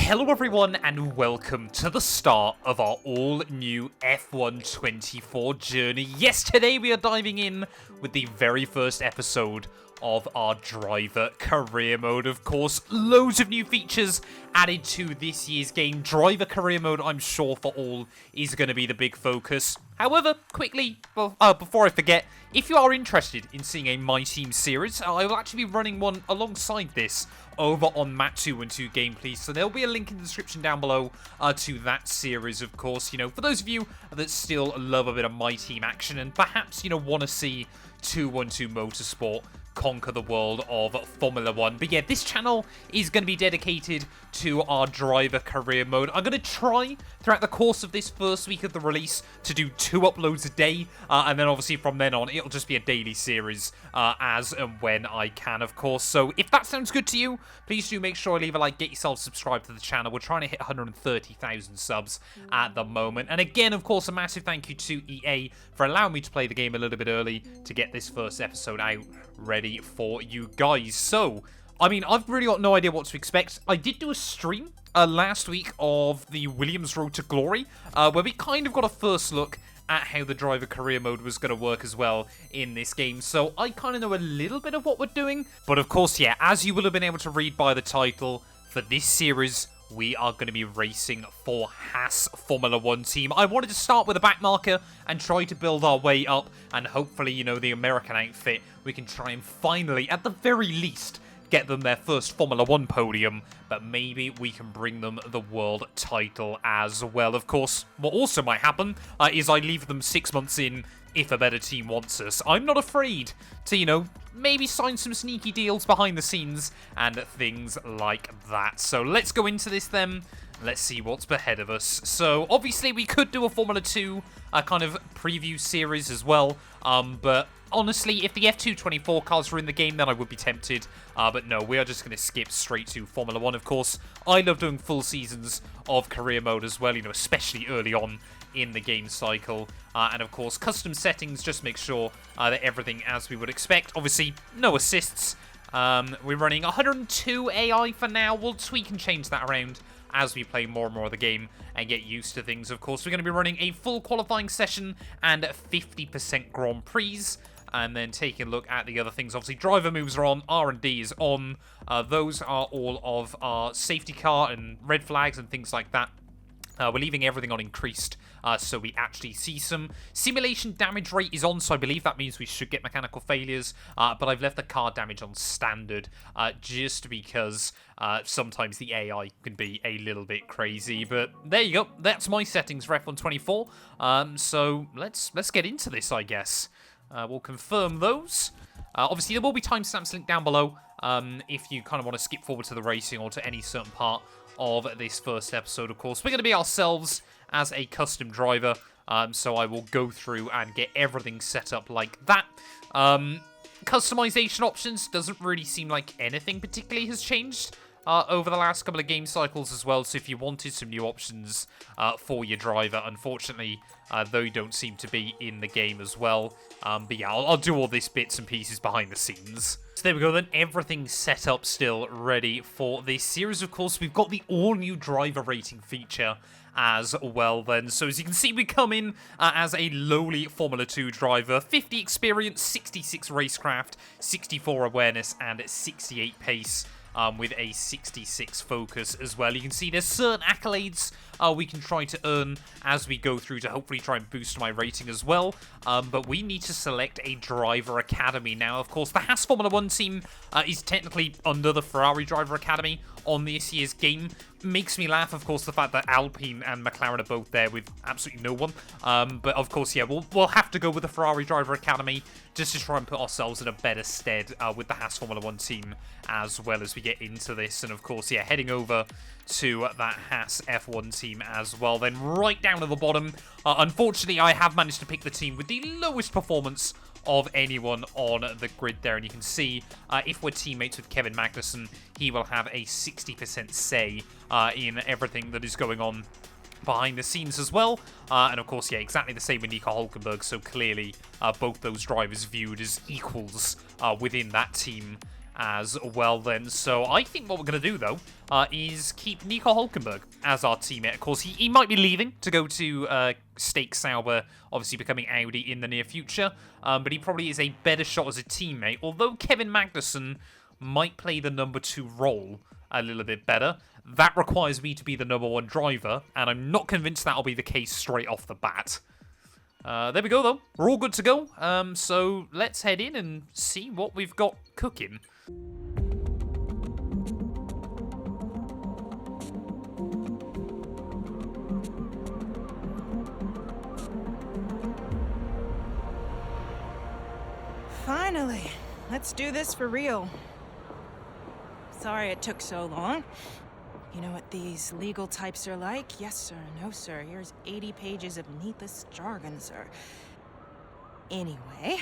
Hello everyone and welcome to the start of our all-new F1 24 journey. Yes, today we are diving in with the very first episode of our driver career mode. Of course, loads of new features added to this year's game. Driver career mode, I'm sure for all, is going to be the big focus. However, quickly, before I forget, if you are interested in seeing a My Team series, I will actually be running one alongside this over on Mat212 Gameplay, so there'll be a link in the description down below to that series, of course. You know, for those of you that still love a bit of My Team action and perhaps, you know, want to see 212 Motorsport conquer the world of Formula 1. But yeah, this channel is going to be dedicated to our driver career mode. I'm going to try throughout the course of this first week of the release to do 2 uploads a day, and then obviously from then on it'll just be a daily series as and when I can, of course. So if that sounds good to you, please do make sure to leave a like, get yourself subscribed to the channel. We're trying to hit 130,000 subs at the moment. And again, of course, a massive thank you to EA for allowing me to play the game a little bit early to get this first episode out ready for you guys. So, I mean, I've really got no idea what to expect. I did do a stream last week of the Williams Road to Glory, where we kind of got a first look at how the driver career mode was going to work as well in this game. So I kind of know a little bit of what we're doing. But of course, yeah, as you will have been able to read by the title, for this series, we are going to be racing for Haas Formula 1 team. I wanted to start with a back marker and try to build our way up, and hopefully, you know, the American outfit, we can try and finally, at the very least, get them their first Formula 1 podium, but maybe we can bring them the world title as well. Of course, what also might happen is I leave them 6 months in if a better team wants us. I'm not afraid to, you know, maybe sign some sneaky deals behind the scenes and things like that. So let's go into this then. Let's see what's ahead of us. So obviously we could do a Formula 2 kind of preview series as well, but honestly, if the F224 cars were in the game, then I would be tempted. But no, we are just going to skip straight to Formula 1, of course. I love doing full seasons of career mode as well, you know, especially early on in the game cycle. And of course, custom settings, just make sure that everything as we would expect. Obviously, no assists. We're running 102 AI for now. We'll tweak and change that around as we play more and more of the game and get used to things. Of course, we're going to be running a full qualifying session and 50% Grand Prix. And then taking a look at the other things. Obviously, driver moves are on, R&D is on. Those are all of our safety car and red flags and things like that. We're leaving everything on increased, so we actually see some. Simulation damage rate is on, so I believe that means we should get mechanical failures. But I've left the car damage on standard, just because sometimes the AI can be a little bit crazy. But there you go. That's my settings for F1 24. So let's get into this, I guess. We'll confirm those. Obviously, there will be timestamps linked down below if you kind of want to skip forward to the racing or to any certain part of this first episode, of course. We're going to be ourselves as a custom driver, so I will go through and get everything set up like that. Customization options doesn't really seem like anything particularly has changed over the last couple of game cycles as well, so if you wanted some new options for your driver, unfortunately, they don't seem to be in the game as well. But yeah, I'll do all these bits and pieces behind the scenes. So there we go then, everything's set up still ready for this series. Of course, we've got the all-new driver rating feature as well then. So as you can see, we come in as a lowly Formula 2 driver, 50 experience, 66 racecraft, 64 awareness, and 68 pace. With a 66 focus as well. You can see there's certain accolades we can try to earn as we go through to hopefully try and boost my rating as well. But we need to select a driver academy. Now, of course, the Haas Formula 1 team is technically under the Ferrari Driver Academy on this year's game. Makes me laugh, of course, the fact that Alpine and McLaren are both there with absolutely no one. But of course, yeah, we'll have to go with the Ferrari Driver Academy just to try and put ourselves in a better stead with the Haas Formula 1 team as well as we get into this. And of course, yeah, heading over to that Haas F1 team as well. Then right down at the bottom, unfortunately, I have managed to pick the team with the lowest performance of anyone on the grid there. And you can see if we're teammates with Kevin Magnussen, he will have a 60% say in everything that is going on behind the scenes as well. And of course, yeah, exactly the same with Nico Hulkenberg. So clearly, both those drivers viewed as equals within that team as well then. So I think what we're going to do, though, is keep Nico Hulkenberg as our teammate. Of course, he might be leaving to go to Stake Sauber, obviously becoming Audi in the near future, but he probably is a better shot as a teammate, although Kevin Magnussen might play the number 2 role a little bit better. That requires me to be the number 1 driver, and I'm not convinced that'll be the case straight off the bat. There we go, though. We're all good to go. So let's head in and see what we've got cooking. Finally, let's do this for real. Sorry it took so long. You know what these legal types are like? Yes, sir. No, sir. Here's 80 pages of needless jargon, sir. Anyway,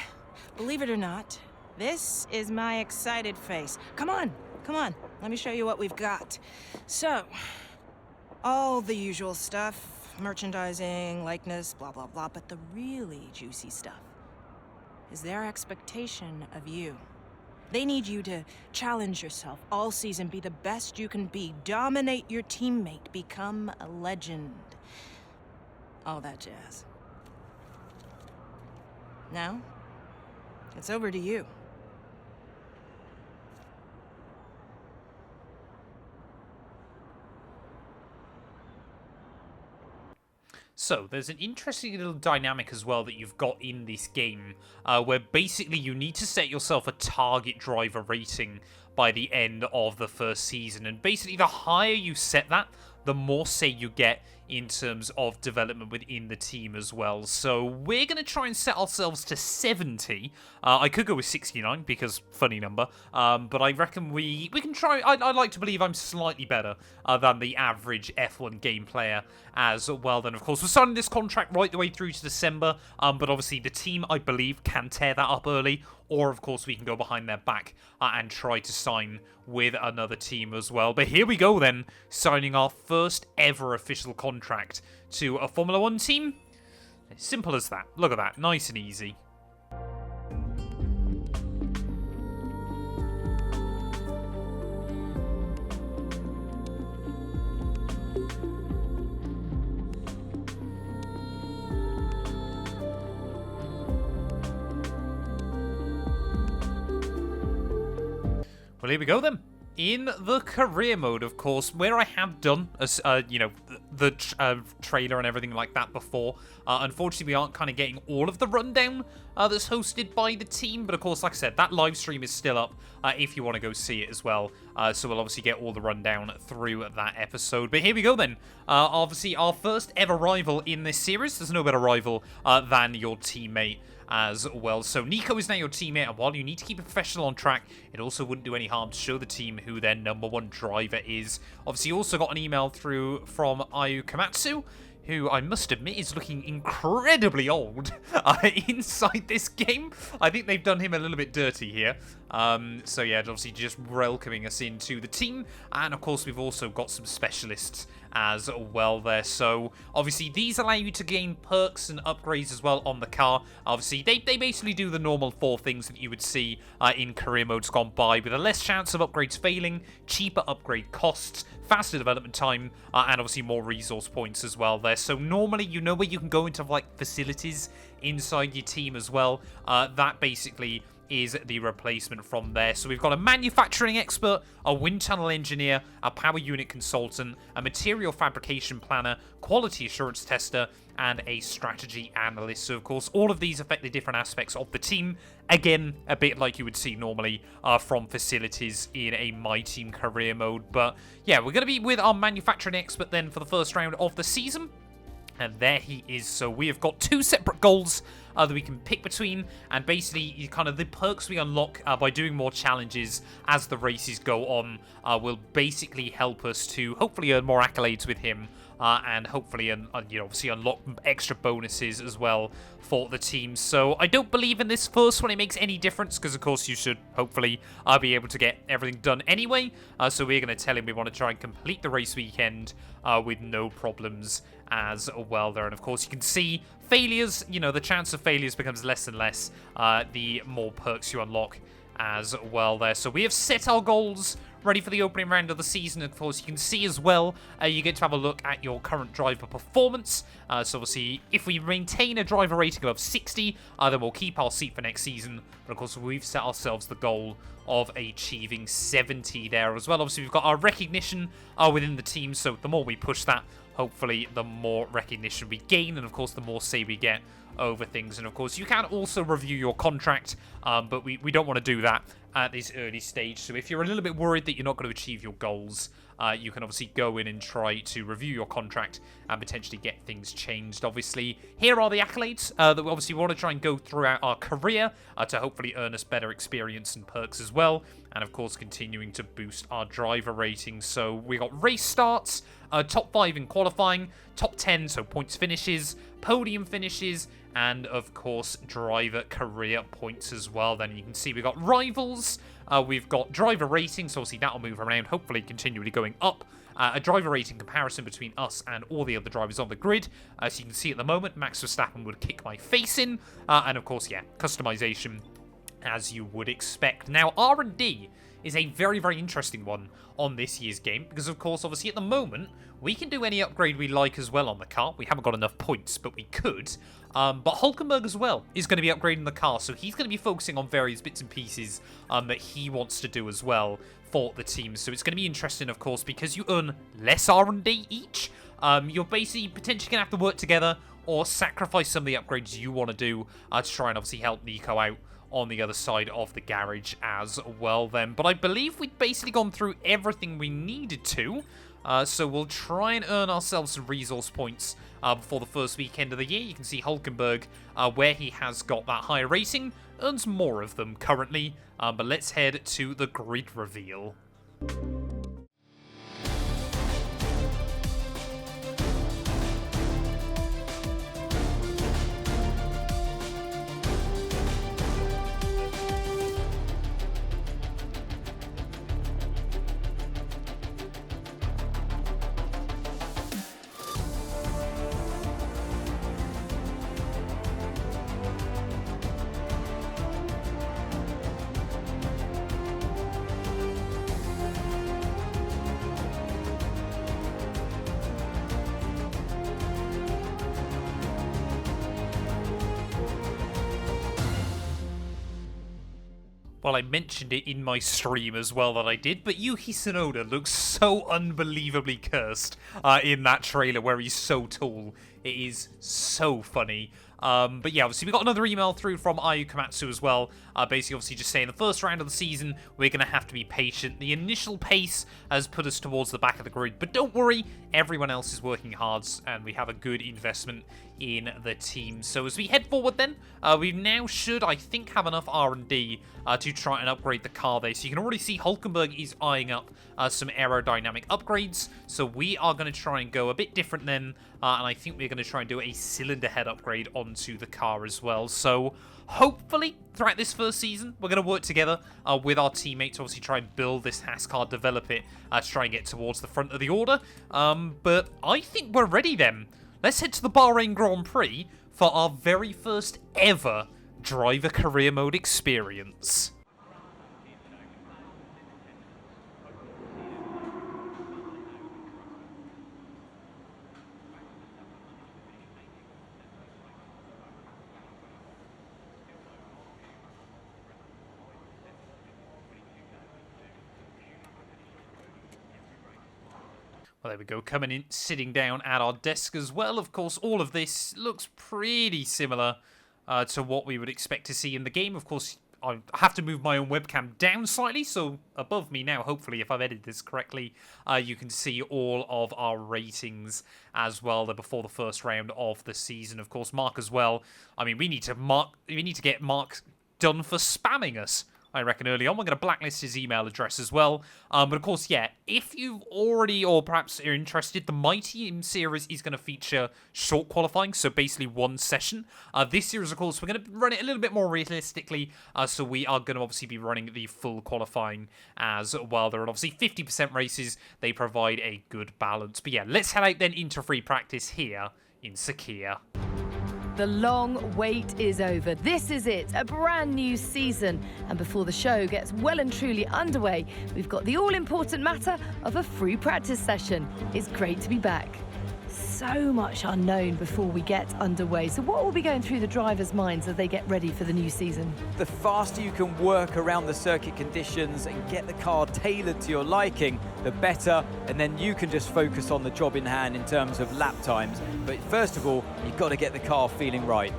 believe it or not, this is my excited face. Come on, come on. Let me show you what we've got. So, all the usual stuff. Merchandising, likeness, blah, blah, blah. But the really juicy stuff is their expectation of you. They need you to challenge yourself all season, be the best you can be, dominate your teammate, become a legend. All that jazz. Now, it's over to you. So, there's an interesting little dynamic as well that you've got in this game, where basically you need to set yourself a target driver rating by the end of the first season. And basically, the higher you set that, the more say you get in terms of development within the team as well. So we're going to try and set ourselves to 70. I could go with 69 because funny number, but I reckon we can try. I'd like to believe I'm slightly better than the average F1 game player as well. Then, of course, we're signing this contract right the way through to December, but obviously the team, I believe, can tear that up early, or, of course, we can go behind their back and try to sign with another team as well. But here we go then, signing our first ever official contract to a Formula 1 team. Simple as that. Look at that. Nice and easy. Well, here we go then. In the career mode, of course, where I have done, you know, the trailer and everything like that before. Unfortunately, we aren't kind of getting all of the rundown that's hosted by the team. But of course, like I said, that live stream is still up if you want to go see it as well. So we'll obviously get all the rundown through that episode. But here we go then. Obviously, our first ever rival in this series. There's no better rival than your teammate as well. So Nico is now your teammate, and while you need to keep it professional on track, it also wouldn't do any harm to show the team who their number 1 driver is. Obviously, you also got an email through from Ayu Komatsu, who I must admit is looking incredibly old inside this game. I think they've done him a little bit dirty here. So yeah, obviously just welcoming us into the team. And of course, we've also got some specialists as well there. So obviously these allow you to gain perks and upgrades as well on the car. Obviously they basically do the normal 4 things that you would see in career modes gone by, with a less chance of upgrades failing, cheaper upgrade costs, faster development time, and obviously more resource points as well there. So normally, you know where you can go into like facilities inside your team as well. That basically is the replacement from there. So we've got a manufacturing expert, a wind tunnel engineer, a power unit consultant, a material fabrication planner, quality assurance tester, and a strategy analyst. So of course, all of these affect the different aspects of the team. Again, a bit like you would see normally from facilities in a My Team career mode. But yeah, we're going to be with our manufacturing expert then for the first round of the season. And there he is. So we have got 2 separate goals that we can pick between, and basically kind of the perks we unlock by doing more challenges as the races go on will basically help us to hopefully earn more accolades with him, and hopefully you know, obviously unlock extra bonuses as well for the team. So I don't believe in this first one it makes any difference, because of course you should hopefully be able to get everything done anyway. So we're going to tell him we want to try and complete the race weekend with no problems as well there. And of course you can see failures, you know, the chance of failures becomes less and less the more perks you unlock as well there. So we have set our goals ready for the opening round of the season. Of course, you can see as well, you get to have a look at your current driver performance. So obviously, if we maintain a driver rating above 60, then we'll keep our seat for next season. But of course, we've set ourselves the goal of achieving 70 there as well. Obviously, we've got our recognition within the team, so the more we push that, hopefully, the more recognition we gain, and of course, the more say we get over things. And of course, you can also review your contract, but we don't want to do that at this early stage. So if you're a little bit worried that you're not going to achieve your goals, you can obviously go in and try to review your contract and potentially get things changed. Obviously, here are the accolades that we obviously want to try and go throughout our career to hopefully earn us better experience and perks as well. And of course, continuing to boost our driver ratings. So we got race starts, top 5 in qualifying, top 10, so points finishes, podium finishes, and of course driver career points as well. Then you can see we've got rivals, we've got driver ratings, so obviously that'll move around, hopefully continually going up. A driver rating comparison between us and all the other drivers on the grid. As you can see at the moment, Max Verstappen would kick my face in, and of course, yeah, customization as you would expect. Now, R&D is a very, very interesting one on this year's game, because of course, obviously at the moment, we can do any upgrade we like as well on the car. We haven't got enough points, but we could. But Hulkenberg as well is going to be upgrading the car, so he's going to be focusing on various bits and pieces that he wants to do as well for the team. So it's going to be interesting, of course, because you earn less R&D each. You're basically potentially going to have to work together or sacrifice some of the upgrades you want to do to try and obviously help Nico out on the other side of the garage as well then. But I believe we've basically gone through everything we needed to. So we'll try and earn ourselves some resource points before the first weekend of the year. You can see Hulkenberg, where he has got that higher rating, earns more of them currently. But let's head to the grid reveal. Well, I mentioned it in my stream as well that I did, but Yuki Tsunoda looks so unbelievably cursed in that trailer where he's so tall. It is so funny. But yeah, obviously we got another email through from Ayu Komatsu as well. Basically, obviously just saying the first round of the season, we're going to have to be patient. The initial pace has put us towards the back of the grid, but don't worry, everyone else is working hard, and we have a good investment in the team. So as we head forward then, we now should, I think, have enough R&D to try and upgrade the car there. So you can already see Hulkenberg is eyeing up some aerodynamic upgrades. So we are going to try and go a bit different then, and I think we're going to try and do a cylinder head upgrade onto the car as well. So hopefully, throughout this first season, we're going to work together with our teammates to obviously try and build this Haas car, develop it, to try and get towards the front of the order. But I think we're ready then. Let's head to the Bahrain Grand Prix for our very first ever driver career mode experience. Well, there we go, coming in, sitting down at our desk as well. Of course, all of this looks pretty similar to what we would expect to see in the game. Of course, I have to move my own webcam down slightly, so above me now, hopefully, if I've edited this correctly, you can see all of our ratings as well before the first round of the season. Of course, Mark as well. I mean, we need to get Mark done for spamming us, I reckon, early on. We're going to blacklist his email address as well. But of course, yeah, if you've already or perhaps are interested, the My Team series is going to feature short qualifying, so basically one session. This series, of course, we're going to run it a little bit more realistically, so we are going to obviously be running the full qualifying as well. There are obviously 50% races. They provide a good balance. But yeah, let's head out then into free practice here in Sakhir. The long wait is over. This is it, a brand new season. And before the show gets well and truly underway, we've got the all-important matter of a free practice session. It's great to be back. So much unknown before we get underway. So what will be going through the drivers' minds as they get ready for the new season? The faster you can work around the circuit conditions and get the car tailored to your liking, the better, and then you can just focus on the job in hand in terms of lap times. But first of all, you've got to get the car feeling right.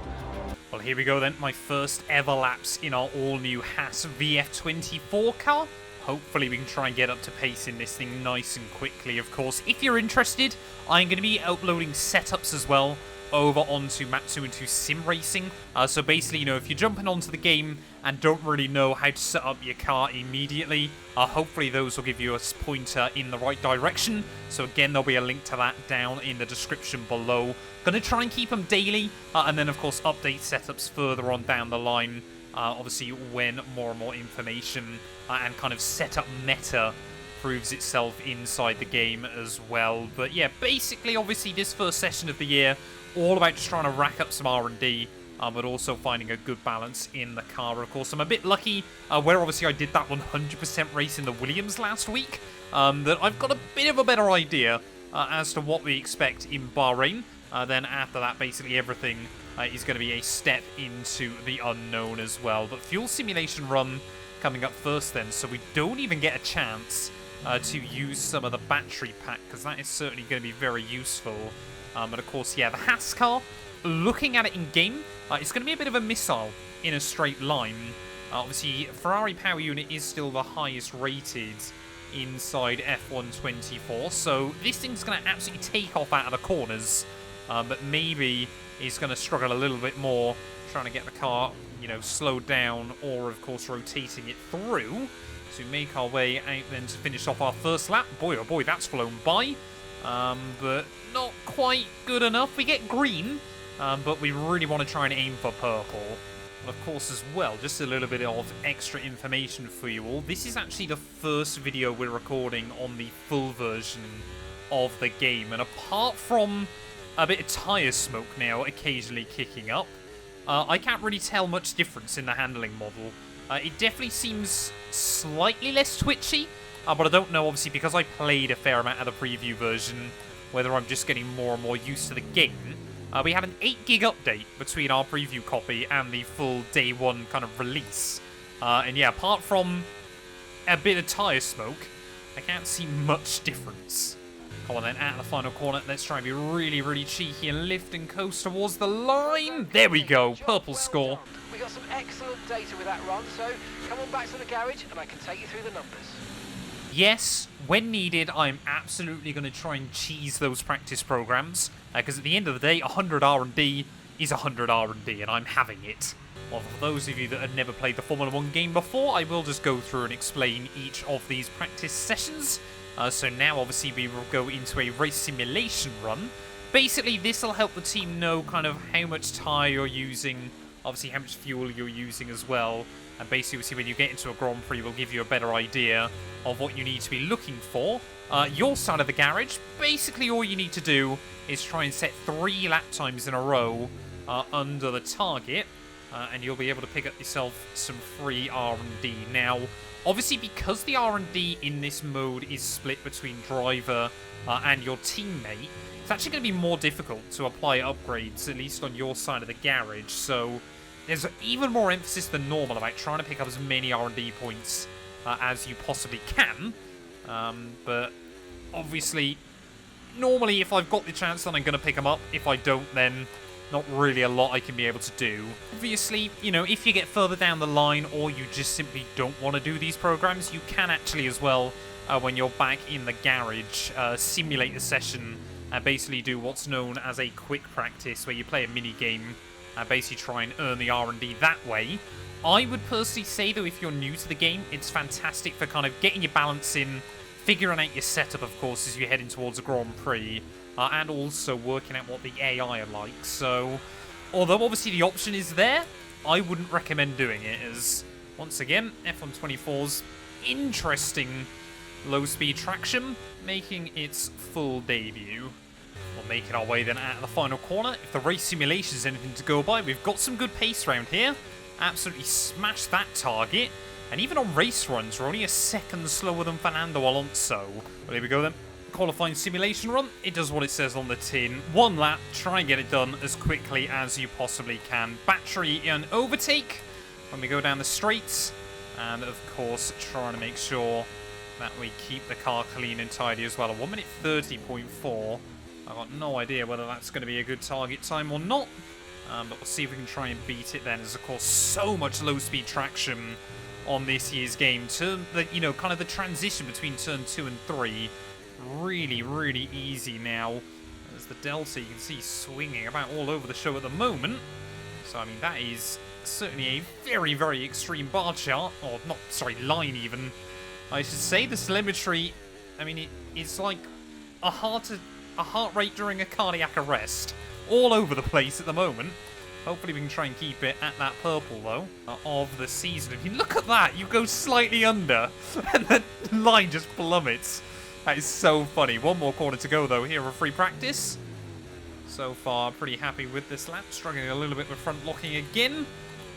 Well, here we go then, my first ever laps in our all-new Haas VF24 car. Hopefully we can try and get up to pace in this thing nice and quickly, of course. If you're interested, I'm going to be uploading setups as well over onto Map 2 and 2 Sim Racing. So basically, you know, if you're jumping onto the game and don't really know how to set up your car immediately, hopefully those will give you a pointer in the right direction. So again, there'll be a link to that down in the description below. Going to try and keep them daily, and then of course update setups further on down the line. Obviously, when more and more information and kind of setup meta proves itself inside the game as well. But yeah, basically, obviously, this first session of the year, all about just trying to rack up some R&D, but also finding a good balance in the car. Of course, I'm a bit lucky where obviously I did that 100% race in the Williams last week, that I've got a bit of a better idea as to what we expect in Bahrain. Then after that, basically everything is going to be a step into the unknown as well. But fuel simulation run coming up first then, so we don't even get a chance to use some of the battery pack, because that is certainly going to be very useful. And of course, yeah, the Haas car, looking at it in game, it's going to be a bit of a missile in a straight line. Obviously, Ferrari power unit is still the highest rated inside F124, so this thing's going to absolutely take off out of the corners. But maybe he's going to struggle a little bit more trying to get the car, you know, slowed down, or of course rotating it through to make our way out then to finish off our first lap. Boy, oh boy, that's flown by. But not quite good enough. We get green, but we really want to try and aim for purple. And of course as well, just a little bit of extra information for you all. This is actually the first video we're recording on the full version of the game. And apart from a bit of tyre smoke now occasionally kicking up, I can't really tell much difference in the handling model. It definitely seems slightly less twitchy, but I don't know, obviously, because I played a fair amount of the preview version, whether I'm just getting more and more used to the game. We had an 8 gig update between our preview copy and the full day one kind of release. And yeah, apart from a bit of tyre smoke, I can't see much difference. Come on then, at the final corner, let's try and be really, really cheeky and lift and coast towards the line. There we go, purple score. We got some excellent data with that run, so come on back to the garage and I can take you through the numbers. Yes, when needed, I'm absolutely going to try and cheese those practice programs, because at the end of the day, 100 R&D is 100 R&D, and I'm having it. Well, for those of you that have never played the Formula 1 game before, I will just go through and explain each of these practice sessions. So now, obviously, we will go into a race simulation run. Basically, this will help the team know kind of how much tyre you're using, obviously how much fuel you're using as well. And basically, when you get into a Grand Prix, will give you a better idea of what you need to be looking for. Your side of the garage, basically all you need to do is try and set 3 lap times in a row under the target. And you'll be able to pick up yourself some free R&D. Now, obviously, because the R&D in this mode is split between driver and your teammate, it's actually going to be more difficult to apply upgrades, at least on your side of the garage. So there's even more emphasis than normal about trying to pick up as many R&D points as you possibly can. But obviously, normally if I've got the chance, then I'm going to pick them up. If I don't, then not really a lot I can be able to do. Obviously, you know, if you get further down the line or you just simply don't want to do these programs, you can actually as well, when you're back in the garage, simulate the session and basically do what's known as a quick practice, where you play a mini game and basically try and earn the R&D that way. I would personally say, though, if you're new to the game, it's fantastic for kind of getting your balance in, figuring out your setup, of course, as you're heading towards a Grand Prix, and also working out what the AI are like. So, although obviously the option is there, I wouldn't recommend doing it, as, once again, F124's interesting low-speed traction making its full debut. We're making our way then out of the final corner. If the race simulation is anything to go by, we've got some good pace around here. Absolutely smashed that target. And even on race runs, we're only a second slower than Fernando Alonso. Well, here we go then. Qualifying simulation run. It does what it says on the tin. 1 lap. Try and get it done as quickly as you possibly can. Battery and overtake when we go down the straights. And, of course, trying to make sure that we keep the car clean and tidy as well. A 1 minute 30.4. I've got no idea whether that's going to be a good target time or not. But we'll see if we can try and beat it then. There's, of course, so much low-speed traction on this year's game. You know, kind of the transition between turn 2 and 3. Really, really easy now. As the Delta, you can see, swinging about all over the show at the moment. So, I mean, that is certainly a very, very extreme bar chart. Or, not, sorry, line even. I should say the telemetry, I mean, it's like a heart rate during a cardiac arrest. All over the place at the moment. Hopefully we can try and keep it at that purple, though, of the season. If you look at that, you go slightly under, and the line just plummets. That is so funny. 1 more corner to go, though, here for free practice. So far, pretty happy with this lap. Struggling a little bit with front locking again.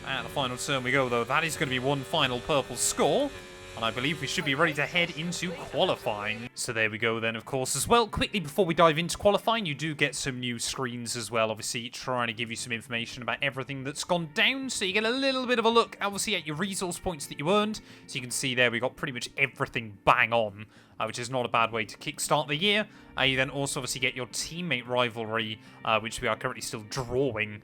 At the final turn we go, though. That is going to be 1 final purple score. And I believe we should be ready to head into qualifying. So there we go then, of course, as well. Quickly, before we dive into qualifying, you do get some new screens as well. Obviously, trying to give you some information about everything that's gone down. So you get a little bit of a look, obviously, at your resource points that you earned. So you can see there we got pretty much everything bang on, which is not a bad way to kickstart the year. You then also obviously get your teammate rivalry, which we are currently still drawing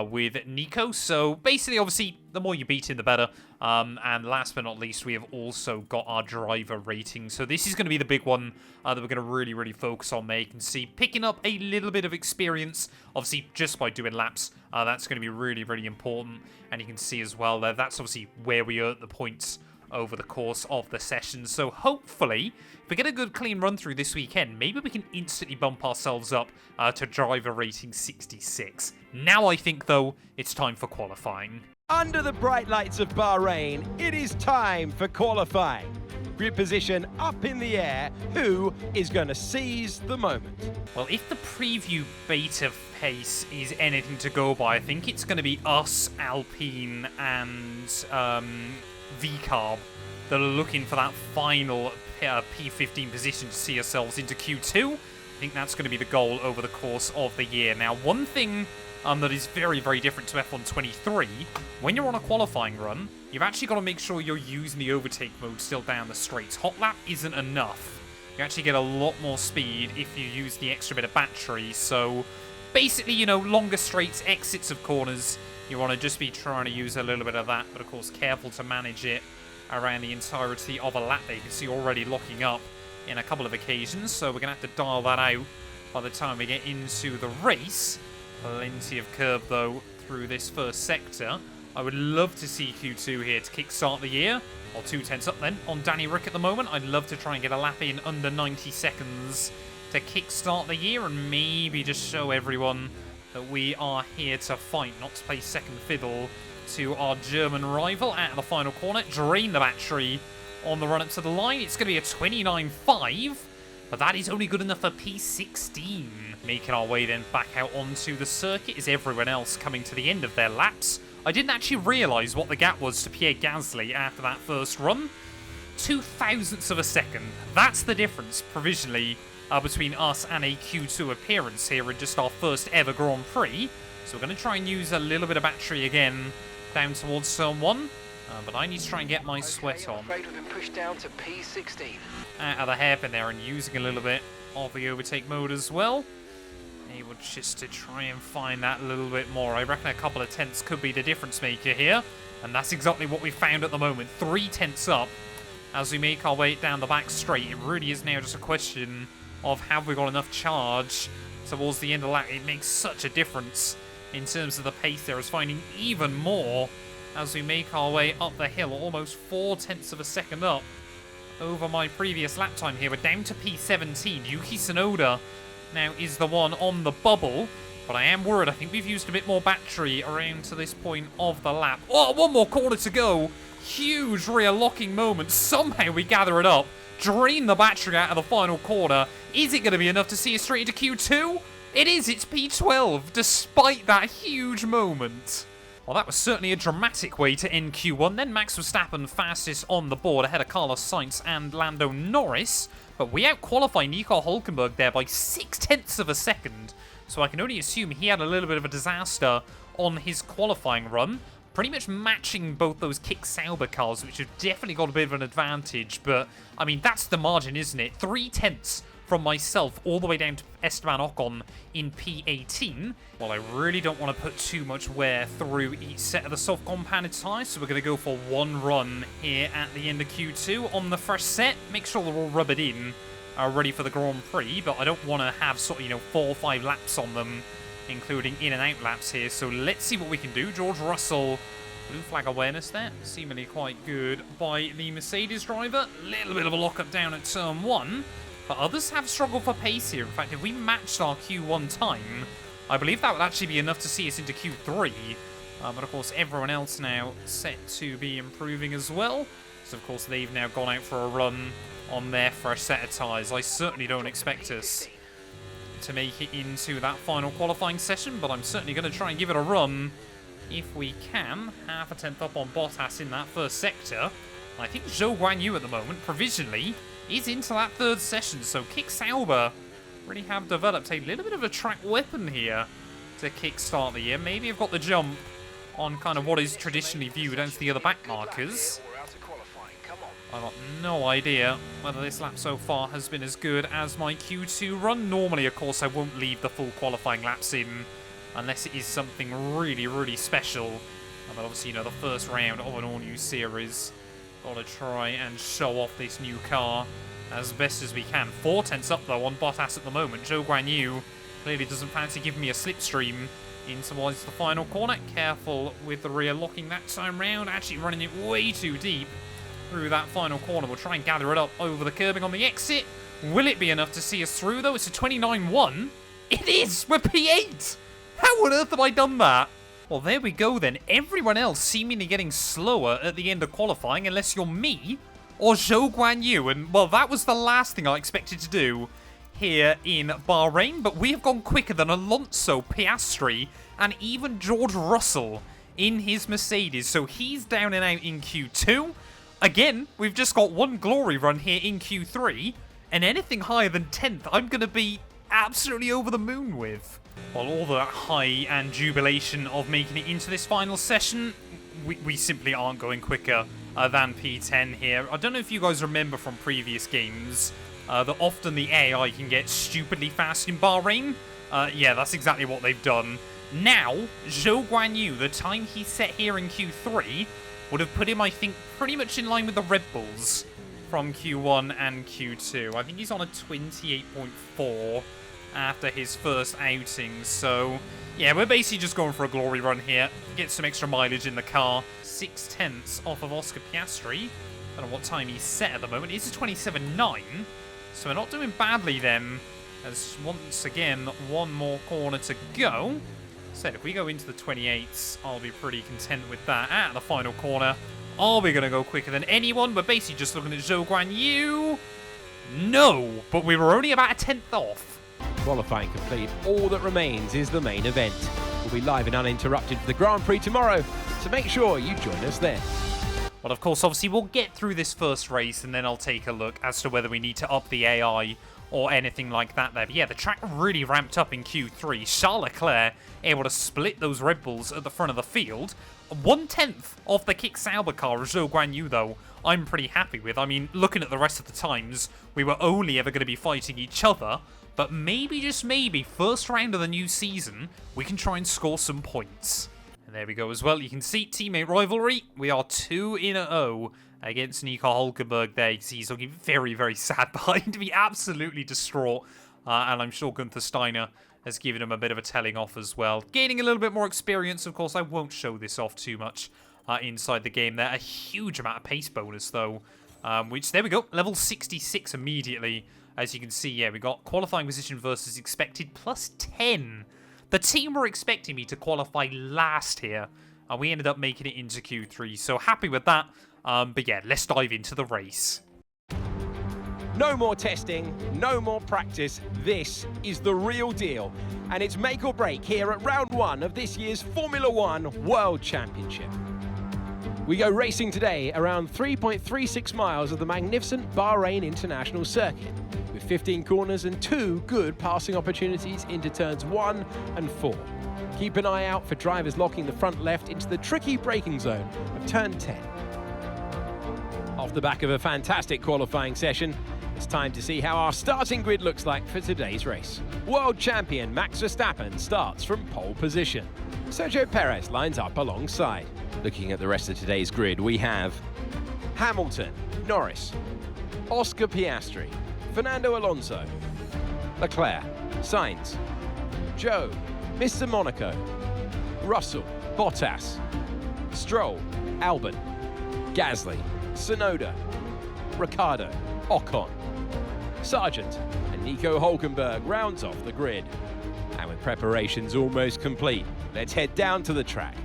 with Nico. So basically, obviously, the more you beat him, the better. And last but not least, we have also got our driver rating. So this is going to be the big one that we're going to really, really focus on there. You can see picking up a little bit of experience, obviously, just by doing laps. That's going to be really, really important. And you can see as well there, that's obviously where we earn the points over the course of the session. So hopefully, if we get a good clean run through this weekend, maybe we can instantly bump ourselves up to driver rating 66. Now I think, though, it's time for qualifying. Under the bright lights of Bahrain, it is time for qualifying. Grid position up in the air. Who is going to seize the moment? Well, if the preview beta pace is anything to go by, I think it's going to be us, Alpine, and VCarb that are looking for that final P15 position to see ourselves into Q2. I think that's going to be the goal over the course of the year. Now, one thing that is very, very different to F1 23, when you're on a qualifying run, you've actually got to make sure you're using the overtake mode still down the straights. Hot lap isn't enough. You actually get a lot more speed if you use the extra bit of battery. So basically, you know, longer straights, exits of corners, you want to just be trying to use a little bit of that, but of course careful to manage it around the entirety of a lap there. You can see already locking up in a couple of occasions, so we're going to have to dial that out by the time we get into the race. Plenty of curb, though, through this first sector. I would love to see Q2 here to kickstart the year. Or 2 tenths up, then, on Danny Rick at the moment. I'd love to try and get a lap in under 90 seconds to kickstart the year and maybe just show everyone that we are here to fight, not to play second fiddle to our German rival at the final corner. Drain the battery on the run up to the line. It's going to be a 29.5. But that is only good enough for P16. Making our way then back out onto the circuit is everyone else coming to the end of their laps. I didn't actually realise what the gap was to Pierre Gasly after that first run. 0.02 of a second. That's the difference, provisionally, between us and a Q2 appearance here in just our first ever Grand Prix. So we're going to try and use a little bit of battery again down towards turn 1. But I need to try and get my sweat on. I'm afraid we've been pushed down to P16. Out of the hairpin there and using a little bit of the overtake mode as well. Able just to try and find that little bit more. I reckon a couple of tenths could be the difference maker here. And that's exactly what we found at the moment. 3 tenths up as we make our way down the back straight. It really is now just a question of have we got enough charge towards the end of the lap. It makes such a difference in terms of the pace there. Is finding even more as we make our way up the hill, almost 4 tenths of a second up over my previous lap time here. We're down to P17. Yuki Tsunoda now is the one on the bubble, but I am worried. I think we've used a bit more battery around to this point of the lap. Oh, 1 more corner to go. Huge rear locking moment. Somehow we gather it up. drain the battery out of the final corner. Is it going to be enough to see us straight into Q2? It is, it's P12, despite that huge moment. Well, that was certainly a dramatic way to end Q1. Then Max Verstappen fastest on the board ahead of Carlos Sainz and Lando Norris. But we out-qualify Nico Hülkenberg there by 0.6 of a second. So I can only assume he had a little bit of a disaster on his qualifying run. Pretty much matching both those Kick Sauber cars, which have definitely got a bit of an advantage. But, I mean, that's the margin, isn't it? 0.3 from myself all the way down to Esteban Ocon in P18. Well, I really don't want to put too much wear through each set of the soft compounded tyres, so we're going to go for one run here at the end of Q2 on the first set. Make sure they're all rubbered in, ready for the Grand Prix, but I don't want to have sort of, you know, 4 or 5 laps on them, including in and out laps here. So let's see what we can do. George Russell, blue flag awareness there, seemingly quite good by the Mercedes driver. Little bit of a lockup down at turn 1. But others have struggled for pace here. In fact, if we matched our Q1 time, I believe that would actually be enough to see us into Q3. But of course, everyone else now set to be improving as well. So of course, they've now gone out for a run on their fresh set of tyres. I certainly don't expect us to make it into that final qualifying session, but I'm certainly going to try and give it a run if we can. Half a tenth up on Bottas in that first sector. I think Zhou Guanyu at the moment, provisionally, is into that third session, so Kick Sauber really have developed a little bit of a track weapon here to kickstart the year. Maybe I've got the jump on kind of what is traditionally viewed as the other back markers. I've got no idea whether this lap so far has been as good as my Q2 run. Normally, of course, I won't leave the full qualifying laps in unless it is something really, really special. But obviously, you know, the first round of an all-new series, got to try and show off this new car as best as we can. 4 tenths up, though, on Bottas at the moment. Zhou Guanyu clearly doesn't fancy giving me a slipstream in towards the final corner. Careful with the rear locking that time round. Actually running it way too deep through that final corner. We'll try and gather it up over the curbing on the exit. Will it be enough to see us through, though? It's a 29.1. It is! We're P8! How on earth have I done that? Well, there we go then. Everyone else seemingly getting slower at the end of qualifying, unless you're me or Zhou Guanyu. And, well, that was the last thing I expected to do here in Bahrain. But we have gone quicker than Alonso, Piastri, and even George Russell in his Mercedes. So he's down and out in Q2. Again, we've just got one glory run here in Q3. And anything higher than 10th, I'm going to be absolutely over the moon with. Well, all the high and jubilation of making it into this final session, we simply aren't going quicker than P10 here. I don't know if you guys remember from previous games that often the AI can get stupidly fast in Bahrain. Yeah, that's exactly what they've done. Now, Zhou Guanyu, the time he set here in Q3, would have put him, I think, pretty much in line with the Red Bulls from Q1 and Q2. I think he's on a 28.4 after his first outing. So, yeah, we're basically just going for a glory run here. Get some extra mileage in the car. 6 tenths off of Oscar Piastri. I don't know what time he's set at the moment. It's a 27.9. So we're not doing badly then. As once again, one more corner to go. So if we go into the 28s, I'll be pretty content with that. At the final corner, are we going to go quicker than anyone? We're basically just looking at Zhou Guanyu. No, but we were only about a tenth off. Qualifying complete. All that remains is the main event. We'll be live and uninterrupted for the Grand Prix tomorrow, so make sure you join us then. Well, of course, obviously, we'll get through this first race, and then I'll take a look as to whether we need to up the AI or anything like that there. But yeah, the track really ramped up in Q3. Charles Leclerc able to split those Red Bulls at the front of the field. 1/10 off the Kick Sauber car of Zhou Guanyu, though, I'm pretty happy with. I mean, looking at the rest of the times, we were only ever going to be fighting each other. But maybe, just maybe, first round of the new season, we can try and score some points. And there we go as well. You can see teammate rivalry. We are 2-0 against Nico Hülkenberg there. He's looking very, very sad behind me. Absolutely distraught. And I'm sure Gunther Steiner has given him a bit of a telling off as well. Gaining a little bit more experience, of course. I won't show this off too much inside the game there. A huge amount of pace bonus, though. Which, there we go. Level 66 immediately. As you can see, yeah, we got qualifying position versus expected plus 10. The team were expecting me to qualify last here, and we ended up making it into Q3, so happy with that. But yeah, let's dive into the race. No more testing, no more practice. This is the real deal. And it's make or break here at round 1 of this year's Formula One World Championship. We go racing today around 3.36 miles of the magnificent Bahrain International Circuit, with 15 corners and 2 good passing opportunities into turns 1 and 4. Keep an eye out for drivers locking the front left into the tricky braking zone of turn 10. Off the back of a fantastic qualifying session, it's time to see how our starting grid looks like for today's race. World champion Max Verstappen starts from pole position. Sergio Perez lines up alongside. Looking at the rest of today's grid, we have Hamilton, Norris, Oscar Piastri, Fernando Alonso, Leclerc, Sainz, Joe, Mr. Monaco, Russell, Bottas, Stroll, Albon, Gasly, Tsunoda, Ricciardo, Ocon, Sargent, and Nico Hülkenberg rounds off the grid. And with preparations almost complete, let's head down to the track.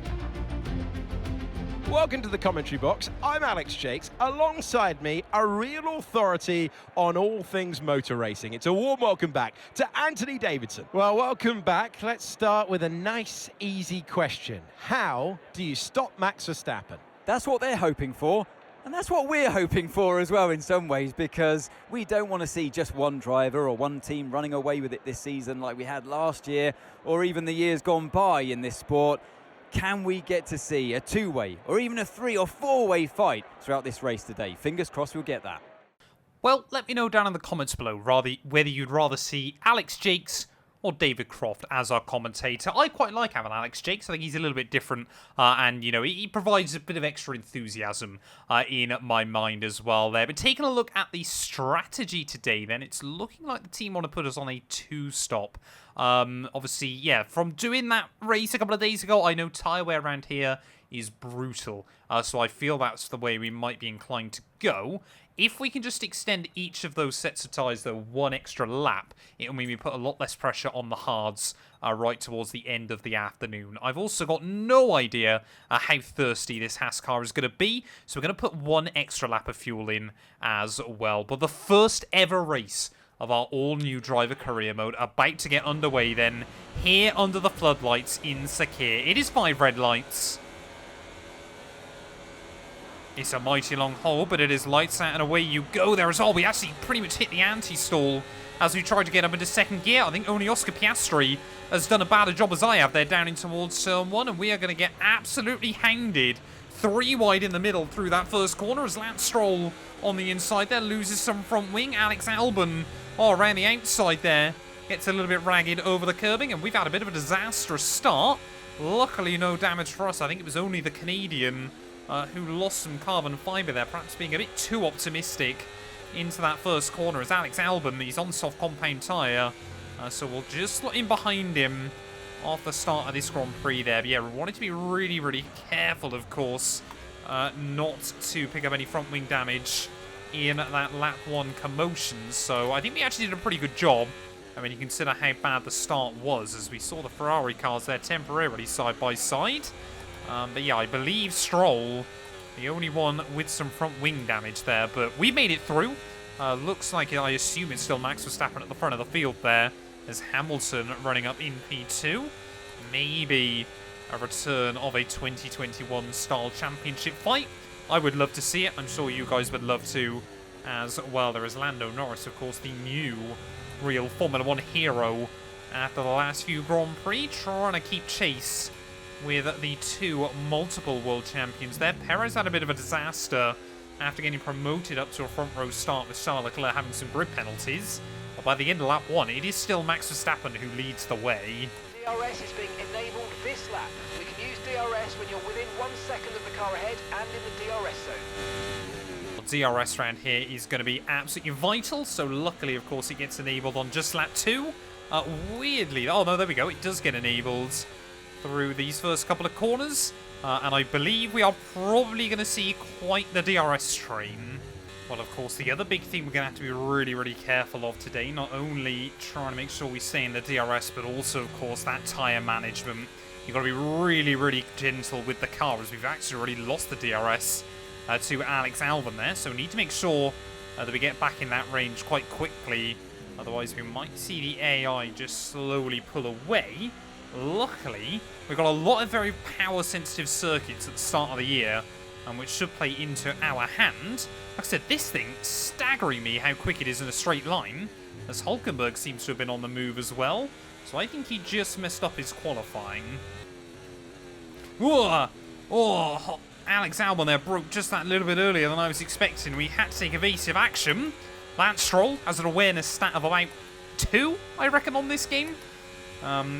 Welcome to the commentary box. I'm Alex Jakes. Alongside me, a real authority on all things motor racing. It's a warm welcome back to Anthony Davidson. Well, welcome back. Let's start with a nice, easy question. How do you stop Max Verstappen? That's what they're hoping for. And that's what we're hoping for as well in some ways, because we don't want to see just one driver or one team running away with it this season like we had last year or even the years gone by in this sport. Can we get to see a two-way or even a 3- or 4-way fight throughout this race today? Fingers crossed we'll get that. Well, let me know down in the comments below whether you'd rather see Alex Jakes or David Croft as our commentator. I quite like having Alex Jakes. I think he's a little bit different, and, you know, he provides a bit of extra enthusiasm in my mind as well there. But taking a look at the strategy today, then, it's looking like the team want to put us on a 2-stop. Obviously, yeah, from doing that race a couple of days ago, I know tyre wear around here is brutal, so I feel that's the way we might be inclined to go. If we can just extend each of those sets of tyres, though, one extra lap, it'll mean we put a lot less pressure on the hards right towards the end of the afternoon. I've also got no idea how thirsty this Haas car is going to be, so we're going to put one extra lap of fuel in as well. But the first ever race of our all-new driver career mode about to get underway then, here under the floodlights in Sakir. It is 5 red lights. It's a mighty long hole, but it is lights out and away you go there as well. We actually pretty much hit the anti-stall as we tried to get up into second gear. I think only Oscar Piastri has done a better job as I have there down in towards turn 1, and we are going to get absolutely hounded 3 wide in the middle through that first corner as Lance Stroll on the inside there loses some front wing. Alex Albon around the outside there gets a little bit ragged over the curbing, and we've had a bit of a disastrous start. Luckily no damage for us. I think it was only the Canadian who lost some carbon fibre there, perhaps being a bit too optimistic into that first corner as Alex Albon, he's on soft compound tyre, so we'll just slot in behind him off the start of this Grand Prix there. But yeah, we wanted to be really, really careful, of course, not to pick up any front wing damage in that lap 1 commotion, so I think we actually did a pretty good job. I mean, you consider how bad the start was as we saw the Ferrari cars there temporarily side by side. But yeah, I believe Stroll, the only one with some front wing damage there, but we made it through. Looks like, I assume it's still Max Verstappen at the front of the field there, as Hamilton running up in P2. Maybe a return of a 2021 style championship fight. I would love to see it. I'm sure you guys would love to as well. There is Lando Norris, of course, the new real Formula 1 hero after the last few Grand Prix, trying to keep chase with the 2 multiple world champions there. Perez had a bit of a disaster after getting promoted up to a front row start with Charles Leclerc having some grid penalties. But by the end of lap 1, it is still Max Verstappen who leads the way. DRS is being enabled this lap. We can use DRS when you're within 1 second of the car ahead and in the DRS zone. DRS round here is going to be absolutely vital, so luckily, of course, it gets enabled on just lap 2. Weirdly, oh no, there we go, it does get enabled through these first couple of corners, and I believe we are probably going to see quite the DRS train. Well, of course, the other big thing we're going to have to be really, really careful of today, not only trying to make sure we stay in the DRS, but also, of course, that tyre management. You've got to be really, really gentle with the car, as we've actually already lost the DRS to Alex Albon there, so we need to make sure that we get back in that range quite quickly. Otherwise, we might see the AI just slowly pull away. Luckily, we've got a lot of very power-sensitive circuits at the start of the year, which should play into our hand. Like I said, this thing, staggering me how quick it is in a straight line, as Hulkenberg seems to have been on the move as well. So I think he just messed up his qualifying. Whoa! Oh, Alex Albon there broke just that little bit earlier than I was expecting. We had to take evasive action. Lance Stroll has an awareness stat of about 2, I reckon, on this game.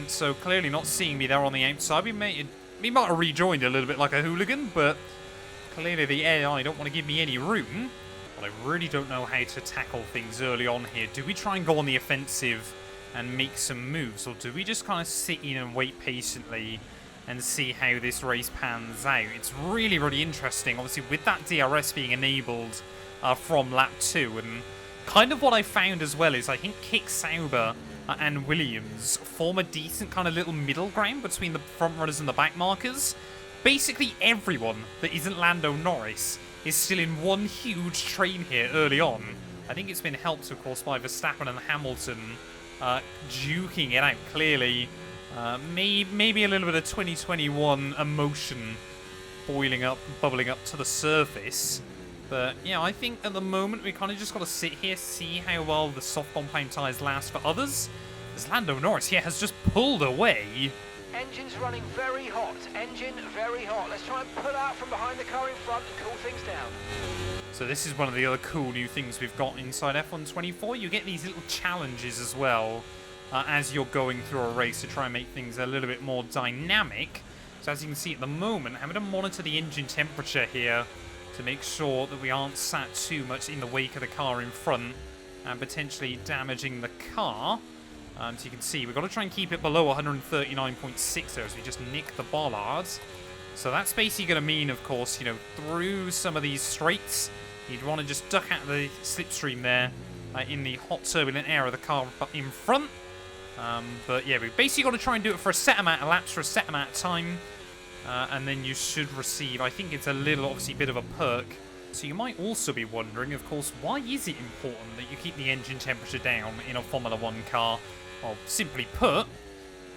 So clearly not seeing me there on the outside. He might have rejoined a little bit like a hooligan, but clearly the AI don't want to give me any room. But I really don't know how to tackle things early on here. Do we try and go on the offensive and make some moves, or do we just kind of sit in and wait patiently and see how this race pans out? It's really, really interesting, obviously, with that DRS being enabled from lap 2. And kind of what I found as well is I think Kick Sauber and Williams form a decent kind of little middle ground between the front runners and the back markers. Basically everyone that isn't Lando Norris is still in one huge train here early on. I think it's been helped, of course, by Verstappen and Hamilton duking it out clearly. Maybe a little bit of 2021 emotion bubbling up to the surface. But yeah, I think at the moment we kind of just got to sit here, see how well the soft compound tyres last for others. As Lando Norris here has just pulled away. Engine's running very hot. Engine very hot. Let's try and pull out from behind the car in front and cool things down. So this is one of the other cool new things we've got inside F124. You get these little challenges as well as you're going through a race to try and make things a little bit more dynamic. So as you can see at the moment, having to monitor the engine temperature here to make sure that we aren't sat too much in the wake of the car in front and potentially damaging the car. So you can see we've got to try and keep it below 139.6 there as we just nick the bollards. So that's basically going to mean, of course, you know, through some of these straights, you'd want to just duck out of the slipstream there in the hot turbulent air of the car in front. But yeah, we've basically got to try and do it for a set amount of laps for a set amount of time. And then you should receive, I think it's a little, obviously, bit of a perk. So you might also be wondering, of course, why is it important that you keep the engine temperature down in a Formula 1 car? Well, simply put,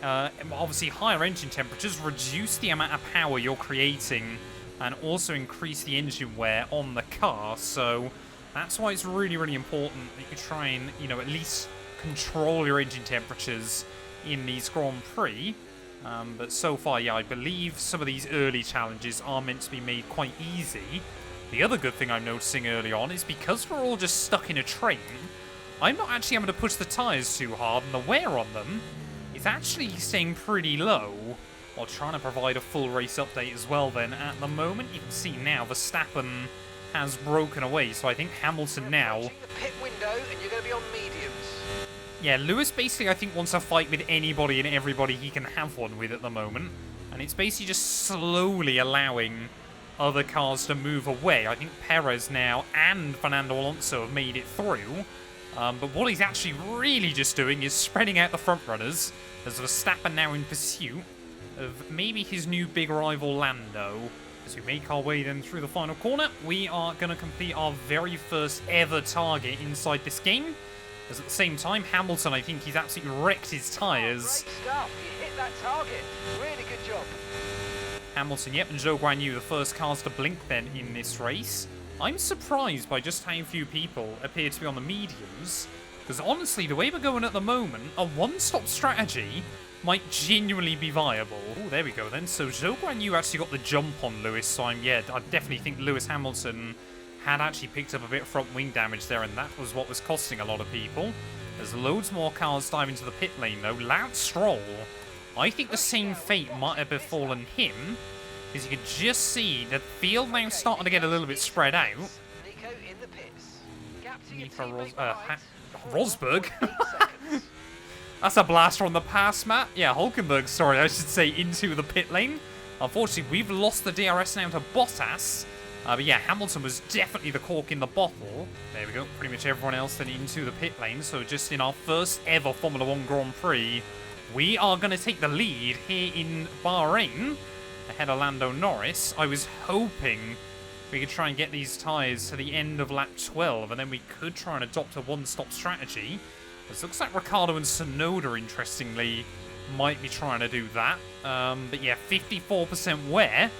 obviously higher engine temperatures reduce the amount of power you're creating and also increase the engine wear on the car. So that's why it's really, really important that you try and, you know, at least control your engine temperatures in these Grand Prix. But so far, yeah, I believe some of these early challenges are meant to be made quite easy. The other good thing I'm noticing early on is because we're all just stuck in a train, I'm not actually having to push the tyres too hard, and the wear on them is actually staying pretty low, while trying to provide a full race update as well then. At the moment, you can see now Verstappen has broken away, so I think Hamilton now... The pit window, and you're going to be on mediums. Yeah, Lewis basically, I think, wants to fight with anybody and everybody he can have one with at the moment. And it's basically just slowly allowing other cars to move away. I think Perez now and Fernando Alonso have made it through. But what he's actually really just doing is spreading out the front runners, as Verstappen now in pursuit of maybe his new big rival Lando. As we make our way then through the final corner, we are going to complete our very first ever target inside this game. As at the same time, Hamilton, I think he's absolutely wrecked his tyres. Great stuff. You hit that target. Really good job. Hamilton, yep, and Zhou Guanyu, the first cars to blink then in this race. I'm surprised by just how few people appear to be on the mediums, because honestly, the way we're going at the moment, a one-stop strategy might genuinely be viable. Oh, there we go then. So Zhou Guanyu actually got the jump on Lewis, so I definitely think Lewis Hamilton had actually picked up a bit of front wing damage there, and that was what was costing a lot of people. There's loads more cars dive into the pit lane though. Lance Stroll, I think the same fate might have befallen him, because you can just see the field now starting to get a little bit spread out. Nico in the pits. Gap to your Nico teammate Rosberg? behind. 8 seconds. That's a blast from the past, Matt. Yeah, Hulkenberg, sorry, I should say, into the pit lane. Unfortunately, we've lost the DRS now to Bottas. But yeah, Hamilton was definitely the cork in the bottle. There we go. Pretty much everyone else then into the pit lane. So just in our first ever Formula 1 Grand Prix, we are going to take the lead here in Bahrain, ahead of Lando Norris. I was hoping we could try and get these tyres to the end of lap 12, and then we could try and adopt a one-stop strategy. It looks like Ricciardo and Tsunoda, interestingly, might be trying to do that. But yeah, 54% wear.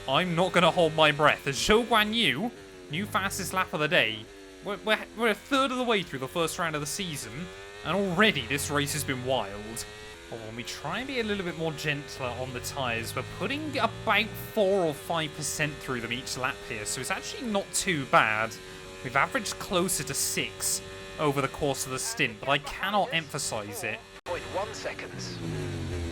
I'm not going to hold my breath. As Zhou Guanyu, new fastest lap of the day. We're a third of the way through the first round of the season, and already this race has been wild. But when we try and be a little bit more gentler on the tyres, we're putting about 4 or 5% through them each lap here, so it's actually not too bad. We've averaged closer to 6 over the course of the stint, but I cannot emphasize it. 0.1 seconds.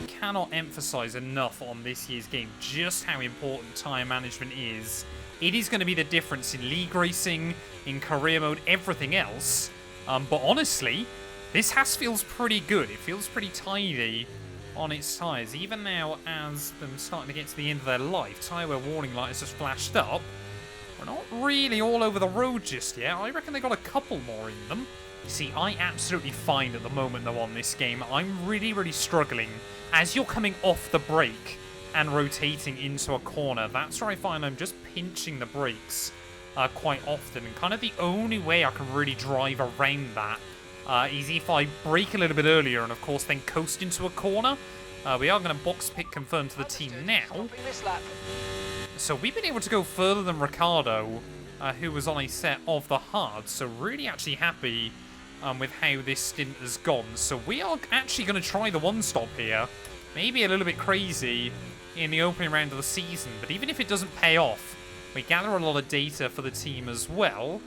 Cannot emphasize enough on this year's game just how important tyre management is. It is going to be the difference in league racing, in career mode, everything else. But honestly, this Haas feels pretty good. It feels pretty tidy on its tyres. Even now, as them starting to get to the end of their life, tyre wear warning light has just flashed up. We're not really all over the road just yet. I reckon they got a couple more in them. You see, I absolutely find at the moment, though, on this game, I'm really, really struggling. As you're coming off the brake and rotating into a corner, that's where I find I'm just pinching the brakes quite often. And kind of the only way I can really drive around that is if I brake a little bit earlier and, of course, then coast into a corner. We are going to box pit confirm to the team now. So we've been able to go further than Ricciardo, who was on a set of the hard. So really actually happy with how this stint has gone. So we are actually going to try the one-stop here. Maybe a little bit crazy in the opening round of the season, but even if it doesn't pay off, we gather a lot of data for the team as well.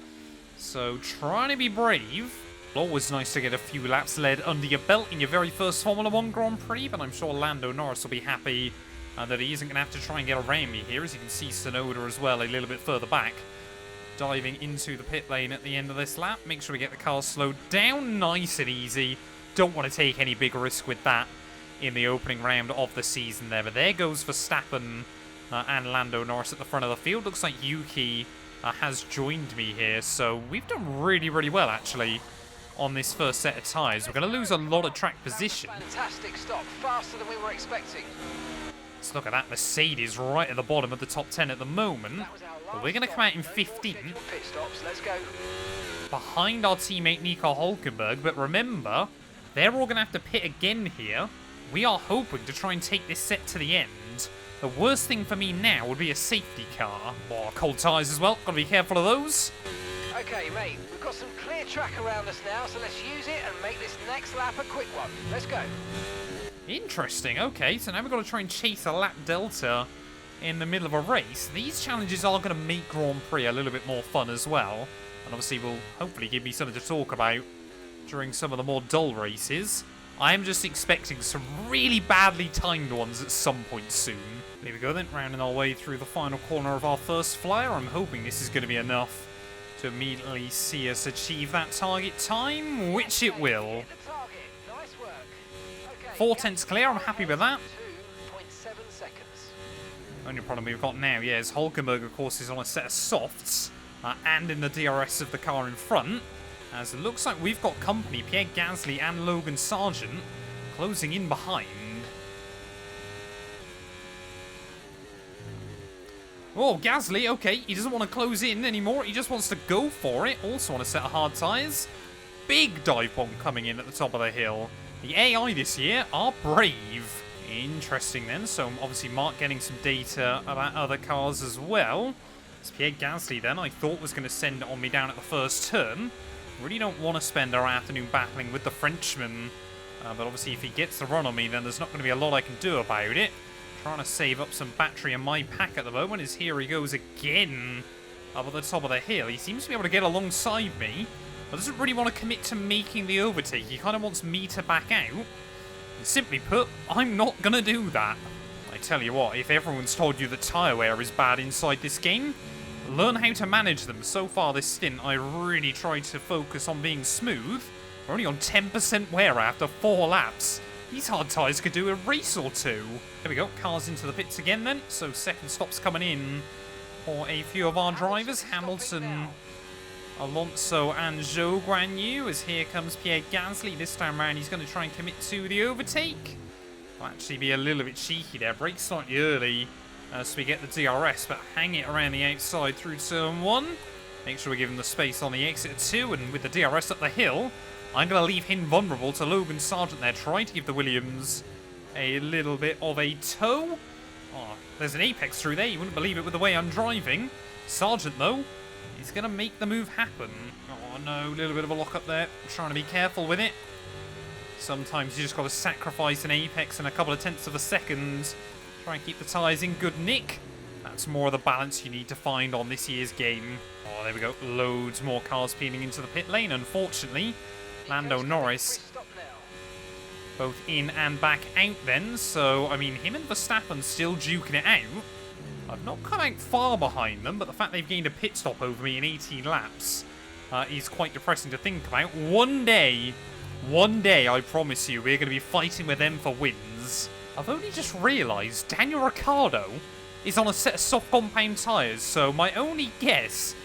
So trying to be brave. Always nice to get a few laps led under your belt in your very first Formula 1 Grand Prix, but I'm sure Lando Norris will be happy that he isn't going to have to try and get around me here. As you can see, Tsunoda as well a little bit further back, diving into the pit lane at the end of this lap. Make sure we get the cars slowed down nice and easy. Don't want to take any big risk with that in the opening round of the season there. But there goes Verstappen and Lando Norris at the front of the field. Looks like Yuki has joined me here. So we've done really, really well, actually, on this first set of tyres. We're going to lose a lot of track position. Fantastic stop, faster than we were expecting. Let's look at that. Mercedes right at the bottom of the top 10 at the moment. But we're going to come out in 15th. Pit stops, let's go. Behind our teammate Nico Hülkenberg. But remember, they're all going to have to pit again here. We are hoping to try and take this set to the end. The worst thing for me now would be a safety car. Oh, cold tyres as well. Got to be careful of those. Okay, mate, we've got some clear track around us now, so let's use it and make this next lap a quick one. Let's go. Interesting. Okay, so now we've got to try and chase a lap delta in the middle of a race. These challenges are going to make Grand Prix a little bit more fun as well. And obviously will hopefully give me something to talk about during some of the more dull races. I am just expecting some really badly timed ones at some point soon. There we go then, rounding our way through the final corner of our first flyer. I'm hoping this is going to be enough to immediately see us achieve that target time, which it will. 4/10 clear, I'm happy with that. 2.7 seconds. Only problem we've got now, yeah, is Hülkenberg, of course, is on a set of softs and in the DRS of the car in front. As it looks like we've got company, Pierre Gasly and Logan Sargent closing in behind. Oh, Gasly, okay, he doesn't want to close in anymore. He just wants to go for it. Also on a set of hard tyres. Big dive bomb coming in at the top of the hill. The AI this year are brave. Interesting then. So obviously Mark getting some data about other cars as well. It's Pierre Gasly then I thought was going to send it on me down at the first turn. Really don't want to spend our afternoon battling with the Frenchman. But obviously if he gets the run on me, then there's not going to be a lot I can do about it. Trying to save up some battery in my pack at the moment as here he goes again up at the top of the hill. He seems to be able to get alongside me, but doesn't really want to commit to making the overtake. He kind of wants me to back out. And simply put, I'm not going to do that. I tell you what, if everyone's told you that tyre wear is bad inside this game, learn how to manage them. So far this stint, I really tried to focus on being smooth. We're only on 10% wear after 4 laps. These hard tyres could do a race or two. There we go, cars into the pits again then. So second stops coming in for a few of our drivers. Hamilton, Alonso and Zhou Guanyu. As here comes Pierre Gasly. This time around he's going to try and commit to the overtake. Will actually be a little bit cheeky there. Brakes slightly early as we get the DRS, but hang it around the outside through turn 1. Make sure we give him the space on the exit 2, and with the DRS up the hill, I'm going to leave him vulnerable to Logan Sargent there, trying to give the Williams a little bit of a tow. Oh, there's an apex through there, you wouldn't believe it with the way I'm driving. Sargent, though, is going to make the move happen. Oh no, a little bit of a lock up there, trying to be careful with it. Sometimes you just got to sacrifice an apex and a couple of tenths of a second. Try and keep the tyres in good nick. That's more of the balance you need to find on this year's game. Oh, there we go. Loads more cars peeling into the pit lane, unfortunately. Lando, Norris, both in and back out then. So, I mean, him and Verstappen still duking it out. I've not come out far behind them, but the fact they've gained a pit stop over me in 18 laps is quite depressing to think about. One day, I promise you, we're going to be fighting with them for wins. I've only just realised Daniel Ricciardo is on a set of soft compound tyres, so my only guess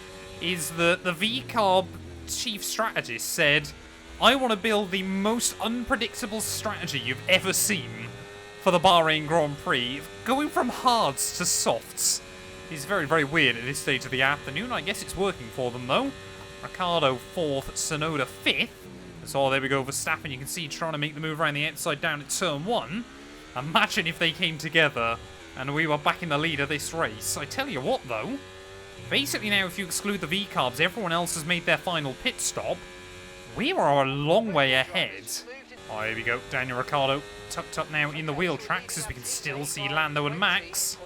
is that the VCARB chief strategist said, I want to build the most unpredictable strategy you've ever seen for the Bahrain Grand Prix. Going from hards to softs is very, very weird at this stage of the afternoon. I guess it's working for them, though. Ricciardo 4th, Tsunoda 5th. So there we go, Verstappen, you can see trying to make the move around the outside down at turn 1. Imagine if they came together and we were back in the lead of this race. I tell you what, though. Basically now, if you exclude the VCARBs, everyone else has made their final pit stop. We are a long way ahead. Oh, here we go. Daniel Ricciardo tucked up now in the wheel tracks, as we can still see Lando and Max.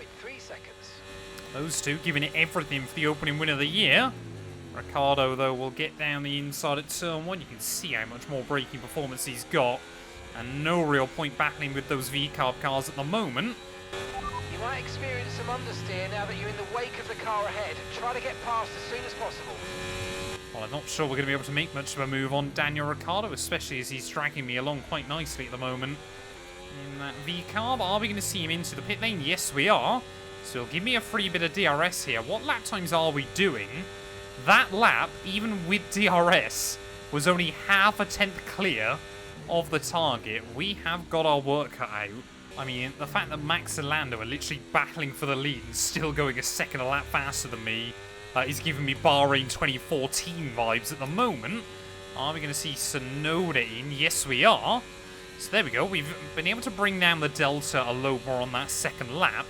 Those two giving it everything for the opening win of the year. Ricciardo, though, will get down the inside at turn 1. You can see how much more braking performance he's got. And no real point battling with those VCARB cars at the moment. You might experience some understeer now that you're in the wake of the car ahead. Try to get past as soon as possible. Well, I'm not sure we're going to be able to make much of a move on Daniel Ricciardo, especially as he's dragging me along quite nicely at the moment. In that VCARB, are we going to see him into the pit lane? Yes, we are. So he'll give me a free bit of DRS here. What lap times are we doing? That lap, even with DRS, was only half a tenth clear of the target. We have got our work cut out. I mean, the fact that Max and Lando are literally battling for the lead and still going a second a lap faster than me is giving me Bahrain 2014 vibes at the moment. Are we going to see Tsunoda in? Yes, we are. So there we go. We've been able to bring down the delta a lot more on that second lap.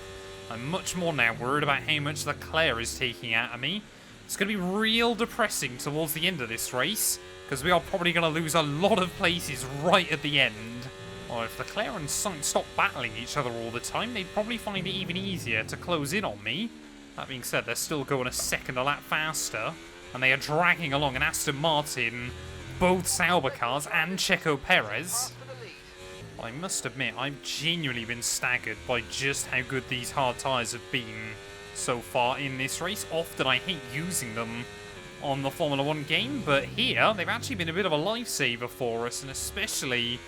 I'm much more now worried about how much Leclerc is taking out of me. It's going to be real depressing towards the end of this race, because we are probably going to lose a lot of places right at the end. Or if Leclerc and Sainz stop battling each other all the time, they'd probably find it even easier to close in on me. That being said, they're still going a second a lap faster, and they are dragging along an Aston Martin, both Sauber cars, and Checo Perez. Well, I must admit, I've genuinely been staggered by just how good these hard tyres have been so far in this race. Often I hate using them on the Formula 1 game, but here they've actually been a bit of a lifesaver for us, and especially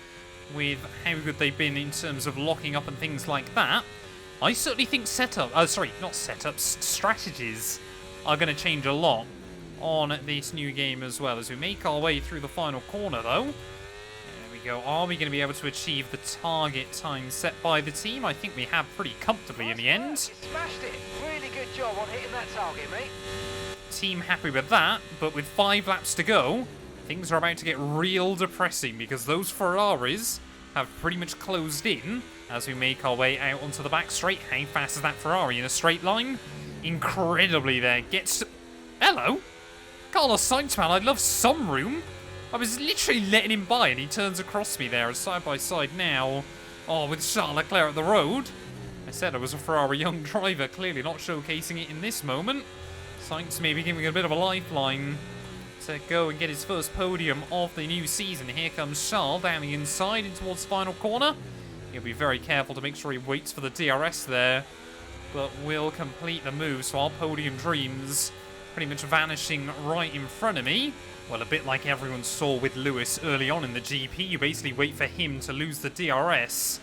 with how good they've been in terms of locking up and things like that. I certainly think strategies are going to change a lot on this new game as well. As we make our way through the final corner, though, there we go. Are we going to be able to achieve the target time set by the team? I think we have pretty comfortably in the end. You smashed it. Really good job on hitting that target, mate. Team happy with that, but with 5 laps to go, things are about to get real depressing, because those Ferraris have pretty much closed in as we make our way out onto the back straight. How fast is that Ferrari in a straight line? Incredibly there. Gets... Hello? Carlos Sainz, man, I'd love some room. I was literally letting him by, and he turns across me there, side by side now. Oh, with Charles Leclerc at the road. I said I was a Ferrari young driver, clearly not showcasing it in this moment. Sainz maybe giving a bit of a lifeline to go and get his first podium of the new season. Here comes Charles down the inside in towards the final corner. He'll be very careful to make sure he waits for the DRS there, but will complete the move. So our podium dreams pretty much vanishing right in front of me. Well, a bit like everyone saw with Lewis early on in the GP. You basically wait for him to lose the DRS,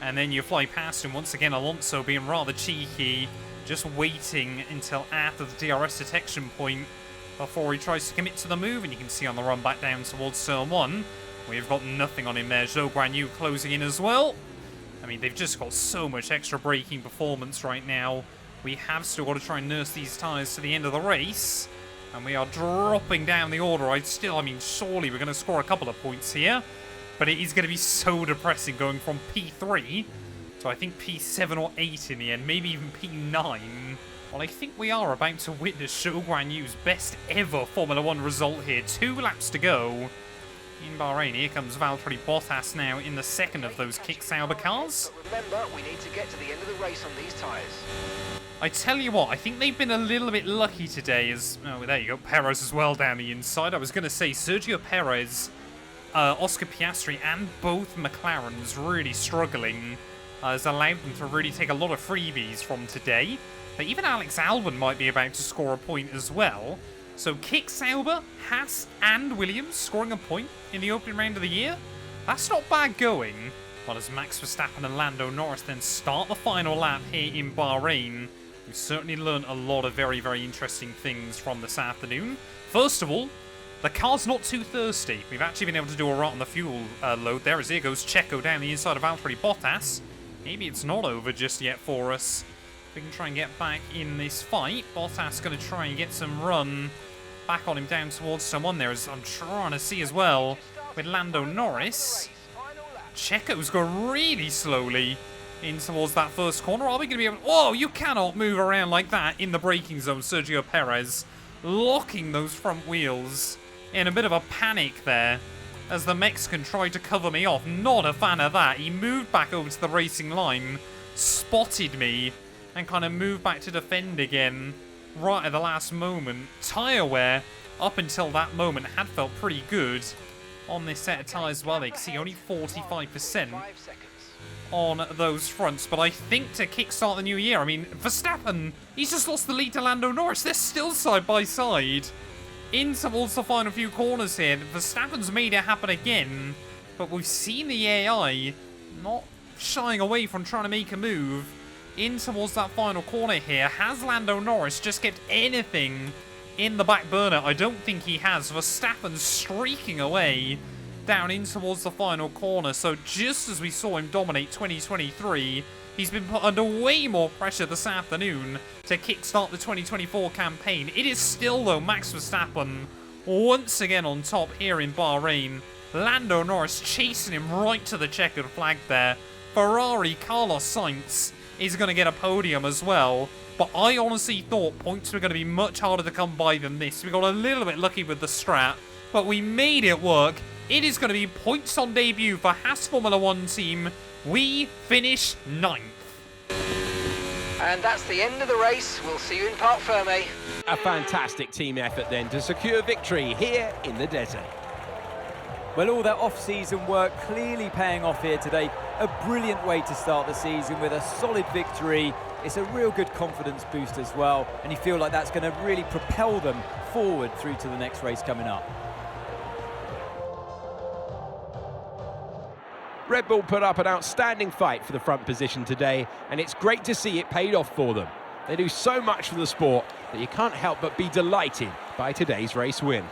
and then you fly past him. Once again, Alonso being rather cheeky, just waiting until after the DRS detection point before he tries to commit to the move. And you can see on the run back down towards turn 1, we've got nothing on him there. Zhou Guanyu closing in as well. I mean, they've just got so much extra braking performance right now. We have still got to try and nurse these tyres to the end of the race. And we are dropping down the order. I mean, surely we're going to score a couple of points here. But it is going to be so depressing going from P3 to, I think, P7 or 8 in the end. Maybe even P9. Well, I think we are about to witness Zhou Guanyu's best ever Formula 1 result here. 2 laps to go in Bahrain. Here comes Valtteri Bottas now in the second of those Kick Sauber cars. But remember, we need to get to the end of the race on these tyres. I tell you what, I think they've been a little bit lucky today as... Oh, there you go. Perez as well down the inside. I was going to say, Sergio Perez, Oscar Piastri, and both McLarens really struggling has allowed them to really take a lot of freebies from today. But even Alex Albon might be about to score a point as well. So Kick Sauber, Haas, and Williams scoring a point in the opening round of the year. That's not bad going. Well, as Max Verstappen and Lando Norris then start the final lap here in Bahrain, we've certainly learned a lot of very, very interesting things from this afternoon. First of all, the car's not too thirsty. We've actually been able to do a right on the fuel load there, as here goes Checo down the inside of Valtteri Bottas. Maybe it's not over just yet for us. We can try and get back in this fight. Bottas going to try and get some run back on him down towards someone there, as I'm trying to see as well with Lando Norris. Checo's going really slowly in towards that first corner. Are we going to be able... Oh, you cannot move around like that in the braking zone, Sergio Perez. Locking those front wheels in a bit of a panic there as the Mexican tried to cover me off. Not a fan of that. He moved back over to the racing line, spotted me, and kind of moved back to defend again right at the last moment. Tyre wear, up until that moment, had felt pretty good on this set of tyres as well. They can see only 45% on those fronts. But I think to kickstart the new year, I mean, Verstappen, he's just lost the lead to Lando Norris. They're still side by side in towards the final few corners here. Verstappen's made it happen again, but we've seen the AI not shying away from trying to make a move in towards that final corner here. Has Lando Norris just kept anything in the back burner? I don't think he has. Verstappen streaking away down in towards the final corner. So just as we saw him dominate 2023, he's been put under way more pressure this afternoon to kickstart the 2024 campaign. It is still, though, Max Verstappen once again on top here in Bahrain. Lando Norris chasing him right to the checkered flag there. Ferrari, Carlos Sainz is going to get a podium as well. But I honestly thought points were going to be much harder to come by than this. We got a little bit lucky with the strat, but we made it work. It is going to be points on debut for Haas Formula 1 team. We finish 9th. And that's the end of the race. We'll see you in Parc Fermé. A fantastic team effort then to secure victory here in the desert. Well, all that off-season work clearly paying off here today. A brilliant way to start the season with a solid victory. It's a real good confidence boost as well, and you feel like that's going to really propel them forward through to the next race coming up. Red Bull put up an outstanding fight for the front position today, and it's great to see it paid off for them. They do so much for the sport that you can't help but be delighted by today's race win.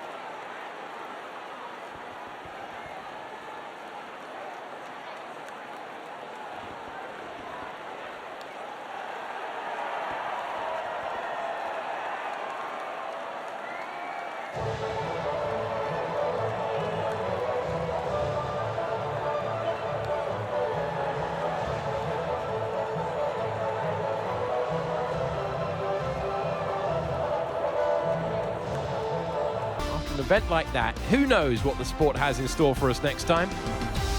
Event like that, who knows what the sport has in store for us next time?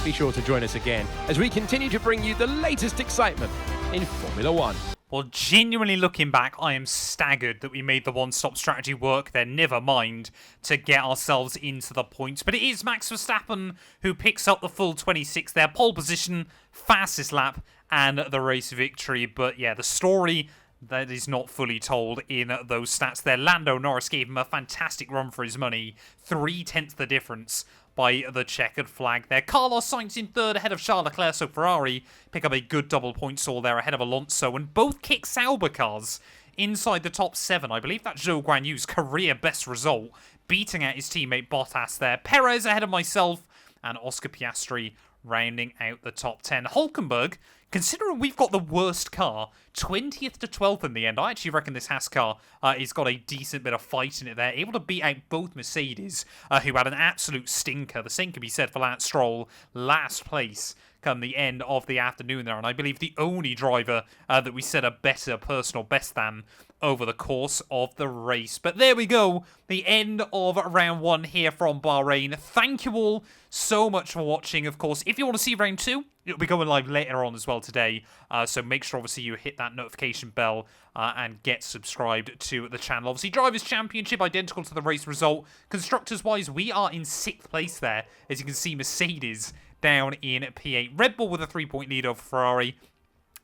Be sure to join us again as we continue to bring you the latest excitement in Formula 1. Well, genuinely looking back, I am staggered that we made the one-stop strategy work there, never mind to get ourselves into the points. But it is Max Verstappen who picks up the full 26 there, pole position, fastest lap, and the race victory. But yeah, the story that is not fully told in those stats there. Lando Norris gave him a fantastic run for his money. 3/10 the difference by the checkered flag there. Carlos Sainz in third ahead of Charles Leclerc, so Ferrari pick up a good double points all there ahead of Alonso. And both Kick Sauber cars inside the top 7. I believe that's Zhou Guanyu's career best result, beating out his teammate Bottas there. Perez ahead of myself, and Oscar Piastri rounding out the top 10. Hulkenberg, considering we've got the worst car, 20th to 12th in the end. I actually reckon this Haas car has got a decent bit of fight in it there. Able to beat out both Mercedes, who had an absolute stinker. The same can be said for Lance Stroll, last place come the end of the afternoon there. And I believe the only driver that we set a better personal best than over the course of the race. But there we go, the end of round 1 here from Bahrain. Thank you all so much for watching. Of course, if you want to see round 2, it'll be going live later on as well today. So make sure, obviously, you hit that notification bell and get subscribed to the channel. Obviously, Drivers' Championship, identical to the race result. Constructors-wise, we are in 6th place there. As you can see, Mercedes down in P8. Red Bull with a 3-point lead over Ferrari.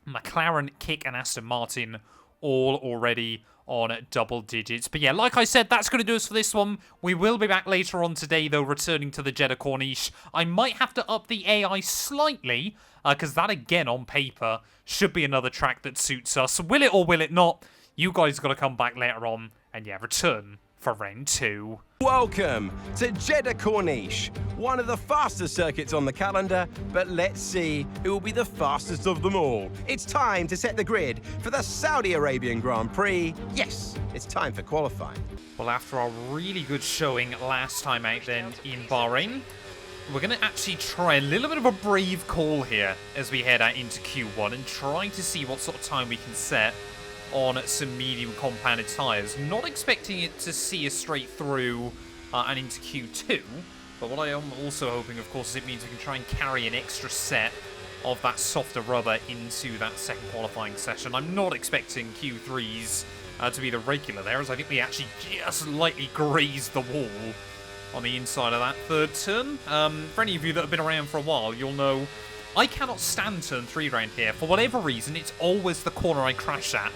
McLaren, Kick, and Aston Martin all already on double digits. But yeah, like I said, that's going to do us for this one. We will be back later on today, though, returning to the Jeddah Corniche. I might have to up the AI slightly, because that, again, on paper, should be another track that suits us. Will it or will it not? You guys got to come back later on and, yeah, return for round 2. Welcome to Jeddah Corniche, one of the fastest circuits on the calendar, but let's see who will be the fastest of them all. It's time to set the grid for the Saudi Arabian Grand Prix. Yes, it's time for qualifying. Well, after our really good showing last time out then in Bahrain, we're going to actually try a little bit of a brave call here as we head out into Q1 and try to see what sort of time we can set on some medium compounded tyres. Not expecting it to see us straight through and into Q2, but what I am also hoping, of course, is it means we can try and carry an extra set of that softer rubber into that second qualifying session. I'm not expecting Q3s to be the regular there, as I think we actually just lightly grazed the wall on the inside of that third turn. For any of you that have been around for a while, you'll know I cannot stand turn 3 round here. For whatever reason, it's always the corner I crash at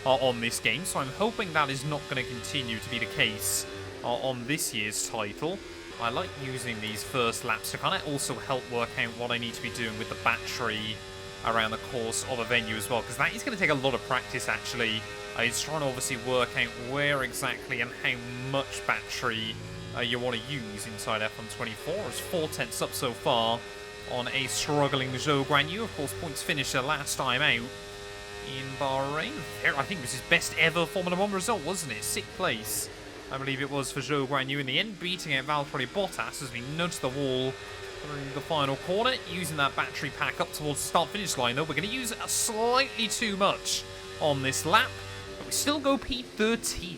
on this game, so I'm hoping that is not going to continue to be the case on this year's title. I like using these first laps to kind of also help work out what I need to be doing with the battery around the course of a venue as well, because that is going to take a lot of practice, actually. It's trying to obviously work out where exactly and how much battery you want to use inside F124. It's 4/10 up so far on a struggling Zhou Guanyu. Of course, points finisher last time out in Bahrain. I think it was his best ever Formula 1 result, wasn't it? 6th place, I believe it was, for Zhou Guanyu in the end, beating out Valtteri Bottas as we nudge the wall through the final corner, using that battery pack up towards the start-finish line, though. We're going to use slightly too much on this lap, but we still go P13.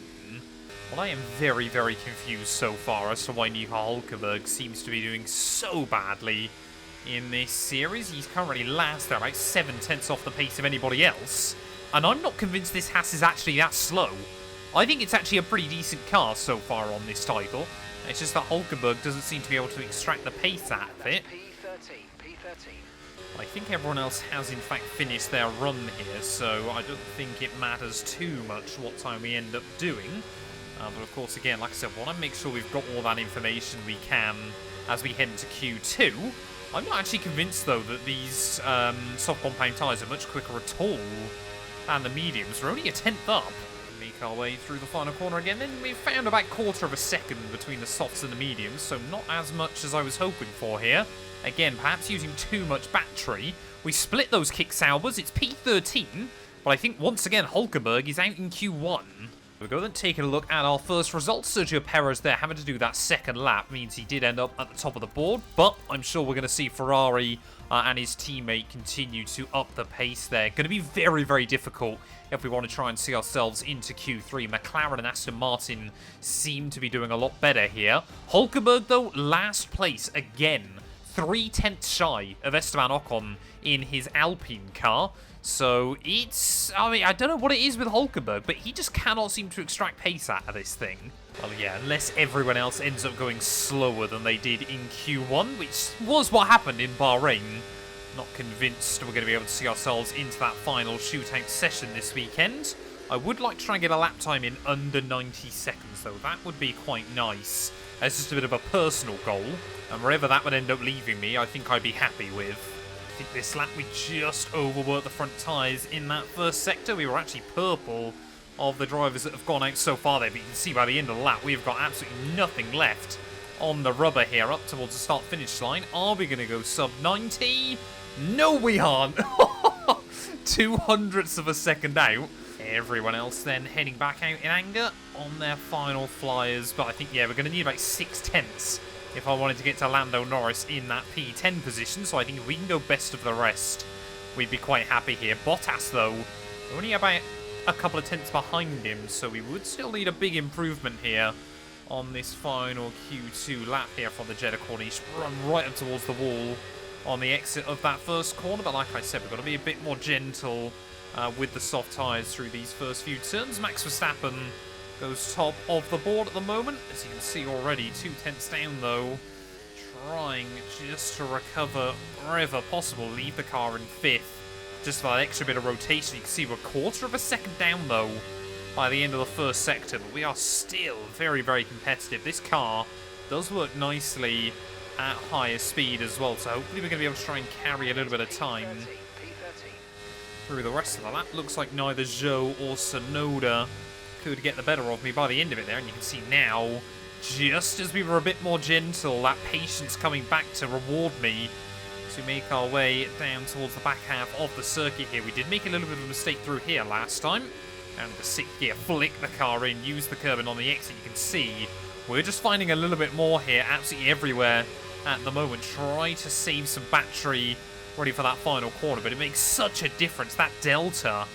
Well, I am very, very confused so far as to why Nico Hulkenberg seems to be doing so badly in this series. He's currently last there, about 7/10 off the pace of anybody else. And I'm not convinced this Haas is actually that slow. I think it's actually a pretty decent car so far on this title. It's just that Hulkenberg doesn't seem to be able to extract the pace out of it. P13. I think everyone else has in fact finished their run here, so I don't think it matters too much what time we end up doing. But of course, again, like I said, we want to make sure we've got all that information we can as we head into Q2. I'm not actually convinced, though, that these soft compound tyres are much quicker at all than the mediums. We're only a 10th up. Make our way through the final corner again. Then we found about 1/4 of a second between the softs and the mediums, so not as much as I was hoping for here. Again, perhaps using too much battery. We split those kick Saubers. It's P13, but I think once again Hulkenberg is out in Q1. We'll go then taking a look at our first results. Sergio Perez there having to do that second lap means he did end up at the top of the board, but I'm sure we're going to see Ferrari and his teammate continue to up the pace there. Going to be very, very difficult if we want to try and see ourselves into Q3. McLaren and Aston Martin seem to be doing a lot better here. Hulkenberg, though, last place again. 3/10 shy of Esteban Ocon in his Alpine car. So it's, I mean, I don't know what it is with Hulkenberg, but he just cannot seem to extract pace out of this thing. Well, yeah, unless everyone else ends up going slower than they did in Q1, which was what happened in Bahrain. Not convinced we're going to be able to see ourselves into that final shootout session this weekend. I would like to try and get a lap time in under 90 seconds, though. That would be quite nice. It's just a bit of a personal goal, and wherever that would end up leaving me, I think I'd be happy with. I think this lap we just overworked the front tyres in that first sector. We were actually purple of the drivers that have gone out so far there, but you can see by the end of the lap we've got absolutely nothing left on the rubber here up towards the start-finish line. Are we going to go sub 90? No, we aren't. 2/100ths of a second out. Everyone else then heading back out in anger on their final flyers. But I think, yeah, we're going to need about 6/10ths if I wanted to get to Lando Norris in that P10 position. So I think if we can go best of the rest, we'd be quite happy here. Bottas, though, only about a couple of tenths behind him. So we would still need a big improvement here on this final Q2 lap here from the Jeddah corner. He's run right up towards the wall on the exit of that first corner. But like I said, we've got to be a bit more gentle with the soft tyres through these first few turns. Max Verstappen goes top of the board at the moment, as you can see already. 2/10ths down, though. Trying just to recover wherever possible. Leave the car in 5th. Just for that extra bit of rotation. You can see we're 1/4 of a second down, though, by the end of the first sector. But we are still very, very competitive. This car does work nicely at higher speed as well. So hopefully we're going to be able to try and carry a little bit of time through the rest of the lap. Looks like neither Zhou or Sonoda could get the better of me by the end of it there. And you can see now, just as we were a bit more gentle, that patience coming back to reward me as we make our way down towards the back half of the circuit here. We did make a little bit of a mistake through here last time. And the 6th gear, flick the car in, use the curb, and on the exit you can see we're just finding a little bit more here, absolutely everywhere at the moment. Try to save some battery ready for that final corner, but it makes such a difference. That delta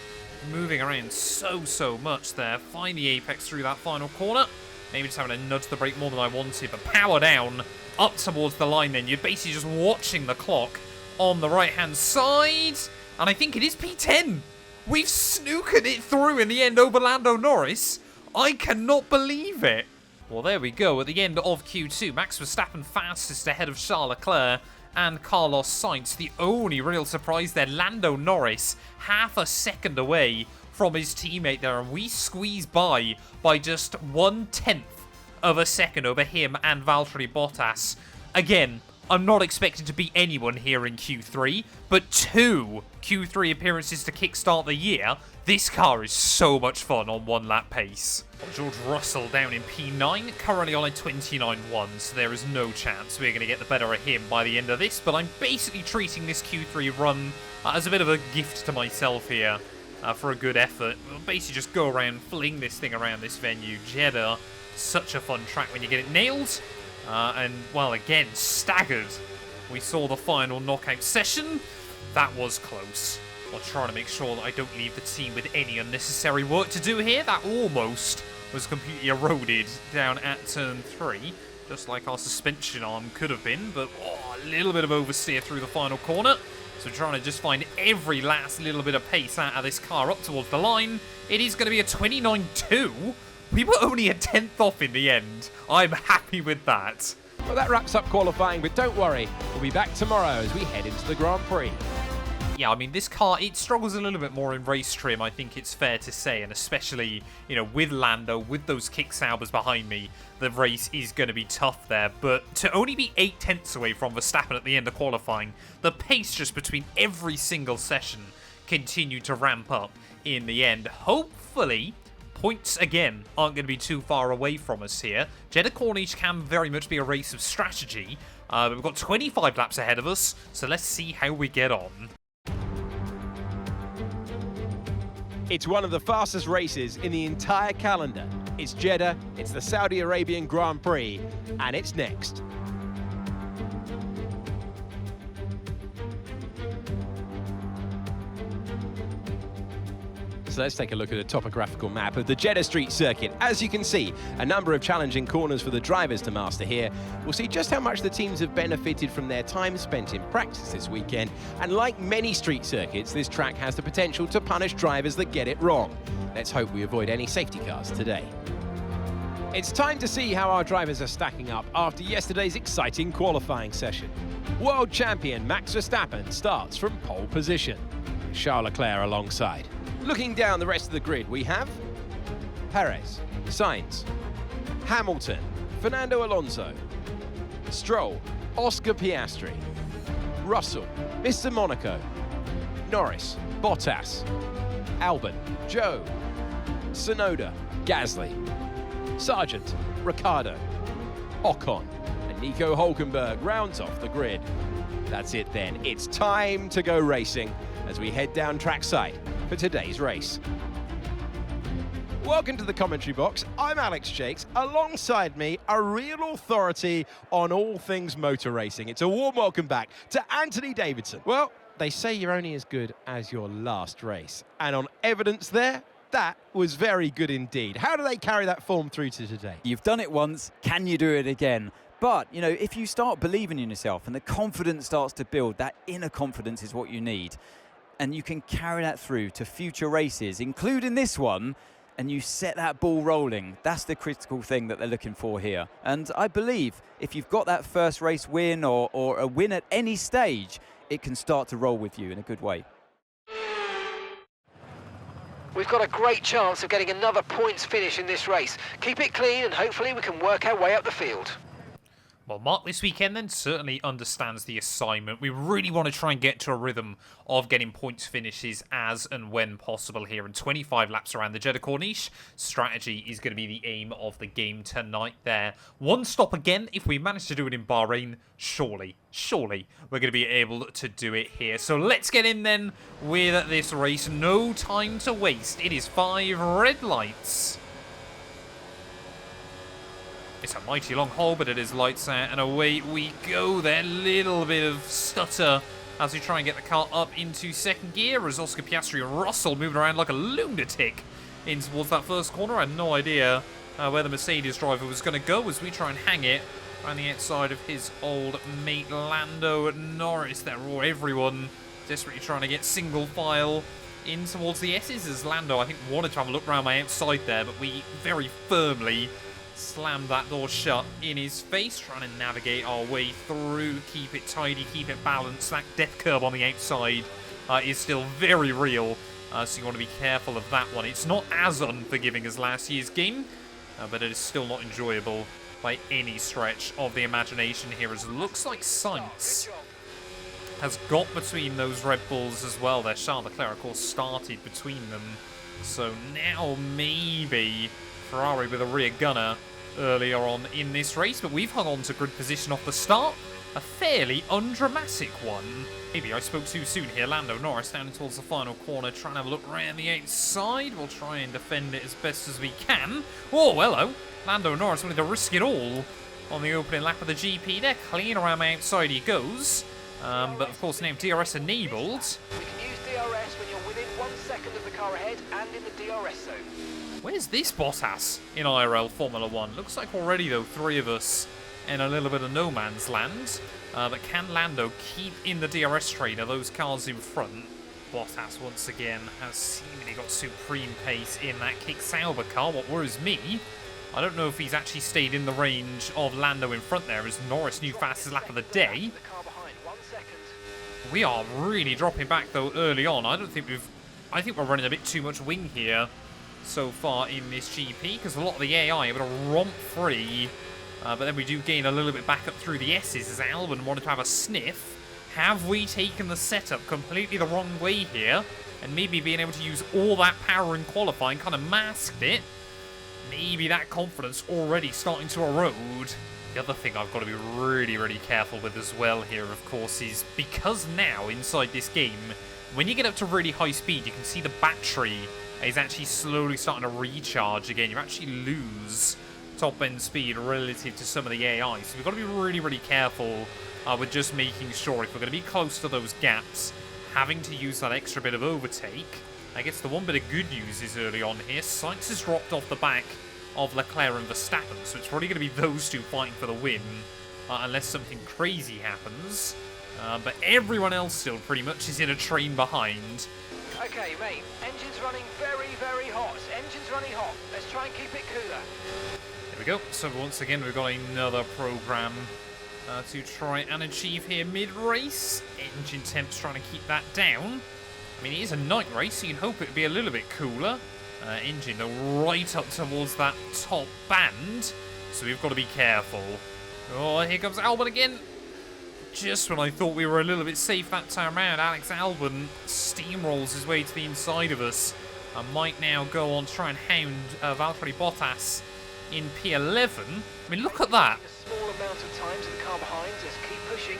moving around so much there. Find the apex through that final corner. Maybe just having to nudge the brake more than I wanted, but power down up towards the line then. You're basically just watching the clock on the right-hand side. And I think it is P10. We've snookered it through in the end over Lando Norris. I cannot believe it. Well, there we go. At the end of Q2, Max Verstappen fastest ahead of Charles Leclerc and Carlos Sainz. The only real surprise there, Lando Norris, half a second away from his teammate there, and we squeeze by just 1/10 of a second over him and Valtteri Bottas. Again, I'm not expecting to beat anyone here in Q3, but 2 Q3 appearances to kickstart the year. This car is so much fun on 1 lap pace. George Russell down in P9, currently on a 29.1, so there is no chance we're going to get the better of him by the end of this, but I'm basically treating this Q3 run as a bit of a gift to myself here for a good effort. We'll basically just go around, fling this thing around this venue. Jeddah, such a fun track when you get it nailed. And, well, again, staggered. We saw the final knockout session. That was close. I'll try to make sure that I don't leave the team with any unnecessary work to do here. That almost was completely eroded down at turn 3, just like our suspension arm could have been. But a little bit of oversteer through the final corner. So trying to just find every last little bit of pace out of this car up towards the line. It is going to be a 29.2. We were only a 10th off in the end. I'm happy with that. Well, that wraps up qualifying, but don't worry, we'll be back tomorrow as we head into the Grand Prix. Yeah, I mean, this car, it struggles a little bit more in race trim, I think it's fair to say, and especially, you know, with Lando, with those kick saubers behind me, the race is going to be tough there, but to only be 8/10ths away from Verstappen at the end of qualifying, the pace just between every single session continued to ramp up in the end. Hopefully, points, again, aren't going to be too far away from us here. Jeddah Corniche can very much be a race of strategy, but we've got 25 laps ahead of us, so let's see how we get on. It's one of the fastest races in the entire calendar. It's Jeddah, it's the Saudi Arabian Grand Prix, and it's next. So let's take a look at a topographical map of the Jeddah Street Circuit. As you can see, a number of challenging corners for the drivers to master here. We'll see just how much the teams have benefited from their time spent in practice this weekend. And like many street circuits, this track has the potential to punish drivers that get it wrong. Let's hope we avoid any safety cars today. It's time to see how our drivers are stacking up after yesterday's exciting qualifying session. World champion Max Verstappen starts from pole position, with Charles Leclerc alongside. Looking down the rest of the grid, we have Perez, Sainz, Hamilton, Fernando Alonso, Stroll, Oscar Piastri, Russell, Mr. Monaco, Norris, Bottas, Albon, Zhou, Sonoda, Gasly, Sargent, Ricciardo, Ocon, Nico Hulkenberg rounds off the grid. That's it then. It's time to go racing as we head down trackside for today's race. Welcome to the commentary box. I'm Alex Jakes. Alongside me, a real authority on all things motor racing. It's a warm welcome back to Anthony Davidson. Well, they say you're only as good as your last race. And on evidence there, that was very good indeed. How do they carry that form through to today? You've done it once, can you do it again? But, you know, if you start believing in yourself and the confidence starts to build, that inner confidence is what you need. And you can carry that through to future races, including this one, and you set that ball rolling. That's the critical thing that they're looking for here. And I believe if you've got that first race win or a win at any stage, it can start to roll with you in a good way. We've got a great chance of getting another points finish in this race. Keep it clean and hopefully we can work our way up the field. Well, Mark this weekend then certainly understands the assignment. We really want to try and get to a rhythm of getting points finishes as and when possible here. And 25 laps around the Jeddah Corniche. Strategy is going to be the aim of the game tonight there. One stop again. If we manage to do it in Bahrain, surely we're going to be able to do it here. So let's get in then with this race. No time to waste. It is 5 red lights. It's a mighty long hole, but it is lights out, and away we go there. Little bit of stutter as we try and get the car up into second gear, as Oscar Piastri and Russell moving around like a lunatic in towards that first corner. I had no idea where the Mercedes driver was going to go as we try and hang it around the outside of his old mate Lando. Norris there, or everyone desperately trying to get single file in towards the S's, as Lando, I think, wanted to have a look around my outside there, but we very firmly slammed that door shut in his face, trying to navigate our way through, keep it tidy, keep it balanced. That death curve on the outside is still very real, so you want to be careful of that one. It's not as unforgiving as last year's game, but it is still not enjoyable by any stretch of the imagination here, as it looks like Sainz has got between those Red Bulls as well. Their Charles Leclerc, of course, started between them, so now maybe Ferrari with a rear gunner earlier on in this race, but we've hung on to grid position off the start. A fairly undramatic one. Maybe I spoke too soon here. Lando Norris down towards the final corner, trying to have a look around the outside. We'll try and defend it as best as we can. Oh, hello. Lando Norris wanted to risk it all on the opening lap of the GP there. Clean around my outside he goes. But of course now DRS enabled. We can use DRS when you're within 1 second of the car ahead and in the DRS zone. Where's this Bottas in IRL Formula 1? Looks like already, though, 3 of us in a little bit of no man's land. But can Lando keep in the DRS train of those cars in front? Bottas, once again, has seemingly got supreme pace in that Kick Sauber car. What worries me, I don't know if he's actually stayed in the range of Lando in front there, as Norris knew fastest lap of the day. We are really dropping back, though, early on. I think we're running a bit too much wing here so far in this GP, because a lot of the AI are able to romp free, but then we do gain a little bit back up through the S's as Albon wanted to have a sniff. Have we taken the setup completely the wrong way here, and maybe being able to use all that power in qualifying kind of masked it? Maybe that confidence already starting to erode. The other thing I've got to be really careful with as well here, of course, is because now inside this game, when you get up to really high speed, you can see the battery is actually slowly starting to recharge again. You actually lose top-end speed relative to some of the AI. So we've got to be really careful with just making sure if we're going to be close to those gaps, having to use that extra bit of overtake. I guess the one bit of good news is early on here, Sainz has dropped off the back of Leclerc and Verstappen, so it's probably going to be those two fighting for the win, unless something crazy happens. But everyone else still pretty much is in a train behind. Okay, mate, engine's running very hot. Engine's running hot. Let's try and keep it cooler. There we go. So once again, we've got another program to try and achieve here mid-race. Engine temps trying to keep that down. I mean, it is a night race, so you'd hope it'd be a little bit cooler. Engine, though, right up towards that top band, so we've got to be careful. Oh, here comes Albon again. Just when I thought we were a little bit safe that time around, Alex Albon steamrolls his way to the inside of us and might now go on to try and hound Valtteri Bottas in P11. I mean, look at that. A small amount of time to the car behind. Just keep pushing.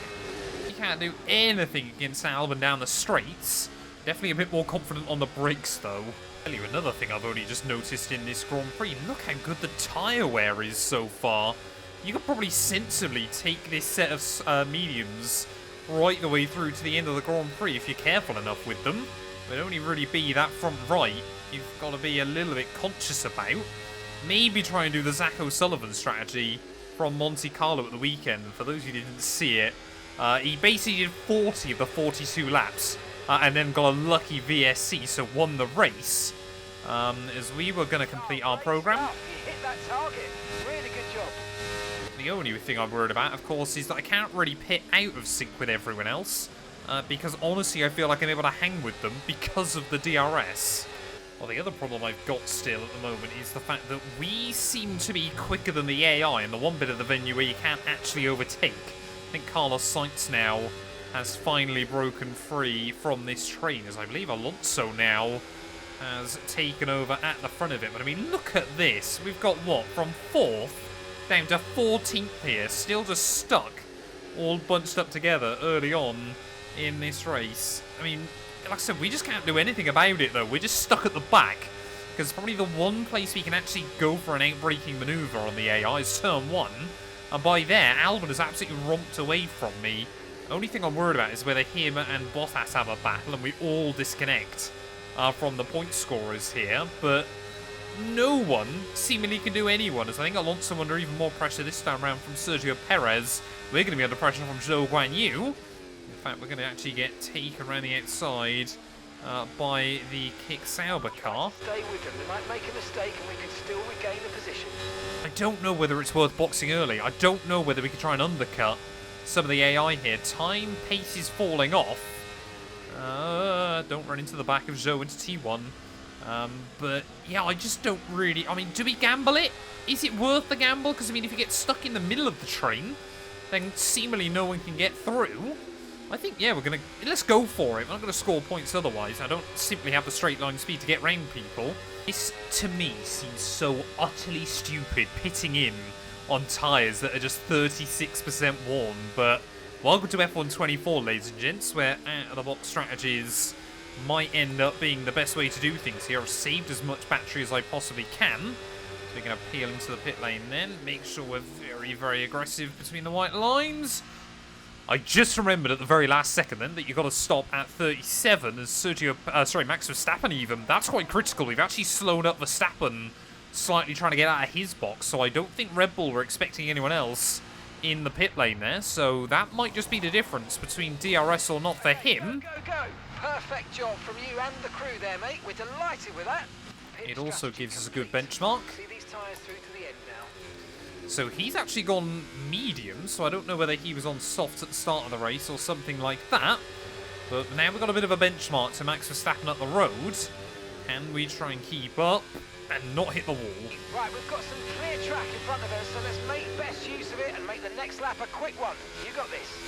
You can't do anything against Albon down the straights. Definitely a bit more confident on the brakes, though. I'll tell you another thing I've only just noticed in this Grand Prix. Look how good the tyre wear is so far. You could probably sensibly take this set of mediums right the way through to the end of the Grand Prix if you're careful enough with them. But only really be that front right. You've got to be a little bit conscious about. Maybe try and do the Zach O'Sullivan strategy from Monte Carlo at the weekend. For those who didn't see it, he basically did 40 of the 42 laps. And then got a lucky VSC, so won the race. As we were going to complete our program. You hit that target. Really good job. The only thing I'm worried about, of course, is that I can't really pit out of sync with everyone else. Because honestly, I feel like I'm able to hang with them because of the DRS. Well, the other problem I've got still at the moment is the fact that we seem to be quicker than the AI in the one bit of the venue where you can't actually overtake. I think Carlos Sainz now has finally broken free from this train, as I believe Alonso now has taken over at the front of it. But I mean, look at this. We've got what, from 4th down to 14th here, still just stuck, all bunched up together early on in this race. I mean, like I said, we just can't do anything about it, though. We're just stuck at the back, because probably the one place we can actually go for an out-braking manoeuvre on the AI is turn 1, and by there, Albon has absolutely romped away from me. Only thing I'm worried about is whether him and Bottas have a battle and we all disconnect from the point scorers here. But no one seemingly can do anyone, as I think Alonso under even more pressure this time around from Sergio Perez. We're going to be under pressure from Zhou Guanyu. In fact, we're going to actually get taken around the outside by the Kick Sauber car. Stay with them. They might make a mistake and we can still regain the position. I don't know whether it's worth boxing early. I don't know whether we can try and undercut some of the AI here. Time, pace is falling off. Don't run into the back of Zhou into T1. But yeah, I just don't really... I mean, do we gamble it? Is it worth the gamble? Because I mean, if you get stuck in the middle of the train, then seemingly no one can get through. I think, yeah, we're going to... Let's go for it. We're not going to score points otherwise. I don't simply have the straight line speed to get round people. This, to me, seems so utterly stupid, pitting in on tyres that are just 36% worn. But welcome to F124, ladies and gents, where out-of-the-box strategies might end up being the best way to do things here. I've saved as much battery as I possibly can. So we're going to peel into the pit lane then. Make sure we're very, very aggressive between the white lines. I just remembered at the very last second then that you've got to stop at 37 as Max Verstappen even. That's quite critical. We've actually slowed up Verstappen slightly trying to get out of his box, so I don't think Red Bull were expecting anyone else in the pit lane there, so that might just be the difference between DRS or not for him. Go, go, go. Perfect job from you and the crew there, mate. We're delighted with that. It also gives us a good benchmark. See these tyres through to the end now. So he's actually gone medium, so I don't know whether he was on soft at the start of the race or something like that. But now we've got a bit of a benchmark to Max Verstappen up the road. Can we try and keep up and not hit the wall? Right, we've got some clear track in front of us, so let's make best use of it and make the next lap a quick one. You got this.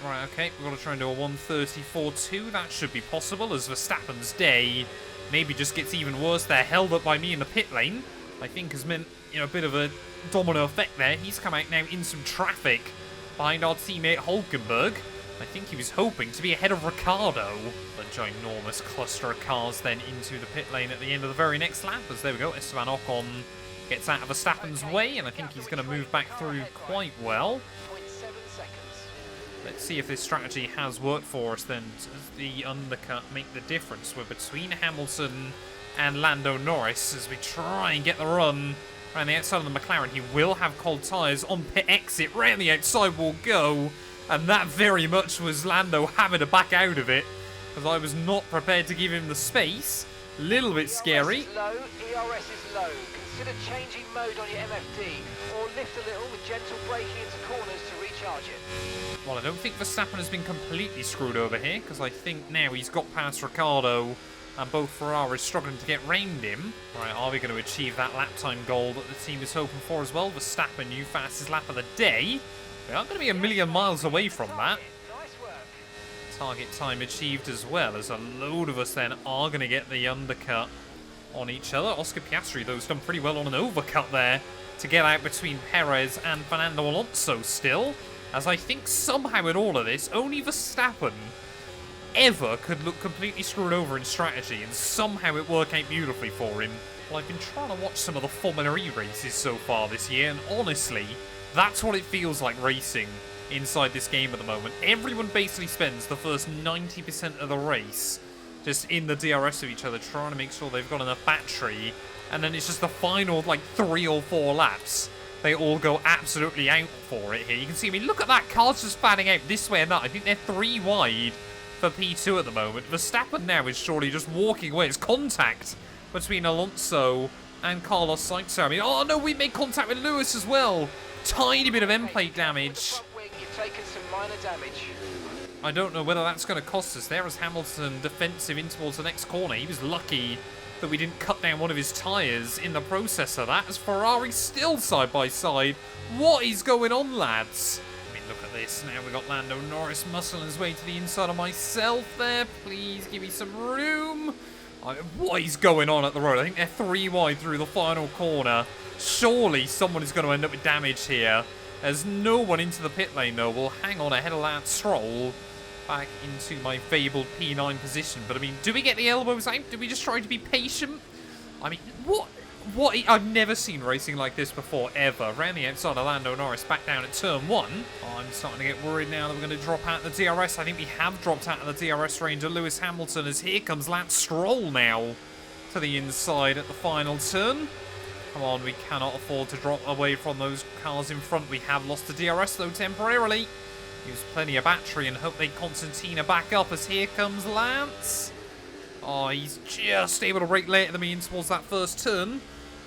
Right, okay, we've got to try and do a 1:34.2. That should be possible, as Verstappen's day maybe just gets even worse. They're held up by me in the pit lane. I think has meant, you know, a bit of a domino effect there. He's come out now in some traffic behind our teammate Hulkenberg. I think he was hoping to be ahead of Ricciardo. A ginormous cluster of cars then into the pit lane at the end of the very next lap. As there we go, Esteban Ocon gets out of Verstappen's way, and I think he's going to move back through quite well. 0.7 seconds. Let's see if this strategy has worked for us then. Does the undercut make the difference? We're between Hamilton and Lando Norris as we try and get the run around the outside of the McLaren. He will have cold tyres on pit exit. Round the outside will go. And that very much was Lando having to back out of it, because I was not prepared to give him the space. A little bit scary. ERS is low, ERS is low. Consider changing mode on your MFD, or lift a little with gentle braking into corners to recharge it. Well, I don't think Verstappen has been completely screwed over here, because I think now he's got past Ricciardo, and both Ferraris struggling to get round him. Right, are we going to achieve that lap time goal that the team is hoping for as well? Verstappen, new fastest lap of the day. We are going to be a million miles away from that. Nice work. Target time achieved as well, as a load of us then are going to get the undercut on each other. Oscar Piastri, though, has done pretty well on an overcut there to get out between Perez and Fernando Alonso still, as I think somehow in all of this, only Verstappen ever could look completely screwed over in strategy, and somehow it worked out beautifully for him. Well, I've been trying to watch some of the Formula E races so far this year, and honestly, that's what it feels like racing inside this game at the moment. Everyone basically spends the first 90% of the race just in the DRS of each other, trying to make sure they've got enough battery, and then it's just the final, like, 3 or 4 laps. They all go absolutely out for it here. You can see, I mean, look at that. Cars just fanning out this way and that. I think they're 3 wide for P2 at the moment. Verstappen now is surely just walking away. It's contact between Alonso and Carlos Sainz. I mean, oh no, we made contact with Lewis as well. Tiny bit of end plate damage. You've taken some minor damage. I don't know whether that's going to cost us there as Hamilton defensive in towards the next corner. He was lucky that we didn't cut down one of his tyres in the process of that, as Ferrari still side by side. What is going on, lads? I mean, look at this. Now we've got Lando Norris muscling his way to the inside of myself there. Please give me some room. What is going on at the road? I think they're 3 wide through the final corner. Surely someone is going to end up with damage here. There's no one into the pit lane, though. We'll hang on ahead of Lance Stroll back into my fabled P9 position. But, I mean, do we get the elbows out? Do we just try to be patient? I mean, what? I've never seen racing like this before, ever. Around the outside of Lando Norris, back down at turn 1. Oh, I'm starting to get worried now that we're going to drop out of the DRS. I think we have dropped out of the DRS range of Lewis Hamilton, as here comes Lance Stroll now to the inside at the final turn. Come on, we cannot afford to drop away from those cars in front. We have lost the DRS, though, temporarily. Use plenty of battery and hope they concertina back up, as here comes Lance. Oh, he's just able to brake later than me in towards that first turn.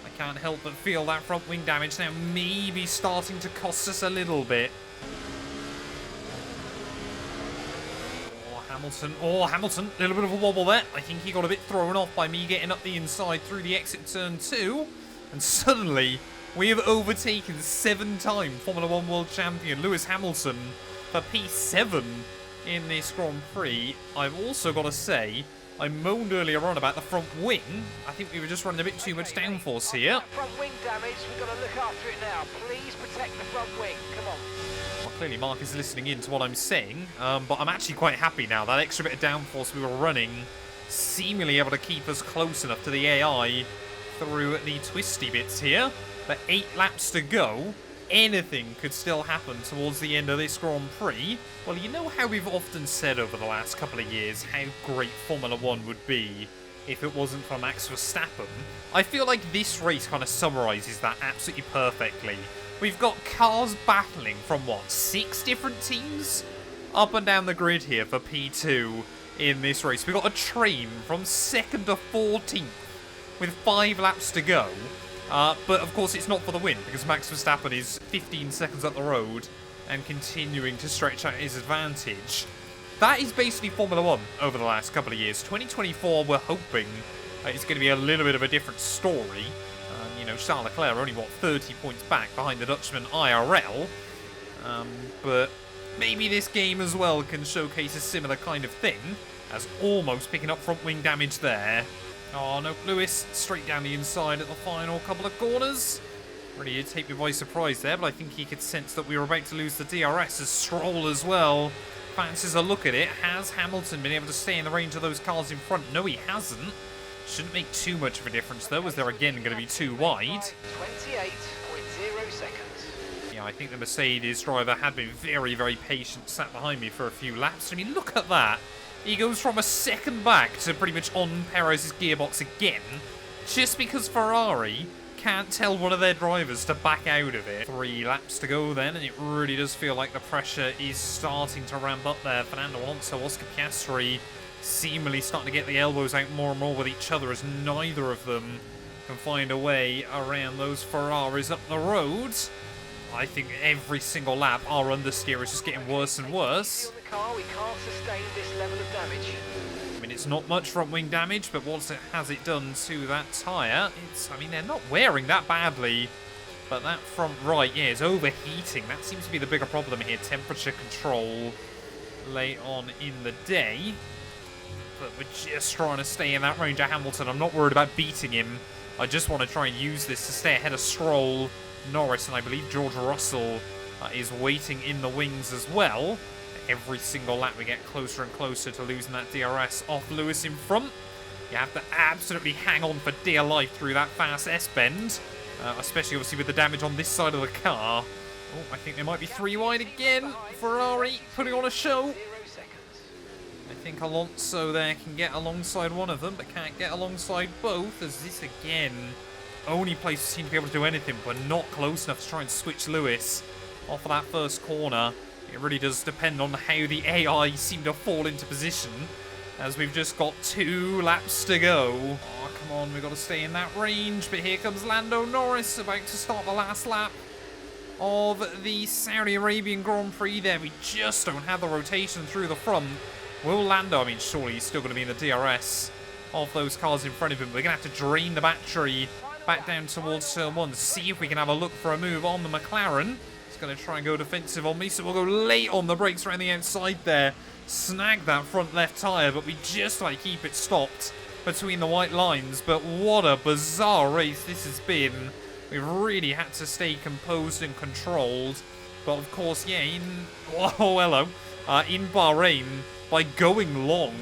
I can't help but feel that front wing damage now maybe starting to cost us a little bit. Oh, Hamilton, a little bit of a wobble there. I think he got a bit thrown off by me getting up the inside through the exit turn 2. And suddenly, we have overtaken 7-time Formula 1 World Champion Lewis Hamilton for P7 in this Grand Prix. I've also got to say, I moaned earlier on about the front wing. I think we were just running a bit too much downforce here. Front wing damage, we've got to look after it now. Please protect the front wing. Come on. Well, clearly Mark is listening in to what I'm saying, but I'm actually quite happy now. That extra bit of downforce we were running, seemingly able to keep us close enough to the AI through the twisty bits here. But 8 laps to go. Anything could still happen towards the end of this Grand Prix. Well, you know how we've often said over the last couple of years how great Formula 1 would be if it wasn't for Max Verstappen? I feel like this race kind of summarises that absolutely perfectly. We've got cars battling from, what, 6 different teams? Up and down the grid here for P2 in this race. We've got a train from 2nd to 14th with 5 laps to go. But, of course, it's not for the win, because Max Verstappen is 15 seconds up the road and continuing to stretch out his advantage. That is basically Formula 1 over the last couple of years. 2024, we're hoping it's going to be a little bit of a different story. You know, Charles Leclerc only, 30 points back behind the Dutchman IRL. But maybe this game as well can showcase a similar kind of thing, as almost picking up front wing damage there. Oh no, Lewis straight down the inside at the final couple of corners. Really did take me by surprise there, but I think he could sense that we were about to lose the DRS, as Stroll as well fancies a look at it. Has Hamilton been able to stay in the range of those cars in front? No, he hasn't. Shouldn't make too much of a difference though, as they're again going to be too wide. 28.0 seconds. Yeah, I think the Mercedes driver had been very, very patient, sat behind me for a few laps. I mean, look at that. He goes from a second back to pretty much on Perez's gearbox again, just because Ferrari can't tell one of their drivers to back out of it. 3 laps to go then, and it really does feel like the pressure is starting to ramp up there. Fernando Alonso, Oscar Piastri seemingly starting to get the elbows out more and more with each other, as neither of them can find a way around those Ferraris up the road. I think every single lap our understeer is just getting worse and worse. We can't sustain this level of damage. I mean, it's not much front wing damage, but what has it done to that tyre? I mean, they're not wearing that badly, but that front right, yeah, is overheating. That seems to be the bigger problem here. Temperature control late on in the day. But we're just trying to stay in that range of Hamilton. I'm not worried about beating him. I just want to try and use this to stay ahead of Stroll Norris, and I believe George Russell is waiting in the wings as well. Every single lap we get closer and closer to losing that DRS off Lewis in front. You have to absolutely hang on for dear life through that fast S-bend, especially obviously with the damage on this side of the car. Oh, I think they might be 3 wide again. Ferrari putting on a show. I think Alonso there can get alongside one of them, but can't get alongside both, as this again, only place we seem to be able to do anything, but not close enough to try and switch Lewis off of that first corner. It really does depend on how the AI seem to fall into position, as we've just got 2 laps to go. Oh, come on, we've got to stay in that range, but here comes Lando Norris about to start the last lap of the Saudi Arabian Grand Prix there. We just don't have the rotation through the front. Will Lando, I mean, surely he's still going to be in the DRS of those cars in front of him. We're going to have to drain the battery back down towards turn 1, see if we can have a look for a move on the McLaren. He's going to try and go defensive on me, so we'll go late on the brakes around the outside there. Snag that front left tyre, but we just like keep it stopped between the white lines. But what a bizarre race this has been. We've really had to stay composed and controlled. But of course, yeah, in Bahrain, by going long,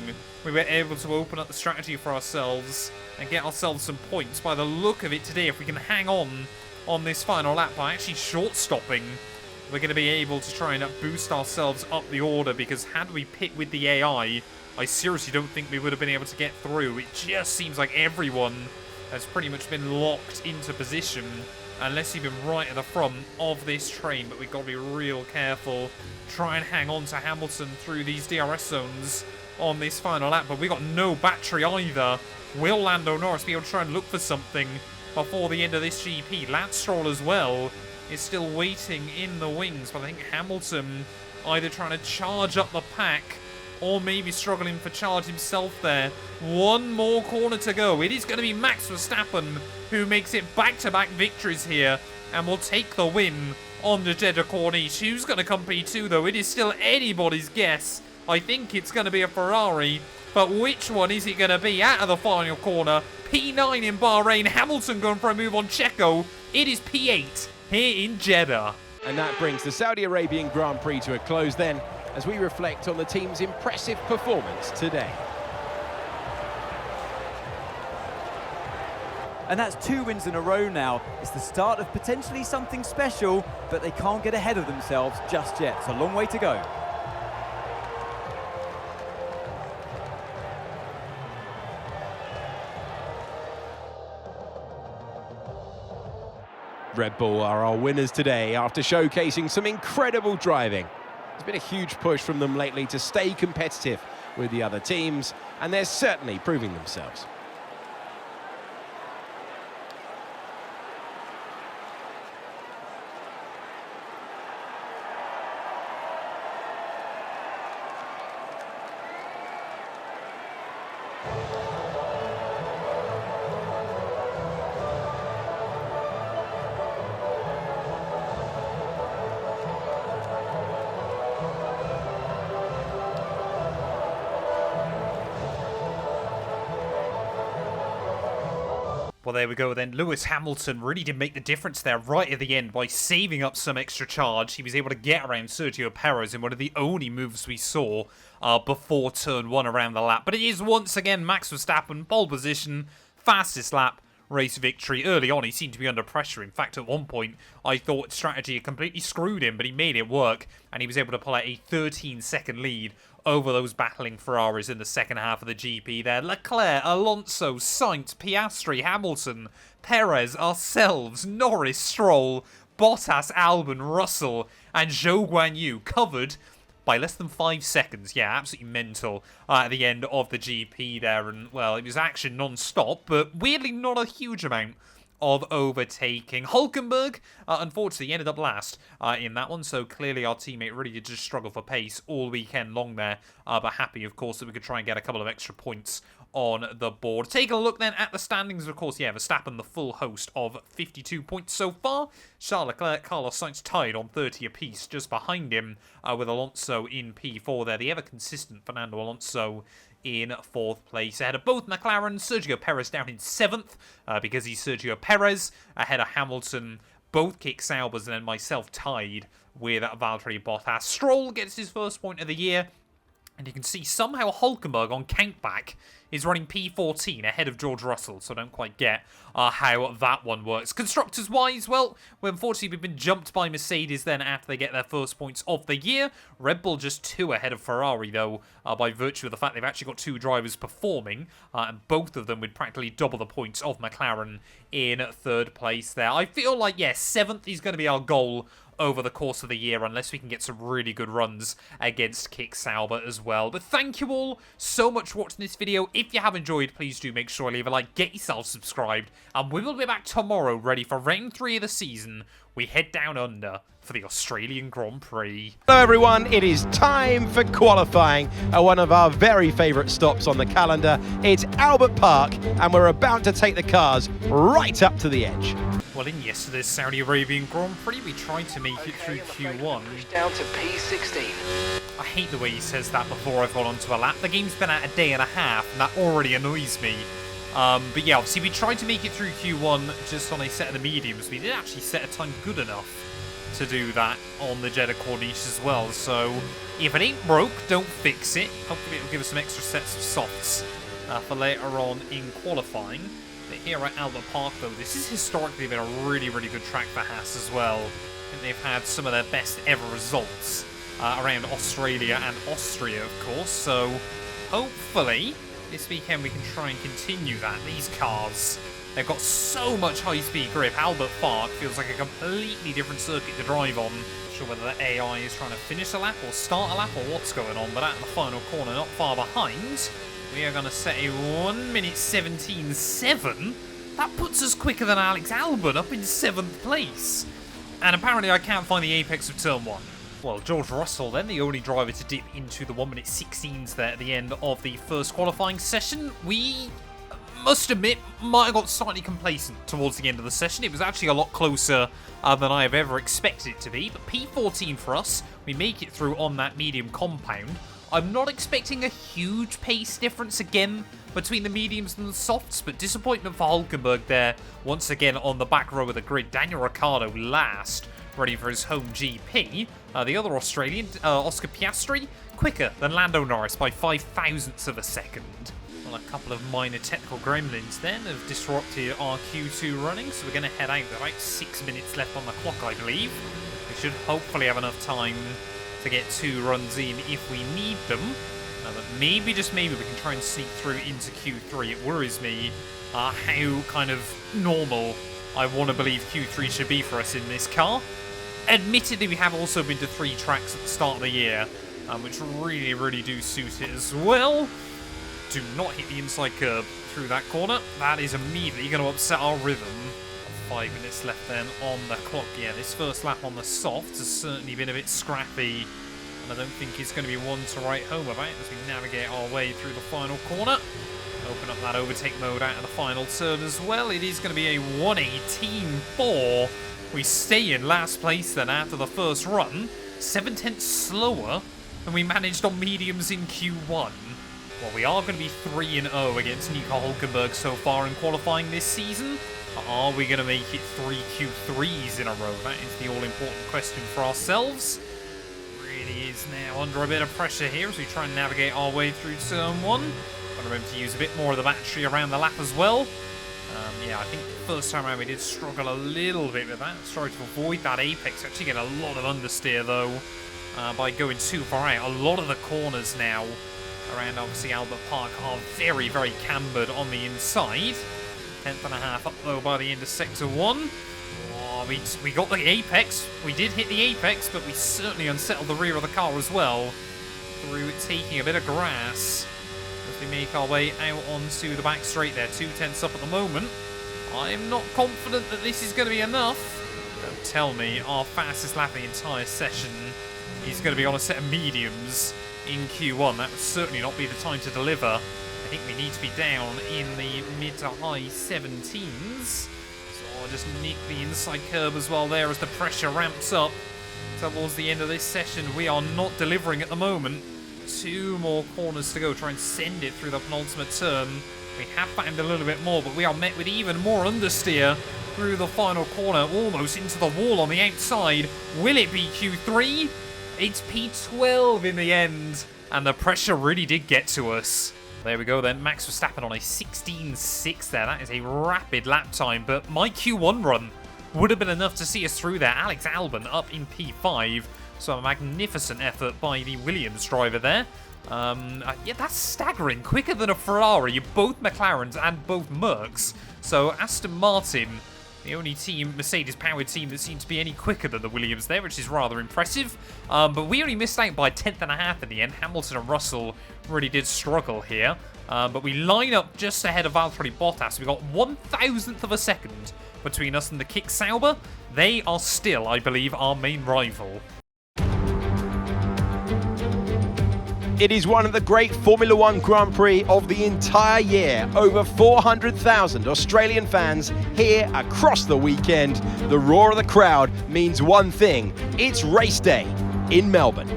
we were able to open up the strategy for ourselves and get ourselves some points. By the look of it today, if we can hang on this final lap by actually short stopping, we're going to be able to try and boost ourselves up the order, because had we pit with the AI, I seriously don't think we would have been able to get through. It just seems like everyone has pretty much been locked into position, unless you've been right at the front of this train. But we've got to be real careful, try and hang on to Hamilton through these DRS zones on this final lap. But we've got no battery either. Will Lando Norris be able to try and look for something before the end of this GP? Lance Stroll as well is still waiting in the wings, but I think Hamilton either trying to charge up the pack or maybe struggling for charge himself there. One more corner to go. It is going to be Max Verstappen who makes it back-to-back victories here and will take the win on the Jeddah Corniche. Who's going to come P2 though? It is still anybody's guess. I think it's going to be a Ferrari, but which one is it going to be out of the final corner? P9 in Bahrain, Hamilton going for a move on Checo. It is P8 here in Jeddah. And that brings the Saudi Arabian Grand Prix to a close then, as we reflect on the team's impressive performance today. And that's 2 wins in a row now. It's the start of potentially something special, but they can't get ahead of themselves just yet. It's a long way to go. Red Bull are our winners today after showcasing some incredible driving. There's been a huge push from them lately to stay competitive with the other teams, and they're certainly proving themselves. Well, there we go then. Lewis Hamilton really did make the difference there right at the end by saving up some extra charge. He was able to get around Sergio Perez in one of the only moves we saw before turn 1 around the lap. But it is once again Max Verstappen, pole position, fastest lap, race victory. Early on, he seemed to be under pressure. In fact, at one point, I thought strategy had completely screwed him, but he made it work, and he was able to pull out a 13-second lead over those battling Ferraris in the second half of the GP there. Leclerc, Alonso, Sainz, Piastri, Hamilton, Perez, ourselves, Norris, Stroll, Bottas, Albon, Russell, and Zhou Guanyu covered by less than 5 seconds. Yeah, absolutely mental at the end of the GP there. And, well, it was action non-stop, but weirdly not a huge amount of overtaking. Hulkenberg, unfortunately, ended up last in that one, so clearly our teammate really did just struggle for pace all weekend long there, but happy, of course, that we could try and get a couple of extra points on the board. Taking a look then at the standings, of course, yeah, Verstappen, the full host of 52 points so far. Charles Leclerc, Carlos Sainz tied on 30 apiece, just behind him with Alonso in P4 there. The ever-consistent Fernando Alonso in 4th place. Ahead of both McLaren, Sergio Perez down in 7th because he's Sergio Perez. Ahead of Hamilton both kick Saubers and then myself tied with Valtteri Bottas. Stroll gets his first point of the year. And you can see somehow Hulkenberg on countback is running P14 ahead of George Russell, so I don't quite get how that one works. Constructors-wise, well, unfortunately we've been jumped by Mercedes then after they get their first points of the year. Red Bull just 2 ahead of Ferrari, though, by virtue of the fact they've actually got 2 drivers performing, and both of them would practically double the points of McLaren in 3rd place there. I feel like, yes, 7th is going to be our goal over the course of the year, unless we can get some really good runs against Kick Sauber as well. But thank you all so much for watching this video. If you have enjoyed, please do make sure to leave a like, get yourself subscribed, and we will be back tomorrow ready for round 3 of the season. We head down under for the Australian Grand Prix. Hello everyone, it is time for qualifying at one of our very favourite stops on the calendar. It's Albert Park, and we're about to take the cars right up to the edge. Well, in yesterday's Saudi Arabian Grand Prix, we tried to make it through Q1. Down to P16. I hate the way he says that before I've gone onto a lap. The game's been out a day and a half, and that already annoys me. But yeah, obviously we tried to make it through Q1 just on a set of the mediums. We did actually set a time good enough to do that on the Jeddah Corniche as well. So if it ain't broke, don't fix it. Hopefully it'll give us some extra sets of softs for later on in qualifying. But here at Albert Park, though, this has historically been a really, really good track for Haas as well. And they've had some of their best ever results around Australia and Austria, of course. So hopefully this weekend we can try and continue that. These cars, they've got so much high-speed grip. Albert Park feels like a completely different circuit to drive on. Not sure whether the AI is trying to finish a lap or start a lap or what's going on, but at the final corner, not far behind, we are going to set a 1:17.7. That puts us quicker than Alex Albon, up in 7th place. And apparently I can't find the apex of turn 1. Well, George Russell then, the only driver to dip into the 1:16s there at the end of the first qualifying session. We must admit, might have got slightly complacent towards the end of the session. It was actually a lot closer than I have ever expected it to be. But P14 for us, we make it through on that medium compound. I'm not expecting a huge pace difference again between the mediums and the softs, but disappointment for Hulkenberg there, once again on the back row of the grid. Daniel Ricciardo last, ready for his home GP. The other Australian, Oscar Piastri, quicker than Lando Norris by 0.005 of a second. Well, a couple of minor technical gremlins then have disrupted our Q2 running, so we're going to head out. There are about 6 minutes left on the clock, I believe. We should hopefully have enough time to get 2 runs in if we need them. But maybe, just maybe, we can try and sneak through into Q3. It worries me how kind of normal I want to believe Q3 should be for us in this car. Admittedly, we have also been to 3 tracks at the start of the year, which really, really do suit it as well. Do not hit the inside curb through that corner. That is immediately going to upset our rhythm. 5 minutes left then on the clock. Yeah, this first lap on the softs has certainly been a bit scrappy, and I don't think it's going to be one to write home about as we navigate our way through the final corner. Open up that overtake mode out of the final turn as well. It is going to be a 1:18.4. We stay in last place then after the first run. 7/10 slower than we managed on mediums in Q1. Well, we are going to be 3-0 against Nico Hulkenberg so far in qualifying this season. Are we going to make it 3 Q3s in a row? That is the all-important question for ourselves. Really is now under a bit of pressure here as we try and navigate our way through turn 1. Got to remember to use a bit more of the battery around the lap as well. Yeah, I think the first time around we did struggle a little bit with that. Sorry to avoid that apex. Actually get a lot of understeer though by going too far out. A lot of the corners now around obviously Albert Park are very, very cambered on the inside. 10th and a half up though by the end of sector 1. Oh, we got the apex. We did hit the apex, but we certainly unsettled the rear of the car as well through taking a bit of grass as we make our way out onto the back straight there. 2/10 up at the moment. I'm not confident that this is going to be enough. Don't tell me our fastest lap of the entire session is going to be on a set of mediums in Q1. That would certainly not be the time to deliver. I think we need to be down in the mid to high 17s. So I'll just nick the inside curb as well there as the pressure ramps up towards the end of this session. We are not delivering at the moment. 2 more corners to go. Try and send it through the penultimate turn We have found a little bit more, but we are met with even more understeer through the final corner, almost into the wall on the outside. Will it be Q3? It's P12 in the end, and the pressure really did get to us. There we go then, Max Verstappen on a 16.6 there. That is a rapid lap time, but my Q1 run would have been enough to see us through there. Alex Albon up in P5, so a magnificent effort by the Williams driver there. Yeah, that's staggering. Quicker than a Ferrari, both McLarens and both Mercs. So Aston Martin, the only team, Mercedes-powered team that seemed to be any quicker than the Williams there, which is rather impressive. But we only missed out by 1/10.5 in the end. Hamilton and Russell really did struggle here. But we line up just ahead of Valtteri Bottas. We got 1,000th of a second between us and the Kick Sauber. They are still, I believe, our main rival. It is one of the great Formula One Grand Prix of the entire year. Over 400,000 Australian fans here across the weekend. The roar of the crowd means one thing. It's race day in Melbourne.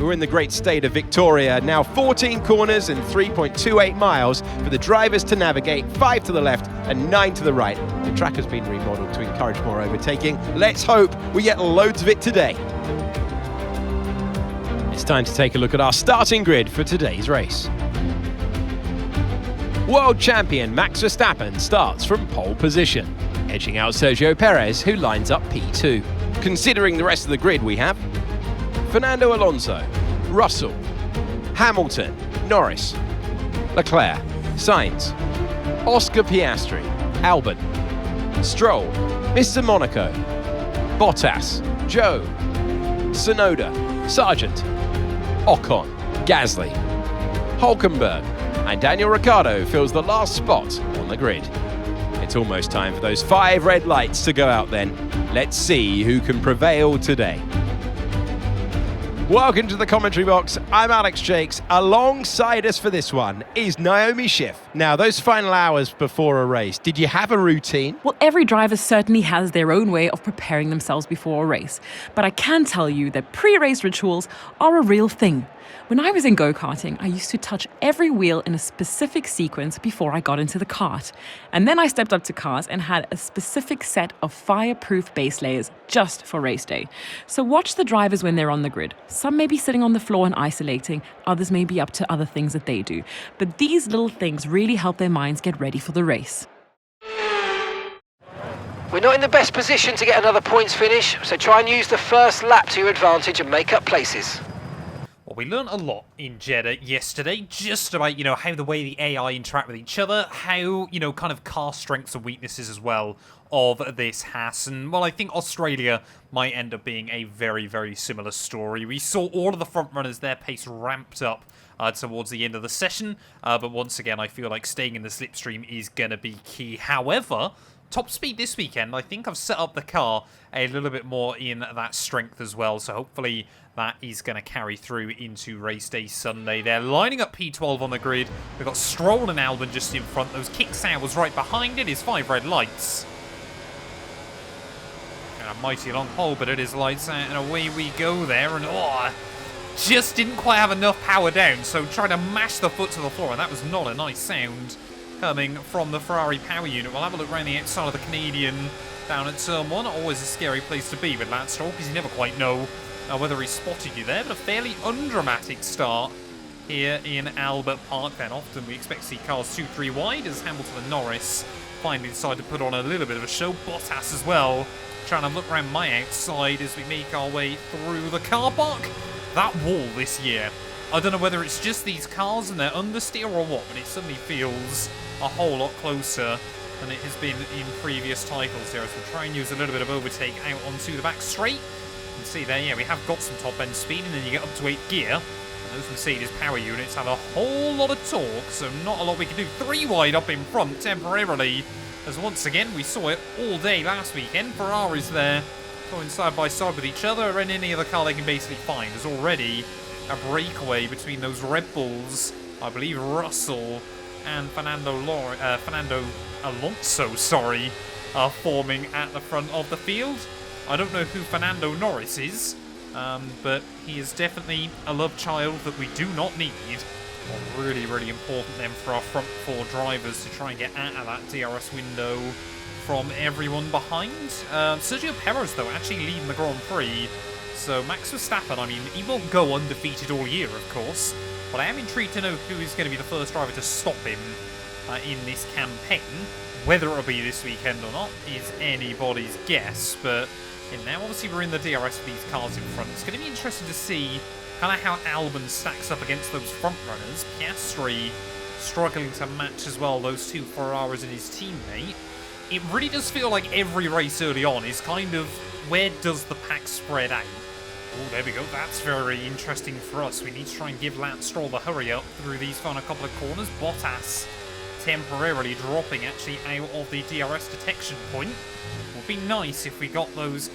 We're in the great state of Victoria. Now 14 corners and 3.28 miles for the drivers to navigate, 5 to the left and 9 to the right. The track has been remodeled to encourage more overtaking. Let's hope we get loads of it today. It's time to take a look at our starting grid for today's race. World champion Max Verstappen starts from pole position, edging out Sergio Perez, who lines up P2. Considering the rest of the grid, we have Fernando Alonso, Russell, Hamilton, Norris, Leclerc, Sainz, Oscar Piastri, Albon, Stroll, Mr. Monaco, Bottas, Joe, Tsunoda, Sargent, Ocon, Gasly, Hulkenberg, and Daniel Ricciardo fills the last spot on the grid. It's almost time for those 5 red lights to go out then. Let's see who can prevail today. Welcome to the commentary box. I'm Alex Jakes. Alongside us for this one is Naomi Schiff. Now, those final hours before a race, did you have a routine? Well, every driver certainly has their own way of preparing themselves before a race. But I can tell you that pre-race rituals are a real thing. When I was in go-karting, I used to touch every wheel in a specific sequence before I got into the kart. And then I stepped up to cars and had a specific set of fireproof base layers just for race day. So watch the drivers when they're on the grid. Some may be sitting on the floor and isolating, others may be up to other things that they do. But these little things really help their minds get ready for the race. We're not in the best position to get another points finish, so try and use the first lap to your advantage and make up places. Well, we learned a lot in Jeddah yesterday, just about, how the way the AI interact with each other, how, kind of car strengths and weaknesses as well of this Haas. And, well, I think Australia might end up being a very, very similar story. We saw all of the front runners, their pace ramped up towards the end of the session. But once again, I feel like staying in the slipstream is going to be key. However, top speed this weekend, I think I've set up the car a little bit more in that strength as well. So hopefully that is going to carry through into race day Sunday. They're lining up P12 on the grid. We've got Stroll and Albon just in front. Those Kick Saubers right behind it is 5 red lights. And a mighty long hole, but it is lights out and away we go there. And just didn't quite have enough power down. So trying to mash the foot to the floor, and that was not a nice sound coming from the Ferrari power unit. We'll have a look around the outside of the Canadian down at turn 1. Always a scary place to be with Lance Stroll, because you never quite know whether he spotted you there. But a fairly undramatic start here in Albert Park then. Often we expect to see cars 2-3 wide as Hamilton and Norris finally decide to put on a little bit of a show. Bottas as well, trying to look around my outside as we make our way through the car park. That wall this year, I don't know whether it's just these cars and they're understeer or what, but it suddenly feels a whole lot closer than it has been in previous titles here, as we'll try and use a little bit of overtake out onto the back straight. You can see there, yeah, we have got some top end speed, and then you get up to 8th gear, and those Mercedes power units have a whole lot of torque, so not a lot we can do. 3 wide up in front temporarily, as once again we saw it all day last weekend. Ferraris there going side by side with each other, and any other car they can basically find. There's already a breakaway between those Red Bulls. I believe Russell and Fernando Alonso, are forming at the front of the field. I don't know who Fernando Norris is, but he is definitely a love child that we do not need Well, really, really important then for our front four drivers to try and get out of that DRS window from everyone behind. Sergio Perez, though, actually leading the Grand Prix. So Max Verstappen, I mean, he won't go undefeated all year, of course. But I am intrigued to know who is going to be the first driver to stop him in this campaign. Whether it'll be this weekend or not is anybody's guess. But now, obviously, we're in the DRS with these cars in front. It's going to be interesting to see kind of how Albon stacks up against those front runners. Piastri struggling to match as well those two Ferraris and his teammate. It really does feel like every race early on is kind of, where does the pack spread out? Oh, there we go. That's very interesting for us. We need to try and give Lance Stroll the hurry up through these final couple of corners. Bottas temporarily dropping actually out of the DRS detection point. Would be nice if we got those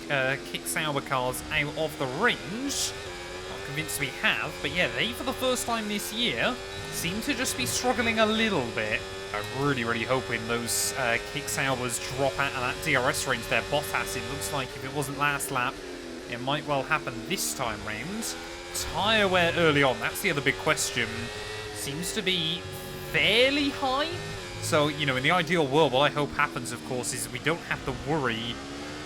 Kick Sauber cars out of the range. Not convinced we have, but yeah, they for the first time this year seem to just be struggling a little bit. I'm really, really hoping those Kick Saubers drop out of that DRS range there. Bottas, it looks like if it wasn't last lap, it might well happen this time round. Tyre wear early on, that's the other big question. Seems to be fairly high. So, you know, in the ideal world, what I hope happens, of course, is we don't have to worry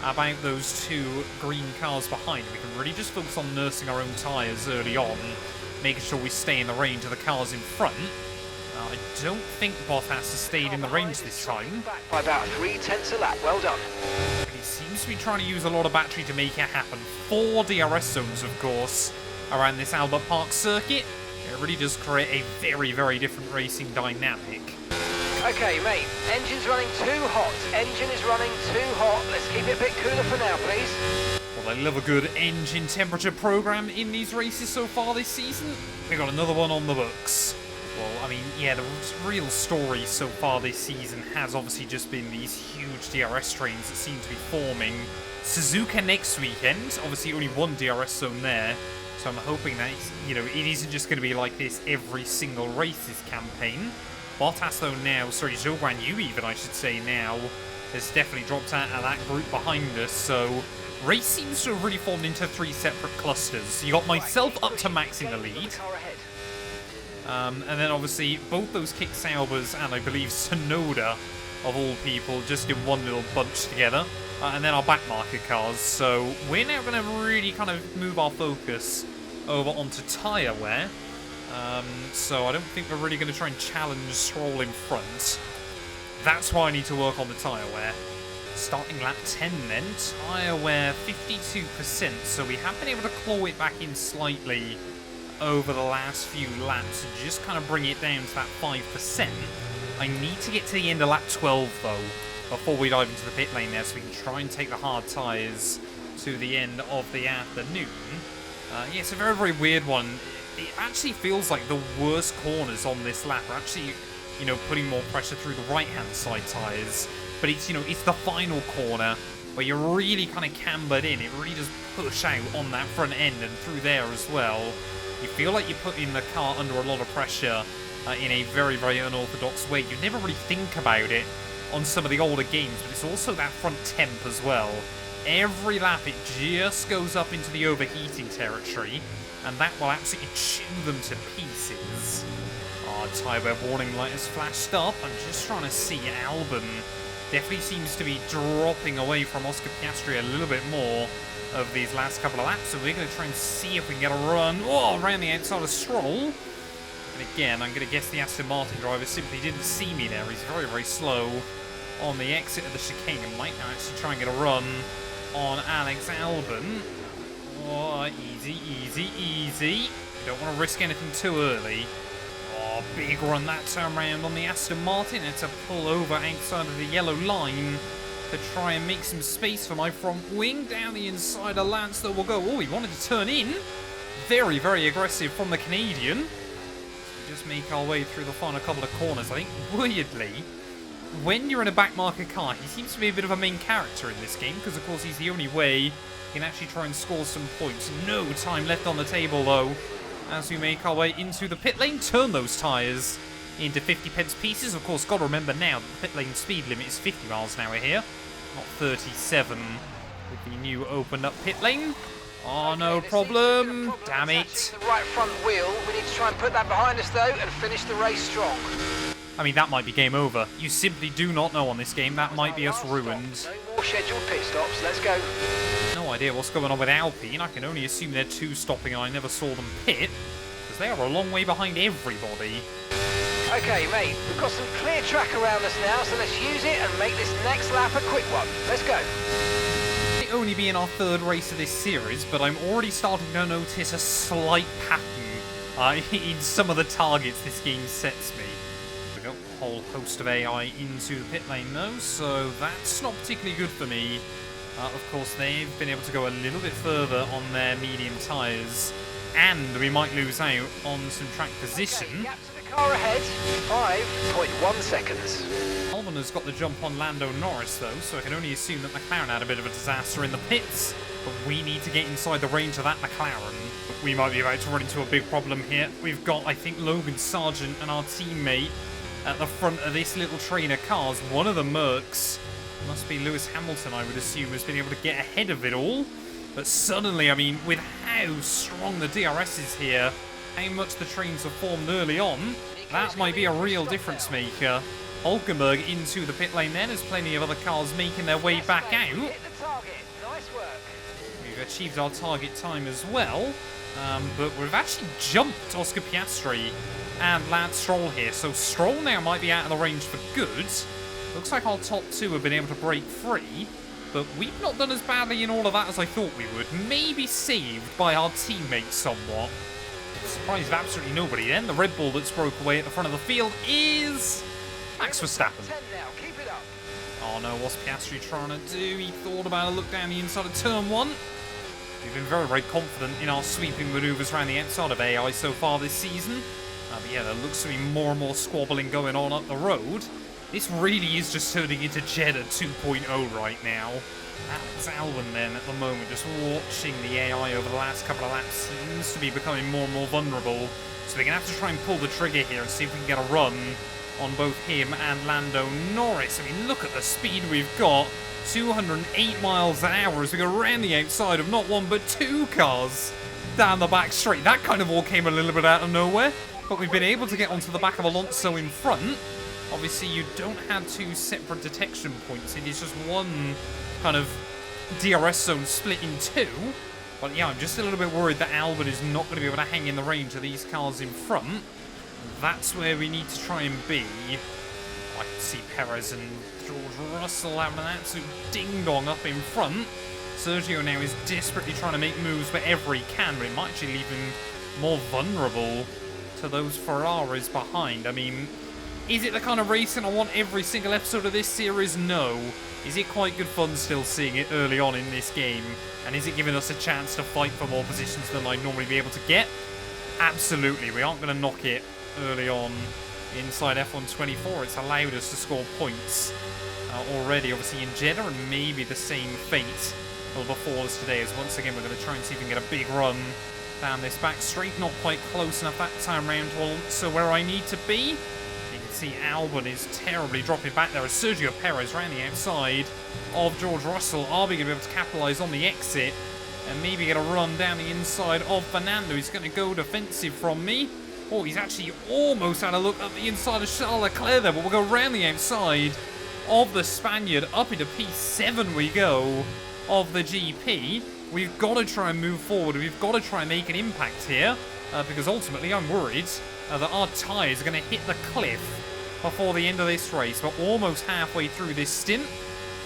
about those two green cars behind. We can really just focus on nursing our own tyres early on, making sure we stay in the range of the cars in front. I don't think Bottas has stayed in the range this time. By about 3/10 a lap. Well done. He seems to be trying to use a lot of battery to make it happen. 4 DRS zones, of course, around this Albert Park circuit. It really does create a very, very different racing dynamic. Okay, mate. Engine's running too hot. Engine is running too hot. Let's keep it a bit cooler for now, please. Well, I love a good engine temperature program in these races so far this season. We got another one on the books. Well, I mean, yeah, the real story so far this season has obviously just been these huge DRS trains that seem to be forming. Suzuka next weekend, obviously only one DRS zone there, so I'm hoping that, you know, it isn't just going to be like this every single race this campaign. Bottas, though, now, sorry, Zhou Guan Yu even, I should say now, has definitely dropped out of that group behind us, so race seems to have really formed into 3 separate clusters. You got myself up to Max in the lead. And then obviously both those Kick Saubers and I believe Sonoda, of all people, just in one little bunch together. And then our backmarker cars. So we're now going to really kind of move our focus over onto tyre wear. So I don't think we're really going to try and challenge Stroll in front. That's why I need to work on the tyre wear. Starting lap 10 then, tyre wear 52%. So we have been able to claw it back in slightly over the last few laps and just kind of bring it down to that 5%. I need to get to the end of lap 12 though before we dive into the pit lane there, so we can try and take the hard tyres to the end of the afternoon. Yeah, it's a very, very weird one. It actually feels like the worst corners on this lap are actually, you know, putting more pressure through the right-hand side tyres. But it's, you know, it's the final corner where you're really kind of cambered in. It really does push out on that front end and through there as well. You feel like you're putting the car under a lot of pressure in a very, very unorthodox way. You never really think about it on some of the older games, but it's also that front temp as well. Every lap it just goes up into the overheating territory, and that will absolutely chew them to pieces. Our tyre wear warning light has flashed up. I'm just trying to see. Albon definitely seems to be dropping away from Oscar Piastri a little bit more of these last couple of laps, so we're going to try and see if we can get a run around the outside of Stroll. And again, I'm going to guess the Aston Martin driver simply didn't see me there. He's very, very slow on the exit of the chicane and might now actually try and get a run on Alex Albon. Oh, easy, easy, easy. Don't want to risk anything too early. Oh, big run that time round on the Aston Martin. It's a pull over outside of the yellow line to try and make some space for my front wing. Down the inside of Lance though will go. Oh, he wanted to turn in. Very, very aggressive from the Canadian. So we just make our way through the final couple of corners. I think, weirdly, when you're in a backmarker car, he seems to be a bit of a main character in this game, because of course he's the only way you can actually try and score some points. No time left on the table though, as we make our way into the pit lane. Turn those tyres into 50 pence pieces. Of course, got to remember now that the pit lane speed limit is 50 miles an hour here, not 37 with the new opened up pit lane. Oh, no there seems to have been problem. a problem Damn it. attaching The right front wheel. We need to try and put that behind us though and finish the race strong. I mean, that might be game over. You simply do not know on this game. That might be us ruined. No more scheduled pit stops. Let's go. No idea what's going on with Alpine. I can only assume they're 2 stopping and I never saw them pit, because they are a long way behind everybody. Okay, mate. We've got some clear track around us now, so let's use it and make this next lap a quick one. Let's go. It only being our 3rd race of this series, but I'm already starting to notice a slight pattern in some of the targets this game sets me. We got a whole host of AI into the pit lane though, so that's not particularly good for me. Of course, they've been able to go a little bit further on their medium tyres, and we might lose out on some track position. Okay, gap to the car ahead. 5.1 seconds. Albon has got the jump on Lando Norris though, so I can only assume that McLaren had a bit of a disaster in the pits, but we need to get inside the range of that McLaren. We might be about to run into a big problem here. We've got, I think, Logan Sargent and our teammate at the front of this little train of cars. One of the Mercs, must be Lewis Hamilton, I would assume, has been able to get ahead of it all. But suddenly, I mean, with how strong the DRS is here, how much the trains have formed early on, that might be a real difference maker. Hulkenberg into the pit lane then, as plenty of other cars making their way back out. Hit the target. Nice work. We've achieved our target time as well, but we've actually jumped Oscar Piastri and Lance Stroll here, so Stroll now might be out of the range for good. Looks like our top 2 have been able to break free, but we've not done as badly in all of that as I thought we would. Maybe saved by our teammates somewhat. Surprised absolutely nobody then. The Red Bull that's broke away at the front of the field is Max Verstappen. 10 now. Keep it up. Oh no, what's Piastri trying to do? He thought about a look down the inside of turn 1. We've been very, very confident in our sweeping manoeuvres around the outside of AI so far this season. But yeah, there looks to be more and more squabbling going on up the road. This really is just turning into Jeddah 2.0 right now. Alex Albon then at the moment, just watching the AI over the last couple of laps, seems to be becoming more and more vulnerable. So we're going to have to try and pull the trigger here and see if we can get a run on both him and Lando Norris. I mean, look at the speed we've got. 208 miles an hour as we go around the outside of not 1 but 2 cars down the back straight. That kind of all came a little bit out of nowhere, but we've been able to get onto the back of Alonso in front. Obviously, you don't have 2 separate detection points. It is just one kind of DRS zone split in 2. But yeah, I'm just a little bit worried that Albon is not going to be able to hang in the range of these cars in front. That's where we need to try and be. I can see Perez and George Russell having an absolute ding-dong up in front. Sergio now is desperately trying to make moves wherever he can, but it might actually leave him more vulnerable to those Ferraris behind. I mean, is it the kind of racing I want every single episode of this series? No. Is it quite good fun still seeing it early on in this game? And is it giving us a chance to fight for more positions than I'd normally be able to get? Absolutely. We aren't going to knock it early on inside F124. It's allowed us to score points already, obviously, in Jeddah, and maybe the same fate will befall us today, as once again we're going to try and see if we can get a big run down this back straight. Not quite close enough that time round to also where I need to be. You can see Albon is terribly dropping back there as Sergio Perez around the outside of George Russell. Are we going to be able to capitalise on the exit and maybe get a run down the inside of Fernando? He's going to go defensive from me. Oh, he's actually almost had a look up the inside of Charles Leclerc there, but we'll go around the outside of the Spaniard. Up into P7 we go of the GP. We've got to try and move forward. We've got to try and make an impact here, because ultimately I'm worried that our tyres are going to hit the cliff before the end of this race. We're almost halfway through this stint,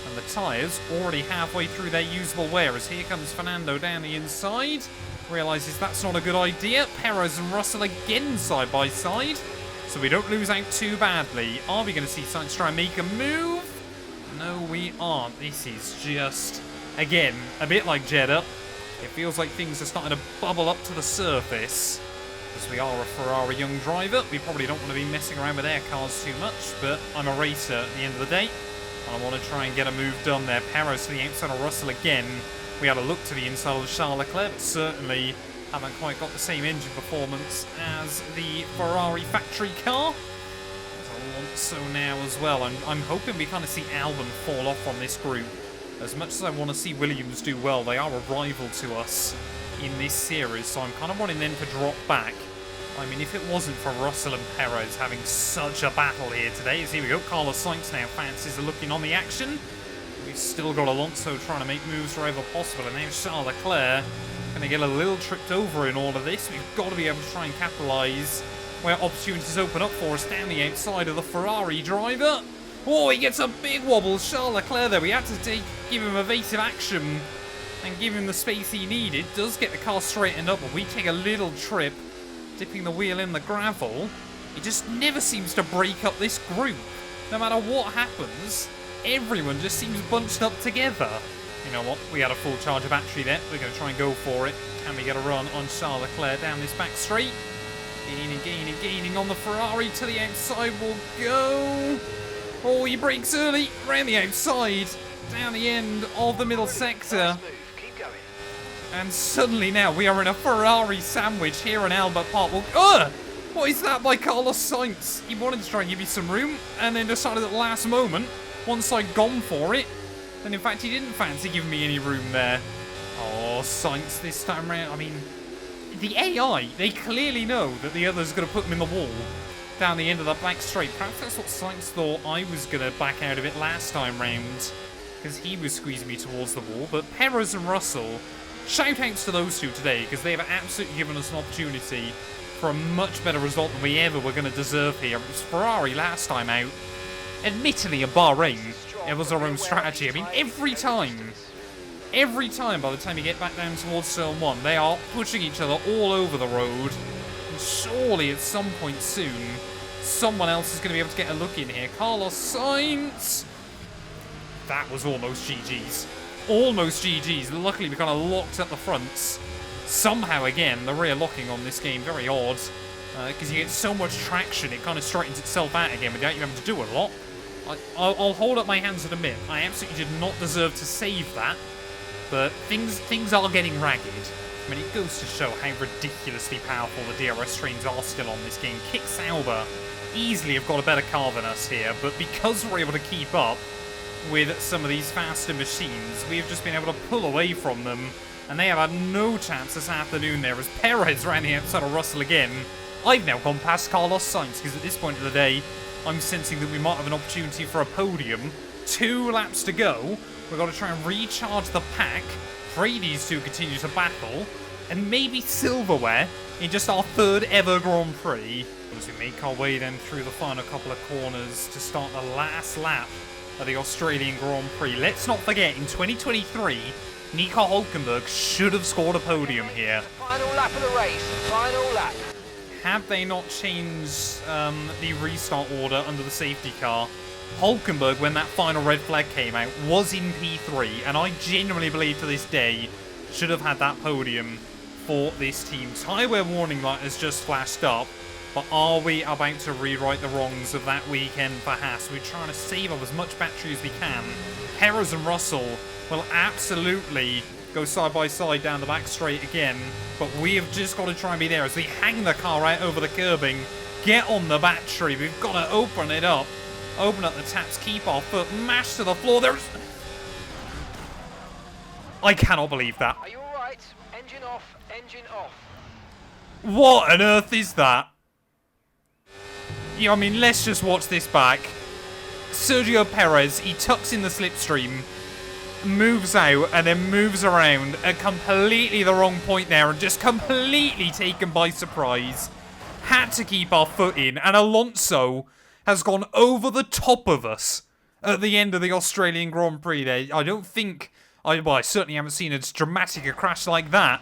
and the tyres already halfway through their usable wear, as here comes Fernando down the inside. Realises that's not a good idea. Perez and Russell again side by side, so we don't lose out too badly. Are we going to see Sainz try and make a move? No, we aren't. This is just, again, a bit like Jeddah. It feels like things are starting to bubble up to the surface. Because we are a Ferrari young driver, we probably don't want to be messing around with their cars too much, but I'm a racer at the end of the day, and I want to try and get a move done there. Perez to the outside of Russell again. We had a look to the inside of Charles Leclerc, but certainly haven't quite got the same engine performance as the Ferrari factory car. There's Alonso now as well. I'm hoping we kind of see Albon fall off on this group. As much as I want to see Williams do well, they are a rival to us in this series, so I'm kind of wanting them to drop back. I mean, if it wasn't for Russell and Perez having such a battle here today, as here we go, Carlos Sainz now fancies are looking on the action. We've still got Alonso trying to make moves wherever possible, and now Charles Leclerc going to get a little tripped over in all of this. We've got to be able to try and capitalise where opportunities open up for us down the outside of the Ferrari driver. Oh, he gets a big wobble, Charles Leclerc there. We had to give him evasive action and give him the space he needed. Does get the car straightened up, but we take a little trip, dipping the wheel in the gravel. It just never seems to break up this group. No matter what happens, everyone just seems bunched up together. You know what? We had a full charge of battery there. We're going to try and go for it. Can we get a run on Charles Leclerc down this back straight? Gaining on the Ferrari to the outside will go. Oh, he brakes early. Around the outside. Down the end of the middle sector. And suddenly now we are in a Ferrari sandwich here in Albert Park. What is that by Carlos Sainz? He wanted to try and give you some room and then decided at the last moment, once I'd gone for it, and in fact he didn't fancy giving me any room there. Oh, Sainz this time round. I mean, the AI, they clearly know that the other's going to put them in the wall down the end of the back straight. Perhaps that's what Sainz thought I was going to back out of it last time round, because he was squeezing me towards the wall. But Perez and Russell, shout outs to those two today, because they have absolutely given us an opportunity for a much better result than we ever were going to deserve here. It was Ferrari last time out. Admittedly, in Bahrain, it was our own strategy. I mean, every time by the time you get back down towards Turn 1, they are pushing each other all over the road. And surely at some point soon, someone else is going to be able to get a look in here. Carlos Sainz! That was almost GG's. Almost GG's. Luckily, we kind of locked up the fronts. Somehow, again, the rear locking on this game, very odd. Because you get so much traction, it kind of straightens itself out again without you having to do a lot. I'll hold up my hands and admit, I absolutely did not deserve to save that. But things are getting ragged. I mean, it goes to show how ridiculously powerful the DRS trains are still on this game. Kick Sauber easily have got a better car than us here, but because we're able to keep up with some of these faster machines, we've just been able to pull away from them, and they have had no chance this afternoon there as Perez ran the outside of Russell again. I've now gone past Carlos Sainz, because at this point of the day, I'm sensing that we might have an opportunity for a podium. 2 laps to go. We've got to try and recharge the pack, pray these two continue to battle, and maybe silverware in just our 3rd ever Grand Prix. As we make our way then through the final couple of corners to start the last lap of the Australian Grand Prix. Let's not forget, in 2023, Nico Hülkenberg should have scored a podium here. Final lap of the race, final lap. Had they not changed the restart order under the safety car, Hülkenberg, when that final red flag came out, was in P3, and I genuinely believe to this day should have had that podium for this team. Tyre wear warning light has just flashed up, but are we about to rewrite the wrongs of that weekend for Haas? We're trying to save up as much battery as we can. Perez and Russell will absolutely go side by side down the back straight again, but we have just got to try and be there as we hang the car out over the curbing, get on the battery. We've got to open it up. Open up the taps, keep our foot mashed to the floor. I cannot believe that. Are you alright? Engine off, engine off. What on earth is that? Yeah, I mean, let's just watch this back. Sergio Perez, he tucks in the slipstream, moves out, and then moves around at completely the wrong point there, and just completely taken by surprise. Had to keep our foot in, and Alonso has gone over the top of us at the end of the Australian Grand Prix there. I don't think... I certainly haven't seen as dramatic a crash like that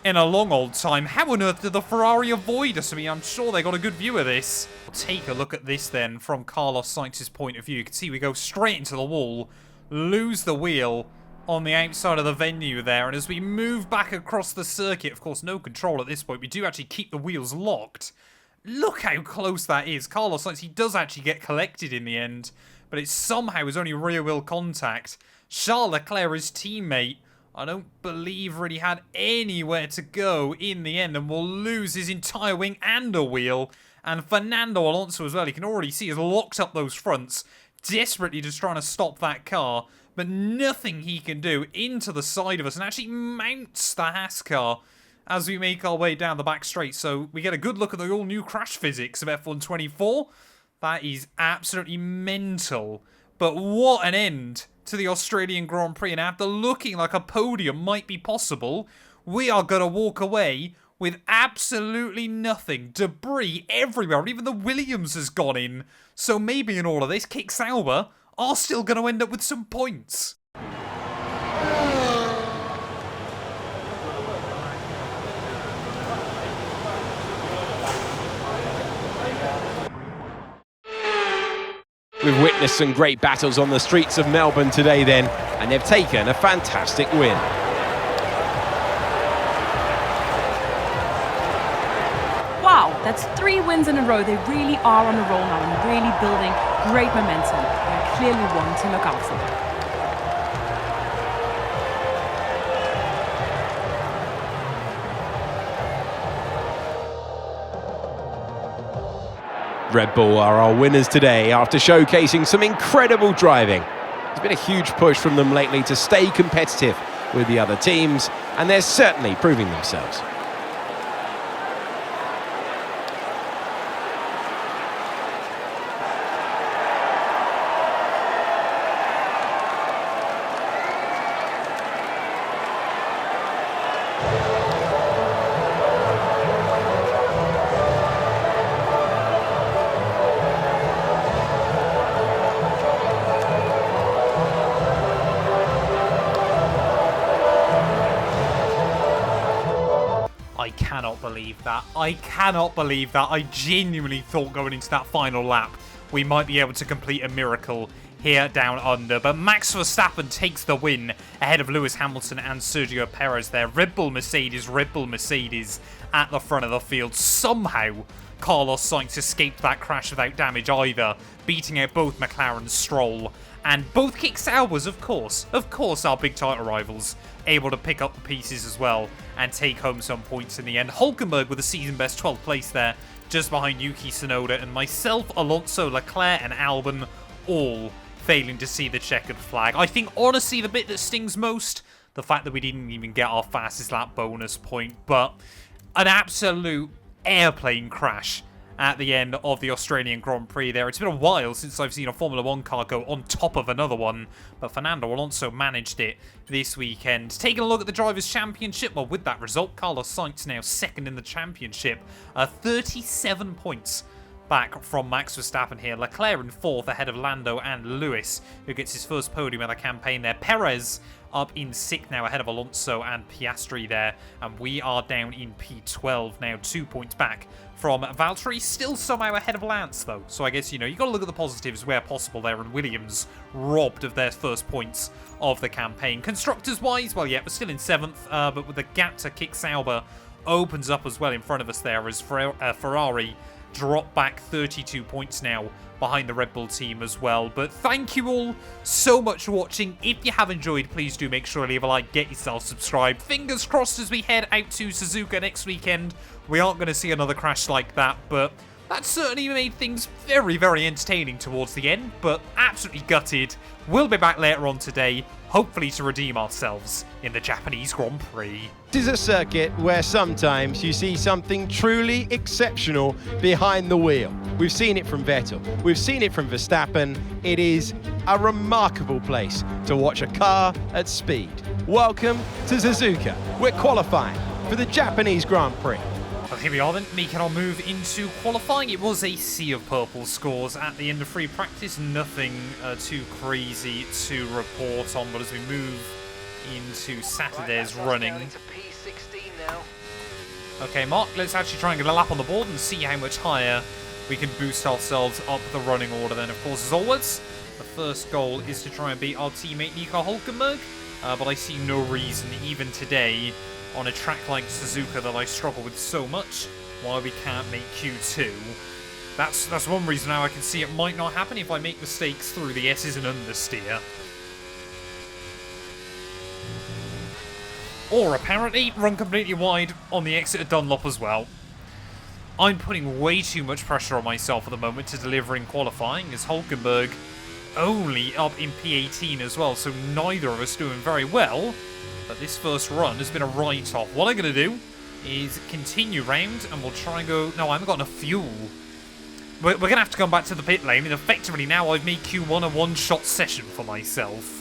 in a long old time. How on earth did the Ferrari avoid us? I mean, I'm sure they got a good view of this. Take a look at this then from Carlos Sainz's point of view. You can see we go straight into the wall, lose the wheel on the outside of the venue there, and as we move back across the circuit, of course, no control at this point. We do actually keep the wheels locked. Look how close that is. Carlos Sainz, he does actually get collected in the end, but it somehow was only rear wheel contact. Charles Leclerc, his teammate, I don't believe really had anywhere to go in the end, and will lose his entire wing and a wheel. And Fernando Alonso as well, you can already see, has locked up those fronts, desperately just trying to stop that car, but nothing he can do into the side of us, and actually mounts the Haas car as we make our way down the back straight. So we get a good look at the all-new crash physics of F124. That is absolutely mental. But what an end to the Australian Grand Prix. And after looking like a podium might be possible, we are going to walk away with absolutely nothing. Debris everywhere. Even the Williams has gone in. So maybe in all of this, Kick Sauber are still going to end up with some points. We've witnessed some great battles on the streets of Melbourne today then, and they've taken a fantastic win. Wow, that's 3 wins in a row. They really are on a roll now and really building great momentum. They're clearly one to look out for. Red Bull are our winners today after showcasing some incredible driving. There's been a huge push from them lately to stay competitive with the other teams, and they're certainly proving themselves. I cannot believe that. I cannot believe that. I genuinely thought going into that final lap we might be able to complete a miracle here down under. But Max Verstappen takes the win ahead of Lewis Hamilton and Sergio Perez there. Red Bull Mercedes at the front of the field. Somehow Carlos Sainz escaped that crash without damage either, beating out both McLaren, Stroll, and both Kick Saubers, of course, our big title rivals, able to pick up the pieces as well and take home some points in the end. Hulkenberg with a season best 12th place there, just behind Yuki Tsunoda, and myself, Alonso, Leclerc and Albon all failing to see the checkered flag. I think, honestly, the bit that stings most, the fact that we didn't even get our fastest lap bonus point, but an absolute airplane crash at the end of the Australian Grand Prix there. It's been a while since I've seen a Formula 1 car go on top of another one, but Fernando Alonso managed it this weekend. Taking a look at the Drivers' Championship, well, with that result, Carlos Sainz now second in the championship, 37 points back from Max Verstappen here. Leclerc in fourth ahead of Lando and Lewis, who gets his first podium of the campaign there. Perez up in sixth now ahead of Alonso and Piastri there, and we are down in P12 now, 2 points back from Valtteri, still somehow ahead of Lance though, so I guess, you know, you got to look at the positives where possible there, and Williams robbed of their first points of the campaign. Constructors wise, well, yeah, we're still in seventh, but with the gap to Kick Sauber opens up as well in front of us there, as Ferrari drop back 32 points now behind the Red Bull team as well. But thank you all so much for watching. If you have enjoyed, please do make sure to leave a like, get yourself subscribed. Fingers crossed as we head out to Suzuka next weekend. We aren't going to see another crash like that, but that certainly made things very, very entertaining towards the end, but absolutely gutted. We'll be back later on today, hopefully to redeem ourselves in the Japanese Grand Prix. This is a circuit where sometimes you see something truly exceptional behind the wheel. We've seen it from Vettel, we've seen it from Verstappen. It is a remarkable place to watch a car at speed. Welcome to Suzuka. We're qualifying for the Japanese Grand Prix. Well, here we are then, making our move into qualifying. It was a sea of purple scores at the end of free practice. Nothing too crazy to report on, but as we move into Saturday's running. Okay, Mark, let's actually try and get a lap on the board and see how much higher we can boost ourselves up the running order then. Of course, as always, the first goal is to try and beat our teammate Nico Hulkenberg, but I see no reason, even today, on a track like Suzuka that I struggle with so much, why we can't make Q2. That's one reason now I can see it might not happen if I make mistakes through the S's and understeer. Or apparently run completely wide on the exit of Dunlop as well. I'm putting way too much pressure on myself at the moment to deliver in qualifying, as Hulkenberg only up in P18 as well, so neither of us doing very well. But this first run has been a write-off. What I'm going to do is continue round, and we'll try and go... No, I haven't got enough fuel. We're going to have to come back to the pit lane, and effectively now I've made Q1 a one-shot session for myself.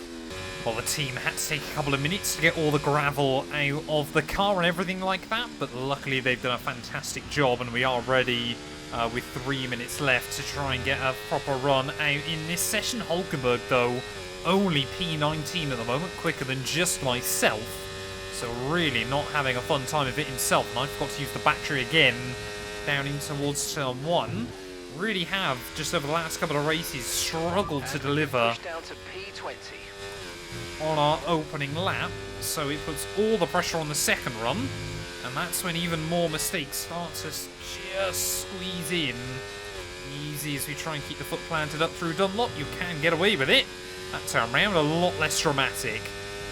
Well, the team had to take a couple of minutes to get all the gravel out of the car and everything like that, but luckily they've done a fantastic job, and we are ready with 3 minutes left to try and get a proper run out in this session. Hulkenberg, though, only P19 at the moment, quicker than just myself, so really not having a fun time of it himself. And I forgot to use the battery again down in towards turn 1. Really have, just over the last couple of races, struggled to deliver Down to P20. on our opening lap, so it puts all the pressure on the second run, and that's when even more mistakes start to just squeeze in. Easy as we try and keep the foot planted up through Dunlop. You can get away with it. That turn round a lot less dramatic.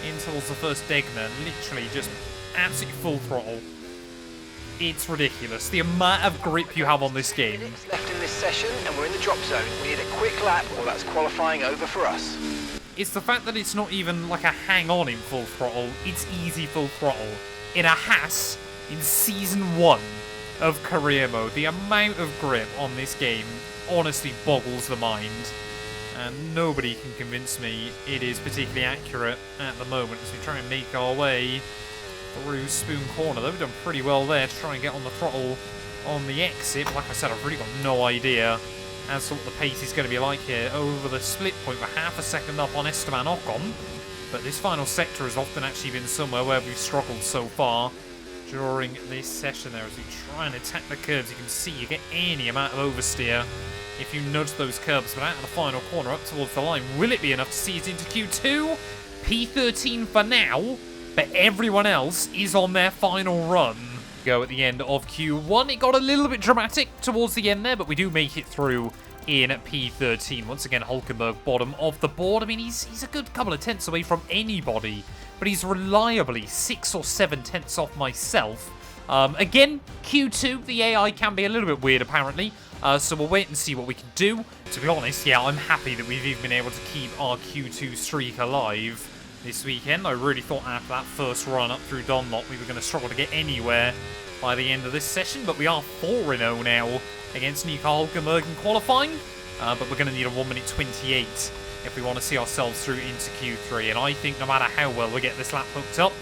In towards the first Degner, literally just absolutely full throttle. It's ridiculous, the amount of grip you have on this game. Minutes left in this session, and we're in the drop zone. We need a quick lap, or that's qualifying over for us. It's the fact that it's not even like a hang-on in full throttle, it's easy full throttle. In a Haas, in Season 1 of Career Mode, the amount of grip on this game honestly boggles the mind. And nobody can convince me it is particularly accurate at the moment as we try and make our way through Spoon Corner. Though we've done pretty well there to try and get on the throttle on the exit. But like I said, I've really got no idea as to what the pace is going to be like here over the split point. We're half a second up on Esteban Ocon, but this final sector has often actually been somewhere where we've struggled so far during this session there as we try and attack the curves. You can see you get any amount of oversteer if you nudge those curbs, but out of the final corner up towards the line, will it be enough to see it into Q2? P13 for now, but everyone else is on their final run. Go at the end of Q1. It got a little bit dramatic towards the end there, but we do make it through in P13. Once again, Hulkenberg bottom of the board. I mean, he's a good couple of tenths away from anybody, but he's reliably 6 or 7 tenths off myself. Again, Q2, the AI can be a little bit weird apparently, so we'll wait and see what we can do. To be honest, yeah, I'm happy that we've even been able to keep our Q2 streak alive this weekend. I really thought after that first run up through Dunlop we were going to struggle to get anywhere by the end of this session, but we are 4-0 now against Nico Hulkenberg in qualifying, but we're going to need a 1 minute 28 if we want to see ourselves through into Q3, and I think no matter how well we get this lap hooked up,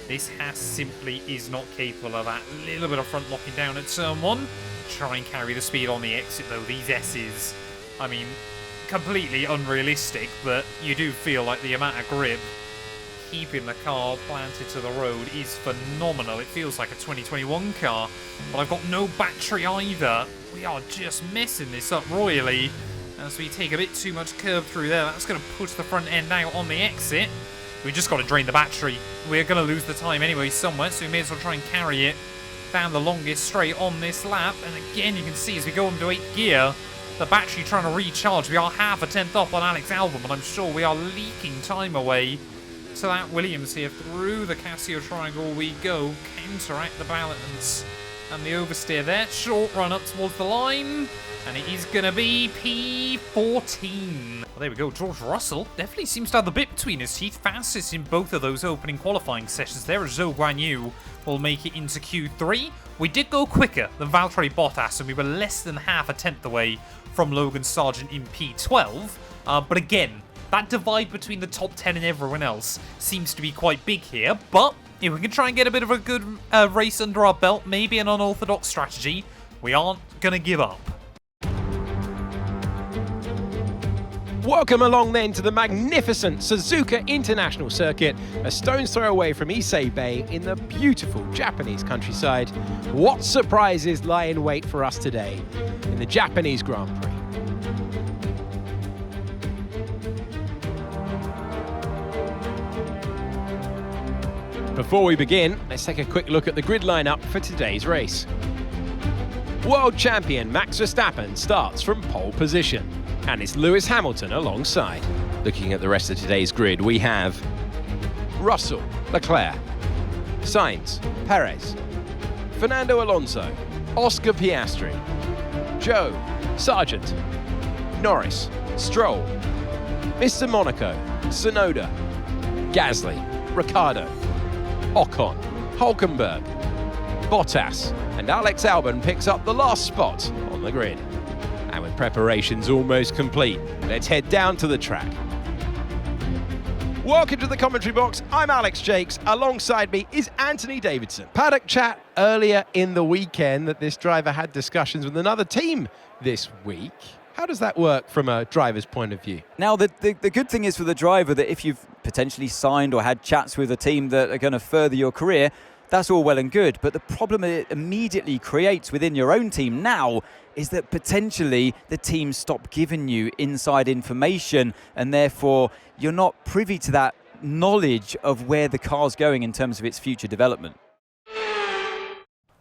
this Haas simply is not capable of that little bit of front locking down at turn 1. Try and carry the speed on the exit though. These S's, I mean, completely unrealistic, but you do feel like the amount of grip keeping the car planted to the road is phenomenal. It feels like a 2021 car, but I've got no battery either. We are just messing this up royally as we take a bit too much curb through there. That's going to push the front end out on the exit. We just got to drain the battery. We're going to lose the time anyway somewhere, so we may as well try and carry it down the longest straight on this lap. And again, you can see as we go into 8th gear, the battery trying to recharge. We are half a tenth off on Alex Albon, but I'm sure we are leaking time away to that Williams here. Through the Casio triangle we go, counteract the balance and the oversteer there. Short run up towards the line, and it is going to be P14. Well, there we go. George Russell definitely seems to have the bit between his teeth. Fastest in both of those opening qualifying sessions there. Zhou Guanyu will make it into Q3. We did go quicker than Valtteri Bottas, and we were less than half a tenth away from Logan Sargent in P12. But again, that divide between the top 10 and everyone else seems to be quite big here. But if we can try and get a bit of a good race under our belt, maybe an unorthodox strategy, we aren't going to give up. Welcome along then to the magnificent Suzuka International Circuit, a stone's throw away from Issei Bay in the beautiful Japanese countryside. What surprises lie in wait for us today in the Japanese Grand Prix? Before we begin, let's take a quick look at the grid lineup for today's race. World champion Max Verstappen starts from pole position, and it's Lewis Hamilton alongside. Looking at the rest of today's grid, we have Russell, Leclerc, Sainz, Perez, Fernando Alonso, Oscar Piastri, Zhou, Sargent, Norris, Stroll, Mr. Monaco, Tsunoda, Gasly, Ricciardo, Ocon, Hulkenberg, Bottas, and Alex Albon picks up the last spot on the grid. And with preparations almost complete, let's head down to the track. Welcome to the commentary box. I'm Alex Jakes. Alongside me is Anthony Davidson. Paddock chat earlier in the weekend that this driver had discussions with another team this week. How does that work from a driver's point of view? Now, the good thing is for the driver that if you've potentially signed or had chats with a team that are going to further your career, that's all well and good. But the problem it immediately creates within your own team now is that potentially the team stop giving you inside information, and therefore you're not privy to that knowledge of where the car's going in terms of its future development.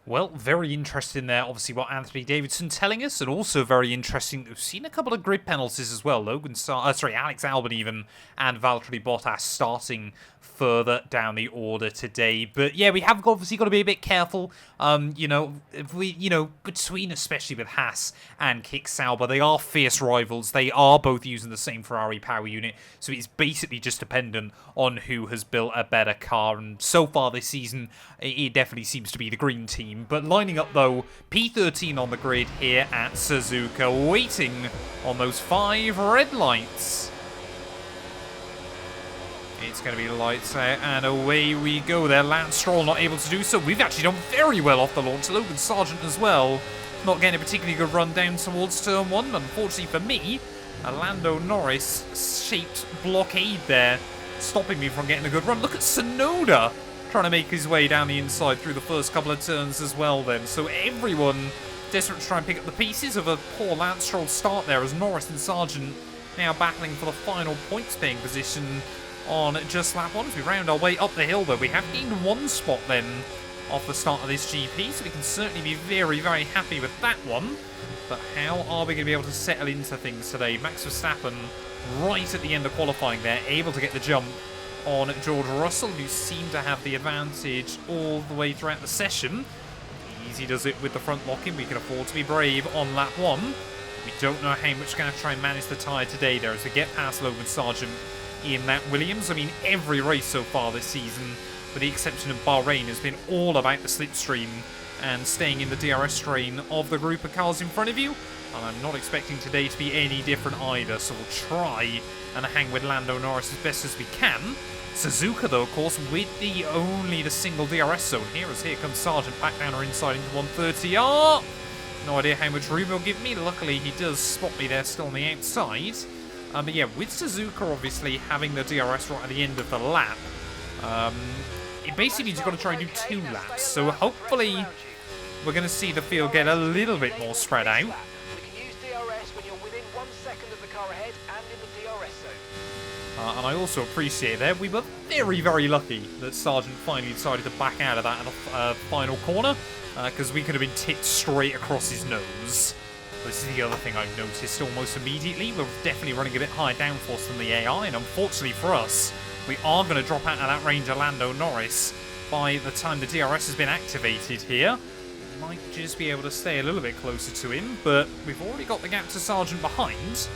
Well, very interesting there, obviously, what Anthony Davidson telling us, and also very interesting, we've seen a couple of grid penalties as well. Alex Albon even, and Valtteri Bottas starting further down the order today. But yeah, we have obviously got to be a bit careful, if we, between especially with Haas and Kick Sauber, they are fierce rivals. They are both using the same Ferrari power unit, so it's basically just dependent on who has built a better car. And so far this season, it definitely seems to be the green team. But lining up though, P13 on the grid here at Suzuka, waiting on those 5 red lights. It's going to be lights out, and away we go there. Lance Stroll not able to do so. We've actually done very well off the launch. Logan Sargent as well. Not getting a particularly good run down towards turn 1. Unfortunately for me, a Lando Norris shaped blockade there, stopping me from getting a good run. Look at Tsunoda trying to make his way down the inside through the first couple of turns as well then. So everyone desperate to try and pick up the pieces of a poor Lance Stroll start there, as Norris and Sargent now battling for the final points paying position on just lap 1. As we round our way up the hill though, we have gained 1 spot then off the start of this GP, so we can certainly be very, very happy with that one. But how are we going to be able to settle into things today? Max Verstappen right at the end of qualifying there, able to get the jump on George Russell, who seemed to have the advantage all the way throughout the session. Easy does it with the front lock-in. We can afford to be brave on lap 1. We don't know how much we're going to try and manage the tyre today there as we get past Logan Sargent in that Williams. I mean, every race so far this season, with the exception of Bahrain, has been all about the slipstream and staying in the DRS strain of the group of cars in front of you. And I'm not expecting today to be any different either, so we'll try and hang with Lando Norris as best as we can. Suzuka, though, of course, with only the single DRS zone here, as here comes Sargent back down our inside into 130. No idea how much room he'll give me. Luckily, he does spot me there still on the outside. But yeah, with Suzuka obviously having the DRS right at the end of the lap, it basically just got to try and do 2 laps. So hopefully we're going to see the field get a little bit more spread out. We can use DRS when you're within 1 second of the car ahead and in the DRS zone. And I also appreciate that we were very, very lucky that Sargent finally decided to back out of that in the final corner, because we could have been tipped straight across his nose. This is the other thing I've noticed almost immediately. We're definitely running a bit higher downforce than the AI, and unfortunately for us, we are going to drop out of that range of Lando Norris by the time the DRS has been activated here. Might just be able to stay a little bit closer to him, but we've already got the gap to Sargent behind.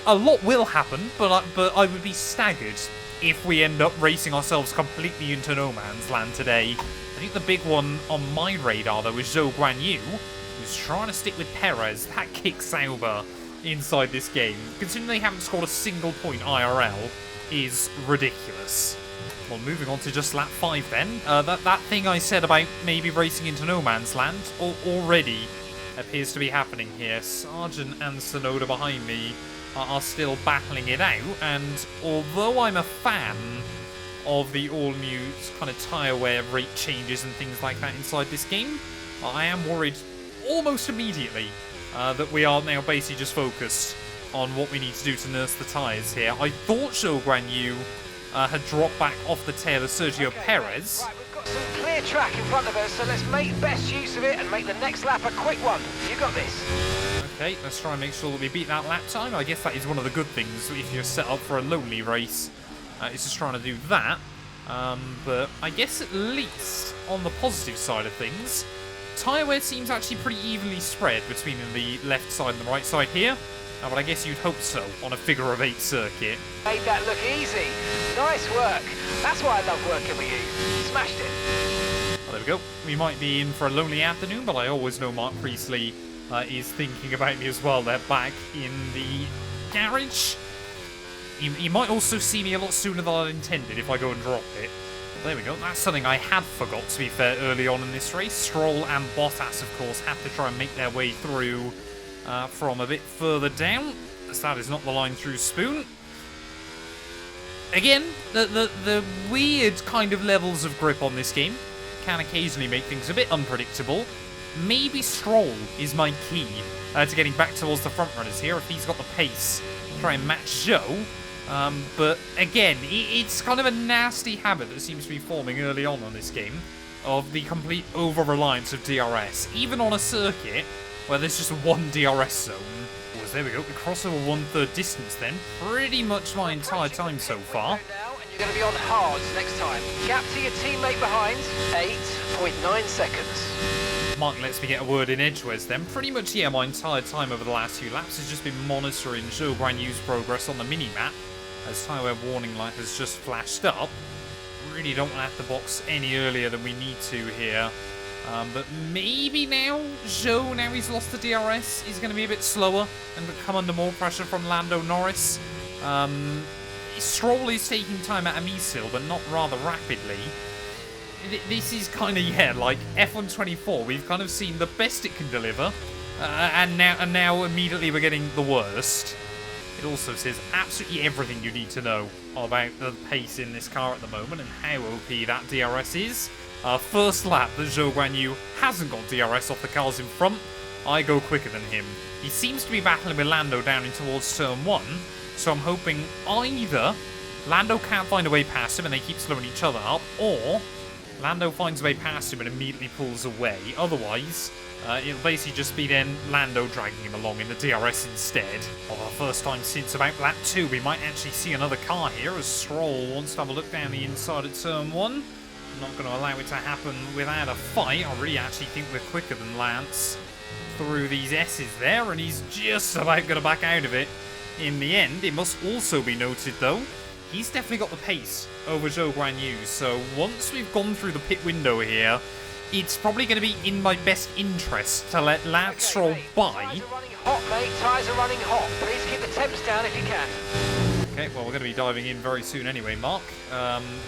A lot will happen, but I would be staggered if we end up racing ourselves completely into no man's land today. I think the big one on my radar, though, is Zhou Guanyu, who's trying to stick with Perez. That kicks Sauber inside this game, considering they haven't scored a single point IRL, is ridiculous. Well, moving on to just lap 5 then. That thing I said about maybe racing into no man's land already appears to be happening here. Sargent and Tsunoda behind me are still battling it out, and although I'm a fan of the all-new kind of tyre wear rate changes and things like that inside this game, I am worried almost immediately that we are now basically just focused on what we need to do to nurse the tyres here. I thought Zhou Guanyu had dropped back off the tail of Sergio Perez. Right, we've got some clear track in front of us, so let's make best use of it and make the next lap a quick one. You got this. Okay, let's try and make sure that we beat that lap time. I guess that is one of the good things if you're set up for a lonely race, is just trying to do that. But I guess at least on the positive side of things, tyre wear seems actually pretty evenly spread between the left side and the right side here. But I guess you'd hope so on a figure-of-8 circuit. Made that look easy. Nice work. That's why I love working with you. Smashed it. Well, there we go. We might be in for a lonely afternoon, but I always know Mark Priestley is thinking about me as well. They're back in the garage. He might also see me a lot sooner than I intended if I go and drop it. There we go. That's something I had forgot, to be fair, early on in this race. Stroll and Bottas, of course, have to try and make their way through from a bit further down, as that is not the line through Spoon. Again, the weird kind of levels of grip on this game can occasionally make things a bit unpredictable. Maybe Stroll is my key to getting back towards the front runners here, if he's got the pace to try and match Zhou. But again, it's kind of a nasty habit that seems to be forming early on this game of the complete over-reliance of DRS, even on a circuit where there's just one DRS zone. There we go, we cross over 1/3 distance then, pretty much my entire time so far. You're going to be on hards next time. Gap to your teammate behind, 8.9 seconds. Mark lets me get a word in edgeways then. Pretty much, yeah, my entire time over the last few laps has just been monitoring Zhou Guanyu's progress on the mini-map, as tyre warning light has just flashed up. Really don't want to have to box any earlier than we need to here. But maybe now, Zhou, now he's lost the DRS, is going to be a bit slower and come under more pressure from Lando Norris. Stroll is taking time out of me still, but not rather rapidly. This is kind of, yeah, like F124. We've kind of seen the best it can deliver, and now immediately we're getting the worst. It also says absolutely everything you need to know about the pace in this car at the moment and how OP that DRS is. First lap that Zhou Guanyu hasn't got DRS off the cars in front. I go quicker than him. He seems to be battling with Lando down in towards turn 1, so I'm hoping either Lando can't find a way past him and they keep slowing each other up, or Lando finds a way past him and immediately pulls away. Otherwise, it'll basically just be then Lando dragging him along in the DRS instead. For the first time since about lap 2, we might actually see another car here as Stroll wants to have a look down the inside at turn 1. I'm not going to allow it to happen without a fight. I really actually think we're quicker than Lance through these S's there, and he's just about going to back out of it in the end. It must also be noted, though, he's definitely got the pace over Zhou Guanyu, so once we've gone through the pit window here, it's probably going to be in my best interest to let Lance Stroll by. Tyres are running hot, mate. Tyres are running hot. Please keep the temps down if you can. Okay, well, we're going to be diving in very soon anyway, Mark.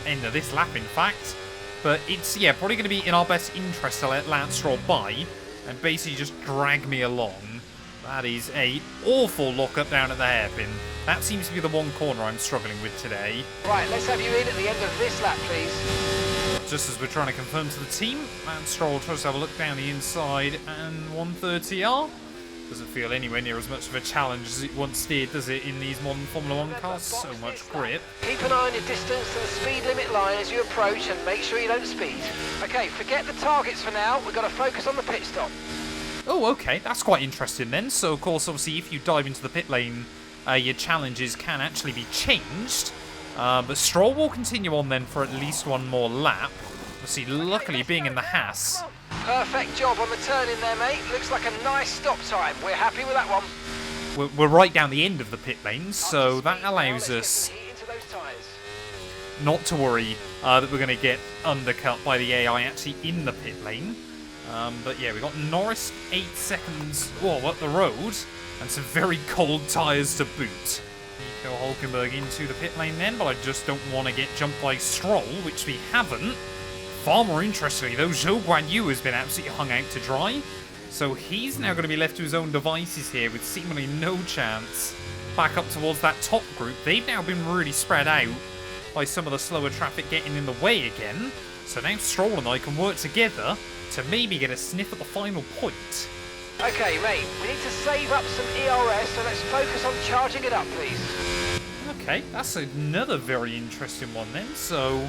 End of this lap, in fact. But it's, yeah, probably going to be in our best interest to let Lance Stroll by and basically just drag me along. That is a awful lock-up down at the hairpin. That seems to be the one corner I'm struggling with today. Right, let's have you in at the end of this lap, please. Just as we're trying to confirm to the team, Lance Stroll tries to have a look down the inside and 1/3 TR. Doesn't feel anywhere near as much of a challenge as it once did, does it, in these modern Formula 1 cars? So much grip. Keep an eye on your distance to the speed limit line as you approach and make sure you don't speed. Okay, forget the targets for now. We've got to focus on the pit stop. Oh, okay. That's quite interesting then. So, of course, obviously, if you dive into the pit lane, your challenges can actually be changed. But Stroll will continue on then for at least one more lap. Obviously, luckily, being in the Haas. Perfect job on the turn in there, mate. Looks like a nice stop time. We're happy with that one. We're right down the end of the pit lane, so that allows us not to worry that we're going to get undercut by the AI actually in the pit lane. But yeah, we got Norris 8 seconds up the road and some very cold tyres to boot. Nico Hulkenberg into the pit lane then, but I just don't want to get jumped by Stroll, which we haven't. Far more interestingly, though, Zhou Guanyu has been absolutely hung out to dry. So he's now going to be left to his own devices here with seemingly no chance back up towards that top group. They've now been really spread out by some of the slower traffic getting in the way again. So now Stroll and I can work together to maybe get a sniff at the final point. Okay, mate, we need to save up some ERS, so let's focus on charging it up, please. Okay, that's another very interesting one then. So,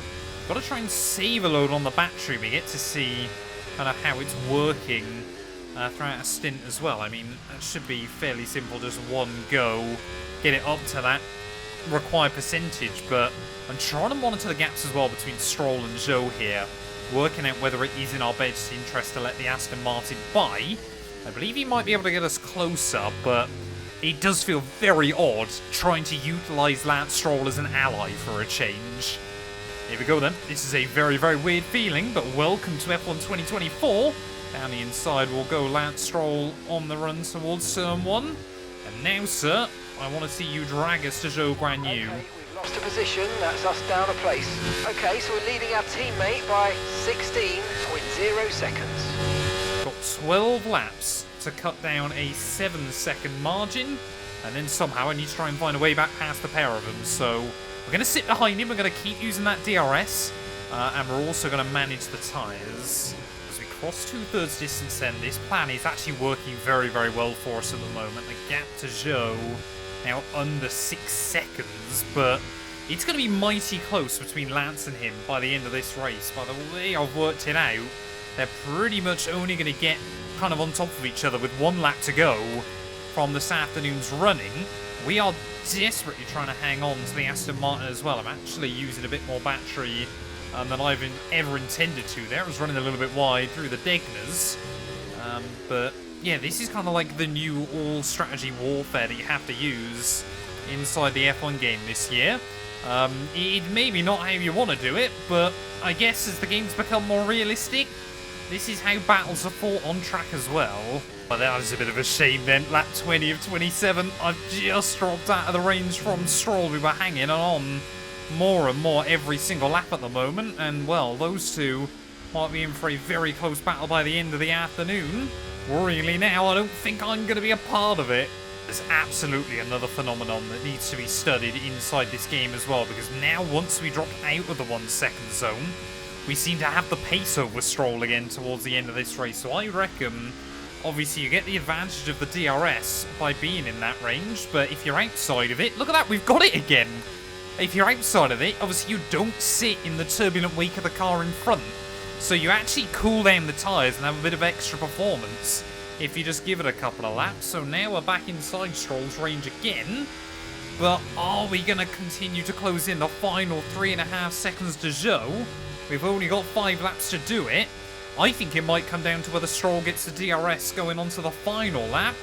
got to try and save a load on the battery. We get to see kind of how it's working throughout a stint as well. I mean, that should be fairly simple, just one go, get it up to that required percentage, but I'm trying to monitor the gaps as well between Stroll and Zhou here, working out whether it is in our best interest to let the Aston Martin by. I believe he might be able to get us closer, but it does feel very odd trying to utilise Lance Stroll as an ally for a change. Here we go then. This is a very, very weird feeling, but welcome to F1 2024. Down the inside will go Lance Stroll on the run towards turn 1. And now, sir, I want to see you drag us to Zhou Guanyu. Okay, we've lost a position, that's us down a place. Okay, so we're leading our teammate by 16.0 seconds. Got 12 laps to cut down a 7-second margin. And then somehow I need to try and find a way back past the pair of them. So we're going to sit behind him, we're going to keep using that DRS. And we're also going to manage the tyres. Cross 2/3 distance then, this plan is actually working very, very well for us at the moment. The gap to Zhou now under 6 seconds, but it's going to be mighty close between Lance and him by the end of this race. By the way I've worked it out, they're pretty much only going to get kind of on top of each other with 1 lap to go from this afternoon's running. We are desperately trying to hang on to the Aston Martin as well. I'm actually using a bit more battery than I've ever intended to there. I was running a little bit wide through the Degners. But yeah, this is kind of like the new all-strategy warfare that you have to use inside the F1 game this year. It may be not how you want to do it, but I guess as the game's become more realistic, this is how battles are fought on track as well. But that was a bit of a shame then. Lap 20 of 27. I've just dropped out of the range from Stroll. We were hanging on more and more every single lap at the moment, and well, those two might be in for a very close battle by the end of the afternoon. Worryingly now, I don't think I'm going to be a part of it. There's absolutely another phenomenon that needs to be studied inside this game as well, because now once we drop out of the 1 second zone, we seem to have the pace over Stroll again towards the end of this race. So I reckon, obviously you get the advantage of the DRS by being in that range, but if you're outside of it, look at that, we've got it again. If you're outside of it, obviously you don't sit in the turbulent wake of the car in front. So you actually cool down the tyres and have a bit of extra performance if you just give it a couple of laps. So now we're back inside Stroll's range again. But are we going to continue to close in the final 3.5 seconds to Zhou? We've only got 5 laps to do it. I think it might come down to whether Stroll gets the DRS going onto the final lap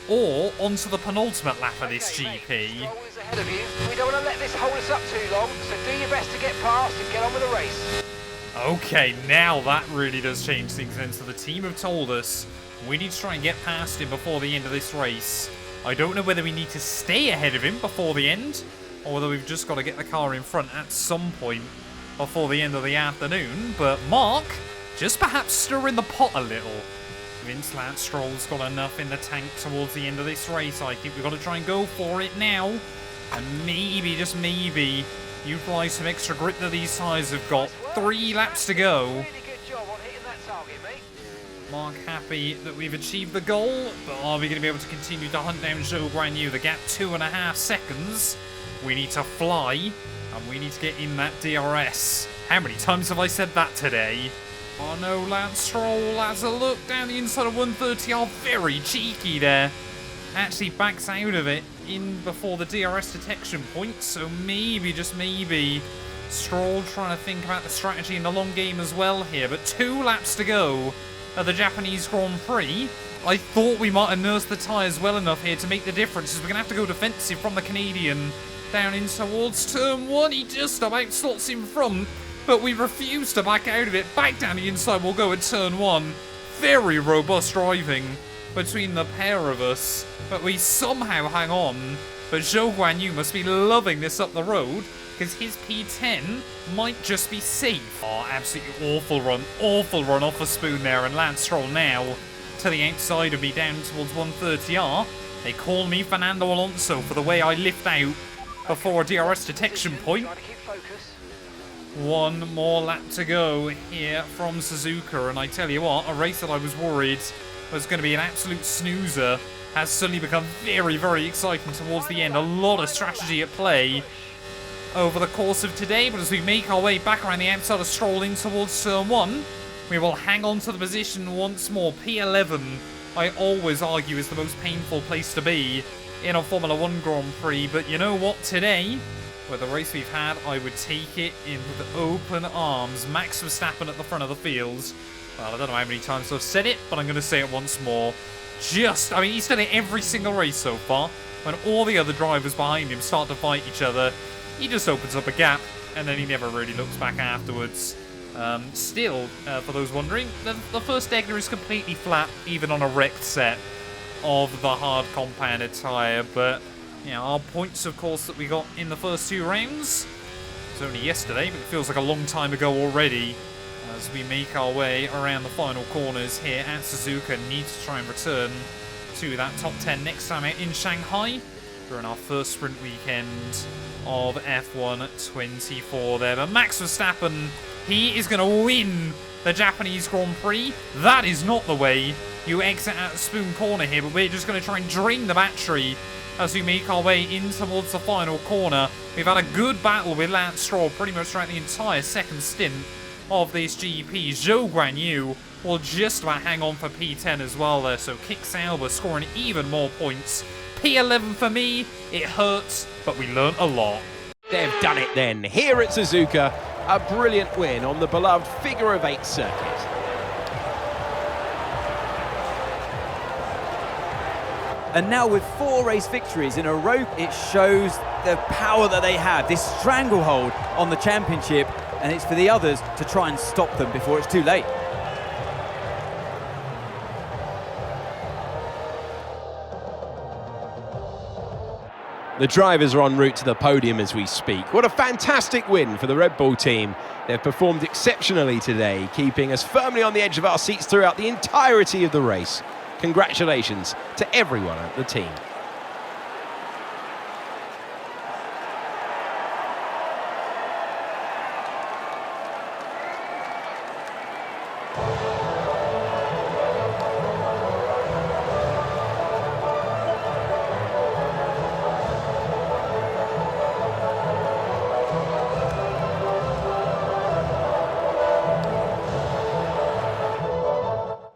or onto the penultimate lap of this GP. Stroll is ahead of you. We don't want to let this hold us up too long, so do your best to get past and get on with the race. Okay, now that really does change things then. So the team have told us we need to try and get past him before the end of this race. I don't know whether we need to stay ahead of him before the end, or whether we've just got to get the car in front at some point before the end of the afternoon. But Mark, just perhaps stirring the pot a little. Vince Lance Stroll's got enough in the tank towards the end of this race. I think we've got to try and go for it now. And maybe, just maybe, utilise some extra grip that these tyres have got. 3 laps to go. Really good job on hitting that target, mate. Mark happy that we've achieved the goal, but are we going to be able to continue to hunt down Zhou Guanyu? The gap 2.5 seconds. We need to fly, and we need to get in that DRS. How many times have I said that today? Oh no, Lance Stroll has a look down the inside of 130. Oh, very cheeky there. Actually backs out of it in before the DRS detection point, so maybe, just maybe, Stroll trying to think about the strategy in the long game as well here. But 2 laps to go at the Japanese Grand Prix. I thought we might have nursed the tyres well enough here to make the difference, as we're going to have to go defensive from the Canadian down in towards turn 1. He just about slots in front, but we refuse to back out of it. Back down the inside we'll go at turn 1. Very robust driving between the pair of us, but we somehow hang on. But Zhou Guanyu must be loving this up the road, because his P10 might just be safe. Oh, absolutely awful run off a spoon there, and Lance Stroll now to the outside of me down towards 130R. They call me Fernando Alonso for the way I lift out before a DRS detection point. 1 more lap to go here from Suzuka, and I tell you what, a race that I was worried was going to be an absolute snoozer has suddenly become very, very exciting towards the end. A lot of strategy at play over the course of today, but as we make our way back around the outside of Stroll in towards turn 1, we will hang on to the position once more. P11, I always argue, is the most painful place to be in a Formula 1 Grand Prix, but you know what, today, with the race we've had, I would take it in with open arms. Max Verstappen at the front of the field, Well, I don't know how many times I've said it, but I'm going to say it once more. I mean, he's done it every single race so far. When all the other drivers behind him start to fight each other, he just opens up a gap, and then he never really looks back afterwards. Still, for those wondering, the first Egner is completely flat, even on a wrecked set of the hard compounded tyre. But, you know, our points, of course, that we got in the first 2 rounds, it was only yesterday, but it feels like a long time ago already. As we make our way around the final corners here at Suzuka, need to try and return to that top 10 next time out in Shanghai during our first sprint weekend of F1 24 there. But Max Verstappen, he is going to win the Japanese Grand Prix. That is not the way you exit at Spoon Corner here, but we're just going to try and drain the battery as we make our way in towards the final corner. We've had a good battle with Lance Stroll pretty much throughout the entire second stint of this GP. Zhou Guanyu will just about hang on for P10 as well there, so Kick Sauber scoring even more points. P11 for me, it hurts, but we learnt a lot. They've done it then. Here at Suzuka, a brilliant win on the beloved figure-of-8 circuit. And now with 4 race victories in a row, it shows the power that they have, this stranglehold on the championship, and it's for the others to try and stop them before it's too late. The drivers are en route to the podium as we speak. What a fantastic win for the Red Bull team. They've performed exceptionally today, keeping us firmly on the edge of our seats throughout the entirety of the race. Congratulations to everyone at the team.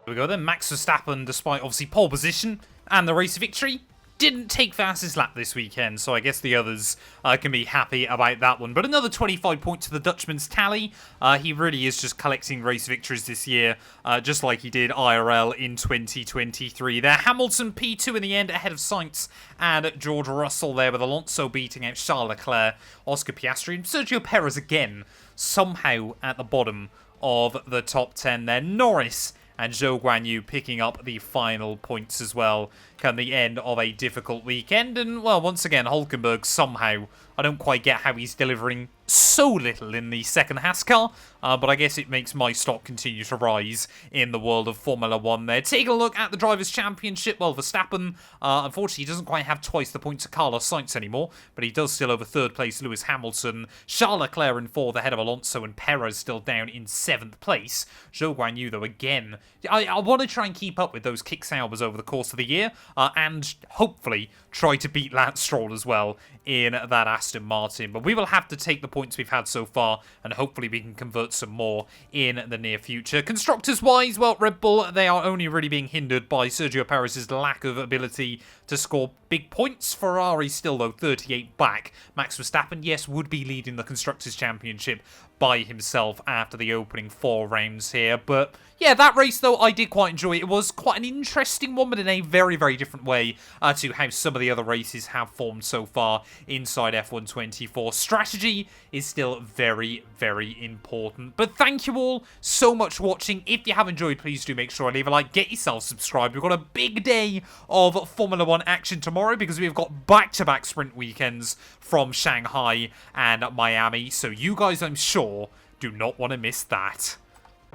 There we go then. Max Verstappen, despite obviously pole position and the race victory, didn't take fastest lap this weekend, so I guess the others can be happy about that one. But another 25 points to the Dutchman's tally. He really is just collecting race victories this year, just like he did IRL in 2023. There, Hamilton P2 in the end, ahead of Sainz and George Russell there, with Alonso beating out Charles Leclerc, Oscar Piastri, and Sergio Perez again, somehow at the bottom of the top 10 there. Norris and Zhou Guanyu picking up the final points as well, come the end of a difficult weekend. And, well, once again, Hulkenberg somehow, I don't quite get how he's delivering so little in the second Haas car, but I guess it makes my stock continue to rise in the world of Formula 1 there. Taking a look at the Drivers' Championship, well, Verstappen, unfortunately, he doesn't quite have twice the points of Carlos Sainz anymore, but he does still over third place Lewis Hamilton. Charles Leclerc in fourth ahead of Alonso, and Perez still down in seventh place. Zhou Guanyu, though, again, I want to try and keep up with those kick Saubers over the course of the year, and hopefully try to beat Lance Stroll as well in that Aston Martin. But we will have to take the points we've had so far, and hopefully we can convert some more in the near future. Constructors-wise, well, Red Bull, they are only really being hindered by Sergio Perez's lack of ability to score big points. Ferrari still, though, 38 back. Max Verstappen, yes, would be leading the Constructors' Championship by himself after the opening 4 rounds here. But yeah, that race, though, I did quite enjoy. It was quite an interesting one, but in a very, very different way to how some of the other races have formed so far inside F1 24. Strategy is still very, very important. But thank you all so much for watching. If you have enjoyed, please do make sure to leave a like, get yourself subscribed. We've got a big day of Formula 1 action tomorrow because we've got back-to-back sprint weekends from Shanghai and Miami. So you guys, I'm sure, do not want to miss that.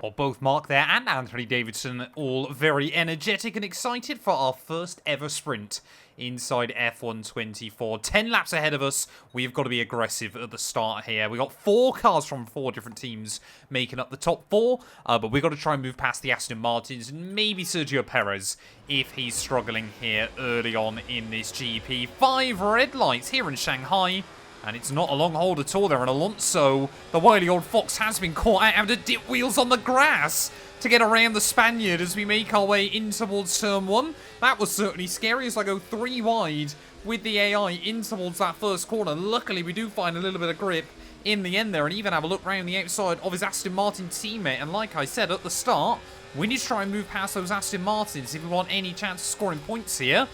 Well, both Mark there and Anthony Davidson all very energetic and excited for our first ever sprint inside F1 24. 10 laps ahead of us. We've got to be aggressive at the start here. We got 4 cars from 4 different teams making up the top 4, but we've got to try and move past the Aston Martins and maybe Sergio Perez if he's struggling here early on in this GP. 5 red lights here in Shanghai. And it's not a long hold at all there. And Alonso, the wily old fox, has been caught out having to dip wheels on the grass to get around the Spaniard as we make our way in towards turn 1. That was certainly scary as I go 3 wide with the AI in towards that first corner. Luckily, we do find a little bit of grip in the end there, and even have a look round the outside of his Aston Martin teammate. And like I said at the start, we need to try and move past those Aston Martins if we want any chance of scoring points here.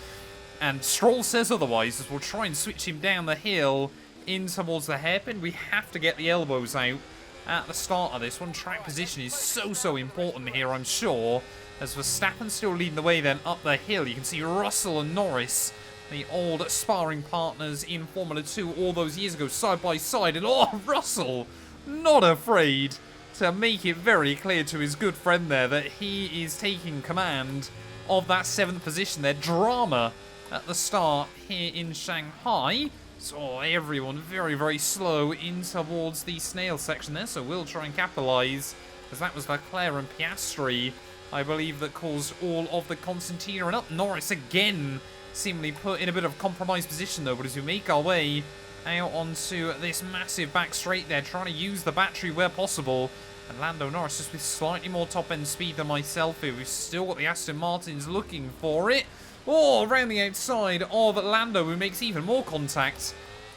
And Stroll says otherwise, as we'll try and switch him down the hill in towards the hairpin. We have to get the elbows out at the start of this one. Track position is so important here, I'm sure. As Verstappen still leading the way then up the hill, you can see Russell and Norris, the old sparring partners in Formula 2 all those years ago, side by side. And oh, Russell, not afraid to make it very clear to his good friend there that he is taking command of that 7th position there. Drama at the start here in Shanghai. So everyone very slow in towards the snail section there. So we'll try and capitalise, as that was Leclerc and Piastri, I believe, that caused all of the concertina. And up Norris again, seemingly put in a bit of a compromised position though. But as we make our way out onto this massive back straight there, trying to use the battery where possible. And Lando Norris just with slightly more top-end speed than myself here. We've still got the Aston Martins looking for it. Oh, around the outside of Lando, who makes even more contact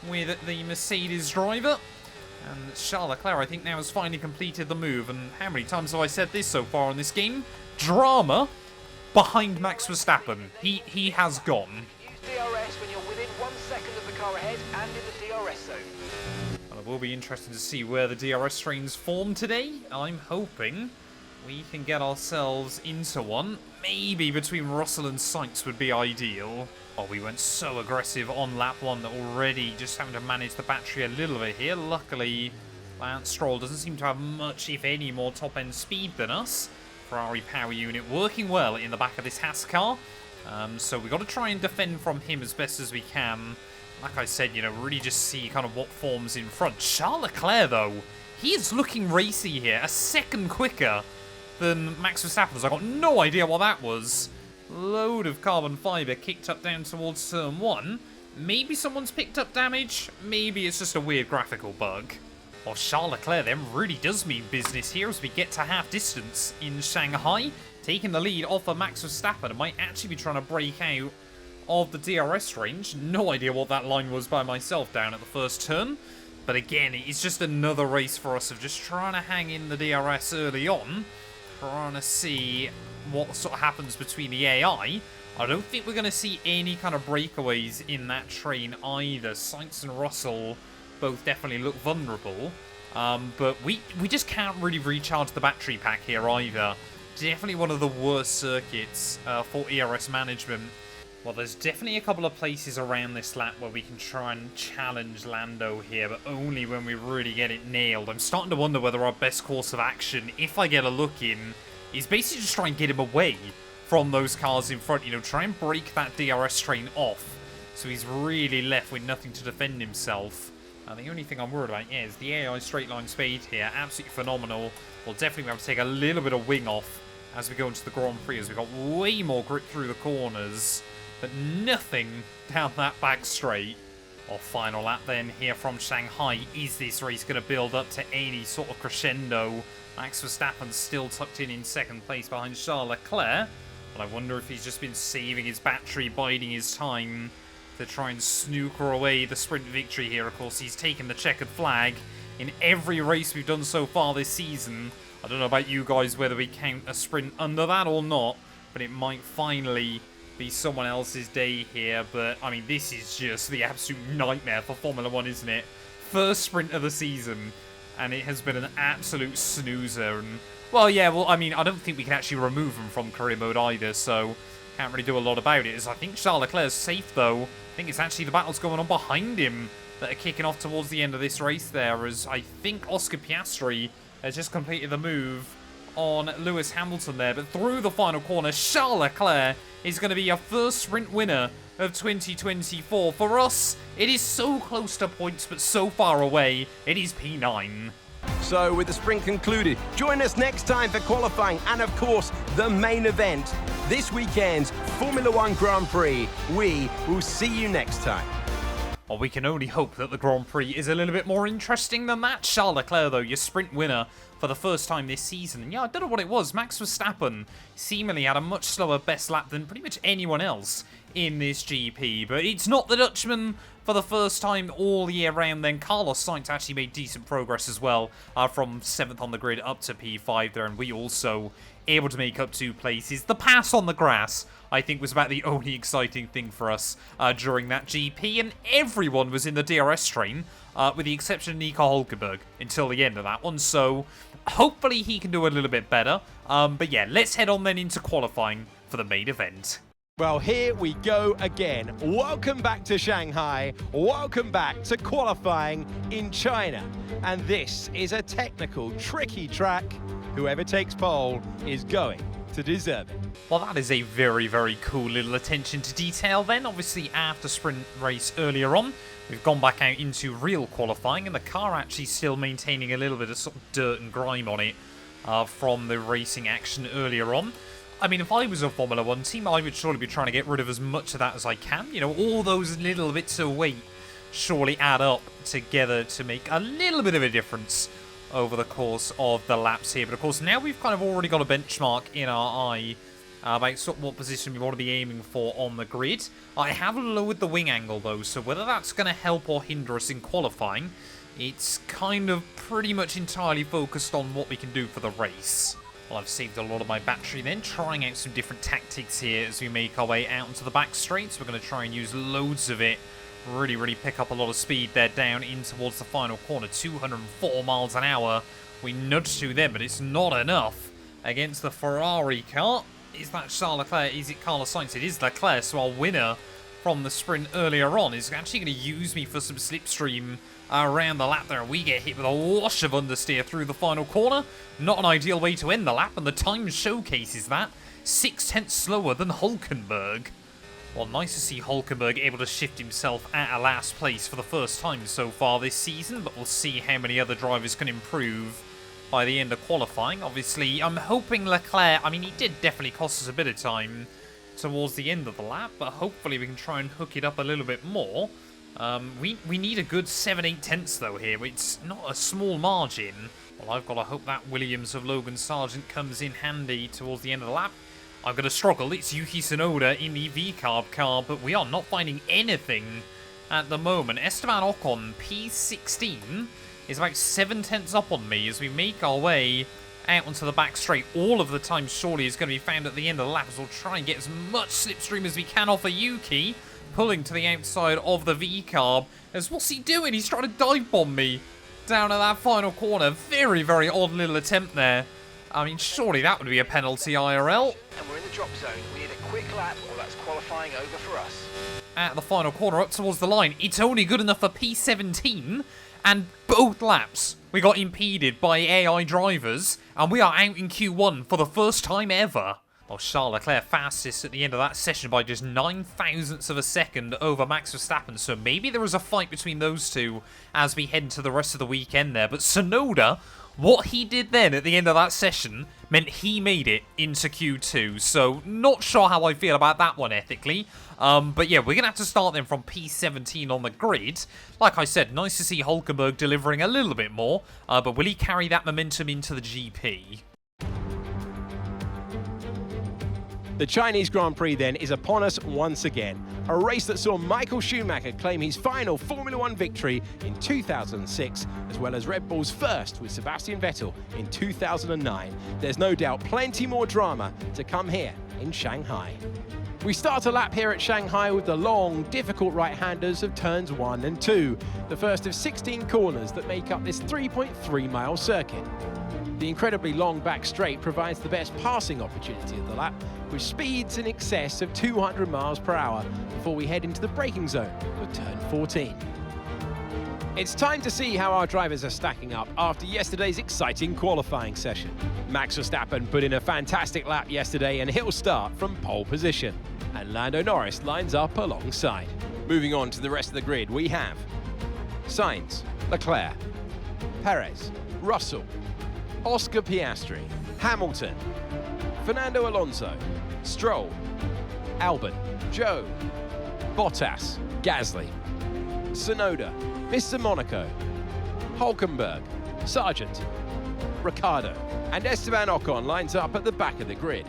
with the Mercedes driver. And Charles Leclerc, I think, now has finally completed the move. And how many times have I said this so far in this game? Drama behind Max Verstappen. He has gone. Use DRS when you're within 1 second of the car ahead and in the DRS zone. Well, it will be interesting to see where the DRS trains form today. I'm hoping we can get ourselves into one. Maybe between Russell and Sainz would be ideal. Oh, we went so aggressive on lap 1 that already just having to manage the battery a little bit here. Luckily, Lance Stroll doesn't seem to have much, if any, more top-end speed than us. Ferrari power unit working well in the back of this Haas car. So we've got to try and defend from him as best as we can. Like I said, you know, really just see kind of what forms in front. Charles Leclerc, though, he is looking racy here. A second quicker than Max Verstappen. I got no idea what that was. Load of carbon fibre kicked up down towards turn 1. Maybe someone's picked up damage. Maybe it's just a weird graphical bug. Well, Charles Leclerc then really does mean business here as we get to half distance in Shanghai. Taking the lead off of Max Verstappen. It might actually be trying to break out of the DRS range. No idea what that line was by myself down at the first turn. But again, it's just another race for us of just trying to hang in the DRS early on. Trying to see what sort of happens between the AI. I don't think we're going to see any kind of breakaways in that train either. Sainz and Russell both definitely look vulnerable. But we just can't really recharge the battery pack here either. Definitely one of the worst circuits for ERS management. Well, there's definitely a couple of places around this lap where we can try and challenge Lando here, but only when we really get it nailed. I'm starting to wonder whether our best course of action, if I get a look in, is basically just try and get him away from those cars in front. You know, try and break that DRS train off so he's really left with nothing to defend himself. The only thing I'm worried about, yeah, is the AI straight line speed here. Absolutely phenomenal. We'll definitely have to take a little bit of wing off as we go into the Grand Prix, as we've got way more grip through the corners, but nothing down that back straight. Our final lap then here from Shanghai. Is this race going to build up to any sort of crescendo? Max Verstappen still tucked in second place behind Charles Leclerc, but I wonder if he's just been saving his battery, biding his time to try and snooker away the sprint victory here. Of course, he's taken the checkered flag in every race we've done so far this season. I don't know about you guys whether we count a sprint under that or not, but it might finally be someone else's day here. But, I mean, this is just the absolute nightmare for Formula 1, isn't it? First sprint of the season, and it has been an absolute snoozer. And, well, yeah, well, I mean, I don't think we can actually remove him from career mode either, so can't really do a lot about it. As I think Charles Leclerc's safe, though. I think it's actually the battles going on behind him that are kicking off towards the end of this race there, as I think Oscar Piastri has just completed the move on Lewis Hamilton there. But through the final corner, Charles Leclerc is going to be our first sprint winner of 2024. For us, it is so close to points, but so far away, it is P9. So, with the sprint concluded, join us next time for qualifying and, of course, the main event, this weekend's Formula 1 Grand Prix. We will see you next time. Well, we can only hope that the Grand Prix is a little bit more interesting than that. Charles Leclerc, though, your sprint winner for the first time this season. And yeah, I don't know what it was. Max Verstappen seemingly had a much slower best lap than pretty much anyone else in this GP. But it's not the Dutchman for the first time all year round then, Carlos Sainz actually made decent progress as well, from 7th on the grid up to P5 there, and we also able to make up 2 places. The pass on the grass, I think, was about the only exciting thing for us during that GP, and everyone was in the DRS train, with the exception of Nico Hülkenberg, until the end of that one, so hopefully he can do a little bit better. But yeah, let's head on then into qualifying for the main event. Well, here we go again. Welcome back to Shanghai. Welcome back to qualifying in China. And this is a technical, tricky track. Whoever takes pole is going to deserve it. Well, that is a very, very cool little attention to detail then. Obviously, after sprint race earlier on, we've gone back out into real qualifying, and the car actually still maintaining a little bit of sort of dirt and grime on it from the racing action earlier on. I mean, if I was a Formula 1 team, I would surely be trying to get rid of as much of that as I can. You know, all those little bits of weight surely add up together to make a little bit of a difference over the course of the laps here. But of course, now we've kind of already got a benchmark in our eye about sort of what position we want to be aiming for on the grid. I have lowered the wing angle though, so whether that's going to help or hinder us in qualifying, it's kind of pretty much entirely focused on what we can do for the race. Well, I've saved a lot of my battery then, trying out some different tactics here as we make our way out into the back straight. So we're going to try and use loads of it. Really pick up a lot of speed there down in towards the final corner. 204 miles an hour. We nudged through them, but it's not enough against the Ferrari car. Is that Charles Leclerc? Is it Carlos Sainz? It is Leclerc, so our winner from the sprint earlier on is actually going to use me for some slipstream around the lap there. We get hit with a wash of understeer through the final corner. Not an ideal way to end the lap, and the time showcases that. 6/10 slower than Hülkenberg. Well, nice to see Hülkenberg able to shift himself at a last place for the first time so far this season, but we'll see how many other drivers can improve by the end of qualifying. Obviously, I'm hoping Leclerc, I mean, he did definitely cost us a bit of time towards the end of the lap, but hopefully we can try and hook it up a little bit more. We need a good 7/8 tenths though here. It's not a small margin. Well, I've got to hope that Williams of Logan Sargent comes in handy towards the end of the lap. I'm going to struggle. It's Yuki Tsunoda in the V-Carb car, but we are not finding anything at the moment. Esteban Ocon, P16, is about 7 tenths up on me as we make our way out onto the back straight. All of the time surely is going to be found at the end of the lap, as we'll try and get as much slipstream as we can off of Yuki, pulling to the outside of the V-Carb. As what's he doing? He's trying to dive bomb me down at that final corner. Very odd little attempt there. I mean, surely that would be a penalty IRL. And we're in the drop zone. We need a quick lap, or that's qualifying over for us. At the final corner, up towards the line. It's only good enough for P17, and both laps we got impeded by AI drivers, and we are out in Q1 for the first time ever. Well, Charles Leclerc fastest at the end of that session by just 9 thousandths of a second over Max Verstappen, so maybe there is a fight between those two as we head into the rest of the weekend there. But Tsunoda, what he did then at the end of that session meant he made it into Q2, so not sure how I feel about that one ethically. But yeah, we're going to have to start then from P17 on the grid. Like I said, nice to see Hülkenberg delivering a little bit more, but will he carry that momentum into the GP? The Chinese Grand Prix then is upon us once again. A race that saw Michael Schumacher claim his final Formula 1 victory in 2006, as well as Red Bull's first with Sebastian Vettel in 2009. There's no doubt plenty more drama to come here in Shanghai. We start a lap here at Shanghai with the long, difficult right-handers of turns 1 and 2, the first of 16 corners that make up this 3.3-mile circuit. The incredibly long back straight provides the best passing opportunity of the lap, with speeds in excess of 200 miles per hour before we head into the braking zone for turn 14. It's time to see how our drivers are stacking up after yesterday's exciting qualifying session. Max Verstappen put in a fantastic lap yesterday, and he'll start from pole position. And Lando Norris lines up alongside. Moving on to the rest of the grid, we have Sainz, Leclerc, Perez, Russell, Oscar Piastri, Hamilton, Fernando Alonso, Stroll, Albon, Zhou, Bottas, Gasly, Tsunoda, Mr. Monaco, Hülkenberg, Sargent, Ricciardo, and Esteban Ocon lines up at the back of the grid.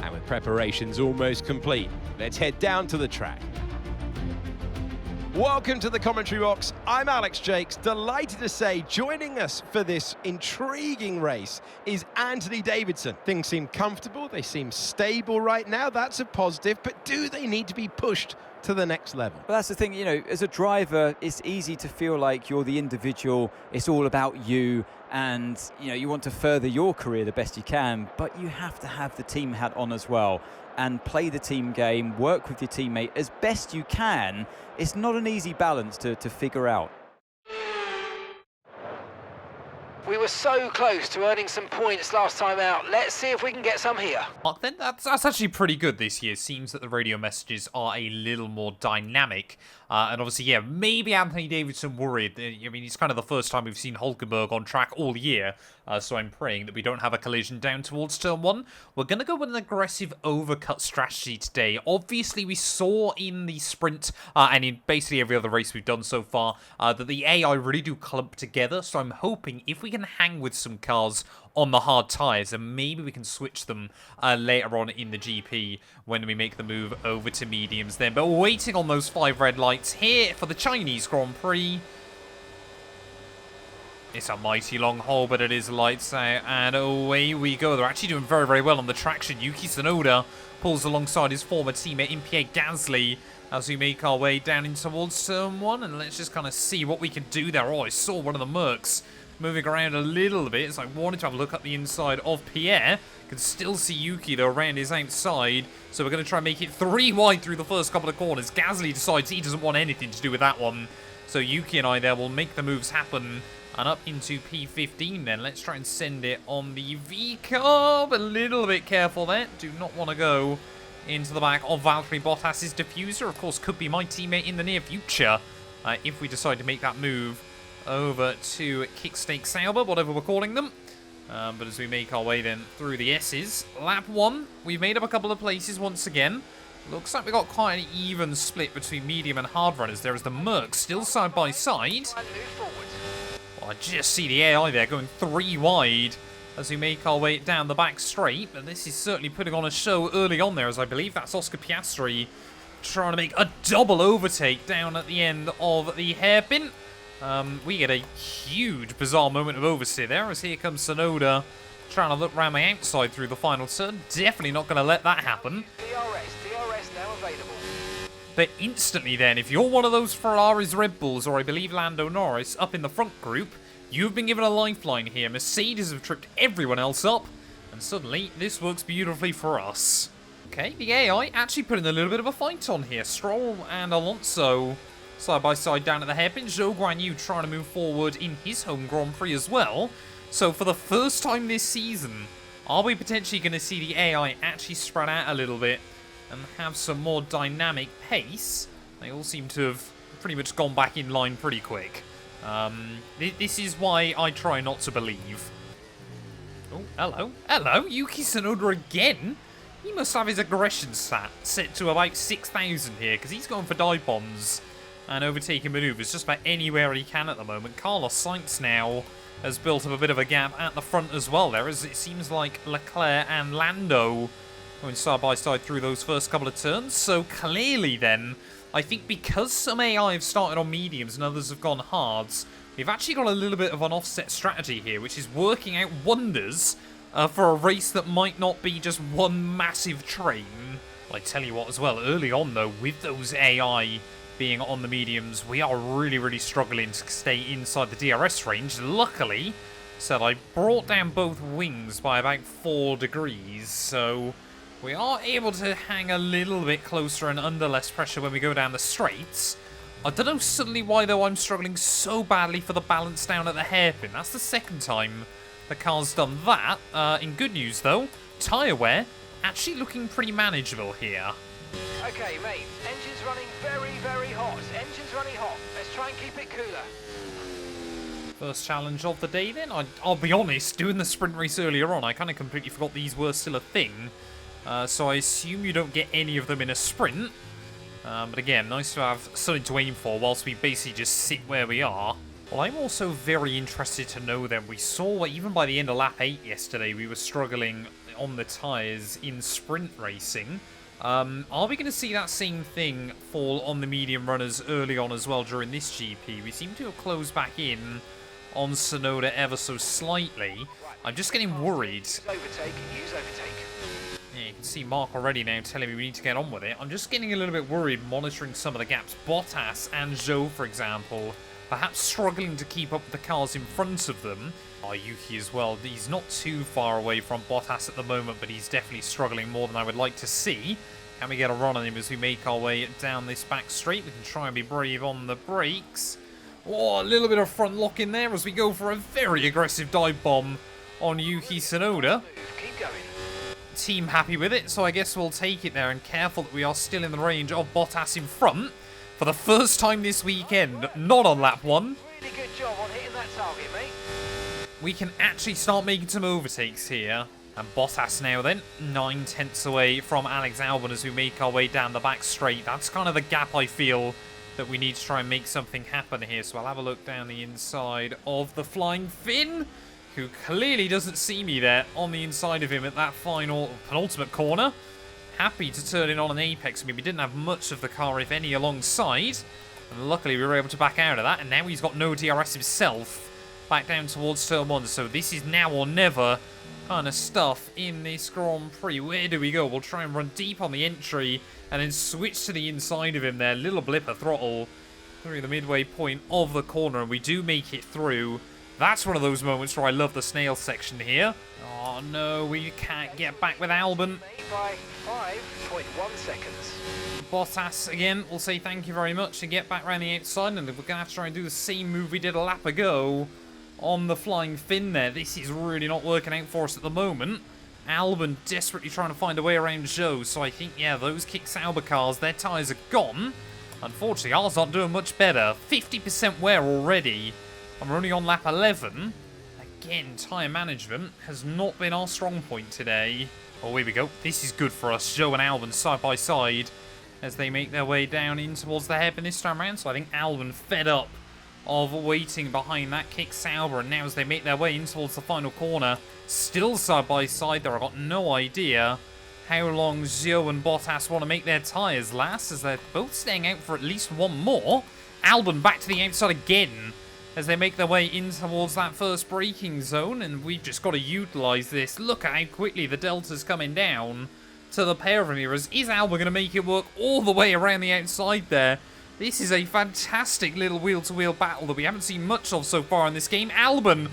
And with preparations almost complete, let's head down to the track. Welcome to the commentary box. I'm Alex Jakes. Delighted to say joining us for this intriguing race is Anthony Davidson. Things seem comfortable, they seem stable right now. That's a positive, but do they need to be pushed to the next level? Well, that's the thing, you know, as a driver, it's easy to feel like you're the individual, it's all about you, and, you know, you want to further your career the best you can, but you have to have the team hat on as well and play the team game, work with your teammate as best you can. It's not an easy balance to figure out. We were so close to earning some points last time out. Let's see if we can get some here. Mark, then that's actually pretty good this year. Seems that the radio messages are a little more dynamic. And obviously, yeah, maybe Anthony Davidson worried. I mean, it's kind of the first time we've seen Hulkenberg on track all year. So I'm praying that we don't have a collision down towards turn 1. We're going to go with an aggressive overcut strategy today. Obviously, we saw in the sprint and in basically every other race we've done so far that the AI really do clump together. So I'm hoping if we can hang with some cars on the hard tyres, and maybe we can switch them later on in the GP when we make the move over to mediums then. But we're waiting on those 5 red lights here for the Chinese Grand Prix. It's a mighty long haul, but it is lights out, and away we go. They're actually doing very, very well on the traction. Yuki Tsunoda pulls alongside his former teammate in Pierre Gasly as we make our way down in towards turn 1, and let's just kind of see what we can do there. Oh, I saw one of the Mercs moving around a little bit, so I wanted to have a look at the inside of Pierre. Can still see Yuki though around his outside, so we're going to try and make it 3 wide through the first couple of corners. Gasly decides he doesn't want anything to do with that one, so Yuki and I there will make the moves happen. And up into P15 then. Let's try and send it on the V-carb. A little bit careful there. Do not want to go into the back of Valtteri Bottas's diffuser. Of course, could be my teammate in the near future if we decide to make that move over to Kickstake Sauber, whatever we're calling them. But as we make our way then through the S's, lap 1, we've made up a couple of places once again. Looks like we got quite an even split between medium and hard runners. There is the Merc still side by side. I just see the AI there going 3 wide as we make our way down the back straight. But this is certainly putting on a show early on there, as I believe that's Oscar Piastri trying to make a double overtake down at the end of the hairpin. We get a huge, bizarre moment of oversteer there, as here comes Tsunoda trying to look around my outside through the final turn. Definitely not going to let that happen. DRS now available. But instantly then, if you're one of those Ferraris, Red Bulls, or I believe Lando, Norris, up in the front group, you've been given a lifeline here. Mercedes have tripped everyone else up, and suddenly this works beautifully for us. Okay, the AI actually putting a little bit of a fight on here. Stroll and Alonso side by side down at the hairpin. Zhou Guanyu trying to move forward in his home Grand Prix as well. So for the first time this season, are we potentially going to see the AI actually spread out a little bit and have some more dynamic pace? They all seem to have pretty much gone back in line pretty quick. This is why I try not to believe. Oh, hello. Hello, Yuki Tsunoda again? He must have his aggression stat set to about 6,000 here, because he's going for dive bombs and overtaking maneuvers just about anywhere he can at the moment. Carlos Sainz now has built up a bit of a gap at the front as well there, as it seems like Leclerc and Lando going side by side through those first couple of turns. So clearly then, I think because some AI have started on mediums and others have gone hards, we've actually got a little bit of an offset strategy here, which is working out wonders for a race that might not be just one massive train. Well, I tell you what as well, early on though, with those AI being on the mediums, we are really, really struggling to stay inside the DRS range. Luckily, so I brought down both wings by about 4 degrees, so we are able to hang a little bit closer and under less pressure when we go down the straights. I don't know suddenly why, though, I'm struggling so badly for the balance down at the hairpin. That's the second time the car's done that. In good news, though, tyre wear actually looking pretty manageable here. Okay, mate. Engine's running very, very hot. Engine's running hot. Let's try and keep it cooler. First challenge of the day, then. I'll be honest, doing the sprint race earlier on, I kind of completely forgot these were still a thing. So I assume you don't get any of them in a sprint. But again, nice to have something to aim for whilst we basically just sit where we are. Well, I'm also very interested to know that we saw, even by the end of lap 8 yesterday, we were struggling on the tyres in sprint racing. Are we going to see that same thing fall on the medium runners early on as well during this GP? We seem to have closed back in on Tsunoda ever so slightly. I'm just getting worried. Overtake, use overtake. Yeah, you can see Mark already now telling me we need to get on with it. I'm just getting a little bit worried monitoring some of the gaps. Bottas and Zhou, for example, perhaps struggling to keep up with the cars in front of them. Oh, Yuki as well. He's not too far away from Bottas at the moment, but he's definitely struggling more than I would like to see. Can we get a run on him as we make our way down this back straight? We can try and be brave on the brakes. Oh, a little bit of front lock in there as we go for a very aggressive dive bomb on Yuki Tsunoda. Keep going. Team happy with it, so I guess we'll take it there, and careful that we are still in the range of Bottas in front for the first time this weekend, not on lap 1. Really good job on hitting that target, mate. We can actually start making some overtakes here. And Bottas now then, 9 tenths away from Alex Albon as we make our way down the back straight. That's kind of the gap I feel that we need to try and make something happen here. So I'll have a look down the inside of the Flying Finn, who clearly doesn't see me there on the inside of him at that final penultimate corner. Happy to turn in on an apex. I mean, we didn't have much of the car, if any, alongside. And luckily we were able to back out of that. And now he's got no DRS himself back down towards turn 1. So this is now or never kind of stuff in this Grand Prix. Where do we go? We'll try and run deep on the entry and then switch to the inside of him there. Little blip of throttle through the midway point of the corner, and we do make it through. That's one of those moments where I love the snail section here. Oh no, we can't get back with Albon. By 5.1 seconds. Bottas again, we'll say thank you very much to get back around the outside, and we're going to have to try and do the same move we did a lap ago on the Flying Finn there. This is really not working out for us at the moment. Albon desperately trying to find a way around Zhou, so I think, yeah, those Kick Sauber cars, their tyres are gone. Unfortunately, ours aren't doing much better. 50% wear already, and we're only on lap 11. Again, tyre management has not been our strong point today. Oh, here we go. This is good for us. Zhou and Albon side by side as they make their way down in towards the hairpin this time around. So I think Albon fed up of waiting behind that Kick Sauber, and now as they make their way in towards the final corner, still side by side there. I've got no idea how long Zhou and Bottas want to make their tyres last, as they're both staying out for at least one more. Albon back to the outside again as they make their way in towards that first braking zone, and we've just got to utilise this. Look at how quickly the delta's coming down to the pair of them here. Is Albon going to make it work all the way around the outside there? This is a fantastic little wheel-to-wheel battle that we haven't seen much of so far in this game. Albon,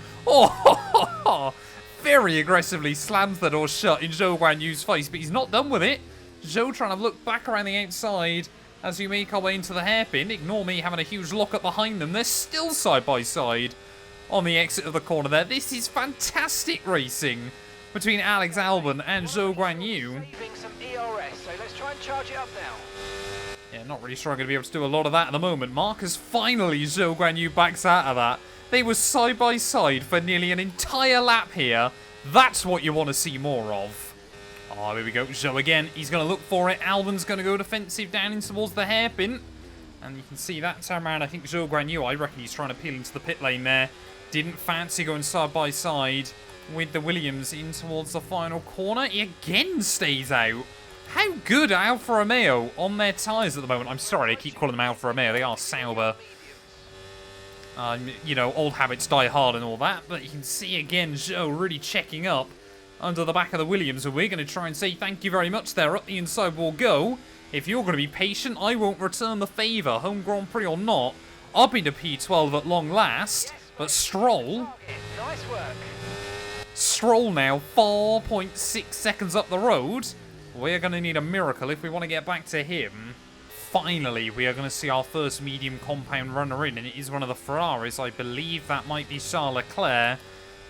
very aggressively slams the door shut in Zhou Guanyu's face, but he's not done with it. Zhou trying to look back around the outside as we make our way into the hairpin. Ignore me having a huge lock-up behind them. They're still side by side on the exit of the corner there. This is fantastic racing between Alex Albon and Zhou Guanyu. Saving some ERS, so let's try and charge it up now. Yeah, not really sure I'm going to be able to do a lot of that at the moment. Marcus finally, Zhou Guanyu backs out of that. They were side by side for nearly an entire lap here. That's what you want to see more of. Oh, here we go. Zhou again. He's going to look for it. Albon's going to go defensive down in towards the hairpin. And you can see that time around. I think Zhou Guanyu, I reckon he's trying to peel into the pit lane there. Didn't fancy going side by side with the Williams in towards the final corner. He again stays out. How good are Alfa Romeo on their tyres at the moment? I'm sorry, I keep calling them Alfa Romeo. They are Sauber. You know, old habits die hard and all that. But you can see again, Zhou really checking up under the back of the Williams. And we're going to try and say thank you very much there. Up the inside we'll go. If you're going to be patient, I won't return the favour. Home Grand Prix or not, I'll be to P12 at long last. But Stroll... Nice work. Stroll now, 4.6 seconds up the road. We're going to need a miracle if we want to get back to him. Finally, we are going to see our first medium compound runner in, and it is one of the Ferraris. I believe that might be Charles Leclerc.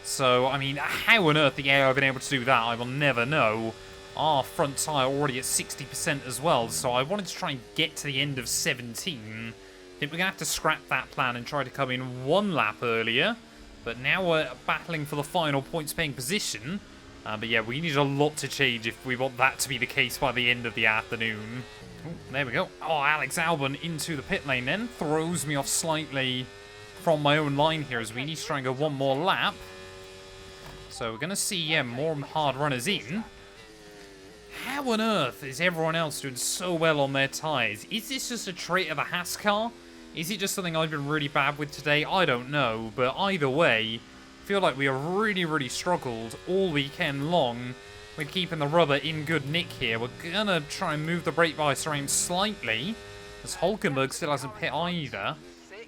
So, I mean, how on earth the AI have been able to do that, I will never know. Our front tyre already at 60% as well, so I wanted to try and get to the end of 17. I think we're going to have to scrap that plan and try to come in one lap earlier. But now we're battling for the final points-paying position. But yeah, we need a lot to change if we want that to be the case by the end of the afternoon. Ooh, there we go. Oh, Alex Albon into the pit lane then. Throws me off slightly from my own line here as we need to try and go one more lap. So we're going to see, yeah, more hard runners in. how on earth is everyone else doing so well on their tyres? Is this just a trait of a Haas car? Is it just something I've been really bad with today? I don't know, but either way, I feel like we have really struggled all weekend long with keeping the rubber in good nick here. We're gonna try and move the brake bias around slightly, as Hulkenberg still hasn't pit either. 6.0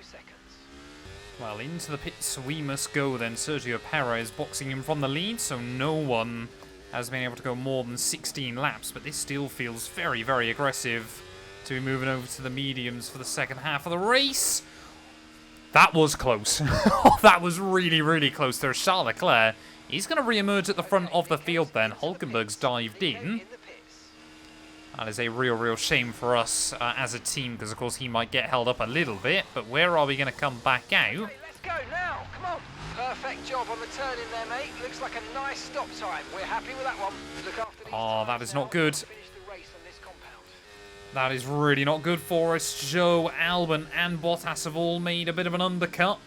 seconds. Well, into the pits we must go then. Sergio Perez boxing him from the lead, so no one has been able to go more than 16 laps, but this still feels very aggressive to be moving over to the mediums for the second half of the race. That was close. That was really close there. Charles Leclerc, he's going to re-emerge at the front of the field then. Hulkenberg's dived in. That is a real shame for us as a team, because of course he might get held up a little bit, but where are we going to come back out? Let's go now, come on. Perfect job on the turn in there, mate. Looks like a nice stop time. We're happy with that one. Look after these that is not good. Finish the race on this compound. That is really not good for us. Joe, Albon and Bottas have all made a bit of an undercut.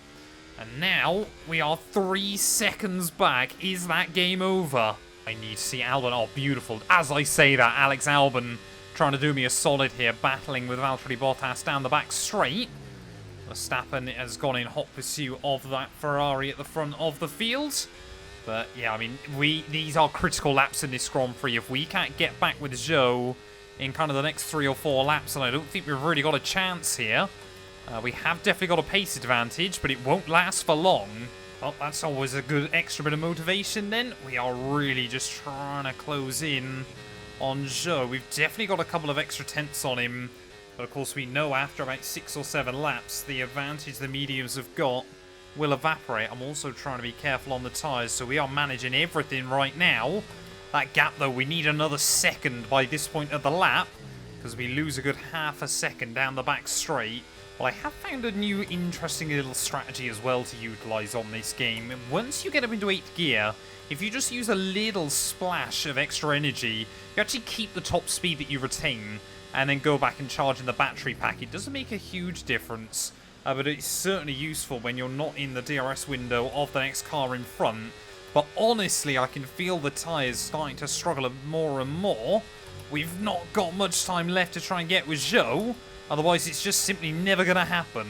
And now we are 3 seconds back. Is that game over? I need to see Albon. Oh, beautiful. As I say that, Alex Albon trying to do me a solid here, battling with Valtteri Bottas down the back straight. Verstappen has gone in hot pursuit of that Ferrari at the front of the field. But yeah, I mean, these are critical laps in this Grand Prix. If we can't get back with Joe in kind of the next 3 or 4 laps, and I don't think we've really got a chance here. We have definitely got a pace advantage, but it won't last for long. Well, that's always a good extra bit of motivation then. We are really just trying to close in on Joe. We've definitely got a couple of extra tenths on him. But of course we know after about 6 or 7 laps, the advantage the mediums have got will evaporate. I'm also trying to be careful on the tyres, so we are managing everything right now. That gap though, we need another second by this point of the lap, because we lose a good half a second down the back straight. Well, I have found a new interesting little strategy as well to utilise on this game. Once you get up into 8th gear, if you just use a little splash of extra energy, you actually keep the top speed that you retain, and then go back and charge in the battery pack. It doesn't make a huge difference, but it's certainly useful when you're not in the DRS window of the next car in front. But honestly, I can feel the tyres starting to struggle more and more. We've not got much time left to try and get with Joe. Otherwise, it's just simply never going to happen.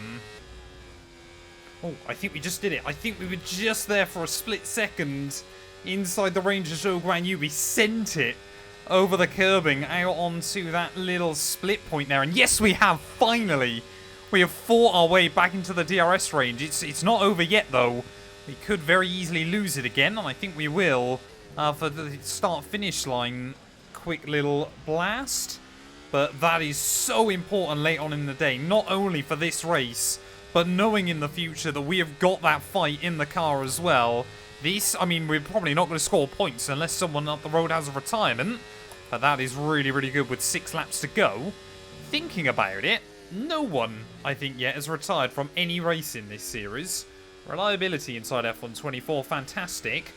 Oh, I think we just did it. I think we were just there for a split second inside the range of Zhou Guanyu. We sent it over the curbing out onto that little split point there. And yes, we have, finally. We have fought our way back into the DRS range. It's not over yet, though. We could very easily lose it again, and I think we will for the start-finish line. Quick little blast. But that is so important late on in the day, not only for this race, but knowing in the future that we have got that fight in the car as well. This, I mean, we're probably not going to score points unless someone up the road has a retirement. But that is really good with 6 laps to go. Thinking about it, no one, I think, yet has retired from any race in this series. Reliability inside F124, fantastic.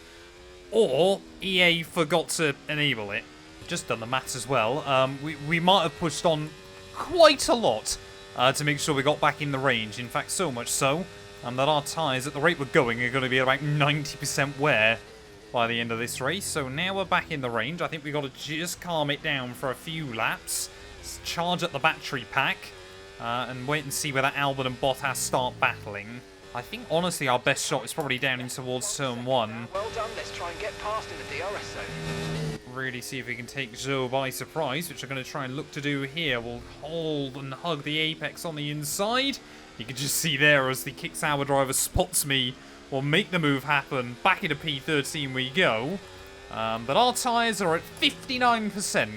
Or EA forgot to enable it. Just done the maths as well. We might have pushed on quite a lot to make sure we got back in the range. In fact, so much so that our tyres, at the rate we're going, are going to be about 90% wear by the end of this race. So now we're back in the range. I think we've got to just calm it down for a few laps. Charge up the battery pack and wait and see whether Albon and Bottas start battling. I think, honestly, our best shot is probably down in towards turn 1. Well done, let's try and get past in the DRS zone. Really see if we can take Zhou by surprise, which we're going to try and look to do here. We'll hold and hug the apex on the inside. You can just see there as the Kicksauer driver spots me. We'll make the move happen. Back into P13 we go. But our tyres are at 59%.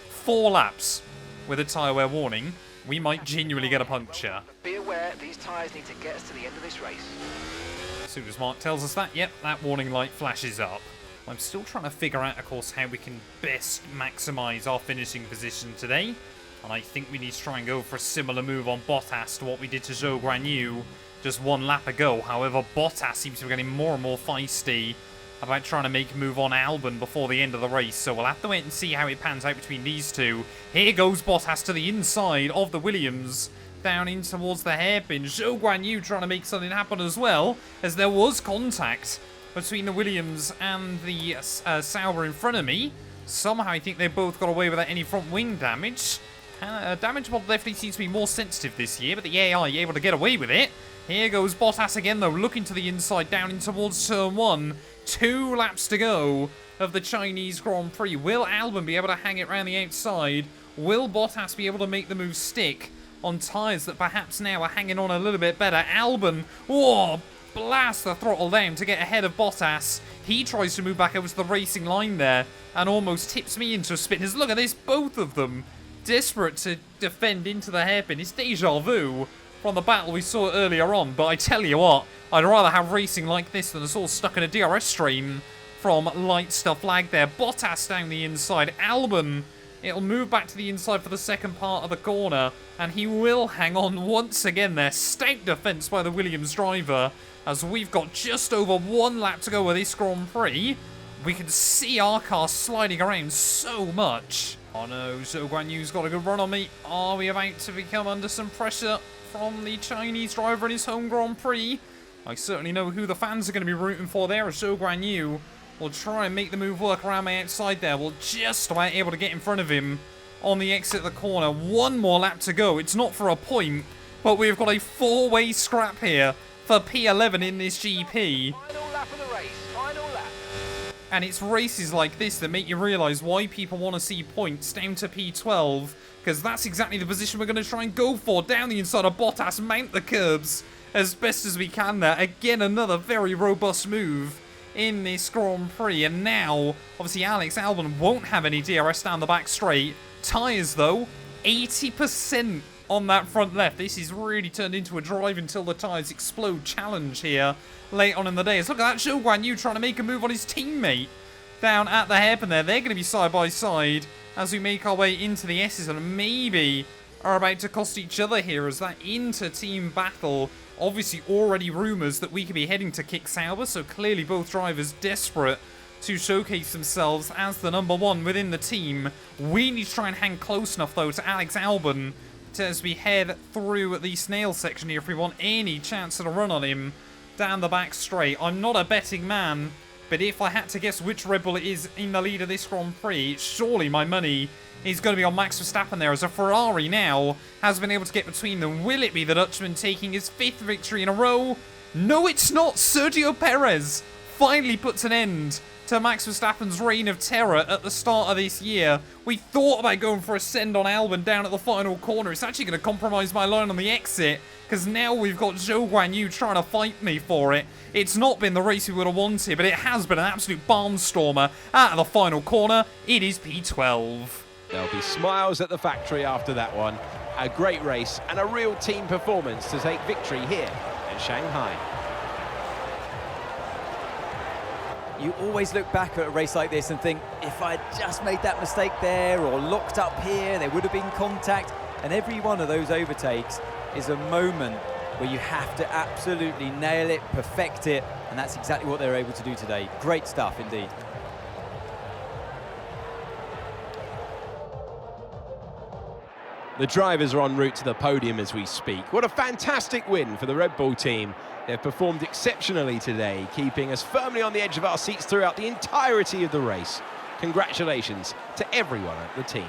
4 laps with a tyre wear warning. We might genuinely get a puncture. Be aware, these tyres need to get us to the end of this race. As soon as Mark tells us that, yep, that warning light flashes up. I'm still trying to figure out, of course, how we can best maximise our finishing position today. And I think we need to try and go for a similar move on Bottas to what we did to Zhou Guanyu just 1 lap ago. However, Bottas seems to be getting more and more feisty about trying to make a move on Albon before the end of the race. So we'll have to wait and see how it pans out between these two. Here goes Bottas to the inside of the Williams, down in towards the hairpin. Zhou Guanyu trying to make something happen as well, as there was contact between the Williams and the Sauber in front of me. Somehow I think they both got away without any front wing damage. Damage model definitely seems to be more sensitive this year, but the AI able to get away with it. Here goes Bottas again, though, looking to the inside, down in towards turn 1. 2 laps to go of the Chinese Grand Prix. Will Albon be able to hang it around the outside? Will Bottas be able to make the move stick on tyres that perhaps now are hanging on a little bit better? Albon, whoa, blast the throttle down to get ahead of Bottas. He tries to move back over to the racing line there and almost tips me into a spin. Look at this, both of them desperate to defend into the hairpin. It's deja vu from the battle we saw earlier on, but I tell you what, I'd rather have racing like this than us all stuck in a DRS stream from light stuff lag there. Bottas down the inside. Albon, it'll move back to the inside for the second part of the corner, and he will hang on once again there. Stout defence by the Williams driver, as we've got just over 1 lap to go with this Grand Prix. We can see our car sliding around so much. Oh no, Zhou Guanyu's got a good run on me. Are we about to become under some pressure from the Chinese driver in his home Grand Prix? I certainly know who the fans are going to be rooting for there, as Zhou Guanyu will try and make the move work around my outside there. We'll just about able to get in front of him on the exit of the corner. 1 more lap to go. It's not for a point, but we've got a 4-way scrap here for P11 in this GP. Final lap of the race, final lap. And it's races like this that make you realise why people want to see points down to P12, because that's exactly the position we're going to try and go for. Down the inside of Bottas, mount the curbs as best as we can there. Again, another very robust move in this Grand Prix. And now, obviously, Alex Albon won't have any DRS down the back straight. Tyres, though, 80% on that front left. This is really turned into a drive until the tyres explode challenge here late on in the day. Look at that, Zhou Guanyu trying to make a move on his teammate down at the hairpin there. They're going to be side by side as we make our way into the S's, and maybe are about to cost each other here as that inter-team battle. Obviously already rumours that we could be heading to Kick Sauber, so clearly both drivers desperate to showcase themselves as the number 1 within the team. We need to try and hang close enough, though, to Alex Albon as we head through the snail section here if we want any chance at a run on him down the back straight. I'm not a betting man, but if I had to guess which Red Bull it is in the lead of this Grand Prix, surely my money is going to be on Max Verstappen there, as a Ferrari now has been able to get between them. Will it be the Dutchman taking his 5th victory in a row? No, it's not. Sergio Perez finally puts an end to Max Verstappen's reign of terror at the start of this year. We thought about going for a send on Albon down at the final corner. It's actually going to compromise my line on the exit, because now we've got Zhou Guanyu trying to fight me for it. It's not been the race we would have wanted, but it has been an absolute barnstormer out of the final corner. It is P12. There'll be smiles at the factory after that one. A great race and a real team performance to take victory here in Shanghai. You always look back at a race like this and think, if I'd just made that mistake there or locked up here, there would have been contact. And every one of those overtakes is a moment where you have to absolutely nail it, perfect it, and that's exactly what they're able to do today. Great stuff indeed. The drivers are en route to the podium as we speak. What a fantastic win for the Red Bull team. They've performed exceptionally today, keeping us firmly on the edge of our seats throughout the entirety of the race. Congratulations to everyone at the team.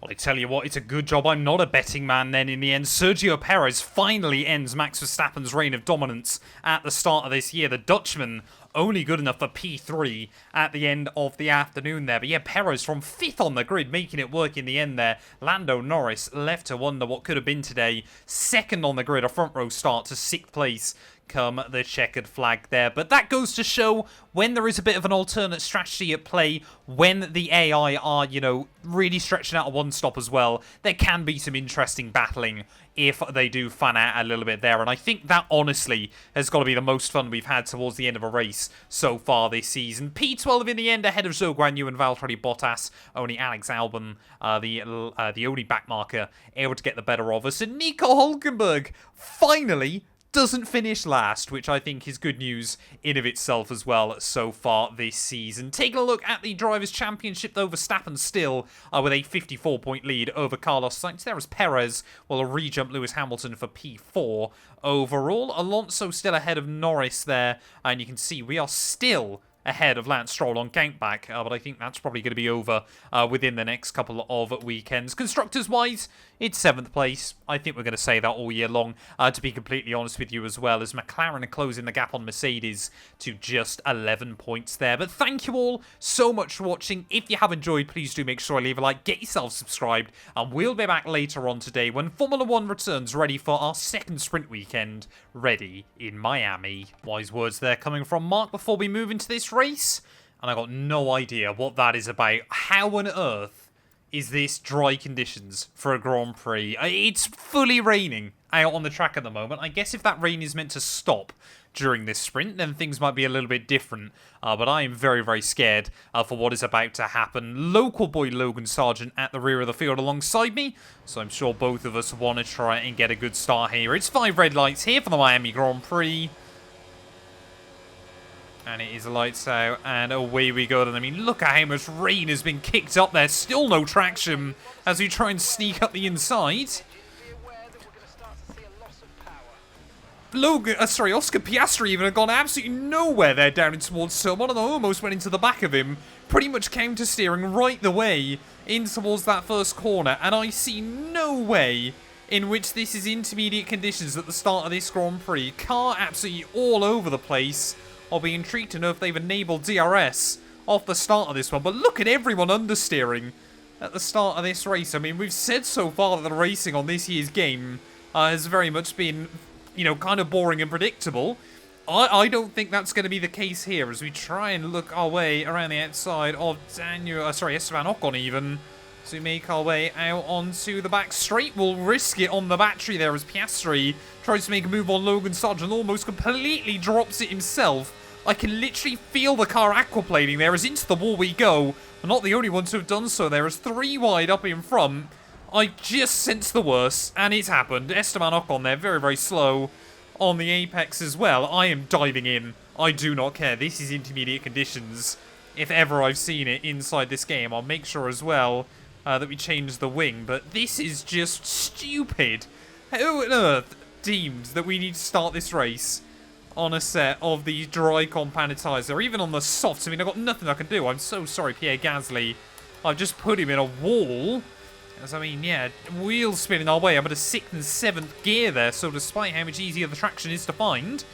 Well, I tell you what, it's a good job I'm not a betting man then in the end. Sergio Perez finally ends Max Verstappen's reign of dominance at the start of this year. The Dutchman only good enough for P3 at the end of the afternoon there. But yeah, Perez from 5th on the grid, making it work in the end there. Lando Norris left to wonder what could have been today. 2nd on the grid, a front row start to 6th place, come the checkered flag there. But that goes to show when there is a bit of an alternate strategy at play, when the AI are, you know, really stretching out a one-stop as well, there can be some interesting battling if they do fan out a little bit there. And I think that, honestly, has got to be the most fun we've had towards the end of a race so far this season. P12 in the end, ahead of Zhou Guanyu and Valtteri Bottas. Only Alex Albon, the only backmarker, able to get the better of us. And Nico Hülkenberg, finally, doesn't finish last, which I think is good news in of itself as well so far this season. Taking a look at the Drivers' Championship, though, Verstappen still with a 54-point lead over Carlos Sainz. There is Perez, will re-jump Lewis Hamilton for P4 overall. Alonso still ahead of Norris there, and you can see we are still ahead of Lance Stroll on countback, but I think that's probably going to be over within the next couple of weekends. Constructors-wise, it's 7th place. I think we're going to say that all year long, to be completely honest with you as well, as McLaren are closing the gap on Mercedes to just 11 points there. But thank you all so much for watching. If you have enjoyed, please do make sure to leave a like, get yourself subscribed, and we'll be back later on today when Formula 1 returns, ready for our second sprint weekend, ready in Miami. Wise words there coming from Mark before we move into this race, and I got no idea what that is about. How on earth is this dry conditions for a Grand Prix? It's fully raining out on the track at the moment. I guess if that rain is meant to stop during this sprint, then things might be a little bit different. But I am very, very scared for what is about to happen. Local boy Logan Sargent at the rear of the field alongside me, so I'm sure both of us want to try and get a good start here. It's 5 red lights here for the Miami Grand Prix. And it is lights out, and away we go then. I mean, look at how much rain has been kicked up there. Still no traction as we try and sneak up the inside. Oscar Piastri even had gone absolutely nowhere there down in towards someone, and almost went into the back of him. Pretty much counter-steering right the way in towards that first corner, and I see no way in which this is intermediate conditions at the start of this Grand Prix. Car absolutely all over the place. I'll be intrigued to know if they've enabled DRS off the start of this one. But look at everyone understeering at the start of this race. I mean, we've said so far that the racing on this year's game has very much been, you know, kind of boring and predictable. I don't think that's going to be the case here as we try and look our way around the outside of Esteban Ocon even. So we make our way out onto the back straight. We'll risk it on the battery there as Piastri tries to make a move on Logan Sargent, almost completely drops it himself. I can literally feel the car aquaplaning there as into the wall we go. We're not the only ones who have done so there as 3 wide up in front. I just sense the worst, and it's happened. Esteban Ocon there, very, very slow on the apex as well. I am diving in. I do not care. This is intermediate conditions. If ever I've seen it inside this game, I'll make sure as well that we change the wing. But this is just stupid. Who on earth deemed that we need to start this race on a set of these dry compounded tyres, or even on the softs? I mean, I've got nothing I can do. I'm so sorry, Pierre Gasly. I've just put him in a wall. As I mean, yeah, wheels spinning our way. I'm at a 6th and 7th gear there, so despite how much easier the traction is to find, it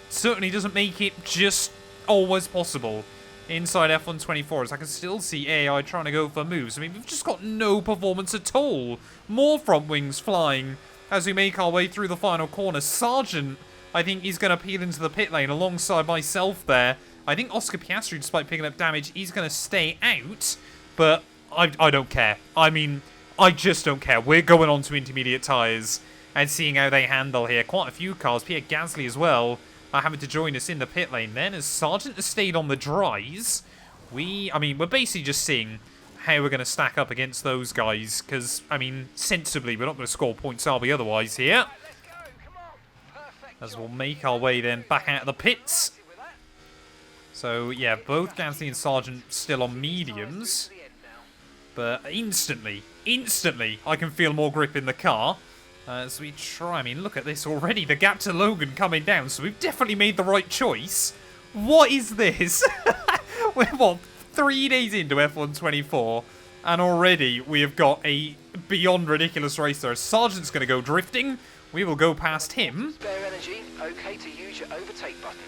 certainly doesn't make it just always possible inside F124, as I can still see AI trying to go for moves. I mean, we've just got no performance at all. More front wings flying as we make our way through the final corner. Sargent, I think, is going to peel into the pit lane alongside myself there. I think Oscar Piastri, despite picking up damage, is going to stay out, but I don't care. I mean, I just don't care. We're going on to intermediate tyres and seeing how they handle here. Quite a few cars, Pierre Gasly as well, are having to join us in the pit lane then, as Sargent has stayed on the dries. I mean, we're basically just seeing how we're going to stack up against those guys, because, I mean, sensibly, we're not going to score points, are we, otherwise here? As we'll make our way then back out of the pits. So, yeah, both Gasly and Sargent still on mediums. But instantly, I can feel more grip in the car. As we try, I mean, look at this already. The gap to Logan coming down, so we've definitely made the right choice. What is this? We're, what, 3 days into F124, and already we have got a beyond ridiculous race there. Sargent's going to go drifting. We will go past him. Spare energy, okay to use your overtake button.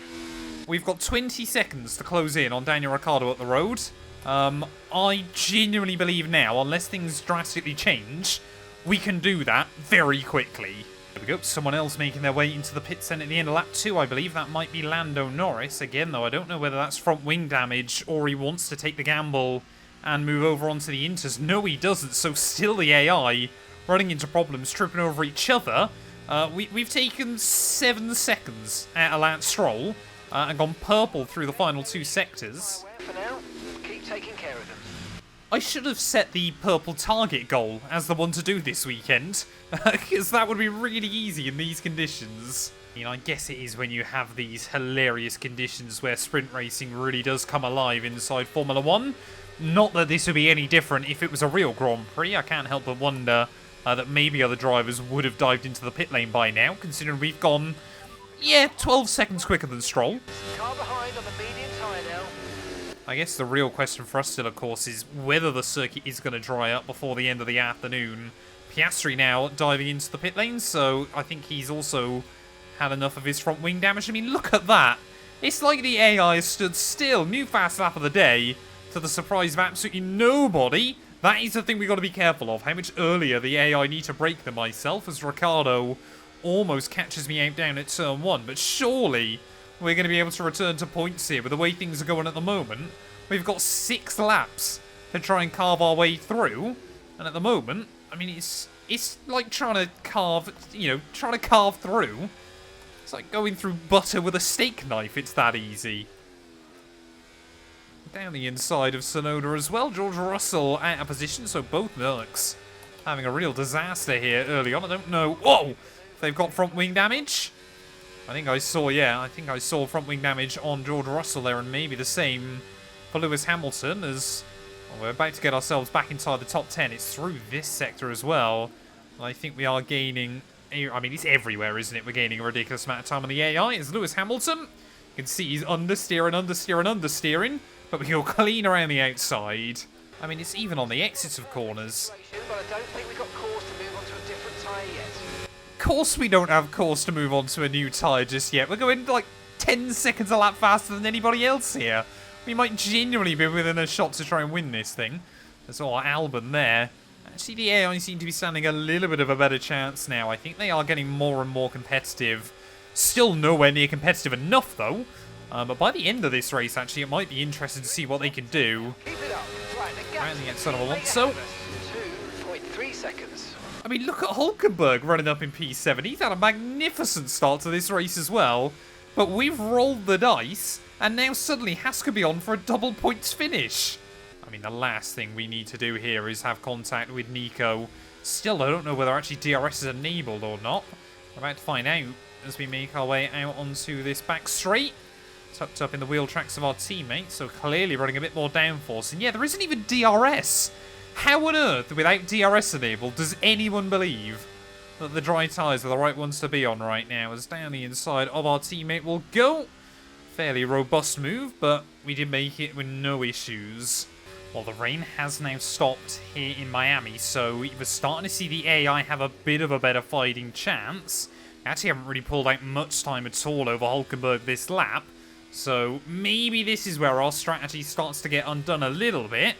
We've got 20 seconds to close in on Daniel Ricciardo at the road. I genuinely believe now, unless things drastically change, we can do that very quickly. There we go. Someone else making their way into the pits then at the end of lap 2, I believe. That might be Lando Norris. Again, though, I don't know whether that's front wing damage or he wants to take the gamble and move over onto the inters. No, he doesn't. So still the AI running into problems, tripping over each other. We've taken 7 seconds out of Lance Stroll and gone purple through the final 2 sectors. For now, keep taking care of them. I should have set the purple target goal as the one to do this weekend, because that would be really easy in these conditions. I mean, I guess it is when you have these hilarious conditions where sprint racing really does come alive inside Formula 1. Not that this would be any different if it was a real Grand Prix. I can't help but wonder that maybe other drivers would have dived into the pit lane by now, considering we've gone, 12 seconds quicker than Stroll. Car behind on the medium tyre now. I guess the real question for us still, of course, is whether the circuit is going to dry up before the end of the afternoon. Piastri now diving into the pit lane, so I think he's also had enough of his front wing damage. I mean, look at that. It's like the AI stood still. New fast lap of the day, to the surprise of absolutely nobody. That is the thing we've got to be careful of, how much earlier the AI need to brake than myself, as Ricciardo almost catches me out down at turn 1. But surely we're going to be able to return to points here with the way things are going at the moment. We've got 6 laps to try and carve our way through. And at the moment, I mean, it's like trying to carve, trying to carve through. It's like going through butter with a steak knife. It's that easy. Down the inside of Tsunoda as well. George Russell out of position, so both Mercs having a real disaster here early on. I don't know. Whoa! If they've got front wing damage. I think I saw front wing damage on George Russell there, and maybe the same for Lewis Hamilton, as we're about to get ourselves back inside the top 10. It's through this sector as well. I think we are gaining, I mean, it's everywhere, isn't it? We're gaining a ridiculous amount of time on the AI. It's Lewis Hamilton. You can see he's understeering, but we go clean around the outside. I mean, it's even on the exits of corners. But I don't think we've got course to move on to a different tyre yet. Of course we don't have course to move on to a new tyre just yet. We're going like 10 seconds a lap faster than anybody else here. We might genuinely be within a shot to try and win this thing. There's our Albon there. Actually, the AI seem to be standing a little bit of a better chance now. I think they are getting more and more competitive. Still nowhere near competitive enough, though. But by the end of this race, actually, it might be interesting to see what they can do. Keep it up. Right, the Around the outside of Alonso. 2.3 seconds. I mean, look at Hulkenberg running up in P7. He's had a magnificent start to this race as well. But we've rolled the dice, and now suddenly has to be on for a double points finish. I mean, the last thing we need to do here is have contact with Nico. Still, I don't know whether actually DRS is enabled or not. We're about to find out as we make our way out onto this back straight. Tucked up in the wheel tracks of our teammate, so clearly running a bit more downforce. And yeah, there isn't even DRS. How on earth, without DRS enabled, does anyone believe that the dry tyres are the right ones to be on right now? As down the inside of our teammate will go. Fairly robust move, but we did make it with no issues. Well, the rain has now stopped here in Miami, so we're starting to see the AI have a bit of a better fighting chance. Actually, haven't really pulled out much time at all over Hulkenberg this lap. So maybe this is where our strategy starts to get undone a little bit.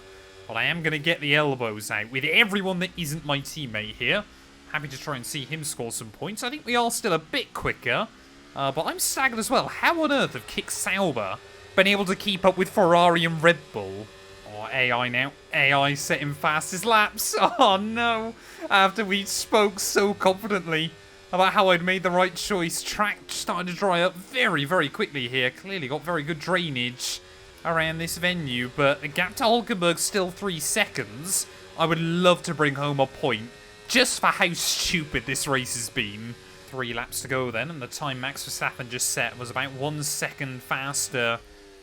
But I am going to get the elbows out with everyone that isn't my teammate here. Happy to try and see him score some points. I think we are still a bit quicker. But I'm staggered as well. How on earth have Kick Sauber been able to keep up with Ferrari and Red Bull? Oh, AI now. AI setting fastest laps. Oh no. After we spoke so confidently about how I'd made the right choice. Track starting to dry up very, very quickly here. Clearly got very good drainage around this venue, but the gap to Hulkenberg still 3 seconds. I would love to bring home a point just for how stupid this race has been. 3 laps to go then, and the time Max Verstappen just set was about 1 second faster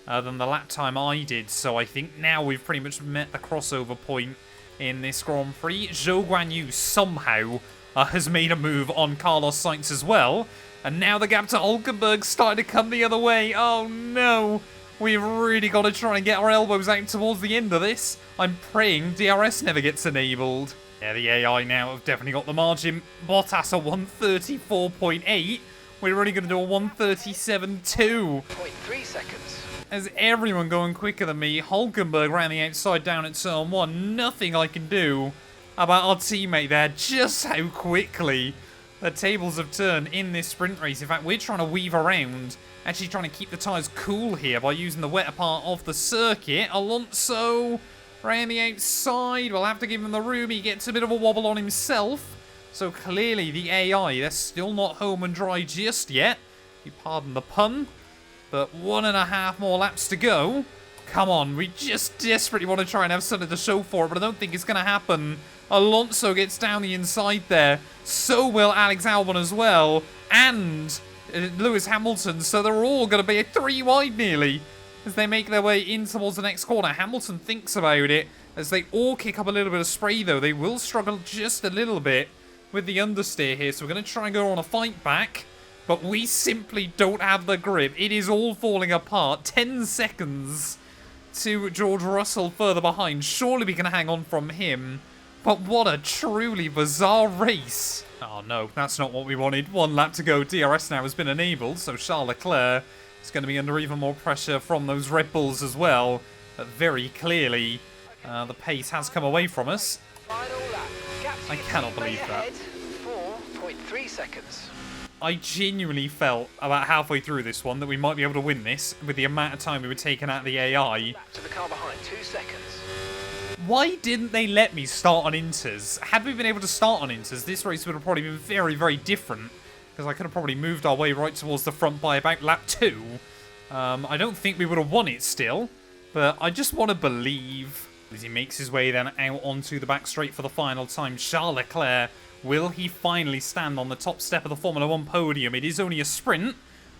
than the lap time I did, so I think now we've pretty much met the crossover point in this Grand Prix. Zhou Guanyu somehow has made a move on Carlos Sainz as well. And now the gap to Hulkenberg starting to come the other way. Oh no. We've really got to try and get our elbows out towards the end of this. I'm praying DRS never gets enabled. Yeah, the AI now have definitely got the margin. Bottas a 134.8. We're only going to do a 137.2. 0.3 seconds. As everyone going quicker than me. Hulkenberg ran the outside down at turn 1. Nothing I can do about our teammate there. Just how quickly The tables have turned in this sprint race. In fact, we're trying to weave around, actually trying to keep the tyres cool here by using the wetter part of the circuit. Alonso right on the outside. We'll have to give him the room. He gets a bit of a wobble on himself. So clearly the AI, they're still not home and dry just yet. You pardon the pun. But 1.5 more laps to go. Come on, we just desperately want to try and have something to show for it, but I don't think it's going to happen. Alonso gets down the inside there. So will Alex Albon as well. And Lewis Hamilton. So they're all going to be a 3 wide nearly as they make their way in towards the next corner. Hamilton thinks about it as they all kick up a little bit of spray, though. They will struggle just a little bit with the understeer here. So we're going to try and go on a fight back. But we simply don't have the grip. It is all falling apart. 10 seconds to George Russell further behind. Surely we can hang on from him. But what a truly bizarre race. Oh no, that's not what we wanted. 1 lap to go. DRS now has been enabled. So Charles Leclerc is going to be under even more pressure from those Red Bulls as well. But very clearly, the pace has come away from us. I cannot believe that. 4.3 seconds. I genuinely felt about halfway through this one that we might be able to win this with the amount of time we were taking out the AI. To the car behind, 2 seconds. Why didn't they let me start on Inters? Had we been able to start on Inters, this race would have probably been very, very different. Because I could have probably moved our way right towards the front by about lap 2. I don't think we would have won it still. But I just want to believe. As he makes his way then out onto the back straight for the final time. Charles Leclerc. Will he finally stand on the top step of the Formula 1 podium? It is only a sprint,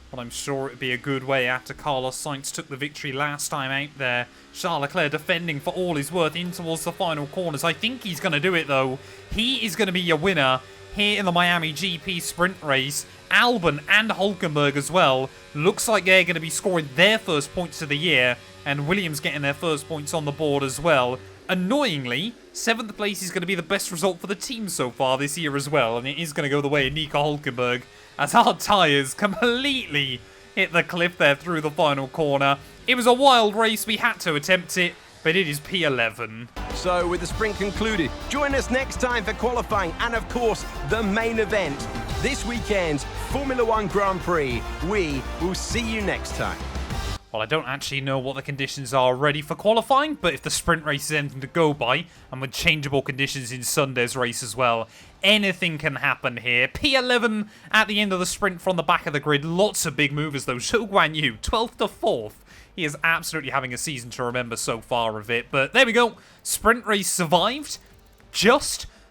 but I'm sure it would be a good way after Carlos Sainz took the victory last time out there. Charles Leclerc defending for all his worth in towards the final corners. I think he's going to do it, though. He is going to be your winner here in the Miami GP sprint race. Albon and Hulkenberg as well. Looks like they're going to be scoring their first points of the year, and Williams getting their first points on the board as well. Annoyingly, 7th place is going to be the best result for the team so far this year as well, and it is going to go the way of Nico Hulkenberg as our tyres completely hit the cliff there through the final corner. It was a wild race, we had to attempt it, but it is P11. So with the sprint concluded, join us next time for qualifying and of course the main event, this weekend's Formula 1 Grand Prix. We will see you next time. Well, I don't actually know what the conditions are ready for qualifying, but if the sprint race is anything to go by, and with changeable conditions in Sunday's race as well, anything can happen here. P11 at the end of the sprint from the back of the grid. Lots of big movers, though. Zhou Guanyu, 12th to 4th. He is absolutely having a season to remember so far of it. But there we go. Sprint race survived.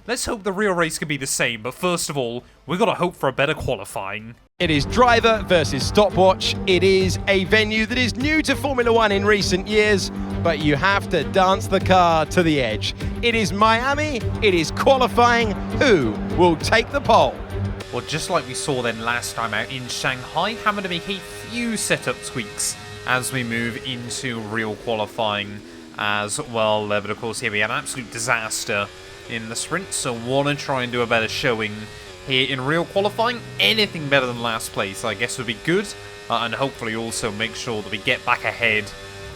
Let's hope the real race can be the same. But first of all, we've got to hope for a better qualifying. It is driver versus stopwatch. It is a venue that is new to Formula 1 in recent years, but you have to dance the car to the edge. It is Miami, it is qualifying. Who will take the pole? Well, just like we saw then last time out in Shanghai, having to make a few setup tweaks as we move into real qualifying as well. But of course, here we had an absolute disaster in the sprint, so want to try and do a better showing here in real qualifying. Anything better than last place, I guess, would be good. And hopefully also make sure that we get back ahead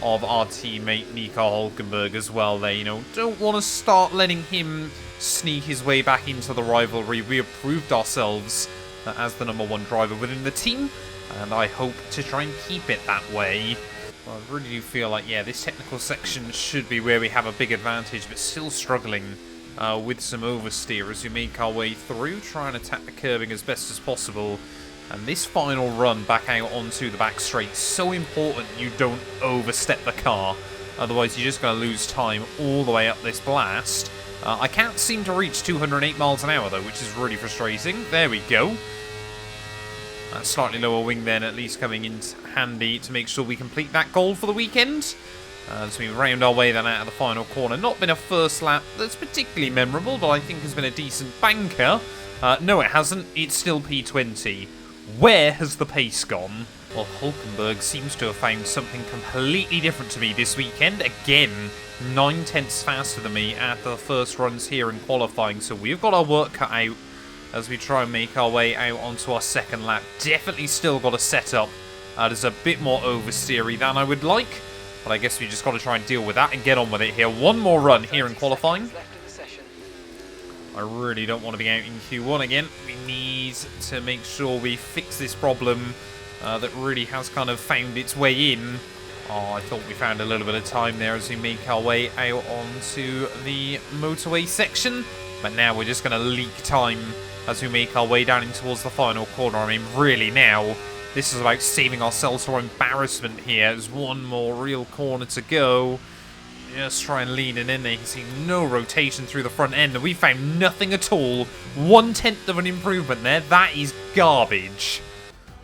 of our teammate Nico Hulkenberg as well there. You know, don't want to start letting him sneak his way back into the rivalry. We have proved ourselves as the #1 driver within the team, and I hope to try and keep it that way. Well, I really do feel like, yeah, this technical section should be where we have a big advantage, but still struggling with some oversteer as we make our way through, try and attack the curbing as best as possible. And this final run back out onto the back straight, so important you don't overstep the car, otherwise you're just going to lose time all the way up this blast. I can't seem to reach 208 miles an hour though, which is really frustrating. There we go. That slightly lower wing then at least coming in handy to make sure we complete that goal for the weekend. As we round our way then out of the final corner. Not been a first lap that's particularly memorable, but I think has been a decent banker. No, it hasn't. It's still P20. Where has the pace gone? Well, Hulkenberg seems to have found something completely different to me this weekend. Again, 9 tenths faster than me after the first runs here in qualifying. So we've got our work cut out as we try and make our way out onto our second lap. Definitely still got a setup that is a bit more oversteery than I would like. But I guess we just got to try and deal with that and get on with it here. One more run here in qualifying. I really don't want to be out in Q1 again. We need to make sure we fix this problem that really has kind of found its way in. Oh, I thought we found a little bit of time there as we make our way out onto the motorway section. But now we're just going to leak time as we make our way down in towards the final corner. I mean, really now, this is about saving ourselves from embarrassment here. There's one more real corner to go. Just try and lean it in there. You can see no rotation through the front end. And we found nothing at all. 1/10 of an improvement there. That is garbage.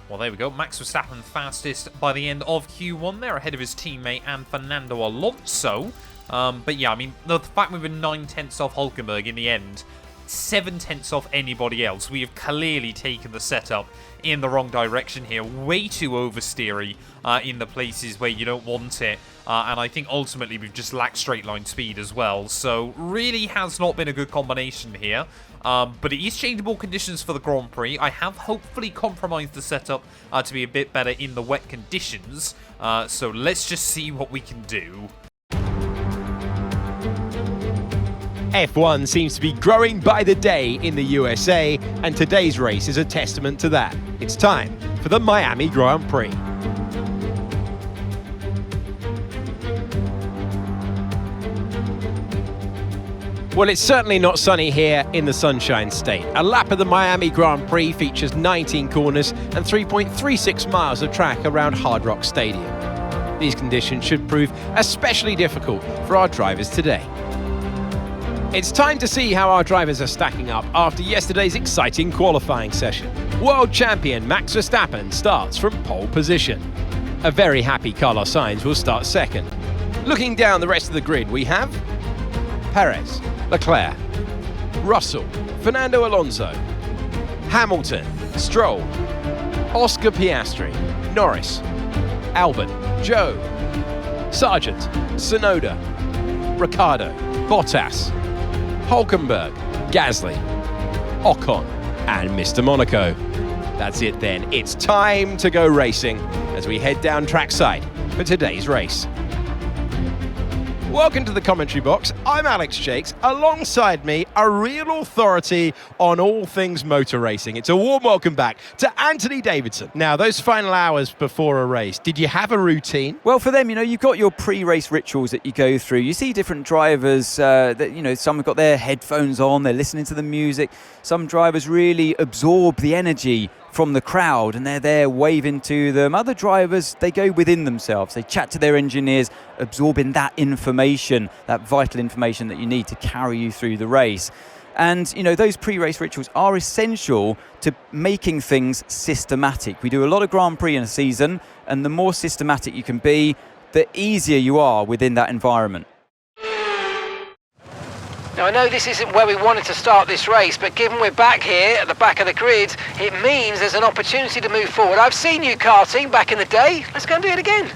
Well, there we go. Max Verstappen fastest by the end of Q1 there, ahead of his teammate and Fernando Alonso. But yeah, I mean, the fact we were 9/10 off Hulkenberg in the end, 7/10 off anybody else. We have clearly taken the setup in the wrong direction here. Way too oversteery in the places where you don't want it. And I think ultimately we've just lacked straight line speed as well. So really has not been a good combination here. But it is changeable conditions for the Grand Prix. I have hopefully compromised the setup to be a bit better in the wet conditions. So let's just see what we can do. F1 seems to be growing by the day in the USA, and today's race is a testament to that. It's time for the Miami Grand Prix. Well, it's certainly not sunny here in the Sunshine State. A lap of the Miami Grand Prix features 19 corners and 3.36 miles of track around Hard Rock Stadium. These conditions should prove especially difficult for our drivers today. It's time to see how our drivers are stacking up after yesterday's exciting qualifying session. World champion Max Verstappen starts from pole position. A very happy Carlos Sainz will start second. Looking down the rest of the grid, we have Perez, Leclerc, Russell, Fernando Alonso, Hamilton, Stroll, Oscar Piastri, Norris, Albon, Joe, Sargent, Tsunoda, Ricciardo, Bottas, Hulkenberg, Gasly, Ocon, and Mr. Monaco. That's it then. It's time to go racing as we head down trackside for today's race. Welcome to the commentary box. I'm Alex Shakes. Alongside me, a real authority on all things motor racing. It's a warm welcome back to Anthony Davidson. Now, those final hours before a race, did you have a routine? Well, for them, you've got your pre-race rituals that you go through. You see different drivers that, some have got their headphones on, they're listening to the music. Some drivers really absorb the energy from the crowd and they're there waving to them. Other drivers, they go within themselves. They chat to their engineers, absorbing that information, that vital information that you need to carry you through the race. And, those pre-race rituals are essential to making things systematic. We do a lot of Grand Prix in a season, and the more systematic you can be, the easier you are within that environment. Now, I know this isn't where we wanted to start this race, but given we're back here at the back of the grid, it means there's an opportunity to move forward. I've seen you karting back in the day. Let's go and do it again.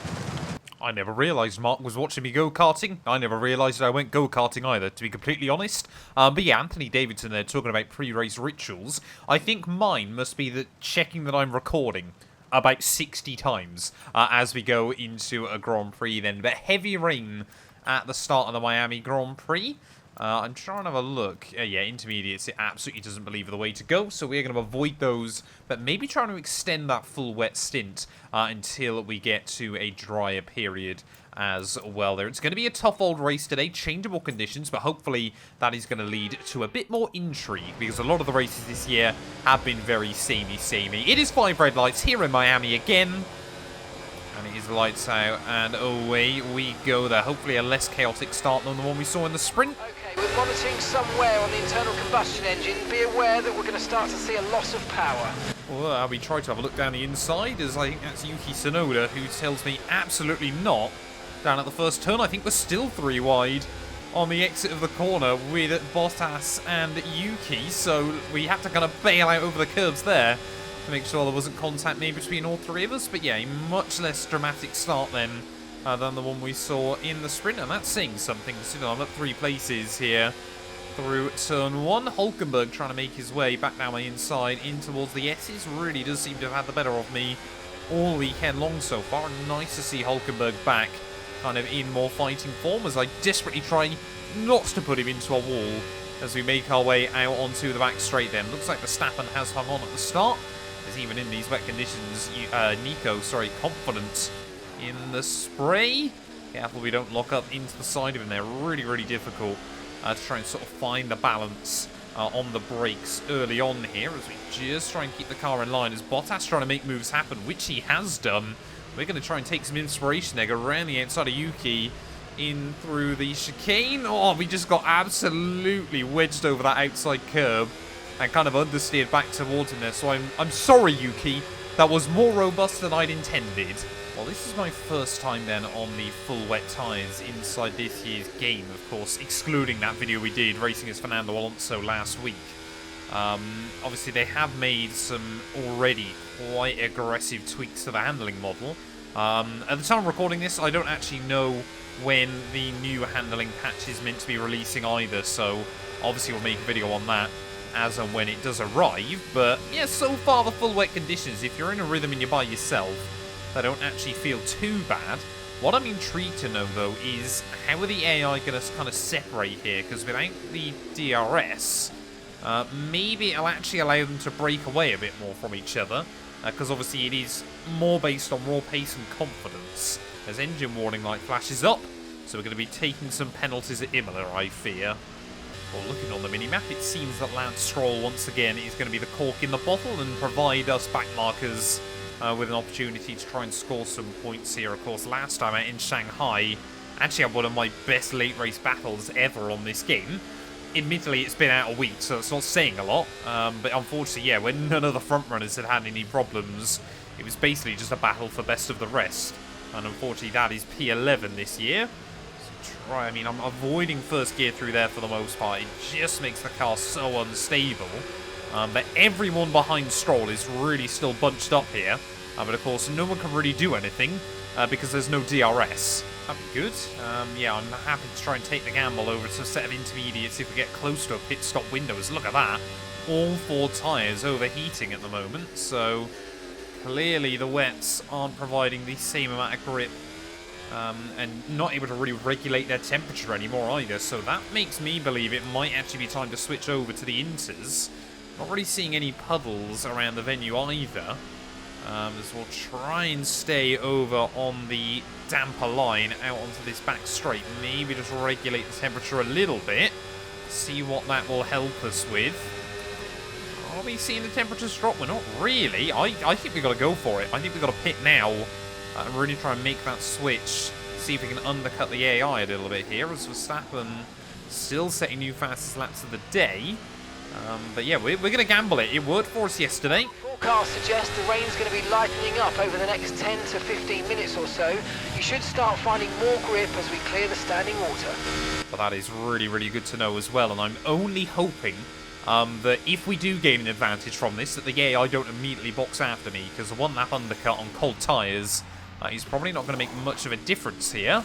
I never realised Mark was watching me go-karting. I never realised I went go-karting either, to be completely honest. But yeah, Anthony Davidson there talking about pre-race rituals. I think mine must be that checking that I'm recording about 60 times as we go into a Grand Prix then. But heavy rain at the start of the Miami Grand Prix. I'm trying to have a look. Yeah, intermediates, it absolutely doesn't believe the way to go, so we're going to avoid those, but maybe trying to extend that full wet stint until we get to a drier period as well there. It's going to be a tough old race today, changeable conditions, but hopefully that is going to lead to a bit more intrigue, because a lot of the races this year have been very samey. It is 5 red lights here in Miami again. And it is lights out, and away we go there. Hopefully a less chaotic start than the one we saw in the sprint. Okay, we're monitoring somewhere on the internal combustion engine. Be aware that we're going to start to see a loss of power. Well, we try to have a look down the inside, as I think that's Yuki Tsunoda, who tells me absolutely not. Down at the first turn, I think we're still 3 wide on the exit of the corner with Bottas and Yuki, so we had to kind of bail out over the curbs there to make sure there wasn't contact made between all 3 of us. But yeah, a much less dramatic start then than the one we saw in the sprint, and that's saying something. I'm up 3 places here through turn 1. Hulkenberg trying to make his way back down my inside in towards the S's. Really does seem to have had the better of me all weekend long so far. Nice to see Hulkenberg back kind of in more fighting form as I desperately try not to put him into a wall as we make our way out onto the back straight then. Looks like Verstappen has hung on at the start, as even in these wet conditions, Nico, confident in the spray. Careful we don't lock up into the side of him there. Really, really difficult to try and sort of find the balance on the brakes early on here, as we just try and keep the car in line, as Bottas trying to make moves happen, which he has done. We're going to try and take some inspiration there, go around the outside of Yuki, in through the chicane. Oh, we just got absolutely wedged over that outside curb and kind of understeered back towards him there. So I'm sorry, Yuki. That was more robust than I'd intended. Well, this is my first time then on the full wet tyres inside this year's game, of course, excluding that video we did racing as Fernando Alonso last week. Obviously, they have made some already quite aggressive tweaks to the handling model. At the time of recording this, I don't actually know when the new handling patch is meant to be releasing either, so obviously we'll make a video on that as and when it does arrive. But yeah, so far the full wet conditions, if you're in a rhythm and you're by yourself, they don't actually feel too bad. What I'm intrigued to know though is how are the AI going to kind of separate here, because without the DRS, maybe it'll actually allow them to break away a bit more from each other, because obviously it is more based on raw pace and confidence. As engine warning light flashes up, so we're going to be taking some penalties at Imola, I fear. Well, looking on the mini-map, it seems that Lance Stroll once again is going to be the cork in the bottle and provide us backmarkers with an opportunity to try and score some points here. Of course, last time out in Shanghai, actually had one of my best late race battles ever on this game. Admittedly, it's been out a week, so it's not saying a lot, but unfortunately, yeah, when none of the front runners had any problems, it was basically just a battle for best of the rest. And unfortunately, that is P11 this year. So I mean, I'm avoiding first gear through there for the most part. It just makes the car so unstable. But everyone behind Stroll is really still bunched up here. But of course, no one can really do anything because there's no DRS. That'd be good. Yeah, I'm happy to try and take the gamble over to a set of intermediates if we get close to a pit stop window. Look at that. All four tyres overheating at the moment. So clearly the wets aren't providing the same amount of grip and not able to really regulate their temperature anymore either. So that makes me believe it might actually be time to switch over to the inters. Not really seeing any puddles around the venue either. As we'll try and stay over on the damper line out onto this back straight. Maybe just regulate the temperature a little bit. See what that will help us with. Are we seeing the temperatures drop? We're not really. I think we've got to go for it. I think we've got to pit now and really try and make that switch. See if we can undercut the AI a little bit here, as Verstappen still setting new fastest laps of the day. But yeah, we're going to gamble it. It worked for us yesterday. Forecast suggests the rain's going to be lightening up over the next 10 to 15 minutes or so. You should start finding more grip as we clear the standing water. But that is really, really good to know as well. And I'm only hoping that if we do gain an advantage from this, that the AI don't immediately box after me, because the one lap undercut on cold tyres is probably not going to make much of a difference here.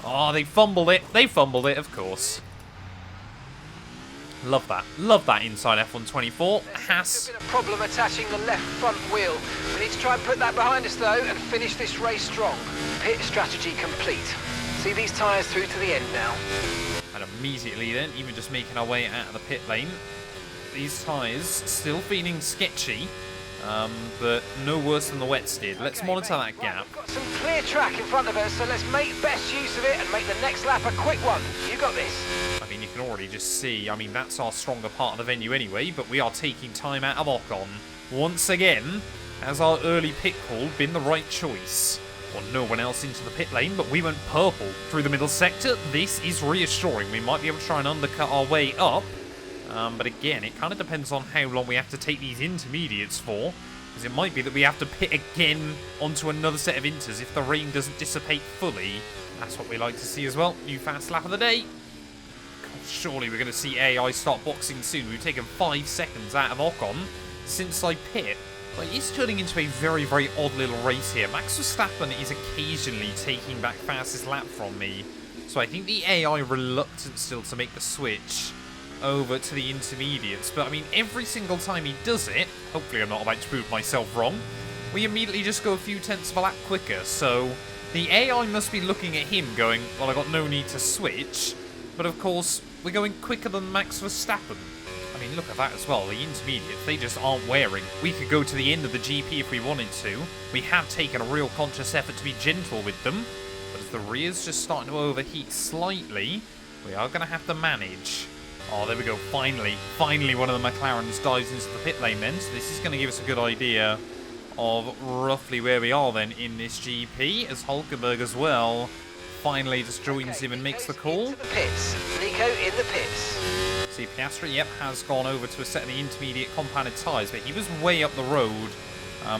Oh, they fumbled it. They fumbled it, of course. Love that. Love that inside F124. Haas. There's been a problem attaching the left front wheel. We need to try and put that behind us though and finish this race strong. Pit strategy complete. See these tyres through to the end now. And immediately then, even just making our way out of the pit lane, these tyres still feeling sketchy, but no worse than the wets did. Let's monitor that gap. We've got some clear track in front of us, so let's make best use of it and make the next lap a quick one. You got this. I mean, you can already just see, I mean, that's our stronger part of the venue anyway, but we are taking time out of Ocon. Once again, has our early pit call been the right choice? Well, no one else into the pit lane, but we went purple through the middle sector. This is reassuring. We might be able to try and undercut our way up. But again, it kind of depends on how long we have to take these intermediates for. Because it might be that we have to pit again onto another set of inters if the rain doesn't dissipate fully. That's what we like to see as well. New fast lap of the day. Surely we're going to see AI start boxing soon. We've taken 5 seconds out of Ocon since I pit. But it's turning into a very, very odd little race here. Max Verstappen is occasionally taking back fastest lap from me. So I think the AI reluctant still to make the switch over to the intermediates. But I mean, every single time he does it, hopefully I'm not about to prove myself wrong, we immediately just go a few tenths of a lap quicker. So the AI must be looking at him going, well, I got no need to switch. But of course, we're going quicker than Max Verstappen. I mean, look at that as well. The intermediates, they just aren't wearing. We could go to the end of the GP if we wanted to. We have taken a real conscious effort to be gentle with them. But as the rear's just starting to overheat slightly, we are going to have to manage. Oh, there we go. Finally one of the McLarens dives into the pit lane then. So this is going to give us a good idea of roughly where we are then in this GP, as Hulkenberg as well finally just joins him and makes the call. Into the pits. Nico in the pits. See, Piastri, yep, has gone over to a set of the intermediate compounded tyres, but he was way up the road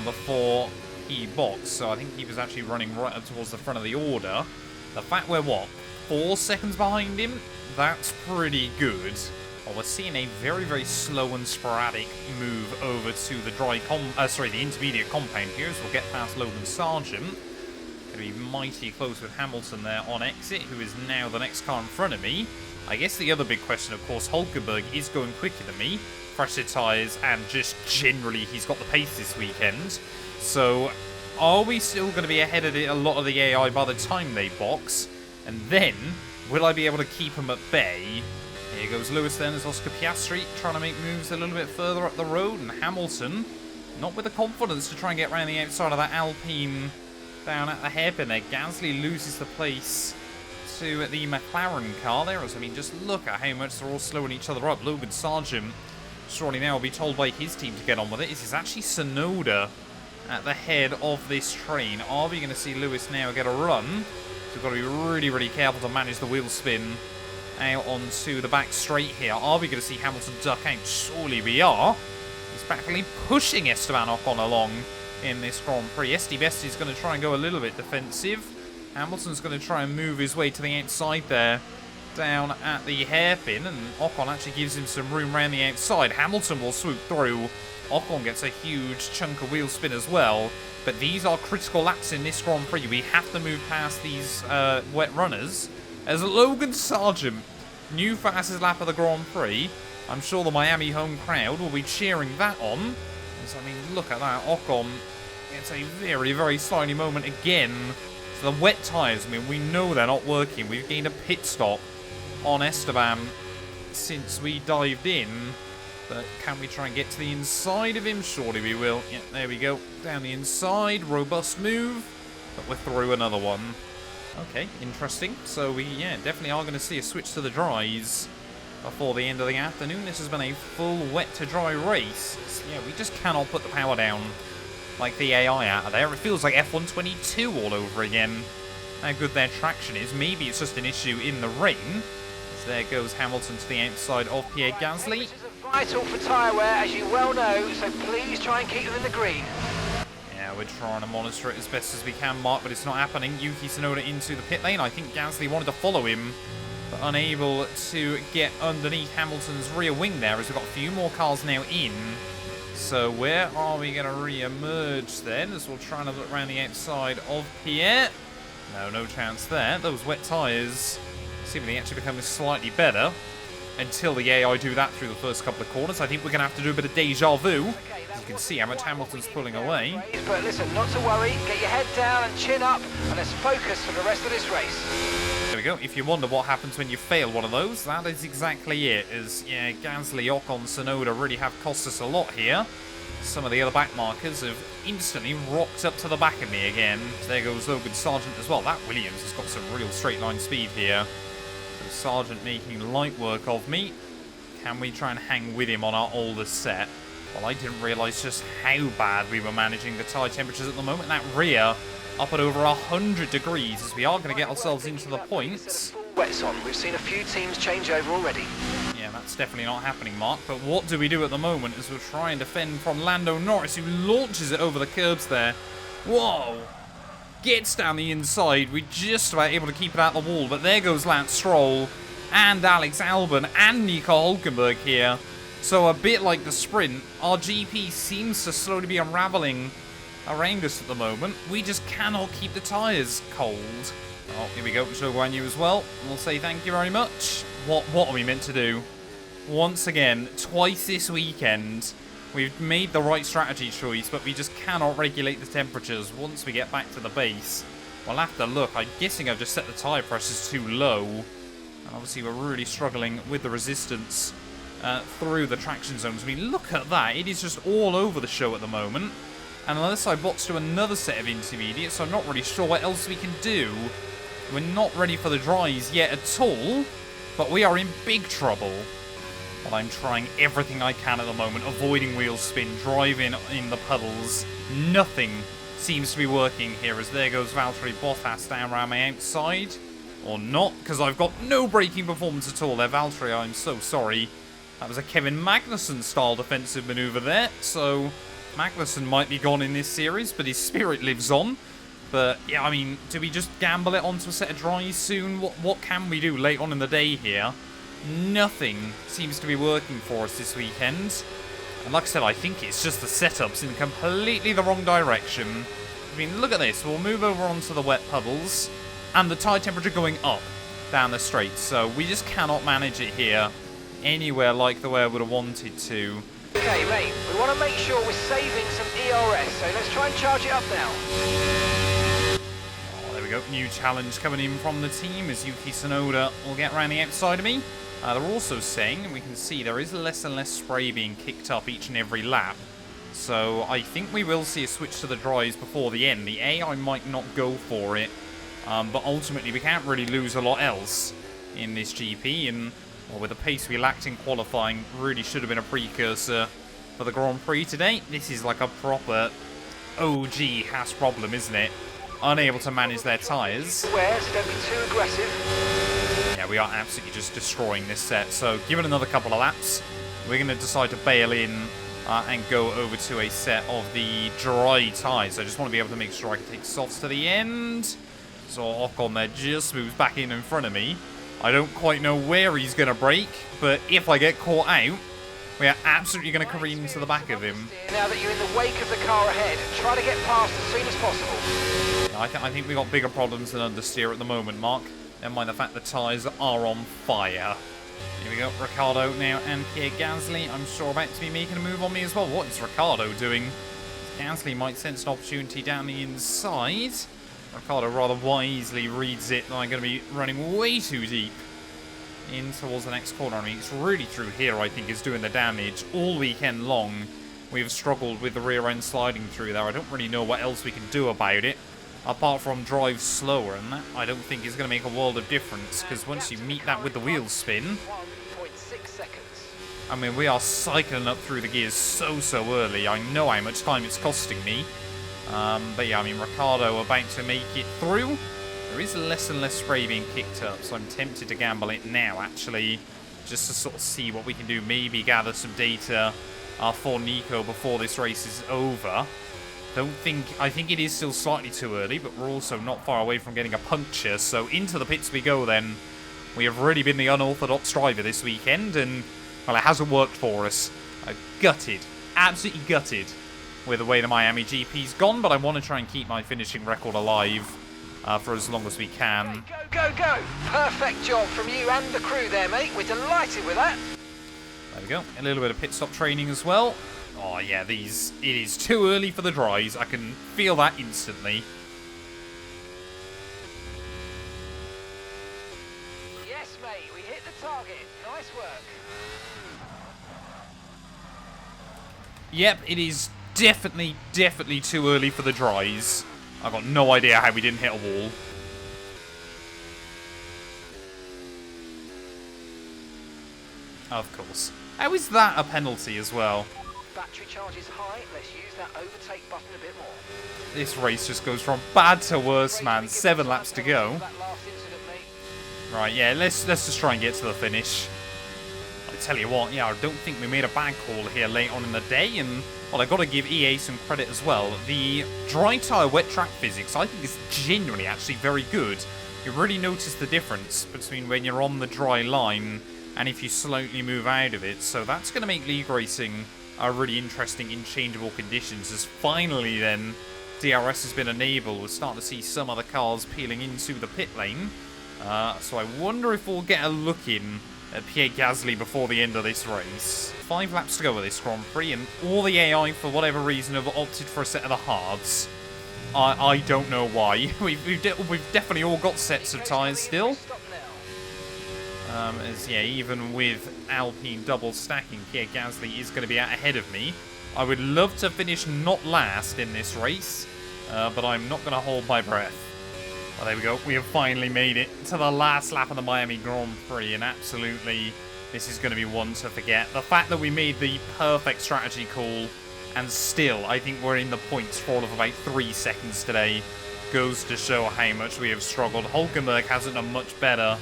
before he boxed, so I think he was actually running right up towards the front of the order. The fact we're, what, 4 seconds behind him? That's pretty good. Well, we're seeing a very, very slow and sporadic move over to the the intermediate compound here, as we'll get past Logan Sargent. Going to be mighty close with Hamilton there on exit, who is now the next car in front of me. I guess the other big question, of course, Hulkenberg is going quicker than me. Fresher tyres, and just generally, he's got the pace this weekend. So, are we still going to be ahead of a lot of the AI by the time they box? And then, will I be able to keep him at bay? Here goes Lewis then, as Oscar Piastri trying to make moves a little bit further up the road. And Hamilton, not with the confidence to try and get around the outside of that Alpine down at the hairpin there. Gasly loses the place to the McLaren car there. I mean, just look at how much they're all slowing each other up. Logan Sargent surely now will be told by his team to get on with it. This is actually Tsunoda at the head of this train. Are we going to see Lewis now get a run? So we've got to be really, really careful to manage the wheel spin out onto the back straight here. Are we going to see Hamilton duck out? Surely we are. He's practically pushing Esteban Ocon along in this Grand Prix. Esteban is going to try and go a little bit defensive. Hamilton's going to try and move his way to the outside there, down at the hairpin, and Ocon actually gives him some room around the outside. Hamilton will swoop through. Ocon gets a huge chunk of wheel spin as well. But these are critical laps in this Grand Prix. We have to move past these wet runners. As Logan Sargent, new fastest lap of the Grand Prix. I'm sure the Miami home crowd will be cheering that on. So, I mean, look at that. Ocon gets a very, very slimy moment again. So the wet tyres, I mean, we know they're not working. We've gained a pit stop on Esteban since we dived in. But can we try and get to the inside of him? Surely we will. Yeah, there we go. Down the inside. Robust move. But we're through another one. Okay, interesting. So we, definitely are going to see a switch to the dries before the end of the afternoon. This has been a full wet to dry race. Yeah, we just cannot put the power down like the AI out of there. It feels like F122 all over again. How good their traction is. Maybe it's just an issue in the rain. So there goes Hamilton to the outside of Pierre Gasly. Which is vital for tyre wear, as you well know, so please try and keep them in the green. Yeah, we're trying to monitor it as best as we can, Mark, but it's not happening. Yuki Tsunoda into the pit lane. I think Gasly wanted to follow him, but unable to get underneath Hamilton's rear wing there, as we've got a few more cars now in. So where are we going to re-emerge then, as we'll try and look around the outside of Pierre? No chance there. Those wet tyres seemingly actually becoming slightly better until the AI do that through the first couple of corners. I think we're going to have to do a bit of deja vu. As you can see how much Hamilton's pulling away. But listen, not to worry. Get your head down and chin up, and let's focus for the rest of this race. There we go. If you wonder what happens when you fail one of those, that is exactly it. As, yeah, Gasly, Ocon, Tsunoda really have cost us a lot here. Some of the other back markers have instantly rocked up to the back of me again. So there goes Logan Sargent as well. That Williams has got some real straight line speed here. So Sargent making light work of me. Can we try and hang with him on our oldest set? Well, I didn't realise just how bad we were managing the tyre temperatures at the moment. That rear up at over 100 degrees, as we are going to get ourselves into the points. Wets on. We've seen a few teams change over already. Yeah, that's definitely not happening, Mark. But what do we do at the moment as we're trying to defend from Lando Norris, who launches it over the curbs there. Whoa! Gets down the inside. We're just about able to keep it out the wall. But there goes Lance Stroll and Alex Albon and Nico Hulkenberg here. So a bit like the sprint, our GP seems to slowly be unraveling around us at the moment. We just cannot keep the tyres cold. Oh, here we go, Zhou Guanyu as well. We'll say thank you very much. What are we meant to do? Once again, twice this weekend, we've made the right strategy choice, but we just cannot regulate the temperatures once we get back to the base. We'll have to look. I'm guessing I've just set the tyre pressures too low. And obviously we're really struggling with the resistance through the traction zones. I mean, look at that. It is just all over the show at the moment. And unless I box to another set of intermediates, I'm not really sure what else we can do. We're not ready for the dries yet at all, but we are in big trouble. Well, I'm trying everything I can at the moment, avoiding wheel spin, driving in the puddles. Nothing seems to be working here, as there goes Valtteri Bottas down around my outside. Or not, because I've got no braking performance at all there. Valtteri, I'm so sorry. That was a Kevin Magnussen-style defensive maneuver there, so Magnussen might be gone in this series, but his spirit lives on. But, yeah, I mean, do we just gamble it onto a set of dries soon? What can we do late on in the day here? Nothing seems to be working for us this weekend. And like I said, I think it's just the setups in completely the wrong direction. I mean, look at this. We'll move over onto the wet puddles. And the tire temperature going up down the straight. So we just cannot manage it here anywhere like the way I would have wanted to. Okay, mate, we want to make sure we're saving some ERS, so let's try and charge it up now. Oh, there we go. New challenge coming in from the team as Yuki Tsunoda will get around the outside of me. They're also saying, and we can see there is less and less spray being kicked up each and every lap. So I think we will see a switch to the dries before the end. The AI might not go for it, but ultimately we can't really lose a lot else in this GP. And well, with the pace we lacked in qualifying, really should have been a precursor for the Grand Prix today. This is like a proper OG Haas problem, isn't it? Unable to manage their tyres. So don't be too aggressive. Yeah, we are absolutely just destroying this set. So, given another couple of laps, we're going to decide to bail in and go over to a set of the dry tyres. I just want to be able to make sure I can take softs to the end. So, Ocon there just moves back in front of me. I don't quite know where he's going to brake, but if I get caught out, we are absolutely going to careen into the back of him. Now that you're in the wake of the car ahead, try to get past as soon as possible. I think we've got bigger problems than understeer at the moment, Mark. Never mind the fact the tyres are on fire. Here we go, Ricciardo now and Pierre Gasly. I'm sure about to be making a move on me as well. What is Ricciardo doing? Gasly might sense an opportunity down the inside. Ricciardo rather wisely reads it that I'm going to be running way too deep in towards the next corner. I mean, it's really through here, I think, is doing the damage. All weekend long, we've struggled with the rear end sliding through there. I don't really know what else we can do about it, apart from drive slower, and that I don't think is going to make a world of difference, because once you meet that with the wheel spin, 1.6 seconds. I mean, we are cycling up through the gears so early. I know how much time it's costing me. But yeah, I mean, Ricciardo about to make it through. There is less and less spray being kicked up, so I'm tempted to gamble it now, actually, just to sort of see what we can do. Maybe gather some data for Nico before this race is over. I think it is still slightly too early, but we're also not far away from getting a puncture, so into the pits we go then. We have really been the unorthodox driver this weekend, and, well, it hasn't worked for us. I'm gutted, absolutely gutted with the way the Miami GP's gone, but I want to try and keep my finishing record alive for as long as we can. Go, go, go! Perfect job from you and the crew there, mate. We're delighted with that. There we go. A little bit of pit stop training as well. Oh, yeah, it is too early for the dries. I can feel that instantly. Yes, mate, we hit the target. Nice work. Yep, it is definitely too early for the dries. I've got no idea how we didn't hit a wall. Of course. How is that a penalty as well? Battery charge is high. Let's use that overtake button a bit more. This race just goes from bad to worse, man. 7 laps to go. Right, yeah, let's just try and get to the finish. I tell you what, yeah, I don't think we made a bad call here late on in the day, and, well, I've got to give EA some credit as well. The dry tyre wet track physics, I think, is genuinely actually very good. You really notice the difference between when you're on the dry line and if you slightly move out of it, so that's going to make league racing really interesting in changeable conditions, as finally then DRS has been enabled. We're starting to see some other cars peeling into the pit lane, so I wonder if we'll get a look in at Pierre Gasly before the end of this race. 5 laps to go with this Grand Prix, and all the AI, for whatever reason, have opted for a set of the hards. I don't know why. We've definitely all got sets of tyres still. As, yeah, even with Alpine double stacking, Pierre Gasly is going to be out ahead of me. I would love to finish not last in this race, but I'm not going to hold my breath. Well, there we go. We have finally made it to the last lap of the Miami Grand Prix, and absolutely, this is going to be one to forget. The fact that we made the perfect strategy call, and still, I think we're in the points for all of about 3 seconds today, goes to show how much we have struggled. Hulkenberg hasn't done much better.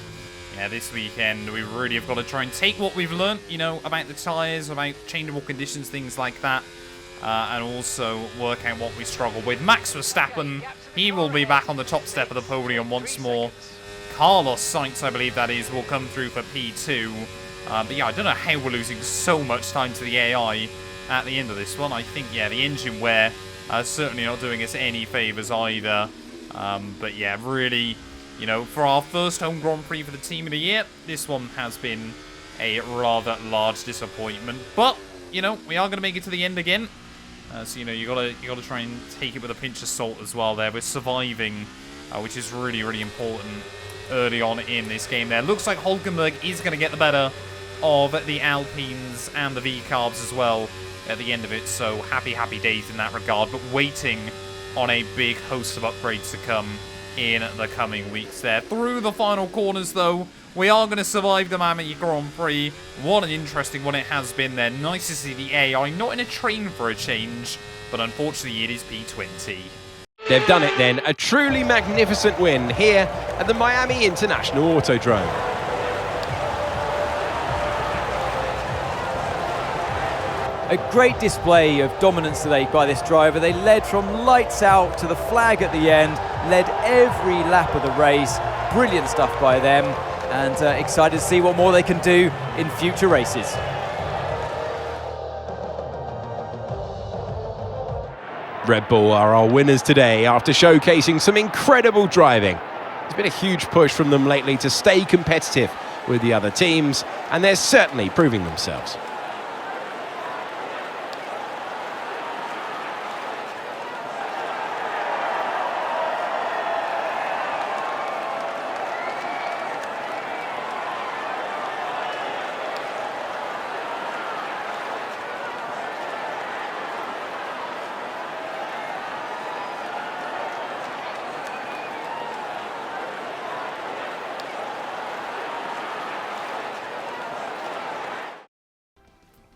Yeah, this weekend, we really have got to try and take what we've learned, you know, about the tyres, about changeable conditions, things like that, and also work out what we struggle with. Max Verstappen, he will be back on the top step of the podium once more. Carlos Sainz, I believe that is, will come through for P2. But yeah, I don't know how we're losing so much time to the AI at the end of this one. I think, yeah, the engine wear certainly not doing us any favours either. But yeah, really, you know, for our first home Grand Prix for the team of the year, this one has been a rather large disappointment. But, you know, we are going to make it to the end again. So, you know, you gotta try and take it with a pinch of salt as well there. We're surviving, which is really, really important early on in this game there. Looks like Hulkenberg is going to get the better of the Alpines and the V-Carbs as well at the end of it. So, happy days in that regard. But waiting on a big host of upgrades to come in the coming weeks there. Through the final corners, though, we are going to survive the Miami Grand Prix. What an interesting one it has been there. Nice to see the AI not in a train for a change, but unfortunately it is P20. They've done it then. A truly magnificent win here at the Miami International Autodrome. A great display of dominance today by this driver. They led from lights out to the flag at the end, led every lap of the race. Brilliant stuff by them, and excited to see what more they can do in future races. Red Bull are our winners today after showcasing some incredible driving. There's been a huge push from them lately to stay competitive with the other teams, and they're certainly proving themselves.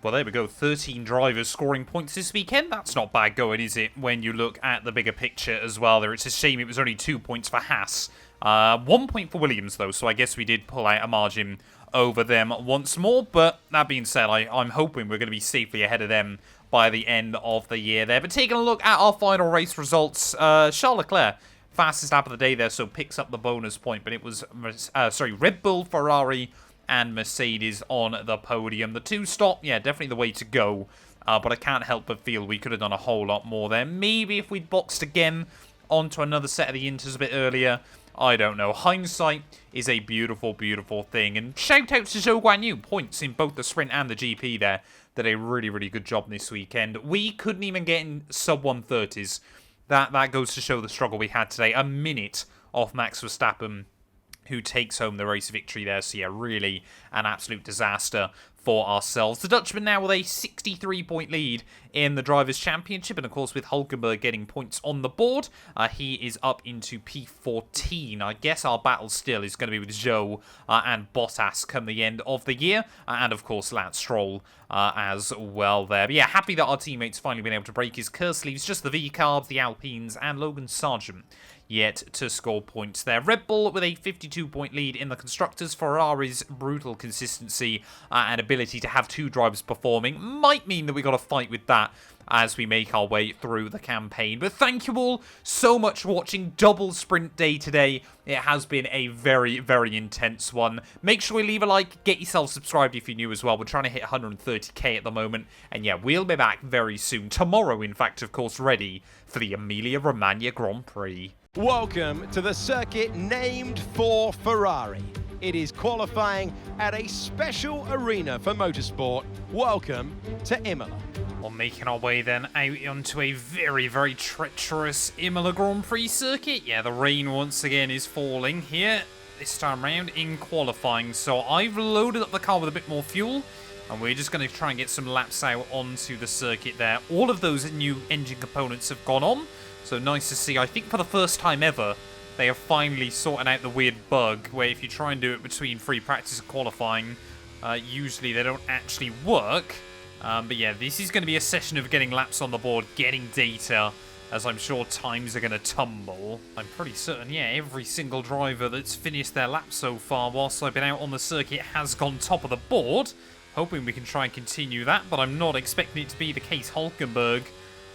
Well, there we go. 13 drivers scoring points this weekend. That's not bad going, is it, when you look at the bigger picture as well there. It's a shame it was only 2 points for Haas. 1 point for Williams, though, so I guess we did pull out a margin over them once more. But that being said, I'm hoping we're going to be safely ahead of them by the end of the year there. But taking a look at our final race results, Charles Leclerc, fastest lap of the day there, so picks up the bonus point. But it was, Red Bull, Ferrari, and Mercedes on the podium. The two-stop, yeah, definitely the way to go. But I can't help but feel we could have done a whole lot more there. Maybe if we'd boxed again onto another set of the Inters a bit earlier. I don't know. Hindsight is a beautiful, beautiful thing. And shout out to Zhou Guanyu. Points in both the Sprint and the GP there. Did a really, really good job this weekend. We couldn't even get in sub-130s. That goes to show the struggle we had today. A minute off Max Verstappen, who takes home the race victory there. So yeah, really an absolute disaster for ourselves. The Dutchman now with a 63-point lead in the Drivers' Championship. And of course, with Hulkenberg getting points on the board, he is up into P14. I guess our battle still is going to be with Zhou and Bottas come the end of the year. And of course, Lance Stroll as well there. But yeah, happy that our teammates finally been able to break his curse sleeves. Just the V-Carbs, the Alpines, and Logan Sargent yet to score points there. Red Bull with a 52-point lead in the Constructors. Ferrari's brutal consistency and ability to have two drivers performing might mean that we got to fight with that as we make our way through the campaign. But thank you all so much for watching Double Sprint Day today. It has been a very, very intense one. Make sure you leave a like, get yourself subscribed if you're new as well. We're trying to hit 130k at the moment. And yeah, we'll be back very soon. Tomorrow, in fact, of course, ready for the Emilia Romagna Grand Prix. Welcome to the circuit named for Ferrari. It is qualifying at a special arena for motorsport. Welcome to Imola. Well, making our way then out onto a very, very treacherous Imola Grand Prix circuit. Yeah, the rain once again is falling here. this time around in qualifying. So I've loaded up the car with a bit more fuel, and we're just going to try and get some laps out onto the circuit there. All of those new engine components have gone on, so nice to see. I think for the first time ever, they are finally sorting out the weird bug where if you try and do it between free practice and qualifying, usually they don't actually work. But yeah, this is going to be a session of getting laps on the board, getting data, as I'm sure times are going to tumble. I'm pretty certain, yeah, every single driver that's finished their lap so far whilst I've been out on the circuit has gone top of the board. Hoping we can try and continue that, but I'm not expecting it to be the case. Hulkenberg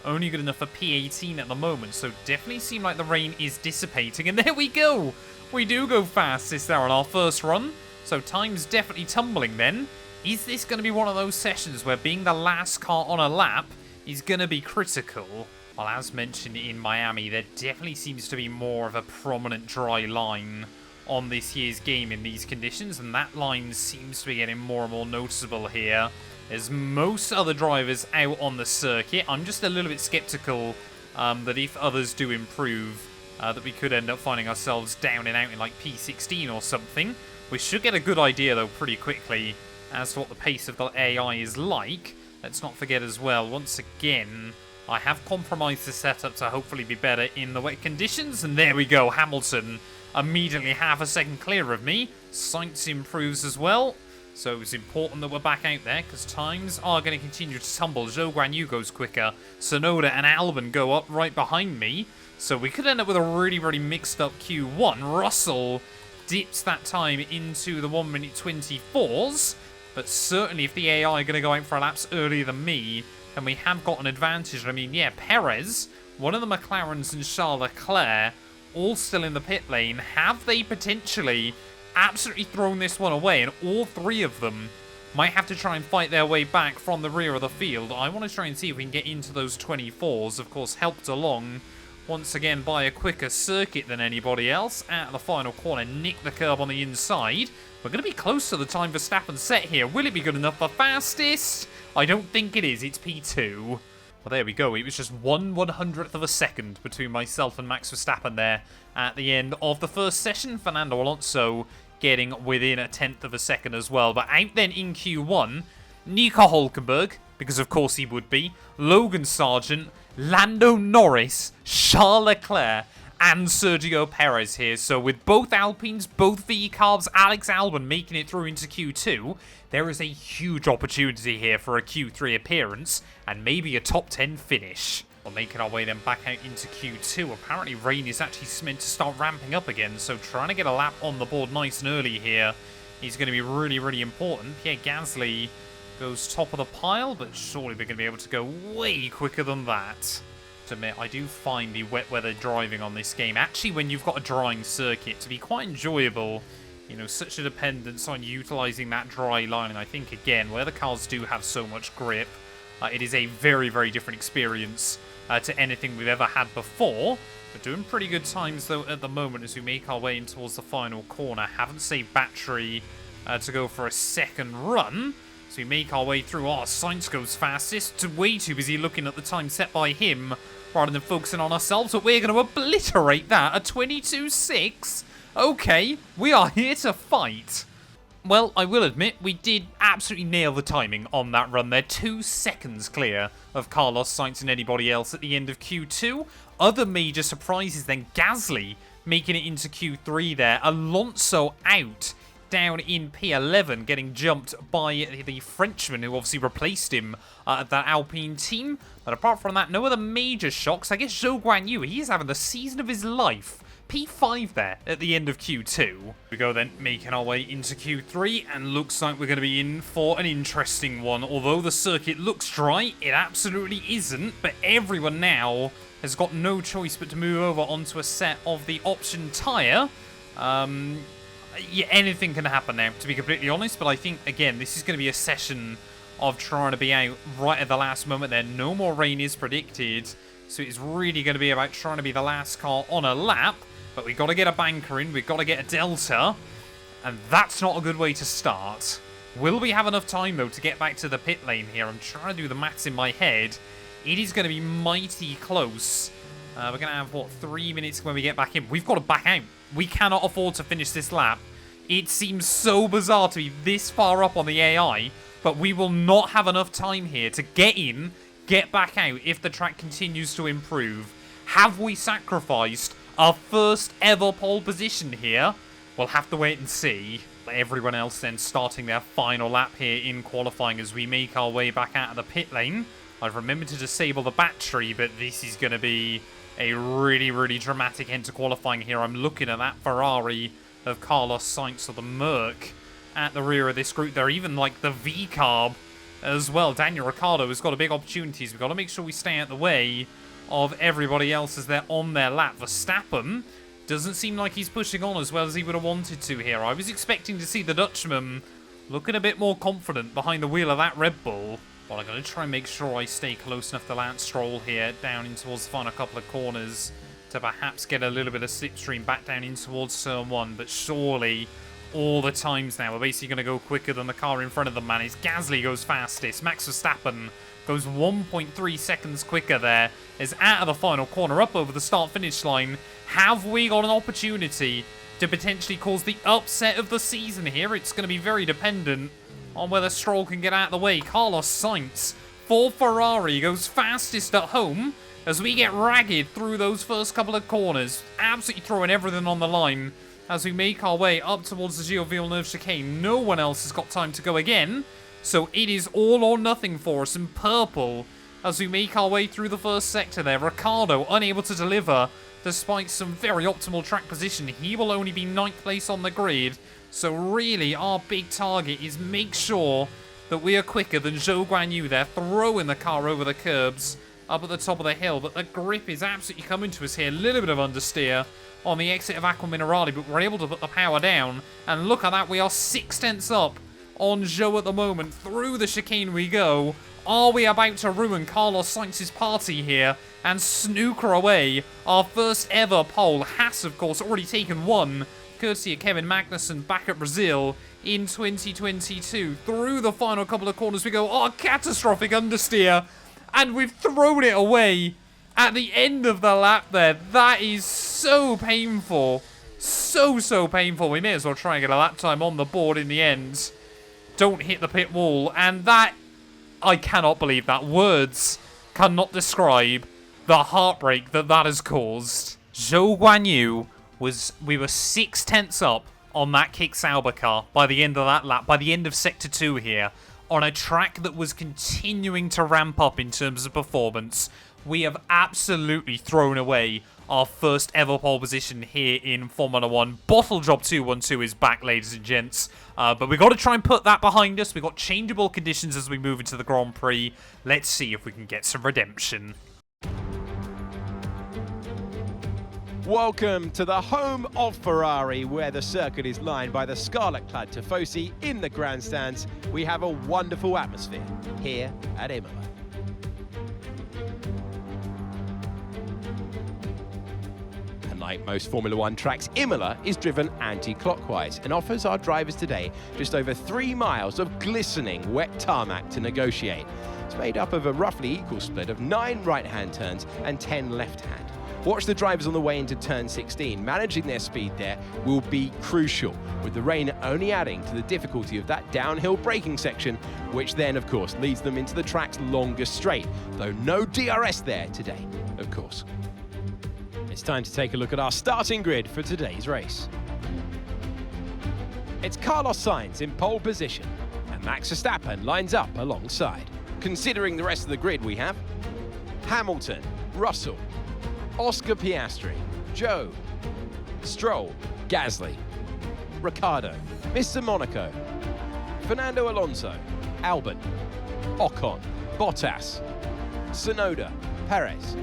only good enough for P18 at the moment, so definitely seem like the rain is dissipating. And there we go! We do go fastest there on our first run, so time's definitely tumbling then. Is this going to be one of those sessions where being the last car on a lap is going to be critical? Well, as mentioned in Miami, there definitely seems to be more of a prominent dry line on this year's game in these conditions, and that line seems to be getting more and more noticeable here. As most other drivers out on the circuit, I'm just a little bit skeptical that if others do improve, that we could end up finding ourselves down and out in like P16 or something. We should get a good idea though pretty quickly as to what the pace of the AI is like. Let's not forget as well, once again, I have compromised the setup to hopefully be better in the wet conditions, and there we go, Hamilton immediately half a second clear of me. Sainz improves as well, so it's important that we're back out there because times are going to continue to tumble. Zhou Guanyu goes quicker, Tsunoda and Albon go up right behind me, so we could end up with a really, really mixed up Q1. Russell dips that time into the 1 minute 24s, but certainly if the AI are going to go out for laps earlier than me, then we have got an advantage. I mean, yeah, Perez, one of the McLarens and Charles Leclerc, all still in the pit lane. Have they potentially absolutely thrown this one away? And all three of them might have to try and fight their way back from the rear of the field. I want to try and see if we can get into those 24s. Of course, helped along once again by a quicker circuit than anybody else. At the final corner, nick the curb on the inside. We're going to be close to the time Verstappen set here. Will it be good enough for fastest? I don't think it is. It's P2. Well, there we go. It was just 1/100th of a second between myself and Max Verstappen there at the end of the first session. Fernando Alonso getting within 1/10 of a second as well. But out then in Q1, Nico Hulkenberg, because of course he would be, Logan Sargent, Lando Norris, Charles Leclerc, and Sergio Perez here. So with both Alpines, both V-Carbs, Alex Albon making it through into Q2, there is a huge opportunity here for a Q3 appearance and maybe a top 10 finish. We're making our way then back out into Q2. Apparently rain is actually meant to start ramping up again, so trying to get a lap on the board nice and early here is going to be really, really important. Pierre Gasly goes top of the pile, but surely we're going to be able to go way quicker than that. To admit, I do find the wet weather driving on this game, actually when you've got a drying circuit, to be quite enjoyable. You know, such a dependence on utilising that dry line, and I think, again, where the cars do have so much grip, it is a very, very different experience to anything we've ever had before. We're doing pretty good times, though, at the moment as we make our way in towards the final corner. Haven't saved battery to go for a second run, so we make our way through. Oh, Sainz goes fastest. Way too busy looking at the time set by him rather than focusing on ourselves, but we're going to obliterate that. A 22.6. Okay, we are here to fight. Well, I will admit, we did absolutely nail the timing on that run there. 2 seconds clear of Carlos Sainz and anybody else at the end of Q2. Other major surprises then, Gasly making it into Q3 there. Alonso out down in P11, getting jumped by the Frenchman who obviously replaced him at that Alpine team. But apart from that, no other major shocks. I guess Zhou Guanyu, he is having the season of his life. P5 there at the end of Q2. We go then making our way into Q3, and looks like we're going to be in for an interesting one. Although the circuit looks dry, it absolutely isn't, but everyone now has got no choice but to move over onto a set of the option tyre. Yeah, anything can happen now, to be completely honest, but I think, again, this is going to be a session of trying to be out right at the last moment there. No more rain is predicted, so it's really going to be about trying to be the last car on a lap. But we've got to get a banker in, we've got to get a delta, and that's not a good way to start. Will we have enough time, though, to get back to the pit lane here? I'm trying to do the maths in my head. It is going to be mighty close. We're going to have, what, 3 minutes when we get back in. We've got to back out We cannot afford to finish this lap. It seems so bizarre to be this far up on the AI, but we will not have enough time here to get in, get back out if the track continues to improve. Have we sacrificed our first ever pole position here? We'll have to wait and see. Everyone else then starting their final lap here in qualifying as we make our way back out of the pit lane. I've remembered to disable the battery, but this is going to be a really, really dramatic end to qualifying here. I'm looking at that Ferrari of Carlos Sainz or the Merc at the rear of this group. They're even like the V-Carb as well. Daniel Ricciardo has got a big opportunities. We've got to make sure we stay out the way of everybody else as they're on their lap. Verstappen doesn't seem like he's pushing on as well as he would have wanted to here. I was expecting to see the Dutchman looking a bit more confident behind the wheel of that Red Bull. Well, I'm going to try and make sure I stay close enough to Lance Stroll here, down in towards the final couple of corners, to perhaps get a little bit of slipstream back down in towards turn 1. But surely all the times now are basically going to go quicker than the car in front of them, man. It's Gasly goes fastest. Max Verstappen goes 1.3 seconds quicker there. Is out of the final corner, up over the start-finish line. Have we got an opportunity to potentially cause the upset of the season here? It's going to be very dependent on whether Stroll can get out of the way. Carlos Sainz for Ferrari goes fastest at home as we get ragged through those first couple of corners, absolutely throwing everything on the line as we make our way up towards the Gilles Villeneuve chicane. No one else has got time to go again, so it is all or nothing for us in purple as we make our way through the first sector there. Ricciardo unable to deliver despite some very optimal track position. He will only be 9th place on the grid, so really our big target is make sure that we are quicker than Zhou Guanyu there, throwing the car over the curbs up at the top of the hill. But the grip is absolutely coming to us here. A little bit of understeer on the exit of Aqua Minerale, but we're able to put the power down. And look at that, we are 6/10 up on Zhou at the moment. Through the chicane we go. Are we about to ruin Carlos Sainz's party here and snooker away our first ever pole? Haas, of course, already taken one, courtesy of Kevin Magnussen back at Brazil in 2022. Through the final couple of corners we go. Oh, catastrophic understeer. And we've thrown it away at the end of the lap there. That is so painful. So painful. We may as well try and get a lap time on the board in the end. Don't hit the pit wall. And that, I cannot believe that. Words cannot describe the heartbreak that that has caused. Zhou Guanyu we were 6/10 up on that Kick Sauber car by the end of that lap, by the end of Sector 2 here, on a track that was continuing to ramp up in terms of performance. We have absolutely thrown away our first ever pole position here in Formula 1. Bottle Job 212 is back, ladies and gents. But we've got to try and put that behind us. We've got changeable conditions as we move into the Grand Prix. Let's see if we can get some redemption. Welcome to the home of Ferrari, where the circuit is lined by the scarlet-clad Tifosi in the grandstands. We have a wonderful atmosphere here at Imola. Like most Formula 1 tracks, Imola is driven anti-clockwise and offers our drivers today just over 3 miles of glistening wet tarmac to negotiate. It's made up of a roughly equal split of 9 right-hand turns and 10 left-hand. Watch the drivers on the way into turn 16. Managing their speed there will be crucial, with the rain only adding to the difficulty of that downhill braking section, which then, of course, leads them into the track's longest straight, though no DRS there today, of course. It's time to take a look at our starting grid for today's race. It's Carlos Sainz in pole position, and Max Verstappen lines up alongside. Considering the rest of the grid, we have Hamilton, Russell, Oscar Piastri, Zhou, Stroll, Gasly, Ricciardo, Mr. Monaco, Fernando Alonso, Albon, Ocon, Bottas, Tsunoda, Perez,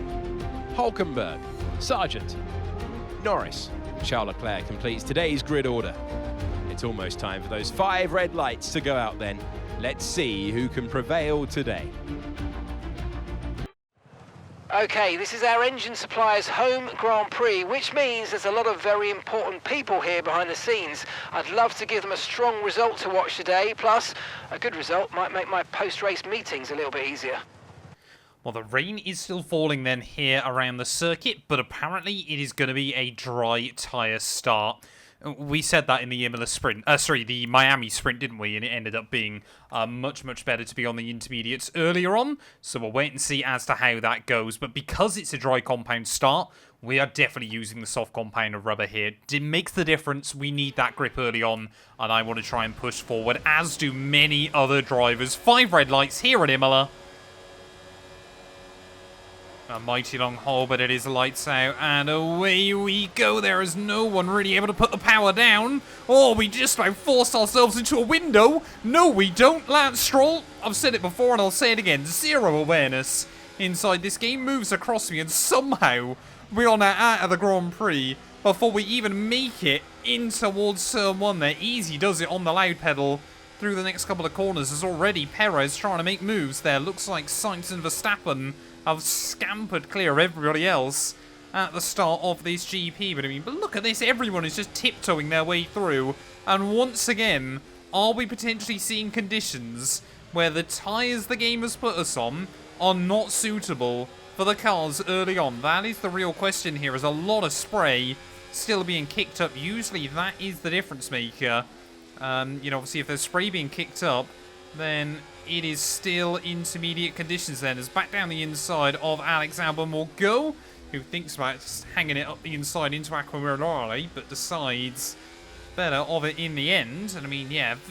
Hülkenberg, Sargent, Norris. Charles Leclerc completes today's grid order. It's almost time for those 5 red lights to go out then. Let's see who can prevail today. Okay, this is our engine supplier's home Grand Prix, which means there's a lot of very important people here behind the scenes. I'd love to give them a strong result to watch today, plus a good result might make my post-race meetings a little bit easier. Well, the rain is still falling then here around the circuit, but apparently it is going to be a dry tyre start. We said that in the Imola Sprint, the Miami Sprint, didn't we? And it ended up being much, much better to be on the intermediates earlier on. So we'll wait and see as to how that goes. But because it's a dry compound start, we are definitely using the soft compound of rubber here. It makes the difference. We need that grip early on, and I want to try and push forward, as do many other drivers. 5 red lights here at Imola. A mighty long hole, but it is lights out, and away we go. There is no one really able to put the power down. Oh, we just about forced ourselves into a window. No, we don't. Lance Stroll, I've said it before and I'll say it again, zero awareness inside this game. Moves across me, and somehow we're on out of the Grand Prix before we even make it in towards turn 1 there. Easy does it on the loud pedal through the next couple of corners. As already Perez trying to make moves there. Looks like Sainz and Verstappen have scampered clear of everybody else at the start of this GP. But look at this. Everyone is just tiptoeing their way through. And once again, are we potentially seeing conditions where the tyres the game has put us on are not suitable for the cars early on? That is the real question here. Is a lot of spray still being kicked up. Usually that is the difference maker. Obviously if there's spray being kicked up, then it is still intermediate conditions then. As back down the inside of Alex Albon will go, who thinks about just hanging it up the inside into Aquamarine, but decides better of it in the end. And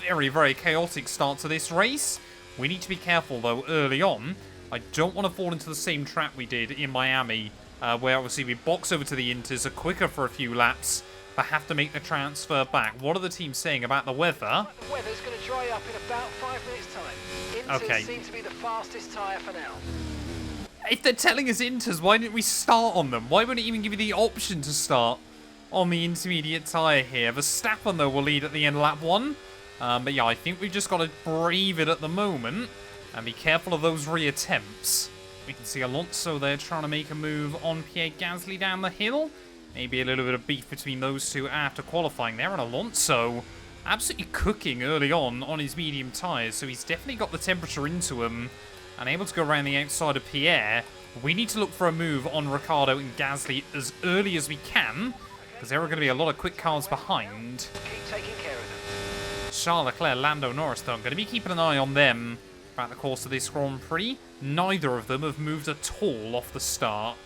very, very chaotic start to this race. We need to be careful though early on. I don't want to fall into the same trap we did in Miami, where obviously we box over to the Inters, are quicker for a few laps, but have to make the transfer back. What are the teams saying about the weather? The weather's going to dry up in about 5 minutes' time. Inters seem to be the fastest tyre for now. If they're telling us Inters, why didn't we start on them? Why wouldn't it even give you the option to start on the intermediate tyre here? Verstappen, though, will lead at the end of lap 1. I think we've just got to brave it at the moment and be careful of those re-attempts. We can see Alonso there trying to make a move on Pierre Gasly down the hill. Maybe a little bit of beef between those two after qualifying there. And Alonso absolutely cooking early on his medium tyres. So he's definitely got the temperature into him and able to go around the outside of Pierre. We need to look for a move on Ricciardo and Gasly as early as we can, because there are going to be a lot of quick cars behind. Keep taking care of them. Charles Leclerc, Lando, Norris, though, I'm going to be keeping an eye on them throughout the course of this Grand Prix. Neither of them have moved at all off the start.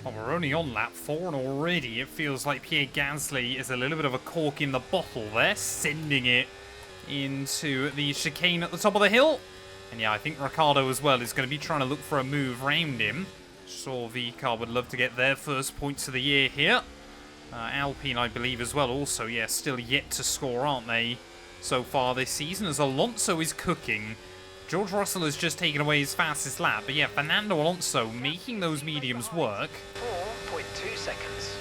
Well, we're only on lap 4, and already it feels like Pierre Gasly is a little bit of a cork in the bottle there, sending it into the chicane at the top of the hill. And I think Ricciardo as well is going to be trying to look for a move round him. Sure, VCAR would love to get their first points of the year here. Alpine, I believe, as well, also, still yet to score, aren't they, so far this season, as Alonso is cooking. George Russell has just taken away his fastest lap, but Fernando Alonso making those mediums work. 4.2 seconds.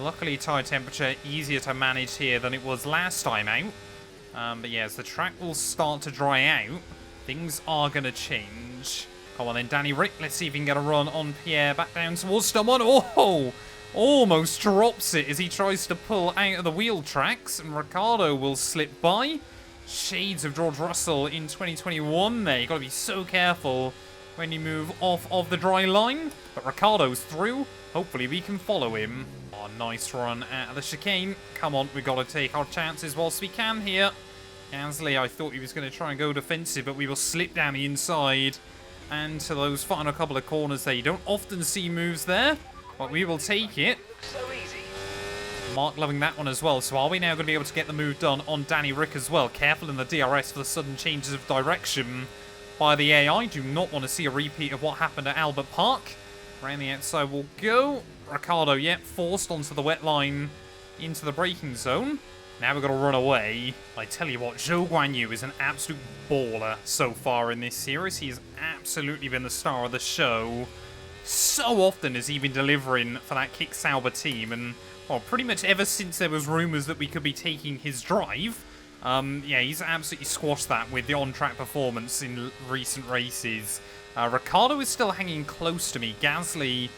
Luckily, tyre temperature easier to manage here than it was last time out. As the track will start to dry out, things are going to change. Come on then, Danny Rick. Let's see if he can get a run on Pierre back down towards someone. Oh! Almost drops it as he tries to pull out of the wheel tracks, and Ricciardo will slip by. Shades of George Russell in 2021 there. You've got to be so careful when you move off of the dry line. But Ricciardo's through. Hopefully we can follow him. Oh, nice run out of the chicane. Come on, we've got to take our chances whilst we can here. Gasly, I thought he was going to try and go defensive, but we will slip down the inside. And to those final couple of corners there. You don't often see moves there, but we will take it. So easy. Mark loving that one as well. So are we now going to be able to get the move done on Danny Rick as well? Careful in the DRS for the sudden changes of direction by the AI. Do not want to see a repeat of what happened at Albert Park. Around the outside will go. Ricciardo, forced onto the wet line into the braking zone. Now we've got to run away. I tell you what, Zhou Guanyu is an absolute baller so far in this series. He's absolutely been the star of the show. So often has he been delivering for that Kick Sauber team, and pretty much ever since there was rumours that we could be taking his drive. He's absolutely squashed that with the on-track performance in recent races. Ricciardo is still hanging close to me. Gasly,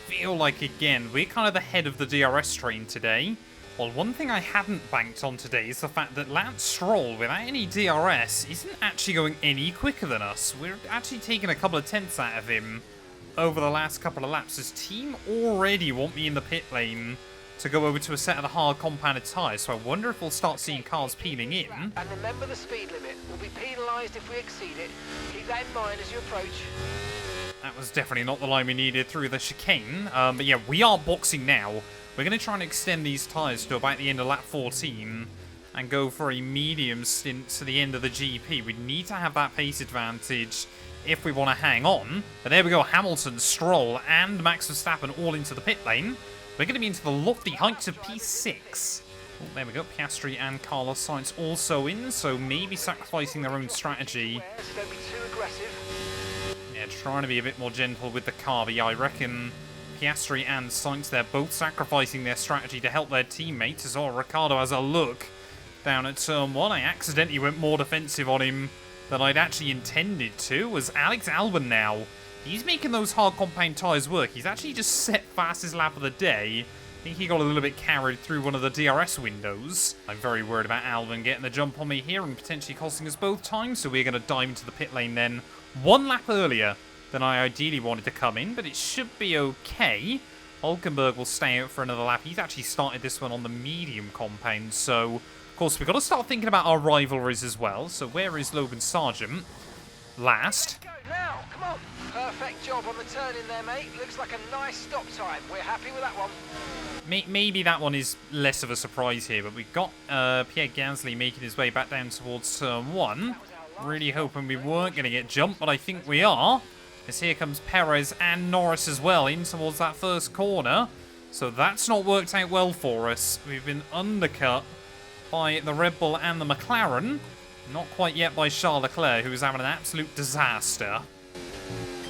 feel like, again, we're kind of the head of the DRS train today. Well, one thing I hadn't banked on today is the fact that Lance Stroll, without any DRS, isn't actually going any quicker than us. We're actually taking a couple of tenths out of him over the last couple of laps. His team already want me in the pit lane to go over to a set of the hard compounded tyres, so I wonder if we'll start seeing cars peeling in. And remember the speed limit. We'll be penalised if we exceed it. Keep that in mind as you approach. That was definitely not the line we needed through the chicane. But yeah, we are boxing now. We're going to try and extend these tyres to about the end of lap 14 and go for a medium stint to the end of the GP. We need to have that pace advantage if we want to hang on. But there we go, Hamilton, Stroll and Max Verstappen all into the pit lane. We're going to be into the lofty heights of P6. Oh, there we go, Piastri and Carlos Sainz also in, so maybe sacrificing their own strategy. So don't be too aggressive. Yeah, trying to be a bit more gentle with the car, but yeah, I reckon Piastri and Sainz, they're both sacrificing their strategy to help their teammates. As well, Ricciardo has a look down at turn 1. I accidentally went more defensive on him than I'd actually intended to. Was Alex Albon now? He's making those hard compound tyres work. He's actually just set fastest lap of the day. I think he got a little bit carried through one of the DRS windows. I'm very worried about Albon getting the jump on me here and potentially costing us both times, so we're going to dive into the pit lane then. One lap earlier than I ideally wanted to come in, but it should be okay. Hulkenberg will stay out for another lap. He's actually started this one on the medium compound, so of course we've got to start thinking about our rivalries as well. So where is Logan Sargent? Last. Go now, come on. Perfect job on the turn in there, mate. Looks like a nice stop time. We're happy with that one. Maybe that one is less of a surprise here, but we've got Pierre Gasly making his way back down towards turn 1. Really hoping we weren't going to get jumped, but I think we are. As here comes Perez and Norris as well in towards that first corner. So that's not worked out well for us. We've been undercut by the Red Bull and the McLaren. Not quite yet by Charles Leclerc, who is having an absolute disaster.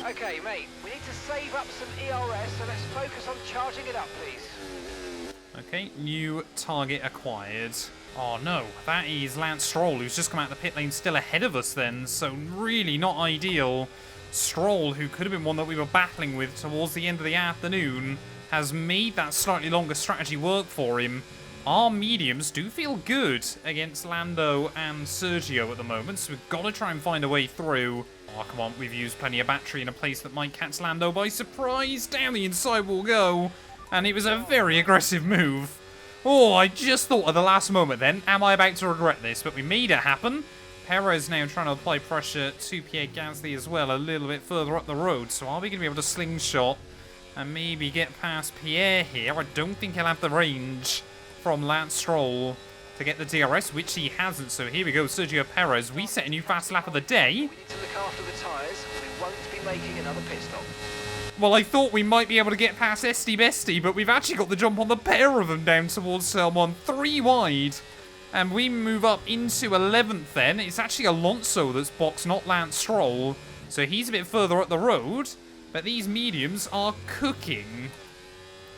Okay, mate, we need to save up some ERS, so let's focus on charging it up, please. Okay, new target acquired. Oh no, that is Lance Stroll, who's just come out of the pit lane still ahead of us then, so really not ideal. Stroll, who could have been one that we were battling with towards the end of the afternoon, has made that slightly longer strategy work for him. Our mediums do feel good against Lando and Sergio at the moment, so we've got to try and find a way through. Oh, come on, we've used plenty of battery in a place that might catch Lando by surprise. Down the inside we'll go, and it was a very aggressive move. Oh, I just thought at the last moment then, am I about to regret this? But we made it happen. Perez now trying to apply pressure to Pierre Gasly as well, a little bit further up the road. So are we going to be able to slingshot and maybe get past Pierre here? I don't think he'll have the range from Lance Stroll to get the DRS, which he hasn't. So here we go, Sergio Perez. We set a new fast lap of the day. We need to look after the tyres. We won't be making another pit stop. Well, I thought we might be able to get past Esty Bestie, but we've actually got the jump on the pair of them down towards turn 1, 3 wide. And we move up into 11th then. It's actually Alonso that's boxed, not Lance Stroll. So he's a bit further up the road. But these mediums are cooking.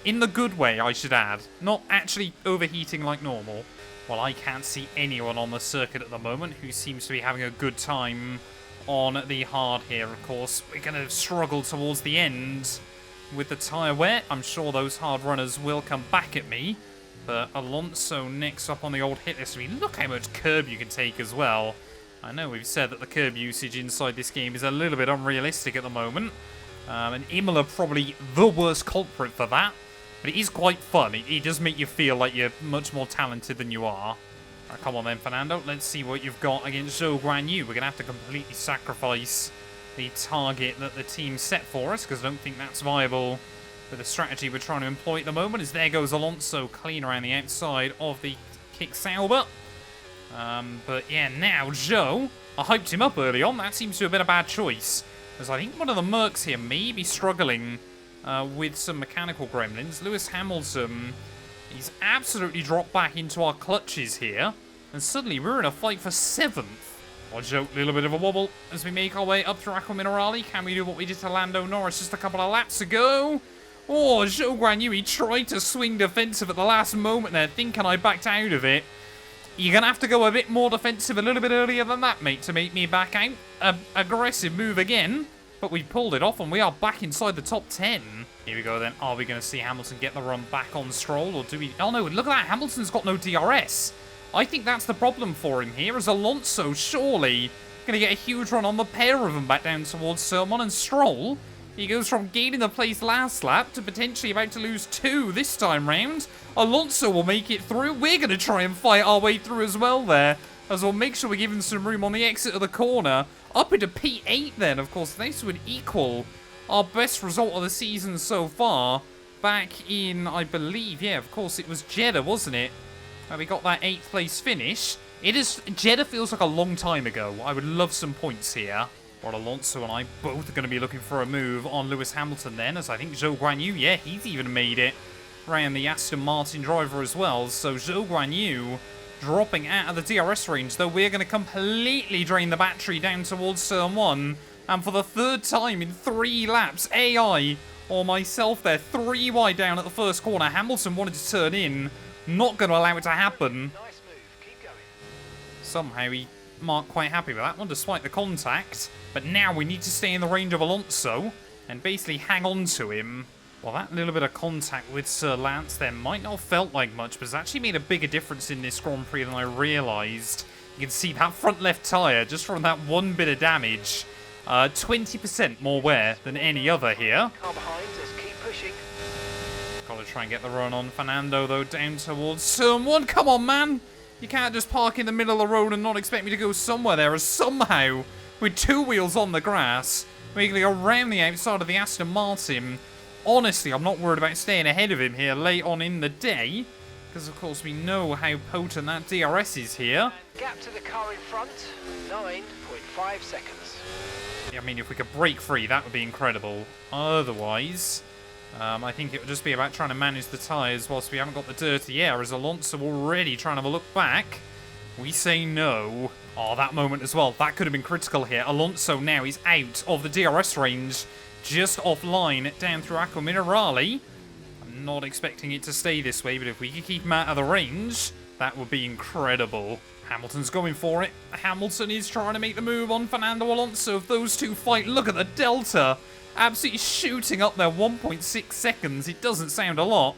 In the good way, I should add. Not actually overheating like normal. Well, I can't see anyone on the circuit at the moment who seems to be having a good time on the hard here, of course. We're going to struggle towards the end with the tyre wear. I'm sure those hard runners will come back at me. But Alonso next up on the old hit list. I mean, look how much curb you can take as well. I know we've said that the curb usage inside this game is a little bit unrealistic at the moment. And Imola probably the worst culprit for that. But it is quite fun. It does make you feel like you're much more talented than you are. Right, come on then, Fernando. Let's see what you've got against Zhou Guanyu. We're going to have to completely sacrifice the target that the team set for us, because I don't think that's viable with the strategy we're trying to employ at the moment. As there goes Alonso clean around the outside of the kick Sauber. But yeah, now Zhou, I hyped him up early on. That seems to have been a bad choice, as I think one of the Mercs here may be struggling with some mechanical gremlins. Lewis Hamilton, he's absolutely dropped back into our clutches here, and suddenly we're in a fight for 7th. Watch out, a little bit of a wobble as we make our way up through Aqua Minerale. Can we do what we did to Lando Norris just a couple of laps ago? Oh, Zhou Guanyu, he tried to swing defensive at the last moment there, thinking I backed out of it. You're going to have to go a bit more defensive a little bit earlier than that, mate, to make me back out. Aggressive move again. But we pulled it off and we are back inside the top 10. Here we go then. Are we going to see Hamilton get the run back on Stroll, or do we... Oh no, look at that. Hamilton's got no DRS. I think that's the problem for him here, as Alonso surely going to get a huge run on the pair of them back down towards Sermon and Stroll. He goes from gaining the place last lap to potentially about to lose 2 this time round. Alonso will make it through. We're going to try and fight our way through as well there, as we'll make sure we're giving some room on the exit of the corner. Up into P8 then, of course. This would equal our best result of the season so far. Back in, I believe, yeah, of course, it was Jeddah, wasn't it? Where we got that 8th place finish. Jeddah feels like a long time ago. I would love some points here. Well, Alonso and I both are going to be looking for a move on Lewis Hamilton then, as I think Zhou Guanyu, yeah, he's even made it. Ran the Aston Martin driver as well, so Zhou Guanyu dropping out of the DRS range, though we're going to completely drain the battery down towards turn 1. And for the 3rd time in 3 laps, AI or myself there, 3 wide down at the first corner. Hamilton wanted to turn in, not going to allow it to happen. Nice move. Keep going. Somehow he not quite happy with that one, despite the contact. But now we need to stay in the range of Alonso and basically hang on to him. Well, that little bit of contact with Sir Lance there might not have felt like much, but it's actually made a bigger difference in this Grand Prix than I realised. You can see that front left tyre, just from that one bit of damage. 20% more wear than any other here. Car behind, just keep pushing. Got to try and get the run on Fernando, though, down towards someone. Come on, man! You can't just park in the middle of the road and not expect me to go somewhere there, as somehow, with 2 wheels on the grass, we're going to go around the outside of the Aston Martin. Honestly, I'm not worried about staying ahead of him here late on in the day, because of course we know how potent that DRS is here. Gap to the car in front, 9.5 seconds. I mean, if we could break free, that would be incredible. Otherwise, I think it would just be about trying to manage the tyres whilst we haven't got the dirty air, as Alonso already trying to have a look back. We say no. Oh, that moment as well. That could have been critical here. Alonso now is out of the DRS range, just offline down through Aqua Minerale. I'm not expecting it to stay this way, but if we could keep him out of the range, that would be incredible. Hamilton's going for it. Hamilton is trying to make the move on Fernando Alonso. If those two fight, look at the delta. Absolutely shooting up there, 1.6 seconds. It doesn't sound a lot.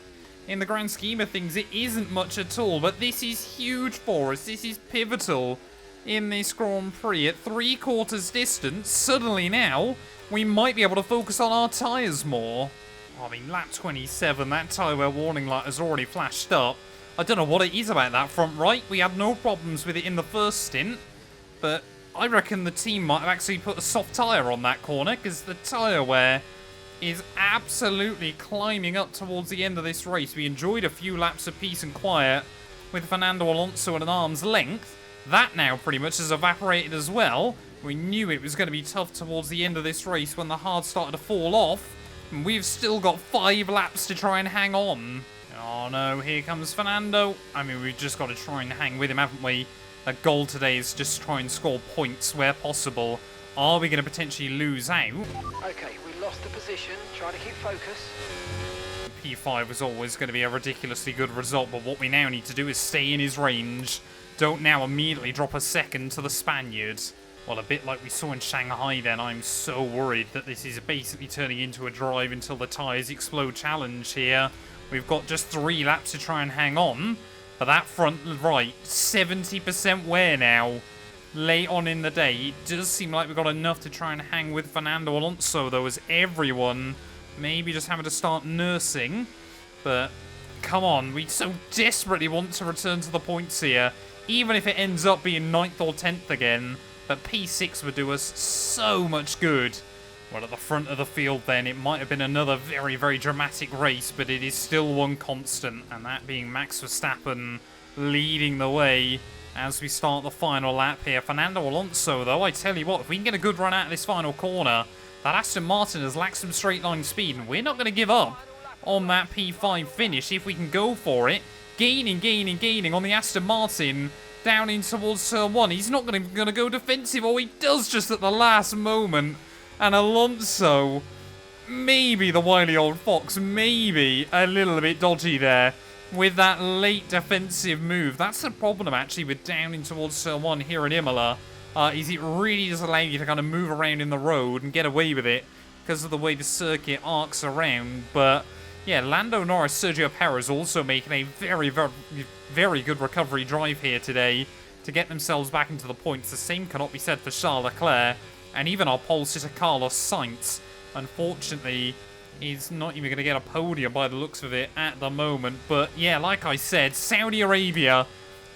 In the grand scheme of things, it isn't much at all, but this is huge for us. This is pivotal in this Grand Prix. At 3/4 distance, suddenly now, we might be able to focus on our tyres more. I mean, lap 27, that tyre wear warning light has already flashed up. I don't know what it is about that front right. We had no problems with it in the first stint, but I reckon the team might have actually put a soft tyre on that corner, because the tyre wear is absolutely climbing up towards the end of this race. We enjoyed a few laps of peace and quiet with Fernando Alonso at an arm's length. That now pretty much has evaporated as well. We knew it was going to be tough towards the end of this race when the hard started to fall off. And we've still got 5 laps to try and hang on. Oh no, here comes Fernando. I mean, we've just got to try and hang with him, haven't we? The goal today is just try and score points where possible. Are we going to potentially lose out? Okay, we lost the position. Trying to keep focus. P5 was always going to be a ridiculously good result, but what we now need to do is stay in his range. Don't now immediately drop a second to the Spaniard. Well, a bit like we saw in Shanghai then, I'm so worried that this is basically turning into a drive until the tyres explode challenge here. We've got just 3 laps to try and hang on. But that front right, 70% wear now. Late on in the day, it does seem like we've got enough to try and hang with Fernando Alonso, though, as everyone maybe just having to start nursing. But come on, we so desperately want to return to the points here, even if it ends up being 9th or 10th again. But P6 would do us so much good. Well, at the front of the field then, it might have been another very, very dramatic race, but it is still one constant, and that being Max Verstappen leading the way as we start the final lap here. Fernando Alonso, though, I tell you what, if we can get a good run out of this final corner, that Aston Martin has lacked some straight line speed, and we're not going to give up on that P5 finish if we can go for it. Gaining on the Aston Martin down in towards turn 1. He's not going to go defensive, or he does just at the last moment. And Alonso, maybe the wily old fox, maybe a little bit dodgy there with that late defensive move. That's the problem, actually, with down in towards turn 1 here at Imola. is it really does allow you to kind of move around in the road and get away with it because of the way the circuit arcs around. But yeah, Lando, Norris, Sergio Perez also making a very, very, very good recovery drive here today to get themselves back into the points. The same cannot be said for Charles Leclerc, and even our pole sitter Carlos Sainz. Unfortunately, he's not even going to get a podium by the looks of it at the moment. But yeah, like I said, Saudi Arabia,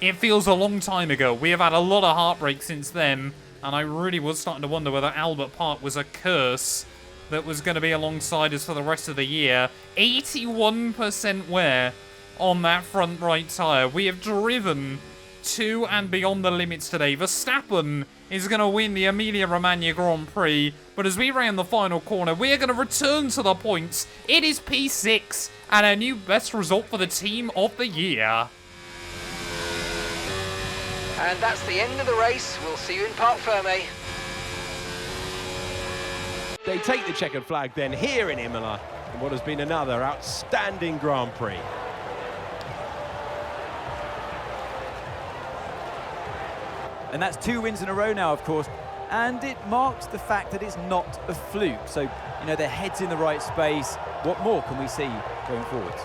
it feels a long time ago. We have had a lot of heartbreak since then, and I really was starting to wonder whether Albert Park was a curse that was going to be alongside us for the rest of the year. 81% wear on that front right tyre. We have driven to and beyond the limits today. Verstappen is going to win the Emilia Romagna Grand Prix, but as we round the final corner, we are going to return to the points. It is P6 and a new best result for the team of the year. And that's the end of the race. We'll see you in Parc Fermé. They take the checkered flag then here in Imola in what has been another outstanding Grand Prix. And that's 2 wins in a row now, of course. And it marks the fact that it's not a fluke. So, you know, their head's in the right space. What more can we see going forwards?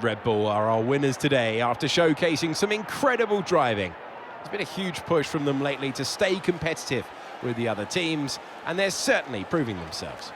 Red Bull are our winners today after showcasing some incredible driving. There's been a huge push from them lately to stay competitive with the other teams, and they're certainly proving themselves.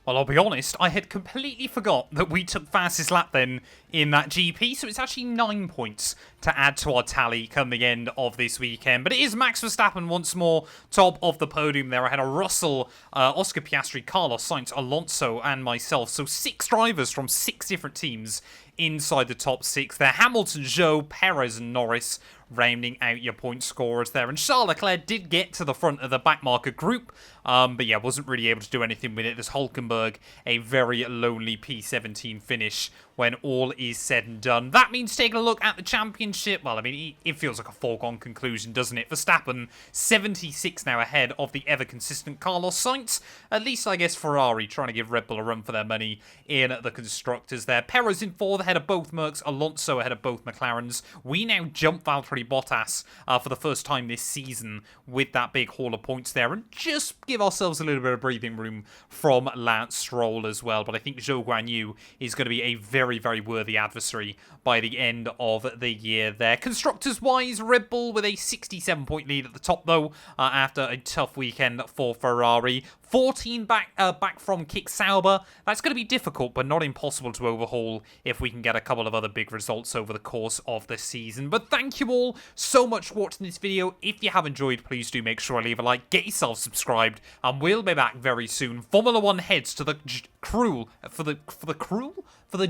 Well, I'll be honest, I had completely forgot that we took fastest lap then in that GP, so it's actually 9 points to add to our tally come the end of this weekend. But it is Max Verstappen once more, top of the podium there. I had a Russell, Oscar Piastri, Carlos Sainz, Alonso, and myself. So 6 drivers from 6 different teams inside the top 6 there. Hamilton, Zhou, Perez, and Norris rounding out your point scorers there. And Charles Leclerc did get to the front of the backmarker group, but yeah, wasn't really able to do anything with it. As Hulkenberg, a very lonely P17 finish when all is said and done. That means taking a look at the championship. Well, I mean, it feels like a foregone conclusion, doesn't it? Verstappen, 76 now ahead of the ever-consistent Carlos Sainz. At least, I guess, Ferrari trying to give Red Bull a run for their money in the constructors there. Perez in 4th ahead of both Mercs. Alonso ahead of both McLarens. We now jump Valtteri Bottas for the first time this season with that big haul of points there, and just give ourselves a little bit of breathing room from Lance Stroll as well. But I think Zhou Guanyu is going to be a very, very worthy adversary by the end of the year there. Constructors-wise, Red Bull with a 67-point lead at the top, though, after a tough weekend for Ferrari. 14 back from Kick Sauber. That's going to be difficult, but not impossible to overhaul if we can get a couple of other big results over the course of the season. But thank you all so much for watching this video. If you have enjoyed, please do make sure to leave a like, get yourself subscribed, and we'll be back very soon. Formula 1 heads to the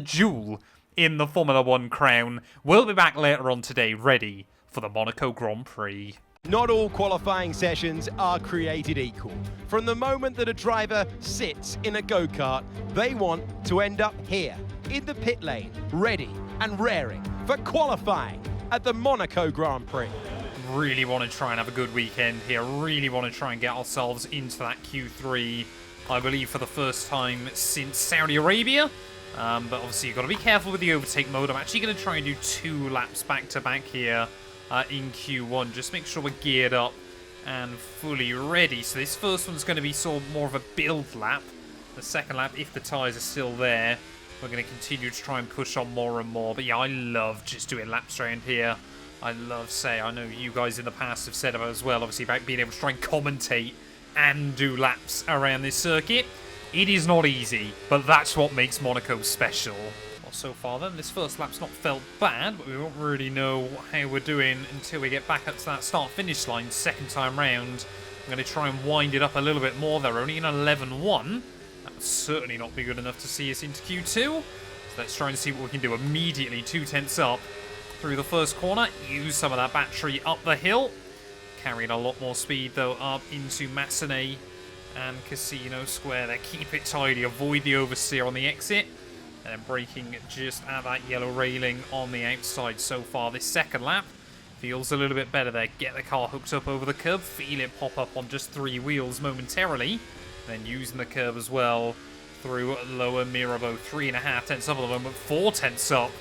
jewel in the Formula 1 crown. We'll be back later on today, ready for the Monaco Grand Prix. Not all qualifying sessions are created equal. From the moment that a driver sits in a go-kart, they want to end up here, in the pit lane, ready and raring for qualifying at the Monaco Grand Prix. Really want to try and have a good weekend here. Really want to try and get ourselves into that Q3, I believe, for the first time since Saudi Arabia. But obviously you've got to be careful with the overtake mode. I'm actually going to try and do 2 laps back-to-back here in Q1. Just make sure we're geared up and fully ready. So this first one's going to be sort of more of a build lap. The second lap, if the tyres are still there, we're going to continue to try and push on more and more. But yeah, I love just doing laps around here. I love, I know you guys in the past have said about as well, obviously, about being able to try and commentate and do laps around this circuit. It is not easy, but that's what makes Monaco special. Well, so far then, this first lap's not felt bad, but we won't really know how we're doing until we get back up to that start-finish line second time round. I'm going to try and wind it up a little bit more. They're only in 11-1. That would certainly not be good enough to see us into Q2. Let's try and see what we can do. Immediately 2 tenths up through the first corner. Use some of that battery up the hill. Carrying a lot more speed, though, up into Massenet and Casino Square there. Keep it tidy. Avoid the oversteer on the exit. And then braking just at that yellow railing on the outside so far. This second lap feels a little bit better there. Get the car hooked up over the curb. Feel it pop up on just 3 wheels momentarily. And then using the curve as well through Lower Mirabeau. 3.5 tenths up at the moment. 4 tenths up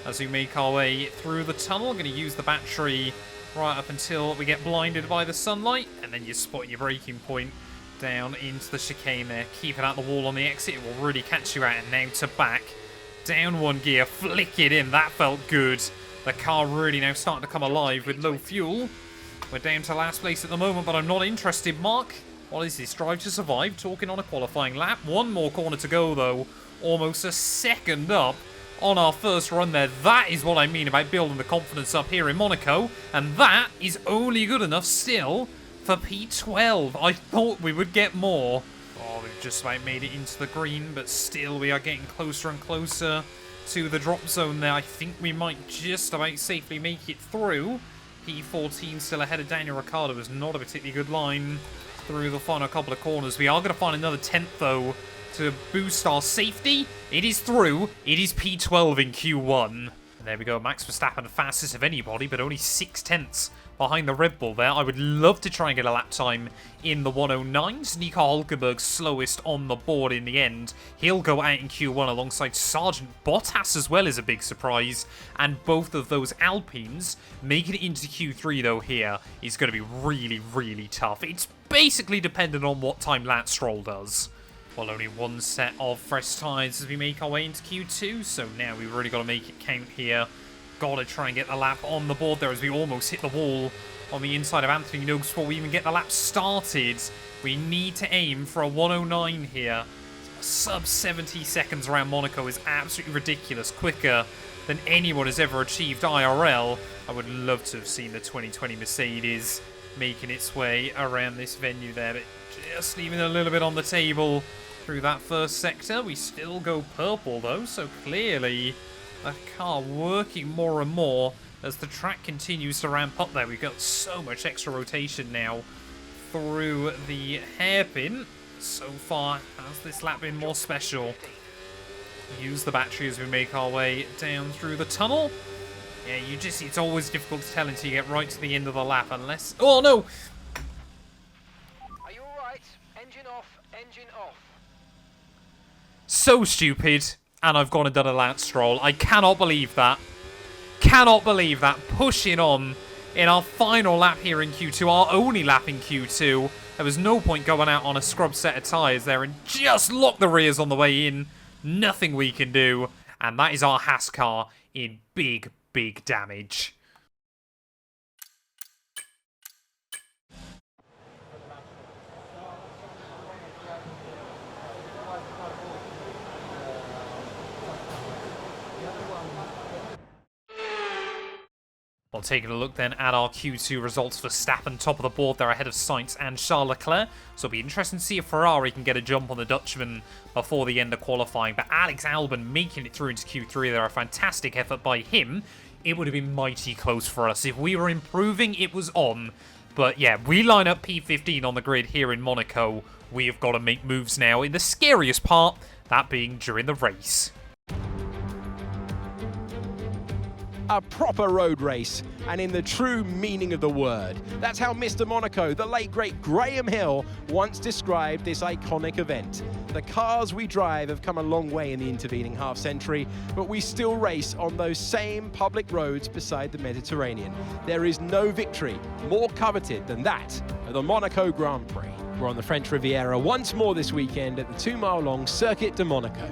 as we make our way through the tunnel. Going to use the battery right up until we get blinded by the sunlight. And then you spot your braking point down into the chicane there. Keep it out the wall on the exit. It will really catch you out. And now to back. Down 1 gear. Flick it in. That felt good. The car really now starting to come alive with low fuel. We're down to last place at the moment, but I'm not interested, Mark. What is this? Drive to survive? Talking on a qualifying lap. 1 more corner to go, though. Almost a second up on our first run there. That is what I mean about building the confidence up here in Monaco. And that is only good enough still for P12. I thought we would get more. Oh, we've just about made it into the green, but still we are getting closer and closer to the drop zone there. I think we might just about safely make it through. P14 still ahead of Daniel Ricciardo. Is not a particularly good line through the final couple of corners. We are going to find another 10th, though, to boost our safety. It is through. It is P12 in Q1. And there we go. Max Verstappen, fastest of anybody, but only 6 tenths behind the Red Bull there. I would love to try and get a lap time in the 109s. Nico Hulkenberg slowest on the board in the end. He'll go out in Q1 alongside Sergeant Bottas as well, as a big surprise. And both of those Alpines making it into Q3, though, here is going to be really, really tough. It's basically dependent on what time Lance Stroll does. Well, only 1 set of fresh tyres as we make our way into Q2. So now we've really got to make it count here. Got to try and get the lap on the board there as we almost hit the wall on the inside of Anthony Noakes before we even get the lap started. We need to aim for a 109 here. Sub 70 seconds around Monaco is absolutely ridiculous. Quicker than anyone has ever achieved IRL. I would love to have seen the 2020 Mercedes making its way around this venue there, but just leaving a little bit on the table through that first sector. We still go purple, though, so clearly a car working more and more as the track continues to ramp up there. We've got so much extra rotation now through the hairpin. So far, has this lap been more special? Use the battery as we make our way down through the tunnel. Yeah, it's always difficult to tell until you get right to the end of the lap, unless... Oh, no! Are you alright? Engine off, engine off. So stupid. And I've gone and done a Lance Stroll. I cannot believe that. Cannot believe that. Pushing on in our final lap here in Q2. Our only lap in Q2. There was no point going out on a scrub set of tyres there and just lock the rears on the way in. Nothing we can do. And that is our Haas car in big, big damage. Well, taking a look then at our Q2 results. Verstappen top of the board there ahead of Sainz and Charles Leclerc. So it'll be interesting to see if Ferrari can get a jump on the Dutchman before the end of qualifying. But Alex Albon making it through into Q3 there. A fantastic effort by him. It would have been mighty close for us. If we were improving, it was on. But yeah, we line up P15 on the grid here in Monaco. We have got to make moves now in the scariest part, that being during the race. A proper road race, and in the true meaning of the word. That's how Mr. Monaco, the late great Graham Hill, once described this iconic event. The cars we drive have come a long way in the intervening half-century, but we still race on those same public roads beside the Mediterranean. There is no victory more coveted than that of the Monaco Grand Prix. We're on the French Riviera once more this weekend at the 2-mile-long Circuit de Monaco.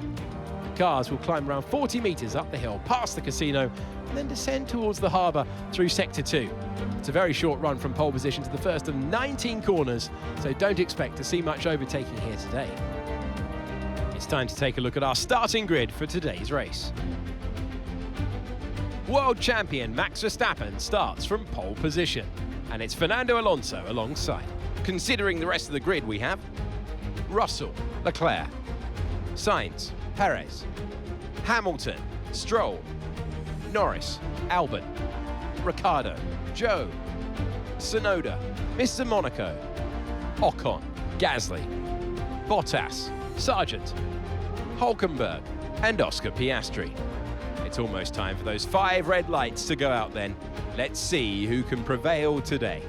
Cars will climb around 40 metres up the hill, past the casino, and then descend towards the harbour through Sector 2. It's a very short run from pole position to the first of 19 corners, so don't expect to see much overtaking here today. It's time to take a look at our starting grid for today's race. World champion Max Verstappen starts from pole position, and it's Fernando Alonso alongside. Considering the rest of the grid, we have Russell, Leclerc, Sainz, Perez, Hamilton, Stroll, Norris, Albon, Ricciardo, Joe, Tsunoda, Mr. Monaco, Ocon, Gasly, Bottas, Sargent, Hulkenberg, and Oscar Piastri. It's almost time for those 5 red lights to go out then. Let's see who can prevail today.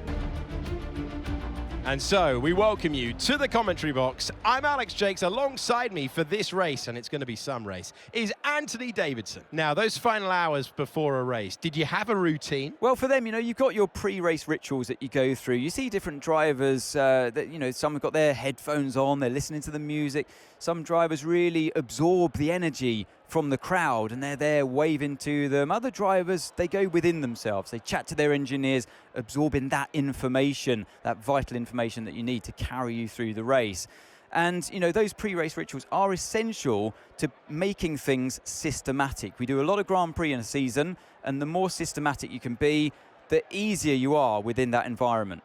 And so we welcome you to the commentary box. I'm Alex Jakes. Alongside me for this race, and it's going to be some race, is Anthony Davidson. Now, those final hours before a race, did you have a routine? Well, for them, you've got your pre-race rituals that you go through. You see different drivers that, some have got their headphones on, they're listening to the music. Some drivers really absorb the energy from the crowd and they're there waving to them. Other drivers, they go within themselves. They chat to their engineers, absorbing that information, that vital information that you need to carry you through the race. And, those pre-race rituals are essential to making things systematic. We do a lot of Grand Prix in a season, and the more systematic you can be, the easier you are within that environment.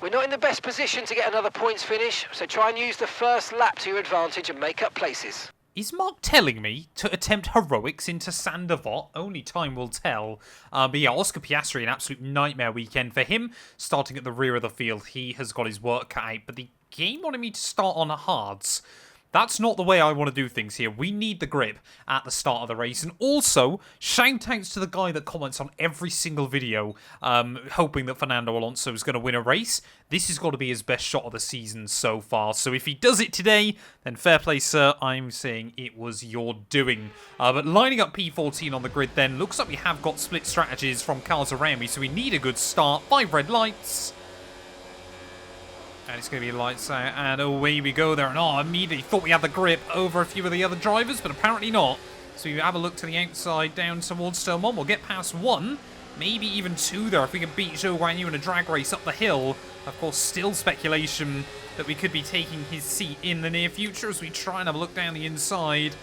We're not in the best position to get another points finish, so try and use the first lap to your advantage and make up places. Is Mark telling me to attempt heroics into Sandavot? Only time will tell. But yeah, Oscar Piastri, an absolute nightmare weekend for him. Starting at the rear of the field, he has got his work cut out. But the game wanted me to start on hards. That's not the way I want to do things here. We need the grip at the start of the race. And also, shout-outs to the guy that comments on every single video, hoping that Fernando Alonso is going to win a race. This has got to be his best shot of the season so far. So if he does it today, then fair play, sir. I'm saying it was your doing. But lining up P14 on the grid then, looks like we have got split strategies from cars around me. So we need a good start. 5 red lights. And it's going to be lights out, and away we go there. And immediately thought we had the grip over a few of the other drivers, but apparently not. So we have a look to the outside, down towards turn 1. We'll get past 1, maybe even 2 there, if we can beat Zhou Guanyu in a drag race up the hill. Of course, still speculation that we could be taking his seat in the near future as we try and have a look down the inside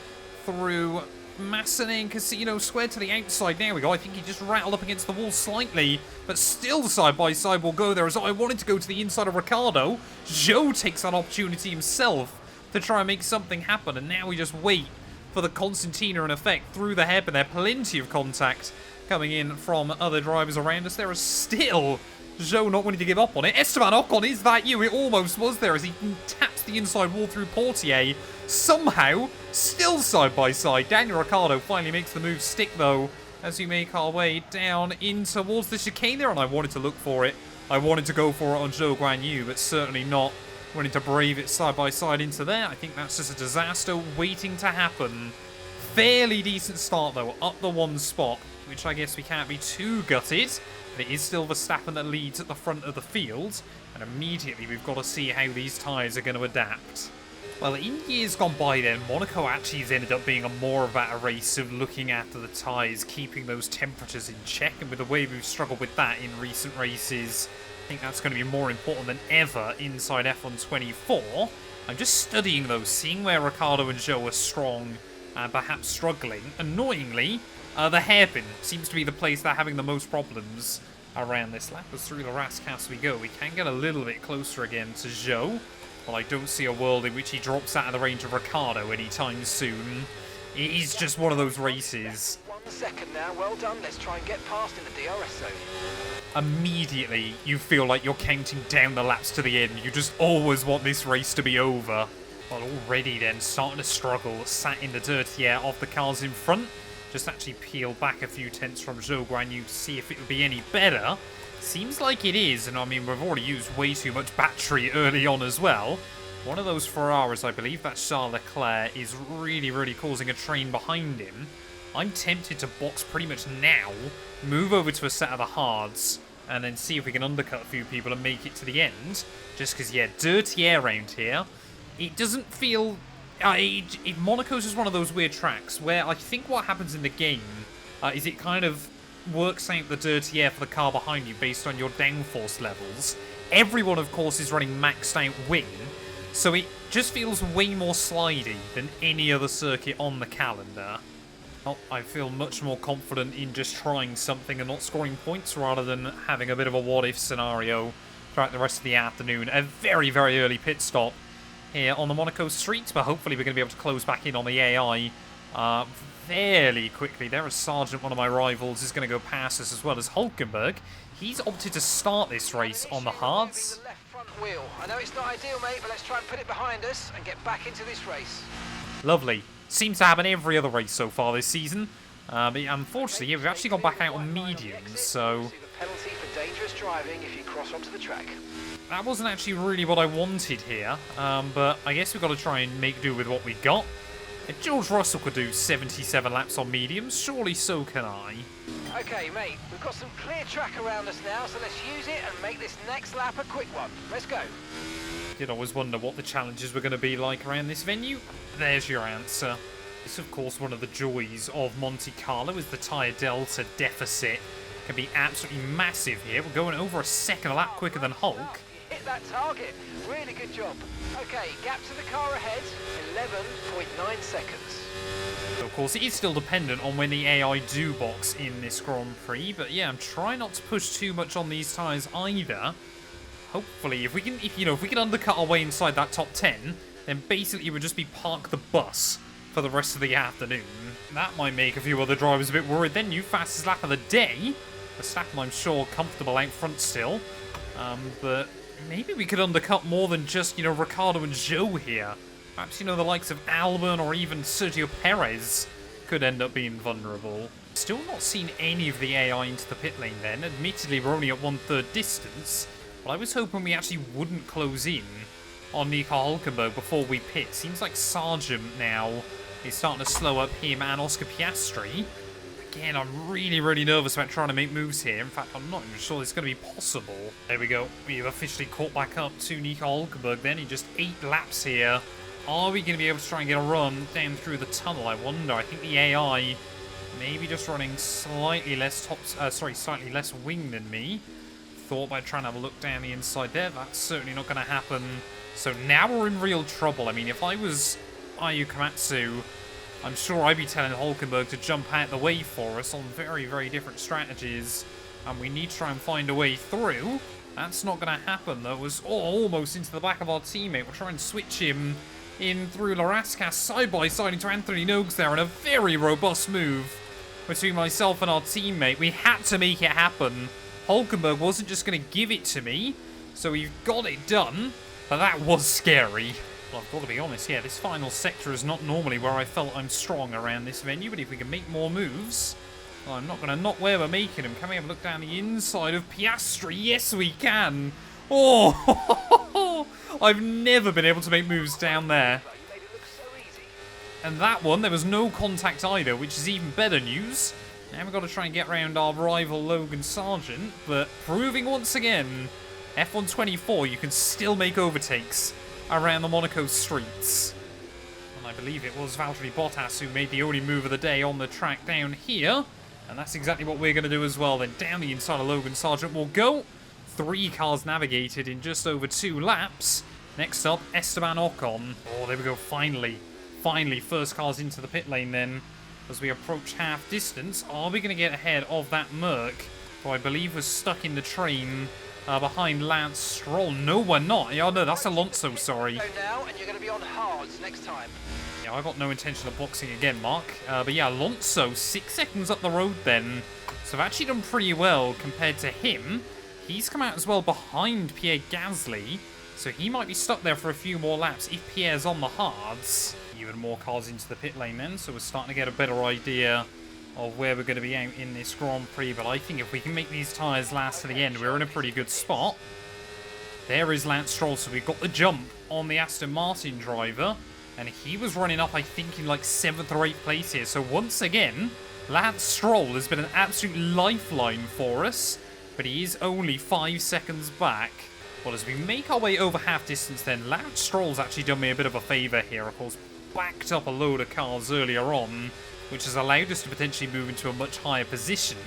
through Massenet and Casino squared to the outside. There we go. I think he just rattled up against the wall slightly, but still side by side will go there as I wanted to go to the inside of Ricciardo. Zhou takes that opportunity himself to try and make something happen, and now we just wait for the concertina in effect through the hairpin. There plenty of contact coming in from other drivers around us. There is still Zhou not wanting to give up on it. Esteban Ocon, is that you? It almost was there as he taps the inside wall through Portier. Somehow, still side by side. Daniel Ricciardo finally makes the move stick though, as we make our way down in towards the chicane there, and I wanted to look for it. I wanted to go for it on Zhou Guanyu, but certainly not wanting to brave it side by side into there. I think that's just a disaster waiting to happen. Fairly decent start though, up the 1 spot, which I guess we can't be too gutted. But it is still Verstappen that leads at the front of the field, and immediately we've got to see how these tyres are going to adapt. Well, in years gone by then, Monaco actually has ended up being more about a race of looking after the tyres, keeping those temperatures in check, and with the way we've struggled with that in recent races, I think that's going to be more important than ever inside F1 24. I'm just studying those, seeing where Ricciardo and Zhou are strong and perhaps struggling. Annoyingly, the hairpin seems to be the place they're having the most problems around this lap. As through the Rascas we go, we can get a little bit closer again to Zhou. Well, I don't see a world in which he drops out of the range of Ricciardo anytime soon. It is just one of those races. 1 second now, well done. Let's try and get past in the DRS zone. Immediately, you feel like you're counting down the laps to the end. You just always want this race to be over. Well, already then, starting to struggle, sat in the dirty air of the cars in front. Just actually peel back a few tenths from Zhou Guanyu to see if it would be any better. Seems like it is, and I mean, we've already used way too much battery early on as well. One of those Ferraris, I believe that's Charles Leclerc, is really causing a train behind him. I'm tempted to box pretty much now, move over to a set of the hards, and then see if we can undercut a few people and make it to the end. Just because, yeah, dirty air around here. It doesn't feel... Monaco's just one of those weird tracks where I think what happens in the game is it kind of works out the dirty air for the car behind you based on your downforce levels. Everyone, of course, is running maxed out wing, so it just feels way more slidey than any other circuit on the calendar. Oh, I feel much more confident in just trying something and not scoring points rather than having a bit of a what-if scenario throughout the rest of the afternoon. A very early pit stop here on the Monaco streets, but hopefully we're going to be able to close back in on the AI fairly quickly. There is Sargent, one of my rivals, is going to go past us, as well as Hulkenberg. He's opted to start this race on the hards. Left front wheel. I know it's not ideal, mate, but let's try and put it behind us and get back into this race. Lovely. Seems to happen every other race so far this season. But unfortunately, yeah, we've actually gone back out on mediums, so... See the penalty for dangerous driving if you cross onto the track. That wasn't actually really what I wanted here, but I guess we've got to try and make do with what we got. If George Russell could do 77 laps on mediums, surely so can I. Okay, mate, we've got some clear track around us now, so let's use it and make this next lap a quick one. Let's go. Did always wonder what the challenges were going to be like around this venue. There's your answer. It's of course one of the joys of Monte Carlo, is the tyre delta deficit can be absolutely massive here. We're going over a second a lap quicker than Hulk. Hit that target. Really good job. Okay, gap to the car ahead, 11.9 seconds. Of course, it is still dependent on when the AI do box in this Grand Prix, but yeah, I'm trying not to push too much on these tyres either. Hopefully, if we can undercut our way inside that top 10, then basically we'll just be park the bus for the rest of the afternoon. That might make a few other drivers a bit worried. Then you fastest lap of the day. Verstappen, I'm sure, comfortable out front still. But maybe we could undercut more than just, Ricciardo and Zhou here. Perhaps, the likes of Albon or even Sergio Perez could end up being vulnerable. Still not seen any of the AI into the pit lane then. Admittedly, we're only at 1/3 distance. But I was hoping we actually wouldn't close in on Nico Hulkenberg before we pit. Seems like Sargent now is starting to slow up him and Oscar Piastri. Again, I'm really, really nervous about trying to make moves here. In fact, I'm not even sure it's going to be possible. There we go. We've officially caught back up to Nico Hulkenberg then. He just 8 laps here. Are we going to be able to try and get a run down through the tunnel? I wonder. I think the AI maybe just running slightly less slightly less wing than me. Thought by trying to have a look down the inside there. That's certainly not going to happen. So now we're in real trouble. I mean, if I was Ayu Komatsu, I'm sure I'd be telling Hulkenberg to jump out the way for us on very, very different strategies. And we need to try and find a way through. That's not going to happen, though. It was almost into the back of our teammate. We'll try and switch him in through Larascas side by side into Anthony Noakes there, and a very robust move between myself and our teammate. We had to make it happen. Hulkenberg wasn't just going to give it to me, so we've got it done. But that was scary. Well, I've got to be honest, yeah, this final sector is not normally where I felt I'm strong around this venue, but if we can make more moves... Well, I'm not going to not where we're making them. Can we have a look down the inside of Piastri? Yes, we can. Oh, I've never been able to make moves down there. And that one, there was no contact either, which is even better news. Now we've got to try and get around our rival Logan Sargent, but proving once again, F124, you can still make overtakes around the Monaco streets. And I believe it was Valtteri Bottas who made the only move of the day on the track down here. And that's exactly what we're going to do as well. Then down the inside of Logan Sargent will go. 3 cars navigated in just over 2 laps. Next up, Esteban Ocon. Oh, there we go, finally. Finally, first cars into the pit lane then. As we approach half distance, are we going to get ahead of that Merc, who I believe was stuck in the train behind Lance Stroll? No, we're not. Yeah, no, that's Alonso, sorry. Go now, and you're going to be on hards next time. Yeah, I got no intention of boxing again, Mark. But yeah, Alonso, 6 seconds up the road then. So I've actually done pretty well compared to him. He's come out as well behind Pierre Gasly, so he might be stuck there for a few more laps if Pierre's on the hards. Even more cars into the pit lane then, so we're starting to get a better idea of where we're going to be out in this Grand Prix. But I think if we can make these tyres last to the end, we're in a pretty good spot. There is Lance Stroll, so we've got the jump on the Aston Martin driver. And he was running up, I think, in like 7th or 8th place here. So once again, Lance Stroll has been an absolute lifeline for us. But he is only 5 seconds back. Well, as we make our way over half distance then, Lance Stroll's actually done me a bit of a favour here. Of course, backed up a load of cars earlier on, which has allowed us to potentially move into a much higher position.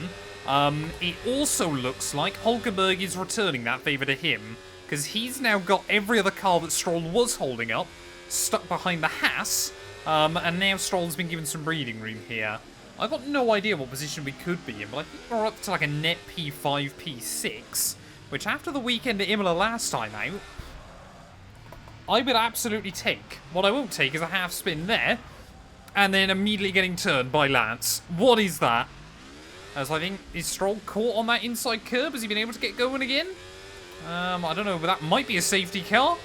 It also looks like Hulkenberg is returning that favour to him, because he's now got every other car that Stroll was holding up stuck behind the Haas, and now Stroll's been given some breathing room here. I've got no idea what position we could be in, but I think we're up to like a net P5, P6, which after the weekend at Imola last time out, I would absolutely take. What I won't take is a half spin there, and then immediately getting turned by Lance. What is that? As I think, is Stroll caught on that inside curb? Has he been able to get going again? I don't know, but that might be a safety car.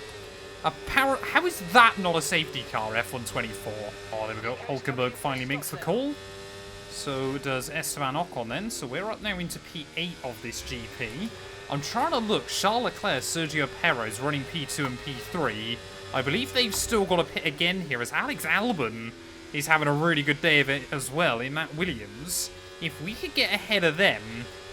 How is that not a safety car, F124? Oh, there we go. Hulkenberg finally makes the call. So does Esteban Ocon then. So we're up now into P8 of this GP. I'm trying to look. Charles Leclerc, Sergio Perez running P2 and P3. I believe they've still got a pit again here, as Alex Albon is having a really good day of it as well in that Williams. If we could get ahead of them,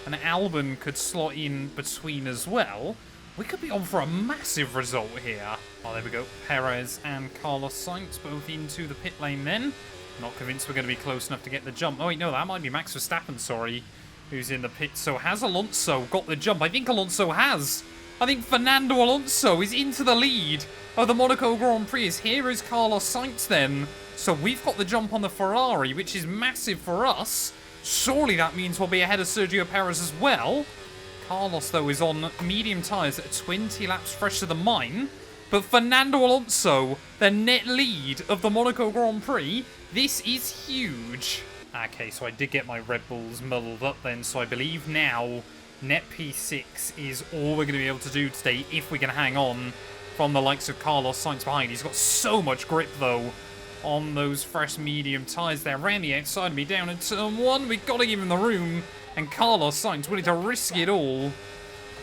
and Albon could slot in between as well, we could be on for a massive result here. Oh, there we go. Perez and Carlos Sainz both into the pit lane then. Not convinced we're going to be close enough to get the jump. Oh, wait, no, that might be Max Verstappen, sorry, who's in the pit. So has Alonso got the jump? I think Alonso has. I think Fernando Alonso is into the lead of the Monaco Grand Prix. Here is Carlos Sainz then. So we've got the jump on the Ferrari, which is massive for us. Surely that means we'll be ahead of Sergio Perez as well. Carlos, though, is on medium tyres at 20 laps fresher than mine. But Fernando Alonso, the net lead of the Monaco Grand Prix, this is huge. Okay, so I did get my Red Bulls muddled up then, so I believe now net P6 is all we're going to be able to do today if we can hang on from the likes of Carlos Sainz behind. He's got so much grip, though, on those fresh medium tyres there. Around the outside of me down in turn 1. We've got to give him the room. And Carlos Sainz willing to risk it all.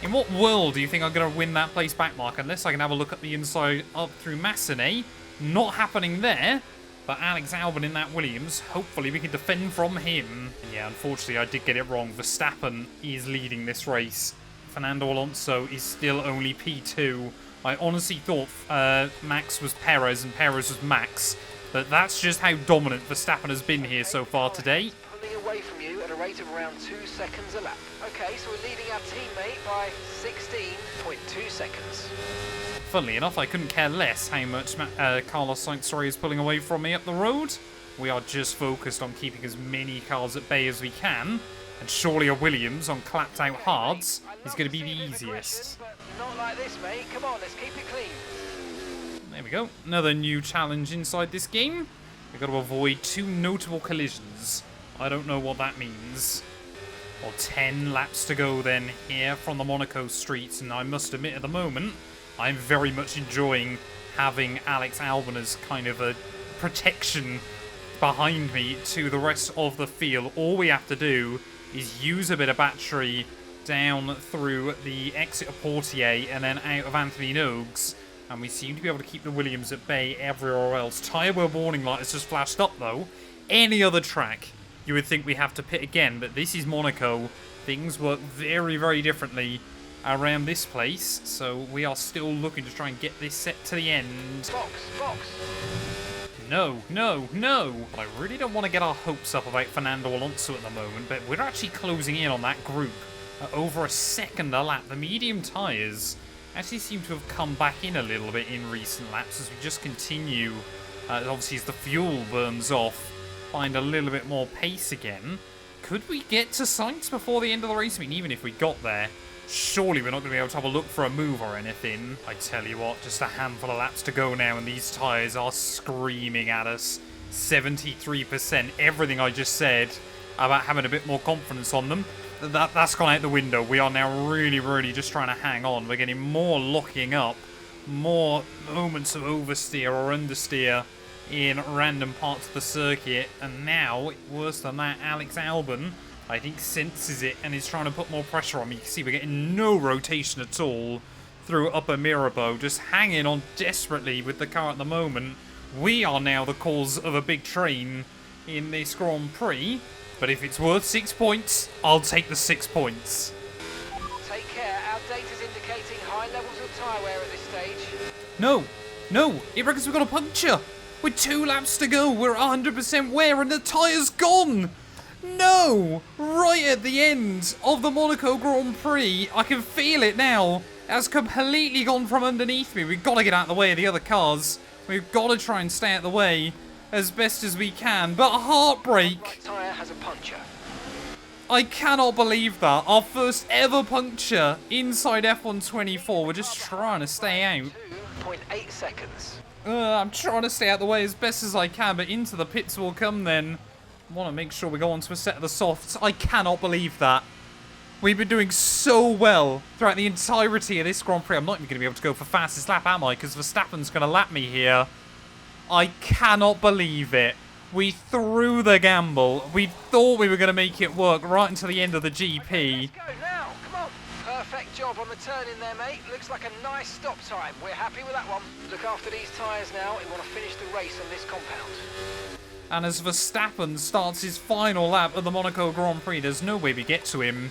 In what world do you think I'm going to win that place back, Mark? Unless I can have a look at the inside up through Massenet. Not happening there. But Alex Albon in that Williams. Hopefully we can defend from him. And yeah, unfortunately I did get it wrong. Verstappen is leading this race. Fernando Alonso is still only P2. I honestly thought Max was Perez and Perez was Max. But that's just how dominant Verstappen has been here so far today. Pulling away from you at a rate of around 2 seconds a lap. Okay, so we're leading our teammate by 16.2 seconds. Funnily enough, I couldn't care less how much Carlos Sainz is pulling away from me up the road. We are just focused on keeping as many cars at bay as we can. And surely a Williams on clapped out hards is going to be the easiest. Not like this, mate. Come on, let's keep it clean. There we go. Another new challenge inside this game. We've got to avoid 2 notable collisions. I don't know what that means. Well, 10 laps to go then here from the Monaco streets. And I must admit at the moment, I'm very much enjoying having Alex Albon as kind of a protection behind me to the rest of the field. All we have to do is use a bit of battery down through the exit of Portier and then out of Anthony Nogues. And we seem to be able to keep the Williams at bay everywhere else. Tyre wear warning light has just flashed up, though. Any other track, you would think we have to pit again. But this is Monaco. Things work very, very differently around this place. So we are still looking to try and get this set to the end. Box. No, no, no. I really don't want to get our hopes up about Fernando Alonso at the moment. But we're actually closing in on that group at over a second a lap. The medium tyres actually seem to have come back in a little bit in recent laps as we just continue, obviously as the fuel burns off, find a little bit more pace again. Could we get to Sainz before the end of the race? I mean, even if we got there, surely we're not going to be able to have a look for a move or anything. I tell you what, just a handful of laps to go now and these tyres are screaming at us. 73%, everything I just said about having a bit more confidence on them. That's gone out the window. We are now really, really just trying to hang on. We're getting more locking up, more moments of oversteer or understeer in random parts of the circuit. And now, worse than that, Alex Albon, I think, senses it and is trying to put more pressure on me. You can see we're getting no rotation at all through Upper Mirabeau, just hanging on desperately with the car at the moment. We are now the cause of a big train in this Grand Prix. But if it's worth 6 points, I'll take the 6 points. Take care. Our data's indicating high levels of tyre wear at this stage. No, it reckons we've got a puncture. With 2 laps to go, we're 100% wear and the tyre's gone. No, right at the end of the Monaco Grand Prix, I can feel it now. It has completely gone from underneath me. We've got to get out of the way of the other cars. We've got to try and stay out of the way as best as we can, but heartbreak. Right tyre has a puncture. I cannot believe that. Our first ever puncture inside F124. We're just trying to stay out. 8.8 seconds. I'm trying to stay out of the way as best as I can, but into the pits will come then. I want to make sure we go on to a set of the softs. I cannot believe that. We've been doing so well throughout the entirety of this Grand Prix. I'm not even going to be able to go for fastest lap, am I? Because Verstappen's going to lap me here. I cannot believe it. We threw the gamble. We thought we were going to make it work right until the end of the GP. Let's go now. Come on. Perfect job on the turn in there, mate. Looks like a nice stop time. We're happy with that one. Look after these tyres now. We want to finish the race on this compound. And as Verstappen starts his final lap of the Monaco Grand Prix, there's no way we get to him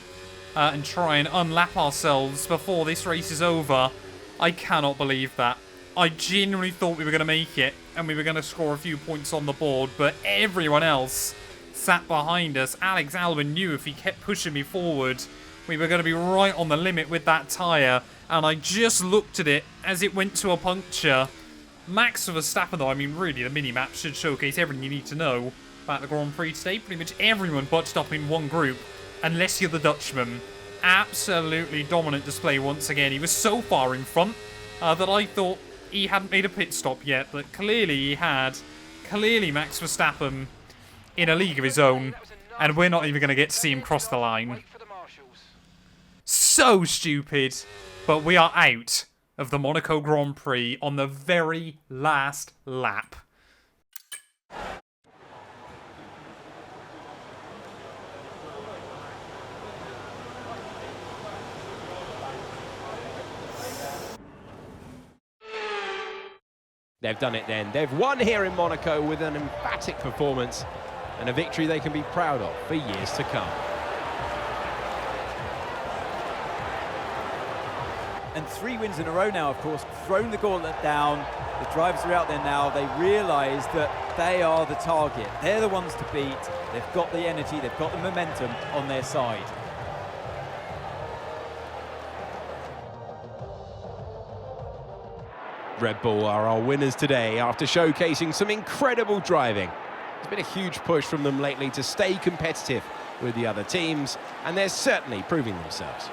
and try and unlap ourselves before this race is over. I cannot believe that. I genuinely thought we were going to make it and we were going to score a few points on the board, but everyone else sat behind us. Alex Albon knew if he kept pushing me forward, we were going to be right on the limit with that tyre, and I just looked at it as it went to a puncture. Max Verstappen, though, I mean, really, the mini-map should showcase everything you need to know about the Grand Prix today. Pretty much everyone bunched up in one group, unless you're the Dutchman. Absolutely dominant display once again. He was so far in front that I thought he hadn't made a pit stop yet, but clearly he had. Clearly Max Verstappen in a league of his own, and we're not even going to get to see him cross the line. So stupid, but we are out of the Monaco Grand Prix on the very last lap. They've done it then. They've won here in Monaco with an emphatic performance and a victory they can be proud of for years to come. And 3 wins in a row now, of course, thrown the gauntlet down. The drivers are out there now. They realise that they are the target. They're the ones to beat. They've got the energy, they've got the momentum on their side. Red Bull are our winners today after showcasing some incredible driving. There's been a huge push from them lately to stay competitive with the other teams, and they're certainly proving themselves.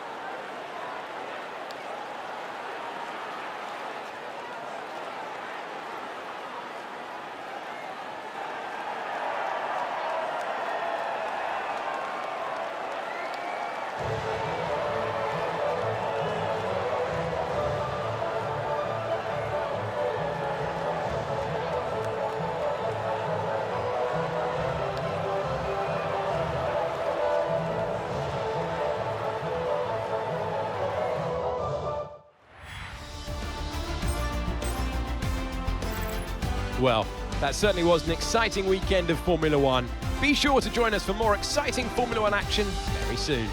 Well, that certainly was an exciting weekend of Formula One. Be sure to join us for more exciting Formula One action very soon.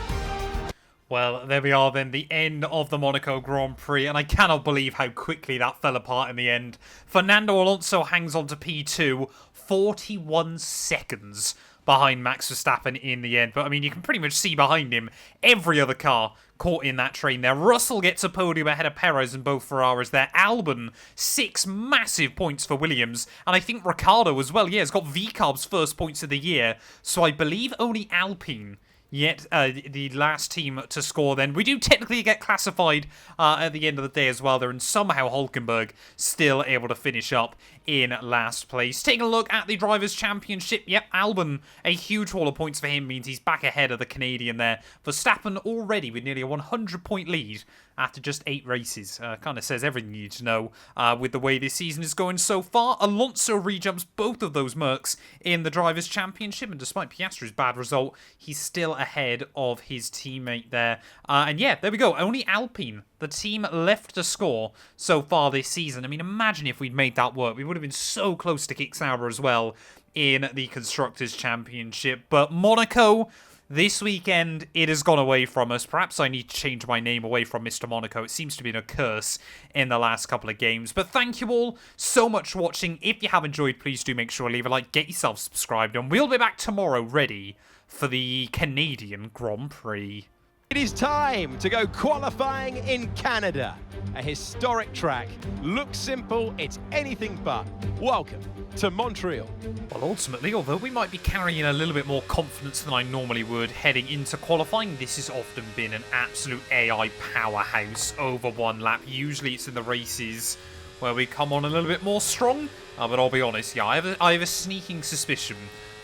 Well, there we are then, the end of the Monaco Grand Prix, and I cannot believe how quickly that fell apart in the end. Fernando Alonso hangs on to P2, 41 seconds behind Max Verstappen in the end. But, I mean, you can pretty much see behind him every other car caught in that train there. Russell gets a podium ahead of Perez and both Ferraris there. Albon, 6 massive points for Williams. And I think Ricciardo as well, yeah, has got VCARB's first points of the year. So I believe only Alpine yet the last team to score then. We do technically get classified at the end of the day as well there, and somehow Hülkenberg still able to finish up in last place. Taking a look at the Drivers' Championship, yep, Albon, a huge haul of points for him means he's back ahead of the Canadian there. Verstappen already with nearly a 100-point lead after just 8 races. Kind of says everything you need to know with the way this season is going so far. Alonso rejumps both of those Mercs in the Drivers' Championship, and despite Piastri's bad result, he's still ahead of his teammate there. And yeah, there we go. Only Alpine, the team left to score so far this season. I mean, imagine if we'd made that work. We would have been so close to Kick Sauber as well in the Constructors' Championship. But Monaco, this weekend, it has gone away from us. Perhaps I need to change my name away from Mr. Monaco. It seems to be a curse in the last couple of games. But thank you all so much for watching. If you have enjoyed, please do make sure to leave a like, get yourself subscribed, and we'll be back tomorrow ready for the Canadian Grand Prix. It is time to go qualifying in Canada. A historic track. Looks simple, it's anything but. Welcome to Montreal. Well, ultimately, although we might be carrying a little bit more confidence than I normally would heading into qualifying, this has often been an absolute AI powerhouse over one lap. Usually it's in the races where we come on a little bit more strong. But I'll be honest, yeah, I have a sneaking suspicion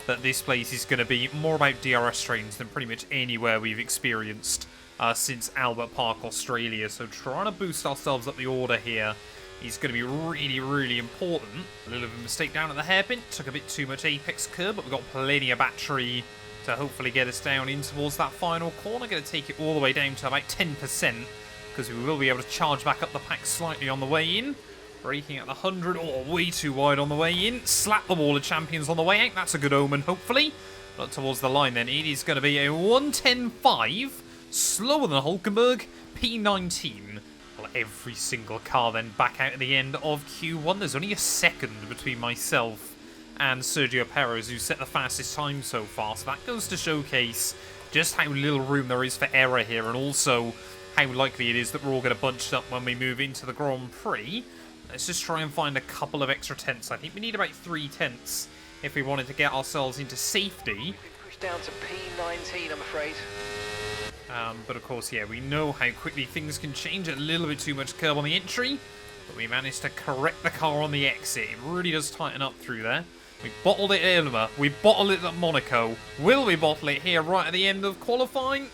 that this place is going to be more about DRS trains than pretty much anywhere we've experienced since Albert Park, Australia. So trying to boost ourselves up the order here is going to be really, really important. A little bit of a mistake down at the hairpin. Took a bit too much apex curb, but we've got plenty of battery to hopefully get us down in towards that final corner. Going to take it all the way down to about 10%, because we will be able to charge back up the pack slightly on the way in. Braking at the 100, or way too wide on the way in. Slap the wall of champions on the way out. That's a good omen, hopefully. But towards the line then, it is going to be a 1:10.5. Slower than Hulkenberg. P19. Well, every single car then back out at the end of Q1. There's only a second between myself and Sergio Perez, who set the fastest time so far. So that goes to showcase just how little room there is for error here, and also how likely it is that we're all going to bunch up when we move into the Grand Prix. Let's just try and find a couple of extra tenths. I think we need about 3 tenths if we wanted to get ourselves into safety. Pushed down to P19, I'm afraid. But of course, yeah, we know how quickly things can change. A little bit too much curb on the entry, but we managed to correct the car on the exit. It really does tighten up through there. We bottled it at Imola. We bottled it at Monaco. Will we bottle it here right at the end of qualifying?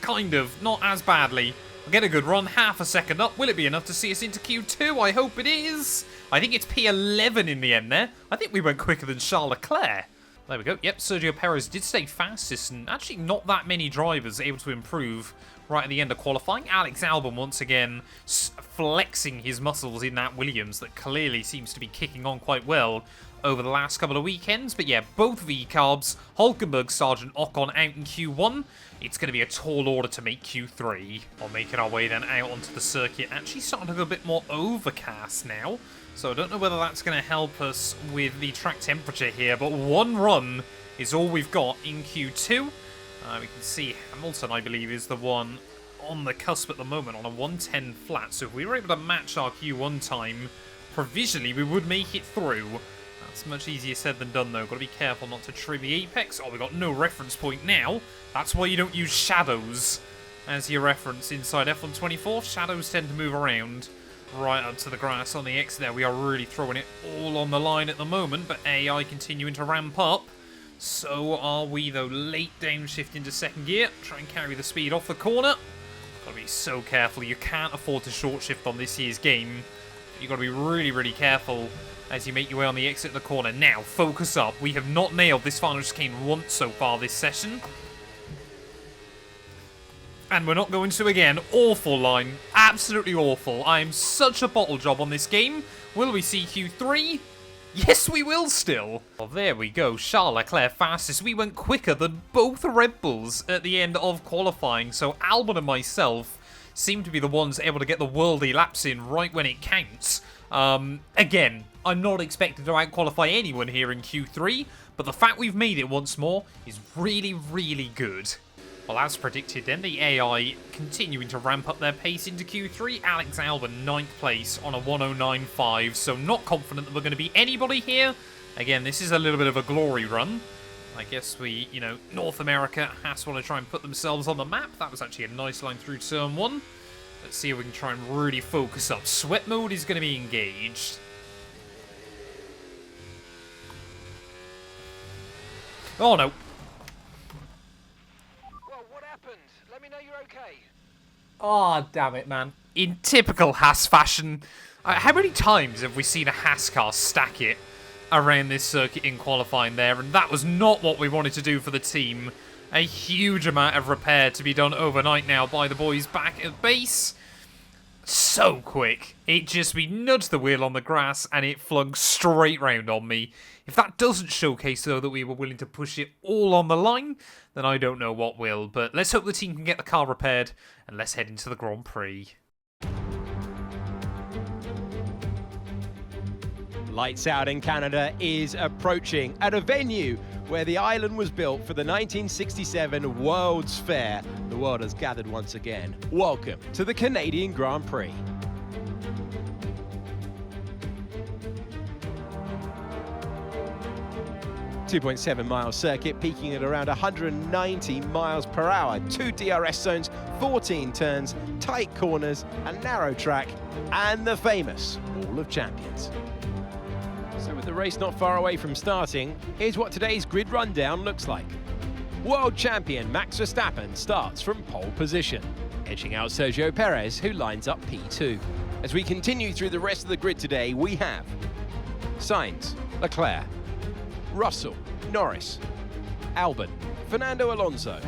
Kind of. Not as badly. We'll get a good run. Half a second up. Will it be enough to see us into Q2? I hope it is. I think it's P11 in the end there. I think we went quicker than Charles Leclerc. There we go. Yep, Sergio Perez did stay fastest, and actually not that many drivers able to improve right at the end of qualifying. Alex Albon once again flexing his muscles in that Williams that clearly seems to be kicking on quite well over the last couple of weekends. But yeah, both V-carbs, Hulkenberg, Sargent, Ocon out in Q1. It's going to be a tall order to make Q3. Or making our way then out onto the circuit. Actually starting to go a bit more overcast now. So I don't know whether that's going to help us with the track temperature here. But one run is all we've got in Q2. We can see Hamilton, I believe, is the one on the cusp at the moment on a 1:10 flat. So if we were able to match our Q1 time, provisionally we would make it through. That's much easier said than done, though. Got to be careful not to trim the apex. Oh, we've got no reference point now. That's why you don't use shadows as your reference inside F124. Shadows tend to move around right up to the grass on the exit there. We are really throwing it all on the line at the moment, but AI continuing to ramp up. So are we, though. Late downshift into second gear. Try and carry the speed off the corner. Got to be so careful. You can't afford to short shift on this year's game. You've got to be really, really careful as you make your way on the exit of the corner. Now, focus up. We have not nailed this final chicane once so far this session. And we're not going to again. Awful line. Absolutely awful. I am such a bottle job on this game. Will we see Q3? Yes, we will still. Well, there we go. Charles Leclerc fastest. We went quicker than both Red Bulls at the end of qualifying. So Albon and myself seem to be the ones able to get the worldy laps in right when it counts. Again, I'm not expected to out-qualify anyone here in Q3, but the fact we've made it once more is really, really good. Well, as predicted then, the AI continuing to ramp up their pace into Q3. Alex Albon, 9th place on a 109.5, so not confident that we're going to be anybody here. Again, this is a little bit of a glory run. I guess we, North America has to want to try and put themselves on the map. That was actually a nice line through turn 1. Let's see if we can try and really focus up. Sweat mode is going to be engaged. Oh, no. Well, what happened? Let me know you're okay. Oh, damn it, man. In typical Haas fashion, how many times have we seen a Haas car stack it around this circuit in qualifying there? And that was not what we wanted to do for the team. A huge amount of repair to be done overnight now by the boys back at base. So quick. We nudged the wheel on the grass and it flung straight round on me. If that doesn't showcase, though, that we were willing to push it all on the line, then I don't know what will. But let's hope the team can get the car repaired and let's head into the Grand Prix. Lights Out in Canada is approaching at a venue where the island was built for the 1967 World's Fair. The world has gathered once again. Welcome to the Canadian Grand Prix. 2.7 mile circuit, peaking at around 190 miles per hour. 2 DRS zones, 14 turns, tight corners, a narrow track, and the famous Wall of Champions. So with the race not far away from starting, here's what today's grid rundown looks like. World champion Max Verstappen starts from pole position, edging out Sergio Perez, who lines up P2. As we continue through the rest of the grid today, we have Sainz, Leclerc, Russell, Norris, Albon, Fernando Alonso,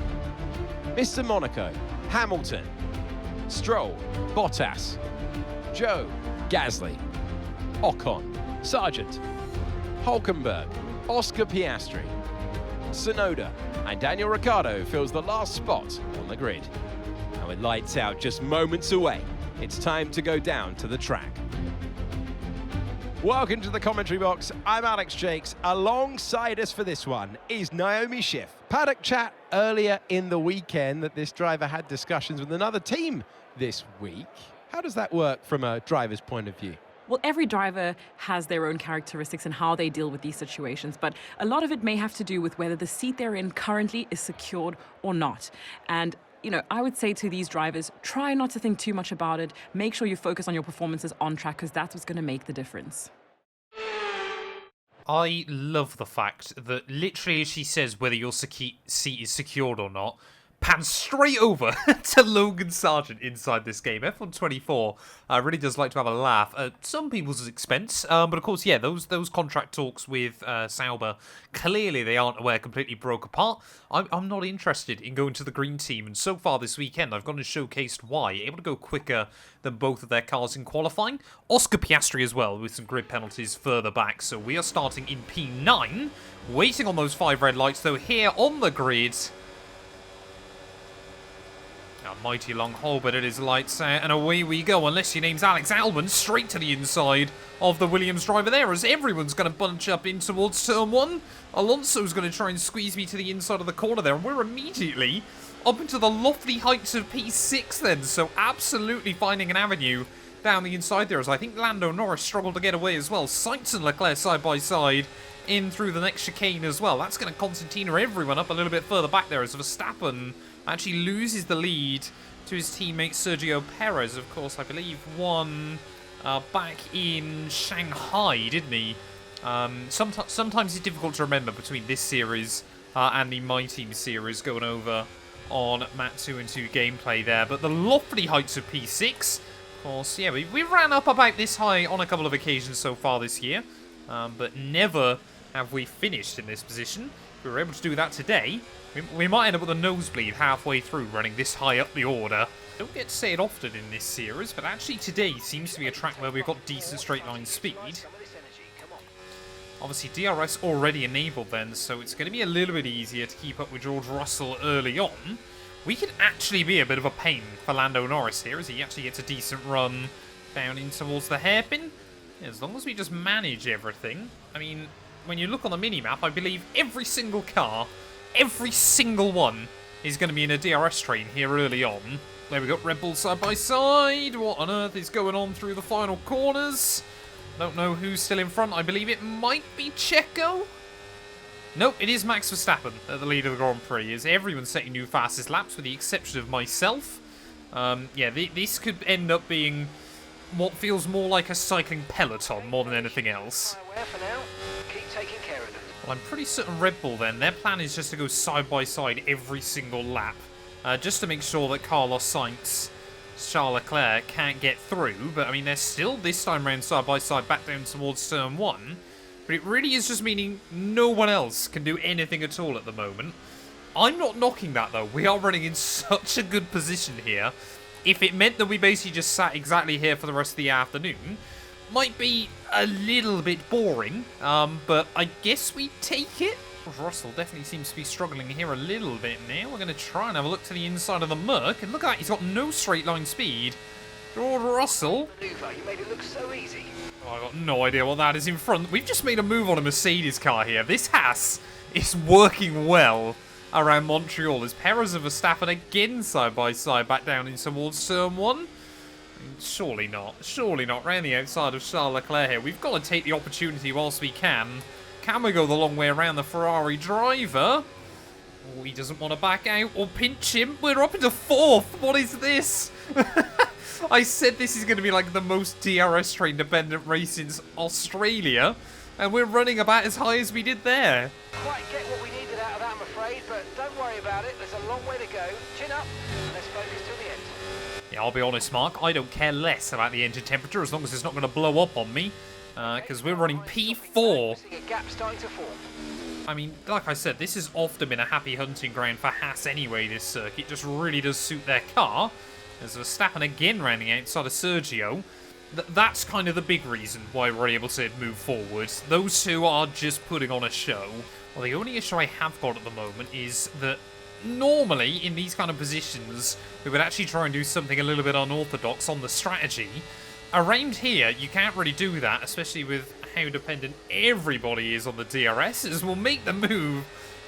Mr. Monaco, Hamilton, Stroll, Bottas, Joe, Gasly, Ocon, Sargent, Hulkenberg, Oscar Piastri, Tsunoda, and Daniel Ricciardo fills the last spot on the grid. And with lights out just moments away, it's time to go down to the track. Welcome to the commentary box. I'm Alex Jakes. Alongside us for this one is Naomi Schiff. Paddock chat earlier in the weekend that this driver had discussions with another team this week. How does that work from a driver's point of view? Well, every driver has their own characteristics and how they deal with these situations, but a lot of it may have to do with whether the seat they're in currently is secured or not. And I would say to these drivers, try not to think too much about it. Make sure you focus on your performances on track, because that's what's going to make the difference. I love the fact that literally she says whether your seat is secured or not, pans straight over to Logan Sargent inside this game. F124 really does like to have a laugh at some people's expense. But of course, yeah, those contract talks with Sauber, clearly they aren't where completely broke apart. I'm not interested in going to the green team. And so far this weekend, I've gone and showcased why. Able to go quicker than both of their cars in qualifying. Oscar Piastri as well, with some grid penalties further back. So we are starting in P9. Waiting on those 5 red lights, though, here on the grid. A mighty long hole, but it is lights out, and away we go. Unless your name's Alex Albon, straight to the inside of the Williams driver there, as everyone's going to bunch up in towards turn 1. Alonso's going to try and squeeze me to the inside of the corner there, and we're immediately up into the lofty heights of P6 then, so absolutely finding an avenue down the inside there, as I think Lando Norris struggled to get away as well. Sainz and Leclerc side by side in through the next chicane as well. That's going to concertina everyone up a little bit further back there, as Verstappen actually loses the lead to his teammate Sergio Perez. Of course, I believe won back in Shanghai, didn't he? Sometimes it's difficult to remember between this series and the My Team series going over on Mat 2 and 2 gameplay there. But the lofty heights of P6, of course, yeah, we ran up about this high on a couple of occasions so far this year. But never have we finished in this position. If we were able to do that today, we might end up with a nosebleed halfway through running this high up the order. Don't get to say it often in this series, but actually today seems to be a track where we've got decent straight line speed. Obviously DRS already enabled then, so it's going to be a little bit easier to keep up with George Russell early on. We could actually be a bit of a pain for Lando Norris here, as he actually gets a decent run down in towards the hairpin. As long as we just manage everything. I mean, when you look on the mini-map, I believe every single car, every single one, is going to be in a DRS train here early on. There we got Red Bull side by side. What on earth is going on through the final corners? Don't know who's still in front. I believe it might be Checo. Nope, it is Max Verstappen at the lead of the Grand Prix. Is everyone's setting new fastest laps, with the exception of myself. Yeah, this could end up being what feels more like a cycling peloton more than anything else. Well, I'm pretty certain Red Bull then, their plan is just to go side by side every single lap. Just to make sure that Carlos Sainz, Charles Leclerc can't get through. But I mean, they're still this time round side by side back down towards turn 1. But it really is just meaning no one else can do anything at all at the moment. I'm not knocking that though. We are running in such a good position here. If it meant that we basically just sat exactly here for the rest of the afternoon, might be a little bit boring, but I guess we take it. Russell definitely seems to be struggling here a little bit now. We're going to try and have a look to the inside of the Merc, and look at that, he's got no straight line speed. George Russell. You made it look so easy. Oh, I've got no idea what that is in front. We've just made a move on a Mercedes car here. This Haas is working well around Montreal, as Perez and Verstappen again side by side back down in towards turn 1. Surely not. Surely not. Round the outside of Charles Leclerc here. We've got to take the opportunity whilst we can Can we go the long way around the Ferrari driver? Oh, he doesn't want to back out or pinch him. We're up into 4th. What is this? I said this is going to be like the most DRS train dependent race since Australia, and we're running about as high as we did there. Quite get what we needed out of that, I'm afraid, but don't worry about it. There's a long way to go. Chin up, and let's focus till the end. Yeah, I'll be honest, Mark. I don't care less about the engine temperature as long as it's not going to blow up on me, because we're running P4. See a gap starting to form. I mean, like I said, this has often been a happy hunting ground for Haas anyway, this circuit. Just really does suit their car. There's Verstappen again rounding outside of Sergio. That's kind of the big reason why we're able to move forward. Those two are just putting on a show. Well, the only issue I have got at the moment is that normally in these kind of positions, we would actually try and do something a little bit unorthodox on the strategy. Around here, you can't really do that, especially with how dependent everybody is on the DRSs. We'll make the move,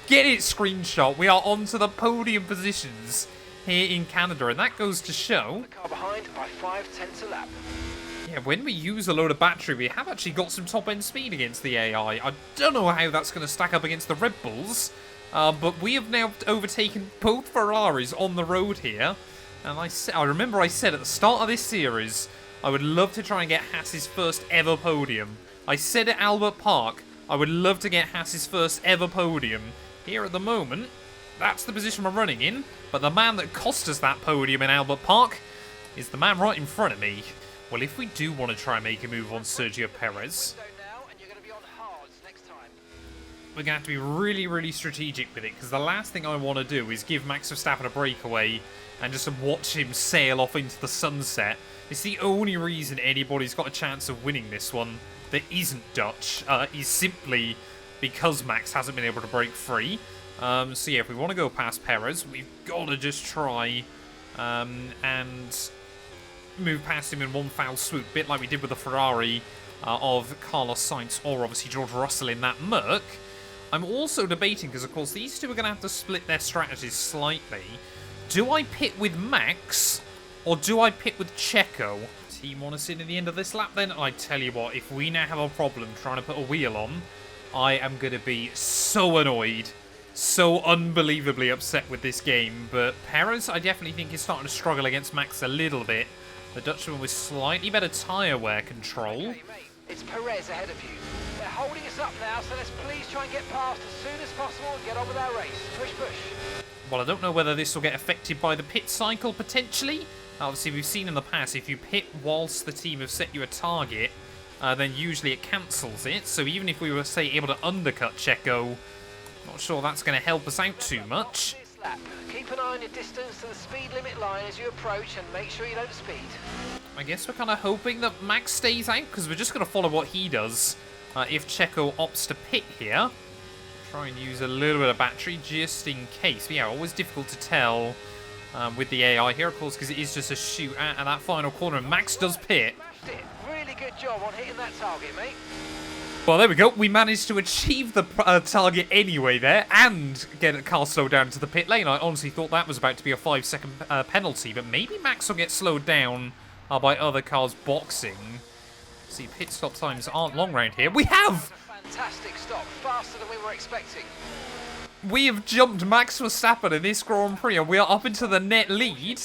get it screenshot. We are onto the podium positions here in Canada, and that goes to show. The car behind by 5/10 a lap. Yeah, when we use a load of battery, we have actually got some top-end speed against the AI. I don't know how that's going to stack up against the Red Bulls, but we have now overtaken both Ferraris on the road here. And I remember I said at the start of this series, I would love to try and get Haas's first ever podium. I said at Albert Park, I would love to get Haas's first ever podium. Here at the moment, that's the position we're running in, but the man that cost us that podium in Albert Park is the man right in front of me. Well, if we do want to try and make a move on Sergio Perez, we're going to have to be really, really strategic with it, because the last thing I want to do is give Max Verstappen a breakaway and just watch him sail off into the sunset. It's the only reason anybody's got a chance of winning this one that isn't Dutch, is simply because Max hasn't been able to break free. So yeah, if we want to go past Perez, we've got to just try and move past him in one foul swoop, bit like we did with the Ferrari of Carlos Sainz or obviously George Russell in that Merc. I'm also debating, because of course these two are going to have to split their strategies slightly. Do I pit with Max or do I pit with Checo? Team want to sit in the end of this lap then? I tell you what, if we now have a problem trying to put a wheel on, I am going to be so annoyed, so unbelievably upset with this game. But Perez, I definitely think, is starting to struggle against Max a little bit. The Dutchman with slightly better tyre wear control. Okay, mate, it's Perez ahead of you. They're holding us up now, so let's please try and get past as soon as possible and get on with our race. Push, push. Well, I don't know whether this will get affected by the pit cycle, potentially. Obviously, we've seen in the past, if you pit whilst the team have set you a target, then usually it cancels it. So even if we were, say, able to undercut Checo, not sure that's going to help us out too much. Keep an eye on your distance to the speed limit line as you approach and make sure you don't speed. I guess we're kind of hoping that Max stays out, because we're just going to follow what he does if Checo opts to pit here. Try and use a little bit of battery just in case. But yeah, always difficult to tell with the AI here, of course, because it is just a shoot at that final corner, and Max does pit. Really good job on hitting that target, mate. Well, there we go. We managed to achieve the target anyway there and get a car slowed down to the pit lane. I honestly thought that was about to be a 5-second penalty, but maybe Max will get slowed down by other cars boxing. See, pit stop times aren't long round here. We have! Fantastic stop, faster than we were expecting. We have jumped Max Verstappen in this Grand Prix, and we are up into the net lead.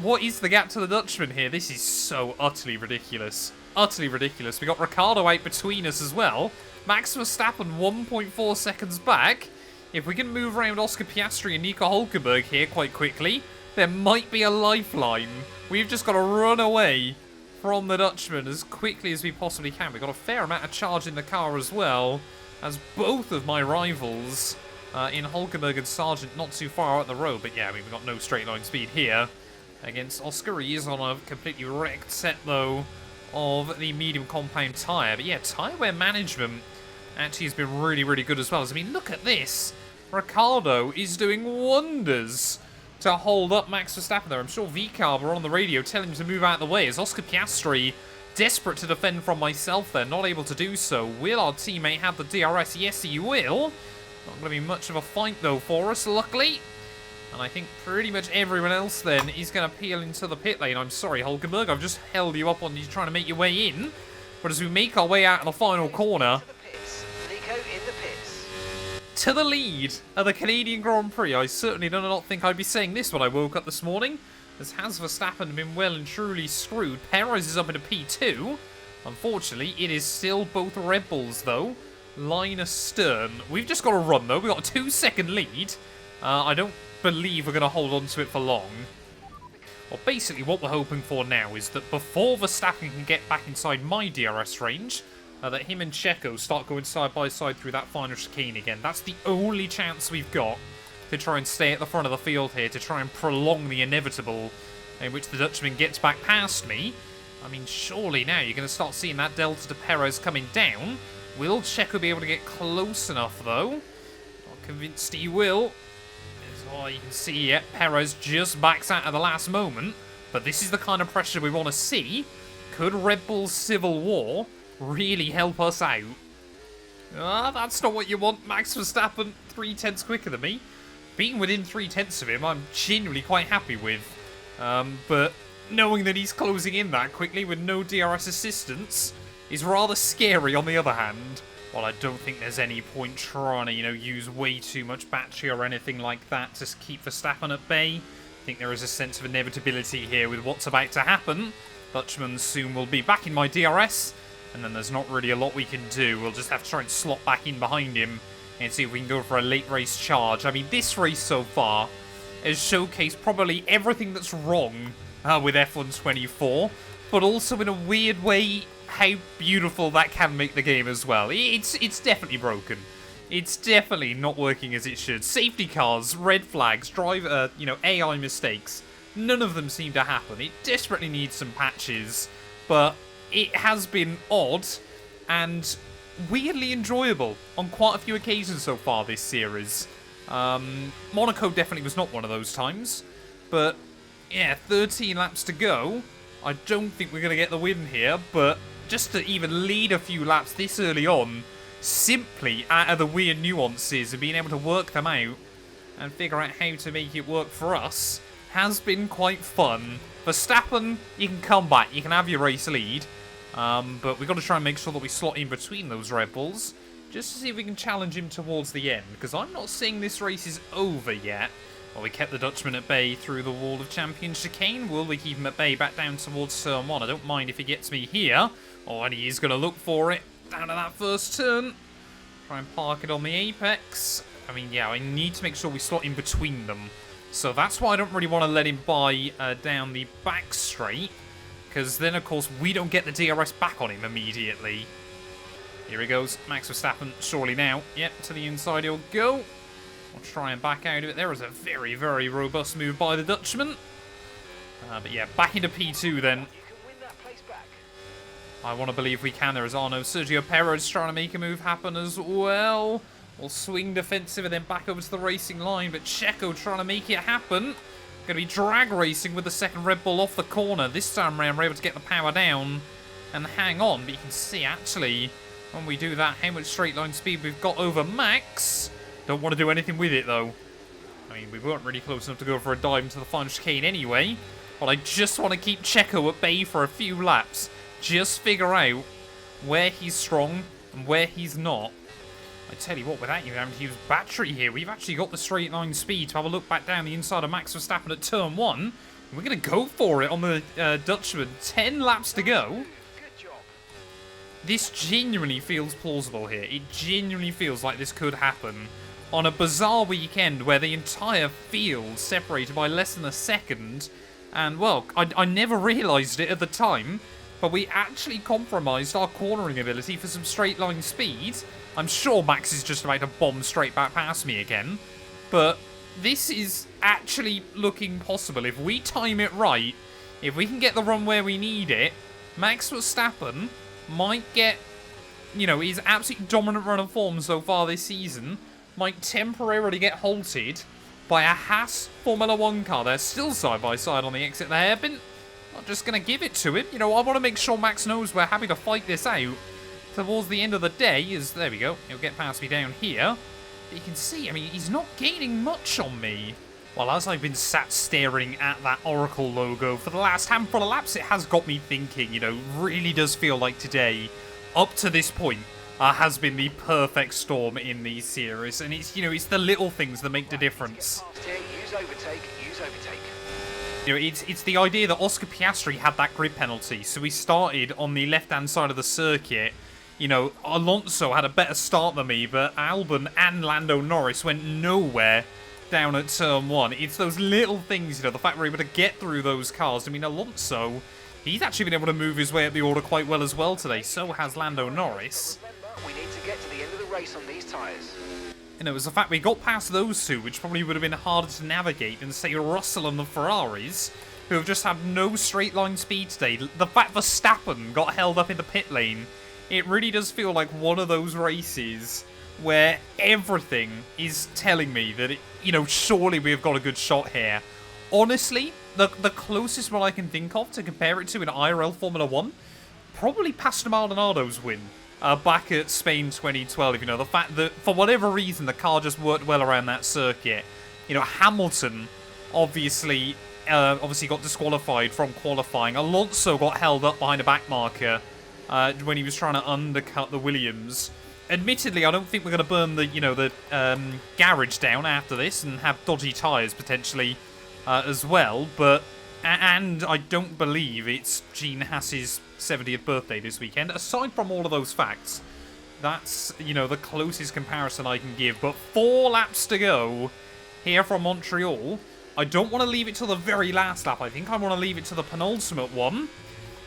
What is the gap to the Dutchman here? This is so utterly ridiculous. Utterly ridiculous. We got Ricciardo out between us as well. Max Verstappen 1.4 seconds back. If we can move around Oscar Piastri and Nico Hülkenberg here quite quickly, there might be a lifeline. We've just got to run away from the Dutchman as quickly as we possibly can. We've got a fair amount of charge in the car as well, as both of my rivals in Hülkenberg and Sargent not too far out the road. But yeah, I mean, we've got no straight line speed here against Oscar. He is on a completely wrecked set, though, of the medium compound tyre. But yeah, tyre wear management actually has been really, really good as well. I mean, look at this. Ricciardo is doing wonders to hold up Max Verstappen there. I'm sure VCARB are on the radio telling him to move out of the way, as Oscar Piastri, desperate to defend from myself there, not able to do so. Will our teammate have the DRS? Yes, he will. Not going to be much of a fight, though, for us, luckily. And I think pretty much everyone else, then, is going to peel into the pit lane. I'm sorry, Hülkenberg, I've just held you up on you trying to make your way in. But as we make our way out of the final corner, to the lead of the Canadian Grand Prix. I certainly did not think I'd be saying this when I woke up this morning, as has Verstappen been well and truly screwed. Perez is up into P2. Unfortunately, it is still both Red Bulls, though. Line astern. We've just got to run, though. We've got a 2-second lead. I don't believe we're going to hold on to it for long. Well, basically, what we're hoping for now is that before Verstappen can get back inside my DRS range, that him and Checo start going side by side through that final chicane again. That's the only chance we've got to try and stay at the front of the field here, to try and prolong the inevitable in which the Dutchman gets back past me. I mean, surely now you're going to start seeing that delta to Perez coming down. Will Checo be able to get close enough, though? Not convinced he will. As all you can see, yeah, Perez just backs out at the last moment. But this is the kind of pressure we want to see. Could Red Bull's Civil War really help us out? That's not what you want. Max Verstappen, 3/10 quicker than me. Being within 3/10 of him, I'm genuinely quite happy with. But knowing that he's closing in that quickly with no DRS assistance is rather scary on the other hand. Well, I don't think there's any point trying to, use way too much battery or anything like that to keep Verstappen at bay. I think there is a sense of inevitability here with what's about to happen. Dutchman soon will be back in my DRS, and then there's not really a lot we can do. We'll just have to try and slot back in behind him and see if we can go for a late race charge. I mean, this race so far has showcased probably everything that's wrong with F124, but also in a weird way how beautiful that can make the game as well. It's definitely broken. It's definitely not working as it should. Safety cars, red flags, driver, AI mistakes. None of them seem to happen. It desperately needs some patches, but it has been odd and weirdly enjoyable on quite a few occasions so far this series. Monaco definitely was not one of those times, but yeah, 13 laps to go. I don't think we're going to get the win here, but just to even lead a few laps this early on, simply out of the weird nuances and being able to work them out and figure out how to make it work for us has been quite fun. Verstappen, you can come back, you can have your race lead, but we've got to try and make sure that we slot in between those Red Bulls, just to see if we can challenge him towards the end, because I'm not saying this race is over yet. Well, we kept the Dutchman at bay through the wall of champion chicane. Will we keep him at bay back down towards turn 1? I don't mind if he gets me here. Oh, and he is going to look for it down to that first turn. Try and park it on the apex. I mean, yeah, I need to make sure we slot in between them. So that's why I don't really want to let him buy down the back straight, because then, of course, we don't get the DRS back on him immediately. Here he goes. Max Verstappen, surely now. Yep, to the inside he'll go. We'll try and back out of it. There was a very, very robust move by the Dutchman. But yeah, back into P2 then. I want to believe we can. There is Arno. Sergio Perez trying to make a move happen as well. We'll swing defensive and then back over to the racing line. But Checo trying to make it happen. Going to be drag racing with the second Red Bull off the corner. This time around, we're able to get the power down and hang on. But you can see, actually, when we do that, how much straight line speed we've got over Max. Don't want to do anything with it, though. I mean, we weren't really close enough to go for a dive into the final chicane anyway. But I just want to keep Checo at bay for a few laps. Just figure out where he's strong and where he's not. I tell you what, without you having to use battery here, we've actually got the straight line speed to have a look back down the inside of Max Verstappen at turn 1. And we're going to go for it on the Dutchman. 10 laps to go. This genuinely feels plausible here. It genuinely feels like this could happen on a bizarre weekend where the entire field separated by less than a second. And, well, I never realised it at the time, but we actually compromised our cornering ability for some straight line speed. I'm sure Max is just about to bomb straight back past me again, but this is actually looking possible. If we time it right, if we can get the run where we need it, Max Verstappen might get, his absolute dominant run of form so far this season, might temporarily get halted by a Haas Formula 1 car. They're still side by side on the exit there, but not just going to give it to him. I want to make sure Max knows we're happy to fight this out towards the end of the day. There we go. He'll get past me down here. But you can see, I mean, he's not gaining much on me. Well, as I've been sat staring at that Oracle logo for the last handful of laps, it has got me thinking, really does feel like today, up to this point, has been the perfect storm in these series. And it's, it's the little things that make the difference. Use overtake, use overtake. It's the idea that Oscar Piastri had that grid penalty, so he started on the left-hand side of the circuit. Alonso had a better start than me, but Albon and Lando Norris went nowhere down at turn 1. It's those little things, the fact we're able to get through those cars. I mean, Alonso, he's actually been able to move his way up the order quite well as well today. So has Lando Norris. We need to get to the end of the race on these tyres. It was the fact we got past those two, which probably would have been harder to navigate than, say, Russell and the Ferraris, who have just had no straight line speed today. The fact Verstappen got held up in the pit lane, it really does feel like one of those races where everything is telling me that, surely we have got a good shot here. Honestly, the closest one I can think of to compare it to in IRL Formula 1, probably Pastor Maldonado's win. Back at Spain 2012, the fact that for whatever reason the car just worked well around that circuit. Hamilton obviously got disqualified from qualifying. Alonso got held up behind a back marker when he was trying to undercut the Williams. Admittedly, I don't think we're going to burn the garage down after this and have dodgy tyres potentially as well. And I don't believe it's Gene Haas's 70th birthday this weekend. Aside from all of those facts, that's, the closest comparison I can give. But 4 laps to go here from Montreal. I don't want to leave it till the very last lap. I think I want to leave it to the penultimate one.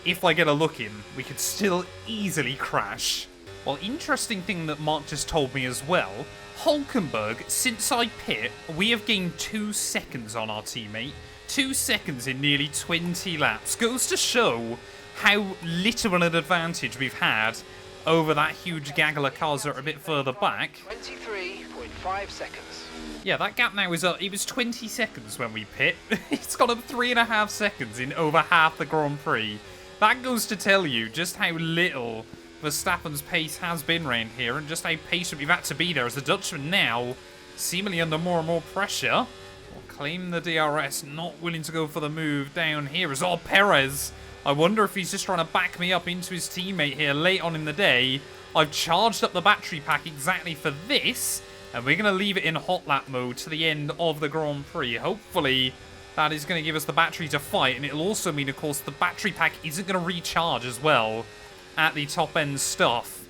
If I get a look in, we could still easily crash. Well, interesting thing that Mark just told me as well. Hulkenberg, since I pit, we have gained 2 seconds on our teammate. 2 seconds in nearly 20 laps. Goes to show how little an advantage we've had over that huge gaggle of cars that are a bit further back. 23.5 seconds. Yeah, that gap now is up. It was 20 seconds when we pit. It's gone up 3.5 seconds in over half the Grand Prix. That goes to tell you just how little Verstappen's pace has been around here and just how patient we've had to be there as the Dutchman now seemingly under more and more pressure. Claim the DRS, not willing to go for the move down here as Perez. I wonder if he's just trying to back me up into his teammate here late on in the day. I've charged up the battery pack exactly for this, and we're going to leave it in hot lap mode to the end of the Grand Prix. Hopefully, that is going to give us the battery to fight, and it'll also mean, of course, the battery pack isn't going to recharge as well at the top-end stuff.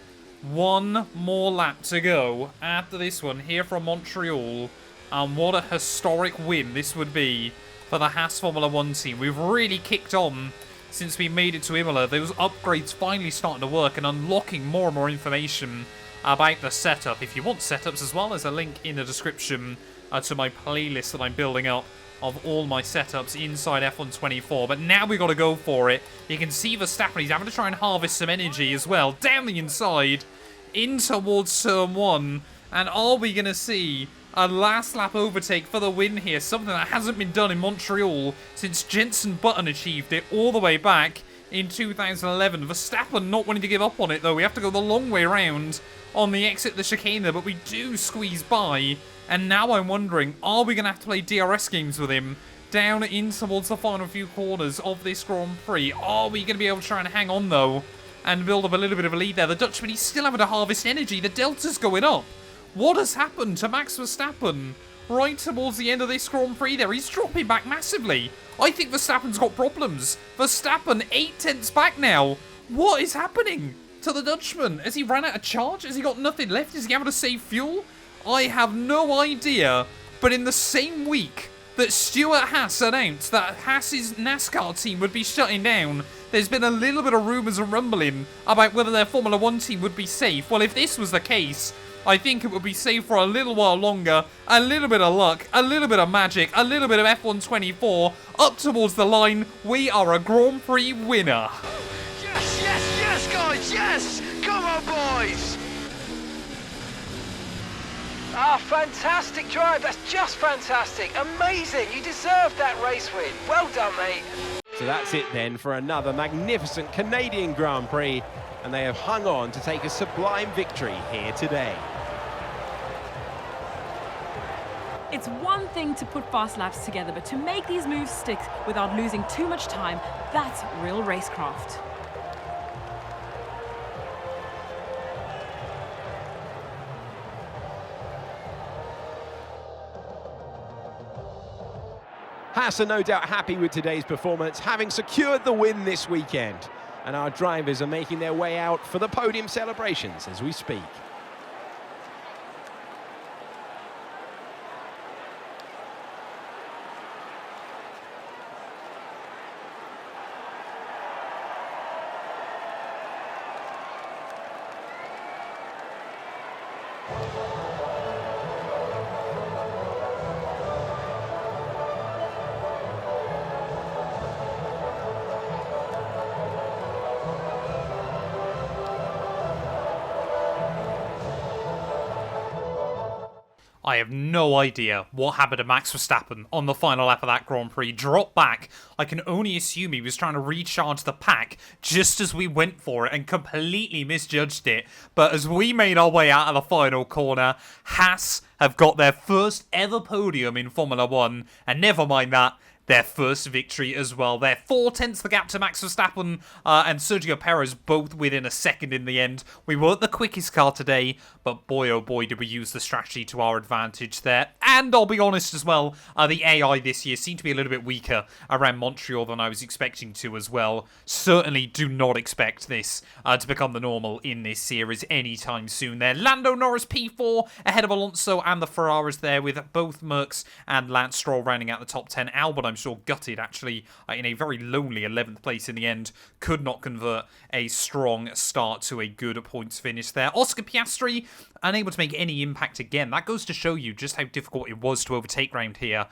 1 more lap to go after this one here from Montreal. And what a historic win this would be for the Haas Formula 1 team. We've really kicked on since we made it to Imola. Those upgrades finally starting to work and unlocking more and more information about the setup. If you want setups as well, there's a link in the description to my playlist that I'm building up of all my setups inside F124. But now we've got to go for it. You can see Verstappen, he's having to try and harvest some energy as well. Down the inside, in towards turn 1. And are we going to see a last lap overtake for the win here? Something that hasn't been done in Montreal since Jenson Button achieved it all the way back in 2011. Verstappen not wanting to give up on it, though. We have to go the long way around on the exit of the chicane there, but we do squeeze by. And now I'm wondering, are we going to have to play DRS games with him down in towards the final few corners of this Grand Prix? Are we going to be able to try and hang on, though, and build up a little bit of a lead there? The Dutchman, he's still having to harvest energy. The delta's going up. What has happened to Max Verstappen right towards the end of this Grand Prix there? He's dropping back massively. I think Verstappen's got problems. Verstappen 8 tenths back now. What is happening to the Dutchman? Has he ran out of charge? Has he got nothing left? Is he having to save fuel? I have no idea. But in the same week that Stuart Haas announced that Haas's NASCAR team would be shutting down, there's been a little bit of rumours and rumbling about whether their Formula 1 team would be safe. Well, if this was the case, I think it would be safe for a little while longer. A little bit of luck, a little bit of magic, a little bit of F124 up towards the line. We are a Grand Prix winner. Yes, yes, yes, guys, yes! Come on, boys! Ah, fantastic drive. That's just fantastic. Amazing. You deserved that race win. Well done, mate. So that's it then for another magnificent Canadian Grand Prix, and they have hung on to take a sublime victory here today. It's one thing to put fast laps together, but to make these moves stick without losing too much time, that's real racecraft. Haas are no doubt happy with today's performance, having secured the win this weekend. And our drivers are making their way out for the podium celebrations as we speak. I have no idea what happened to Max Verstappen on the final lap of that Grand Prix. Dropped back. I can only assume he was trying to recharge the pack just as we went for it and completely misjudged it. But as we made our way out of the final corner, Haas have got their first ever podium in Formula 1. And never mind that, their first victory as well. They're 4/10 the gap to Max Verstappen and Sergio Perez, both within a second in the end. We weren't the quickest car today, but boy oh boy did we use the strategy to our advantage there. And I'll be honest as well, the AI this year seemed to be a little bit weaker around Montreal than I was expecting to as well. Certainly do not expect this to become the normal in this series anytime soon there. Lando Norris P4 ahead of Alonso and the Ferraris there, with both Mercs and Lance Stroll rounding out the top 10. Albon, I'm sure, gutted actually in a very lonely 11th place in the end. Could not convert a strong start to a good points finish there. Oscar Piastri unable to make any impact again. That goes to show you just how difficult it was to overtake round here,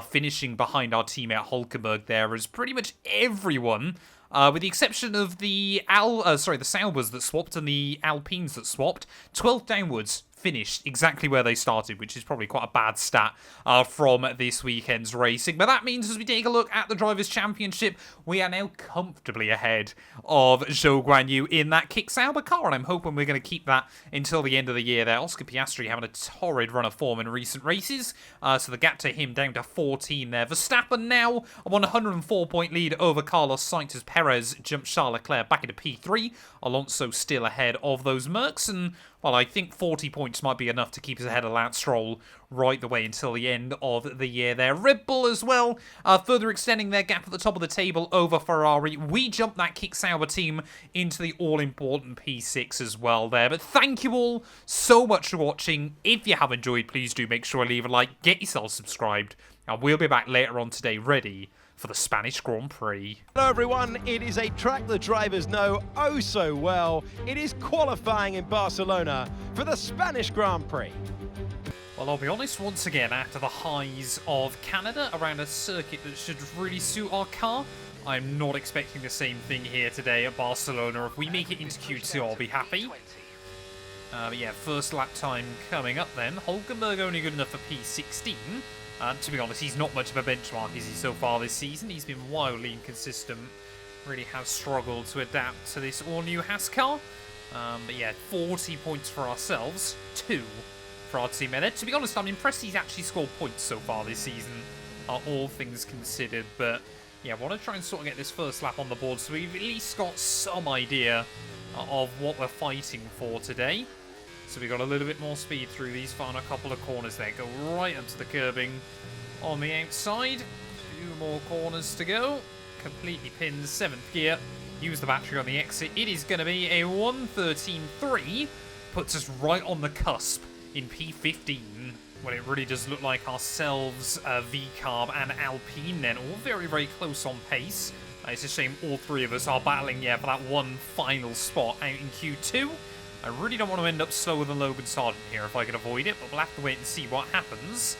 finishing behind our teammate Hulkenberg there, as pretty much everyone, with the exception of the Saubers that swapped and the Alpines that swapped, 12th downwards, finished exactly where they started, which is probably quite a bad stat from this weekend's racing. But that means as we take a look at the Drivers' Championship, we are now comfortably ahead of Zhou Guanyu in that Kick Sauber car, and I'm hoping we're going to keep that until the end of the year there. Oscar Piastri having a torrid run of form in recent races, so the gap to him down to 14 there. Verstappen now on a 104-point lead over Carlos Sainz as Perez jumped Charles Leclerc back into P3. Alonso still ahead of those Mercs, and well, I think 40 points might be enough to keep us ahead of Lance Stroll right the way until the end of the year there. Red Bull as well, further extending their gap at the top of the table over Ferrari. We jumped that Kick Sauber team into the all-important P6 as well there. But thank you all so much for watching. If you have enjoyed, please do make sure to leave a like, get yourself subscribed, and we'll be back later on today ready for the Spanish Grand Prix. Hello everyone, it is a track the drivers know oh so well. It is qualifying in Barcelona for the Spanish Grand Prix. Well, I'll be honest, once again, after the highs of Canada around a circuit that should really suit our car, I'm not expecting the same thing here today at Barcelona. If we make it into Q2, I'll be happy. But yeah, first lap time coming up then. Hulkenberg only good enough for P16. To be honest, he's not much of a benchmark, is he, so far this season? He's been wildly inconsistent. Really has struggled to adapt to this all-new Haas car. But yeah, 40 points for ourselves, 2 for our teammate. To be honest, I'm impressed he's actually scored points so far this season, all things considered. But yeah, I want to try and sort of get this first lap on the board so we've at least got some idea of what we're fighting for today. So we got a little bit more speed through these final couple of corners there. Go right up to the curbing on the outside. A few more corners to go. Completely pinned 7th gear. Use the battery on the exit. It is going to be a 1:13.3. Puts us right on the cusp in P15. Well, it really does look like ourselves, V-Carb and Alpine then, all very, very close on pace. It's a shame all three of us are battling, for that one final spot out in Q2. I really don't want to end up slower than Logan Sargent here if I can avoid it, but we'll have to wait and see what happens.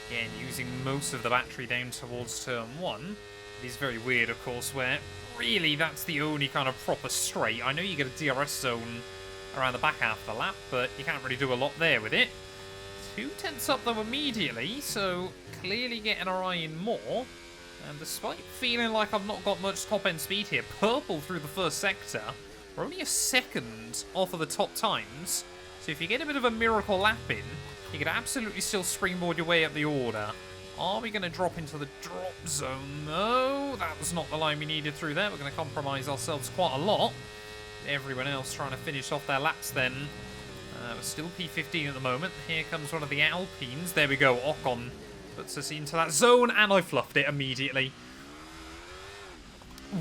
Again, using most of the battery down towards turn 1. It is very weird, of course, where really that's the only kind of proper straight. I know you get a DRS zone around the back half of the lap, but you can't really do a lot there with it. 2/10 up though immediately, so clearly getting our eye in more. And despite feeling like I've not got much top-end speed here, purple through the first sector. We're only a second off of the top times, so if you get a bit of a miracle lap in, you could absolutely still springboard your way up the order. Are we going to drop into the drop zone? No, that was not the line we needed through there. We're going to compromise ourselves quite a lot. Everyone else trying to finish off their laps then. We're still P15 at the moment. Here comes one of the Alpines. There we go, Ocon Puts us into that zone, and I fluffed it immediately.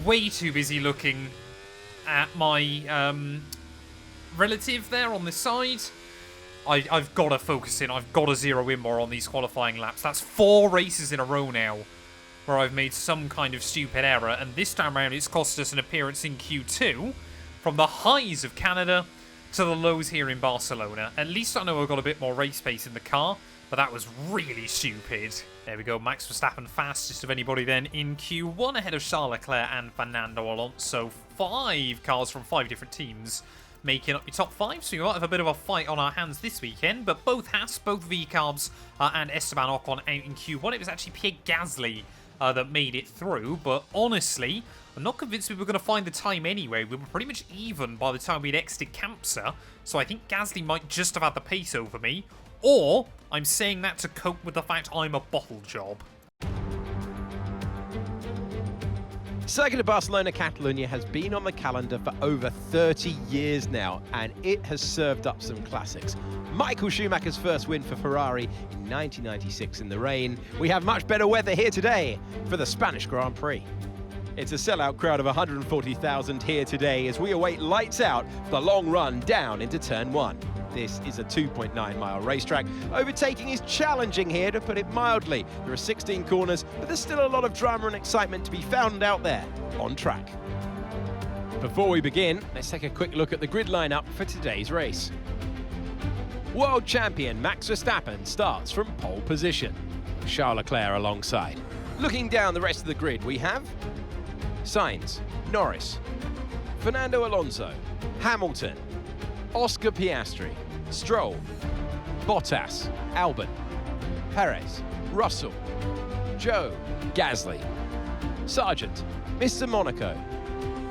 Way too busy looking at my relative there on this side. I've got to focus in. I've got to zero in more on these qualifying laps. That's 4 races in a row now where I've made some kind of stupid error, and this time around it's cost us an appearance in Q2 from the highs of Canada to the lows here in Barcelona. At least I know I've got a bit more race pace in the car, but that was really stupid. There we go, Max Verstappen fastest of anybody then in Q1 ahead of Charles Leclerc and Fernando Alonso. 5 cars from 5 different teams making up your top 5, so we might have a bit of a fight on our hands this weekend, but both Haas, both V-Carbs and Esteban Ocon out in Q1. It was actually Pierre Gasly that made it through, but honestly, I'm not convinced we were going to find the time anyway. We were pretty much even by the time we'd exited Kampsa, so I think Gasly might just have had the pace over me, or I'm saying that to cope with the fact I'm a bottle job. Circuit of Barcelona Catalunya has been on the calendar for over 30 years now, and it has served up some classics. Michael Schumacher's first win for Ferrari in 1996 in the rain. We have much better weather here today for the Spanish Grand Prix. It's a sellout crowd of 140,000 here today as we await lights out for the long run down into Turn 1. This is a 2.9-mile racetrack. Overtaking is challenging here, to put it mildly. There are 16 corners, but there's still a lot of drama and excitement to be found out there on track. Before we begin, let's take a quick look at the grid lineup for today's race. World champion Max Verstappen starts from pole position. Charles Leclerc alongside. Looking down the rest of the grid, we have Sainz, Norris, Fernando Alonso, Hamilton, Oscar Piastri, Stroll, Bottas, Albon, Perez, Russell, Joe, Gasly, Sargent, Mr. Monaco,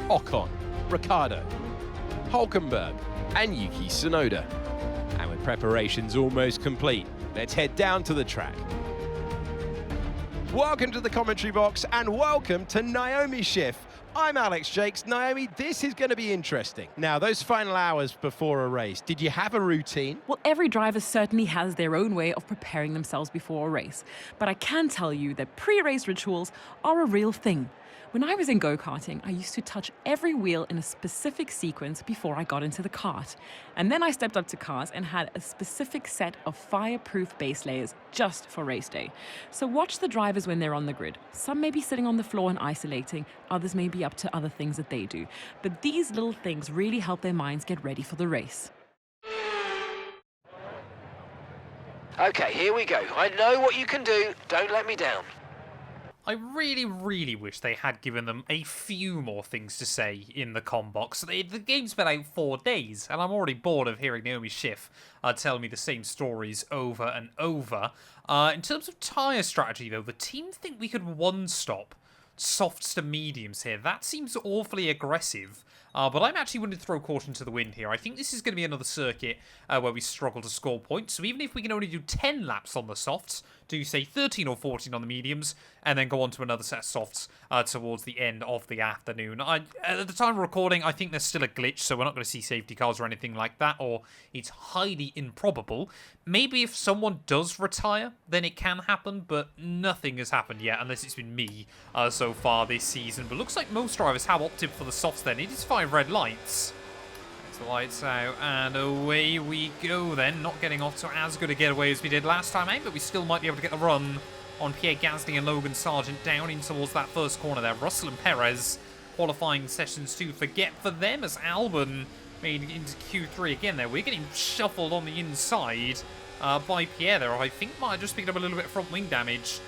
Ocon, Ricciardo, Hülkenberg, and Yuki Tsunoda. And with preparations almost complete, let's head down to the track. Welcome to the commentary box and welcome to Naomi Schiff. I'm Alex Jakes. Naomi, this is going to be interesting. Now, those final hours before a race, did you have a routine? Well, every driver certainly has their own way of preparing themselves before a race. But I can tell you that pre-race rituals are a real thing. When I was in go-karting, I used to touch every wheel in a specific sequence before I got into the kart. And then I stepped up to cars and had a specific set of fireproof base layers just for race day. So watch the drivers when they're on the grid. Some may be sitting on the floor and isolating, others may be up to other things that they do. But these little things really help their minds get ready for the race. Okay, here we go. I know what you can do. Don't let me down. I really, really wish they had given them a few more things to say in the com box. The game's been out 4 days, and I'm already bored of hearing Naomi Schiff tell me the same stories over and over. In terms of tyre strategy, though, the team think we could one-stop softs to mediums here. That seems awfully aggressive. But I'm actually willing to throw caution to the wind here. I think this is going to be another circuit where we struggle to score points. So even if we can only do 10 laps on the softs, do say 13 or 14 on the mediums, and then go on to another set of softs towards the end of the afternoon. At the time of recording, I think there's still a glitch, so we're not going to see safety cars or anything like that, or it's highly improbable. Maybe if someone does retire, then it can happen, but nothing has happened yet, unless it's been me so far this season. But looks like most drivers have opted for the softs then. It is 5 red lights. That's the lights out, and away we go then. Not getting off to as good a getaway as we did last time out, but we still might be able to get the run on Pierre Gasly and Logan Sargent down in towards that first corner there. Russell and Perez qualifying sessions to forget for them as Albon made it into Q3 again there. We're getting shuffled on the inside by Pierre there. I think might have just picked up a little bit of front wing damage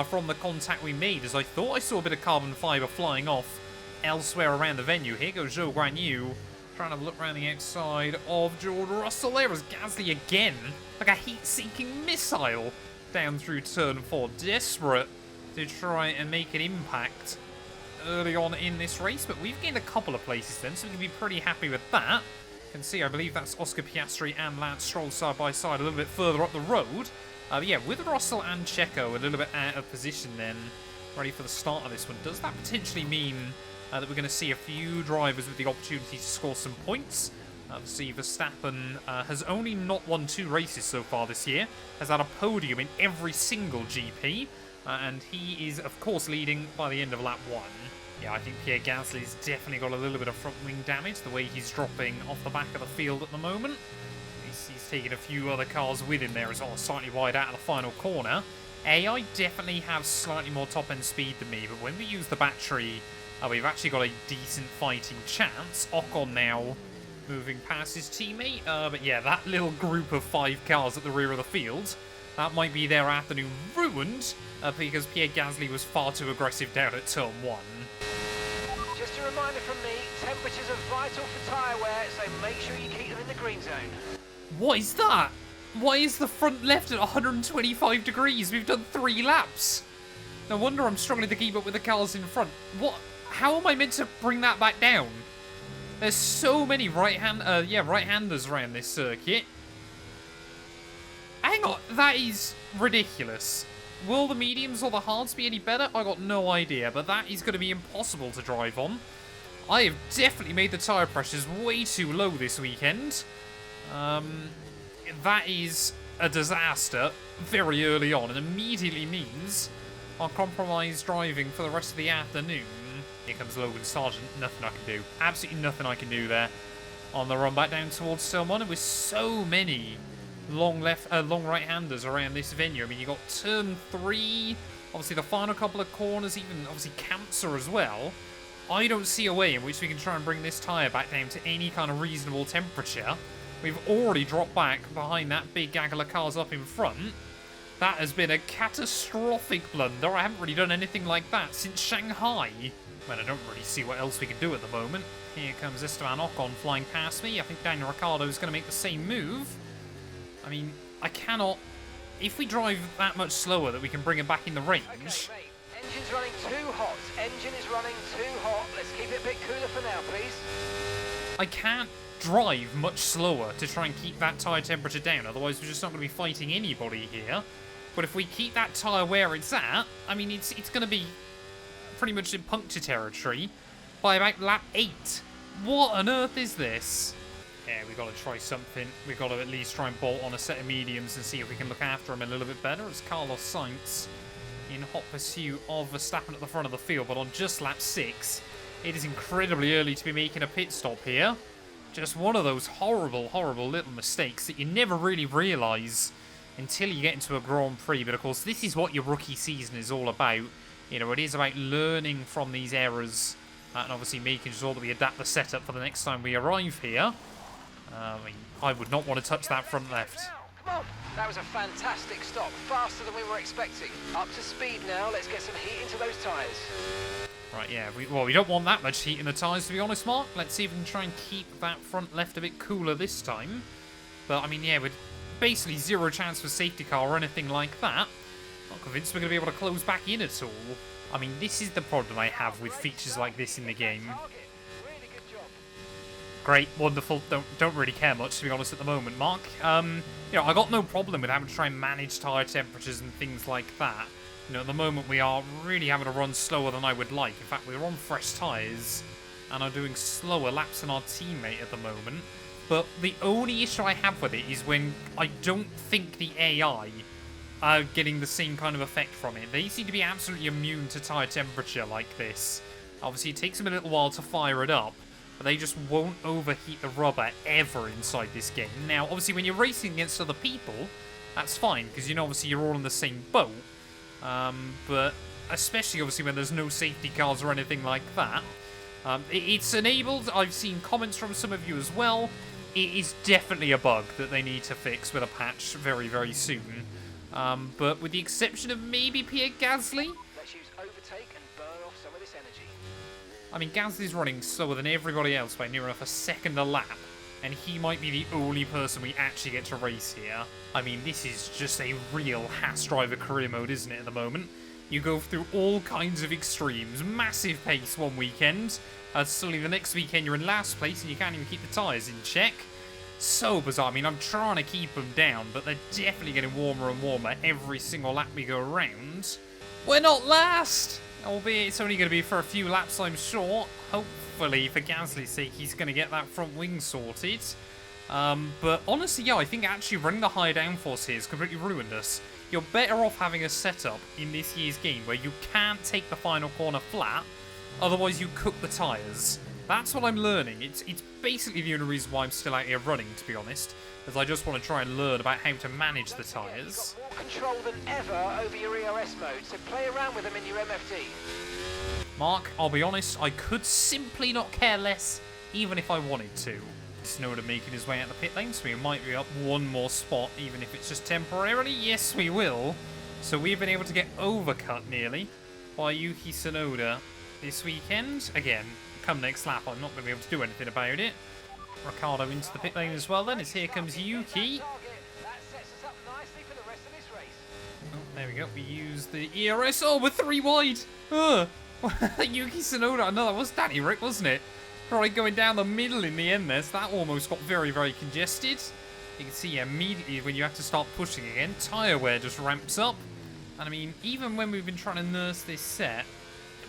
from the contact we made, as I thought I saw a bit of carbon fibre flying off elsewhere around the venue. Here goes Zhou Guanyu trying to look around the outside of George Russell. There was Gasly again, like a heat-seeking missile down through turn 4, desperate to try and make an impact early on in this race, but we've gained a couple of places then, so we can be pretty happy with that. You can see, I believe that's Oscar Piastri and Lance Stroll side by side a little bit further up the road. But yeah, with Russell and Checo a little bit out of position then, ready for the start of this one. Does that potentially mean that we're going to see a few drivers with the opportunity to score some points? See, Verstappen has only not won 2 races so far this year, has had a podium in every single GP, and he is, of course, leading by the end of lap 1. Yeah, I think Pierre Gasly's definitely got a little bit of front wing damage, the way he's dropping off the back of the field at the moment. He's taking a few other cars with him there as well, slightly wide out of the final corner. AI definitely have slightly more top-end speed than me, but when we use the battery, we've actually got a decent fighting chance. Ocon now moving past his teammate, but yeah, that little group of 5 cars at the rear of the field, that might be their afternoon ruined, because Pierre Gasly was far too aggressive down at turn 1. Just a reminder from me, temperatures are vital for tyre wear, so make sure you keep them in the green zone. What is that? Why is the front left at 125 degrees? We've done 3 laps. No wonder I'm struggling to keep up with the cars in front. What? How am I meant to bring that back down? There's so many right-handers around this circuit. Hang on, that is ridiculous. Will the mediums or the hards be any better? I got no idea, but that is going to be impossible to drive on. I have definitely made the tyre pressures way too low this weekend. That is a disaster very early on, and immediately means I'll compromise driving for the rest of the afternoon. Here comes Logan Sargent. Nothing I can do. Absolutely nothing I can do there. On the run back down towards turn 1, with so many long right-handers around this venue. I mean, you got turn 3, obviously the final couple of corners, even obviously Cancer as well. I don't see a way in which we can try and bring this tyre back down to any kind of reasonable temperature. We've already dropped back behind that big gaggle of cars up in front. That has been a catastrophic blunder. I haven't really done anything like that since Shanghai. Well, I don't really see what else we can do at the moment. Here comes Esteban Ocon flying past me. I think Daniel Ricciardo is going to make the same move. I mean, I cannot... If we drive that much slower that we can bring him back in the range... Okay, mate. Engine's running too hot. Engine is running too hot. Let's keep it a bit cooler for now, please. I can't drive much slower to try and keep that tyre temperature down. Otherwise, we're just not going to be fighting anybody here. But if we keep that tyre where it's at, I mean, it's going to be pretty much in puncture territory by about lap 8. What on earth is this? Yeah, we've got to try something. We've got to at least try and bolt on a set of mediums and see if we can look after him a little bit better. As Carlos Sainz in hot pursuit of Verstappen at the front of the field, but on just lap 6, it is incredibly early to be making a pit stop here. Just one of those horrible, horrible little mistakes that you never really realise until you get into a Grand Prix. But of course, this is what your rookie season is all about. You know, it is about learning from these errors and obviously making sure that we adapt the setup for the next time we arrive here. I mean, I would not want to touch that front left. Come on! That was a fantastic stop, faster than we were expecting. Up to speed now, let's get some heat into those tyres. Right, yeah, we don't want that much heat in the tyres, to be honest, Mark. Let's see if we can try and keep that front left a bit cooler this time. But, I mean, yeah, with basically zero chance for safety car or anything like that, not convinced we're going to be able to close back in at all. I mean, this is the problem I have with features like this in the game. Great, wonderful, don't really care much, to be honest, at the moment, Mark. You know, I got no problem with having to try and manage tyre temperatures and things like that. You know, at the moment we are really having to run slower than I would like. In fact, we're on fresh tyres and are doing slower laps than our teammate at the moment. But the only issue I have with it is when I don't think the AI are getting the same kind of effect from it. They seem to be absolutely immune to tyre temperature like this. Obviously, it takes them a little while to fire it up, but they just won't overheat the rubber ever inside this game. Now, obviously, when you're racing against other people, that's fine, because you know, obviously, you're all in the same boat. But especially, obviously, when there's no safety cars or anything like that, it's enabled. I've seen comments from some of you as well. It is definitely a bug that they need to fix with a patch very, very soon. But with the exception of maybe Pierre Gasly, let's use overtake and burn off some of this energy. I mean, Gasly's running slower than everybody else by near enough a second a lap, and he might be the only person we actually get to race here. I mean, this is just a real Haas driver career mode, isn't it, at the moment? You go through all kinds of extremes, massive pace one weekend, suddenly the next weekend you're in last place and you can't even keep the tyres in check. So bizarre. I mean, I'm trying to keep them down, but they're definitely getting warmer and warmer every single lap we go around. We're not last! Albeit it's only going to be for a few laps, I'm sure. hopefully, for Gasly's sake, he's going to get that front wing sorted. But honestly, yeah, I think actually running the higher downforce here has completely ruined us. You're better off having a setup in this year's game where you can't take the final corner flat, otherwise you cook the tyres. That's what I'm learning. It's basically the only reason why I'm still out here running, to be honest, because I just want to try and learn about how to manage the tyres. You've got more control than ever over your ERS mode, so play around with them in your MFD. Mark, I'll be honest, I could simply not care less, even if I wanted to. Tsunoda making his way out the pit lane, so we might be up one more spot, even if it's just temporarily. Yes, we will. So we've been able to get overcut nearly by Yuki Tsunoda this weekend. Again, come next lap, I'm not going to be able to do anything about it. Ricciardo into the pit lane as well then, as here comes Yuki. Oh, there we go, we use the ERS. Oh, we're 3 wide. Yuki Tsunoda, no, that was Danny Rick, wasn't it? Right, going down the middle in the end there, so that almost got very, very congested. You can see immediately when you have to start pushing again, tyre wear just ramps up. And I mean, even when we've been trying to nurse this set,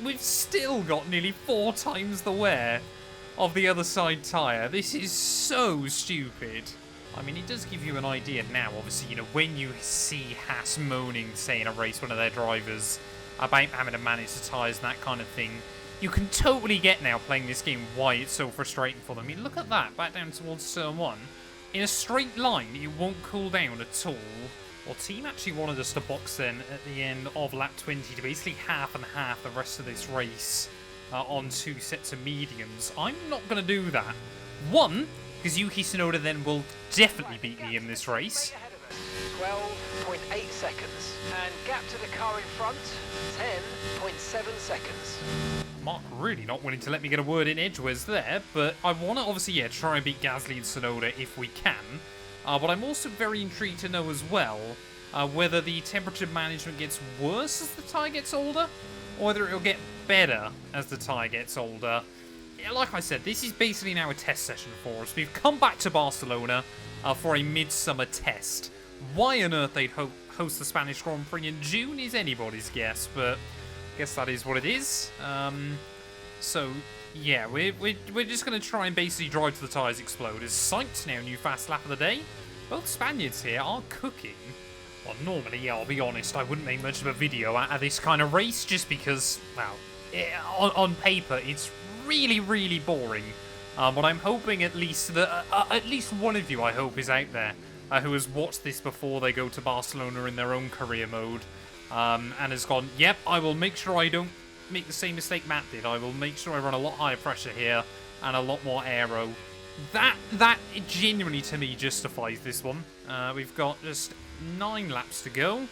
we've still got nearly 4 times the wear of the other side tyre. This is so stupid. I mean, it does give you an idea now, obviously, you know, when you see Haas moaning, say, in a race, one of their drivers, about having to manage the tyres and that kind of thing, you can totally get now, playing this game, why it's so frustrating for them. I mean, look at that, back down towards turn 1. In a straight line, it won't cool down at all. Well, team actually wanted us to box then at the end of lap 20 to basically half and half the rest of this race on 2 sets of mediums. I'm not going to do that. One, because Yuki Tsunoda then will definitely beat me in this race. 12.8 seconds. And gap to the car in front, 10.7 seconds. Mark really not willing to let me get a word in edgeways there, but I want to obviously, yeah, try and beat Gasly and Tsunoda if we can. But I'm also very intrigued to know as well whether the temperature management gets worse as the tyre gets older, or whether it'll get better as the tyre gets older. Yeah, like I said, this is basically now a test session for us. We've come back to Barcelona for a midsummer test. Why on earth they'd host the Spanish Grand Prix in June is anybody's guess, but I guess that is what it is. So, yeah, we're just going to try and basically drive till the tyres explode. It's psyched now, new fast lap of the day. Both Spaniards here are cooking. Well, normally, yeah, I'll be honest, I wouldn't make much of a video out of this kind of race, just because, well, on paper, it's really, really boring. But I'm hoping at least that at least one of you, I hope, is out there who has watched this before they go to Barcelona in their own career mode, and has gone, yep, I will make sure I don't make the same mistake Matt did. I will make sure I run a lot higher pressure here and a lot more aero. That genuinely, to me, justifies this one. We've got just 9 laps to go.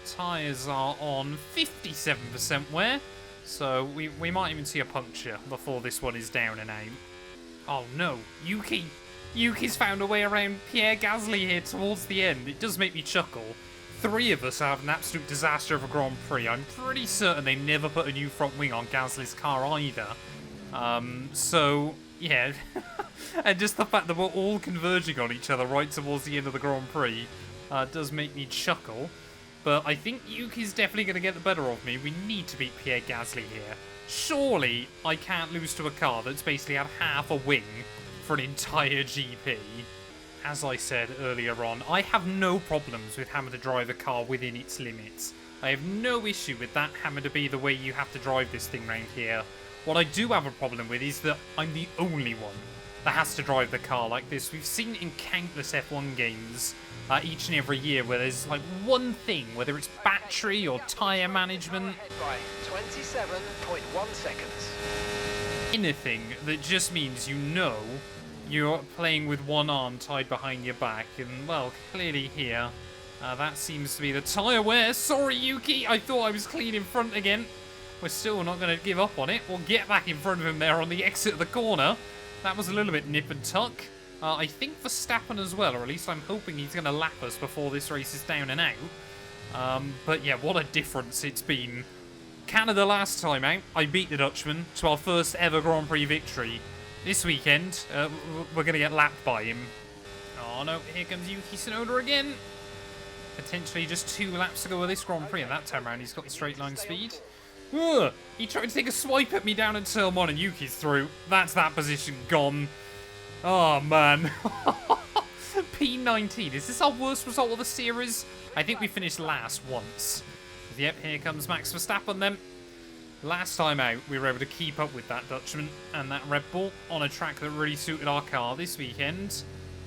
Tyres are on 57% wear, so we might even see a puncture before this one is down and out. Oh no, Yuki's found a way around Pierre Gasly here towards the end. It does make me chuckle. 3 of us have an absolute disaster of a Grand Prix. I'm pretty certain they never put a new front wing on Gasly's car either. So, yeah. And just the fact that we're all converging on each other right towards the end of the Grand Prix does make me chuckle. But I think Yuki's definitely going to get the better of me. We need to beat Pierre Gasly here. Surely I can't lose to a car that's basically had half a wing for an entire GP. As I said earlier on, I have no problems with having to drive a car within its limits. I have no issue with that having to be the way you have to drive this thing around here. What I do have a problem with is that I'm the only one that has to drive the car like this. We've seen it in countless F1 games each and every year where there's like one thing, whether it's battery or tyre management. By 27.1 seconds. Anything that just means you know you're playing with one arm tied behind your back, and well, clearly here, that seems to be the tyre wear. Sorry, Yuki, I thought I was clean in front again. We're still not going to give up on it. We'll get back in front of him there on the exit of the corner. That was a little bit nip and tuck. I think Verstappen as well, or at least I'm hoping he's going to lap us before this race is down and out. But yeah, what a difference it's been. Canada last time out, I beat the Dutchman to our first ever Grand Prix victory. This weekend, we're going to get lapped by him. Oh no, here comes Yuki Tsunoda again. Potentially just 2 laps to go with this Grand Prix, and that time around he's got the straight line speed. Ugh, he tried to take a swipe at me down at turn 1 and Yuki's through. That's that position gone. Oh, man. P19. Is this our worst result of the series? I think we finished last once. Yep, here comes Max Verstappen then. Last time out, we were able to keep up with that Dutchman and that Red Bull on a track that really suited our car this weekend.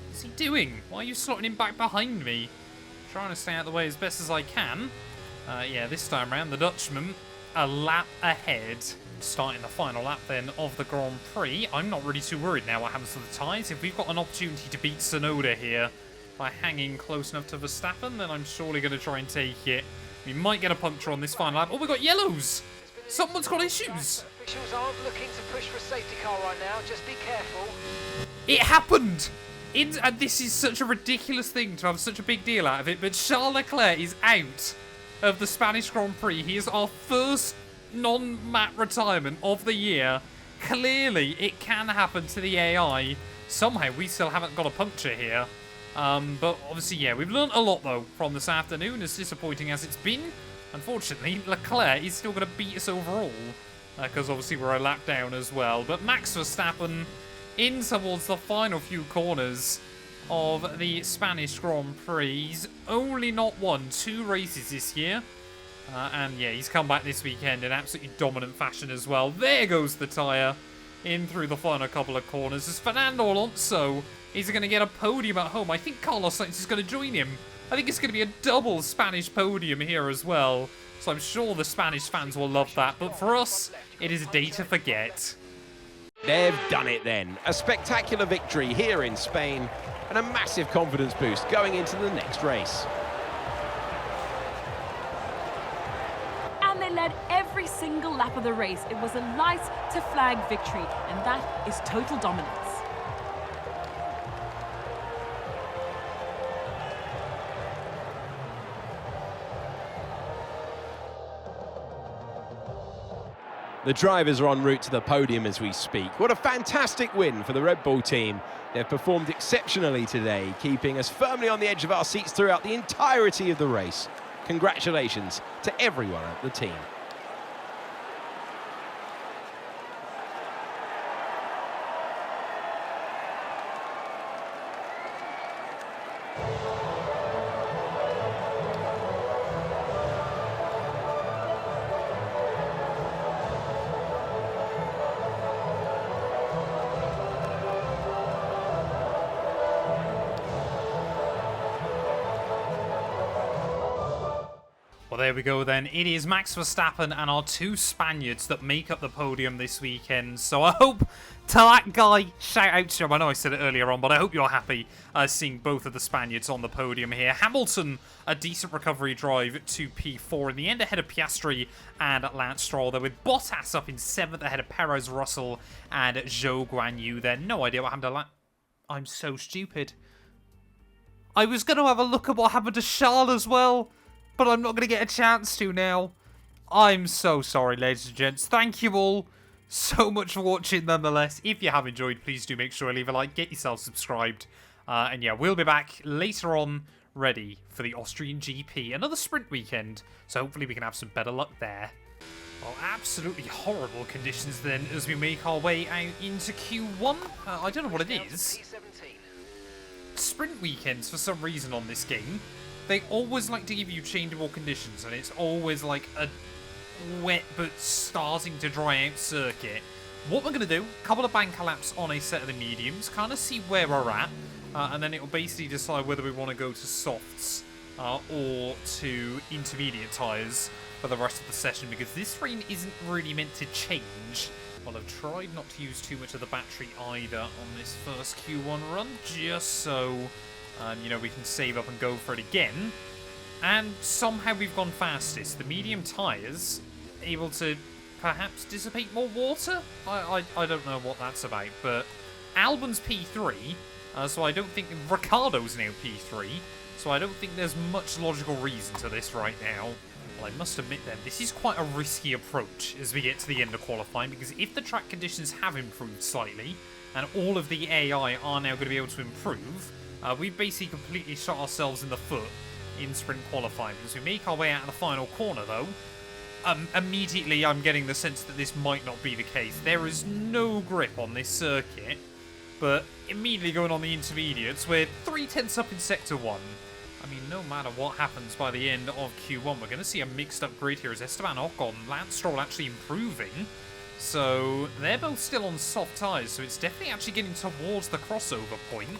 What's he doing? Why are you slotting him back behind me? Trying to stay out of the way as best as I can. Yeah, this time around, the Dutchman a lap ahead. Starting the final lap then of the Grand Prix. I'm not really too worried now what happens to the tyres. If we've got an opportunity to beat Tsunoda here by hanging close enough to Verstappen, then I'm surely going to try and take it. We might get a puncture on this final lap. Oh, we've got yellows! Someone's got issues! Officials aren't looking to push for a safety car right now. Just be careful. It happened! And this is such a ridiculous thing to have such a big deal out of it, but Charles Leclerc is out of the Spanish Grand Prix. He is our first non-mat retirement of the year. Clearly, it can happen to the AI. Somehow, we still haven't got a puncture here. But obviously, yeah, we've learned a lot, though, from this afternoon, as disappointing as it's been. Unfortunately, Leclerc is still going to beat us overall, because obviously we're a lap down as well. But Max Verstappen in towards the final few corners of the Spanish Grand Prix. He's only not won 2 races this year. And yeah, he's come back this weekend in absolutely dominant fashion as well. There goes the tyre in through the final couple of corners as Fernando Alonso is going to get a podium at home. I think Carlos Sainz is going to join him. I think it's going to be a double Spanish podium here as well. So I'm sure the Spanish fans will love that. But for us, it is a day to forget. They've done it then. A spectacular victory here in Spain and a massive confidence boost going into the next race. And they led every single lap of the race. It was a light to flag victory, and that is total dominance. The drivers are en route to the podium as we speak. What a fantastic win for the Red Bull team. They've performed exceptionally today, keeping us firmly on the edge of our seats throughout the entirety of the race. Congratulations to everyone at the team. Well, there we go then. It is Max Verstappen and our 2 Spaniards that make up the podium this weekend. So I hope to that guy, shout out to him. I know I said it earlier on, but I hope you're happy seeing both of the Spaniards on the podium here. Hamilton, a decent recovery drive to P4 in the end ahead of Piastri and Lance Stroll. There with Bottas up in 7th ahead of Perez, Russell and Zhou Guanyu there. No idea what happened to I'm so stupid. I was going to have a look at what happened to Charles as well, but I'm not going to get a chance to now. I'm so sorry, ladies and gents. Thank you all so much for watching nonetheless. If you have enjoyed, please do make sure to leave a like, get yourself subscribed. And yeah, we'll be back later on, ready for the Austrian GP. Another sprint weekend, so hopefully we can have some better luck there. Well, absolutely horrible conditions then as we make our way out into Q1. I don't know what it is. Sprint weekends, for some reason on this game, they always like to give you changeable conditions, and it's always like a wet but starting to dry out circuit. What we're going to do, a couple of banker laps on a set of the mediums, kind of see where we're at, and then it'll basically decide whether we want to go to softs or to intermediate tyres for the rest of the session, because this rain isn't really meant to change. Well, I've tried not to use too much of the battery either on this first Q1 run, just so you know, we can save up and go for it again. And somehow we've gone fastest. The medium tyres able to perhaps dissipate more water? I don't know what that's about, but Albon's P3, so I don't think Ricciardo's now P3, so I don't think there's much logical reason to this right now. Well, I must admit then, this is quite a risky approach as we get to the end of qualifying, because if the track conditions have improved slightly, and all of the AI are now going to be able to improve, we've basically completely shot ourselves in the foot in sprint qualifying. As we make our way out of the final corner, though, immediately I'm getting the sense that this might not be the case. There is no grip on this circuit, but immediately going on the intermediates, we're 3/10 up in Sector 1. I mean, no matter what happens by the end of Q1, we're going to see a mixed-up grid here as Esteban Ocon, Lance Stroll actually improving. So they're both still on soft tyres, so it's definitely actually getting towards the crossover point.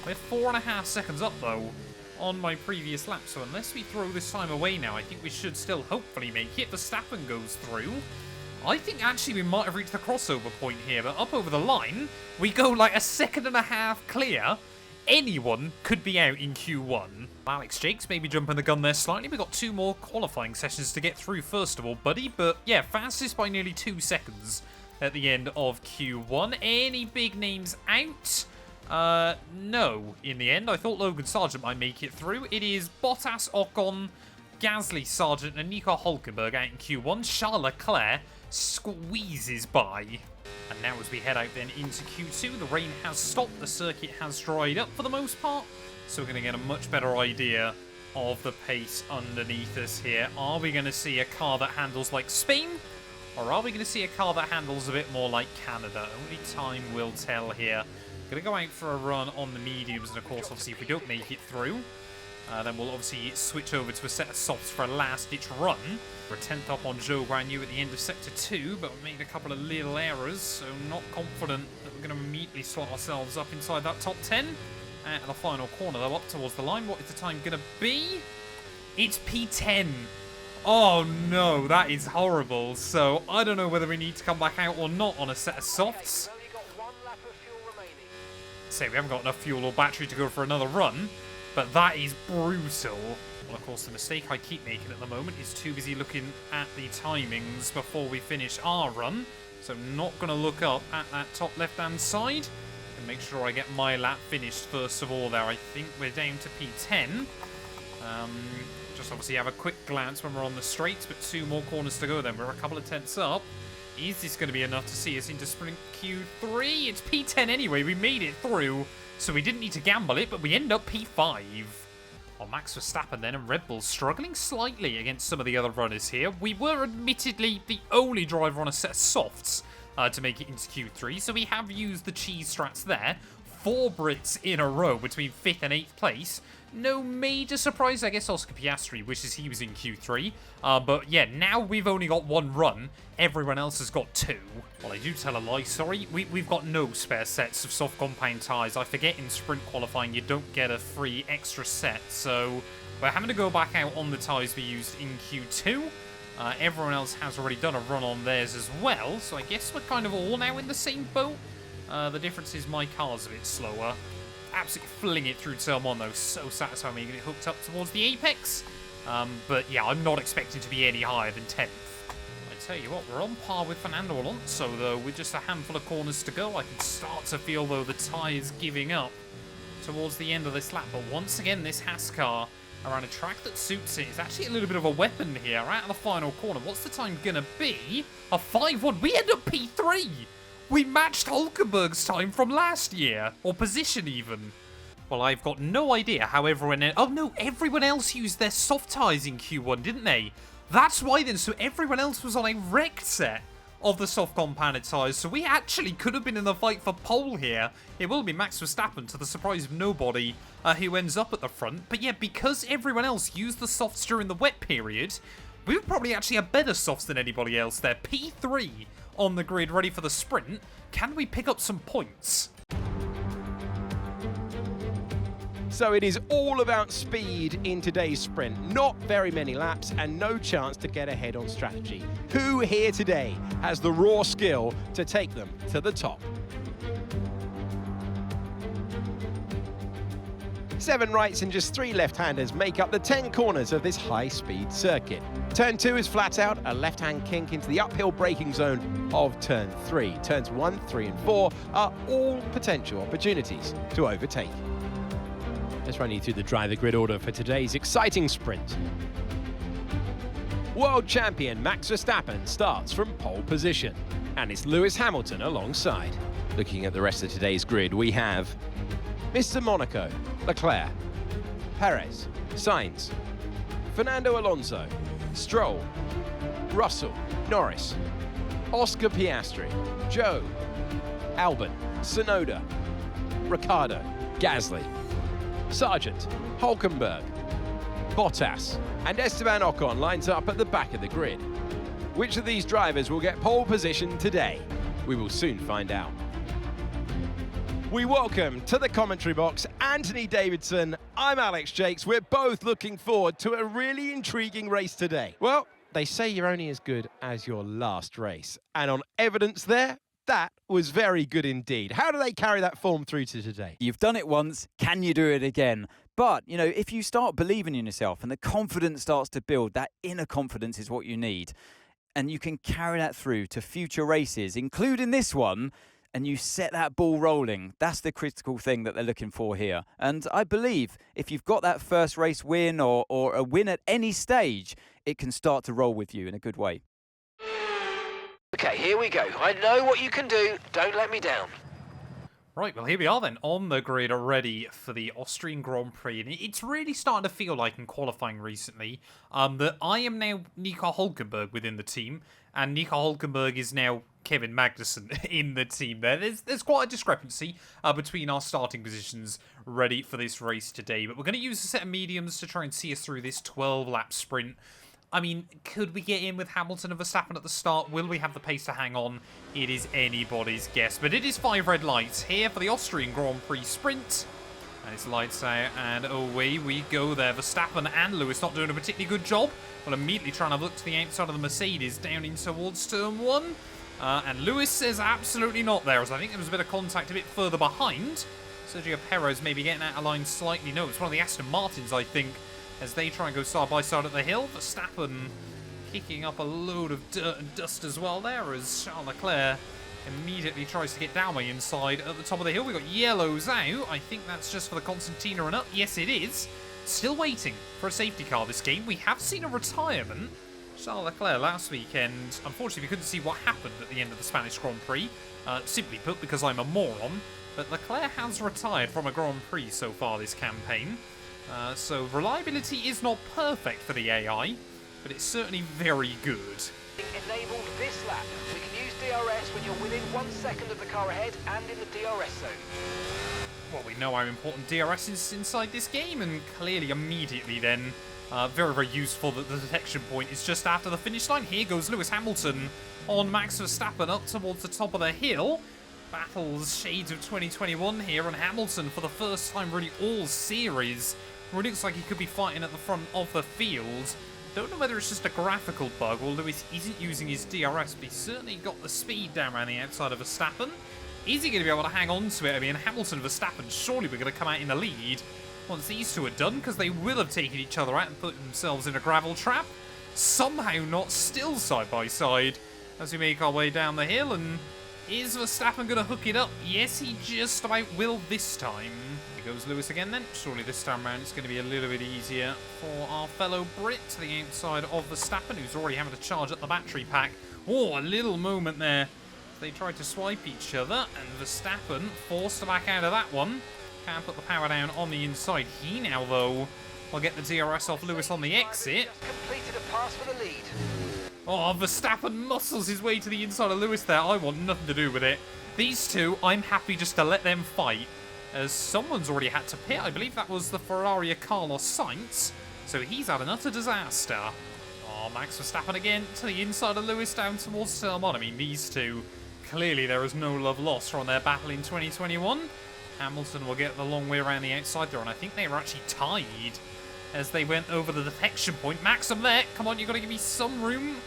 We're 4.5 seconds up, though, on my previous lap, so unless we throw this time away now, I think we should still hopefully make it. Verstappen goes through. I think actually we might have reached the crossover point here, but up over the line, we go like 1.5 seconds clear. Anyone could be out in Q1. Alex Jakes maybe jumping the gun there slightly. We've got 2 more qualifying sessions to get through first of all, buddy. But yeah, fastest by nearly 2 seconds at the end of Q1. Any big names out? No, in the end. I thought Logan Sargent might make it through. It is Bottas, Ocon, Gasly, Sargent, and Nico Hülkenberg out in Q1. Charles Leclerc squeezes by. And now as we head out then into Q2, the rain has stopped, the circuit has dried up for the most part, so we're going to get a much better idea of the pace underneath us here. Are we going to see a car that handles like Spain, or are we going to see a car that handles a bit more like Canada? Only time will tell here. Going to go out for a run on the mediums, and of course, obviously, if we don't make it through, then we'll obviously switch over to a set of softs for a last-ditch run. We're 10th up on Joe Guanyu at the end of Sector 2, but we made a couple of little errors, so not confident that we're going to immediately slot ourselves up inside that top 10. At the final corner, though, up towards the line. What is the time going to be? It's P10. Oh, no, that is horrible. So I don't know whether we need to come back out or not on a set of softs. Say we haven't got enough fuel or battery to go for another run. But that is brutal. Well, of course, the mistake I keep making at the moment is too busy looking at the timings before we finish our run. So not going to look up at that top left-hand side. And make sure I get my lap finished first of all there. I think we're down to P10. Just obviously have a quick glance when we're on the straights, but 2 more corners to go then. We're a couple of tenths up. Is this going to be enough to see us into Sprint Q3? It's P10 anyway. We made it through. So we didn't need to gamble it, but we end up P5. Well, Max Verstappen then and Red Bull struggling slightly against some of the other runners here. We were admittedly the only driver on a set of softs to make it into Q3, so we have used the cheese strats there. 4 Brits in a row between 5th and 8th place. No major surprise, I guess Oscar Piastri wishes he was in Q3. But yeah, now we've only got 1 run. Everyone else has got 2. Well, I do tell a lie, sorry. We've got no spare sets of soft compound tyres. I forget in sprint qualifying you don't get a free extra set. So we're having to go back out on the tyres we used in Q2. Everyone else has already done a run on theirs as well. So I guess we're kind of all now in the same boat. The difference is my car's a bit slower. Absolutely fling it through turn 1 though. So satisfying when you get it hooked up towards the apex. But yeah, I'm not expecting to be any higher than 10th. I tell you what, we're on par with Fernando Alonso though. With just a handful of corners to go, I can start to feel though the tyres giving up towards the end of this lap. But once again, this Haas car around a track that suits it is actually a little bit of a weapon here. Out of the final corner, what's the time gonna be? A 5-1. We end up P3. We matched Hülkenberg's time from last year, or position even. Well, I've got no idea how everyone... Oh no, everyone else used their soft tyres in Q1, didn't they? That's why then, so everyone else was on a wrecked set of the soft compounded tyres, so we actually could have been in the fight for pole here. It will be Max Verstappen, to the surprise of nobody, who ends up at the front. But yeah, because everyone else used the softs during the wet period, we were probably actually a better softs than anybody else there. P3 on the grid, ready for the sprint. Can we pick up some points? So it is all about speed in today's sprint. Not very many laps and no chance to get ahead on strategy. Who here today has the raw skill to take them to the top? 7 rights and just 3 left-handers make up the 10 corners of this high-speed circuit. Turn 2 is flat out, a left-hand kink into the uphill braking zone of turn 3. Turns 1, 3 and 4 are all potential opportunities to overtake. Let's run you through the driver grid order for today's exciting sprint. World champion Max Verstappen starts from pole position, and it's Lewis Hamilton alongside. Looking at the rest of today's grid, we have Mr. Monaco, Leclerc, Perez, Sainz, Fernando Alonso, Stroll, Russell, Norris, Oscar Piastri, Joe, Albon, Tsunoda, Ricciardo, Gasly, Sargent, Hulkenberg, Bottas, and Esteban Ocon lines up at the back of the grid. Which of these drivers will get pole position today? We will soon find out. We welcome to the commentary box Anthony Davidson. I'm Alex Jakes. We're both looking forward to a really intriguing race today. Well, they say you're only as good as your last race. And on evidence there, that was very good indeed. How do they carry that form through to today? You've done it once, can you do it again? But, you know, if you start believing in yourself and the confidence starts to build, that inner confidence is what you need. And you can carry that through to future races, including this one, and you set that ball rolling. That's the critical thing that they're looking for here. And I believe if you've got that first race win or a win at any stage, it can start to roll with you in a good way. Okay, here we go. I know what you can do. Don't let me down. Right, well, here we are then, on the grid, ready for the Austrian Grand Prix. And it's really starting to feel like in qualifying recently that I am now Nico Hulkenberg within the team, and Nico Hulkenberg is now Kevin Magnussen in the team there. There's quite a discrepancy between our starting positions ready for this race today. But we're going to use a set of mediums to try and see us through this 12-lap sprint. I mean, could we get in with Hamilton and Verstappen at the start? Will we have the pace to hang on? It is anybody's guess. But it is 5 red lights here for the Austrian Grand Prix Sprint. And it's lights out, and away we go there. Verstappen and Lewis not doing a particularly good job. Well, immediately trying to look to the outside of the Mercedes, down in towards turn 1. And Lewis says absolutely not there, as I think there was a bit of contact a bit further behind. Sergio Perez maybe getting out of line slightly. No, it's one of the Aston Martins, I think, as they try and go side by side at the hill. Verstappen kicking up a load of dirt and dust as well there, as Charles Leclerc immediately tries to get down the inside at the top of the hill. We've got yellows out. I think that's just for the Constantina and up. Yes, it is. Still waiting for a safety car this game. We have seen a retirement. Charles Leclerc last weekend, unfortunately we couldn't see what happened at the end of the Spanish Grand Prix, simply put because I'm a moron, but Leclerc has retired from a Grand Prix so far this campaign. So reliability is not perfect for the AI, but it's certainly very good. Enabled this lap. We can use DRS when you're within 1 second of the car ahead and in the DRS zone. Well, we know how important DRS is inside this game, and clearly immediately then, very, very useful that the detection point is just after the finish line. Here goes Lewis Hamilton on Max Verstappen up towards the top of the hill. Battles shades of 2021 here, and Hamilton for the first time really all series really looks like he could be fighting at the front of the field. Don't know whether it's just a graphical bug or Lewis isn't using his DRS, but he's certainly got the speed down around the outside of Verstappen. Is he going to be able to hang on to it? I mean, Hamilton and Verstappen surely we're going to come out in the lead once these two are done, because they will have taken each other out and put themselves in a gravel trap. Somehow not still side by side as we make our way down the hill. And is Verstappen going to hook it up? Yes, he just about will this time. Here goes Lewis again then. Surely this time around it's going to be a little bit easier for our fellow Brit to the outside of Verstappen, who's already having to charge up the battery pack. Oh, a little moment there. They tried to swipe each other, and Verstappen forced back out of that one. Can't put the power down on the inside. He now, though, will get the DRS off Lewis on the exit. Completed a pass for the lead. Oh, Verstappen muscles his way to the inside of Lewis there. I want nothing to do with it. These two, I'm happy just to let them fight, as someone's already had to pit. I believe that was the Ferrari of Carlos Sainz, so he's had an utter disaster. Oh, Max Verstappen again to the inside of Lewis down towards turn 1. I mean, these two, clearly there is no love lost from their battle in 2021. Hamilton will get the long way around the outside there, and I think they were actually tied as they went over the detection point. Max, I'm there. Come on, you've got to give me some room,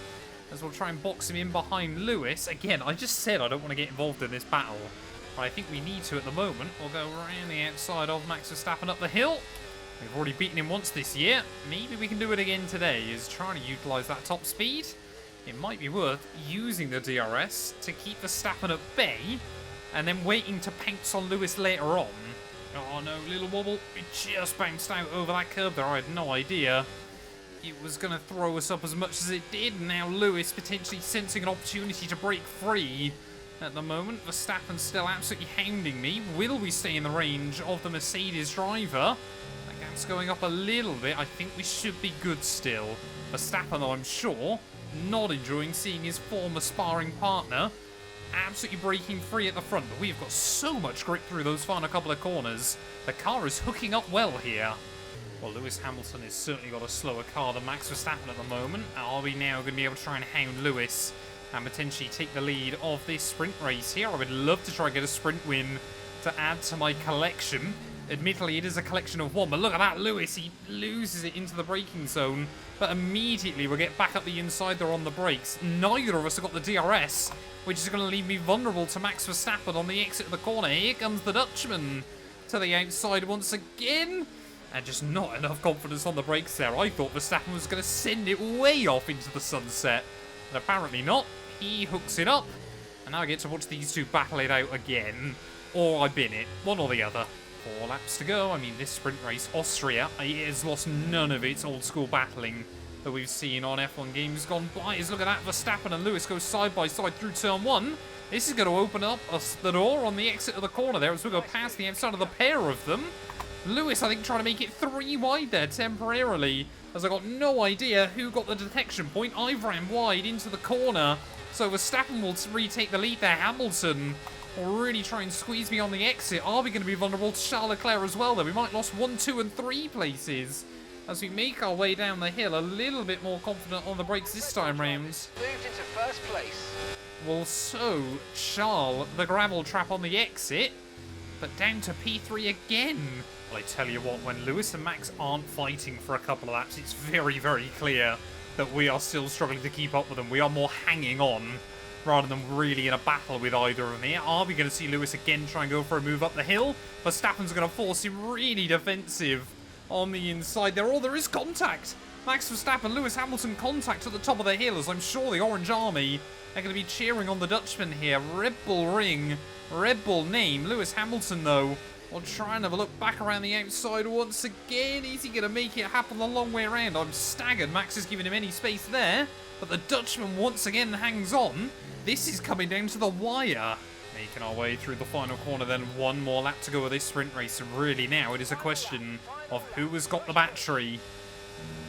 as we'll try and box him in behind Lewis. Again, I just said I don't want to get involved in this battle, but I think we need to at the moment. We'll go around the outside of Max Verstappen up the hill. We've already beaten him once this year. Maybe we can do it again today, is trying to utilise that top speed. It might be worth using the DRS to keep Verstappen at bay, and then waiting to pounce on Lewis later on. Oh no, little wobble. It just bounced out over that curb there. I had no idea it was going to throw us up as much as it did. Now Lewis potentially sensing an opportunity to break free at the moment. Verstappen still absolutely hounding me. Will we stay in the range of the Mercedes driver? That gap's going up a little bit. I think we should be good still. Verstappen, though, I'm sure, not enjoying seeing his former sparring partner absolutely breaking free at the front, but we've got so much grip through those final couple of corners. The car is hooking up well here. Well, Lewis Hamilton has certainly got a slower car than Max Verstappen at the moment. Are we now going to be able to try and hound Lewis and potentially take the lead of this sprint race here? I would love to try and get a sprint win to add to my collection. Admittedly, it is a collection of one, but look at that, Lewis, he loses it into the braking zone, but immediately we'll get back up the inside there on the brakes. Neither of us have got the DRS, which is going to leave me vulnerable to Max Verstappen on the exit of the corner. Here comes the Dutchman to the outside once again, and just not enough confidence on the brakes there. I thought Verstappen was going to send it way off into the sunset, but apparently not. He hooks it up, and now I get to watch these two battle it out again, or I bin it, one or the other. 4 laps to go. I mean, this sprint race, Austria, it has lost none of its old school battling that we've seen on F1 games gone by. Look at that, Verstappen and Lewis go side by side through turn 1. This is going to open up the door on the exit of the corner there as we go past the outside of the pair of them. Lewis, I think, trying to make it 3 wide there temporarily, as I got no idea who got the detection point. I ran wide into the corner, so Verstappen will retake the lead there. Hamilton will really try and squeeze me on the exit. Are we going to be vulnerable to Charles Leclerc as well, though? We might lost 1, 2, and 3 places as we make our way down the hill. A little bit more confident on the brakes this time round. Moved into first place. Well, so, Charles, the gravel trap on the exit, but down to P3 again. Well, I tell you what, when Lewis and Max aren't fighting for a couple of laps, it's very, very clear that we are still struggling to keep up with them. We are more hanging on rather than really in a battle with either of them here. Are we going to see Lewis again try and go for a move up the hill? Verstappen's going to force him really defensive on the inside there. Oh, there is contact. Max Verstappen, Lewis Hamilton contact at the top of the hill, as I'm sure the Orange Army are going to be cheering on the Dutchman here. Red Bull ring, Red Bull name. Lewis Hamilton, though, will try and have a look back around the outside once again. Is he going to make it happen the long way around? I'm staggered. Max is giving him any space there, but the Dutchman once again hangs on. This is coming down to the wire. Making our way through the final corner, then 1 more lap to go of this sprint race, and really now it is a question of who has got the battery.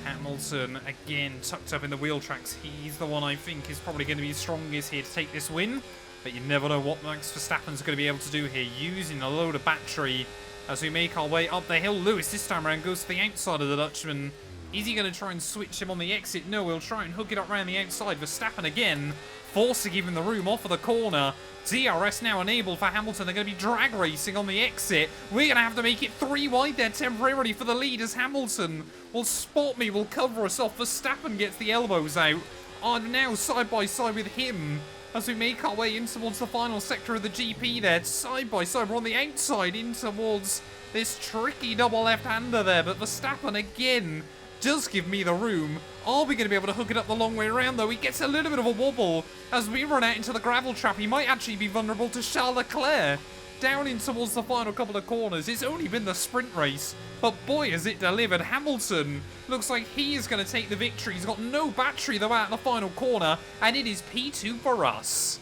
Hamilton again tucked up in the wheel tracks. He's the one I think is probably going to be strongest here to take this win, but you never know what Max Verstappen's going to be able to do here, using a load of battery as we make our way up the hill. Lewis this time around goes to the outside of the Dutchman. Is he going to try and switch him on the exit? No, he'll try and hook it up around the outside. Verstappen again, forcing him in the room off of the corner. DRS now enabled for Hamilton. They're going to be drag racing on the exit. We're going to have to make it 3 wide there temporarily for the lead, as Hamilton will spot me, will cover us off. Verstappen gets the elbows out. I'm now side by side with him as we make our way in towards the final sector of the GP there. Side by side, we're on the outside in towards this tricky double left-hander there, but Verstappen again does give me the room. Are we going to be able to hook it up the long way around, though? He gets a little bit of a wobble as we run out into the gravel trap. He might actually be vulnerable to Charles Leclerc down in towards the final couple of corners. It's only been the sprint race, but boy has it delivered. Hamilton looks like he is going to take the victory. He's got no battery though out in the final corner, and it is P2 for us.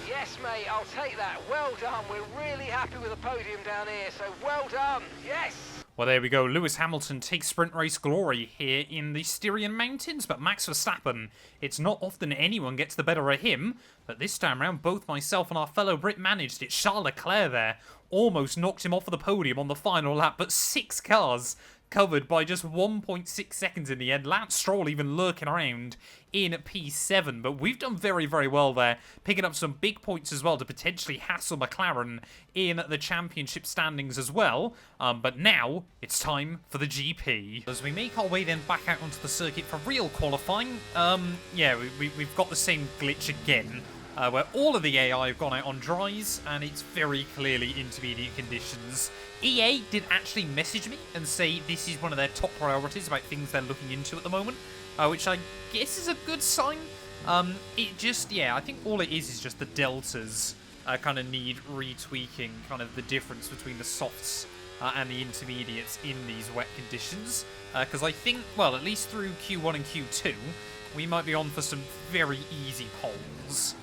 Yes, mate, I'll take that. Well done. We're really happy with the podium down here, so well done. Yes. Well, there we go. Lewis Hamilton takes sprint race glory here in the Styrian Mountains, but Max Verstappen, it's not often anyone gets the better of him, but this time around, both myself and our fellow Brit managed it. Charles Leclerc there almost knocked him off of the podium on the final lap, but 6 cars covered by just 1.6 seconds in the end. Lance Stroll even lurking around in P7, but we've done very, very well there, picking up some big points as well to potentially hassle McLaren in the championship standings as well. But now it's time for the GP. As we make our way then back out onto the circuit for real qualifying, yeah, we've got the same glitch again, where all of the AI have gone out on dries, and it's very clearly intermediate conditions. EA did actually message me and say this is one of their top priorities about things they're looking into at the moment, which I guess is a good sign. It just, yeah, I think all it is just the deltas kind of need retweaking, kind of the difference between the softs and the intermediates in these wet conditions. Because I think, well, at least through Q1 and Q2, we might be on for some very easy poles.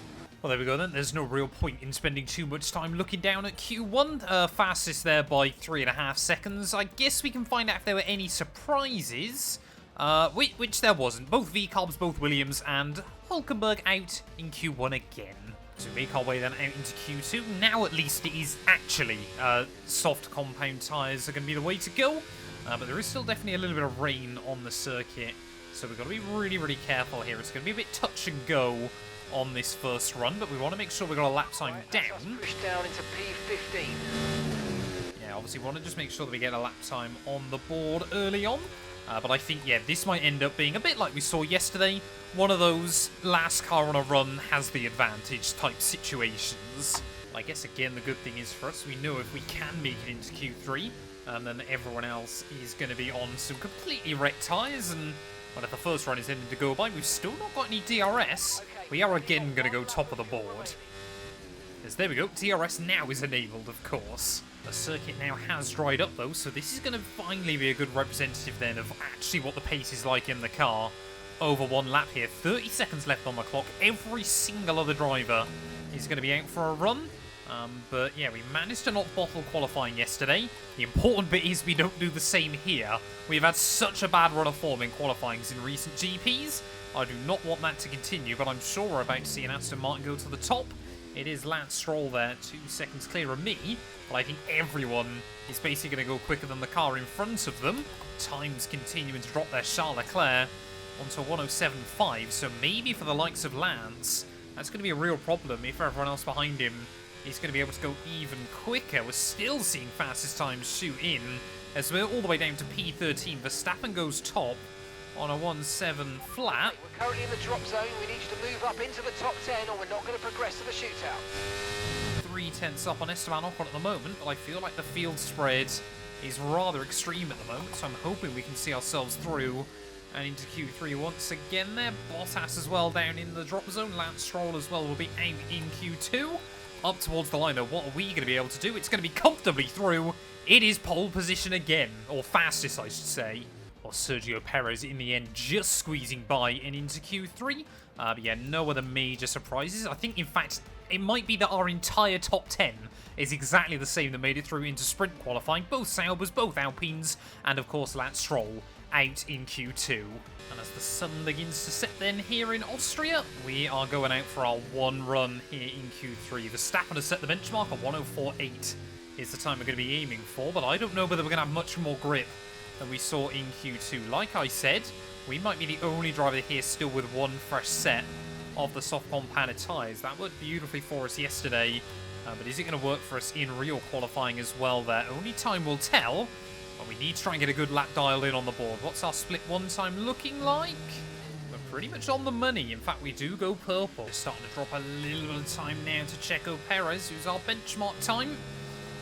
Well, there we go then. There's no real point in spending too much time looking down at Q1. Fastest there by 3.5 seconds. I guess we can find out if there were any surprises. which there wasn't. Both V-Carbs, both Williams, and Hulkenberg out in Q1 again. So we make our way then out into Q2. Now at least it is actually soft compound tyres are going to be the way to go. But there is still definitely a little bit of rain on the circuit. So we've got to be really, really careful here. It's going to be a bit touch and go on this first run, but we want to make sure we've got a lap time down. Push down into P15. Yeah, obviously we want to just make sure that we get a lap time on the board early on. But I think, yeah, this might end up being a bit like we saw yesterday. One of those last car on a run has the advantage type situations. I guess, again, the good thing is for us, we know if we can make it into Q3, then everyone else is going to be on some completely wrecked tyres. And well, if the first run is ending to go by, we've still not got any DRS. We are again going to go top of the board. As there we go, DRS now is enabled, of course. The circuit now has dried up though, so this is going to finally be a good representative then of actually what the pace is like in the car. Over one lap here, 30 seconds left on the clock. Every single other driver is going to be out for a run. But yeah, we managed to not bottle qualifying yesterday. The important bit is we don't do the same here. We've had such a bad run of form in qualifyings in recent GPs. I do not want that to continue, but I'm sure we're about to see an Aston Martin go to the top. It is Lance Stroll there, 2 seconds clear of me, but I think everyone is basically going to go quicker than the car in front of them. Times continuing to drop there, Charles Leclerc onto 107.5, so maybe for the likes of Lance, that's going to be a real problem if everyone else behind him is going to be able to go even quicker. We're still seeing fastest times shoot in, as we're all the way down to P13. Verstappen goes top on a 1.7 flat. We're currently in the drop zone. We need to move up into the top 10 or we're not going to progress to the shootout. 3/10 up on Esteban Ocon at the moment, but I feel like the field spread is rather extreme at the moment, so I'm hoping we can see ourselves through and into Q3 once again there. Bottas as well down in the drop zone. Lance Stroll as well will be out in Q2. Up towards the line, what are we going to be able to do? It's going to be comfortably through. It is pole position again, or fastest I should say. Well, Sergio Perez in the end just squeezing by and into Q3. But yeah, no other major surprises. I think, in fact, it might be that our entire top 10 is exactly the same that made it through into sprint qualifying. Both Saubers, both Alpines, and of course Lance Stroll out in Q2. And as the sun begins to set then here in Austria, we are going out for our one run here in Q3. Verstappen has set the benchmark at 104.8 is the time we're going to be aiming for, but I don't know whether we're going to have much more grip than we saw in Q2. Like I said, we might be the only driver here still with one fresh set of the soft compounded tyres. That worked beautifully for us yesterday, but is it going to work for us in real qualifying as well there? Only time will tell, but we need to try and get a good lap dialed in on the board. What's our split one time looking like? We're pretty much on the money. In fact, we do go purple. Starting to drop a little bit of time now to Checo Perez, who's our benchmark time.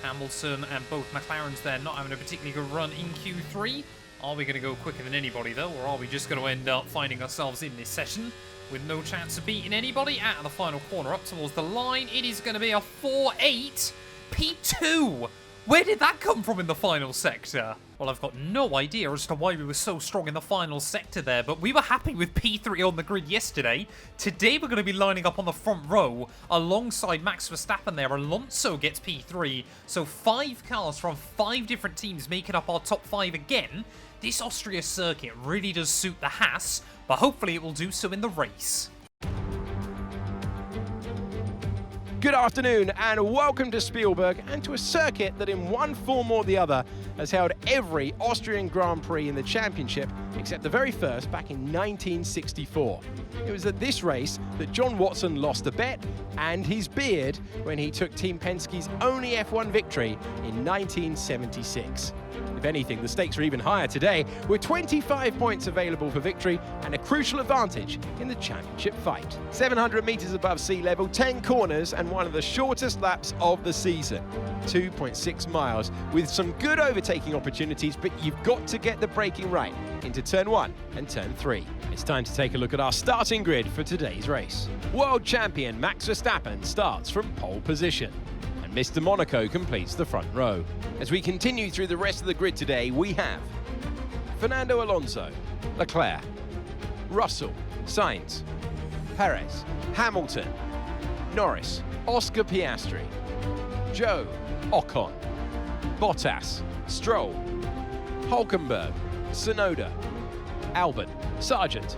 Hamilton and both McLarens there not having a particularly good run in Q3. Are we going to go quicker than anybody though, or are we just going to end up finding ourselves in this session with no chance of beating anybody? At the final corner up towards the line, it is going to be a 4.8 P2. Where did that come from in the final sector? Well, I've got no idea as to why we were so strong in the final sector there, but we were happy with P3 on the grid yesterday. Today we're going to be lining up on the front row alongside Max Verstappen there. Alonso gets P3, so 5 cars from 5 different teams making up our top 5 again. This Austria circuit really does suit the Haas, but hopefully it will do so in the race. Good afternoon and welcome to Spielberg and to a circuit that in one form or the other has held every Austrian Grand Prix in the championship except the very first back in 1964. It was at this race that John Watson lost a bet and his beard when he took Team Penske's only F1 victory in 1976. If anything, the stakes are even higher today, with 25 points available for victory and a crucial advantage in the championship fight. 700 metres above sea level, 10 corners and one of the shortest laps of the season. 2.6 miles with some good overtaking opportunities, but you've got to get the braking right into turn 1 and turn 3. It's time to take a look at our starting grid for today's race. World champion Max Verstappen starts from pole position. Mr. Monaco completes the front row. As we continue through the rest of the grid today, we have Fernando Alonso, Leclerc, Russell, Sainz, Perez, Hamilton, Norris, Oscar Piastri, Zhou, Ocon, Bottas, Stroll, Hulkenberg, Tsunoda, Albon, Sargent,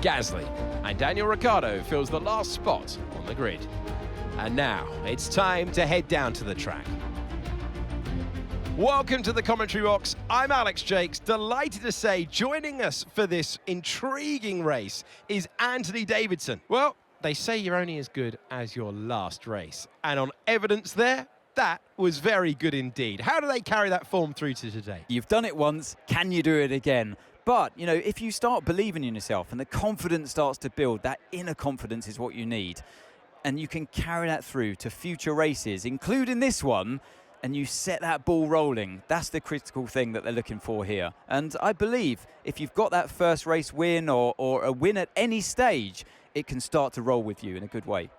Gasly, and Daniel Ricciardo fills the last spot on the grid. And now it's time to head down to the track. Welcome to the commentary box. I'm Alex Jakes, delighted to say joining us for this intriguing race is Anthony Davidson. Well, they say you're only as good as your last race. And on evidence there, that was very good indeed. How do they carry that form through to today? You've done it once, can you do it again? But, you know, if you start believing in yourself and the confidence starts to build, that inner confidence is what you need. And you can carry that through to future races, including this one, and you set that ball rolling. That's the critical thing that they're looking for here. And I believe if you've got that first race win or a win at any stage, it can start to roll with you in a good way.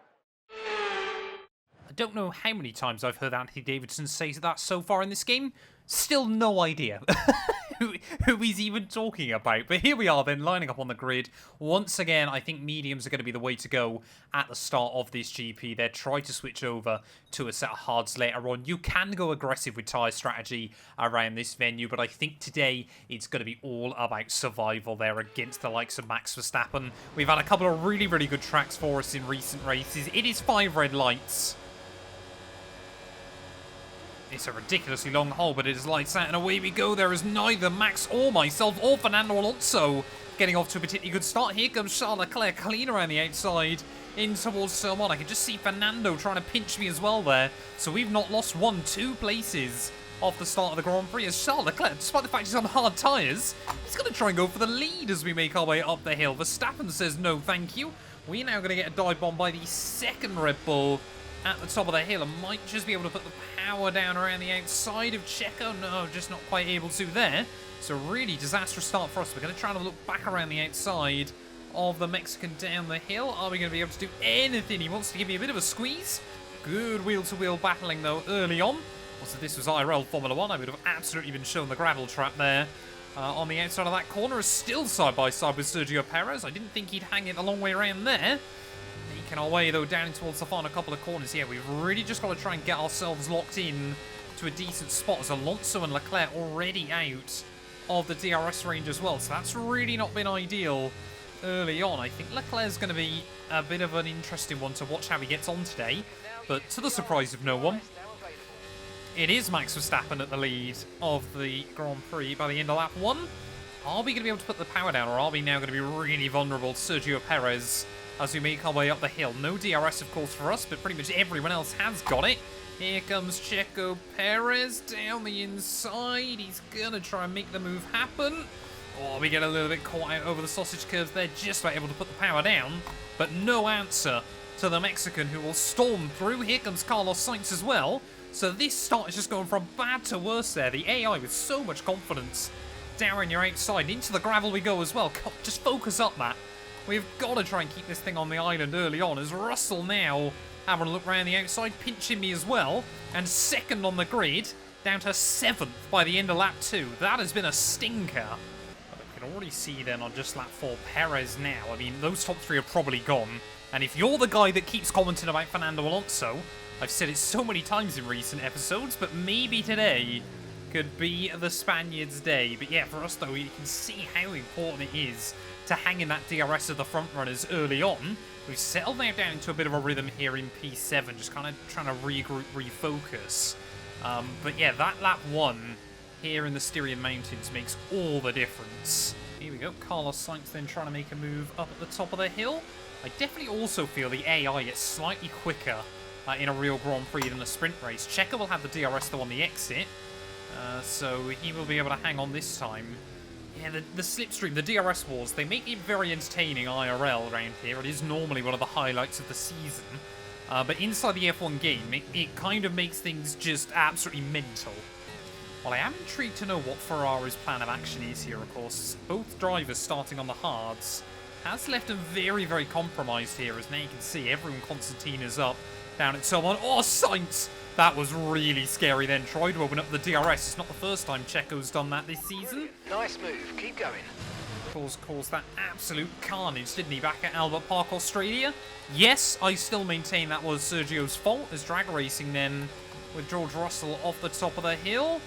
I don't know how many times I've heard Anthony Davidson say that so far in this game. Still no idea who he's even talking about. But here we are then, lining up on the grid. Once again, I think mediums are going to be the way to go at the start of this GP. They'll try to switch over to a set of hards later on. You can go aggressive with tyre strategy around this venue, but I think today it's going to be all about survival there against the likes of Max Verstappen. We've had a couple of really, really good tracks for us in recent races. It is 5 red lights. It's a ridiculously long hole, but it is lights out, and away we go. There is neither Max or myself or Fernando Alonso getting off to a particularly good start. Here comes Charles Leclerc clean around the outside in towards turn 1. I can just see Fernando trying to pinch me as well there. So we've not lost 2 places off the start of the Grand Prix as Charles Leclerc, despite the fact he's on hard tyres, he's going to try and go for the lead as we make our way up the hill. Verstappen says no thank you. We're now going to get a dive bomb by the second Red Bull at the top of the hill, and might just be able to put the power down around the outside of Checo. No, just not quite able to there. So really disastrous start for us. We're going to try and look back around the outside of the Mexican down the hill. Are we going to be able to do anything? He wants to give me a bit of a squeeze. Good wheel-to-wheel battling, though, early on. Also, this was IRL Formula 1. I would have absolutely been shown the gravel trap there. On the outside of that corner is still side-by-side with Sergio Perez. I didn't think he'd hang it a long way around there. Making our way, though, down towards the final couple of corners here. We've really just got to try and get ourselves locked in to a decent spot, as Alonso and Leclerc already out of the DRS range as well. So that's really not been ideal early on. I think Leclerc's going to be a bit of an interesting one to watch how he gets on today. But to the surprise of no one, it is Max Verstappen at the lead of the Grand Prix by the end of lap 1. Are we going to be able to put the power down, or are we now going to be really vulnerable to Sergio Perez as we make our way up the hill? No DRS, of course, for us, but pretty much everyone else has got it. Here comes Checo Perez down the inside. He's going to try and make the move happen. Oh, we get a little bit caught out over the sausage curves there, just about able to put the power down, but no answer to the Mexican, who will storm through. Here comes Carlos Sainz as well. So this start is just going from bad to worse there. The AI with so much confidence down your outside. Into the gravel we go as well. Just focus up, Matt. We've got to try and keep this thing on the island early on, as Russell now having a look around the outside, pinching me as well. And second on the grid, down to 7th by the end of lap 2. That has been a stinker. But we can already see then on just lap 4, Perez now. I mean, those top 3 are probably gone. And if you're the guy that keeps commenting about Fernando Alonso, I've said it so many times in recent episodes, but maybe today could be the Spaniards' day. But yeah, for us though, you can see how important it is to hang in that DRS of the front runners early on. We've settled now down into a bit of a rhythm here in P7, just kind of trying to regroup, refocus. But yeah, that lap 1 here in the Styrian Mountains makes all the difference. Here we go, Carlos Sainz then trying to make a move up at the top of the hill. I definitely also feel the AI gets slightly quicker in a real Grand Prix than a sprint race. Checo will have the DRS though on the exit, so he will be able to hang on this time. Yeah, the slipstream, the DRS wars, they make it very entertaining IRL around here. It is normally one of the highlights of the season. But inside the F1 game, it kind of makes things just absolutely mental. Well, I am intrigued to know what Ferrari's plan of action is here, of course. Both drivers starting on the hards has left them very, very compromised here, as now you can see everyone Constantina's up down at someone. Oh, Sainz! That was really scary then. Tried to open up the DRS. It's not the first time Checo's done that this season. Nice move. Keep going. Caused that absolute carnage, didn't he, back at Albert Park, Australia? Yes, I still maintain that was Sergio's fault, as drag racing then with George Russell off the top of the hill.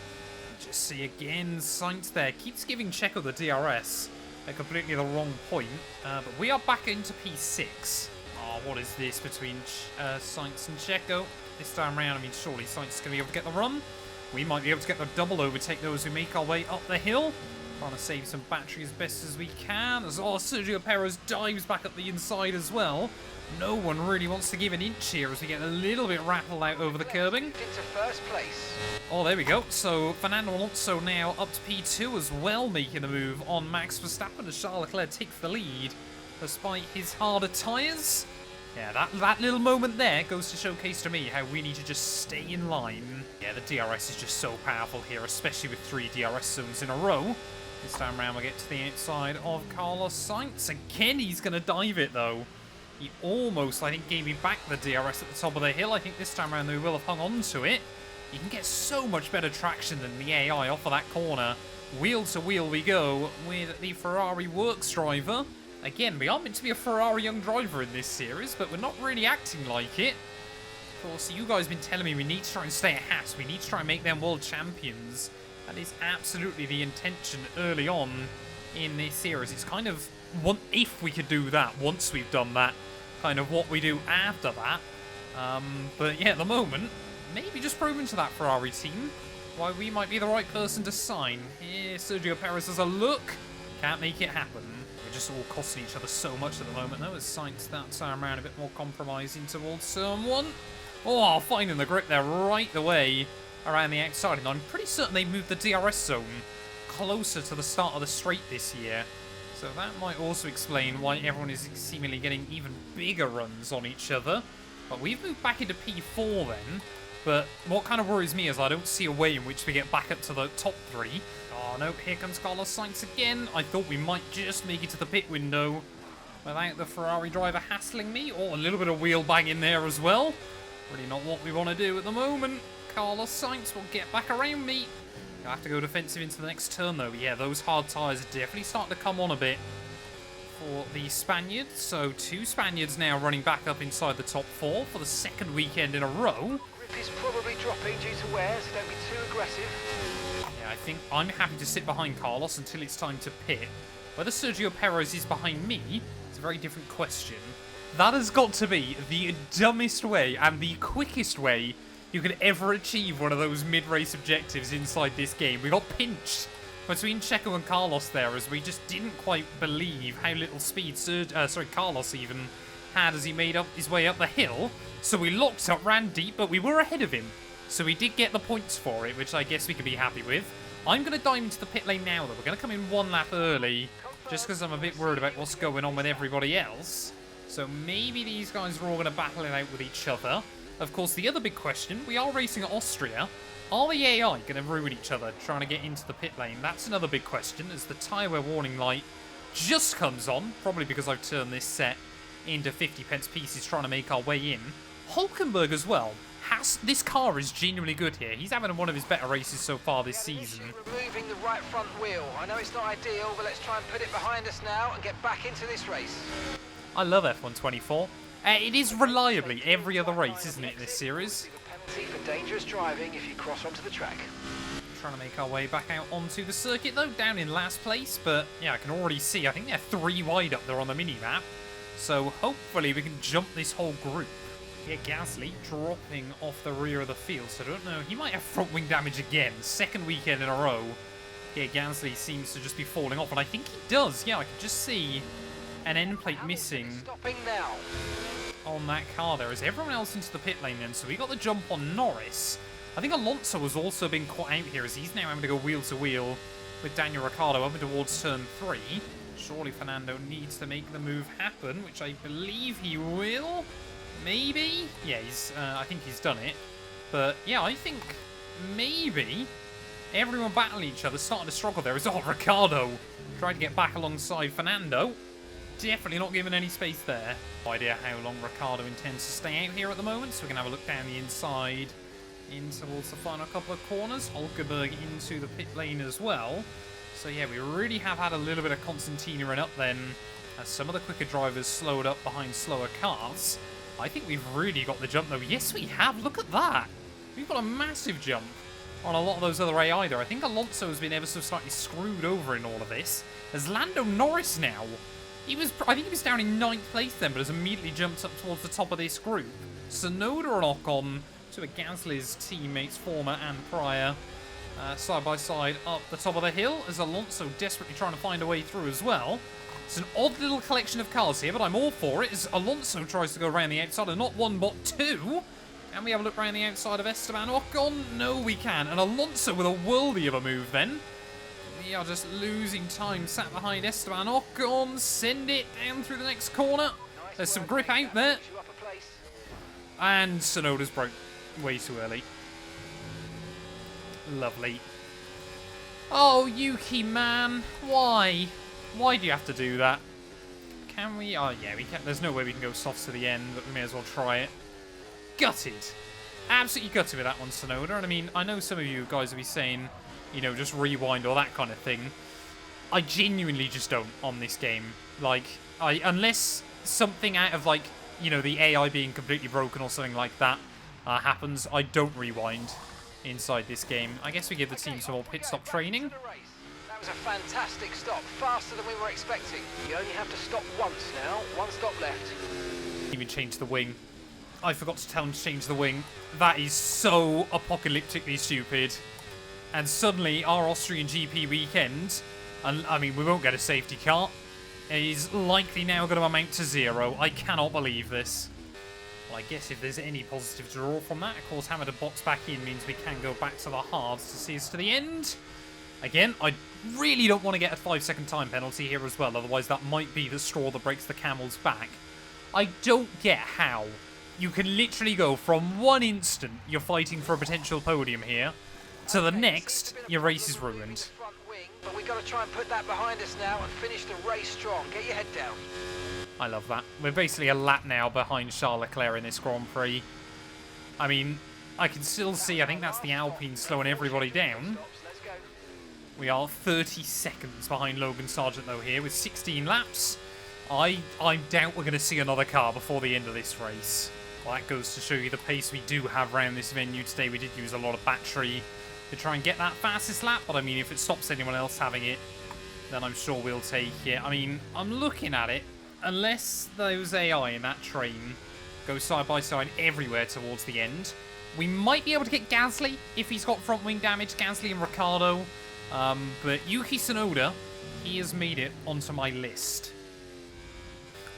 Just see again, Sainz there keeps giving Checo the DRS. at completely the wrong point. But we are back into P6. Oh, what is this between Sainz and Checo? This time around, I mean, surely Sainz is going to be able to get the run. We might be able to get the double overtake though as we make our way up the hill. Trying to save some battery as best as we can. As Sergio Perez dives back up the inside as well. No one really wants to give an inch here as we get a little bit rattled out over the curbing. Into first place. Oh, there we go. So Fernando Alonso now up to P2 as well, making a move on Max Verstappen as Charles Leclerc takes the lead despite his harder tyres. Yeah, that little moment there goes to showcase to me how we need to just stay in line. Yeah, the DRS is just so powerful here, especially with 3 DRS zones in a row. This time around we get to the outside of Carlos Sainz. Again, he's going to dive it though. He almost, I think, gave me back the DRS at the top of the hill. I think this time around they will have hung on to it. You can get so much better traction than the AI off of that corner. Wheel to wheel we go with the Ferrari Works driver. Again, we are meant to be a Ferrari young driver in this series, but we're not really acting like it. Of course, you guys have been telling me we need to try and stay ahead. We need to try and make them world champions. That is absolutely the intention early on in this series. It's kind of, if we could do that, once we've done that, kind of what we do after that. But yeah, at the moment, maybe just proven to that Ferrari team why we might be the right person to sign. Here, Sergio Perez has a look. Can't make it happen. We're just all costing each other so much at the moment, though, as Sainz that time around a bit more compromising towards someone. Oh, finding the grip there right the way around the outside. And I'm pretty certain they moved the DRS zone closer to the start of the straight this year. So that might also explain why everyone is seemingly getting even bigger runs on each other. But we've moved back into P4 then. But what kind of worries me is I don't see a way in which we get back up to the top 3. Oh no, here comes Carlos Sainz again. I thought we might just make it to the pit window without the Ferrari driver hassling me. Oh, a little bit of wheel bang in there as well. Really not what we want to do at the moment. Carlos Sainz will get back around me. I have to go defensive into the next turn though. Yeah, those hard tyres are definitely starting to come on a bit for the Spaniards. So 2 Spaniards now running back up inside the top 4 for the second weekend in a row. Grip is probably dropping due to wear, so don't be too aggressive. Yeah, I think I'm happy to sit behind Carlos until it's time to pit. Whether Sergio Perez is behind me is a very different question. That has got to be the dumbest way and the quickest way you could ever achieve one of those mid-race objectives inside this game. We got pinched between Checo and Carlos there as we just didn't quite believe how little speed Carlos even had as he made up his way up the hill. So we locked up, ran deep, but we were ahead of him. So we did get the points for it, which I guess we can be happy with. I'm going to dive into the pit lane now, though. We're going to come in 1 lap early, just because I'm a bit worried about what's going on with everybody else. So maybe these guys are all going to battle it out with each other. Of course, the other big question, we are racing at Austria. Are the AI going to ruin each other trying to get into the pit lane? That's another big question, as the tyre wear warning light just comes on, probably because I've turned this set into 50 pence pieces trying to make our way in. Hulkenberg as well. This car is genuinely good here. He's having one of his better races so far this season. Removing the right front wheel. I know it's not ideal, but let's try and put it behind us now and get back into this race. I love F124. It is reliably every other race, isn't it, this series? Penalty for dangerous driving if you cross onto the track. Trying to make our way back out onto the circuit, though, down in last place. But, yeah, I can already see, I think they're 3 wide up there on the mini-map. So, hopefully, we can jump this whole group. Yeah, Gasly dropping off the rear of the field. So, I don't know, he might have front wing damage again. 2nd weekend in a row. Yeah, Gasly seems to just be falling off. And I think he does. Yeah, I can just see an end plate missing Stopping now on that car there. Is everyone else into the pit lane then? So we got the jump on Norris. I think Alonso has also been caught out here as he's now having to go wheel to wheel with Daniel Ricciardo up towards turn 3. Surely Fernando needs to make the move happen, which I believe he will. Maybe? Yeah, I think he's done it. But yeah, I think maybe everyone battling each other, starting to struggle there. Is Ricciardo trying to get back alongside Fernando. Definitely not given any space there. No idea how long Ricciardo intends to stay out here at the moment, so we can have a look down the inside in towards the final couple of corners. Hulkenberg into the pit lane as well. So yeah, we really have had a little bit of Constantina run up then, as some of the quicker drivers slowed up behind slower cars. I think we've really got the jump though. Yes, we have. Look at that. We've got a massive jump on a lot of those other AI there. I think Alonso has been ever so slightly screwed over in all of this. as Lando Norris now. I think he was down in 9th place then, but has immediately jumped up towards the top of this group. Tsunoda and Ocon, two of Gasly's teammates, former and prior, side by side up the top of the hill, as Alonso desperately trying to find a way through as well. It's an odd little collection of cars here, but I'm all for it, as Alonso tries to go around the outside, and not one but two. Can we have a look around the outside of Esteban Ocon? No, we can. And Alonso with a worldie of a move then. We are just losing time, sat behind Esteban Ocon. Send it down through the next corner. There's some grip out there. And Tsunoda's broke way too early. Lovely. Oh, Yuki, man. Why? Why do you have to do that? Can we? Oh, yeah, we can. There's no way we can go soft to the end, but we may as well try it. Gutted. Absolutely gutted with that one, Tsunoda. And I mean, I know some of you guys will be saying, you know, just rewind or that kind of thing. I genuinely just don't on this game. Like, unless something out of, like, you know, the AI being completely broken or something like that happens, I don't rewind inside this game. I guess we give the team some more pit stop training. That was a fantastic stop, faster than we were expecting. You only have to stop once now, one stop left. Even change the wing. I forgot to tell him to change the wing. That is so apocalyptically stupid. And suddenly, our Austrian GP weekend, and I mean, we won't get a safety car, is likely now going to amount to 0. I cannot believe this. Well, I guess if there's any positive to draw from that, of course, having to box back in means we can go back to the hards to see us to the end. Again, I really don't want to get a 5-second time penalty here as well, otherwise that might be the straw that breaks the camel's back. I don't get how you can literally go from one instant you're fighting for a potential podium here, to the next, your race is ruined. But we got to try and put that behind us now and finish the race strong. Get your head down. I love that. We're basically a lap now behind Charles Leclerc in this Grand Prix. I mean, I can still see, I think that's the Alpine slowing everybody down. We are 30 seconds behind Logan Sargent, though, here with 16 laps. I doubt we're going to see another car before the end of this race. Well, that goes to show you the pace we do have around this venue today. We did use a lot of battery to try and get that fastest lap, but I mean, if it stops anyone else having it, then I'm sure we'll take it. I mean, I'm looking at it. Unless those AI in that train go side by side everywhere towards the end, we might be able to get Gasly if he's got front wing damage, Gasly and Ricciardo. But Yuki Tsunoda, he has made it onto my list.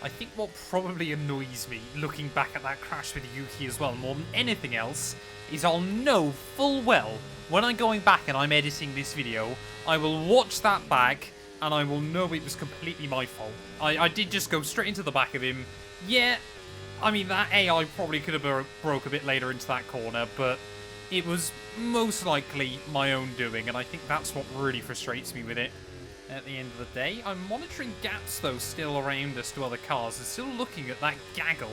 I think what probably annoys me, looking back at that crash with Yuki as well, more than anything else, is I'll know full well, when I'm going back and I'm editing this video, I will watch that back, and I will know it was completely my fault. I did just go straight into the back of him. Yeah, I mean, that AI probably could have broke a bit later into that corner, but it was most likely my own doing, and I think that's what really frustrates me with it. At the end of the day, I'm monitoring gaps, though, still around us to other cars. I'm still looking at that gaggle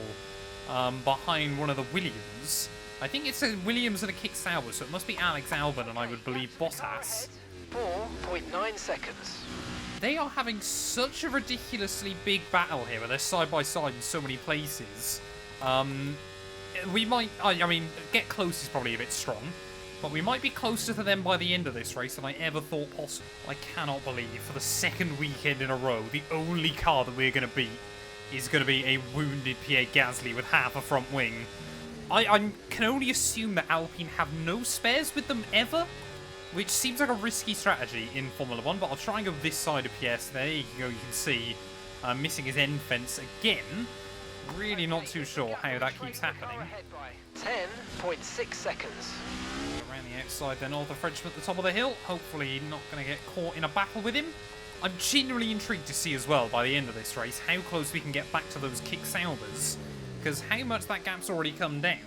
behind one of the Williams. I think it's a Williams and a Kick Sauber, so it must be Alex Albon, and I would believe Bottas. 4.9 seconds. They are having such a ridiculously big battle here, where they're side by side in so many places. We might, I mean, get close is probably a bit strong, but we might be closer to them by the end of this race than I ever thought possible. I cannot believe, for the second weekend in a row, the only car that we're going to beat is going to be a wounded Pierre Gasly with half a front wing. I can only assume that Alpine have no spares with them ever, which seems like a risky strategy in Formula 1, but I'll try and go this side of Pierre. There you go, you can see missing his end fence again. Really not too sure how that keeps happening. 10.6 seconds. Around the outside then, the Frenchman at the top of the hill. Hopefully not going to get caught in a battle with him. I'm genuinely intrigued to see as well, by the end of this race, how close we can get back to those Kick Saubers. Because how much that gap's already come down.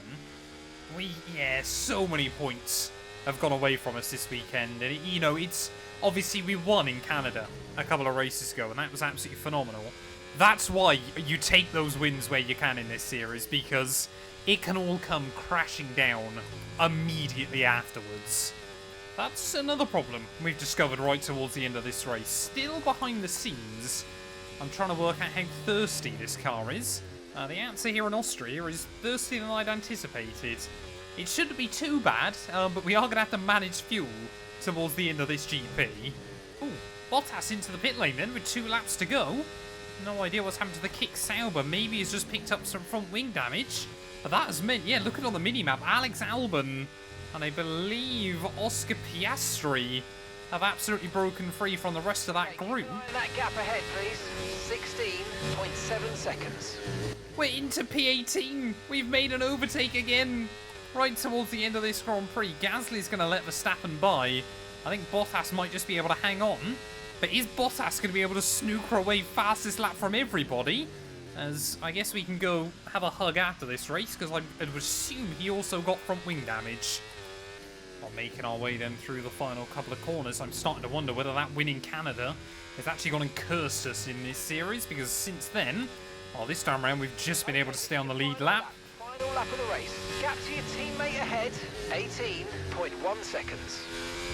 Yeah, so many points have gone away from us this weekend. And, you know, it's... Obviously, we won in Canada a couple of races ago, and that was absolutely phenomenal. That's why you take those wins where you can in this series, because it can all come crashing down immediately afterwards. That's another problem we've discovered right towards the end of this race. Still behind the scenes, I'm trying to work out how thirsty this car is. The answer here in Austria is thirstier than I'd anticipated. It shouldn't be too bad, but we are going to have to manage fuel towards the end of this GP. Ooh, Bottas into the pit lane then with 2 laps to go. No idea what's happened to the kick Sauber. Maybe he's just picked up some front wing damage. But that has meant, yeah, looking on the mini-map, Alex Albon and I believe Oscar Piastri have absolutely broken free from the rest of that group. That gap ahead, please. 16.7 seconds. We're into P18. We've made an overtake again. Right towards the end of this Grand Prix. Gasly's going to let Verstappen by. I think Bottas might just be able to hang on. But is Bottas going to be able to snooker away fastest lap from everybody? As I guess we can go have a hug after this race, because I would assume he also got front wing damage. While making our way then through the final couple of corners, I'm starting to wonder whether that win in Canada has actually gone and cursed us in this series, because since then, well, this time around we've just been able to stay on the lead lap. Final lap of the race. Gap to your teammate ahead, 18.1 seconds.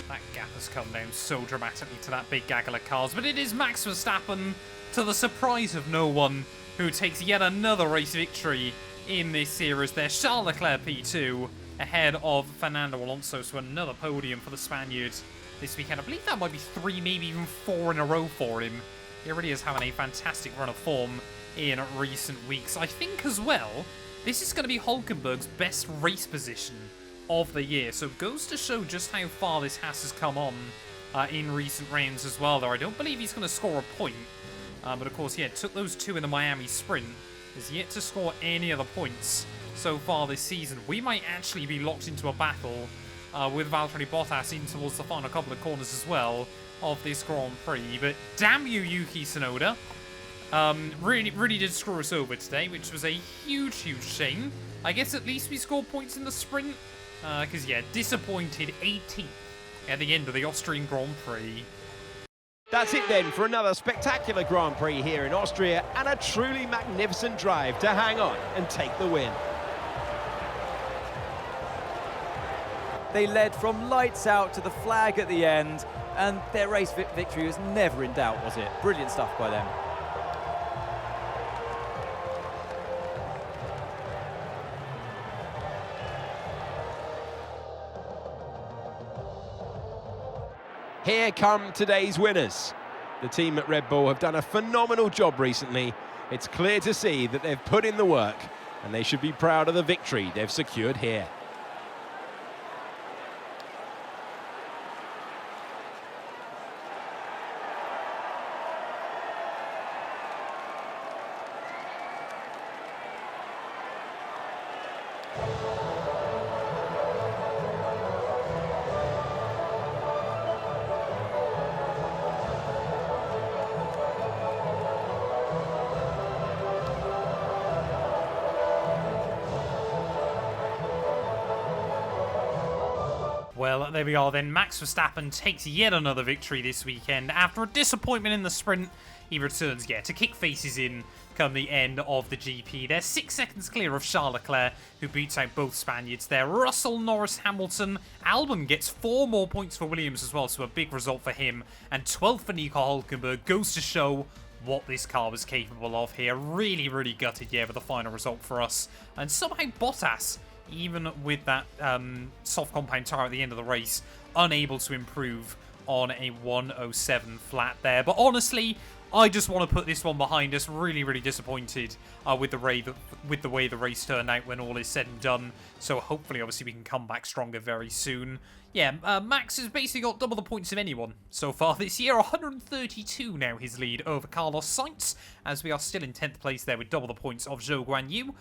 That gap has come down so dramatically to that big gaggle of cars, but it is Max Verstappen, to the surprise of no one, who takes yet another race victory in this series there. Charles Leclerc P2 ahead of Fernando Alonso, so another podium for the Spaniard this weekend. I believe that might be 3, maybe even 4 in a row for him. He really is having a fantastic run of form in recent weeks. I think as well, this is going to be Hülkenberg's best race position of the year, so it goes to show just how far this has come on in recent rounds as well, though I don't believe he's going to score a point. But of course, yeah, took those 2 in the Miami Sprint. Has yet to score any other points so far this season. We might actually be locked into a battle with Valtteri Bottas in towards the final couple of corners as well of this Grand Prix. But damn you, Yuki Tsunoda. Really did screw us over today, which was a huge shame. I guess at least we scored points in the sprint. Because, yeah, disappointed 18th at the end of the Austrian Grand Prix. That's it then for another spectacular Grand Prix here in Austria, and a truly magnificent drive to hang on and take the win. They led from lights out to the flag at the end, and their race victory was never in doubt, was it? Brilliant stuff by them. Here come today's winners. The team at Red Bull have done a phenomenal job recently. It's clear to see that they've put in the work, and they should be proud of the victory they've secured here. Well, there we are then. Max Verstappen takes yet another victory this weekend. After a disappointment in the sprint, he returns, yeah, to kick faces in come the end of the GP. They're 6 seconds clear of Charles Leclerc, who beats out both Spaniards there. Russell, Norris, Hamilton. Albon gets 4 more points for Williams as well, so a big result for him. And 12th for Nico Hülkenberg. Goes to show what this car was capable of here. Really gutted, yeah, with the final result for us. And somehow Bottas, even with that soft compound tyre at the end of the race, unable to improve on a 107 flat there. But honestly, I just want to put this one behind us. Really disappointed with the way the race turned out when all is said and done. So hopefully, obviously, we can come back stronger very soon. Yeah, Max has basically got double the points of anyone so far this year. 132 now his lead over Carlos Sainz, as we are still in 10th place there with double the points of Zhou Guanyu.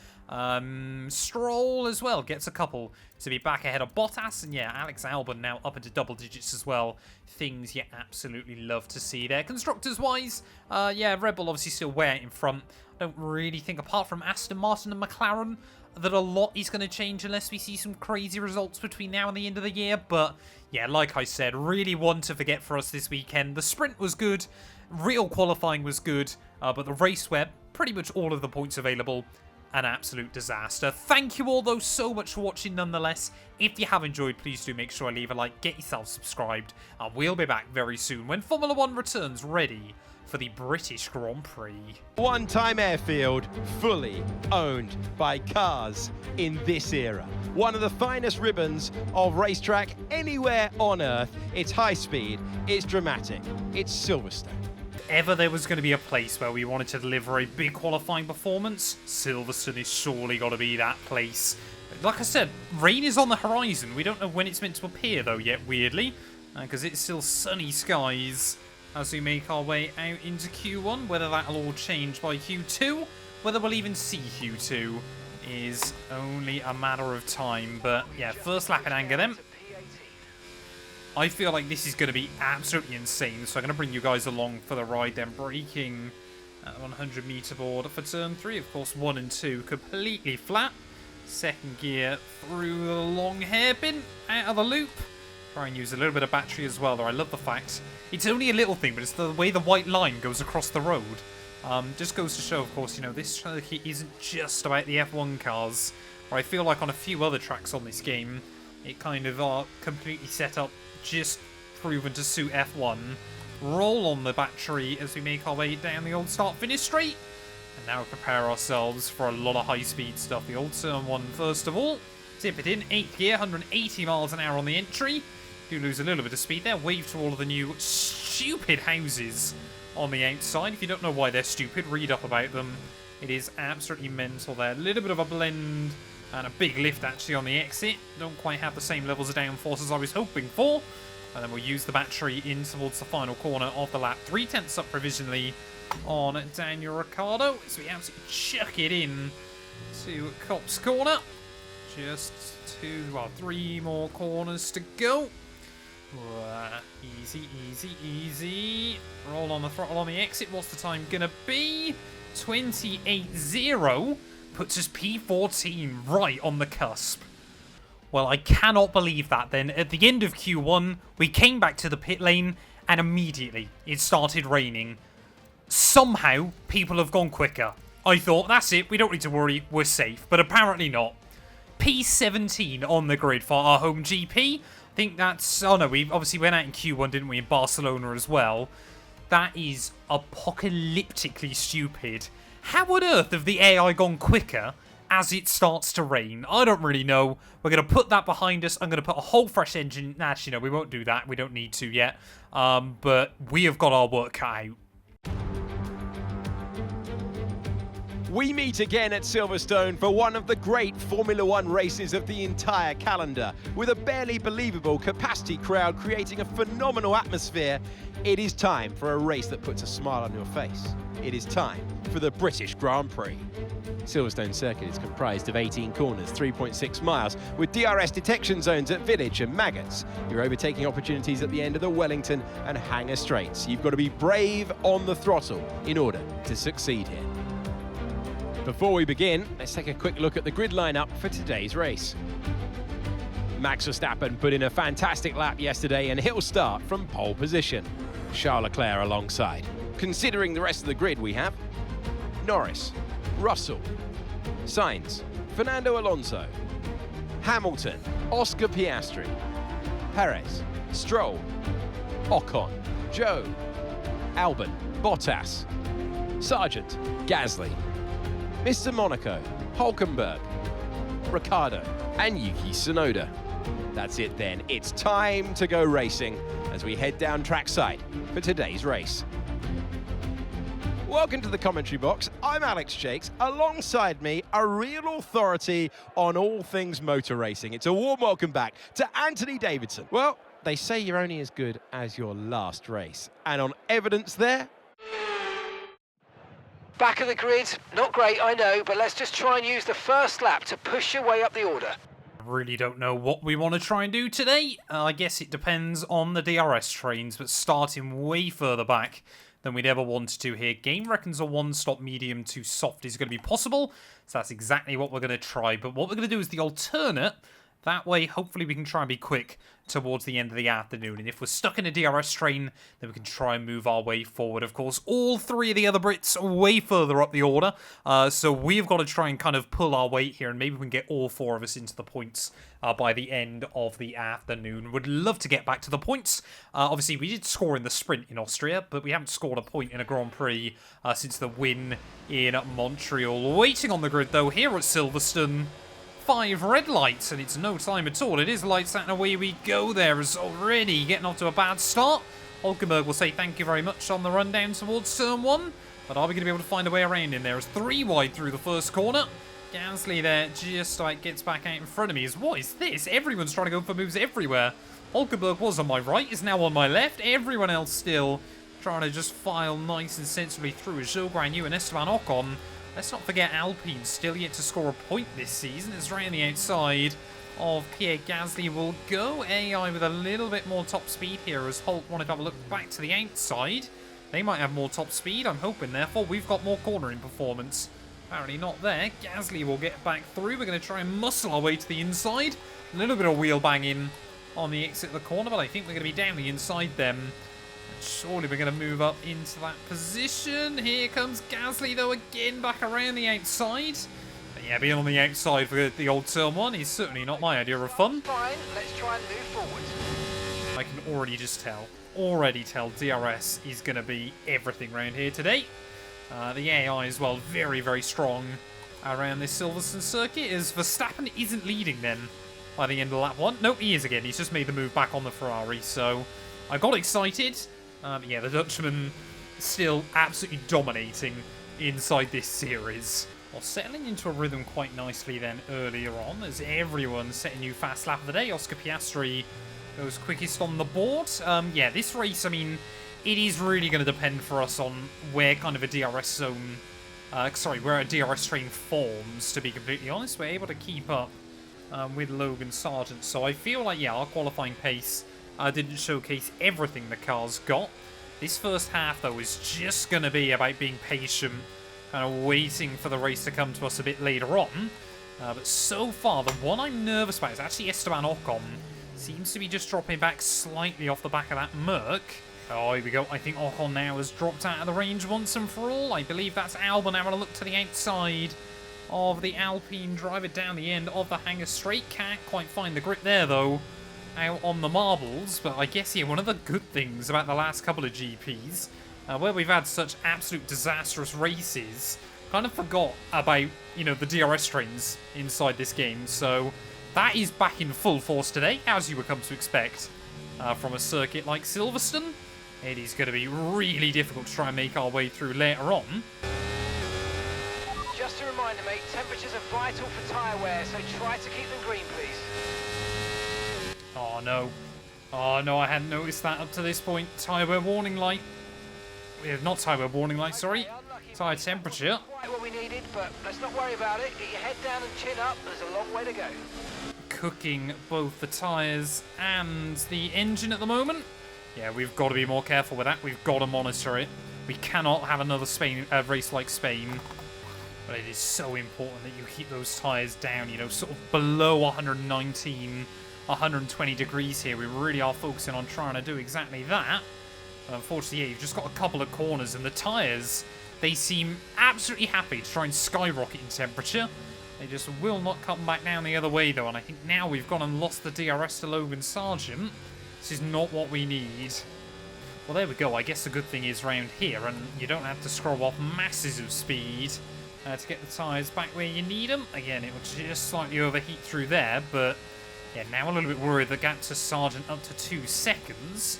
Stroll as well gets a couple to be back ahead of Bottas. And yeah, Alex Albon now up into double digits as well. Things you absolutely love to see there. Constructors-wise, yeah, Red Bull obviously still way out in front. I don't really think, apart from Aston Martin and McLaren, that a lot is going to change unless we see some crazy results between now and the end of the year. But yeah, like I said, really one to forget for us this weekend. The sprint was good, real qualifying was good, but the race where pretty much all of the points available an absolute disaster. Thank you all, though, so much for watching nonetheless. If you have enjoyed, please do make sure to leave a like, get yourself subscribed, and we'll be back very soon when Formula 1 returns ready for the British Grand Prix. One-time airfield, fully owned by cars in this era. One of the finest ribbons of racetrack anywhere on Earth. It's high speed, it's dramatic, it's Silverstone. If ever there was going to be a place where we wanted to deliver a big qualifying performance, Silverstone is surely got to be that place. Like I said, rain is on the horizon. We don't know when it's meant to appear, though, yet, weirdly, because it's still sunny skies as we make our way out into Q1. Whether that'll all change by Q2, whether we'll even see Q2, is only a matter of time. But, yeah, first lap in anger then. I feel like this is going to be absolutely insane, so I'm going to bring you guys along for the ride then. Braking at 100 meter board for turn 3. Of course, 1 and 2 completely flat. Second gear through the long hairpin, out of the loop. Try and use a little bit of battery as well, though. I love the fact it's only a little thing, but it's the way the white line goes across the road. Just goes to show, of course, you know, this circuit isn't just about the F1 cars. Or I feel like on a few other tracks on this game, it kind of are completely set up, just proven to suit F1. Roll on the battery as we make our way down the old start-finish straight. And now prepare ourselves for a lot of high-speed stuff. The old turn 1 first of all. Tip it in, 8th gear, 180 miles an hour on the entry. Do lose a little bit of speed there. Wave to all of the new stupid houses on the outside. If you don't know why they're stupid, read up about them. It is absolutely mental there. A little bit of a blend and a big lift actually on the exit. Don't quite have the same levels of downforce as I was hoping for. And then we'll use the battery in towards the final corner of the lap. 3/10 up provisionally on Daniel Ricciardo. So we absolutely chuck it in to Copse Corner. Just 3 more corners to go. Easy, easy, easy. Roll on the throttle on the exit. What's the time gonna be? 28.0. Puts us P14 right on the cusp. Well, I cannot believe that then. At the end of Q1, we came back to the pit lane and immediately it started raining. Somehow, people have gone quicker. I thought, that's it, we don't need to worry, we're safe. But apparently not. P17 on the grid for our home GP. I think that's... Oh no, we obviously went out in Q1, didn't we, in Barcelona as well. That is apocalyptically stupid. How on earth have the AI gone quicker as it starts to rain? I don't really know. We're going to put that behind us. I'm going to put a whole fresh engine. Actually, no, we won't do that. We don't need to yet. But we have got our work cut out. We meet again at Silverstone for one of the great Formula 1 races of the entire calendar. With a barely believable capacity crowd creating a phenomenal atmosphere, it is time for a race that puts a smile on your face. It is time for the British Grand Prix. Silverstone Circuit is comprised of 18 corners, 3.6 miles, with DRS detection zones at Village and Maggots. Your overtaking opportunities at the end of the Wellington and Hangar Straights. You've got to be brave on the throttle in order to succeed here. Before we begin, let's take a quick look at the grid lineup for today's race. Max Verstappen put in a fantastic lap yesterday and he'll start from pole position. Charles Leclerc alongside. Considering the rest of the grid, we have Norris, Russell, Sainz, Fernando Alonso, Hamilton, Oscar Piastri, Perez, Stroll, Ocon, Joe, Albon, Bottas, Sargent, Gasly, Mr. Monaco, Hulkenberg, Ricciardo, and Yuki Tsunoda. That's it then. It's time to go racing as we head down trackside for today's race. Welcome to the commentary box. I'm Alex Jakes. Alongside me, a real authority on all things motor racing. It's a warm welcome back to Anthony Davidson. Well, they say you're only as good as your last race. And on evidence there... Back of the grid, not great, I know, but let's just try and use the first lap to push your way up the order. I really don't know what we want to try and do today. I guess it depends on the DRS trains, but starting way further back than we'd ever wanted to here. Game reckons a one-stop medium to soft is going to be possible, so that's exactly what we're going to try. But what we're going to do is the alternate That way, hopefully we can try and be quick towards the end of the afternoon. And if we're stuck in a DRS train, then we can try and move our way forward. Of course, all three of the other Brits are way further up the order. So we've got to try and kind of pull our weight here. And maybe we can get all four of us into the points by the end of the afternoon. Would love to get back to the points. Obviously, we did score in the sprint in Austria, but we haven't scored a point in a Grand Prix since the win in Montreal. Waiting on the grid, though, here at Silverstone. 5 red lights, and it's no time at all. It is lights out, and away we go. There is already getting off to a bad start. Hulkenberg will say thank you very much on the rundown towards turn 1, but are we going to be able to find a way around in there? As 3 wide through the first corner. Gasly there just like gets back out in front of me. What is this? Everyone's trying to go for moves everywhere. Hulkenberg was on my right, is now on my left. Everyone else still trying to just file nice and sensibly through. Zhou Guanyu and Esteban Ocon. Let's not forget Alpine still yet to score a point this season. It's right on the outside of Pierre Gasly will go. AI with a little bit more top speed here as Hulk wanted to have a look back to the outside. They might have more top speed, I'm hoping, therefore. We've got more cornering performance. Apparently not there. Gasly will get back through. We're going to try and muscle our way to the inside. A little bit of wheel banging on the exit of the corner, but I think we're going to be down the inside then. Surely we're going to move up into that position. Here comes Gasly, though, again back around the outside. But yeah, being on the outside for the old turn 1 is certainly not my idea of fun. Fine, let's try and move forward. I can already tell DRS is going to be everything around here today. The AI as well, very, very strong around this Silverstone circuit, as Verstappen isn't leading then by the end of lap 1. No, he is again. He's just made the move back on the Ferrari, so I got excited. Yeah, the Dutchman still absolutely dominating inside this series. Well, settling into a rhythm quite nicely then earlier on, as everyone set a new fast lap of the day. Oscar Piastri goes quickest on the board. Yeah, this race, I mean, it is really going to depend for us on where kind of a DRS zone, where a DRS train forms, to be completely honest. We're able to keep up with Logan Sargent, so I feel like, yeah, our qualifying pace didn't showcase everything the car's got. This first half, though, is just going to be about being patient, kind of waiting for the race to come to us a bit later on. But so far, the one I'm nervous about is actually Esteban Ocon. Seems to be just dropping back slightly off the back of that Merc. Oh, here we go. I think Ocon now has dropped out of the range once and for all. I believe that's Albon having a look to the outside of the Alpine driver down the end of the hangar straight. Can't quite find the grip there, though, out on the marbles. But I guess, yeah, one of the good things about the last couple of GPs, where we've had such absolute disastrous races, kind of forgot about, you know, the DRS trains inside this game. So that is back in full force today, as you would come to expect from a circuit like Silverstone. It is going to be really difficult to try and make our way through later on. Just a reminder, mate, temperatures are vital for tyre wear, so try to keep them green, please. Oh, no. Oh, no, I hadn't noticed that up to this point. Tyre wear warning light. Not tyre wear warning light, sorry. Tyre temperature. Not quite what we needed, but let's not worry about it. Get your head down and chin up. There's a long way to go. Cooking both the tyres and the engine at the moment. Yeah, we've got to be more careful with that. We've got to monitor it. We cannot have another race like Spain. But it is so important that you keep those tyres down, you know, sort of below 119, 120 degrees here. We really are focusing on trying to do exactly that. But unfortunately, yeah, you've just got a couple of corners, and the tyres, they seem absolutely happy to try and skyrocket in temperature. They just will not come back down the other way, though, and I think now we've gone and lost the DRS to Logan Sargent. This is not what we need. Well, there we go. I guess the good thing is round here, and you don't have to scroll off masses of speed to get the tyres back where you need them. Again, it will just slightly overheat through there, but yeah, now a little bit worried the gap to Sargent up to 2 seconds.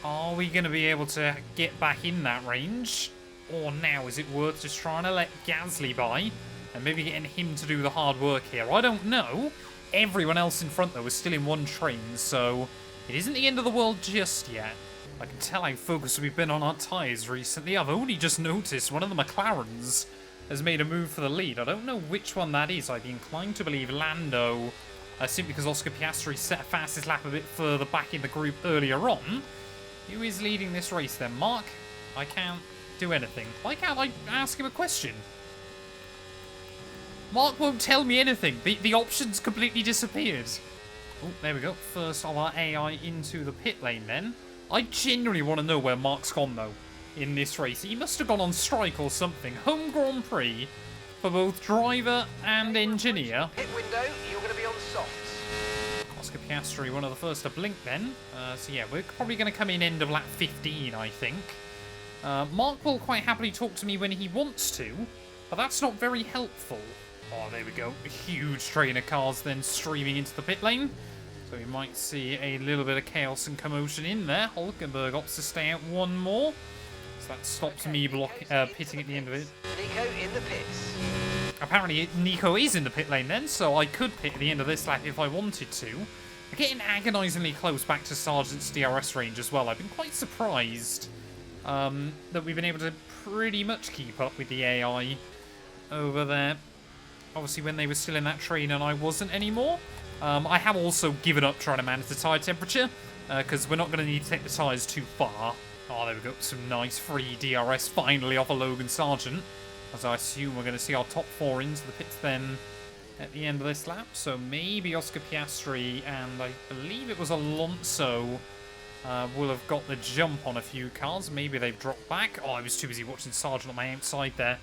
Are we going to be able to get back in that range? Or now is it worth just trying to let Gasly by and maybe getting him to do the hard work here? I don't know. Everyone else in front, though, is still in one train, so it isn't the end of the world just yet. I can tell how focused we've been on our tyres recently. I've only just noticed one of the McLarens has made a move for the lead. I don't know which one that is. I'd be inclined to believe Lando, simply because Oscar Piastri set a fastest lap a bit further back in the group earlier on. Who is leading this race then? Mark? I can't do anything. Why can't I ask him a question? Mark won't tell me anything. The options completely disappeared. Oh, there we go. First of our AI into the pit lane then. I genuinely want to know where Mark's gone, though, in this race. He must have gone on strike or something. Home Grand Prix for both driver and engineer. Pit window, you're going to be on softs. Oscar Piastri, one of the first to blink then. So yeah, we're probably going to come in end of lap 15, I think. Mark will quite happily talk to me when he wants to, but that's not very helpful. Oh, there we go. A huge train of cars then streaming into the pit lane. So we might see a little bit of chaos and commotion in there. Hulkenberg opts to stay out one more. So that stops me pitting at the end of it. Nico in the pits. Apparently Nico is in the pit lane then, so I could pit at the end of this lap if I wanted to. We're getting agonisingly close back to Sargent's DRS range as well. I've been quite surprised that we've been able to pretty much keep up with the AI over there. Obviously when they were still in that train and I wasn't anymore. I have also given up trying to manage the tyre temperature, because we're not going to need to take the tyres too far. Oh, there we go. Some nice free DRS finally off of Logan Sargent. As I assume we're going to see our top 4 into the pits then at the end of this lap. So maybe Oscar Piastri and I believe it was Alonso will have got the jump on a few cars. Maybe they've dropped back. Oh, I was too busy watching Sargent on my outside there.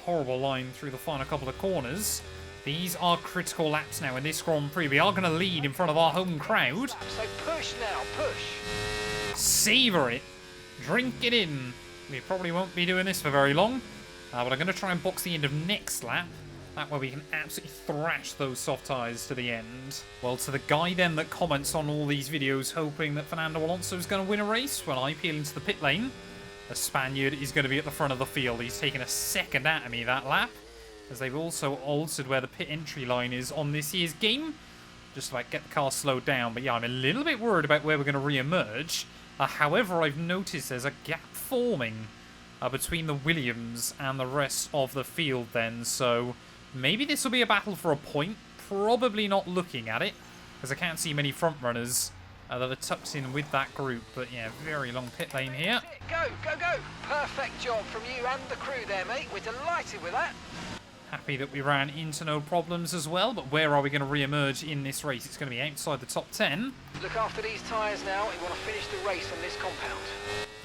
Horrible line through the final couple of corners. These are critical laps now in this Grand Prix. We are going to lead in front of our home crowd. So push now, push. Savour it. Drink it in. We probably won't be doing this for very long. But I'm going to try and box the end of next lap. That way we can absolutely thrash those soft tyres to the end. Well, to the guy then that comments on all these videos hoping that Fernando Alonso is going to win a race, when I peel into the pit lane, the Spaniard is going to be at the front of the field. He's taken a second at me that lap, as they've also altered where the pit entry line is on this year's game, just to get the car slowed down. But yeah, I'm a little bit worried about where we're going to re-emerge. However, I've noticed there's a gap forming between the Williams and the rest of the field then, so maybe this will be a battle for a point. Probably not looking at it, because I can't see many front runners that are tucked in with that group. But yeah, very long pit lane here. Go, go, go. Perfect job from you and the crew there, mate. We're delighted with that. Happy that we ran into no problems as well, but where are we going to re-emerge in this race? It's going to be outside the top 10. Look after these tyres now. We want to finish the race on this compound.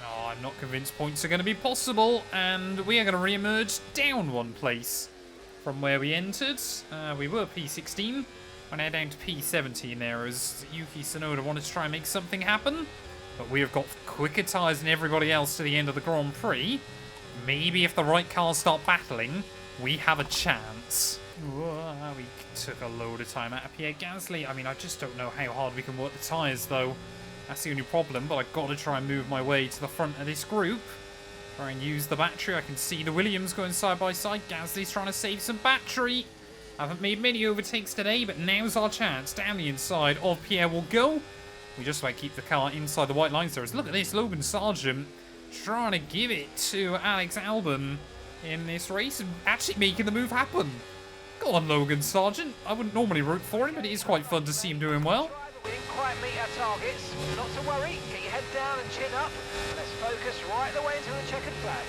Oh, I'm not convinced points are going to be possible, and we are going to re-emerge down one place from where we entered. We were P16. We're now down to P17 there, as Yuki Tsunoda wanted to try and make something happen. But we have got quicker tyres than everybody else to the end of the Grand Prix. Maybe if the right cars start battling, we have a chance. Whoa, we took a load of time out of Pierre Gasly. I mean, I just don't know how hard we can work the tyres, though. That's the only problem, but I've got to try and move my way to the front of this group. Try and use the battery. I can see the Williams going side by side. Gasly's trying to save some battery. I haven't made many overtakes today, but now's our chance. Down the inside of Pierre will go. We just want to keep the car inside the white lines there. Look at this, Logan Sargent trying to give it to Alex Albon in this race and actually making the move happen. Go on, Logan Sargent. I wouldn't normally root for him, but it is quite fun to see him doing well. We didn't quite meet our targets. Not to worry. Get your head down and chin up. Let's focus right the way into the checkered flag.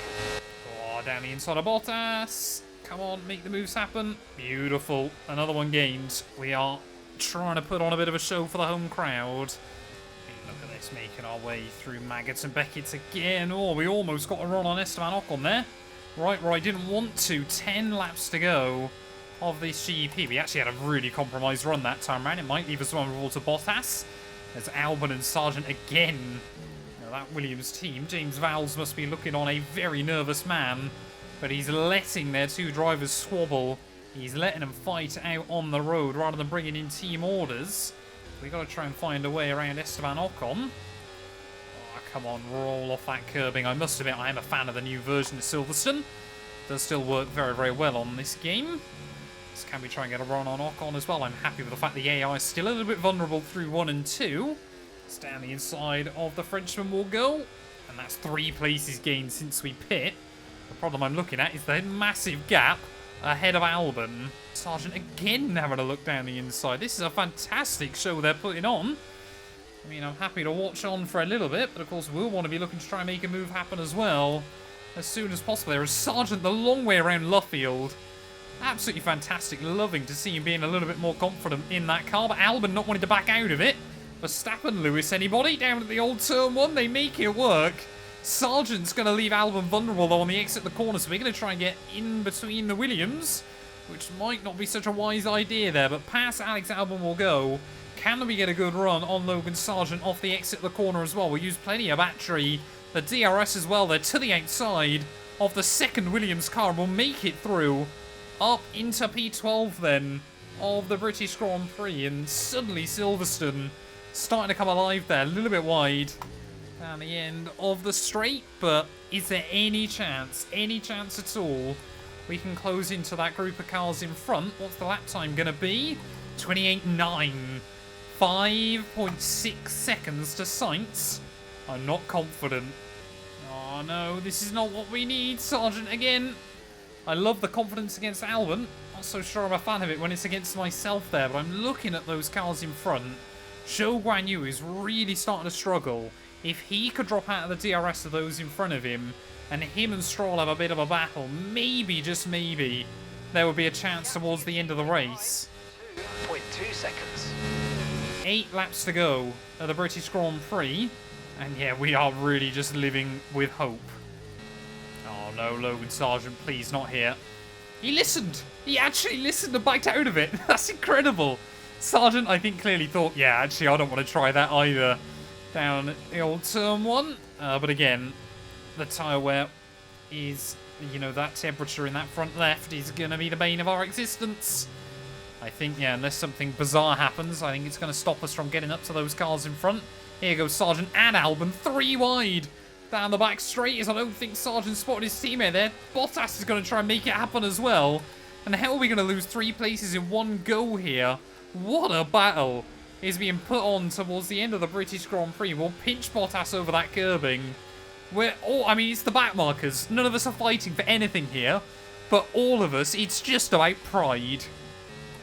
Oh, down the inside of Bottas. Come on, make the moves happen. Beautiful. Another one gained. We are trying to put on a bit of a show for the home crowd. Look at this, making our way through Maggots and Beckett's again. Oh, we almost got a run on Esteban Ocon there. Right where I didn't want to. 10 laps to go of this GP. We actually had a really compromised run that time around. It might leave us vulnerable to Bottas. There's Albon and Sargent again. Now that Williams team, James Vowles must be looking on a very nervous man. But he's letting their two drivers squabble. He's letting them fight out on the road rather than bringing in team orders. We've got to try and find a way around Esteban Ocon. Oh, come on, roll off that curbing. I must admit, I am a fan of the new version of Silverstone. It does still work very, very well on this game. So can we try and get a run on Ocon as well? I'm happy with the fact the AI is still a little bit vulnerable through 1 and 2. It's down the inside of the Frenchman will go. And that's 3 places gained since we pit. The problem I'm looking at is the massive gap ahead of Albon. Sargent again having a look down the inside. This is a fantastic show they're putting on. I mean, I'm happy to watch on for a little bit, but of course we'll want to be looking to try and make a move happen as well as soon as possible. There is Sargent the long way around Luffield. Absolutely fantastic. Loving to see him being a little bit more confident in that car. But Albon not wanting to back out of it. Verstappen, Lewis, anybody? Down at the old turn 1. They make it work. Sargent's going to leave Albon vulnerable, though, on the exit of the corner. So we're going to try and get in between the Williams, which might not be such a wise idea there. But past Alex Albon will go. Can we get a good run on Logan Sargent off the exit of the corner as well? We'll use plenty of battery. The DRS as well. They're to the outside of the second Williams car. We'll make it through up into P12 then of the British Grand Prix. And suddenly Silverstone starting to come alive there. A little bit wide down the end of the straight. But is there any chance at all, we can close into that group of cars in front? What's the lap time going to be? 28.9. 5.6 seconds to Sainz. I'm not confident. Oh no, this is not what we need. Sargent again. I love the confidence against Albon. Not so sure I'm a fan of it when it's against myself there, but I'm looking at those cars in front. Zhou Guanyu is really starting to struggle. If he could drop out of the DRS of those in front of him, and him and Stroll have a bit of a battle, maybe, just maybe, there would be a chance towards the end of the race. 0.2 seconds. 8 laps to go at the British Grand Prix. And yeah, we are really just living with hope. Oh no, Logan Sargent, please not here. He listened. He actually listened and backed out of it. That's incredible. Sargent, I think, clearly thought, yeah, actually, I don't want to try that either. Down the old turn 1. But again, the tyre wear is, you know, that temperature in that front left is going to be the bane of our existence. I think, yeah, unless something bizarre happens, I think it's going to stop us from getting up to those cars in front. Here goes Sargent and Albon, 3 wide down the back straight, as I don't think Sargent spotted his teammate there. Bottas is going to try and make it happen as well. And how are we going to lose 3 places in one go here? What a battle is being put on towards the end of the British Grand Prix. We'll pinch Bottas over that curbing. I mean, it's the back markers. None of us are fighting for anything here. But all of us, it's just about pride.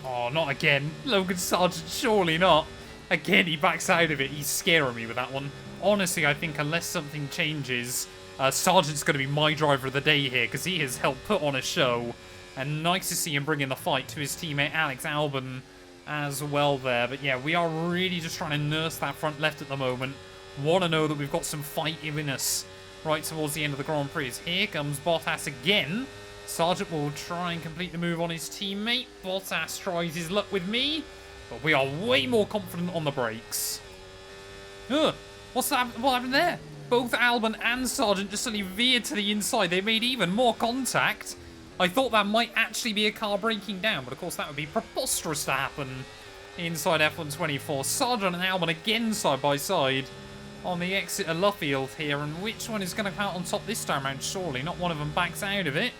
Oh, not again. Logan Sargent, surely not. Again, he backs out of it. He's scaring me with that one. Honestly, I think unless something changes, Sargent's going to be my driver of the day here, because he has helped put on a show. And nice to see him bringing the fight to his teammate Alex Albon as well there. But yeah, we are really just trying to nurse that front left at the moment. Want to know that we've got some fight in us right towards the end of the Grand Prix. Here comes Bottas again. Sargent will try and complete the move on his teammate. Bottas tries his luck with me, but we are way more confident on the brakes. What happened there? Both Albon and Sargent just suddenly veered to the inside. They made even more contact. I thought that might actually be a car breaking down, but of course that would be preposterous to happen inside F124. Sargent and Albon again side by side on the exit of Luffield here, and which one is going to come out on top this time around? Surely not one of them backs out of it.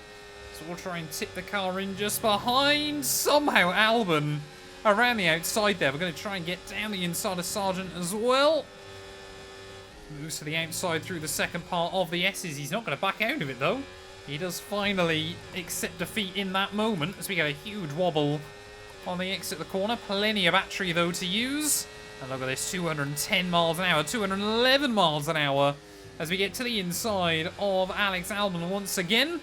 So we'll try and tip the car in just behind. Somehow Albon around the outside there. We're going to try and get down the inside of Sargent as well. Moves to the outside through the second part of the S's. He's not going to back out of it though. He does finally accept defeat in that moment as we get a huge wobble on the exit of the corner. Plenty of battery though to use. And look at this, 210 miles an hour, 211 miles an hour as we get to the inside of Alex Albon once again.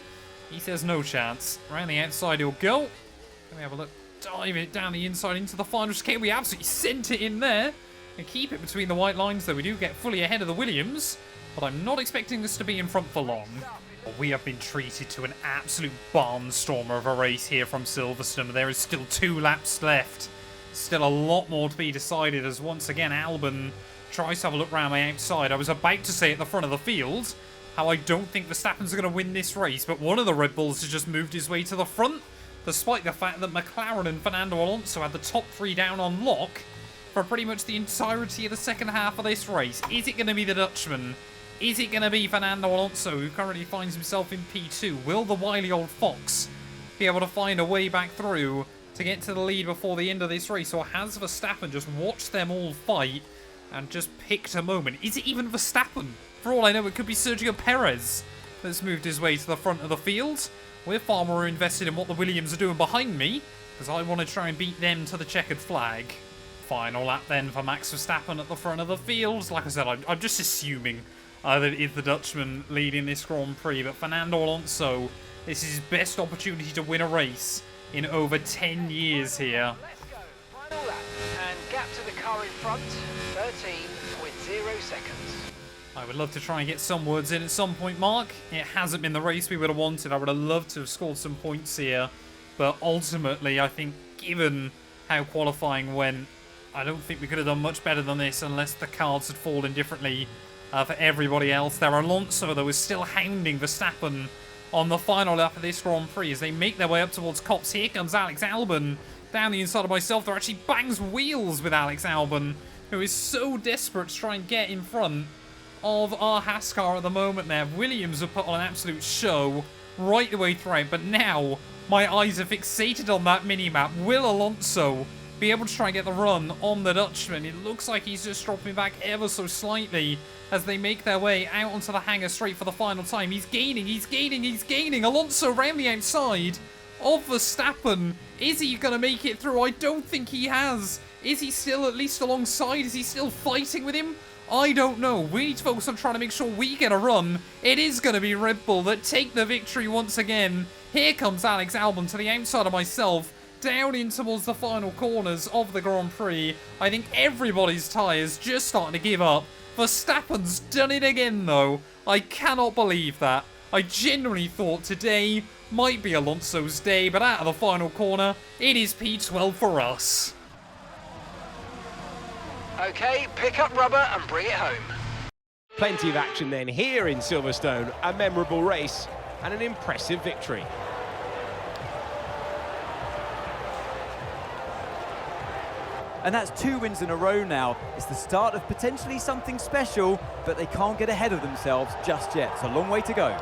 He says no chance. Around the outside he'll go. Let me have a look. Dive it down the inside into the final chicane. We absolutely sent it in there. And keep it between the white lines, though. We do get fully ahead of the Williams. But I'm not expecting this to be in front for long. We have been treated to an absolute barnstormer of a race here from Silverstone. There is still 2 laps left. Still a lot more to be decided as once again Albon tries to have a look around my outside. I was about to say at the front of the field how I don't think Verstappen's going to win this race, but one of the Red Bulls has just moved his way to the front, despite the fact that McLaren and Fernando Alonso had the top 3 down on lock for pretty much the entirety of the second half of this race. Is it going to be the Dutchman? Is it going to be Fernando Alonso, who currently finds himself in P2? Will the wily old fox be able to find a way back through to get to the lead before the end of this race? Or has Verstappen just watched them all fight and just picked a moment? Is it even Verstappen? For all I know, it could be Sergio Perez that's moved his way to the front of the field. We're far more invested in what the Williams are doing behind me, because I want to try and beat them to the checkered flag. Final lap then for Max Verstappen at the front of the field. Like I said, I'm just assuming that it is the Dutchman leading this Grand Prix, but Fernando Alonso, this is his best opportunity to win a race in over 10 years here. Let's go. Final lap. And gap to the car in front, 13.0 seconds. I would love to try and get some words in at some point, Mark. It hasn't been the race we would have wanted. I would have loved to have scored some points here. But ultimately, I think given how qualifying went, I don't think we could have done much better than this unless the cards had fallen differently for everybody else. There, Alonso, though, is still hounding Verstappen on the final lap of this Grand Prix as they make their way up towards Copse. Here comes Alex Albon down the inside of myself. There actually bangs wheels with Alex Albon, who is so desperate to try and get in front of our Haas car at the moment there. Williams have put on an absolute show right the way throughout, but now my eyes are fixated on that mini-map. Will Alonso be able to try and get the run on the Dutchman? It looks like he's just dropping back ever so slightly as they make their way out onto the hangar straight for the final time. He's gaining, he's gaining, he's gaining. Alonso around the outside of Verstappen. Is he going to make it through? I don't think he has. Is he still at least alongside? Is he still fighting with him? I don't know. We need to focus on trying to make sure we get a run. It is going to be Red Bull that take the victory once again. Here comes Alex Albon to the outside of myself, down in towards the final corners of the Grand Prix. I think everybody's tyres just starting to give up. Verstappen's done it again, though. I cannot believe that. I genuinely thought today might be Alonso's day, but out of the final corner, it is P12 for us. Okay, pick up rubber and bring it home. Plenty of action then here in Silverstone. A memorable race and an impressive victory. And that's 2 wins in a row now. It's the start of potentially something special, but they can't get ahead of themselves just yet. It's a long way to go.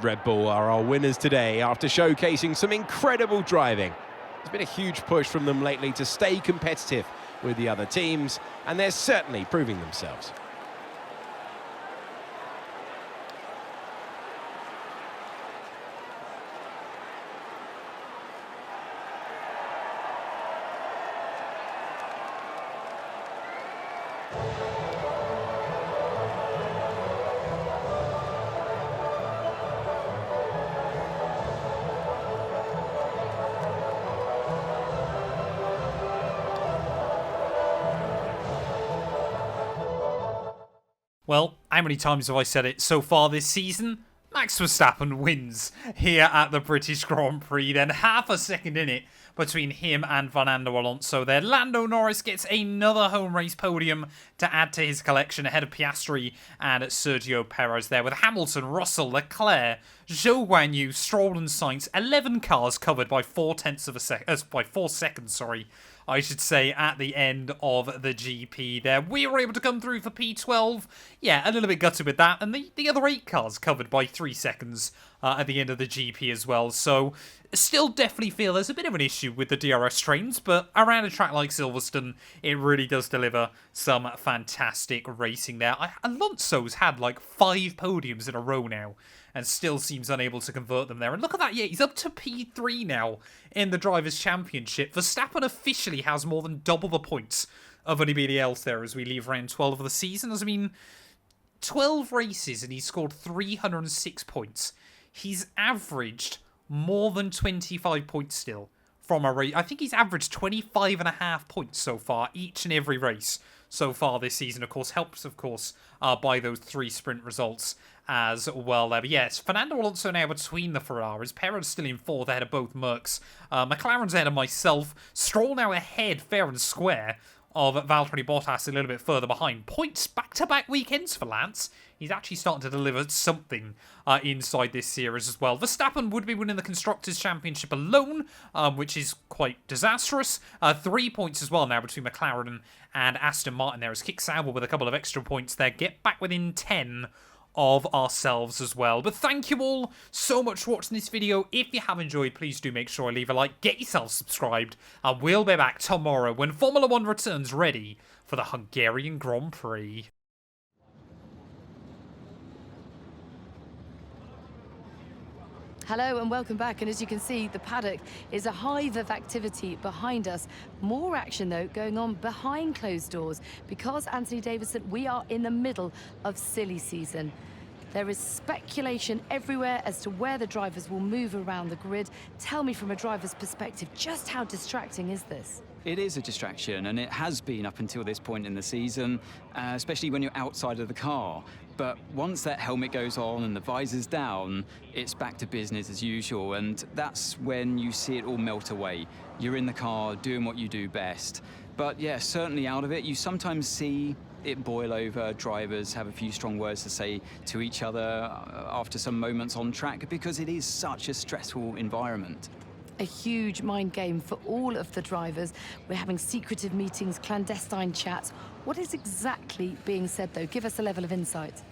Red Bull are our winners today after showcasing some incredible driving. There's been a huge push from them lately to stay competitive with the other teams, and they're certainly proving themselves. Well, how many times have I said it so far this season? Max Verstappen wins here at the British Grand Prix. Then half a second in it between him and Fernando Alonso there. Lando Norris gets another home race podium to add to his collection ahead of Piastri and Sergio Perez there, with Hamilton, Russell, Leclerc, Zhou Guanyu, Stroll and Sainz. 11 cars covered by 4 seconds, sorry. I should say, at the end of the GP there. We were able to come through for P12. Yeah, a little bit gutted with that. And the other 8 cars covered by 3 seconds at the end of the GP as well. So, still definitely feel there's a bit of an issue with the DRS trains, but around a track like Silverstone, it really does deliver some fantastic racing there. Alonso's had like 5 podiums in a row now, and still seems unable to convert them there. And look at that, yeah, he's up to P3 now in the Drivers' Championship. Verstappen officially has more than double the points of anybody else there as we leave round 12 of the season. I mean, 12 races and he's scored 306 points. He's averaged more than 25 points still from a race. I think he's averaged 25.5 points so far, each and every race so far this season. Of course, helps, by those 3 sprint results as well there. But yes, Fernando Alonso now between the Ferraris. Perez still in 4th ahead of both Mercs. McLaren's ahead of myself. Stroll now ahead, fair and square, of Valtteri Bottas a little bit further behind. Points back-to-back weekends for Lance. He's actually starting to deliver something inside this series as well. Verstappen would be winning the Constructors' Championship alone, which is quite disastrous. 3 points as well now between McLaren and Aston Martin there, as Kick Sauber with a couple of extra points there. Get back within 10 of ourselves as well. But thank you all so much for watching this video. If you have enjoyed, please do make sure to leave a like, get yourself subscribed, and we'll be back tomorrow when Formula 1 returns ready for the Hungarian Grand Prix. Hello and welcome back. And as you can see, the paddock is a hive of activity behind us. More action, though, going on behind closed doors because, Anthony Davidson, we are in the middle of silly season. There is speculation everywhere as to where the drivers will move around the grid. Tell me from a driver's perspective, just how distracting is this? It is a distraction, and it has been up until this point in the season, especially when you're outside of the car. But once that helmet goes on and the visor's down, it's back to business as usual, and that's when you see it all melt away. You're in the car doing what you do best. But yeah, certainly out of it, you sometimes see it boil over. Drivers have a few strong words to say to each other after some moments on track because it is such a stressful environment. A huge mind game for all of the drivers. We're having secretive meetings, clandestine chats. What is exactly being said, though? Give us a level of insight.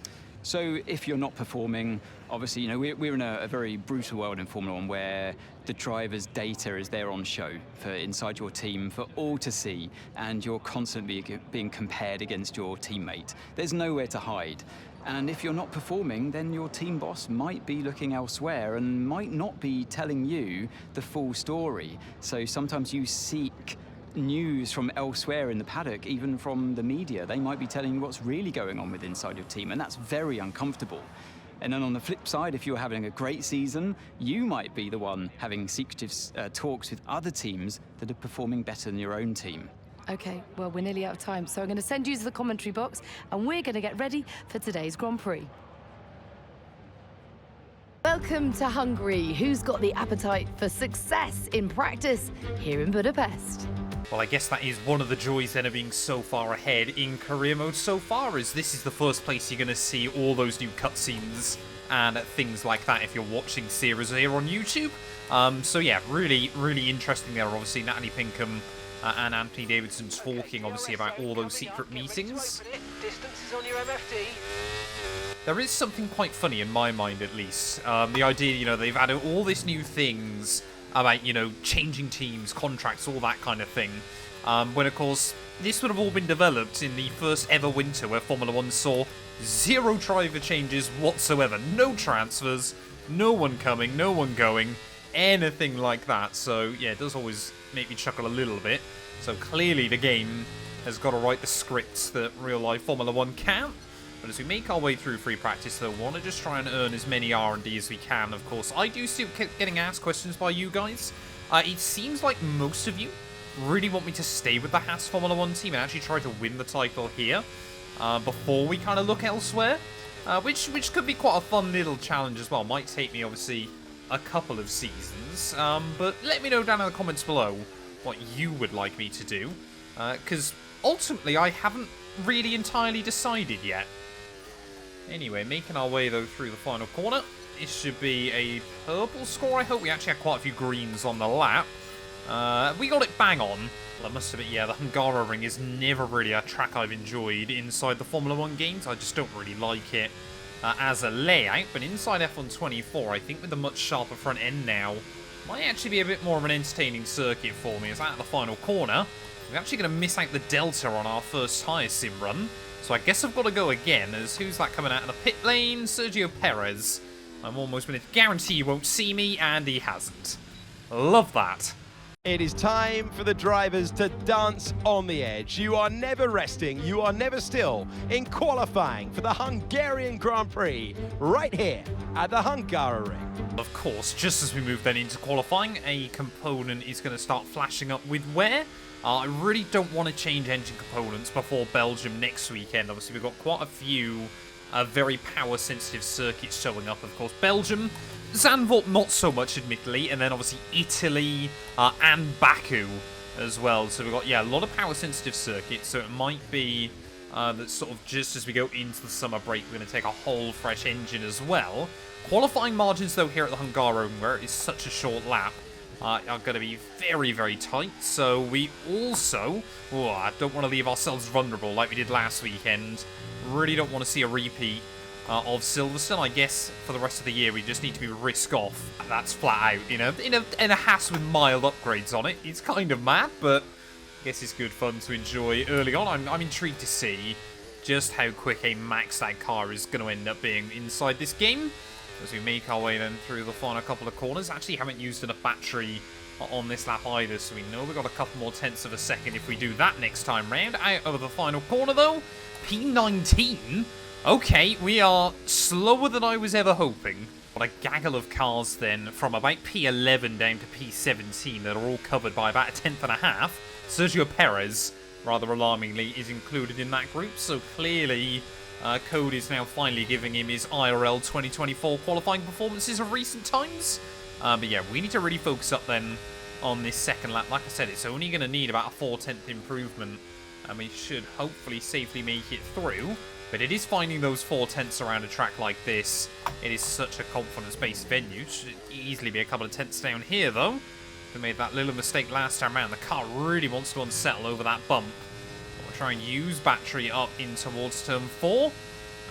So if you're not performing, obviously, you know, we're in a very brutal world in Formula One where the driver's data is there on show for inside your team for all to see, and you're constantly being compared against your teammate. There's nowhere to hide. And if you're not performing, then your team boss might be looking elsewhere and might not be telling you the full story. So sometimes you seek news from elsewhere in the paddock, even from the media. They might be telling you what's really going on with inside your team, and that's very uncomfortable. And then on the flip side, if you're having a great season, you might be the one having secretive talks with other teams that are performing better than your own team. Okay, well, we're nearly out of time, so I'm going to send you to the commentary box, and we're going to get ready for today's Grand Prix. Welcome to Hungary. Who's got the appetite for success in practice here in Budapest? Well, I guess that is one of the joys then of being so far ahead in career mode so far, as this is the first place you're going to see all those new cutscenes and things like that if you're watching series here on YouTube. So yeah, really, really interesting there. Obviously, Natalie Pinkham and Anthony Davidson talking, obviously, about all those secret meetings. Distance is on your MFD. There is something quite funny in my mind, at least. The idea, you know, they've added all these new things about, you know, changing teams, contracts, all that kind of thing. When, of course, this would have all been developed in the first ever winter where Formula One saw zero driver changes whatsoever. No transfers, no one coming, no one going, anything like that. So, yeah, it does always make me chuckle a little bit. So, clearly the game has got to write the scripts that real-life Formula One can't. But as we make our way through free practice, though, want to just try and earn as many R&D as we can, of course. I do still keep getting asked questions by you guys. It seems like most of you really want me to stay with the Haas Formula One team and actually try to win the title here before we kind of look elsewhere, which could be quite a fun little challenge as well. Might take me, obviously, a couple of seasons, but let me know down in the comments below what you would like me to do, because ultimately I haven't really entirely decided yet. Anyway, making our way, though, through the final corner. This should be a purple score, I hope. We actually had quite a few greens on the lap. We got it bang on. Well, I must admit, yeah, the Hungaroring is never really a track I've enjoyed inside the Formula 1 games. I just don't really like it as a layout. But inside F124, I think with a much sharper front end now, might actually be a bit more of an entertaining circuit for me. As at the final corner, we're actually going to miss out the delta on our first tyre sim run. So I guess I've got to go again, as who's that coming out of the pit lane? Sergio Perez. I'm almost going to guarantee he won't see me, and he hasn't. Love that. It is time for the drivers to dance on the edge. You are never resting, you are never still in qualifying for the Hungarian Grand Prix right here at the Hungaroring. Of course, just as we move then into qualifying, a component is going to start flashing up with wear. I really don't want to change engine components before Belgium next weekend. Obviously, we've got quite a few very power-sensitive circuits showing up. Of course, Belgium, Zandvoort not so much, admittedly, and then obviously Italy and Baku as well. So we've got, yeah, a lot of power-sensitive circuits, so it might be that sort of just as we go into the summer break, we're going to take a whole fresh engine as well. Qualifying margins, though, here at the Hungaroring, where it is such a short lap, are going to be very, very tight. So we also, don't want to leave ourselves vulnerable like we did last weekend. Really don't want to see a repeat of Silverstone. I guess for the rest of the year we just need to be risk off. That's flat out, you know, in a Haas with mild upgrades on it. It's kind of mad, but I guess it's good fun to enjoy early on. I'm intrigued to see just how quick a maxed out car is going to end up being inside this game. as we make our way then through the final couple of corners. Actually haven't used enough battery on this lap either, so we know we've got a couple more tenths of a second if we do that next time round. Out of the final corner though, P19. Okay, we are slower than I was ever hoping. What a gaggle of cars then, from about P11 down to P17 that are all covered by about a tenth and a half. Sergio Perez, rather alarmingly, is included in that group, so clearly Code is now finally giving him his IRL 2024 qualifying performances of recent times. But yeah, we need to really focus up then on this second lap. Like I said, it's only going to need about a 4/10 improvement, and we should hopefully safely make it through. But it is finding those 4/10 around a track like this. It is such a confidence-based venue. Should easily be a couple of tenths down here, though. We made that little mistake last time around. The car really wants to unsettle over that bump. We'll try and use battery up in towards turn 4.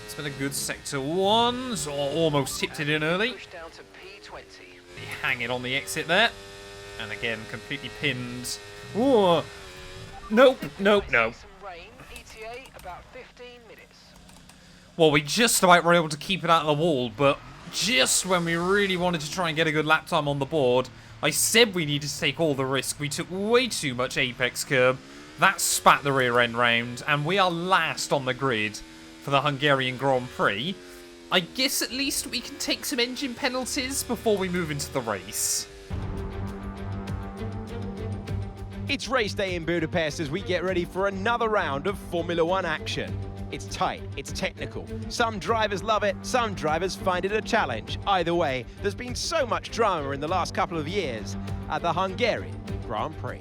It's been a good sector 1. So almost tipped it in early. Push down to P20. They hang it on the exit there. And again, completely pinned. Ooh. Nope, nope, no. Some rain, ETA about 15 minutes. Well, we just about were able to keep it out of the wall, but just when we really wanted to try and get a good lap time on the board, I said we needed to take all the risk. We took way too much apex curb. That spat the rear end round, and we are last on the grid for the Hungarian Grand Prix. I guess at least we can take some engine penalties before we move into the race. It's race day in Budapest as we get ready for another round of Formula One action. It's tight, it's technical. Some drivers love it, some drivers find it a challenge. Either way, there's been so much drama in the last couple of years at the Hungarian Grand Prix.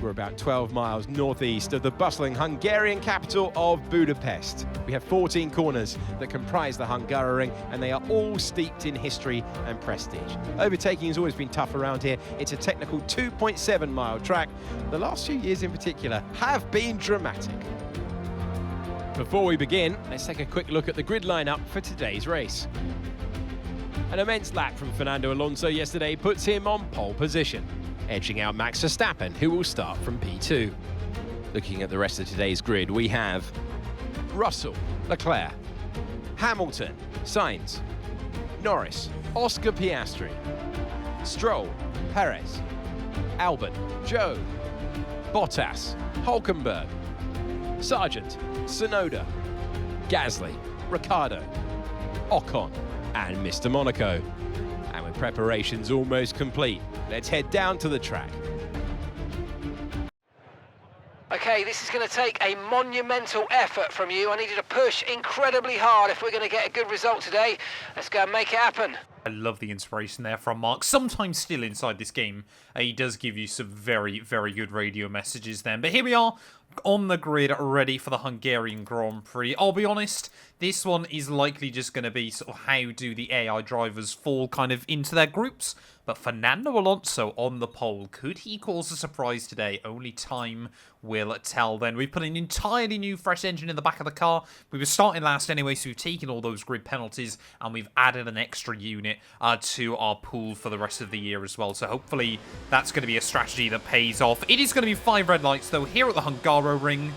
We're about 12 miles northeast of the bustling Hungarian capital of Budapest. We have 14 corners that comprise the Hungaroring, and they are all steeped in history and prestige. Overtaking has always been tough around here. It's a technical 2.7-mile track. The last few years in particular have been dramatic. Before we begin, let's take a quick look at the grid lineup for today's race. An immense lap from Fernando Alonso yesterday puts him on pole position, edging out Max Verstappen, who will start from P2. Looking at the rest of today's grid, we have Russell, Leclerc, Hamilton, Sainz, Norris, Oscar Piastri, Stroll, Perez, Albon, Joe, Bottas, Hülkenberg, Sargent, Tsunoda, Gasly, Ricciardo, Ocon, and Mr. Monaco. And with preparations almost complete, let's head down to the track. Okay, this is going to take a monumental effort from you. I need you to push incredibly hard if we're going to get a good result today. Let's go and make it happen. I love the inspiration there from Mark. Sometimes still inside this game, he does give you some very, very good radio messages then. But here we are on the grid, ready for the Hungarian Grand Prix. I'll be honest, this one is likely just going to be sort of how do the AI drivers fall kind of into their groups. But Fernando Alonso on the pole, could he cause a surprise today? Only time will tell then. We've put an entirely new fresh engine in the back of the car. We were starting last anyway, so we've taken all those grid penalties and we've added an extra unit to our pool for the rest of the year as well. So hopefully that's going to be a strategy that pays off. It is going to be 5 red lights though here at the Hungaroring.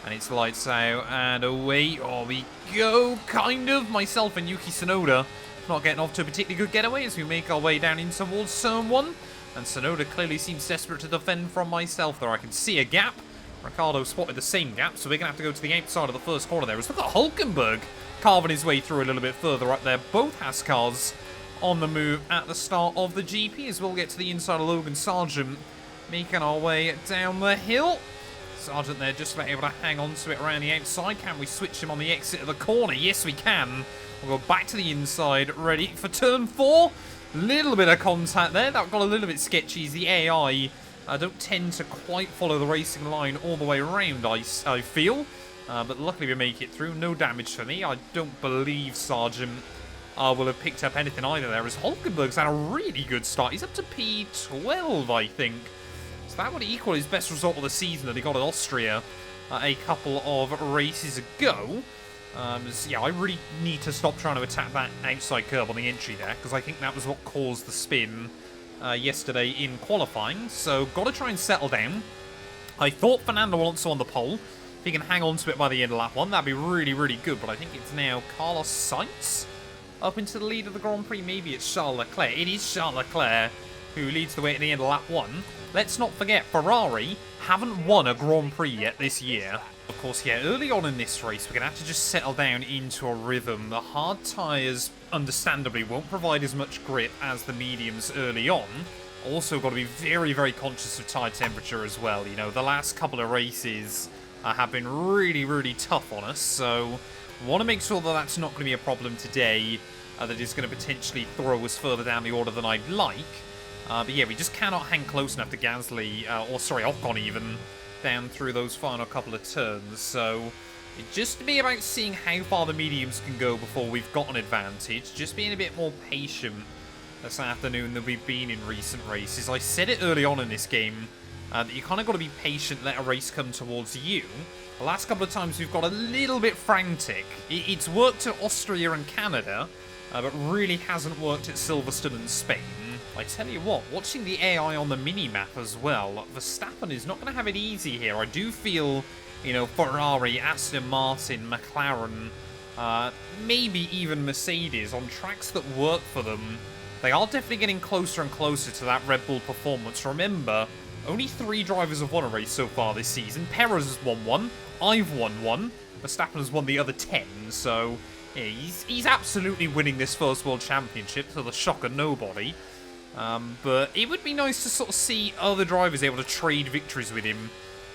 And it's lights out and away. Oh, we go, kind of. Myself and Yuki Tsunoda not getting off to a particularly good getaway as we make our way down in towards turn 1. And Tsunoda clearly seems desperate to defend from myself there. I can see a gap. Ricciardo spotted the same gap, so we're going to have to go to the outside of the first corner there. Look at Hülkenberg carving his way through a little bit further up there. Both Haas cars on the move at the start of the GP as we'll get to the inside of Logan Sargent, making our way down the hill. Sargent there just about able to hang on to it around the outside. Can we switch him on the exit of the corner? Yes, we can. We'll go back to the inside, ready for turn 4. Little bit of contact there. That got a little bit sketchy. The AI don't tend to quite follow the racing line all the way around, I feel. But luckily we make it through. No damage for me. I don't believe Sargent will have picked up anything either there, as Hülkenberg's had a really good start. He's up to P12, I think. So that would equal his best result of the season that he got at Austria a couple of races ago. Yeah, I really need to stop trying to attack that outside curb on the entry there, because I think that was what caused the spin yesterday in qualifying. So, got to try and settle down. I thought Fernando Alonso on the pole. If he can hang on to it by the end of lap 1, that'd be really, really good. But I think it's now Carlos Sainz up into the lead of the Grand Prix. Maybe it's Charles Leclerc. It is Charles Leclerc who leads the way at the end of lap 1. Let's not forget, Ferrari haven't won a Grand Prix yet this year. Of course, yeah, early on in this race, we're going to have to just settle down into a rhythm. The hard tyres, understandably, won't provide as much grip as the mediums early on. Also got to be very, very conscious of tyre temperature as well. You know, the last couple of races have been really, really tough on us, so want to make sure that that's not going to be a problem today, that is going to potentially throw us further down the order than I'd like. But yeah, we just cannot hang close enough to Gasly, Ocon even, down through those final couple of turns. So it just be about seeing how far the mediums can go before we've got an advantage. Just being a bit more patient this afternoon than we've been in recent races. I said it early on in this game, that you kind of got to be patient, let a race come towards you. The last couple of times we've got a little bit frantic. It's worked at Austria and Canada, but really hasn't worked at Silverstone and Spain. I tell you what, watching the AI on the mini-map as well, Verstappen is not going to have it easy here. I do feel, you know, Ferrari, Aston Martin, McLaren, maybe even Mercedes, on tracks that work for them, they are definitely getting closer and closer to that Red Bull performance. Remember, only 3 drivers have won a race so far this season. Perez has won 1, I've won 1, Verstappen has won the other 10, so yeah, he's absolutely winning this first World Championship to the shock of nobody. But it would be nice to sort of see other drivers able to trade victories with him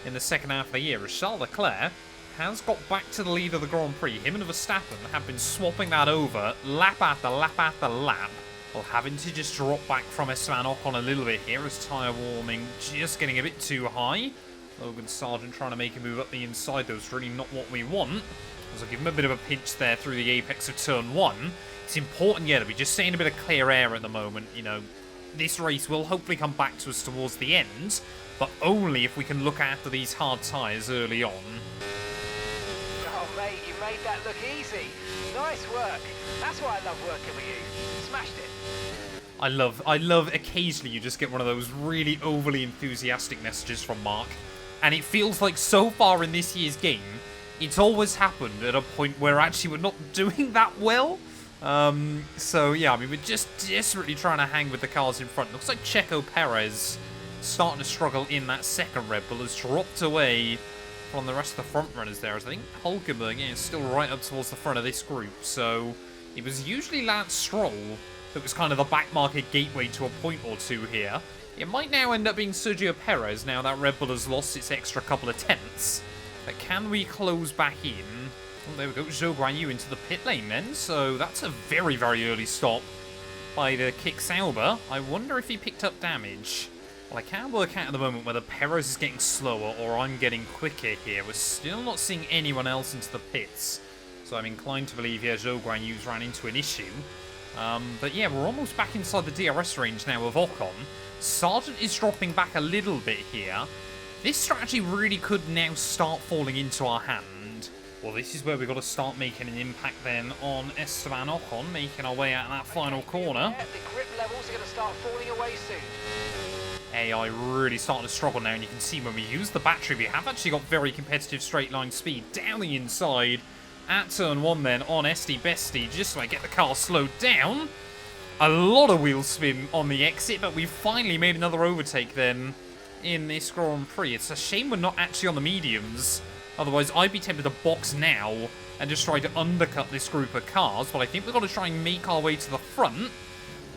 in the second half of the year, as Charles Leclerc has got back to the lead of the Grand Prix. Him and Verstappen have been swapping that over lap after lap after lap, while having to just drop back from Esteban Ocon a little bit here as tyre warming just getting a bit too high. Logan Sargent trying to make a move up the inside, though, is really not what we want. So give him a bit of a pinch there through the apex of turn 1. It's important, yeah, that we just stay in a bit of clear air at the moment. You know, this race will hopefully come back to us towards the end, but only if we can look after these hard tyres early on. Oh, mate, you made that look easy. Nice work. That's why I love working with you. Smashed it. I love occasionally you just get one of those really overly enthusiastic messages from Mark, and it feels like so far in this year's game, it's always happened at a point where actually we're not doing that well. So yeah, I mean, we're just desperately trying to hang with the cars in front. Looks like Checo Perez starting to struggle in that second Red Bull, has dropped away from the rest of the front runners there, as I think Hulkenberg is still right up towards the front of this group. So it was usually Lance Stroll that was kind of the back market gateway to a point or two here. It might now end up being Sergio Perez now that Red Bull has lost its extra couple of tenths. But can we close back in? Oh, there we go, Zhou Guanyu into the pit lane then, so that's a very, very early stop by the Kick Sauber. I wonder if he picked up damage. Well, I can't work out at the moment whether Perez is getting slower or I'm getting quicker here. We're still not seeing anyone else into the pits, so I'm inclined to believe, yeah, Zhou Guanyu's ran into an issue. But yeah, we're almost back inside the DRS range now of Ocon. Sargent is dropping back a little bit here. This strategy really could now start falling into our hand. Well, this is where we've got to start making an impact then on Esteban Ocon, making our way out of that final corner. Yeah, the grip levels are going to start falling away soon. AI really starting to struggle now, and you can see when we use the battery, we have actually got very competitive straight line speed down the inside at turn 1 then on Esti Besti, just to get the car slowed down. A lot of wheel spin on the exit, but we've finally made another overtake then in this Grand Prix. It's a shame we're not actually on the mediums. Otherwise, I'd be tempted to box now and just try to undercut this group of cars. But I think we've got to try and make our way to the front.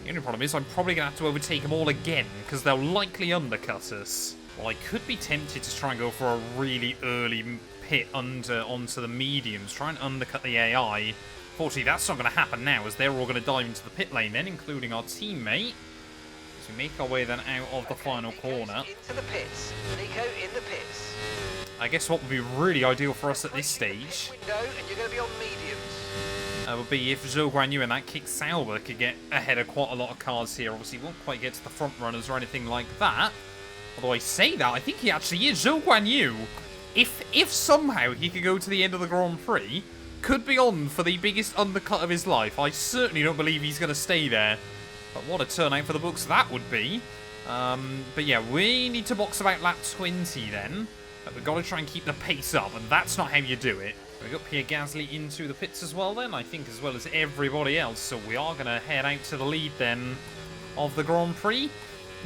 The only problem is I'm probably going to have to overtake them all again, because they'll likely undercut us. Well, I could be tempted to try and go for a really early pit onto the mediums, try and undercut the AI. Fortunately, that's not going to happen now, as they're all going to dive into the pit lane then, including our teammate. So we make our way then out of the final corner. Into the pits. Nico in the pits. I guess what would be really ideal for us at this stage Window, and you're going to be on mediums. would be if Zhou Guanyu and that Kick Sauber could get ahead of quite a lot of cars here. Obviously, he won't quite get to the front runners or anything like that. Although I say that, I think he actually is. Zhou Guanyu, if somehow he could go to the end of the Grand Prix, could be on for the biggest undercut of his life. I certainly don't believe he's going to stay there. But what a turnout for the books that would be. But yeah, we need to box about lap 20 then. But we've got to try and keep the pace up, and that's not how you do it. We got Pierre Gasly into the pits as well then, I think, as well as everybody else. So we are going to head out to the lead then of the Grand Prix.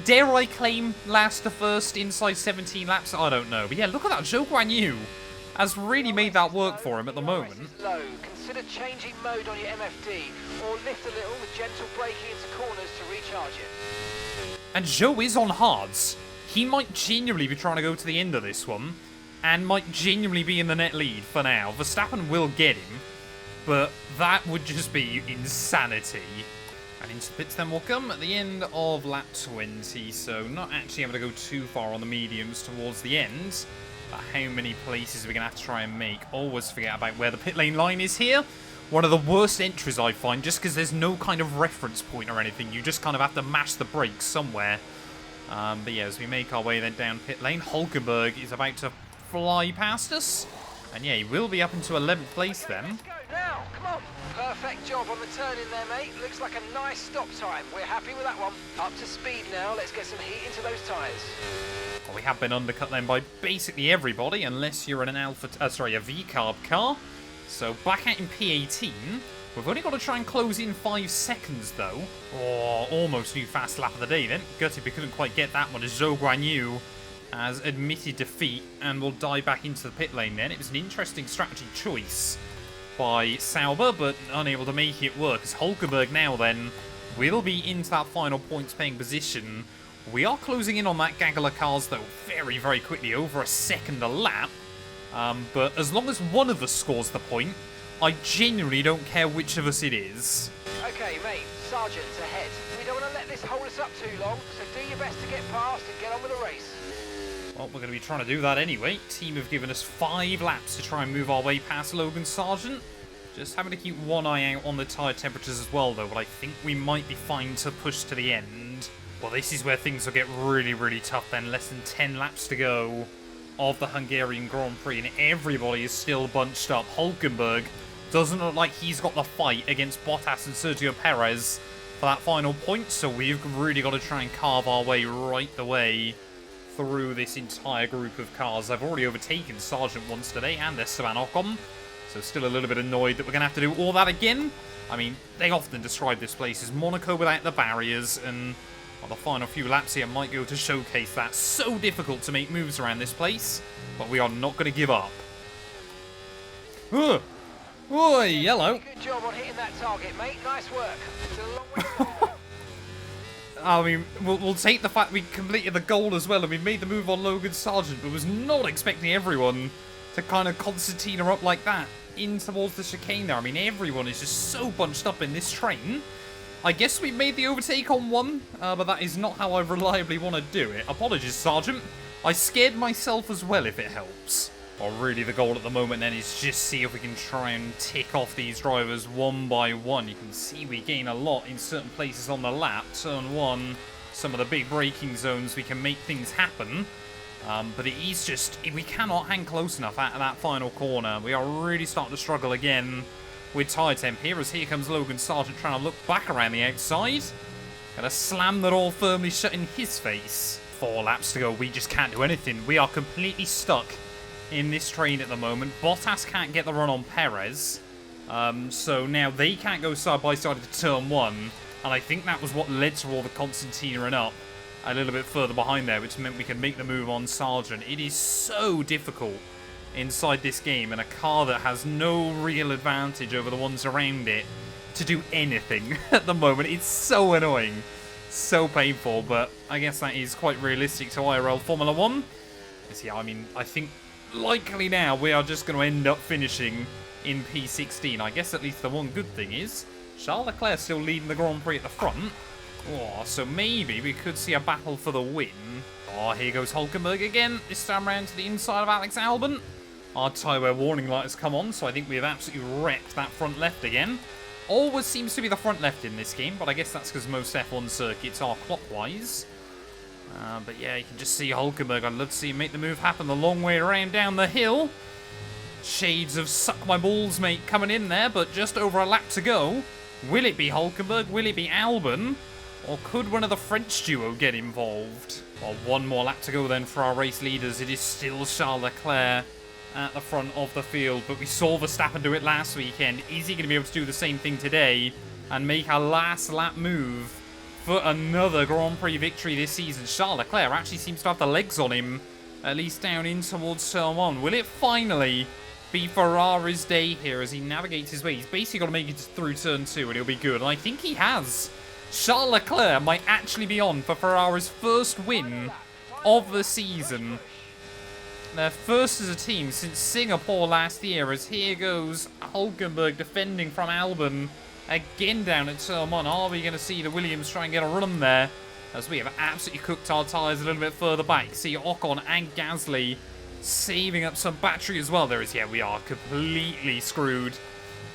Dare I claim last to first inside 17 laps? I don't know. But yeah, look at that. Zhou Guanyu has really made that work for him at the moment. Low. Consider changing mode on your MFD or lift a little with gentle braking into corners to recharge it. And Zhou is on hards. He might genuinely be trying to go to the end of this one and might genuinely be in the net lead for now. Verstappen will get him, but that would just be insanity. And into the pits then will come at the end of lap 20, so not actually able to go too far on the mediums towards the end. But how many places are we going to have to try and make? Always forget about where the pit lane line is here. One of the worst entries I find, just because there's no kind of reference point or anything. You just kind of have to mash the brakes somewhere. But yeah, as we make our way then down pit lane, Hulkenberg is about to fly past us. And yeah, he will be up into 11th place then. Let's go now, come on. Perfect job on the turn in there, mate. Looks like a nice stop time. We're happy with that one. Up to speed now. Let's get some heat into those tyres. Well, we have been undercut then by basically everybody, unless you're in an a V-carb car. So back out in P18. We've only got to try and close in 5 seconds, though. Oh, almost new fast lap of the day, then. Gutted we couldn't quite get that one as Zhou Guanyu has admitted defeat and will dive back into the pit lane then. It was an interesting strategy choice by Sauber, but unable to make it work, as Hulkenberg now, then, will be into that final points-paying position. We are closing in on that gaggle of cars, though, very, very quickly, over a second a lap. But as long as one of us scores the point, I genuinely don't care which of us it is. Okay, mate, Sergeant's ahead. We don't want to let this hold us up too long, so do your best to get past and get on with the race. Well, we're going to be trying to do that anyway. Team have given us 5 laps to try and move our way past Logan Sargent. Just having to keep one eye out on the tyre temperatures as well, though, but I think we might be fine to push to the end. Well, this is where things will get really, really tough then. Less than 10 laps to go of the Hungarian Grand Prix, and everybody is still bunched up. Hulkenberg doesn't look like he's got the fight against Bottas and Sergio Perez for that final point, so we've really got to try and carve our way right the way through this entire group of cars. I've already overtaken Sargent once today and Esteban Ocon, so still a little bit annoyed that we're going to have to do all that again. I mean, they often describe this place as Monaco without the barriers, and well, the final few laps here might go to showcase that. So difficult to make moves around this place, but we are not going to give up. Oh, yellow. Good job on hitting that target, mate. Nice work. It's a long way to go. I mean, we'll take the fact we completed the goal as well, and we made the move on Logan Sargent, but was not expecting everyone to kind of concertina up like that in towards the chicane there. I mean, everyone is just so bunched up in this train. I guess we made the overtake on one, but that is not how I reliably want to do it. Apologies, Sergeant. I scared myself as well, if it helps. Well, really, the goal at the moment then is just see if we can try and tick off these drivers one by one. You can see we gain a lot in certain places on the lap. Turn 1, some of the big braking zones, we can make things happen. But it is just, we cannot hang close enough at that final corner. We are really starting to struggle again with tyre temp here, as here comes Logan Sargent trying to look back around the outside. Gonna slam that all firmly shut in his face. 4 laps to go, we just can't do anything. We are completely stuck in this train at the moment. Bottas can't get the run on Perez. So now they can't go side by side into turn 1. And I think that was what led to all the concertina up a little bit further behind there, which meant we could make the move on Sargent. It is so difficult inside this game, and a car that has no real advantage over the ones around it to do anything at the moment. It's so annoying, so painful, but I guess that is quite realistic to IRL Formula 1. Yeah, I mean, I think likely now we are just going to end up finishing in P16. I guess at least the one good thing is Charles Leclerc still leading the Grand Prix at the front. Oh, so maybe we could see a battle for the win. Oh, here goes Hulkenberg again. This time around to the inside of Alex Albon. Our tyre wear warning light has come on, so I think we have absolutely wrecked that front left again. Always seems to be the front left in this game, but I guess that's because most F1 circuits are clockwise. But yeah, you can just see Hulkenberg. I'd love to see him make the move happen the long way around down the hill. Shades of suck my balls, mate, coming in there, but just over a lap to go. Will it be Hulkenberg? Will it be Albon? Or could one of the French duo get involved? Well, one more lap to go then for our race leaders. It is still Charles Leclerc at the front of the field, but we saw Verstappen do it last weekend. Is he going to be able to do the same thing today and make a last lap move for another Grand Prix victory this season? Charles Leclerc actually seems to have the legs on him, at least down in towards turn 1. Will it finally be Ferrari's day here as he navigates his way? He's basically got to make it through turn 2 and he'll be good, and I think he has. Charles Leclerc might actually be on for Ferrari's first win of the season. Their first as a team since Singapore last year, as here goes Hulkenberg defending from Albon. Again down at turn 1. Are we going to see the Williams try and get a run there? As we have absolutely cooked our tyres a little bit further back. See Ocon and Gasly saving up some battery as well. There is, yeah, we are completely screwed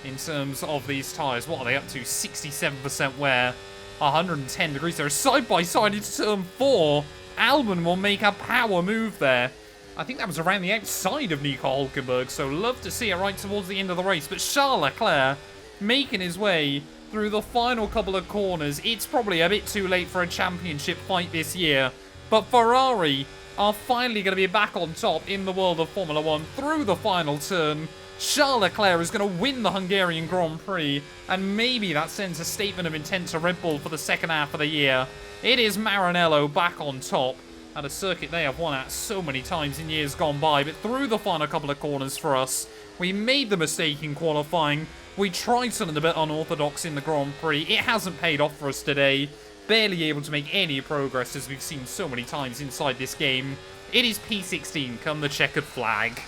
in terms of these tyres. What are they up to? 67% wear, 110 degrees. They're side by side into turn 4. Albon will make a power move there. I think that was around the outside of Nico Hulkenberg, so love to see it right towards the end of the race. But Charles Leclerc making his way through the final couple of corners. It's probably a bit too late for a championship fight this year, but Ferrari are finally going to be back on top in the world of Formula 1 through the final turn. Charles Leclerc is going to win the Hungarian Grand Prix, and maybe that sends a statement of intent to Red Bull for the second half of the year. It is Maranello back on top at a circuit they have won at so many times in years gone by, but through the final couple of corners for us, we made the mistake in qualifying. We tried something a bit unorthodox in the Grand Prix. It hasn't paid off for us today. Barely able to make any progress, as we've seen so many times inside this game. It is P16, come the checkered flag.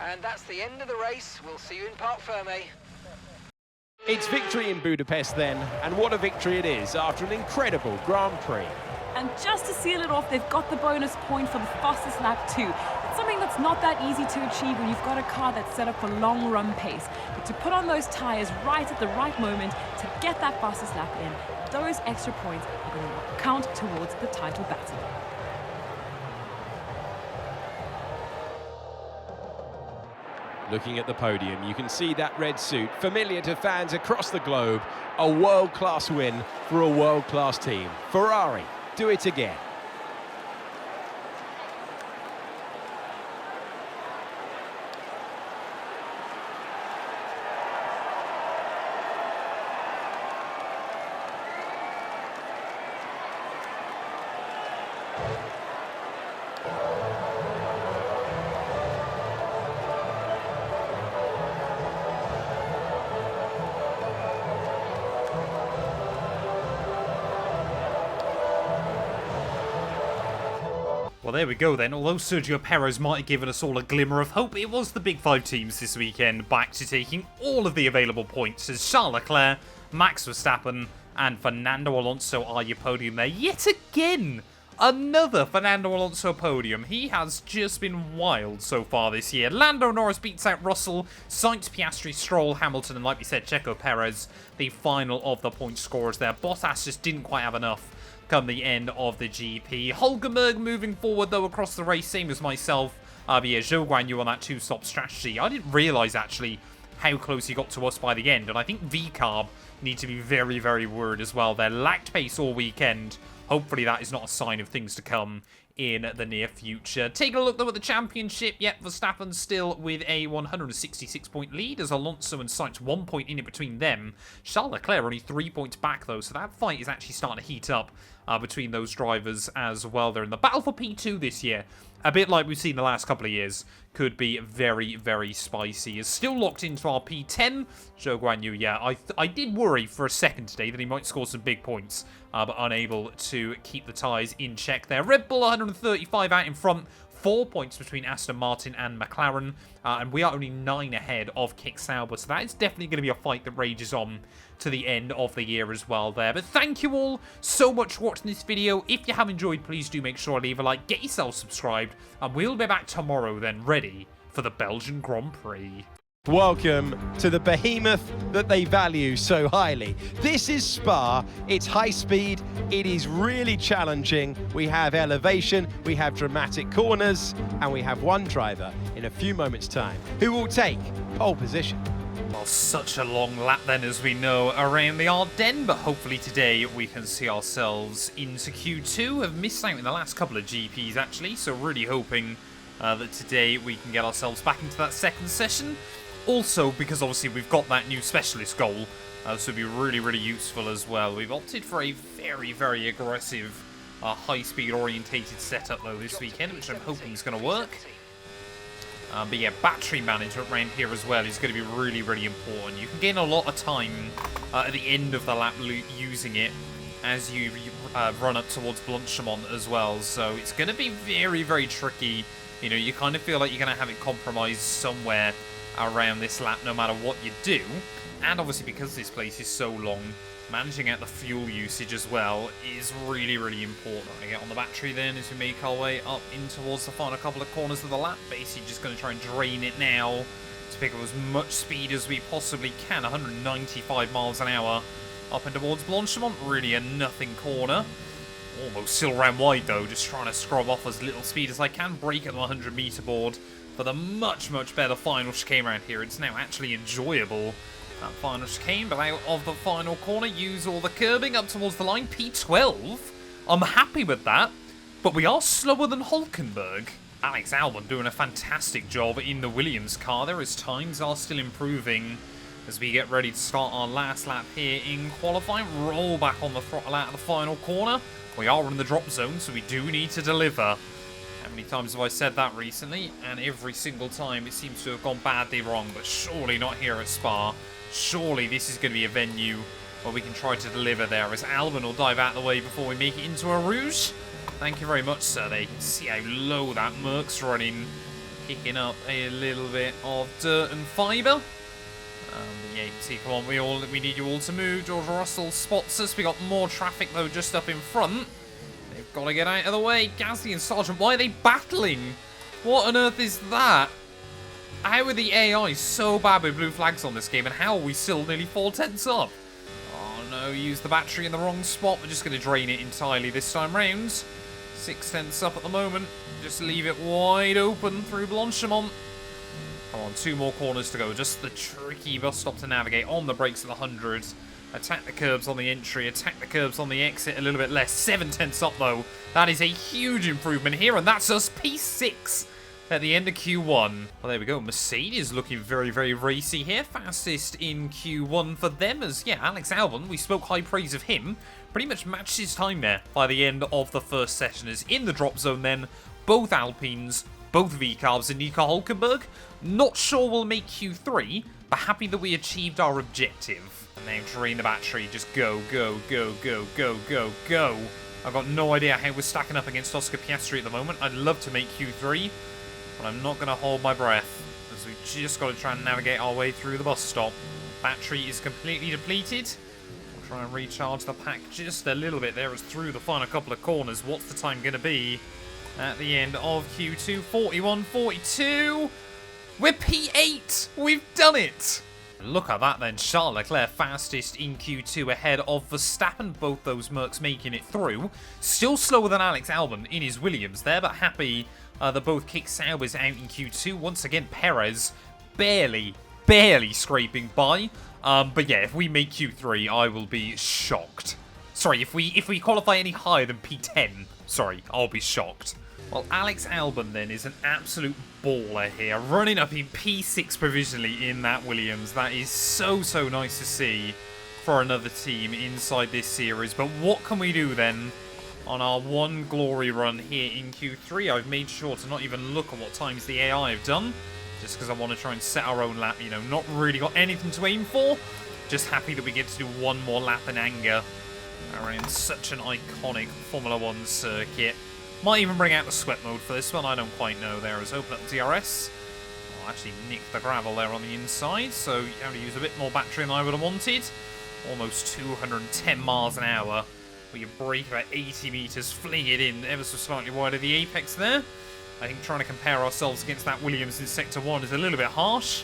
And that's the end of the race. We'll see you in Parc Fermé. It's victory in Budapest then, and what a victory it is after an incredible Grand Prix. And just to seal it off, they've got the bonus point for the fastest lap too. It's something that's not that easy to achieve when you've got a car that's set up for long run pace. But to put on those tyres right at the right moment to get that fastest lap in, those extra points are going to count towards the title battle. Looking at the podium, you can see that red suit, familiar to fans across the globe. A world-class win for a world-class team. Ferrari do it again. Well, there we go then. Although Sergio Perez might have given us all a glimmer of hope, it was the big 5 teams this weekend back to taking all of the available points, as Charles Leclerc, Max Verstappen and Fernando Alonso are your podium there. Yet again, another Fernando Alonso podium. He has just been wild so far this year. Lando Norris beats out Russell, Sainz, Piastri, Stroll, Hamilton, and like we said, Checo Perez, the final of the point scorers there. Bottas just didn't quite have enough come the end of the GP. Hulkenberg moving forward though across the race, same as myself. But yeah, Zhou Guanyu on that 2-stop strategy. I didn't realise actually how close he got to us by the end, and I think VCarb need to be very, very worried as well. They lacked pace all weekend. Hopefully that is not a sign of things to come in the near future. Taking a look though at the championship, yep, Verstappen still with a 166-point lead, as Alonso and Sainz 1 point in it between them. Charles Leclerc only 3 points back though, so that fight is actually starting to heat up between those drivers as well. They're in the battle for P2 this year. A bit like we've seen the last couple of years. Could be very, very spicy. Is still locked into our P10. Zhou Guanyu, yeah, I did worry for a second today that he might score some big points, but unable to keep the tyres in check there. Red Bull 135 out in front. 4 points between Aston Martin and McLaren, and we are only 9 ahead of Kick Sauber, so that is definitely going to be a fight that rages on to the end of the year as well there. But thank you all so much for watching this video. If you have enjoyed, please do make sure to leave a like, get yourself subscribed, and we'll be back tomorrow then, ready for the Belgian Grand Prix. Welcome to the behemoth that they value so highly. This is Spa. It's high speed. It is really challenging. We have elevation, we have dramatic corners, and we have one driver in a few moments' time who will take pole position. Well, such a long lap then, as we know, around the Ardennes, but hopefully today we can see ourselves into Q2. Have missed out in the last couple of GPs, actually, so really hoping that today we can get ourselves back into that second session. Also, because obviously we've got that new specialist goal, this would be really, really useful as well. We've opted for a very, very aggressive, high-speed orientated setup, though, this weekend, which I'm hoping is going to work. But yeah, battery management around here as well is going to be really, really important. You can gain a lot of time at the end of the lap using it as you run up towards Blanchimont as well. So it's going to be very, very tricky. You know, you kind of feel like you're going to have it compromised somewhere around this lap no matter what you do. And obviously because this place is so long, managing out the fuel usage as well is really, really important. I get on the battery then as we make our way up in towards the final couple of corners of the lap. Basically just going to try and drain it now to pick up as much speed as we possibly can. 195 miles an hour up and towards Blanchimont. Really a nothing corner. Almost still ran wide though, just trying to scrub off as little speed as I can. Brake at the 100 meter board for the much, much better final chicane around here. It's now actually enjoyable. That final chicane, but out of the final corner, use all the curbing up towards the line. P12. I'm happy with that, but we are slower than Hulkenberg. Alex Albon doing a fantastic job in the Williams car there. His times are still improving as we get ready to start our last lap here in qualifying. Roll back on the throttle out of the final corner. We are in the drop zone, so we do need to deliver. How many times have I said that recently? And every single time it seems to have gone badly wrong, but surely not here at Spa. Surely this is going to be a venue where we can try to deliver there, as Albon will dive out of the way before we make it into a rouge. Thank you very much, sir. There you can see how low that Merc's running, kicking up a little bit of dirt and fibre. Yeah, you can see, come on, we need you all to move. George Russell spots us. We got more traffic, though, just up in front. They've got to get out of the way. Gasly and Sargent, why are they battling? What on earth is that? How are the AI so bad with blue flags on this game, and how are we still nearly 4 tenths up? Oh no, use the battery in the wrong spot. We're just going to drain it entirely this time round. 6 tenths up at the moment. Just leave it wide open through Blanchimont. Come on, 2 more corners to go. Just the tricky bus stop to navigate on the brakes at the 100. Attack the curbs on the entry, attack the curbs on the exit a little bit less. 7 tenths up though. That is a huge improvement here, and that's us P6 at the end of Q1. Well, there we go. Mercedes looking very, very racy here. Fastest in Q1 for them, as, yeah, Alex Albon, we spoke high praise of him, pretty much matched his time there by the end of the first session. As in the drop zone then, both Alpines, both V-Carbs and Nico Hulkenberg. Not sure we'll make Q3, but happy that we achieved our objective. And now drain the battery. Just go, go, go, go, go, go, go. I've got no idea how we're stacking up against Oscar Piastri at the moment. I'd love to make Q3. But I'm not going to hold my breath, as we've just got to try and navigate our way through the bus stop. Battery is completely depleted. We'll try and recharge the pack just a little bit there as through the final couple of corners. What's the time going to be at the end of Q2? 41.42. We're P8. We've done it. Look at that then. Charles Leclerc fastest in Q2 ahead of Verstappen. Both those Mercs making it through. Still slower than Alex Albon in his Williams there, but happy that both kick Saubers out in Q2. Once again, Perez barely scraping by. But yeah, if we make Q3, I will be shocked. Sorry, if we qualify any higher than P10, sorry, I'll be shocked. Well, Alex Albon then is an absolute baller here, running up in P6 provisionally in that Williams. That is so, so nice to see for another team inside this series. But what can we do then on our one glory run here in Q3? I've made sure to not even look at what times the AI have done, just because I want to try and set our own lap. You know, not really got anything to aim for. Just happy that we get to do one more lap in anger around such an iconic Formula 1 circuit. Might even bring out the sweat mode for this one, I don't quite know there. As open up the DRS. I'll actually nick the gravel there on the inside, so you have to use a bit more battery than I would have wanted. Almost 210 miles an hour. But you brake about 80 metres, fling it in ever so slightly wide of the apex there. I think trying to compare ourselves against that Williams in Sector 1 is a little bit harsh.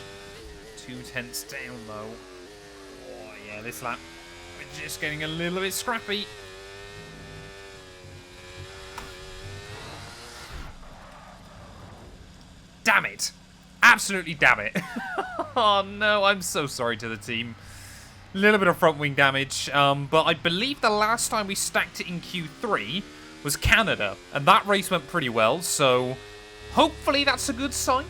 2 tenths down though. Oh yeah, this lap, we're just getting a little bit scrappy. Damn it! Absolutely damn it. Oh no, I'm so sorry to the team. A little bit of front wing damage, but I believe the last time we stacked it in Q3 was Canada, and that race went pretty well, so hopefully that's a good sign.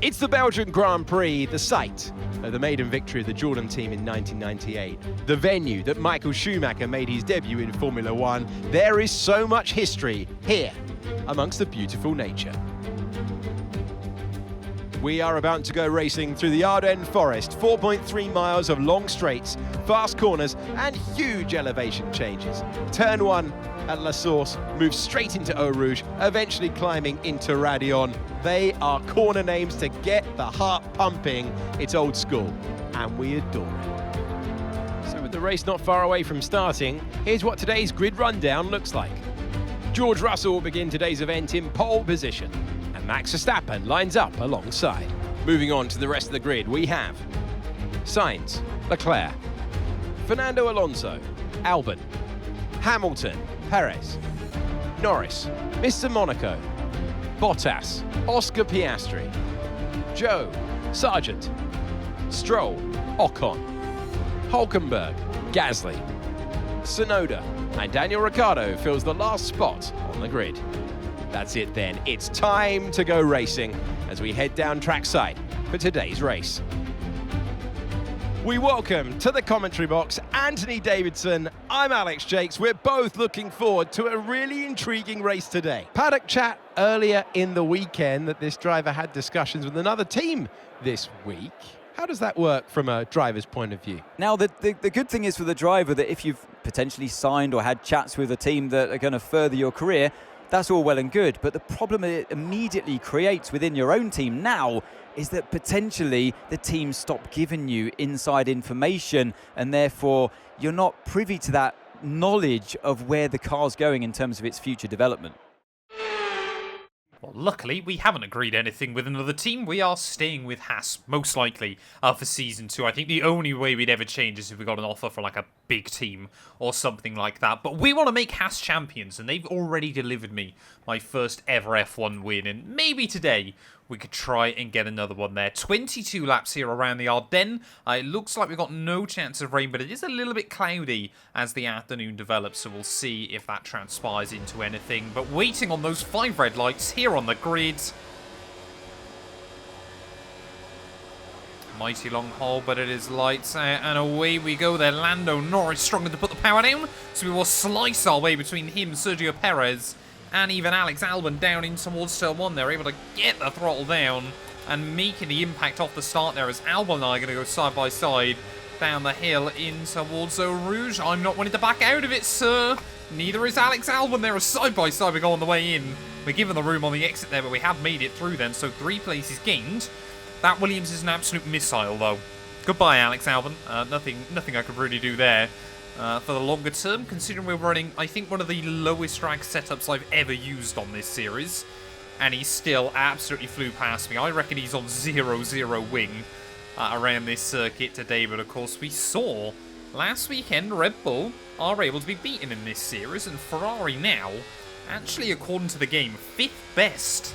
It's the Belgian Grand Prix, the site of the maiden victory of the Jordan team in 1998. The venue that Michael Schumacher made his debut in Formula One. There is so much history here amongst the beautiful nature. We are about to go racing through the Ardennes Forest, 4.3 miles of long straights, fast corners and huge elevation changes. Turn 1 at La Source moves straight into Eau Rouge, eventually climbing into Radion. They are corner names to get the heart pumping. It's old school and we adore it. So with the race not far away from starting, here's what today's grid rundown looks like. George Russell will begin today's event in pole position, and Max Verstappen lines up alongside. Moving on to the rest of the grid, we have Sainz, Leclerc, Fernando Alonso, Albon, Hamilton, Perez, Norris, Mr. Monaco, Bottas, Oscar Piastri, Joe, Sargent, Stroll, Ocon, Hulkenberg, Gasly, Tsunoda, and Daniel Ricciardo fills the last spot on the grid. That's it then, it's time to go racing as we head down trackside for today's race. We welcome to the commentary box Anthony Davidson. I'm Alex Jakes. We're both looking forward to a really intriguing race today. Paddock chat earlier in the weekend that this driver had discussions with another team this week. How does that work from a driver's point of view? Now, the good thing is for the driver that if you've potentially signed or had chats with a team that are going to further your career, that's all well and good. But the problem it immediately creates within your own team now is that potentially the team stop giving you inside information, and therefore you're not privy to that knowledge of where the car's going in terms of its future development. Well, luckily, we haven't agreed anything with another team. We are staying with Haas, most likely, for Season 2. I think the only way we'd ever change is if we got an offer for, like, a big team or something like that. But we want to make Haas champions, and they've already delivered me my first ever F1 win. And maybe today we could try and get another one there. 22 laps here around the Ardennes. It looks like we've got no chance of rain, but it is a little bit cloudy as the afternoon develops, so we'll see if that transpires into anything. But waiting on those 5 red lights here on the grid. Mighty long haul, but it is lights out, and away we go there. Lando Norris struggling to put the power down, so we will slice our way between him, Sergio Perez, and even Alex Albon down in towards turn 1. They're able to get the throttle down and making the impact off the start there as Albon and I are going to go side by side down the hill in towards Eau Rouge. I'm not wanting to back out of it, sir. Neither is Alex Albon. They're a side by side. We go on the way in. We're given the room on the exit there, but we have made it through then, so 3 places gained. That Williams is an absolute missile, though. Goodbye, Alex Albon. Nothing I could really do there. For the longer term, considering we're running, I think, one of the lowest drag setups I've ever used on this series, and he still absolutely flew past me. I reckon he's on 0-0 wing around this circuit today, but of course we saw last weekend Red Bull are able to be beaten in this series, and Ferrari now, actually according to the game, 5th best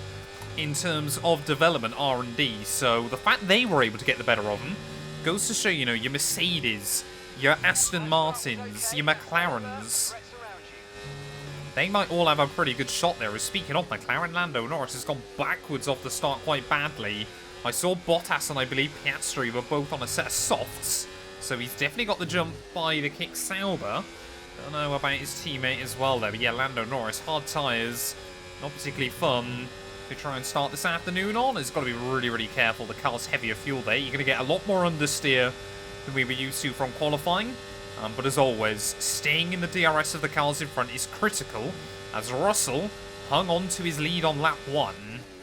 in terms of development R&D, so the fact they were able to get the better of them goes to show, you know, your Mercedes, your Aston Martins, your McLarens, they might all have a pretty good shot there. Speaking of McLaren, Lando Norris has gone backwards off the start quite badly. I saw Bottas and I believe Piastri were both on a set of softs, so he's definitely got the jump by the kick Sauber. Don't know about his teammate as well there, but yeah, Lando Norris, hard tyres, not particularly fun to try and start this afternoon on. It's got to be really, really careful. The car's heavier fuel there. You're going to get a lot more understeer than we were used to from qualifying. But as always, staying in the DRS of the cars in front is critical, as Russell hung on to his lead on lap 1.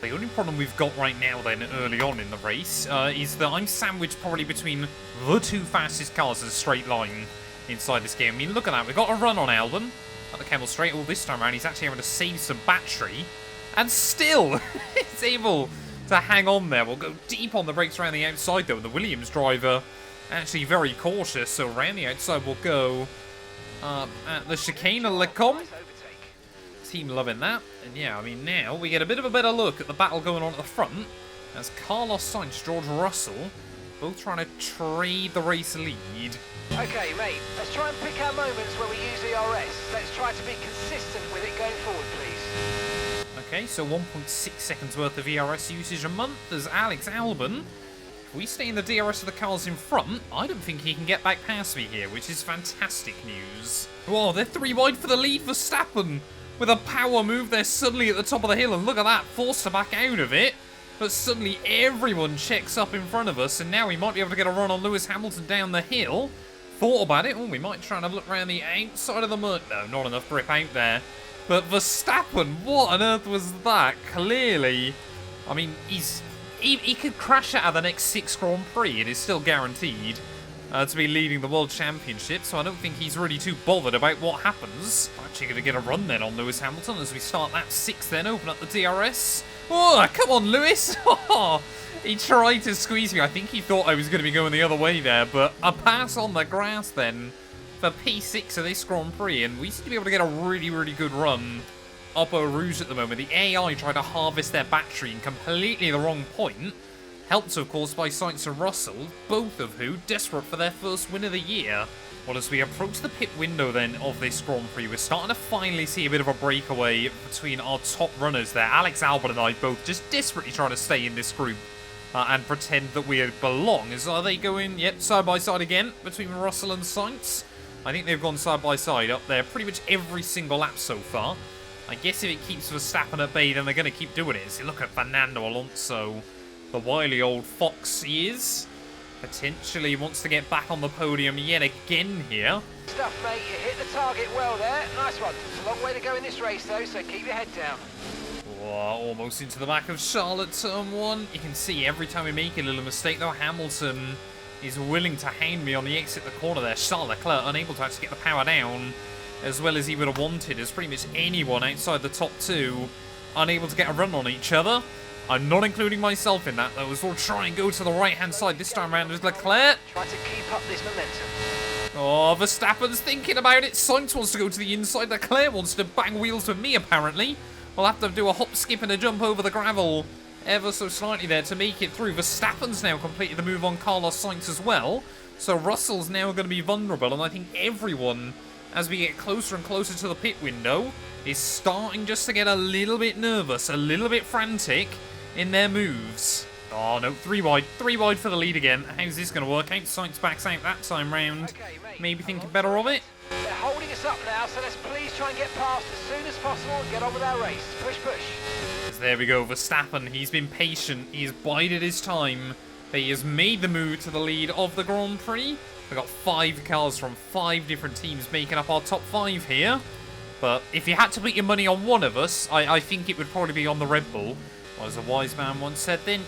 The only problem we've got right now then, early on in the race, is that I'm sandwiched probably between the 2 fastest cars in a straight line inside this game. I mean, look at that. We've got a run on Albon at the Camel Straight. All this time around, he's actually having to save some battery, and still he's able to hang on there. We'll go deep on the brakes around the outside, though, and the Williams driver actually very cautious, so around the outside we'll go at the chicane of Lecom. team loving that. And yeah, I mean, now we get a bit of a better look at the battle going on at the front as Carlos Sainz, George Russell, both trying to trade the race lead. Okay, mate, let's try and pick our moments where we use ERS. Let's try to be consistent with it going forward, please. Okay, so 1.6 seconds worth of ERS usage a month as Alex Albon. If we stay in the DRS of the cars in front, I don't think he can get back past me here, which is fantastic news. Whoa, they're 3 wide for the lead for Verstappen. With a power move, they're suddenly at the top of the hill, and look at that, forced to back out of it. But suddenly everyone checks up in front of us, and now we might be able to get a run on Lewis Hamilton down the hill. Thought about it. Oh, we might try and have a look around the outside of the mud. No, not enough grip out there. But Verstappen, what on earth was that? Clearly, I mean, he could crash out of the next 6 Grand Prix and is still guaranteed to be leading the World Championship, so I don't think he's really too bothered about what happens. Actually going to get a run then on Lewis Hamilton as we start lap 6 then, open up the DRS. Oh, come on, Lewis! He tried to squeeze me. I think he thought I was going to be going the other way there, but a pass on the grass then for P6 of this Grand Prix, and we seem to be able to get a really, really good run up Eau Rouge at the moment. The AI tried to harvest their battery in completely the wrong point. Helped, of course, by Sainz and Russell, both of who desperate for their first win of the year. Well, as we approach the pit window then of this Grand Prix, we're starting to finally see a bit of a breakaway between our top runners there. Alex Albon and I both just desperately trying to stay in this group and pretend that we belong. Are they going, yep, side by side again between Russell and Sainz? I think they've gone side by side up there pretty much every single lap so far. I guess if it keeps Verstappen at bay, then they're going to keep doing it. So look at Fernando Alonso, the wily old fox he is. Potentially wants to get back on the podium yet again here. Stuff, mate. You hit the target well there. Nice one. It's a long way to go in this race, though, so keep your head down. Oh, almost into the back of Charlotte, turn 1. You can see every time we make a little mistake, though, Hamilton is willing to hound me on the exit of the corner there. Charles Leclerc unable to actually get the power down as well as he would have wanted, as pretty much anyone outside the top 2 unable to get a run on each other. I'm not including myself in that, though, as we'll try and go to the right-hand side this time around with Leclerc. Try to keep up this momentum. Oh, Verstappen's thinking about it. Sainz wants to go to the inside. Leclerc wants to bang wheels with me, apparently. We'll have to do a hop, skip, and a jump over the gravel ever so slightly there to make it through. Verstappen's now completed the move on Carlos Sainz as well. So Russell's now going to be vulnerable, and I think everyone, as we get closer and closer to the pit window, is starting just to get a little bit nervous, a little bit frantic in their moves. Oh no, 3 wide for the lead again. How's this going to work out? Sainz backs out that time round. Maybe thinking better of it. They're holding us up now, so let's please try and get past as soon as possible and get on with our race. Push, push. There we go, Verstappen. He's been patient. He's bided his time. He has made the move to the lead of the Grand Prix. We've got 5 cars from 5 different teams making up our top 5 here. But if you had to put your money on one of us, I think it would probably be on the Red Bull. Or as a wise man once said, then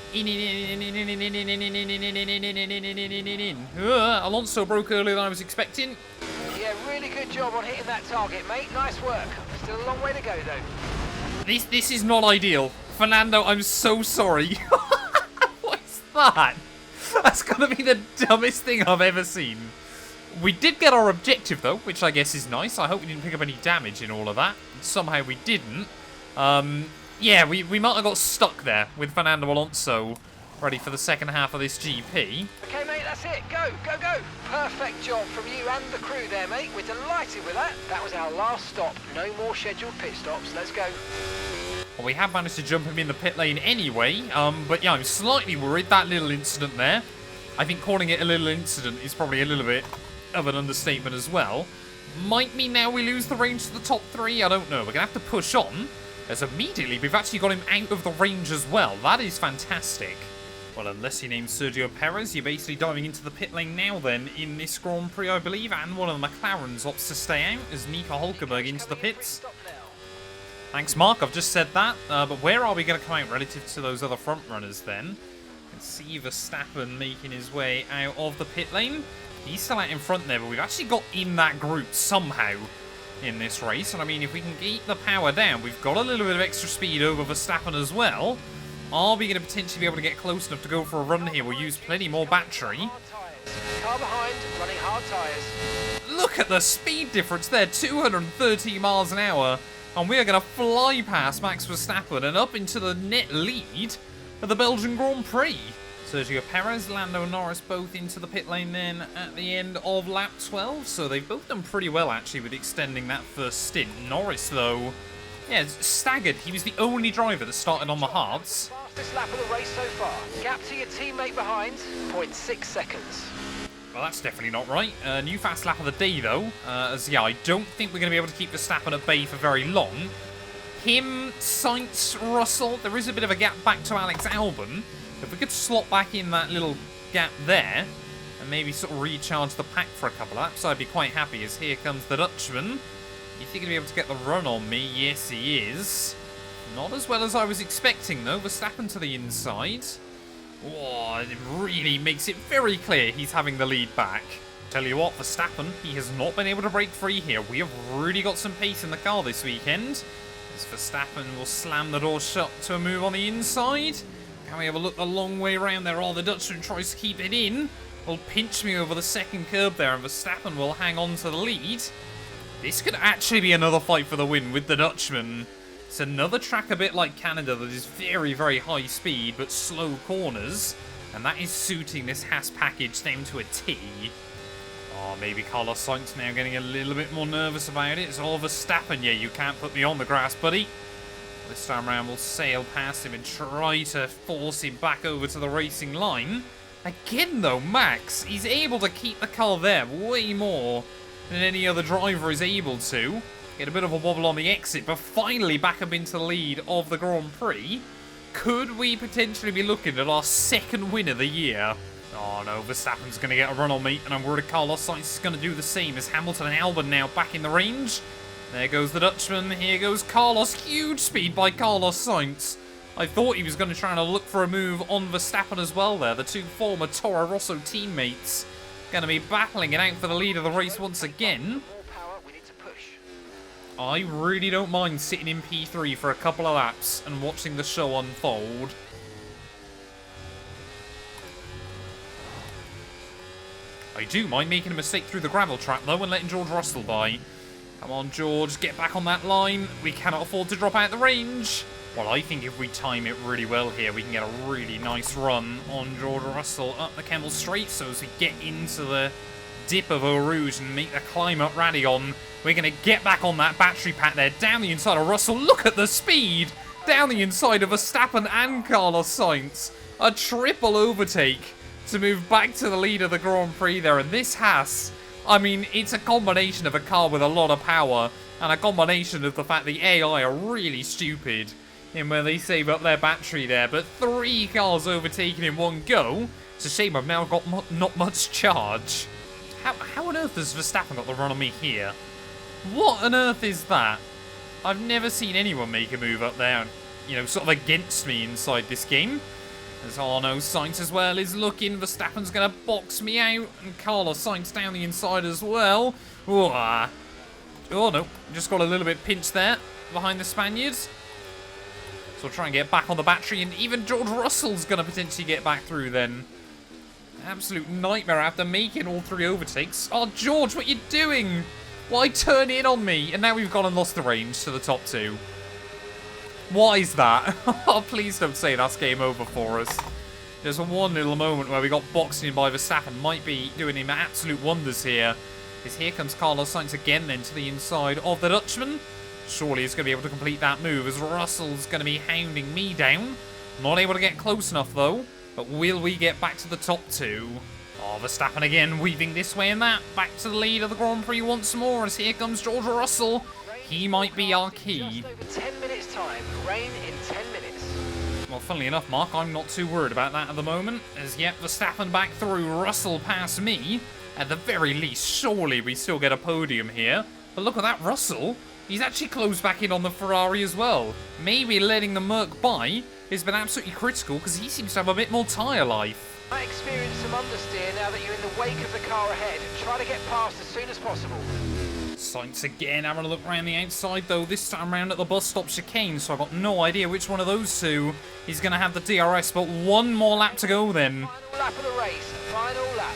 Alonso broke earlier than I was expecting. Yeah, really good job on hitting that target, mate. Nice work. Still a long way to go, though. This is not ideal. Fernando, I'm so sorry. What is that? That's going to be the dumbest thing I've ever seen. We did get our objective, though, which I guess is nice. I hope we didn't pick up any damage in all of that. Somehow we didn't. Yeah, we might have got stuck there with Fernando Alonso ready for the second half of this GP. Okay, mate, that's it. Go, go, go. Perfect job from you and the crew there, mate. We're delighted with that. That was our last stop. No more scheduled pit stops. Let's go. Well, we have managed to jump him in the pit lane anyway. But yeah, I'm slightly worried. That little incident there, I think calling it a little incident is probably a little bit of an understatement as well. Might mean now we lose the range to the top 3. I don't know. We're going to have to push on. As immediately, we've actually got him out of the range as well. That is fantastic. Well, unless you name Sergio Perez, you're basically diving into the pit lane now then in this Grand Prix, I believe. And one of the McLarens opts to stay out as Nico Hulkenberg into the pits. Thanks, Mark. I've just said that. But where are we going to come out relative to those other front runners then? Let's see Verstappen making his way out of the pit lane. He's still out in front there, but we've actually got in that group somehow in this race. And I mean, if we can keep the power down, we've got a little bit of extra speed over Verstappen as well. Are we going to potentially be able to get close enough to go for a run here? We'll use plenty more battery. Car behind, running hard tyres. Look at the speed difference there, 230 miles an hour And we are going to fly past Max Verstappen and up into the net lead of the Belgian Grand Prix. Sergio Perez, Lando, Norris both into the pit lane then at the end of lap 12. So they've both done pretty well, actually, with extending that first stint. Norris, though, yeah, staggered. He was the only driver that started on the hards. Fastest lap of the race so far. Gap to your teammate behind, 0.6 seconds. Well, that's definitely not right. New fast lap of the day, though. As, yeah, I don't think we're going to be able to keep Verstappen at bay for very long. Him, Sainz, Russell, there is a bit of a gap back to Alex Albon. If we could slot back in that little gap there and maybe sort of recharge the pack for a couple of laps, I'd be quite happy, as here comes the Dutchman. You think he'll be able to get the run on me? Yes, he is. Not as well as I was expecting, though. Verstappen to the inside. Oh, it really makes it very clear he's having the lead back. Tell you what, Verstappen, he has not been able to break free here. We have really got some pace in the car this weekend. As Verstappen will slam the door shut to a move on the inside. Can we have a look a long way around there? Oh, the Dutchman tries to keep it in. Will pinch me over the second curb there, and Verstappen will hang on to the lead. This could actually be another fight for the win with the Dutchman. It's another track a bit like Canada that is very, very high speed but slow corners. And that is suiting this Haas package down to a T. Oh, maybe Carlos Sainz now getting a little bit more nervous about it. It's all Verstappen. Yeah, you can't put me on the grass, buddy. This time around we'll sail past him and try to force him back over to the racing line. Again though, Max, he's able to keep the car there way more than any other driver is able to. Get a bit of a wobble on the exit, but finally back up into the lead of the Grand Prix. Could we potentially be looking at our second win of the year? Oh no, Verstappen's going to get a run on me, and I'm worried Carlos Sainz is going to do the same as Hamilton and Albon now back in the range. There goes the Dutchman, here goes Carlos. Huge speed by Carlos Sainz. I thought he was going to try and look for a move on Verstappen as well there. The two former Toro Rosso teammates going to be battling it out for the lead of the race once again. I really don't mind sitting in P3 for a couple of laps and watching the show unfold. I do mind making a mistake through the gravel trap though and letting George Russell by. Come on, George, get back on that line. We cannot afford to drop out the range. Well, I think if we time it really well here, we can get a really nice run on George Russell up the Kemmel Straight. So as we get into the dip of Eau Rouge and make the climb up Radion, we're going to get back on that battery pack there, down the inside of Russell. Look at the speed down the inside of Verstappen and Carlos Sainz. A triple overtake to move back to the lead of the Grand Prix there. And this Haas, I mean, it's a combination of a car with a lot of power and a combination of the fact the AI are really stupid in where they save up their battery there. But 3 cars overtaken in one go. It's a shame I've now got not much charge. How on earth has Verstappen got the run on me here? What on earth is that? I've never seen anyone make a move up there, you know, sort of against me inside this game. As Arno Sainz as well is looking. Verstappen's going to box me out. And Carlos Sainz down the inside as well. Ooh, oh no, just got a little bit pinched there behind the Spaniards. So we'll try and get back on the battery. And even George Russell's going to potentially get back through then. Absolute nightmare after making all 3 overtakes. Oh, George, what are you doing? Why turn in on me? And now we've gone and lost the range to the top 2. Why is that? Oh, please don't say that's game over for us. There's one little moment where we got boxed in by Verstappen. Might be doing him absolute wonders here. Because here comes Carlos Sainz again then to the inside of the Dutchman. Surely he's going to be able to complete that move as Russell's going to be hounding me down. Not able to get close enough though. But will we get back to the top 2? Oh, Verstappen again weaving this way and that. Back to the lead of the Grand Prix once more as here comes George Russell. He might be our key. Just over 10 minutes time. Rain in 10 minutes. Well, funnily enough, Mark, I'm not too worried about that at the moment. As yet, Verstappen back through, Russell past me. At the very least, surely we still get a podium here. But look at that, Russell. He's actually closed back in on the Ferrari as well. Maybe letting the Merc by has been absolutely critical because he seems to have a bit more tyre life. I experience some understeer now that you're in the wake of the car ahead. Try to get past as soon as possible. Sainz again having a look around the outside though, this time around at the bus stop chicane, so I've got no idea which one of those two is going to have the DRS, but one more lap to go then. Final lap of the race, final lap.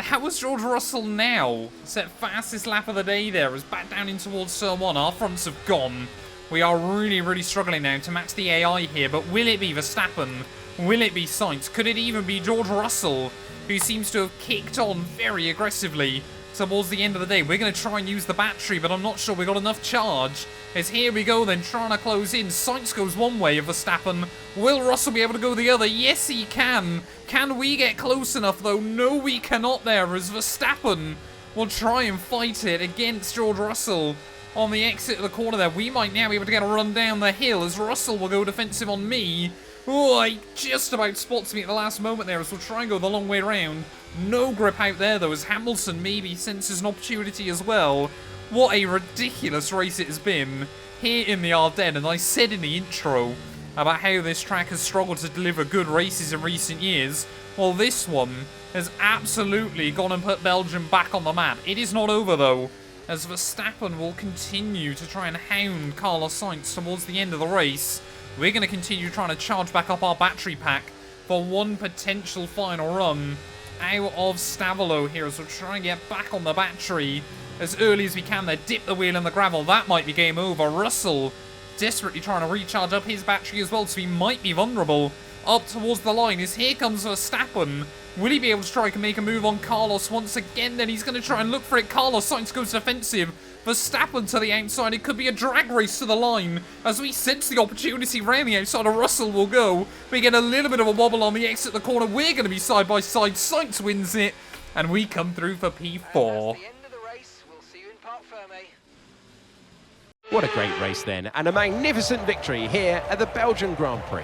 How was George Russell now? Set fastest lap of the day there. Was back down in towards turn 1. Our fronts have gone. We are really, really struggling now to match the AI here. But will it be Verstappen? Will it be Sainz? Could it even be George Russell, who seems to have kicked on very aggressively towards the end of the day? We're going to try and use the battery, but I'm not sure we got enough charge. As here we go then, trying to close in. Sainz goes one way of Verstappen. Will Russell be able to go the other? Yes, he can. Can we get close enough, though? No, we cannot there, as Verstappen will try and fight it against George Russell on the exit of the corner there. We might now be able to get a run down the hill, as Russell will go defensive on me. Oh, he just about spots me at the last moment there, as we'll try and go the long way around. No grip out there, though, as Hamilton maybe senses an opportunity as well. What a ridiculous race it has been here in the Ardennes. And I said in the intro about how this track has struggled to deliver good races in recent years. Well, this one has absolutely gone and put Belgium back on the map. It is not over, though, as Verstappen will continue to try and hound Carlos Sainz towards the end of the race. We're going to continue trying to charge back up our battery pack for one potential final run out of Stavolo here, as we'll try and get back on the battery as early as we can there. Dip the wheel in the gravel. That might be game over. Russell desperately trying to recharge up his battery as well, so he might be vulnerable up towards the line. As here comes Verstappen. Will he be able to try and make a move on Carlos once again? Then he's going to try and look for it. Carlos Sainz goes defensive. Verstappen to the outside. It could be a drag race to the line as we sense the opportunity round the outside of Russell will go. We get a little bit of a wobble on the exit of the corner. We're going to be side by side. Sainz wins it, and we come through for P4. What a great race then, and a magnificent victory here at the Belgian Grand Prix.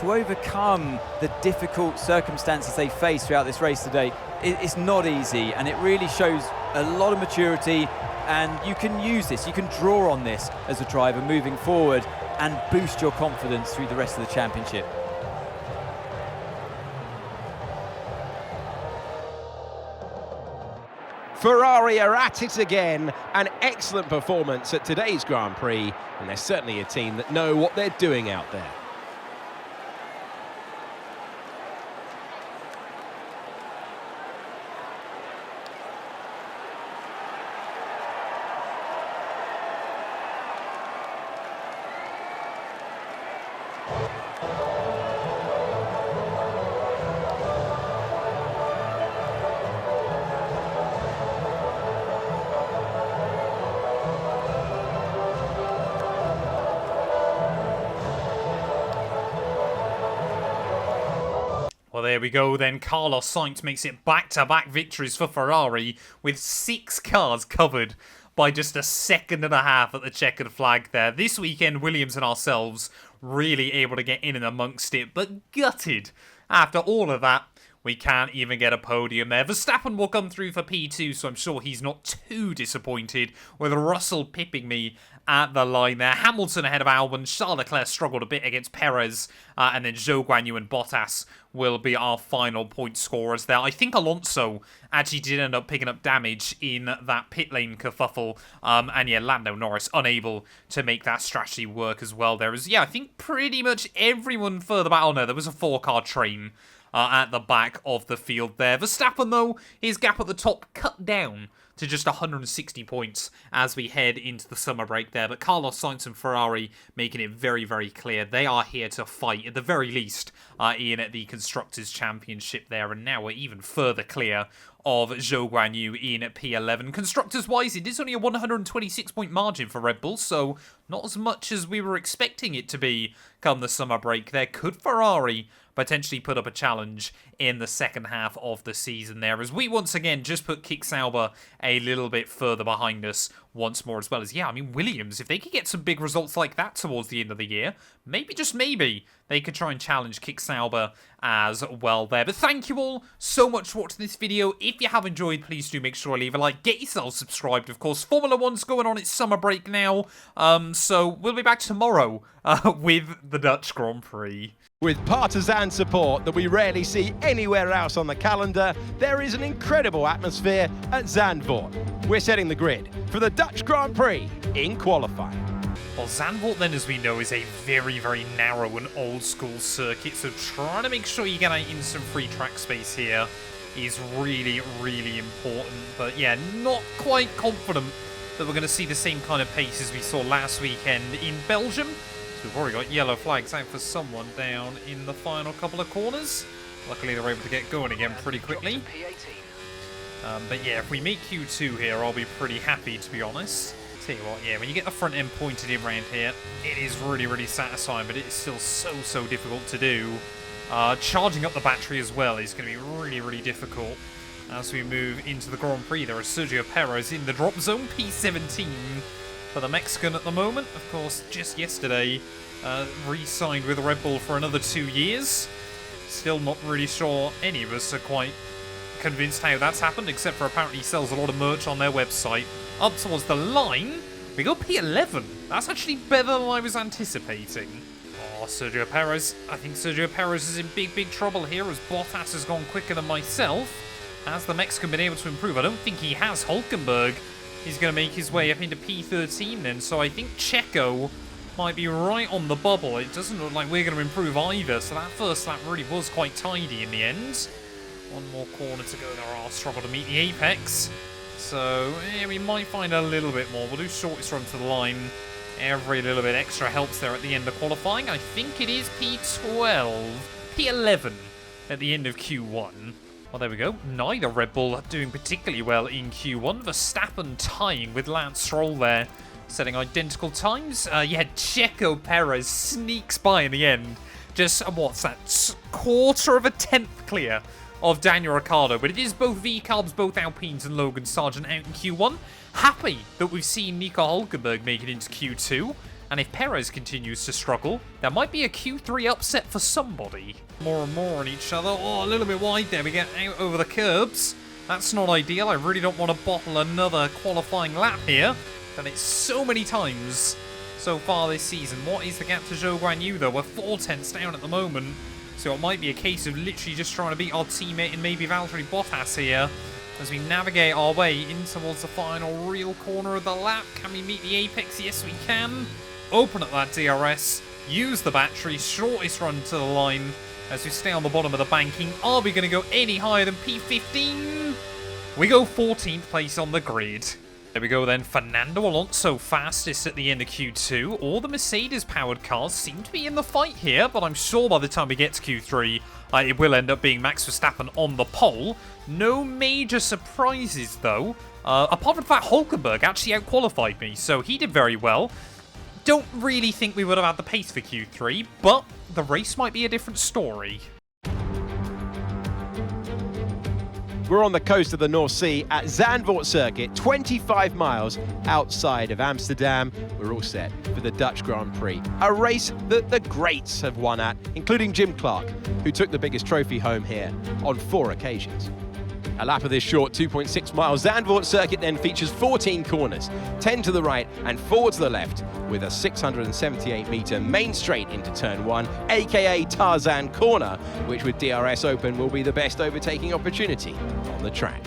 To overcome the difficult circumstances they face throughout this race today, it's not easy, and it really shows a lot of maturity, and you can use this, you can draw on this as a driver moving forward and boost your confidence through the rest of the championship. Ferrari are at it again. An excellent performance at today's Grand Prix, and they're certainly a team that know what they're doing out there. Well, there we go then. Carlos Sainz makes it back-to-back victories for Ferrari, with 6 cars covered by just a second and a half at the checkered flag there. This weekend, Williams and ourselves really able to get in and amongst it, but gutted after all of that. We can't even get a podium there. Verstappen will come through for P2, so I'm sure he's not too disappointed with Russell pipping me at the line there. Hamilton ahead of Albon. Charles Leclerc struggled a bit against Perez. And then Zhou Guanyu and Bottas will be our final point scorers there. I think Alonso actually did end up picking up damage in that pit lane kerfuffle. And yeah, Lando Norris unable to make that strategy work as well there. Yeah, I think pretty much everyone further back. Oh no, there was a 4-car train at the back of the field there. Verstappen, though, his gap at the top cut down to just 160 points as we head into the summer break there. But Carlos Sainz and Ferrari making it very, very clear they are here to fight, at the very least, in the Constructors' Championship there. And now we're even further clear of Zhou Guanyu in P11. Constructors-wise, it is only a 126-point margin for Red Bull, so not as much as we were expecting it to be come the summer break there. Could Ferrari potentially put up a challenge in the second half of the season there, as we once again just put Kick Sauber a little bit further behind us once more, as well as, yeah, I mean, Williams, if they could get some big results like that towards the end of the year, maybe, just maybe, they could try and challenge Kick Sauber as well there. But thank you all so much for watching this video. If you have enjoyed, please do make sure to leave a like, get yourself subscribed, of course. Formula 1's going on its summer break now, so we'll be back tomorrow with the Dutch Grand Prix. With partisan support that we rarely see anywhere else on the calendar, there is an incredible atmosphere at Zandvoort. We're setting the grid for the Dutch Grand Prix in qualifying. Well, Zandvoort then, as we know, is a very, very narrow and old school circuit, so trying to make sure you get in some free track space here is really, really important. But yeah, not quite confident that we're going to see the same kind of pace as we saw last weekend in Belgium. So we've already got yellow flags out for someone down in the final couple of corners. Luckily, they're able to get going again pretty quickly. But yeah, if we make Q2 here, I'll be pretty happy, to be honest. Tell you what, yeah, when you get the front end pointed in around here, it is really, really satisfying, but it is still so difficult to do. Charging up the battery as well is going to be really, really difficult as we move into the Grand Prix. There is Sergio Perez in the drop zone, P17 for the Mexican at the moment. Of course, just yesterday, re-signed with Red Bull for another 2 years. Still not really sure any of us are quite convinced how that's happened, except for apparently he sells a lot of merch on their website. Up towards the line, we go P11. That's actually better than I was anticipating. Oh, Sergio Perez. I think Sergio Perez is in big trouble here, as Bottas has gone quicker than myself. Has the Mexican been able to improve? I don't think he has. Hulkenberg is going to make his way up into P13 then, so I think Checo might be right on the bubble. It doesn't look like we're going to improve either, so that first lap really was quite tidy in the end. One more corner to go there. I'll struggle to meet the apex. So, yeah, we might find a little bit more. We'll do shortest run to the line. Every little bit extra helps there at the end of qualifying. I think it is P12. P11 at the end of Q1. Well, there we go. Neither Red Bull doing particularly well in Q1. Verstappen tying with Lance Stroll there, setting identical times. Yeah, Checo Perez sneaks by in the end. Just, what's that, quarter of a tenth clear of Daniel Ricciardo. But it is both V-Carbs, both Alpines and Logan Sargent out in Q1. Happy that we've seen Nico Hulkenberg make it into Q2. And if Perez continues to struggle, there might be a Q3 upset for somebody. More and more on each other. Oh, a little bit wide there. We get out over the curbs. That's not ideal. I really don't want to bottle another qualifying lap here. Done it so many times so far this season. What is the gap to Zhou Guanyu, though? We're 4 tenths down at the moment. So it might be a case of literally just trying to beat our teammate and maybe Valtteri Bottas here as we navigate our way in towards the final real corner of the lap. Can we meet the apex? Yes, we can. Open up that DRS, use the battery, shortest run to the line as we stay on the bottom of the banking. Are we going to go any higher than P15? We go 14th place on the grid. There we go then. Fernando Alonso fastest at the end of Q2. All the Mercedes-powered cars seem to be in the fight here, but I'm sure by the time we get to Q3, it will end up being Max Verstappen on the pole. No major surprises, though. Apart from the fact Hulkenberg actually out-qualified me, so he did very well. Don't really think we would have had the pace for Q3, but the race might be a different story. We're on the coast of the North Sea at Zandvoort Circuit, 25 miles outside of Amsterdam. We're all set for the Dutch Grand Prix, a race that the greats have won at, including Jim Clark, who took the biggest trophy home here on 4 occasions. A lap of this short 2.6 miles Zandvoort Circuit then features 14 corners, 10 to the right and 4 to the left, with a 678-metre main straight into turn 1, aka Tarzan Corner, which with DRS open will be the best overtaking opportunity on the track.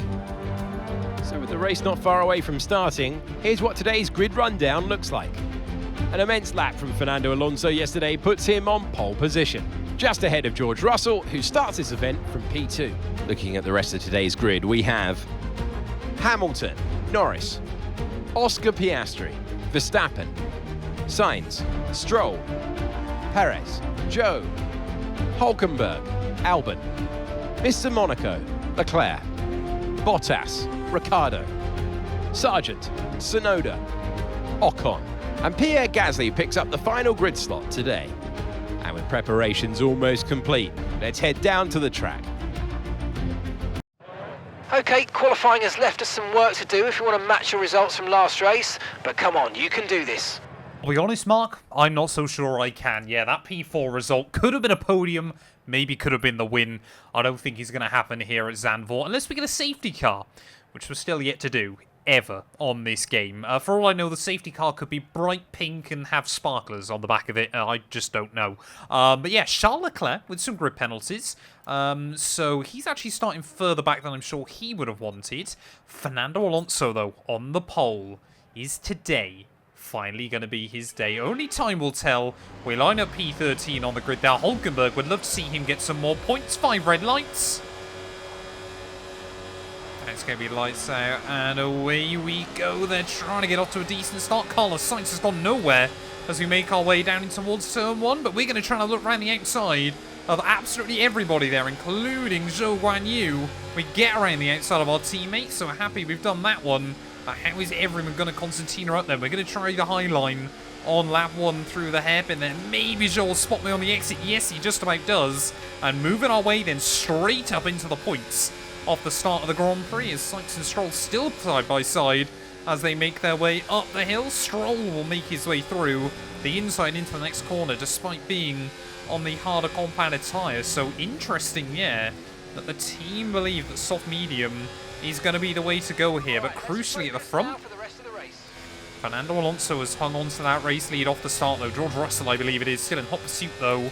So with the race not far away from starting, here's what today's grid rundown looks like. An immense lap from Fernando Alonso yesterday puts him on pole position, just ahead of George Russell, who starts this event from P2. Looking at the rest of today's grid, we have Hamilton, Norris, Oscar Piastri, Verstappen, Sainz, Stroll, Perez, Zhou, Hulkenberg, Albon, Mr. Monaco, Leclerc, Bottas, Ricciardo, Sargent, Tsunoda, Ocon, and Pierre Gasly picks up the final grid slot today. And with preparations almost complete, let's head down to the track. Okay, qualifying has left us some work to do if you want to match your results from last race, but come on, you can do this. I'll be honest, Mark, I'm not so sure I can. Yeah, that P4 result could have been a podium, maybe could have been the win. I don't think it's going to happen here at Zandvoort, unless we get a safety car, which we're still yet to do, ever, on this game. For all I know, the safety car could be bright pink and have sparklers on the back of it. I just don't know. But yeah, Charles Leclerc with some grid penalties. So he's actually starting further back than I'm sure he would have wanted. Fernando Alonso, though, on the pole, is today finally going to be his day. Only time will tell. We line up P13 on the grid there. Hulkenberg would love to see him get some more points. 5 red lights. It's going to be lights out, and away we go. They're trying to get off to a decent start. Carlos Sainz has gone nowhere as we make our way down in towards turn 1, but we're going to try to look around the outside of absolutely everybody there, including Zhou Guanyu. We get around the outside of our teammates, so happy we've done that one. How is everyone going to concertina up then? We're going to try the high line on lap 1 through the hairpin then. Maybe Zhou will spot me on the exit. Yes, he just about does. And moving our way then straight up into the points off the start of the Grand Prix as Sainz and Stroll still side by side as they make their way up the hill. Stroll will make his way through the inside into the next corner despite being on the harder compounded tyres. So interesting, yeah, that the team believe that soft medium is going to be the way to go here. But crucially at the front, Fernando Alonso has hung on to that race lead off the start though. George Russell, I believe it is, still in hot pursuit though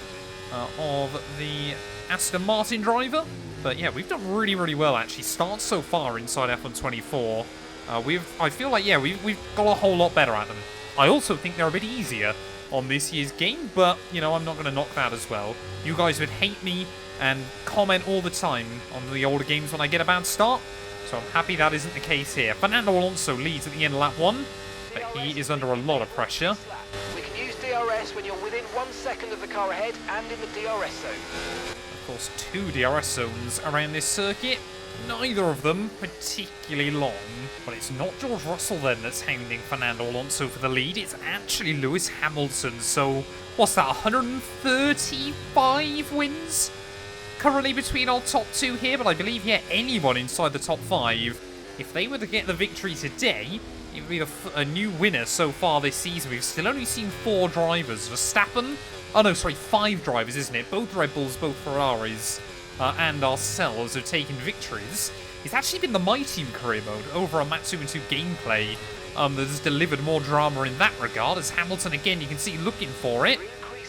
of the Aston Martin driver. But yeah, we've done really, really well actually. Starts so far inside F124. I feel like, yeah, we've got a whole lot better at them. I also think they're a bit easier on this year's game, but, you know, I'm not going to knock that as well. You guys would hate me and comment all the time on the older games when I get a bad start, so I'm happy that isn't the case here. Fernando Alonso leads at the end of lap 1, but he is under a lot of pressure. We can use DRS when you're within 1 second of the car ahead and in the DRS zone. Of course, 2 DRS zones around this circuit. Neither of them particularly long, but it's not George Russell then that's hounding Fernando Alonso for the lead. It's actually Lewis Hamilton. So what's that, 135 wins currently between our top 2 here? But I believe, yeah, anyone inside the top 5, if they were to get the victory today, it would be a new winner so far this season. We've still only seen 4 drivers. Verstappen, oh no, sorry, 5 drivers, isn't it? Both Red Bulls, both Ferraris, and ourselves have taken victories. It's actually been the My Team career mode over on Matsuma 2 gameplay that has delivered more drama in that regard, as Hamilton, again, you can see looking for it,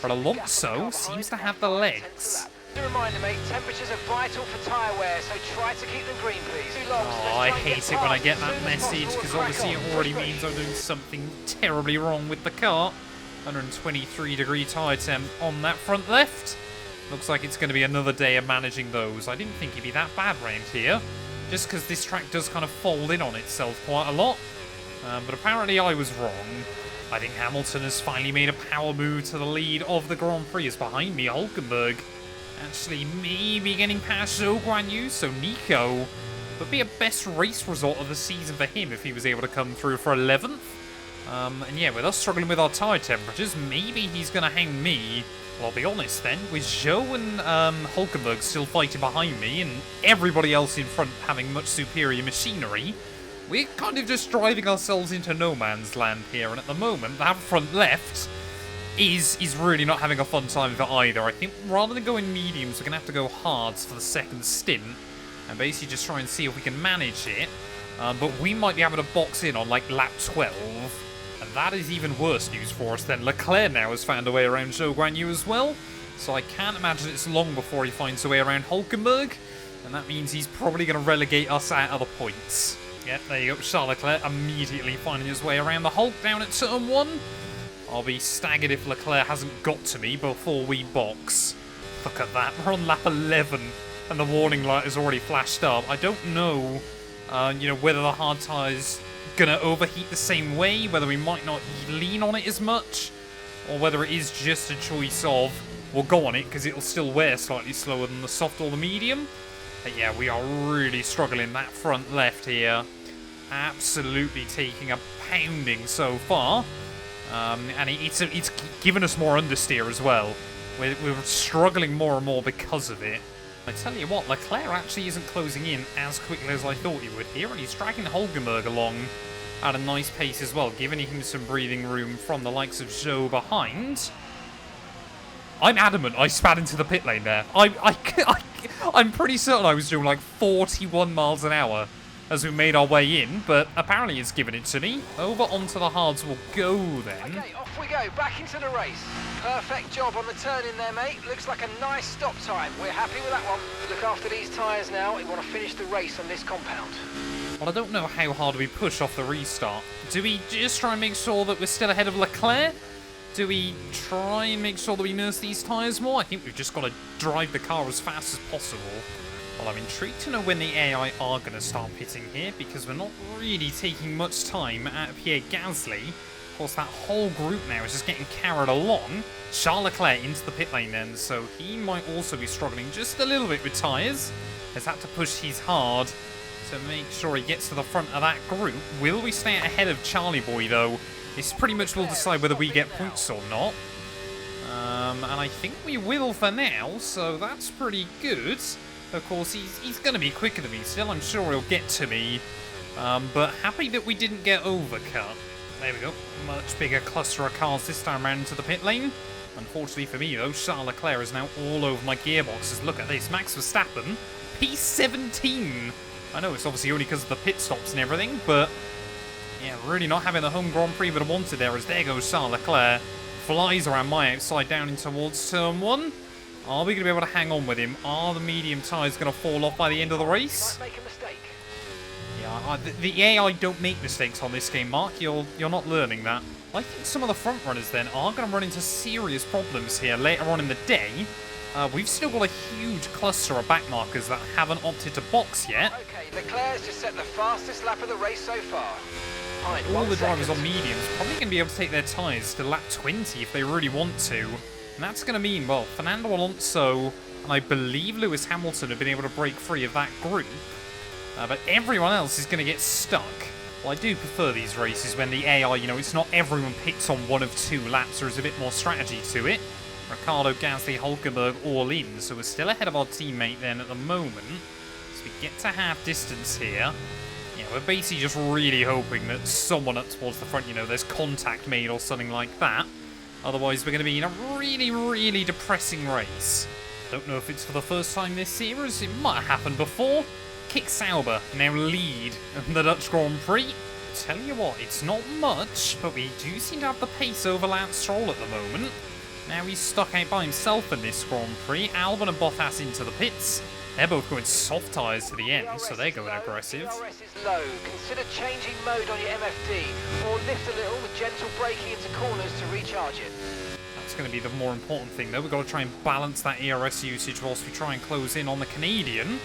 but Alonso seems to have the legs. A reminder, mate, temperatures are vital for tyre wear, so try to keep them green, please. Oh, I hate it when I get that message, because obviously it already means I'm doing something terribly wrong with the car. 123-degree tyre temp on that front left. Looks like it's going to be another day of managing those. I didn't think it'd be that bad round here, just because this track does kind of fold in on itself quite a lot. But apparently I was wrong. I think Hamilton has finally made a power move to the lead of the Grand Prix. Is behind me, Hulkenberg actually maybe getting past Zhou Guanyu, so Nico would be a best race result of the season for him if he was able to come through for 11th. And yeah, with us struggling with our tyre temperatures, maybe he's going to hang me. Well, I'll be honest then, with Zhou and Hulkenberg still fighting behind me and everybody else in front having much superior machinery, we're kind of just driving ourselves into no man's land here. And at the moment, that front left is really not having a fun time with it either. I think rather than going mediums, we're going to have to go hards for the second stint and basically just try and see if we can manage it. But we might be able to box in on like lap 12. And that is even worse news for us then. Leclerc now has found a way around Zhou Guanyu as well. So I can't imagine it's long before he finds a way around Hulkenberg. And that means he's probably going to relegate us out of the points. Yep, there you go. Charles Leclerc immediately finding his way around the Hulk down at turn 1. I'll be staggered if Leclerc hasn't got to me before we box. Look at that. We're on lap 11 and the warning light has already flashed up. I don't know, whether the hard tyres gonna overheat the same way, whether we might not lean on it as much, or whether it is just a choice of we'll go on it because it'll still wear slightly slower than the soft or the medium. But yeah, we are really struggling that front left here. Absolutely taking a pounding so far. And it's given us more understeer as well. We're struggling more and more because of it. I tell you what, Leclerc actually isn't closing in as quickly as I thought he would here, and he's dragging Hulkenberg along at a nice pace as well, giving him some breathing room from the likes of Zhou behind. I'm adamant I spat into the pit lane there. I'm pretty certain I was doing like 41 miles an hour as we made our way in, but apparently it's given it to me. Over onto the hards we'll go then. Okay, off we go, back into the race. Perfect job on the turn in there, mate. Looks like a nice stop time. We're happy with that one. Look after these tyres now. We want to finish the race on this compound. Well, I don't know how hard we push off the restart. Do we just try and make sure that we're still ahead of Leclerc? Do we try and make sure that we nurse these tyres more? I think we've just got to drive the car as fast as possible. Well, I'm intrigued to know when the AI are going to start pitting here, because we're not really taking much time out of Pierre Gasly. Of course, that whole group now is just getting carried along. Charles Leclerc into the pit lane then, so he might also be struggling just a little bit with tyres. Has had to push his hard to make sure he gets to the front of that group. Will we stay ahead of Charlie Boy, though? This pretty much will decide whether we get points or not. And I think we will for now, so that's pretty good. Of course, he's going to be quicker than me still. I'm sure he'll get to me. But happy that we didn't get overcut. There we go. Much bigger cluster of cars this time around into the pit lane. Unfortunately for me, though, Charles Leclerc is now all over my gearboxes. Look at this. Max Verstappen, P17. I know it's obviously only because of the pit stops and everything, but yeah, really not having the home Grand Prix that I wanted there, as there goes Charles Leclerc. Flies around my outside down in towards turn 1. Are we going to be able to hang on with him? Are the medium tyres going to fall off by the end of the race? Might make a mistake. Yeah, the AI don't make mistakes on this game, Mark. You're not learning that. I think some of the front runners then are going to run into serious problems here later on in the day. We've still got a huge cluster of back markers that haven't opted to box yet. Okay, Leclerc's just set the fastest lap of the race so far. Right, All the drivers on mediums probably going to be able to take their tyres to lap 20 if they really want to. And that's going to mean, well, Fernando Alonso and I believe Lewis Hamilton have been able to break free of that group. But everyone else is going to get stuck. Well, I do prefer these races when the AI, you know, it's not everyone picks on one of 2 laps. There's a bit more strategy to it. Ricciardo, Gasly, Hulkenberg all in, so we're still ahead of our teammate then at the moment. So we get to half distance here. Yeah, we're basically just really hoping that someone up towards the front, you know, there's contact made or something like that. Otherwise, we're going to be in a really, really depressing race. Don't know if it's for the first time this series. It might have happened before. Kick Sauber now lead the Dutch Grand Prix. Tell you what, it's not much, but we do seem to have the pace over Lance Stroll at the moment. Now he's stuck out by himself in this Grand Prix. Albon and Bottas into the pits. They're both going soft tyres to the end, so they're going aggressive. DRS is low. Consider changing mode on your MFD, or lift a little with gentle braking into corners to recharge it. That's going to be the more important thing, though. We've got to try and balance that ERS usage whilst we try and close in on the Canadian.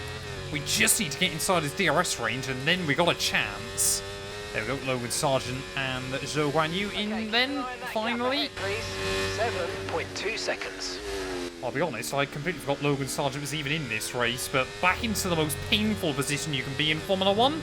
We just need to get inside his DRS range, and then we got a chance. There we go, Logan Sargent and Zhou Guanyu in then, finally. 7.2 seconds. I'll be honest, I completely forgot Logan Sargent was even in this race, but back into the most painful position you can be in Formula 1. And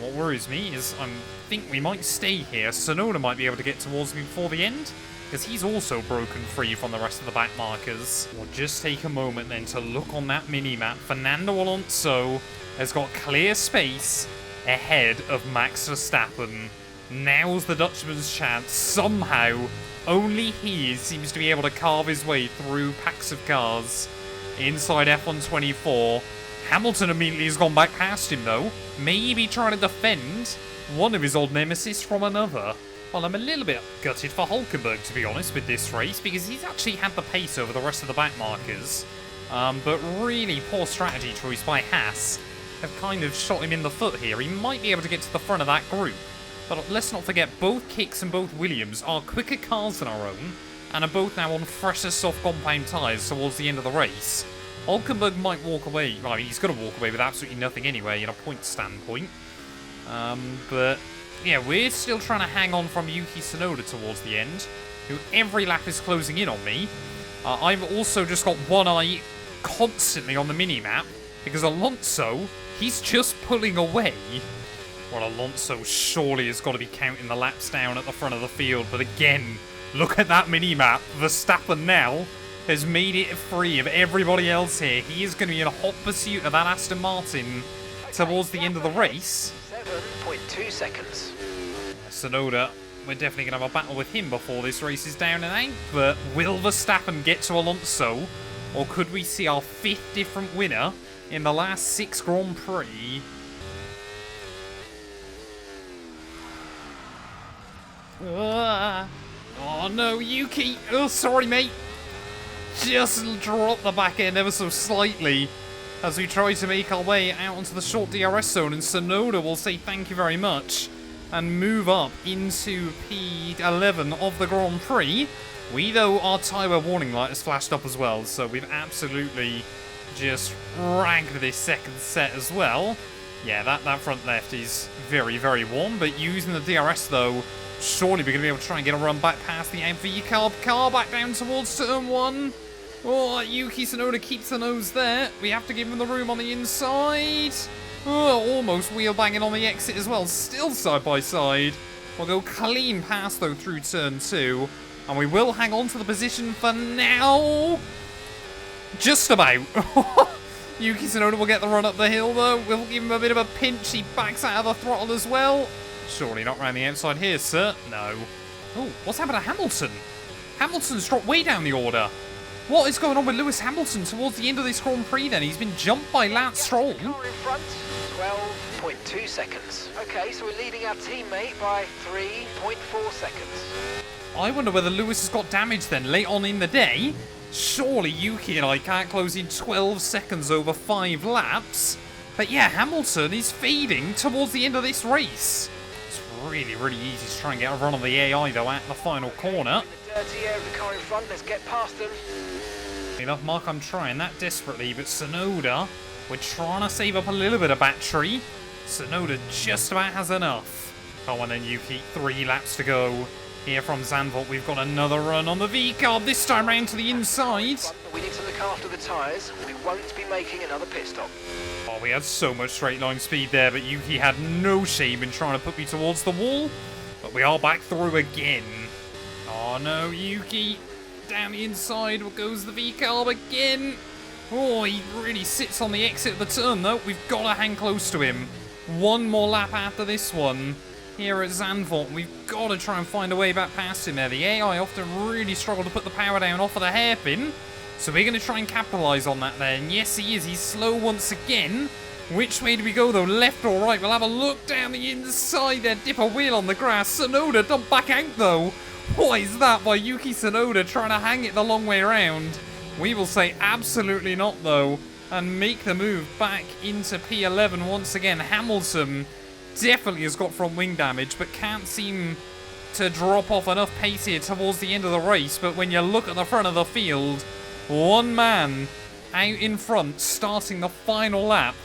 what worries me is I think we might stay here. Tsunoda might be able to get towards me before the end, because he's also broken free from the rest of the back markers. We'll just take a moment then to look on that mini-map. Fernando Alonso has got clear space ahead of Max Verstappen. Now's the Dutchman's chance. Somehow, only he seems to be able to carve his way through packs of cars inside F124. Hamilton immediately has gone back past him, though. Maybe trying to defend one of his old nemesis from another. Well, I'm a little bit gutted for Hulkenberg, to be honest, with this race, because he's actually had the pace over the rest of the back markers. But really poor strategy choice by Haas have kind of shot him in the foot here. He might be able to get to the front of that group. But let's not forget, both Kicks and both Williams are quicker cars than our own, and are both now on fresher soft compound tyres towards the end of the race. Hulkenberg might walk away. Well, I mean, he's going to walk away with absolutely nothing anyway, in a point standpoint. But yeah, we're still trying to hang on from Yuki Tsunoda towards the end, who every lap is closing in on me. I've also just got one eye constantly on the mini-map, because Alonso, he's just pulling away. Well, Alonso surely has got to be counting the laps down at the front of the field, but again, look at that mini-map. Verstappen now has made it free of everybody else here. He is going to be in a hot pursuit of that Aston Martin towards the end of the race. 7.2 seconds. Tsunoda, we're definitely going to have a battle with him before this race is down and out, but will Verstappen get to Alonso, or could we see our 5th different winner in the last 6 Grand Prix? Oh no, Yuki! Oh, sorry, mate! Just drop the back end ever so slightly as we try to make our way out onto the short DRS zone, and Tsunoda will say thank you very much and move up into P11 of the Grand Prix. We, though, our tyre warning light has flashed up as well, so we've absolutely just ragged this second set as well. Yeah, that front left is very, very warm, but using the DRS though, surely we're going to be able to try and get a run back past the MV car back down towards turn 1. Oh, Yuki Tsunoda keeps the nose there. We have to give him the room on the inside. Oh, almost wheel banging on the exit as well, still side by side. We'll go clean past though through turn 2, and we will hang on to the position for now. Just about. Yuki Tsunoda will get the run up the hill though. We'll give him a bit of a pinch. He backs out of the throttle as well. Surely not round the outside here, sir. No. Oh, what's happened to Hamilton? Hamilton's dropped way down the order. What is going on with Lewis Hamilton towards the end of this Grand Prix then? He's been jumped by Lance Stroll. Car in front, 12.2 seconds. Okay, so we're leading our teammate by 3.4 seconds. I wonder whether Lewis has got damage then late on in the day. Surely Yuki and I can't close in 12 seconds over 5 laps. But yeah, Hamilton is fading towards the end of this race. It's really, really easy to try and get a run on the AI though at the final corner. In the dirty air of the car in front, let's get past them. Enough, Mark, I'm trying that desperately, but Tsunoda, we're trying to save up a little bit of battery. Tsunoda just about has enough. Oh, and then Yuki, 3 laps to go. Here from Zandvoort, we've got another run on the V-Carb, this time round to the inside. We need to look after the tyres. We won't be making another pit stop. Oh, we had so much straight line speed there, but Yuki had no shame in trying to put me towards the wall. But we are back through again. Oh no, Yuki. Down the inside goes the V-Carb again. Oh, he really sits on the exit of the turn though. We've got to hang close to him. One more lap after this one. Here at Zandvoort, we've got to try and find a way back past him there. The AI often really struggle to put the power down off of the hairpin, so we're going to try and capitalise on that there. And yes, he is. He's slow once again. Which way do we go, though? Left or right? We'll have a look down the inside there. Dip a wheel on the grass. Tsunoda don't back out, though. What is that by Yuki Tsunoda trying to hang it the long way around? We will say absolutely not, though, and make the move back into P11 once again. Hamilton definitely has got front wing damage, but can't seem to drop off enough pace here towards the end of the race. But when you look at the front of the field, one man out in front starting the final lap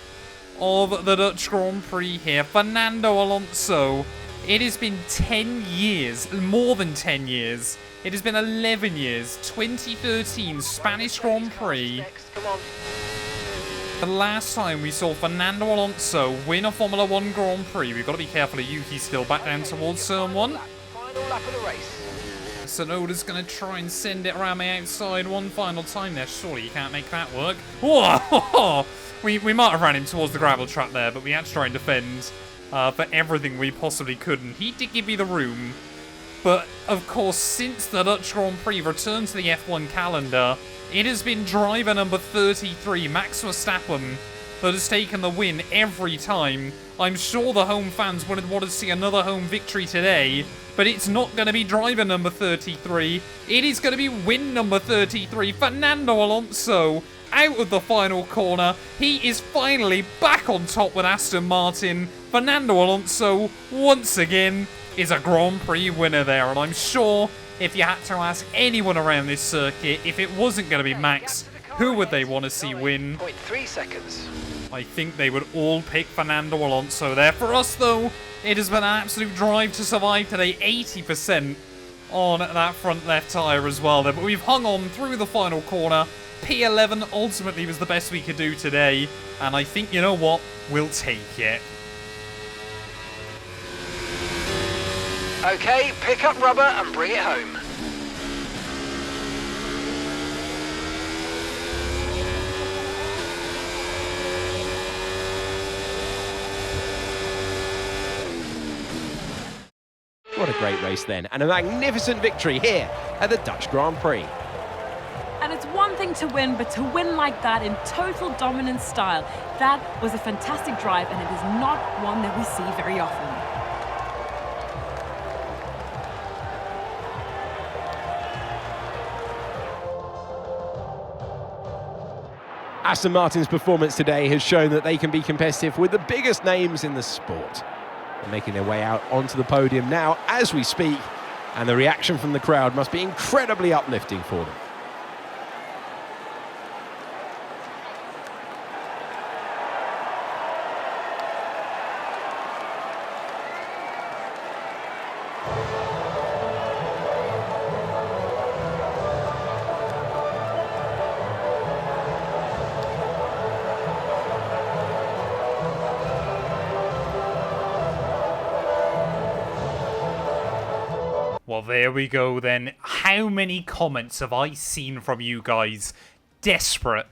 of the Dutch Grand Prix here, Fernando Alonso. It has been 10 years, more than 10 years. It has been 11 years, 2013 Spanish Grand Prix. Come on. The last time we saw Fernando Alonso win a Formula 1 Grand Prix. We've got to be careful of Yuki still back down towards turn 1. Final lap of the race. Tsunoda's going to try and send it around the outside one final time there. Surely you can't make that work. Whoa! We might have ran him towards the gravel trap there, but we had to try and defend for everything we possibly could. And he did give me the room. But, of course, since the Dutch Grand Prix returned to the F1 calendar, it has been driver number 33, Max Verstappen, that has taken the win every time. I'm sure the home fans would want to see another home victory today, but it's not going to be driver number 33. It is going to be win number 33, Fernando Alonso, out of the final corner. He is finally back on top with Aston Martin. Fernando Alonso, once again, is a Grand Prix winner there, and I'm sure if you had to ask anyone around this circuit, if it wasn't going to be Max, who would they want to see win? 0.3 seconds. I think they would all pick Fernando Alonso there. For us, though, it has been an absolute drive to survive today. 80% on that front left tyre as well there. But we've hung on through the final corner. P11 ultimately was the best we could do today. And I think, you know what? We'll take it. Okay, pick up rubber and bring it home. What a great race then, and a magnificent victory here at the Dutch Grand Prix. And it's one thing to win, but to win like that in total dominant style, that was a fantastic drive, and it is not one that we see very often. Aston Martin's performance today has shown that they can be competitive with the biggest names in the sport. They're making their way out onto the podium now as we speak, and the reaction from the crowd must be incredibly uplifting for them. Well, there we go then. How many comments have I seen from you guys? Desperate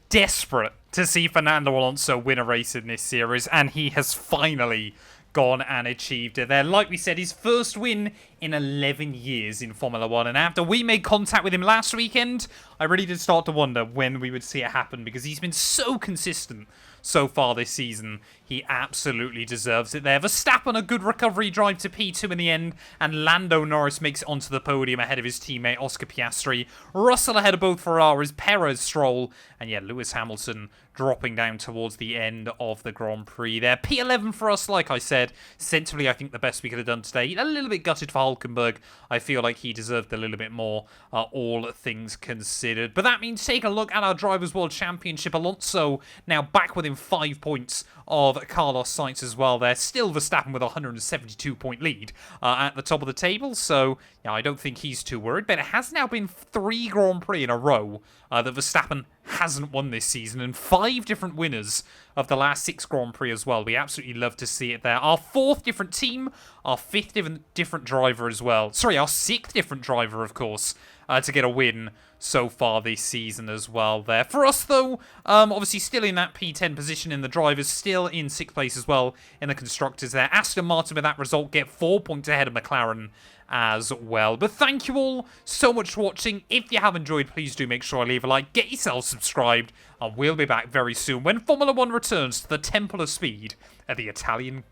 to see Fernando Alonso win a race in this series, and he has finally gone and achieved it there. Like we said, his first win in 11 years in Formula 1, and after we made contact with him last weekend, I really did start to wonder when we would see it happen, because he's been so consistent so far this season. He absolutely deserves it there. Verstappen, a good recovery drive to P2 in the end, and Lando Norris makes it onto the podium ahead of his teammate Oscar Piastri. Russell ahead of both Ferraris, Perez, Stroll, and yeah, Lewis Hamilton dropping down towards the end of the Grand Prix there. P11 for us, like I said. Sensibly, I think the best we could have done today. A little bit gutted for Hulkenberg. I feel like he deserved a little bit more, all things considered. But that means taking a look at our Drivers' World Championship. Alonso now back within 5 points of Carlos Sainz as well there. Still Verstappen with a 172-point lead at the top of the table. So, yeah, I don't think he's too worried. But it has now been 3 Grand Prix in a row that Verstappen hasn't won this season, and 5 different winners of the last 6 Grand Prix as well. We absolutely love to see it there. Our 4th different team, our 5th different driver as well. Sorry, our 6th different driver, of course, to get a win so far this season as well there. For us, though, obviously still in that P10 position in the drivers, still in 6th place as well in the constructors there. Aston Martin, with that result, get 4 points ahead of McLaren as well. But thank you all so much for watching. If you have enjoyed, please do make sure to leave a like, get yourself subscribed, and we'll be back very soon when Formula 1 returns to the Temple of Speed at the Italian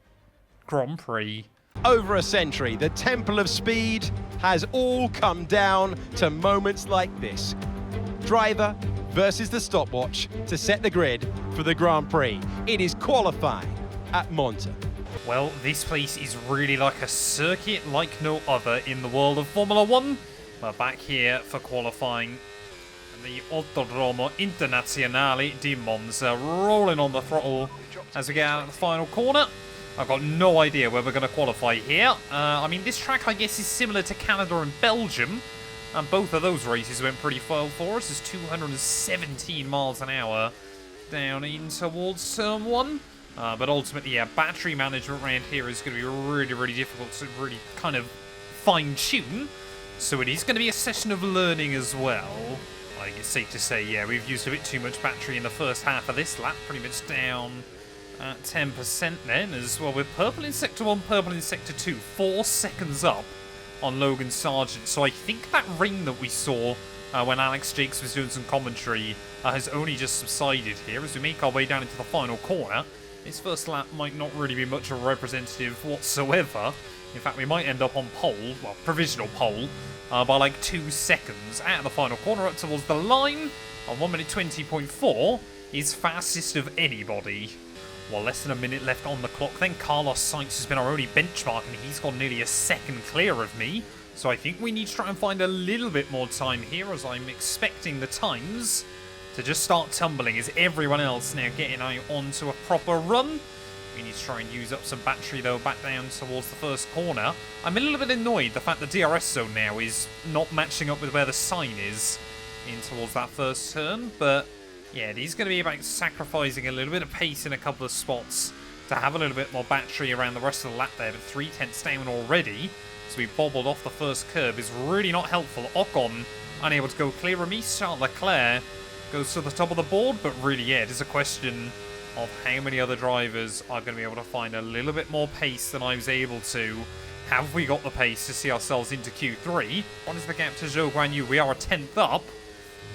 Grand Prix. Over a century, the Temple of Speed has all come down to moments like this. Driver versus the stopwatch to set the grid for the Grand Prix. It is qualifying at Monza. Well, this place is really like a circuit like no other in the world of Formula 1. We're back here for qualifying the Autodromo Internazionale di Monza, rolling on the throttle as we get out of the final corner. I've got no idea where we're going to qualify here. I mean, this track, I guess, is similar to Canada and Belgium, and both of those races went pretty well for us. It's 217 miles an hour down in towards turn 1. But ultimately, yeah, battery management around here is going to be really, really difficult to really kind of fine-tune. So it is going to be a session of learning as well. I think it's safe to say, yeah, we've used a bit too much battery in the first half of this lap. Pretty much down at 10% then as well. We're purple in Sector 1, purple in Sector 2. 4 seconds up on Logan Sargent. So I think that ring that we saw when Alex Jakes was doing some commentary has only just subsided here as we make our way down into the final corner. This first lap might not really be much of a representative whatsoever. In fact, we might end up on pole, well, provisional pole, by like 2 seconds at the final corner up towards the line. On 1 minute 20.4 is fastest of anybody. Well, less than a minute left on the clock. Then Carlos Sainz has been our only benchmark, and he's got nearly a second clear of me. So I think we need to try and find a little bit more time here, as I'm expecting the times to just start tumbling as everyone else now getting onto a proper run. We need to try and use up some battery, though, back down towards the first corner. I'm a little bit annoyed the fact the DRS zone now is not matching up with where the sign is in towards that first turn, but yeah, it is going to be about sacrificing a little bit of pace in a couple of spots to have a little bit more battery around the rest of the lap there, but 3/10 down already. So we bobbled off the first curb is really not helpful. Ocon unable to go clear of me. Charles Leclerc goes to the top of the board, but really, yeah, it is a question of how many other drivers are going to be able to find a little bit more pace than I was able to. Have we got the pace to see ourselves into Q3? What is the gap to Zhou Guanyu? We are a 10th up.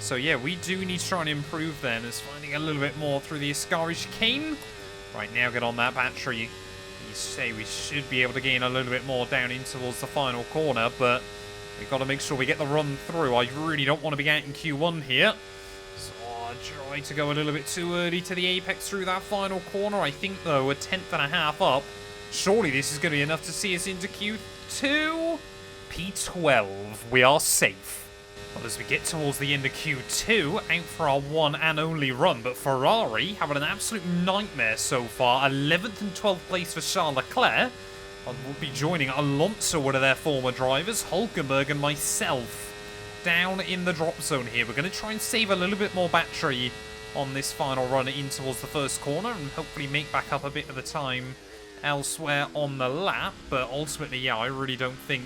So yeah, we do need to try and improve then, as finding a little bit more through the Ascari chicane. Right now, get on that battery. You say we should be able to gain a little bit more down in towards the final corner, but we've got to make sure we get the run through. I really don't want to be out in Q1 here. So I try to go a little bit too early to the apex through that final corner. I think, though, a 10th and a half up. Surely this is going to be enough to see us into Q2. P12. We are safe. Well, as we get towards the end of Q2, out for our one and only run, but Ferrari having an absolute nightmare so far. 11th and 12th place for Charles Leclerc. We'll be joining Alonso, one of their former drivers, Hulkenberg and myself, down in the drop zone here. We're going to try and save a little bit more battery on this final run in towards the first corner and hopefully make back up a bit of the time elsewhere on the lap. But ultimately, yeah, I really don't think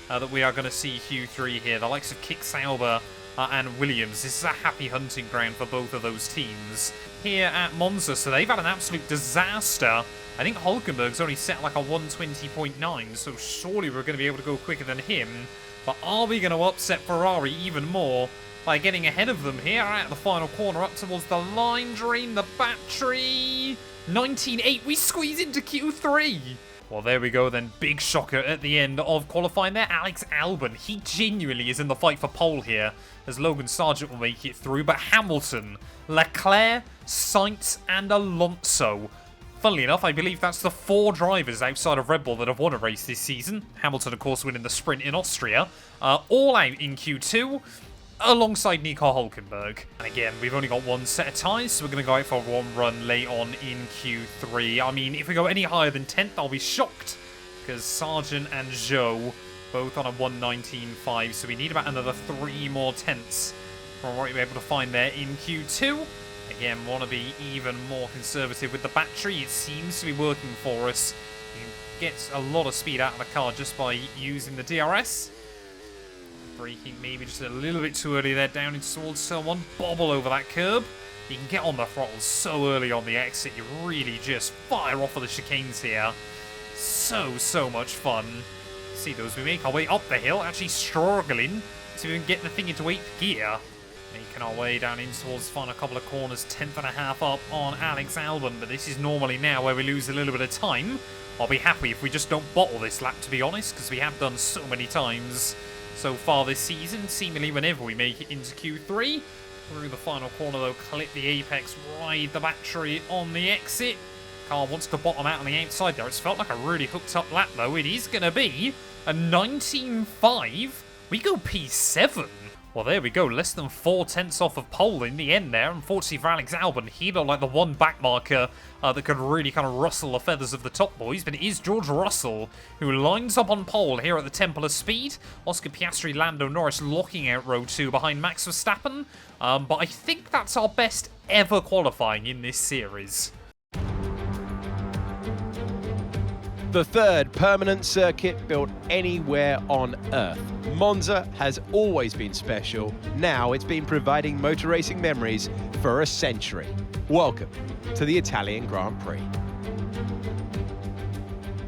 that we are going to see Q3 here. The likes of Kick Sauber and Williams. This is a happy hunting ground for both of those teams. Here at Monza, so they've had an absolute disaster. I think Hulkenberg's only set like a 120.9, so surely we're going to be able to go quicker than him. But are we going to upset Ferrari even more by getting ahead of them here at the final corner up towards the line? Drain the battery. 19.8, we squeeze into Q3. Well, there we go then. Big shocker at the end of qualifying there. Alex Albon, he genuinely is in the fight for pole here, as Logan Sargent will make it through. But Hamilton, Leclerc, Sainz and Alonso. Funnily enough, I believe that's the 4 drivers outside of Red Bull that have won a race this season. Hamilton, of course, winning the sprint in Austria. All out in Q2. Alongside Nico Hulkenberg. And again, we've only got 1 set of tyres, so we're going to go out for 1 run late on in Q3. I mean, if we go any higher than 10th, I'll be shocked, because Sargent and Zhou both on a 119.5, so we need about another 3 more tenths from what we're able to find there in Q2. Again, want to be even more conservative with the battery. It seems to be working for us. You can get a lot of speed out of the car just by using the DRS. Braking maybe just a little bit too early there, down into towards someone. Bobble over that curb. You can get on the throttle so early on the exit. You really just fire off of the chicanes here. So much fun. See those, we make our way up the hill, actually struggling to even get the thing into 8th gear. Making our way down in towards the final couple of corners, 10th.5 up on Alex Albon. But this is normally now where we lose a little bit of time. I'll be happy if we just don't bottle this lap, to be honest, because we have done so many times so far this season, seemingly whenever we make it into Q3. Through the final corner though, clip the apex, ride the battery on the exit. Car wants to bottom out on the outside there. It's felt like a really hooked up lap though. It is going to be a 19.5. We go P7. Well, there we go. Less than 4 tenths off of pole in the end there. Unfortunately for Alex Albon, he looked like the one back marker that could really kind of rustle the feathers of the top boys. But it is George Russell who lines up on pole here at the Temple of Speed. Oscar Piastri, Lando Norris locking out row 2 behind Max Verstappen. But I think that's our best ever qualifying in this series. The 3rd permanent circuit built anywhere on Earth. Monza has always been special. Now it's been providing motor racing memories for a century. Welcome to the Italian Grand Prix.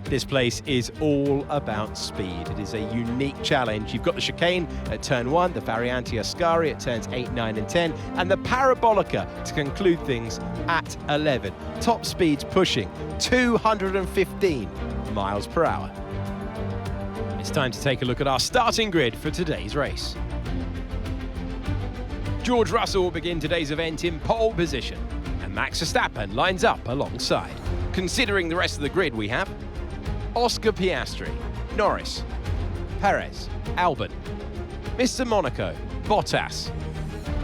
This place is all about speed. It is a unique challenge. You've got the chicane at turn 1, the Variante Ascari at turns 8, 9 and 10, and the Parabolica to conclude things at 11. Top speeds pushing 215 miles per hour. It's time to take a look at our starting grid for today's race. George Russell will begin today's event in pole position, and Max Verstappen lines up alongside. Considering the rest of the grid, we have Oscar Piastri, Norris, Perez, Albon, Mr. Monaco, Bottas,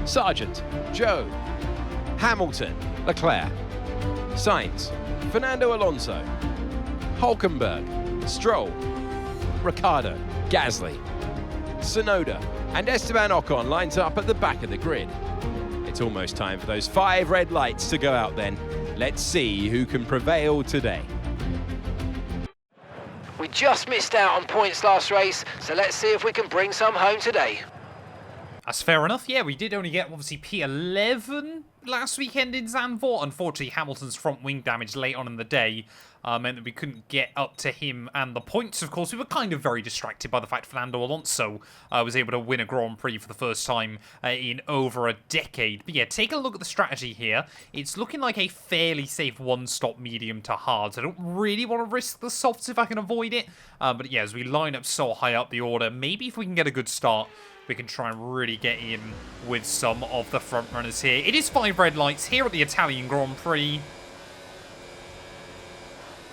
Sargent, Zhou, Hamilton, Leclerc, Sainz, Fernando Alonso, Hulkenberg, Stroll, Ricciardo, Gasly, Tsunoda, and Esteban Ocon lines up at the back of the grid. It's almost time for those 5 red lights to go out then. Let's see who can prevail today. We just missed out on points last race, so let's see if we can bring some home today. That's fair enough. Yeah, we did only get, obviously, P11 last weekend in Zandvoort. Unfortunately, Hamilton's front wing damage late on in the day meant that we couldn't get up to him and the points. Of course, we were kind of very distracted by the fact Fernando Alonso was able to win a Grand Prix for the first time in over a decade. But yeah, take a look at the strategy here. It's looking like a fairly safe one-stop medium to hard. So I don't really want to risk the softs if I can avoid it. But yeah, as we line up so high up the order, maybe if we can get a good start, we can try and really get in with some of the front runners here. It is 5 red lights here at the Italian Grand Prix.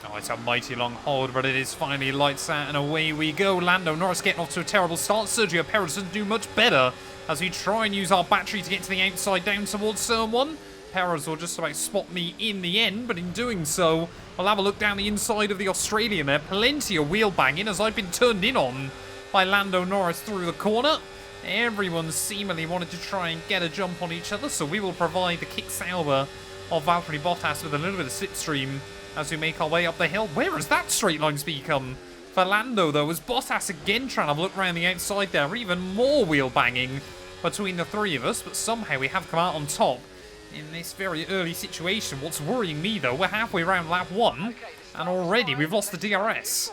Oh, it's a mighty long hold, but it is finally lights out and away we go. Lando Norris getting off to a terrible start. Sergio Perez doesn't do much better as we try and use our battery to get to the outside down towards turn 1. Perez will just about spot me in the end, but in doing so, we'll have a look down the inside of the Australian there. Plenty of wheel banging as I've been turned in on by Lando Norris through the corner. Everyone seemingly wanted to try and get a jump on each other, so we will provide the kick Sauber of Valtteri Bottas with a little bit of slipstream as we make our way up the hill. Where has that straight line speed come for Lando, though, as Bottas again trying to look around the outside there. Even more wheel banging between the three of us, but somehow we have come out on top in this very early situation. What's worrying me, though, we're halfway around lap 1, and already we've lost the DRS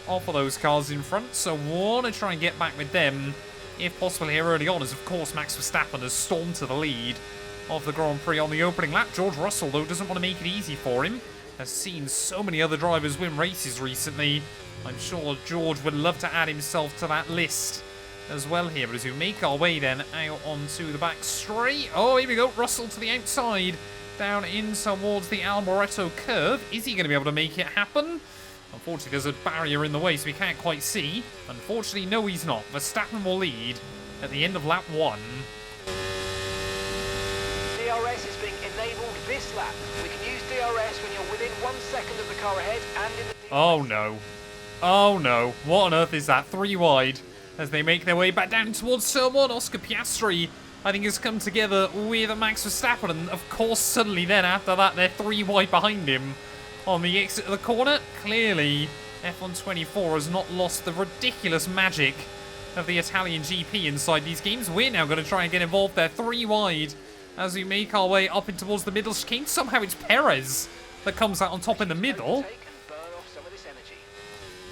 off of those cars in front, so want to try and get back with them if possible here early on, as of course Max Verstappen has stormed to the lead of the Grand Prix on the opening lap. George Russell, though, doesn't want to make it easy for him. Has seen so many other drivers win races recently. I'm sure George would love to add himself to that list as well here. But as we make our way then out onto the back straight. Oh, here we go. Russell to the outside, down in towards the Alboreto curve. Is he going to be able to make it happen? Unfortunately, there's a barrier in the way, so we can't quite see. Unfortunately, no, he's not. Verstappen will lead at the end of lap 1. DRS is being enabled this lap. We can use DRS when you're within 1 second of the car ahead and in the... Oh, no. Oh, no. What on earth is that? 3 wide as they make their way back down towards turn 1. Oscar Piastri, I think, has come together with Max Verstappen. And, of course, suddenly then, after that, they're 3 wide behind him on the exit of the corner. Clearly, F124 has not lost the ridiculous magic of the Italian GP inside these games. We're now going to try and get involved there. 3 wide as we make our way up in towards the middle chicane. Somehow it's Perez that comes out on top in the middle.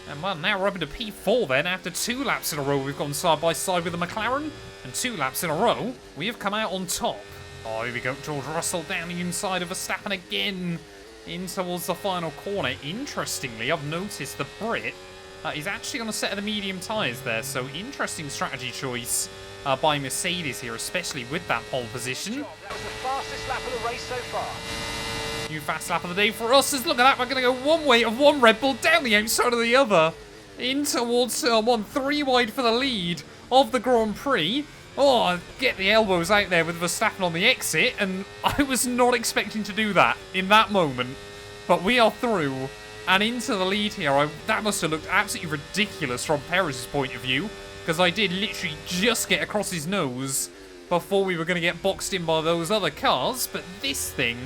And well, now we're up into P4 then. After 2 laps in a row, we've gone side by side with the McLaren. And 2 laps in a row, we have come out on top. Oh, here we go. George Russell down the inside of Verstappen again in towards the final corner. Interestingly, I've noticed the Brit is actually on a set of the medium tyres there. So interesting strategy choice by Mercedes here, especially with that pole position. That was the fastest lap of the race so far. New fast lap of the day for us. Is look at that. We're going to go one way of one Red Bull, down the outside of the other, in towards turn 1. 3 wide for the lead of the Grand Prix. Oh, get the elbows out there with Verstappen on the exit, and I was not expecting to do that in that moment. But we are through and into the lead here. That must have looked absolutely ridiculous from Perez's point of view, because I did literally just get across his nose before we were going to get boxed in by those other cars. But this thing,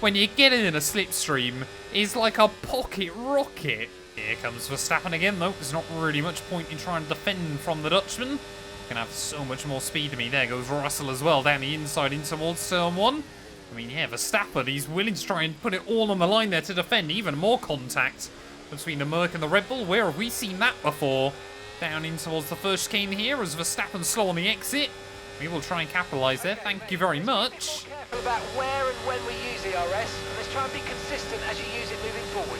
when you get it in a slipstream, is like a pocket rocket. Here comes Verstappen again, though. There's not really much point in trying to defend from the Dutchman. Can have so much more speed to me. There goes Russell as well, down the inside in towards turn 1. I mean, yeah, Verstappen, he's willing to try and put it all on the line there to defend. Even more contact between the Merc and the Red Bull. Where have we seen that before? Down in towards the first chicane here as Verstappen slow on the exit. We will try and capitalise there. Thank you very much. Be careful about where and when we use DRS, and let's try and be consistent as you use it moving forward.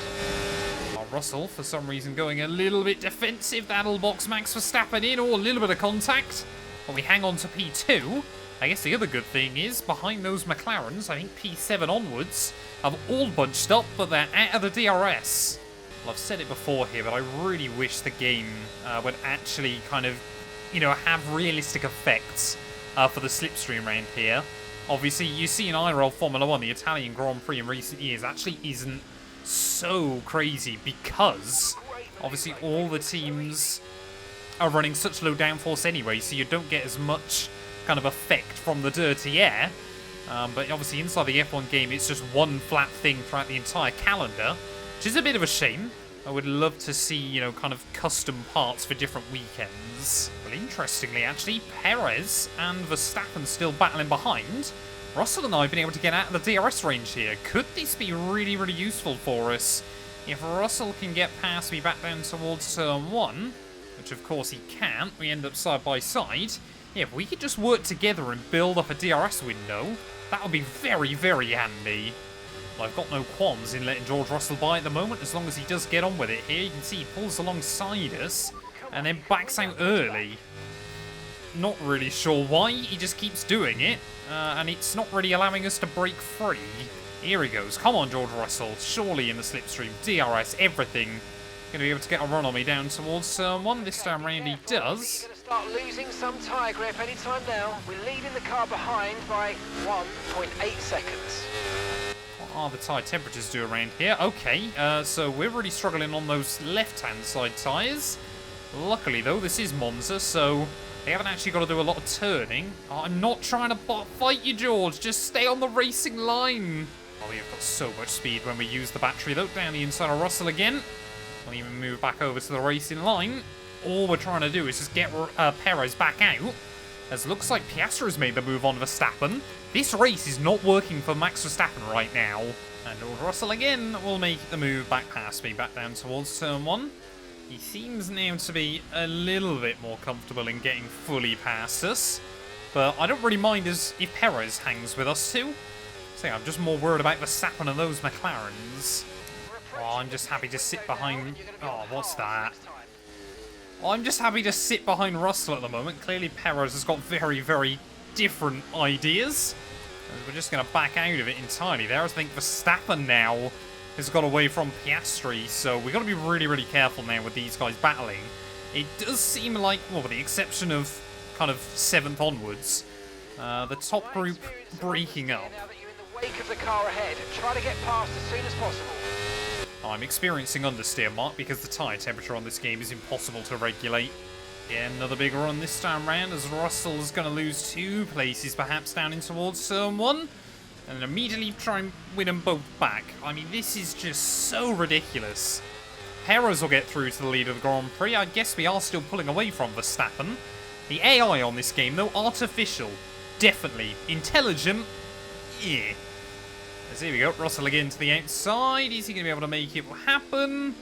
Russell, for some reason, going a little bit defensive. That'll box Max Verstappen in, or a little bit of contact. But we hang on to P2. I guess the other good thing is, behind those McLarens, I think P7 onwards, have all bunched up, but they're out of the DRS. Well, I've said it before here, but I really wish the game would actually kind of, you know, have realistic effects for the slipstream round here. Obviously, you see in IRL Formula 1, the Italian Grand Prix in recent years actually isn't so crazy, because obviously all the teams are running such low downforce anyway, so you don't get as much kind of effect from the dirty air. But obviously inside the F1 game, it's just one flat thing throughout the entire calendar, which is a bit of a shame. I would love to see, you know, kind of custom parts for different weekends. Well, interestingly, actually, Perez and Verstappen still battling behind. Russell and I have been able to get out of the DRS range here. Could this be really, really useful for us? If Russell can get past me back down towards turn 1, which of course he can't, we end up side by side. Yeah, if we could just work together and build up a DRS window, that would be very, very handy. Well, I've got no qualms in letting George Russell by at the moment, as long as he does get on with it here. You can see he pulls alongside us and then backs out early. Not really sure why, he just keeps doing it, and it's not really allowing us to break free. Here he goes. Come on, George Russell. Surely in the slipstream, DRS, everything. Going to be able to get a run on me down towards turn 1. This time round he does. Going to start losing some tyre grip anytime now. We're leading the car behind by 1.8 seconds. What are the tyre temperatures do around here? Okay, so we're really struggling on those left-hand side tyres. Luckily, though, this is Monza, so they haven't actually got to do a lot of turning. Oh, I'm not trying to fight you, George. Just stay on the racing line. Oh, we've got so much speed when we use the battery, though. Down the inside of Russell again. We'll even move back over to the racing line. All we're trying to do is just get Perez back out. As it looks like Piastri has made the move on Verstappen. This race is not working for Max Verstappen right now. And George Russell again will make the move back past me, back down towards turn 1. He seems now to be a little bit more comfortable in getting fully past us. But I don't really mind as if Perez hangs with us too. So yeah, I'm just more worried about Verstappen and those McLarens. Oh, I'm just happy to sit behind... Oh, what's that? I'm just happy to sit behind Russell at the moment. Clearly Perez has got very, very different ideas. We're just going to back out of it entirely there. I think Verstappen now has got away from Piastri, so we've got to be really, really careful now with these guys battling. It does seem like, well, with the exception of kind of 7th onwards, the top group breaking up. Now that you're in the wake of the car ahead, try to get past as soon as possible. I'm experiencing understeer, Mark, because the tyre temperature on this game is impossible to regulate. Yeah, another big run this time round as Russell's going to lose 2 places perhaps down in towards turn 1. And then immediately try and win them both back. I mean, this is just so ridiculous. Perez will get through to the lead of the Grand Prix. I guess we are still pulling away from Verstappen. The AI on this game, though, artificial. Definitely. Intelligent. Yeah. So here we go. Russell again to the outside. Is he going to be able to make it happen?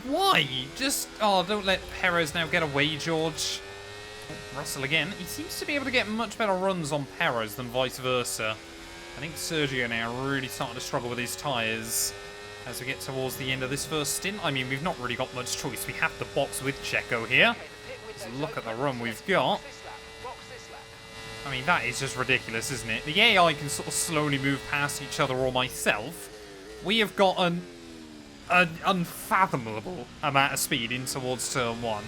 Why? Just... Oh, don't let Perez now get away, George. Russell again. He seems to be able to get much better runs on Perez than vice versa. I think Sergio now really starting to struggle with his tyres as we get towards the end of this first stint. I mean, we've not really got much choice. We have to box with Checo here. Let's look at the run we've got. I mean, that is just ridiculous, isn't it? The AI can sort of slowly move past each other or myself. We have got an unfathomable amount of speed in towards turn 1.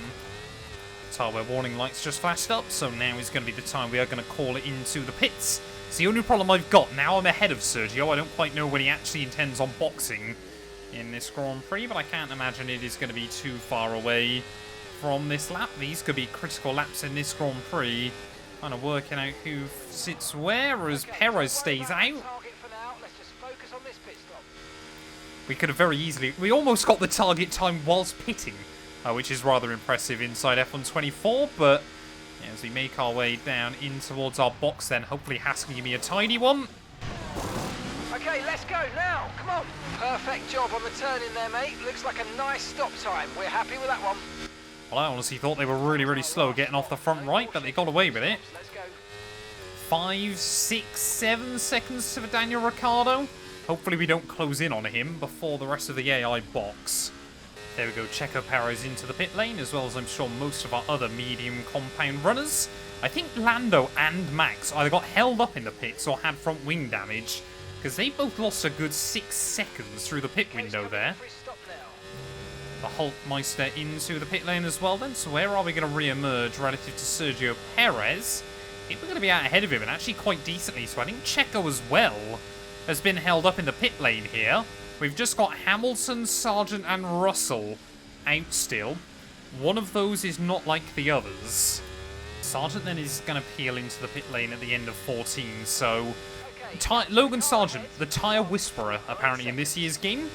Tyre warning lights just flashed up, so now is going to be the time we are going to call it into the pits. It's the only problem I've got. Now I'm ahead of Sergio. I don't quite know when he actually intends on boxing in this Grand Prix, but I can't imagine it is going to be too far away from this lap. These could be critical laps in this Grand Prix. Kind of working out who sits where as Perez stays out. We could have very easily... We almost got the target time whilst pitting, which is rather impressive inside F124, but yeah, as we make our way down in towards our box then, hopefully Haas can give me a tidy one. Okay, let's go now. Come on. Perfect job on the turn in there, mate. Looks like a nice stop time. We're happy with that one. Well, I honestly thought they were really, really slow getting off the front right, but they got away with it. 5, 6, 7 seconds to Daniel Ricciardo. Hopefully we don't close in on him before the rest of the AI box. There we go, Checo Perez into the pit lane, as well as I'm sure most of our other medium compound runners. I think Lando and Max either got held up in the pits or had front wing damage, because they both lost a good 6 seconds through the pit window there. The Hulkmeister into the pit lane as well then, so where are we going to re-emerge relative to Sergio Perez? I think we're going to be out ahead of him, and actually quite decently, so I think Checo as well has been held up in the pit lane here. We've just got Hamilton, Sargent and Russell out still. One of those is not like the others. Sargent then is going to peel into the pit lane at the end of 14, so... Logan Sargent, the tyre whisperer, apparently in this year's game.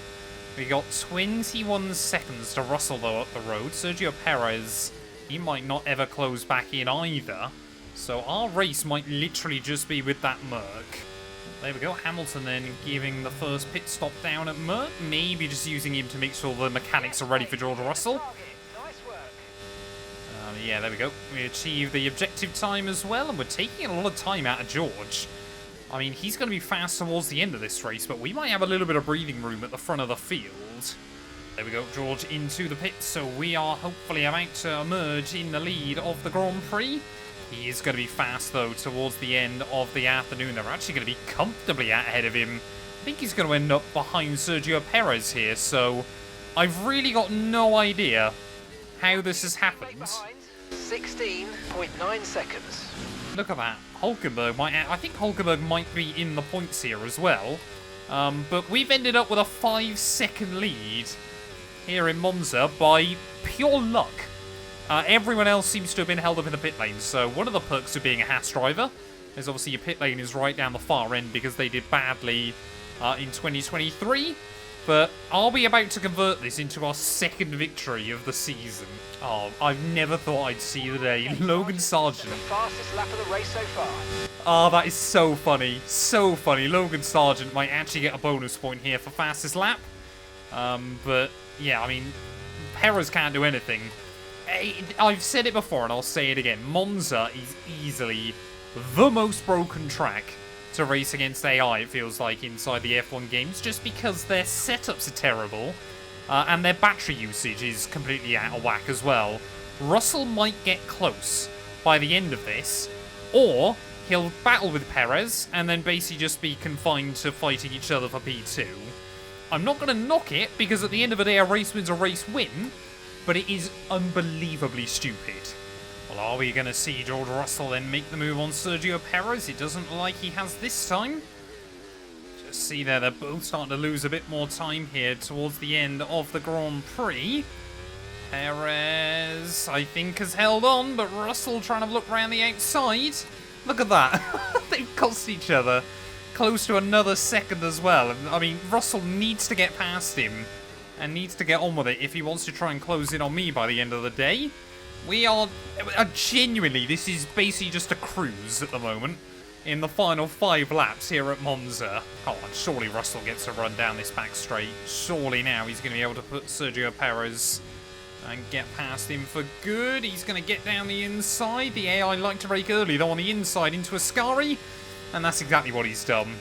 We got 21 seconds to Russell, though, up the road. Sergio Perez, he might not ever close back in either. So our race might literally just be with that Merc. There we go, Hamilton then giving the first pit stop down at Merc. Maybe just using him to make sure the mechanics are ready for George Russell. Yeah, there we go. We achieve the objective time as well, and we're taking a lot of time out of George. I mean, he's going to be fast towards the end of this race, but we might have a little bit of breathing room at the front of the field. There we go, George into the pits, so we are hopefully about to emerge in the lead of the Grand Prix. He is going to be fast, though, towards the end of the afternoon. They're actually going to be comfortably out ahead of him. I think he's going to end up behind Sergio Perez here, so I've really got no idea how this has happened. 16.9 seconds. Look at that. Hulkenberg I think Hulkenberg might be in the points here as well. But we've ended up with a 5-second lead here in Monza by pure luck. Everyone else seems to have been held up in the pit lane, so one of the perks of being a Haas driver is obviously your pit lane is right down the far end because they did badly in 2023. But are we about to convert this into our second victory of the season? Oh, I've never thought I'd see the day. Logan Sargent. The fastest lap of the race so far. Oh, that is so funny. So funny. Logan Sargent might actually get a bonus point here for fastest lap. But, yeah, I mean, Perez can't do anything. I've said it before and I'll say it again. Monza is easily the most broken track to race against AI, it feels like, inside the F1 games, just because their setups are terrible. And their battery usage is completely out of whack as well. Russell might get close by the end of this, or he'll battle with Perez and then basically just be confined to fighting each other for P2. I'm not going to knock it, because at the end of the day, a race win's a race win, but it is unbelievably stupid. Well, are we going to see George Russell then make the move on Sergio Perez? It doesn't look like he has this time. See there, they're both starting to lose a bit more time here towards the end of the Grand Prix. Perez, I think, has held on, but Russell trying to look around the outside. Look at that. They've cost each other close to another second as well. I mean, Russell needs to get past him and needs to get on with it if he wants to try and close in on me by the end of the day. We are genuinely, this is basically just a cruise at the moment in the final 5 laps here at Monza. Oh, and surely Russell gets a run down this back straight. Surely now he's going to be able to put Sergio Perez and get past him for good. He's going to get down the inside. The AI like to break early, though, on the inside into Ascari. And that's exactly what he's done.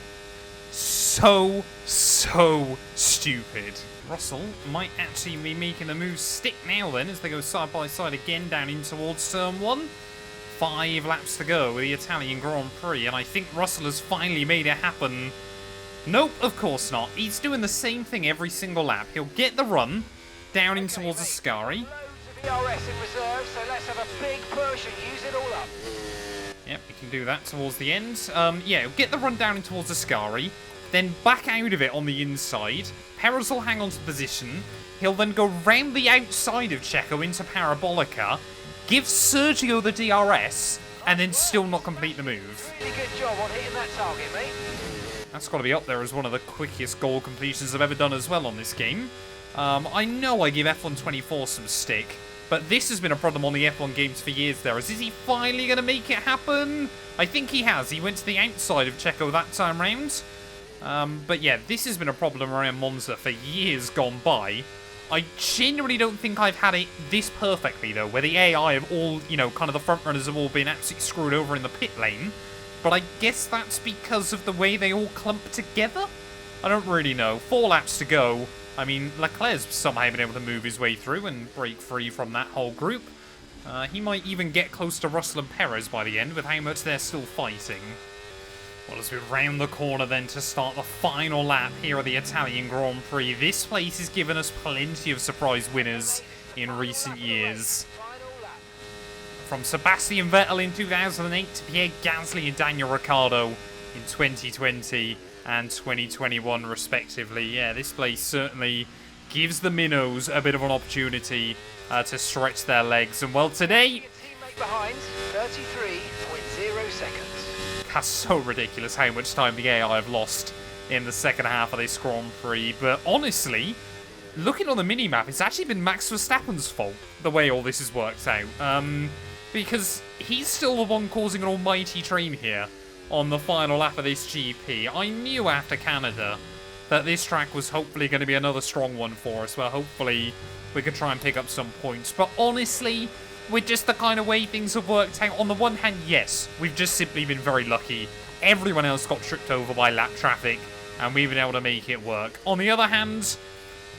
So stupid. Russell might actually be making the move stick now then, as they go side by side again down in towards turn 1. 5 laps to go with the Italian Grand Prix, and I think Russell has finally made it happen. Nope, of course not. He's doing the same thing every single lap. He'll get the run down in towards Ascari. DRS in reserve, so let's have a big push and use it all up. Yep, we can do that towards the end. Yeah, he'll get the run down in towards Ascari, then back out of it on the inside. Perez will hang on to position. He'll then go round the outside of Checo into Parabolica, give Sergio the DRS, and then still not complete the move. Really good job on hitting that target, mate. That's got to be up there as one of the quickest goal completions I've ever done as well on this game. I know I give F124 some stick, but this has been a problem on the F1 games for years there. Is he finally going to make it happen? I think he has. He went to the outside of Checo that time round. But yeah, this has been a problem around Monza for years gone by. I genuinely don't think I've had it this perfectly, though, where the AI have all, you know, kind of the front runners have all been absolutely screwed over in the pit lane. But I guess that's because of the way they all clump together? I don't really know. 4 laps to go. I mean, Leclerc's somehow been able to move his way through and break free from that whole group. He might even get close to Russell and Perez by the end with how much they're still fighting. Well, as we round the corner then to start the final lap here at the Italian Grand Prix, this place has given us plenty of surprise winners in recent years. From Sebastian Vettel in 2008 to Pierre Gasly and Daniel Ricciardo in 2020 and 2021 respectively. Yeah, this place certainly gives the minnows a bit of an opportunity to stretch their legs. And well, today... Teammate behind, 33.0 seconds. That's so ridiculous how much time the AI have lost in the second half of this Grand Prix. But honestly, looking on the minimap, it's actually been Max Verstappen's fault, the way all this has worked out. Because he's still the one causing an almighty train here on the final lap of this GP. I knew after Canada that this track was hopefully going to be another strong one for us, where hopefully we could try and pick up some points. But honestly, with just the kind of way things have worked out, on the one hand, yes, we've just simply been very lucky. Everyone else got tripped over by lap traffic, and we've been able to make it work. On the other hand,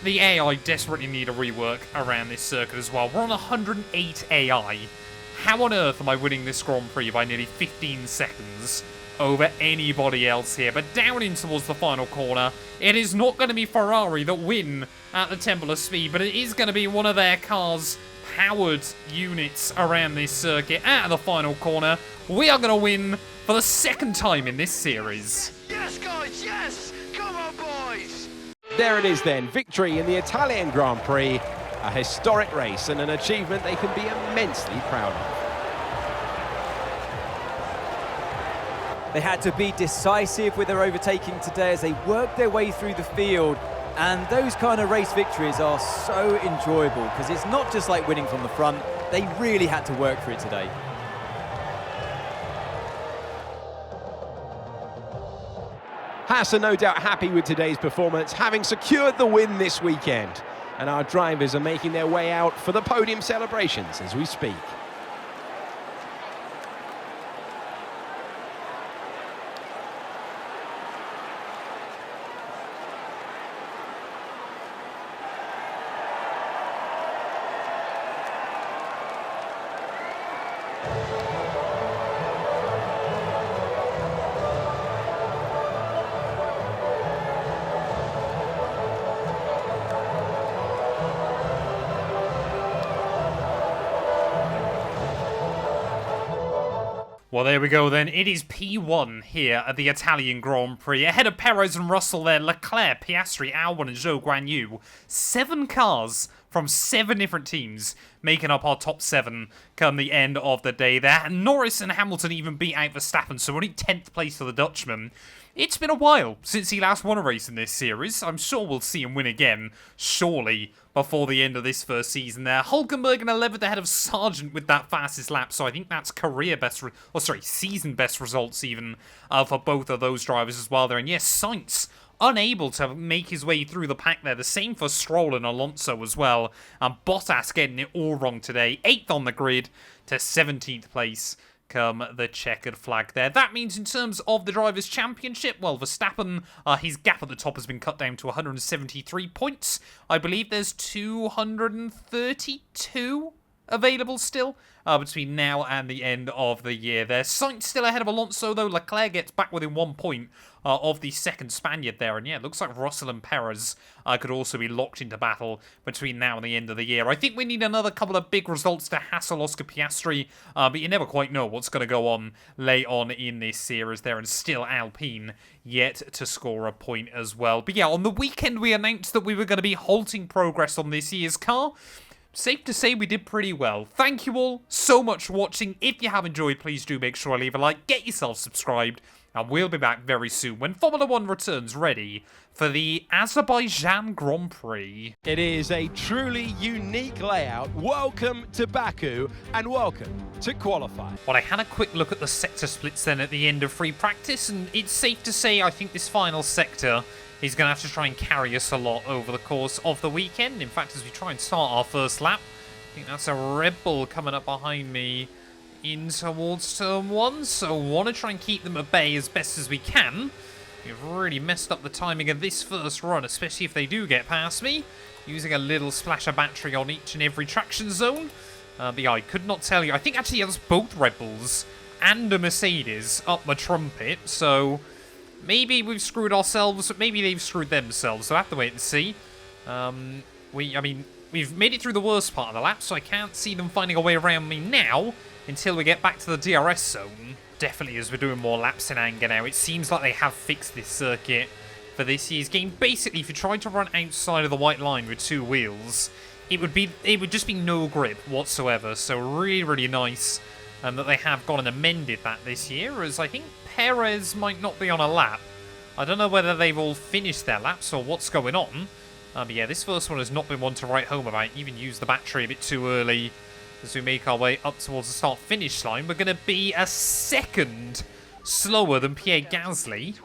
the AI desperately need a rework around this circuit as well. We're on 108 AI. How on earth am I winning this Grand Prix by nearly 15 seconds over anybody else here? But down in towards the final corner, it is not going to be Ferrari that win at the Temple of Speed, but it is going to be one of their cars' powered units around this circuit. At the final corner, we are going to win for the second time in this series. Yes, guys, yes! Come on, boys! There it is then, victory in the Italian Grand Prix. A historic race and an achievement they can be immensely proud of. They had to be decisive with their overtaking today as they worked their way through the field. And those kind of race victories are so enjoyable because it's not just like winning from the front. They really had to work for it today. Haas are no doubt happy with today's performance, having secured the win this weekend. And our drivers are making their way out for the podium celebrations as we speak. Well, there we go then. It is P1 here at the Italian Grand Prix. Ahead of Perez and Russell there, Leclerc, Piastri, Albon and Zhou Guanyu. 7 cars from 7 different teams making up our top 7 come the end of the day there. And Norris and Hamilton even beat out Verstappen, so only 10th place for the Dutchman. It's been a while since he last won a race in this series. I'm sure we'll see him win again, surely, before the end of this first season there. Hulkenberg in 11th ahead of Sargent with that fastest lap, so I think that's season best results even for both of those drivers as well there. And yes, Sainz unable to make his way through the pack there. The same for Stroll and Alonso as well. And Bottas getting it all wrong today. 8th on the grid to 17th place come the checkered flag there. That means in terms of the Drivers' Championship, well, Verstappen, his gap at the top has been cut down to 173 points. I believe there's 232 available still between now and the end of the year there. Sainz still ahead of Alonso, though. Leclerc gets back within 1 point of the second Spaniard there. And yeah, it looks like Russell and Perez could also be locked into battle between now and the end of the year. I think we need another couple of big results to hassle Oscar Piastri, but you never quite know what's going to go on late on in this series there. And still Alpine yet to score a point as well. But yeah, on the weekend we announced that we were going to be halting progress on this year's car. Safe to say we did pretty well. Thank you all so much for watching. If you have enjoyed, please do make sure to leave a like, get yourself subscribed, and we'll be back very soon when Formula 1 returns ready for the Azerbaijan Grand Prix. It is a truly unique layout. Welcome to Baku and welcome to qualify. Well, I had a quick look at the sector splits then at the end of free practice, and it's safe to say I think this final sector is going to have to try and carry us a lot over the course of the weekend. In fact, as we try and start our first lap, I think that's a Red Bull coming up behind me in towards turn 1, so want to try and keep them at bay as best as we can. We've really messed up the timing of this first run, especially if they do get past me, using a little splash of battery on each and every traction zone. But yeah, I could not tell you. I think actually there's both Red Bulls and a Mercedes up my trumpet, so maybe we've screwed ourselves, maybe they've screwed themselves, so I have to wait and see. I mean, we've made it through the worst part of the lap, so I can't see them finding a way around me now until we get back to the DRS zone. Definitely as we're doing more laps in anger now, it seems like they have fixed this circuit for this year's game. Basically, if you tried to run outside of the white line with 2 wheels, it would just be no grip whatsoever, so really, really nice that they have gone and amended that this year, as I think Perez might not be on a lap. I don't know whether they've all finished their laps or what's going on. But yeah, this first one has not been one to write home about. Even used the battery a bit too early as we make our way up towards the start-finish line. We're going to be a second slower than Pierre Gasly.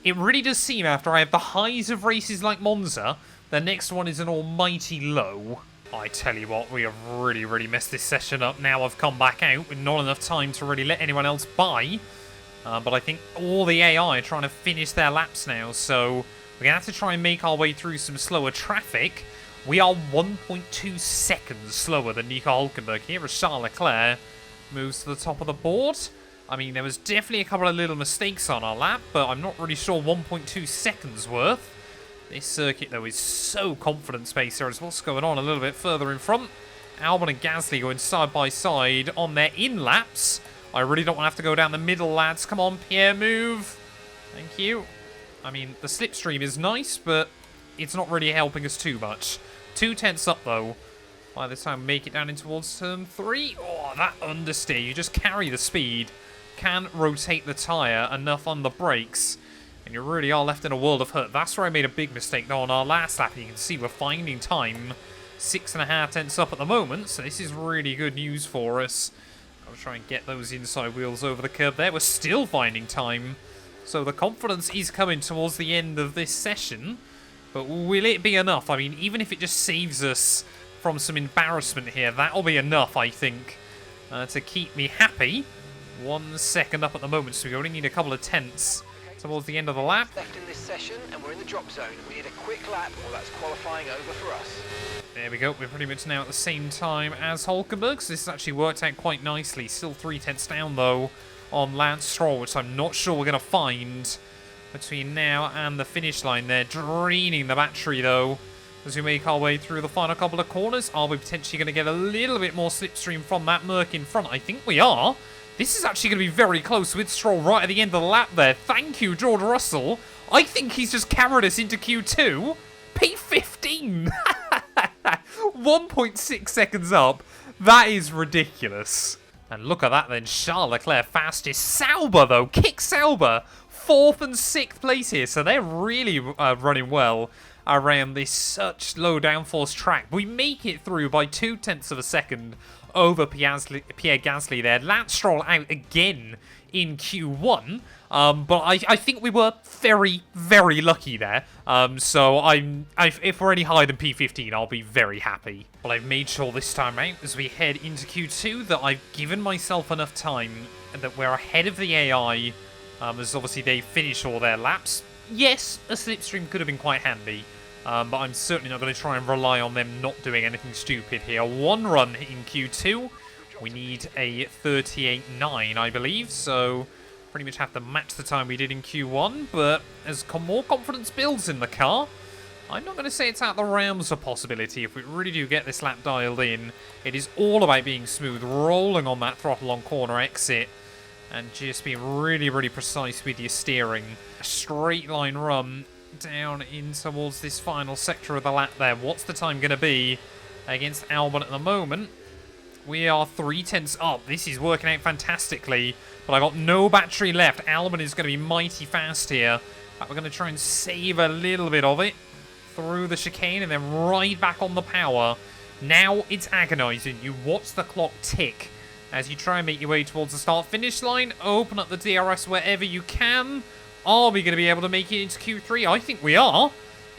It really does seem after I have the highs of races like Monza, the next one is an almighty low. I tell you what, we have really, really messed this session up. Now I've come back out with not enough time to really let anyone else by. But I think all the AI are trying to finish their laps now, so we're going to have to try and make our way through some slower traffic. We are 1.2 seconds slower than Nico Hulkenberg here as Charles Leclerc moves to the top of the board. I mean, there was definitely a couple of little mistakes on our lap, but I'm not really sure 1.2 seconds worth. This circuit, though, is so confidence-based. There is what's going on a little bit further in front. Albon and Gasly going side by side on their in-laps. I really don't want to have to go down the middle, lads. Come on, Pierre, move. Thank you. I mean, the slipstream is nice, but it's not really helping us too much. 2 tenths up, though. By the time we make it down in towards turn 3. Oh, that understeer. You just carry the speed. Can rotate the tyre enough on the brakes and you really are left in a world of hurt. That's where I made a big mistake, though, on our last lap. You can see we're finding time. 6.5 tenths up at the moment, so this is really good news for us. I'll try and get those inside wheels over the curb there. We're still finding time, so the confidence is coming towards the end of this session. But will it be enough? I mean, even if it just saves us from some embarrassment here, that'll be enough, I think, to keep me happy. 1 second up at the moment, so we only need a couple of tenths towards the end of the lap. Left in this session, and we're in the drop zone. We need a quick lap, or that's qualifying over for us. There we go. We're pretty much now at the same time as Hulkenberg, so this has actually worked out quite nicely. Still 3 tenths down, though, on Lance Stroll, which I'm not sure we're going to find between now and the finish line. They're draining the battery, though, as we make our way through the final couple of corners. Are we potentially going to get a little bit more slipstream from that Merc in front? I think we are. This is actually going to be very close with Stroll right at the end of the lap there. Thank you, George Russell. I think he's just carried us into Q2. P15. 1.6 seconds up. That is ridiculous. And look at that then. Charles Leclerc fastest. Sauber, though. Kick Sauber. 4th and 6th place here. So they're really running well around this such low downforce track. We make it through by 2 tenths of a second over Pierre Gasly there. Lance Stroll out again in Q1. But I think we were very, very lucky there. So if we're any higher than P15, I'll be very happy. Well, I've made sure this time out, as we head into Q2, that I've given myself enough time and that we're ahead of the AI, as obviously they finish all their laps. Yes, a slipstream could have been quite handy. But I'm certainly not going to try and rely on them not doing anything stupid here. 1 run in Q2. We need a 38.9, I believe. So pretty much have to match the time we did in Q1. But as more confidence builds in the car, I'm not going to say it's out the realms of possibility. If we really do get this lap dialed in, it is all about being smooth, rolling on that throttle on corner exit, and just being really, really precise with your steering. A straight line run down in towards this final sector of the lap there. What's the time going to be against Albon at the moment? We are 3 tenths up. This is working out fantastically, but I got no battery left. Albon is going to be mighty fast here. But we're going to try and save a little bit of it through the chicane and then right back on the power. Now it's agonizing. You watch the clock tick as you try and make your way towards the start-finish line. Open up the DRS wherever you can. Are we going to be able to make it into Q3? I think we are.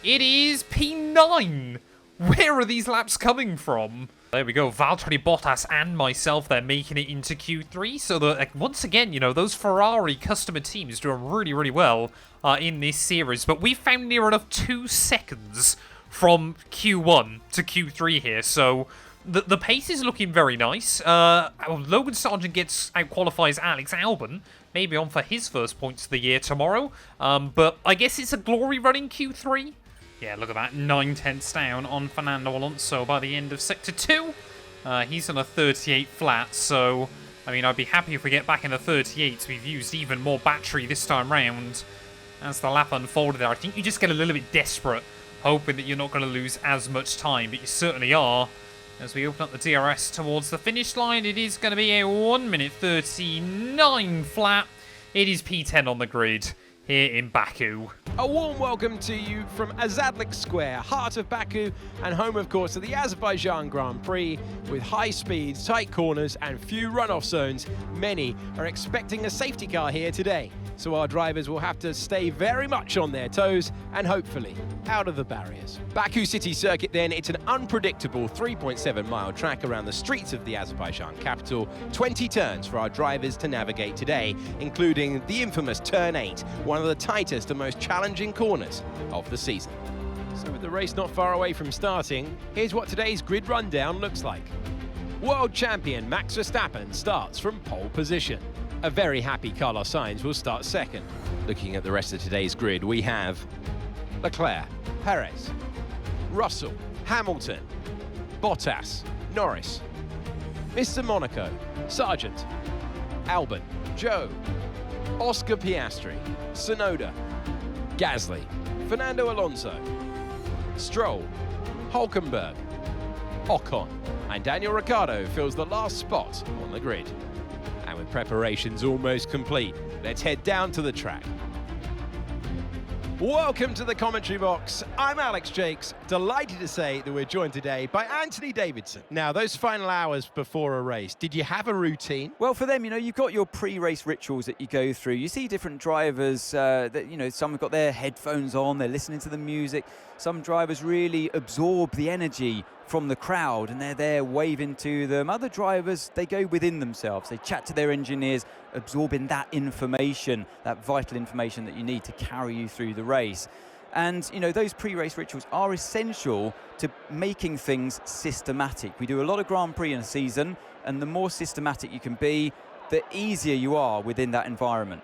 It is P9. Where are these laps coming from? There we go. Valtteri Bottas and myself, they're making it into Q3. So, that, once again, you know, those Ferrari customer teams doing really, really well in this series. But we found near enough 2 seconds from Q1 to Q3 here. So, the pace is looking very nice. Logan Sargent out-qualifies Alex Albon. Maybe on for his first points of the year tomorrow. But I guess it's a glory run in Q3. Yeah, look at that. 9 tenths down on Fernando Alonso by the end of Sector 2. He's on a 38 flat, so, I mean, I'd be happy if we get back in the 38s. We've used even more battery this time round as the lap unfolded there. I think you just get a little bit desperate, hoping that you're not going to lose as much time, but you certainly are. As we open up the DRS towards the finish line, it is going to be a 1 minute 39 flat. It is P10 on the grid here in Baku. A warm welcome to you from Azadlik Square, heart of Baku, and home, of course, of the Azerbaijan Grand Prix. With high speeds, tight corners, and few runoff zones, many are expecting a safety car here today. So our drivers will have to stay very much on their toes and hopefully out of the barriers. Baku City Circuit then, it's an unpredictable 3.7-mile track around the streets of the Azerbaijan capital. 20 turns for our drivers to navigate today, including the infamous Turn 8, one of the tightest and most challenging corners of the season. So with the race not far away from starting, here's what today's grid rundown looks like. World champion Max Verstappen starts from pole position. A very happy Carlos Sainz will start second. Looking at the rest of today's grid, we have Leclerc, Perez, Russell, Hamilton, Bottas, Norris, Mr. Monaco, Sargent, Albon, Joe, Oscar Piastri, Tsunoda, Gasly, Fernando Alonso, Stroll, Hulkenberg, Ocon, and Daniel Ricciardo fills the last spot on the grid. And with preparations almost complete, let's head down to the track. Welcome to the commentary box. I'm Alex Jakes, delighted to say that we're joined today by Anthony Davidson. Now, those final hours before a race, did you have a routine? Well, for them, you've got your pre-race rituals that you go through. You see different drivers that, some have got their headphones on, they're listening to the music. Some drivers really absorb the energy from the crowd and they're there waving to them. Other drivers, they go within themselves. They chat to their engineers, absorbing that information, that vital information that you need to carry you through the race. And, those pre-race rituals are essential to making things systematic. We do a lot of Grand Prix in a season, and the more systematic you can be, the easier you are within that environment.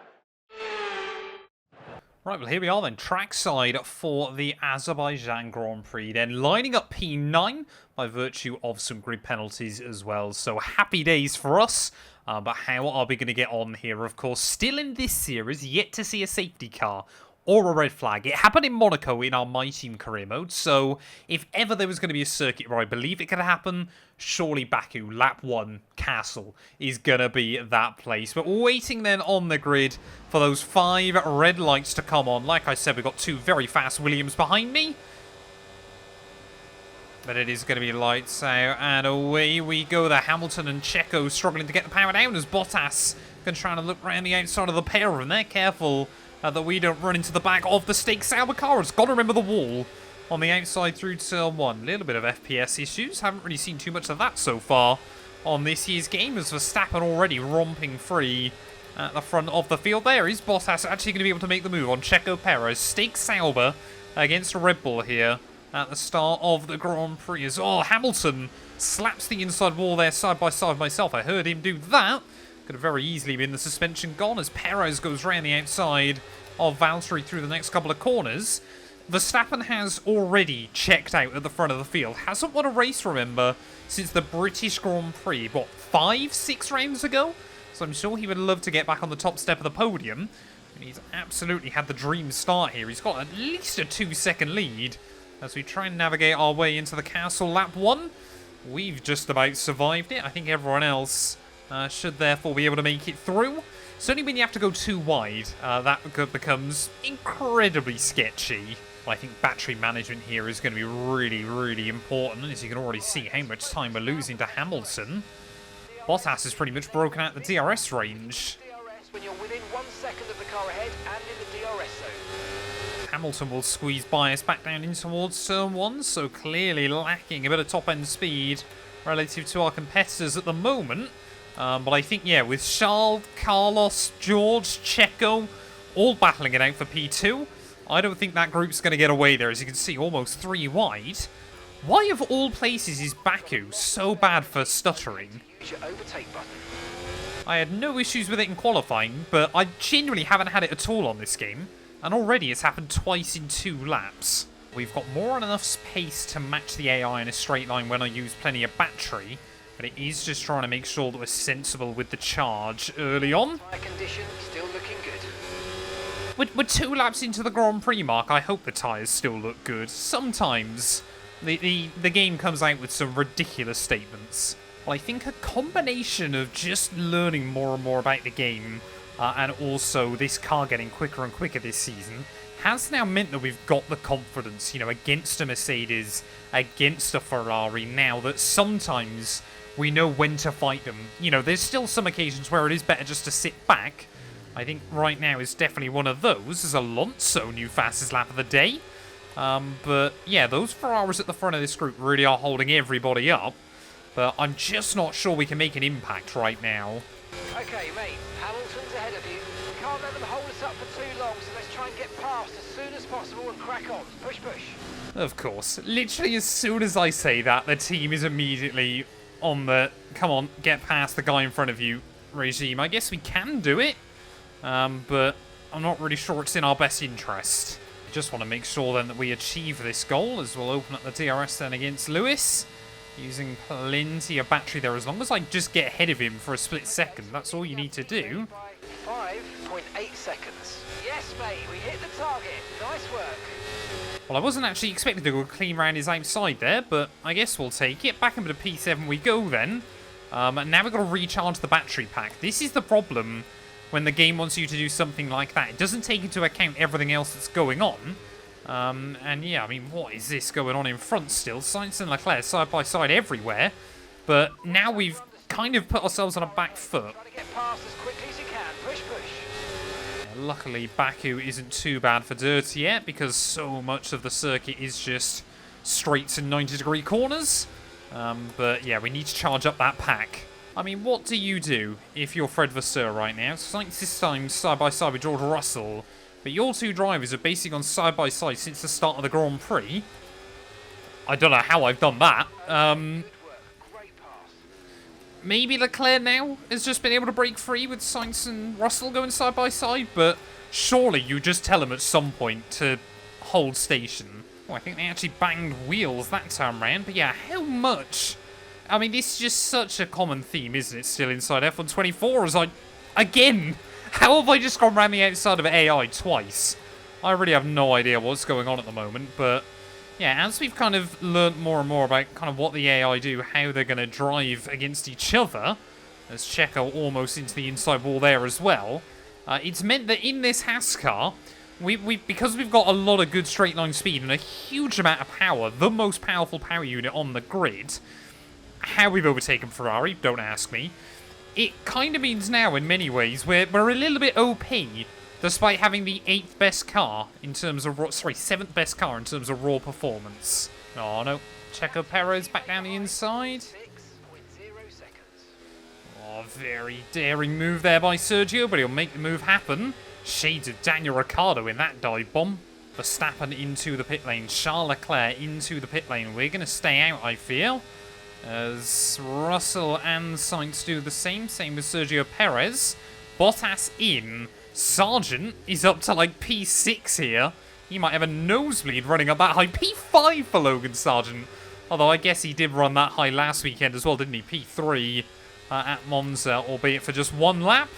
Right, well, here we are then, trackside for the Azerbaijan Grand Prix. Then lining up P9 by virtue of some grid penalties as well. So happy days for us. But how are we going to get on here? Of course, still in this series, yet to see a safety car or a red flag. It happened in Monaco in our My Team career mode. So if ever there was going to be a circuit where I believe it could happen, surely Baku, lap 1, Castle, is going to be that place. But we're waiting then on the grid for those 5 red lights to come on. Like I said, we've got 2 very fast Williams behind me. But it is going to be lights out, and away we go. The Hamilton and Checo struggling to get the power down as Bottas can try to look around the outside of the pair of them. They're careful that we don't run into the back of the Stake Sauber car. It's got to remember the wall on the outside through turn 1. A little bit of FPS issues. Haven't really seen too much of that so far on this year's game, as Verstappen already romping free at the front of the field. There is Bottas actually going to be able to make the move on Checo Perez. Stake Sauber against Red Bull here at the start of the Grand Prix. As Hamilton slaps the inside wall there side by side with myself. I heard him do that. Could have very easily been the suspension gone as Perez goes round the outside of Valtteri through the next couple of corners. Verstappen has already checked out at the front of the field. Hasn't won a race, remember, since the British Grand Prix, 5-6 rounds ago? So I'm sure he would love to get back on the top step of the podium. He's absolutely had the dream start here. He's got at least a 2-second lead as we try and navigate our way into the castle. Lap 1, we've just about survived it. I think everyone else should therefore be able to make it through. Certainly when you have to go too wide, that becomes incredibly sketchy. I think battery management here is going to be really, really important, as you can already see how much time we're losing to Hamilton. Bottas has pretty much broken out the DRS range. When you're within 1 second of the car ahead and in the DRS zone. Hamilton will squeeze by us back down in towards turn 1, so clearly lacking a bit of top-end speed relative to our competitors at the moment. But I think, yeah, with Charles, Carlos, George, Checo all battling it out for P2, I don't think that group's going to get away there. As you can see, almost 3 wide. Why, of all places, is Baku so bad for stuttering? Use your overtake button. I had no issues with it in qualifying, but I genuinely haven't had it at all on this game. And already it's happened twice in 2 laps. We've got more than enough pace to match the AI in a straight line when I use plenty of battery. But it is just trying to make sure that we're sensible with the charge early on. Condition still looking good. We're 2 laps into the Grand Prix mark. I hope the tyres still look good. Sometimes the game comes out with some ridiculous statements. Well, I think a combination of just learning more and more about the game and also this car getting quicker and quicker this season has now meant that we've got the confidence, against a Mercedes, against a Ferrari, now that sometimes we know when to fight them. There's still some occasions where it is better just to sit back. I think right now is definitely one of those, as Alonso new fastest lap of the day. But yeah, those Ferraris at the front of this group really are holding everybody up. But I'm just not sure we can make an impact right now. Okay, mate, Hamilton's ahead of you. We can't let them hold us up for too long, so let's try and get past as soon as possible and crack on. Push, push. Of course. Literally as soon as I say that, the team is immediately on the, come on, get past the guy in front of you regime. I guess we can do it, but I'm not really sure it's in our best interest. Just want to make sure then that we achieve this goal, as we'll open up the DRS then against Lewis. Using plenty of battery there. As long as I just get ahead of him for a split second, that's all you need to do. 5.8 seconds. Yes, mate, we hit the target. Nice work. Well, I wasn't actually expecting to go clean round his outside there, but I guess we'll take it. Back into the P7 we go then. And now we've got to recharge the battery pack. This is the problem when the game wants you to do something like that. It doesn't take into account everything else that's going on. And yeah, I mean, what is this going on in front still? Sainz and Leclerc side by side everywhere. But now we've kind of put ourselves on a back foot. Luckily, Baku isn't too bad for dirt yet, because so much of the circuit is just straights and 90-degree corners. But yeah, we need to charge up that pack. I mean, what do you do if you're Fred Vasseur right now? Sainz this time side by side with George Russell, but your two drivers are basically gone side by side since the start of the Grand Prix. I don't know how I've done that. Maybe Leclerc now has just been able to break free with Sainz and Russell going side by side, but surely you just tell him at some point to hold station. Oh, I think they actually banged wheels that time round, but yeah, how much? I mean, this is just such a common theme, isn't it, still inside F124, as again, how have I just gone around the outside of AI twice? I really have no idea what's going on at the moment, but yeah, as we've kind of learnt more and more about kind of what the AI do, how they're going to drive against each other, as Checo almost into the inside wall there as well, it's meant that in this Haas car, because we've got a lot of good straight line speed and a huge amount of power, the most powerful power unit on the grid, how we've overtaken Ferrari, don't ask me, it kind of means now in many ways we're a little bit OP, despite having the 8th best car in terms of, 7th best car in terms of raw performance. Oh no, Checo Perez back down the inside. Oh, very daring move there by Sergio, but he'll make the move happen. Shades of Daniel Ricciardo in that dive bomb. Verstappen into the pit lane, Charles Leclerc into the pit lane. We're going to stay out, I feel, as Russell and Sainz do the same with Sergio Perez. Bottas in. Sargent is up to like P6 here. He might have a nosebleed running up that high. P5 for Logan Sargent. Although I guess he did run that high last weekend as well, didn't he? P3 at Monza, albeit for just one lap.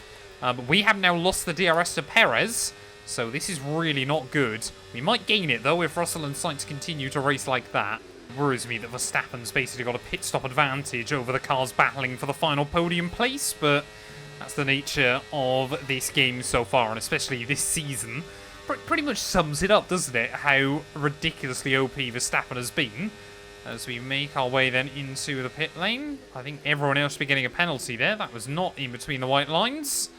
But we have now lost the DRS to Perez, so this is really not good. We might gain it, though, if Russell and Sainz continue to race like that. It worries me that Verstappen's basically got a pit stop advantage over the cars battling for the final podium place, but that's the nature of this game so far, and especially this season. Pretty much sums it up, doesn't it, how ridiculously OP Verstappen has been. As we make our way then into the pit lane. I think everyone else should be getting a penalty there. That was not in between the white lines.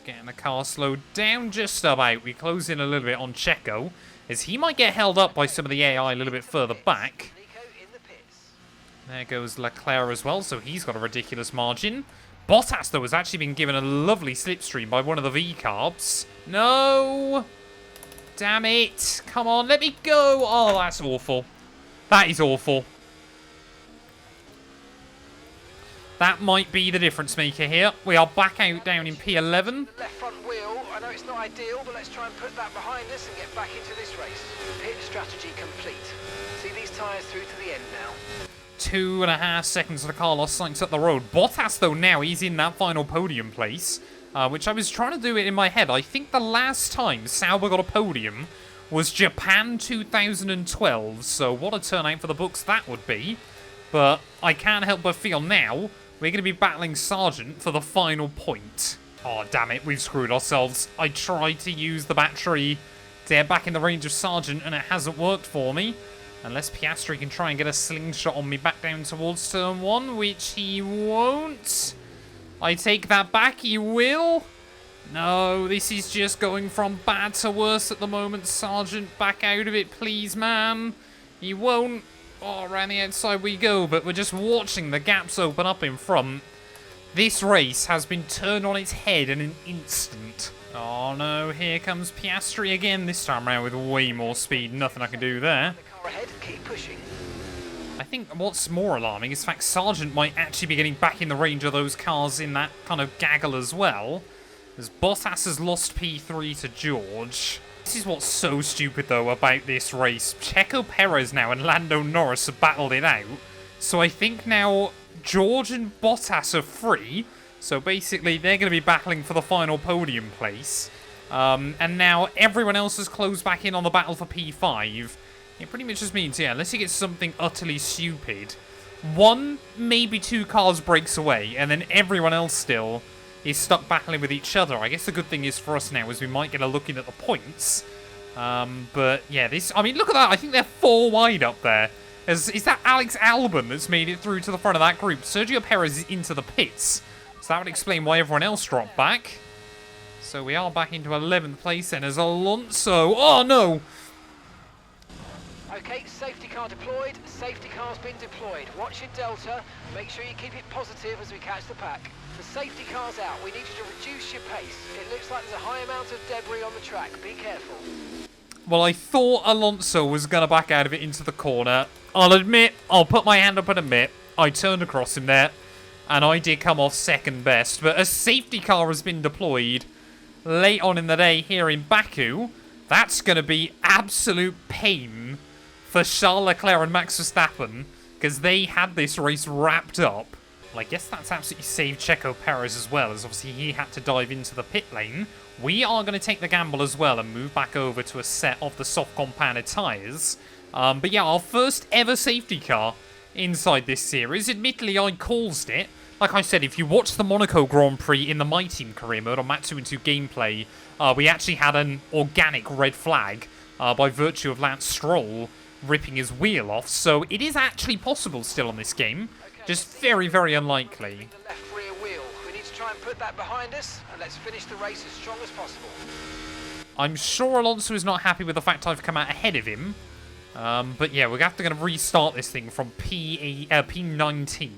Getting the car slowed down just about. We close in a little bit on Checo, as he might get held up by some of the AI a little bit further back. There goes Leclerc as well, so he's got a ridiculous margin. Bottas, though, has actually been given a lovely slipstream by one of the V-carbs. No! Damn it! Come on, let me go! Oh, that's awful. That is awful. That might be the difference maker here. We are back out down in P11. Left front wheel, I know it's not ideal, but let's try and put that behind us and get back into this race. Pit strategy complete. See these tyres through to the end now. 2.5 seconds to Carlos Sainz up the road. Bottas, though, now he's in that final podium place, which I was trying to do it in my head. I think the last time Sauber got a podium was Japan 2012, so what a turnout for the books that would be. But I can't help but feel now we're going to be battling Sargent for the final point. Oh, damn it, we've screwed ourselves. I tried to use the battery to get back in the range of Sargent, and it hasn't worked for me. Unless Piastri can try and get a slingshot on me back down towards turn 1, which he won't. I take that back, he will. No, this is just going from bad to worse at the moment. Sargent, back out of it, please, man. He won't. Oh, around the outside we go, but we're just watching the gaps open up in front. This race has been turned on its head in an instant. Oh no, here comes Piastri again, this time around with way more speed. Nothing I can do there. Ahead, keep pushing. I think what's more alarming is the fact Sargent might actually be getting back in the range of those cars in that kind of gaggle as well. As Bottas has lost P3 to George. This is what's so stupid, though, about this race. Checo Perez now and Lando Norris have battled it out. So I think now George and Bottas are free. So basically, they're going to be battling for the final podium place. And now everyone else has closed back in on the battle for P5. It pretty much just means, yeah, unless you get something utterly stupid, 1, maybe 2 cars breaks away, and then everyone else still is stuck battling with each other. I guess the good thing is for us now is we might get a look in at the points. But yeah, I mean, look at that. I think they're 4 wide up there. Is that Alex Albon that's made it through to the front of that group? Sergio Perez is into the pits. So that would explain why everyone else dropped back. So we are back into 11th place then as Alonso. Oh, no. Okay, safety car deployed. Safety car's been deployed. Watch your delta. Make sure you keep it positive as we catch the pack. The safety car's out. We need you to reduce your pace. It looks like there's a high amount of debris on the track. Be careful. Well, I thought Alonso was going to back out of it into the corner. I'll put my hand up and admit, I turned across him there, and I did come off second best. But a safety car has been deployed late on in the day here in Baku. That's going to be absolute pain for Charles Leclerc and Max Verstappen, because they had this race wrapped up. Well, I guess that's absolutely saved Checo Perez as well, as obviously he had to dive into the pit lane. We are going to take the gamble as well and move back over to a set of the soft compounded tyres. But yeah, our first ever safety car inside this series. Admittedly, I caused it. Like I said, if you watch the Monaco Grand Prix in the My Team career mode on Match 2 and 2 gameplay, we actually had an organic red flag by virtue of Lance Stroll ripping his wheel off. So it is actually possible still on this game. Just very, very unlikely. The left rear wheel. We need to try and put that behind us, and let's finish the race as strong as possible. I'm sure Alonso is not happy with the fact I've come out ahead of him. But yeah, we're going to restart this thing from P19.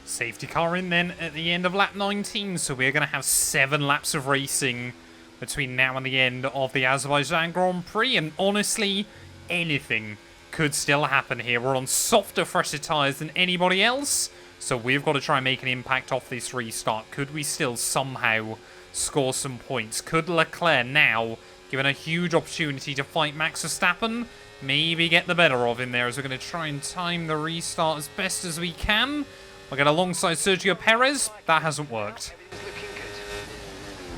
Safety car in then at the end of lap 19. So we're going to have 7 laps of racing between now and the end of the Azerbaijan Grand Prix. And honestly, anything could still happen here. We're on softer, fresher tyres than anybody else. So we've got to try and make an impact off this restart. Could we still somehow score some points? Could Leclerc now, given a huge opportunity to fight Max Verstappen, maybe get the better of him there, as we're going to try and time the restart as best as we can. We'll get alongside Sergio Perez. That hasn't worked.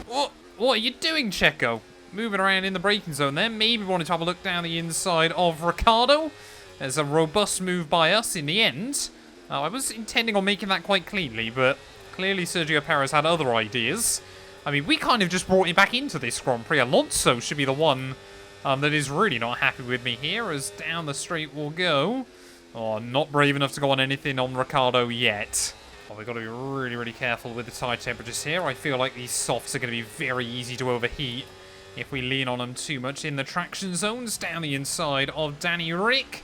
What are you doing, Checo? Moving around in the braking zone there. Maybe wanted to have a look down the inside of Ricciardo. There's a robust move by us in the end. I was intending on making that quite cleanly, but clearly Sergio Perez had other ideas. I mean, we kind of just brought him back into this Grand Prix. Alonso should be the one that is really not happy with me here, as down the straight we'll go. Oh, not brave enough to go on anything on Ricciardo yet. Well, we've got to be really, really careful with the tyre temperatures here. I feel like these softs are going to be very easy to overheat if we lean on them too much in the traction zones. Down the inside of Danny Rick.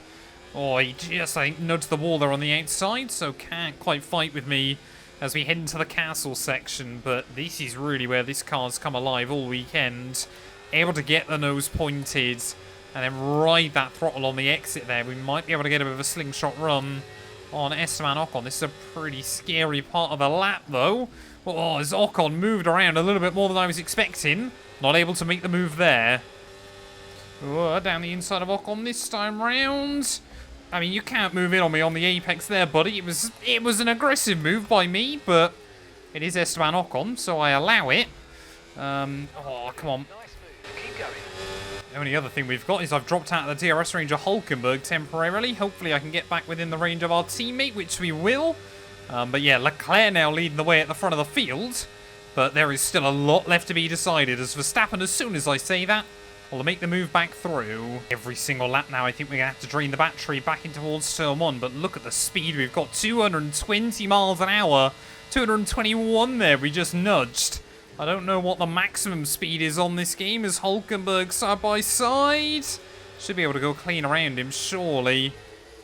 Oh, he just, I think, nudged the wall there on the outside, so can't quite fight with me as we head into the castle section. But this is really where this car's come alive all weekend. Able to get the nose pointed and then ride that throttle on the exit there. We might be able to get a bit of a slingshot run on Esteban Ocon. This is a pretty scary part of the lap, though. Oh, as Ocon moved around a little bit more than I was expecting. Not able to make the move there. Oh, down the inside of Ocon this time round. I mean, you can't move in on me on the apex there, buddy. It was an aggressive move by me, but it is Esteban Ocon, so I allow it. Oh, come on. Keep going. The only other thing we've got is I've dropped out of the DRS range of Hulkenberg temporarily. Hopefully I can get back within the range of our teammate, which we will. But yeah, Leclerc now leading the way at the front of the field. But there is still a lot left to be decided, as Verstappen, as soon as I say that, will make the move back through. Every single lap now, I think we're going to have to drain the battery back in towards turn 1. But look at the speed we've got. 220 miles an hour. 221 there, we just nudged. I don't know what the maximum speed is on this game, as Hulkenberg side by side. Should be able to go clean around him, surely.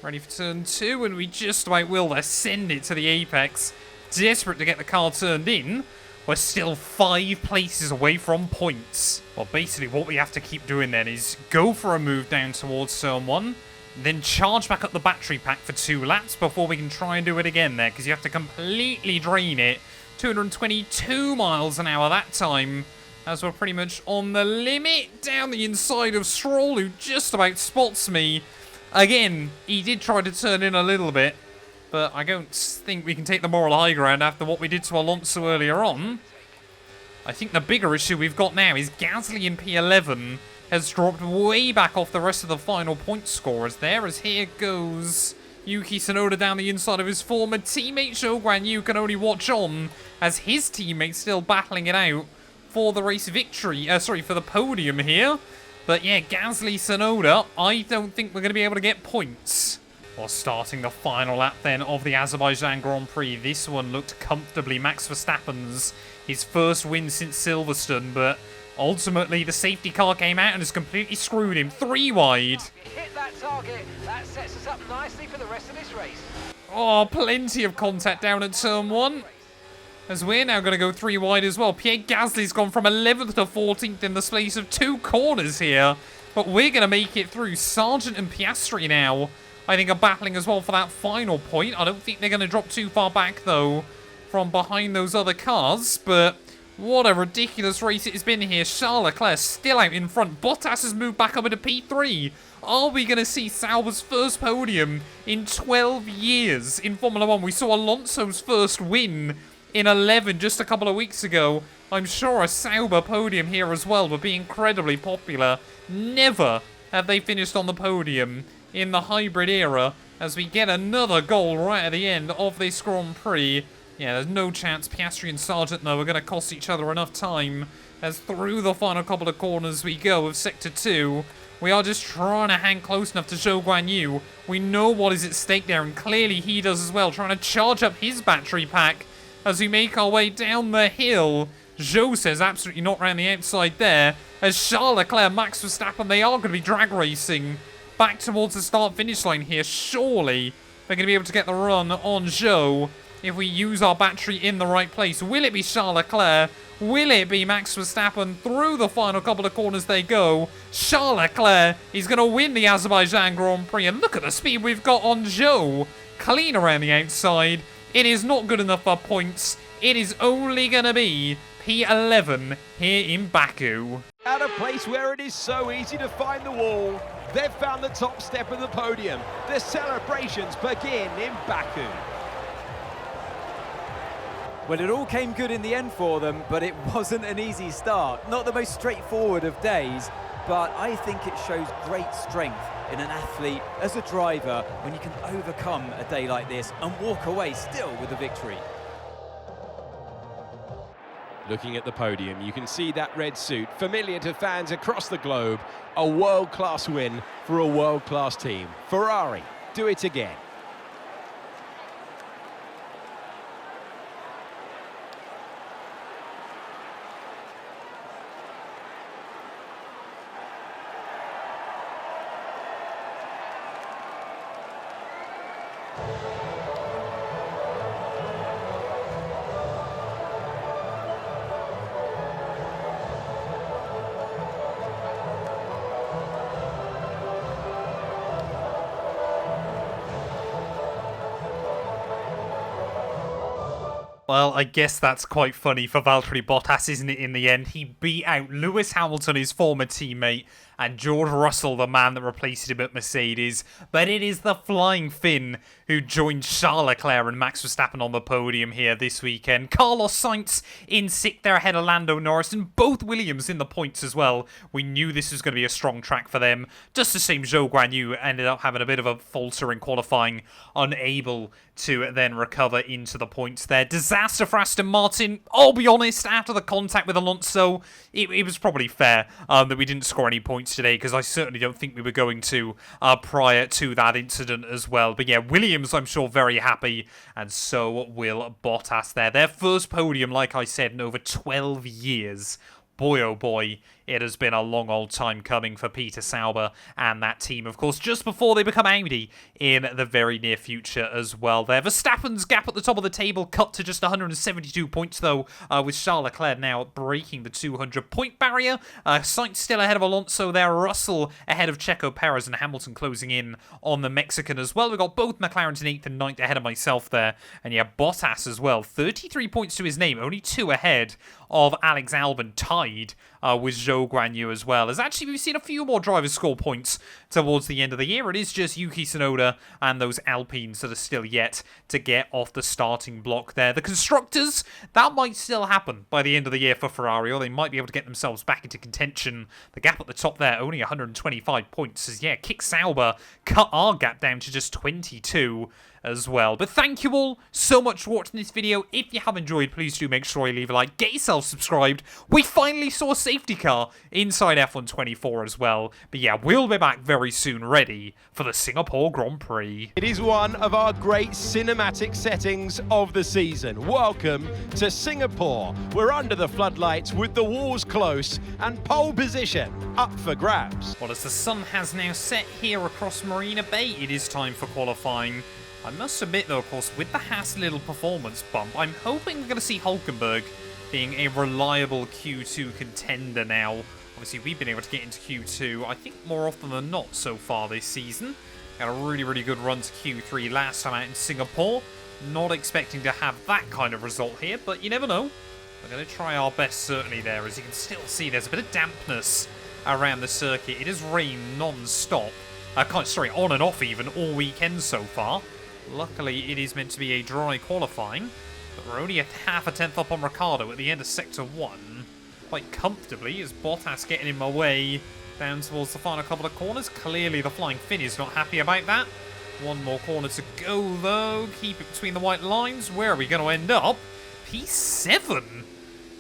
Ready for turn 2, and we just about will there. Send it to the apex. Desperate to get the car turned in. We're still 5 places away from points. Well, basically what we have to keep doing then is go for a move down towards turn 1, then charge back up the battery pack for 2 laps before we can try and do it again there, because you have to completely drain it. 222 miles an hour that time, as we're pretty much on the limit. Down the inside of Stroll, who just about spots me. Again, he did try to turn in a little bit, but I don't think we can take the moral high ground after what we did to Alonso earlier on. I think the bigger issue we've got now is Gasly in P11 has dropped way back off the rest of the final point scorers there, as here goes Yuki Tsunoda down the inside of his former teammate. Zhou Guanyu can only watch on as his teammate's still battling it out for the race victory. For the podium here. But yeah, Gasly, Tsunoda, I don't think we're going to be able to get points. Well, starting the final lap then of the Azerbaijan Grand Prix. This one looked comfortably Max Verstappen's, his first win since Silverstone, but ultimately the safety car came out and has completely screwed him. 3 wide. Hit that target. That sets us up nicely for the rest of this race. Oh, plenty of contact down at turn 1. As we're now going to go 3 wide as well. Pierre Gasly's gone from 11th to 14th in the space of 2 corners here. But we're going to make it through. Sargent and Piastri now, I think, are battling as well for that final point. I don't think they're going to drop too far back, though, from behind those other cars. But what a ridiculous race it has been here. Charles Leclerc still out in front. Bottas has moved back up into P3. Are we going to see Sauber's first podium in 12 years in Formula 1? We saw Alonso's first win in 11 just a couple of weeks ago. I'm sure a Sauber podium here as well would be incredibly popular. Never have they finished on the podium in the hybrid era, as we get another goal right at the end of this Grand Prix. Yeah, there's no chance Piastri and Sargent, though, are going to cost each other enough time, as through the final couple of corners we go of Sector 2. We are just trying to hang close enough to Zhou Guanyu. We know what is at stake there, and clearly he does as well, trying to charge up his battery pack as we make our way down the hill. Zhou says absolutely not round the outside there, as Charles Leclerc, Max Verstappen, they are going to be drag racing back towards the start-finish line here. Surely they're going to be able to get the run on Zhou if we use our battery in the right place. Will it be Charles Leclerc? Will it be Max Verstappen? Through the final couple of corners they go. Charles Leclerc is going to win the Azerbaijan Grand Prix. And look at the speed we've got on Zhou. Clean around the outside. It is not good enough for points. It is only going to be P11 here in Baku. At a place where it is so easy to find the wall, they've found the top step of the podium. The celebrations begin in Baku. Well, it all came good in the end for them, but it wasn't an easy start. Not the most straightforward of days, but I think it shows great strength in an athlete as a driver when you can overcome a day like this and walk away still with a victory. Looking at the podium, you can see that red suit, familiar to fans across the globe. A world-class win for a world-class team. Ferrari, do it again. Well, I guess that's quite funny for Valtteri Bottas, isn't it, in the end? He beat out Lewis Hamilton, his former teammate, and George Russell, the man that replaced him at Mercedes. But it is the Flying Finn who joined Charles Leclerc and Max Verstappen on the podium here this weekend. Carlos Sainz in 6th there ahead of Lando Norris, and both Williams in the points as well. We knew this was going to be a strong track for them. Just the same, Zhou Guanyu ended up having a bit of a falter in qualifying, unable to then recover into the points there. Disaster for Aston Martin. I'll be honest, after the contact with Alonso, it was probably fair that we didn't score any points today, because I certainly don't think we were going to prior to that incident as well. But yeah, Williams, I'm sure, very happy, and so will Bottas there. Their first podium, like I said, in over 12 years. Boy, oh boy, it has been a long old time coming for Peter Sauber and that team, of course, just before they become Audi in the very near future as well there. Verstappen's gap at the top of the table cut to just 172 points, though, with Charles Leclerc now breaking the 200-point barrier. Sainz still ahead of Alonso there, Russell ahead of Checo Perez, and Hamilton closing in on the Mexican as well. We've got both McLarens in 8th and 9th ahead of myself there. And yeah, Bottas as well, 33 points to his name, only 2 ahead of Alex Albon, tied with Zhou Zhou Guanyu as well. As actually we've seen a few more drivers score points towards the end of the year. It is just Yuki Tsunoda and those Alpines that are still yet to get off the starting block there. The constructors, that might still happen by the end of the year for Ferrari, or they might be able to get themselves back into contention. The gap at the top there, only 125 points, as yeah, Kick Sauber cut our gap down to just 22 as well. But thank you all so much for watching this video. If you have enjoyed, please do make sure you leave a like, get yourself subscribed. We finally saw a safety car inside F124 as well. But yeah, we'll be back very soon, ready for the Singapore Grand Prix. It is one of our great cinematic settings of the season. Welcome to Singapore. We're under the floodlights with the walls close and pole position up for grabs. Well, as the sun has now set here across Marina Bay, it is time for qualifying. I must admit, though, of course, with the Haas little performance bump, I'm hoping we're going to see Hülkenberg being a reliable Q2 contender now. Obviously, we've been able to get into Q2, I think, more often than not so far this season. Got a really, really good run to Q3 last time out in Singapore. Not expecting to have that kind of result here, but you never know. We're going to try our best, certainly, there. As you can still see, there's a bit of dampness around the circuit. It has rained non-stop. On and off even, all weekend so far. Luckily, it is meant to be a dry qualifying, but we're only a half a tenth up on Ricciardo at the end of Sector 1. Quite comfortably, as Bottas getting in my way down towards the final couple of corners. Clearly, the Flying Finn is not happy about that. One more corner to go, though. Keep it between the white lines. Where are we going to end up? P7.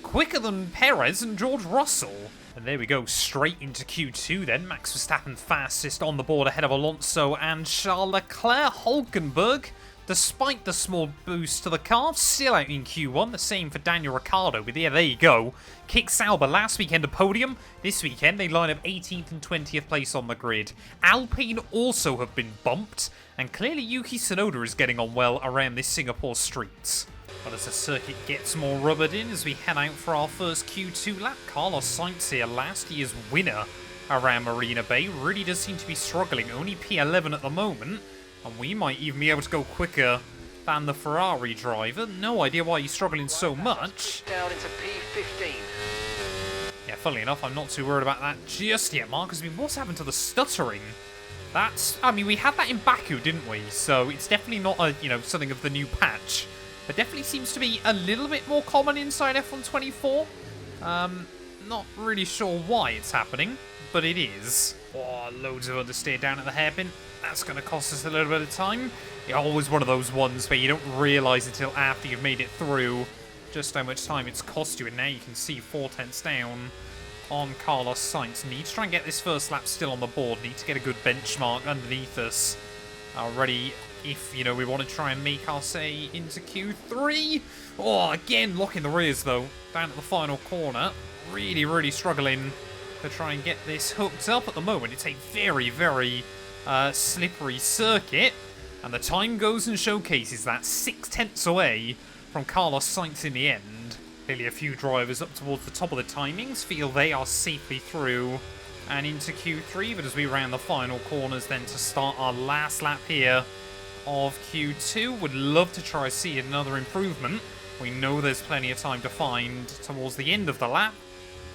Quicker than Perez and George Russell. And there we go, straight into Q2 then. Max Verstappen fastest on the board ahead of Alonso and Charles Leclerc. Hülkenberg, despite the small boost to the car, still out in Q1. The same for Daniel Ricciardo. But yeah, there you go. Kick Sauber last weekend a podium. This weekend they line up 18th and 20th place on the grid. Alpine also have been bumped. And clearly Yuki Tsunoda is getting on well around this Singapore streets. But as the circuit gets more rubbered in as we head out for our first Q2 lap, Carlos Sainz here, last year's winner around Marina Bay, really does seem to be struggling. Only P11 at the moment, and we might even be able to go quicker than the Ferrari driver. No idea why he's struggling so much. Down into P15. Yeah, funnily enough, I'm not too worried about that just yet, Mark, because I mean, what's happened to the stuttering? We had that in Baku, didn't we? So it's definitely not something of the new patch. It definitely seems to be a little bit more common inside F124. Not really sure why it's happening, but it is. Oh, loads of understeer down at the hairpin. That's going to cost us a little bit of time. It's always one of those ones where you don't realise until after you've made it through just how much time it's cost you. And now you can see 4 tenths down on Carlos Sainz. Need to try and get this first lap still on the board. Need to get a good benchmark underneath us already. If, we want to try and make our say into Q3. Oh, again, locking the rears, though. Down at the final corner. Really, really struggling to try and get this hooked up at the moment. It's a very, very slippery circuit. And the time goes and showcases that 6 tenths away from Carlos Sainz in the end. Clearly a few drivers up towards the top of the timings feel they are safely through and into Q3. But as we round the final corners then to start our last lap here of Q2, would love to try see another improvement. We know there's plenty of time to find towards the end of the lap,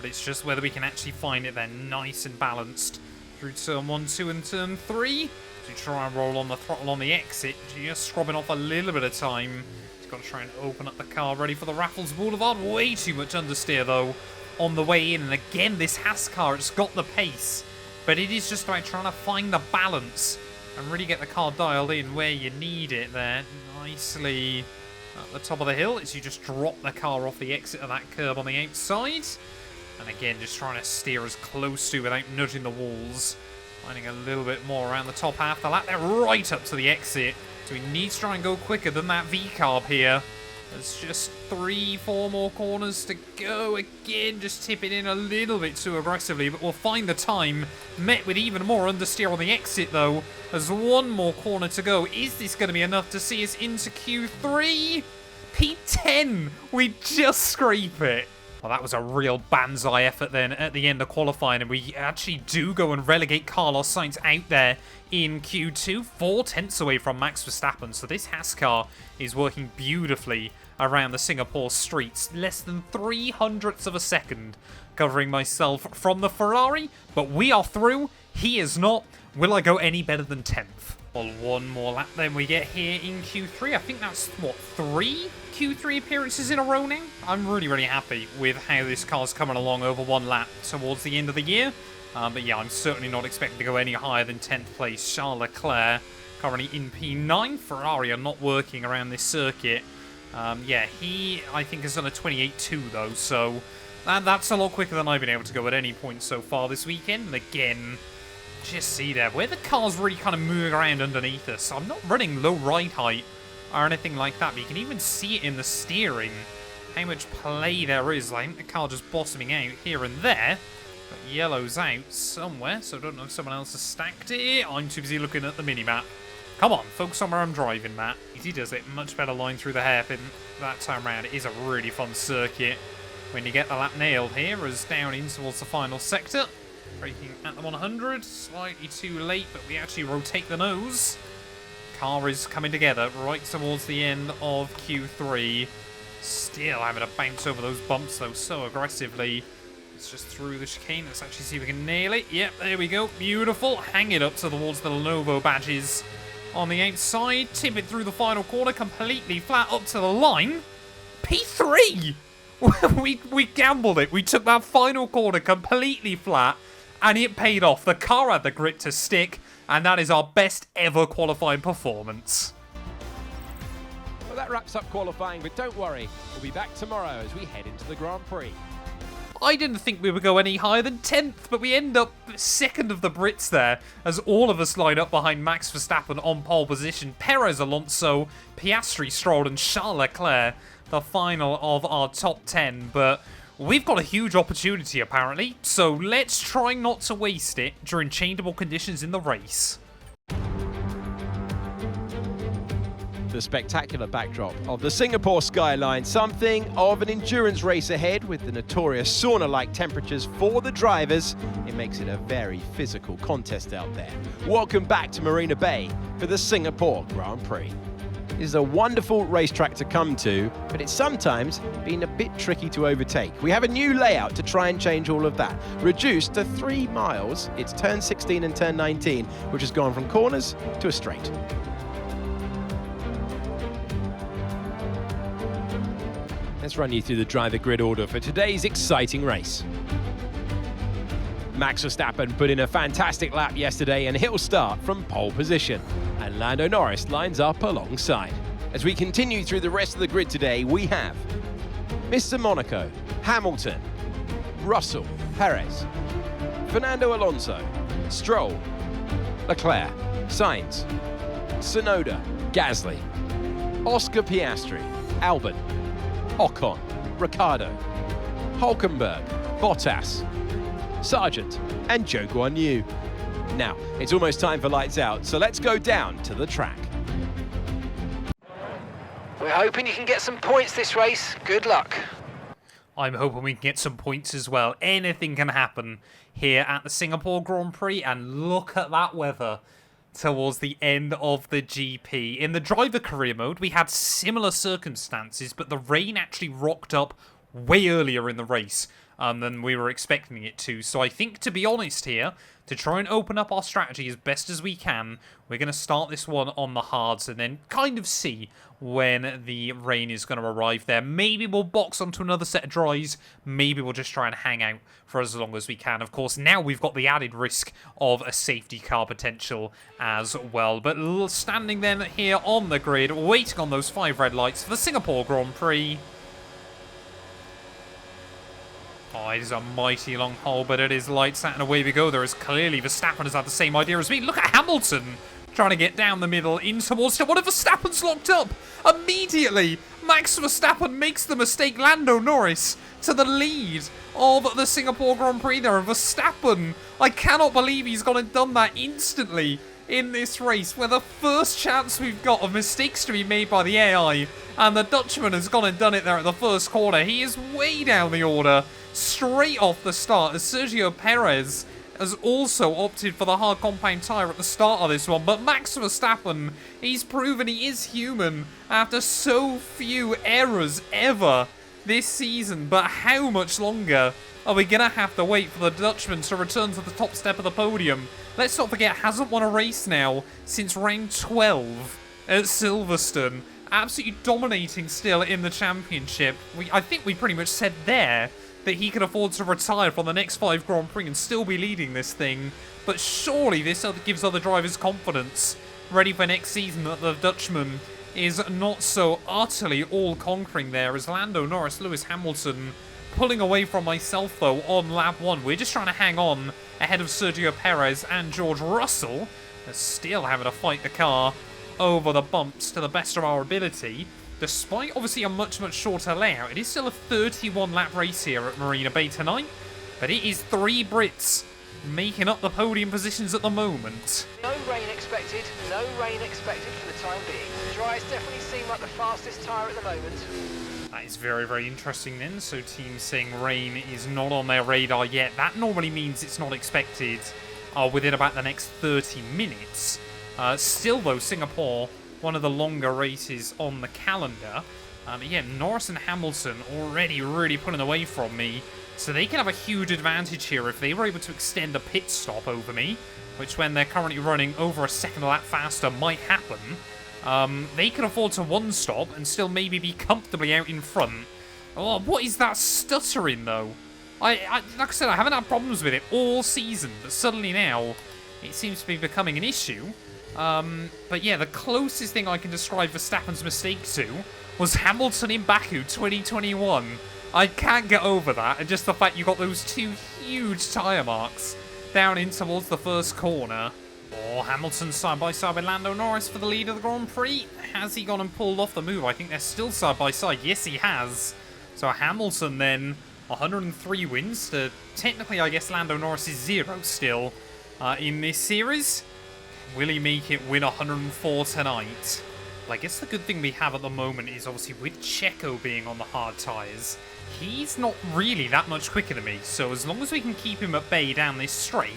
but it's just whether we can actually find it there nice and balanced through turn 1, 2 and turn 3 to try and roll on the throttle on the exit, just scrubbing off a little bit of time. Just got to try and open up the car ready for the Raffles Boulevard. Way too much understeer though on the way in, and again this Haas car, it's got the pace, but it is just about trying to find the balance and really get the car dialed in where you need it there. Nicely at the top of the hill as you just drop the car off the exit of that curb on the outside. And again, just trying to steer as close to without nudging the walls. Finding a little bit more around the top half of the lap. They're right up to the exit. So we need to try and go quicker than that V-carb here. There's just 3, 4 more corners to go. Again, just tip it in a little bit too aggressively, but we'll find the time. Met with even more understeer on the exit, though. There's 1 more corner to go. Is this going to be enough to see us into Q3? P10! We just scrape it. Well, that was a real banzai effort then at the end of qualifying, and we actually do go and relegate Carlos Sainz out there in Q2, 4 tenths away from Max Verstappen. So this Haas car is working beautifully around the Singapore streets. Less than 300ths of a second covering myself from the Ferrari, but we are through. He is not. Will I go any better than 10th? Well, one more lap then we get here in Q3. I think that's, what, 3 Q3 appearances in a row now? I'm really, really happy with how this car's coming along over one lap towards the end of the year. But yeah, I'm certainly not expecting to go any higher than 10th place. Charles Leclerc currently in P9. Ferrari are not working around this circuit. Yeah, he, I think, has done a 28.2 though, so that's a lot quicker than I've been able to go at any point so far this weekend. And again, just see there, where the car's really kind of moving around underneath us. I'm not running low ride height or anything like that, but you can even see it in the steering, how much play there is. I think the car just bottoming out here and there. But yellow's out somewhere, so I don't know if someone else has stacked it. I'm too busy looking at the mini-map. Come on, focus on where I'm driving, Matt. He does it. Much better line through the hairpin that time around. It is a really fun circuit when you get the lap nailed here, as down in towards the final sector. Braking at the 100, slightly too late, but we actually rotate the nose. Car is coming together right towards the end of Q3. Still having to bounce over those bumps, though, so aggressively. It's just through the chicane. Let's actually see if we can nail it. Yep, there we go. Beautiful. Hang it up towards the Lenovo badges on the outside. Tip it through the final corner, completely flat up to the line. P3! we gambled it. We took that final corner completely flat, and it paid off. The car had the grit to stick, and that is our best ever qualifying performance. Well, that wraps up qualifying, but don't worry. We'll be back tomorrow as we head into the Grand Prix. I didn't think we would go any higher than 10th, but we end up second of the Brits there, as all of us line up behind Max Verstappen on pole position. Perez, Alonso, Piastri, Stroll, and Charles Leclerc, the final of our top 10. But we've got a huge opportunity, apparently, so let's try not to waste it during changeable conditions in the race. The spectacular backdrop of the Singapore skyline, something of an endurance race ahead with the notorious sauna-like temperatures for the drivers. It makes it a very physical contest out there. Welcome back to Marina Bay for the Singapore Grand Prix. It is a wonderful racetrack to come to, but it's sometimes been a bit tricky to overtake. We have a new layout to try and change all of that. Reduced to 3 miles, it's turn 16 and turn 19, which has gone from corners to a straight. Let's run you through the driver grid order for today's exciting race. Max Verstappen put in a fantastic lap yesterday, and he'll start from pole position. And Lando Norris lines up alongside. As we continue through the rest of the grid today, we have Mr. Monaco, Hamilton, Russell, Perez, Fernando Alonso, Stroll, Leclerc, Sainz, Tsunoda, Gasly, Oscar Piastri, Albon, Ocon, Ricciardo, Hülkenberg, Bottas, Sargent, and Zhou Guanyu. Now, it's almost time for lights out, so let's go down to the track. We're hoping you can get some points this race. Good luck. I'm hoping we can get some points as well. Anything can happen here at the Singapore Grand Prix, and look at that weather towards the end of the GP. In the driver career mode, we had similar circumstances, but the rain actually rocked up way earlier in the race than we were expecting it to. So I think, to be honest here, to try and open up our strategy as best as we can, we're going to start this one on the hards and then kind of see when the rain is going to arrive there. Maybe we'll box onto another set of dries. Maybe we'll just try and hang out for as long as we can. Of course, now we've got the added risk of a safety car potential as well. But standing then here on the grid, waiting on those 5 red lights for the Singapore Grand Prix. Oh, it is a mighty long hole, but it is lights out and away we go. There is clearly Verstappen has had the same idea as me. Look at Hamilton trying to get down the middle in towards... What if Verstappen's locked up? Immediately, Max Verstappen makes the mistake. Lando Norris to the lead of the Singapore Grand Prix there. Verstappen, I cannot believe he's gone and done that instantly in this race, where the first chance we've got of mistakes to be made by the AI, and the Dutchman has gone and done it there at the first corner. He is way down the order, straight off the start, as Sergio Perez has also opted for the hard compound tyre at the start of this one. But Max Verstappen, he's proven he is human after so few errors ever this season. But how much longer are we going to have to wait for the Dutchman to return to the top step of the podium? Let's not forget, hasn't won a race now since round 12 at Silverstone. Absolutely dominating still in the championship. I think we pretty much said there that he could afford to retire from the next 5 Grand Prix and still be leading this thing. But surely this gives other drivers confidence, ready for next season, that the Dutchman is not so utterly all-conquering there as Lando, Norris, Lewis Hamilton pulling away from myself, though, on lap 1. We're just trying to hang on ahead of Sergio Perez and George Russell. They're still having to fight the car over the bumps to the best of our ability. Despite, obviously, a much, much shorter layout, it is still a 31-lap race here at Marina Bay tonight. But it is 3 Brits making up the podium positions at the moment. No rain expected, no rain expected for the time being. Dries definitely seem like the fastest tyre at the moment. That is very, very interesting then. So teams saying rain is not on their radar yet. That normally means it's not expected within about the next 30 minutes. Still, though, Singapore, one of the longer races on the calendar. Yeah, Norris and Hamilton already really pulling away from me. So they can have a huge advantage here if they were able to extend a pit stop over me, which when they're currently running over a second lap faster might happen. They can afford to one stop and still maybe be comfortably out in front. Oh, what is that stuttering, though? Like I said, I haven't had problems with it all season, but suddenly now it seems to be becoming an issue. But yeah, the closest thing I can describe Verstappen's mistake to was Hamilton in Baku 2021. I can't get over that, and just the fact you got those 2 huge tyre marks down in towards the first corner. Oh, Hamilton side by side with Lando Norris for the lead of the Grand Prix. Has he gone and pulled off the move? I think they're still side by side. Yes, he has. So Hamilton then, 103 wins to technically, I guess, Lando Norris is 0 still in this series. Will he make it win 104 tonight? Well, I guess the good thing we have at the moment is obviously with Checo being on the hard tyres, he's not really that much quicker than me. So as long as we can keep him at bay down this straight,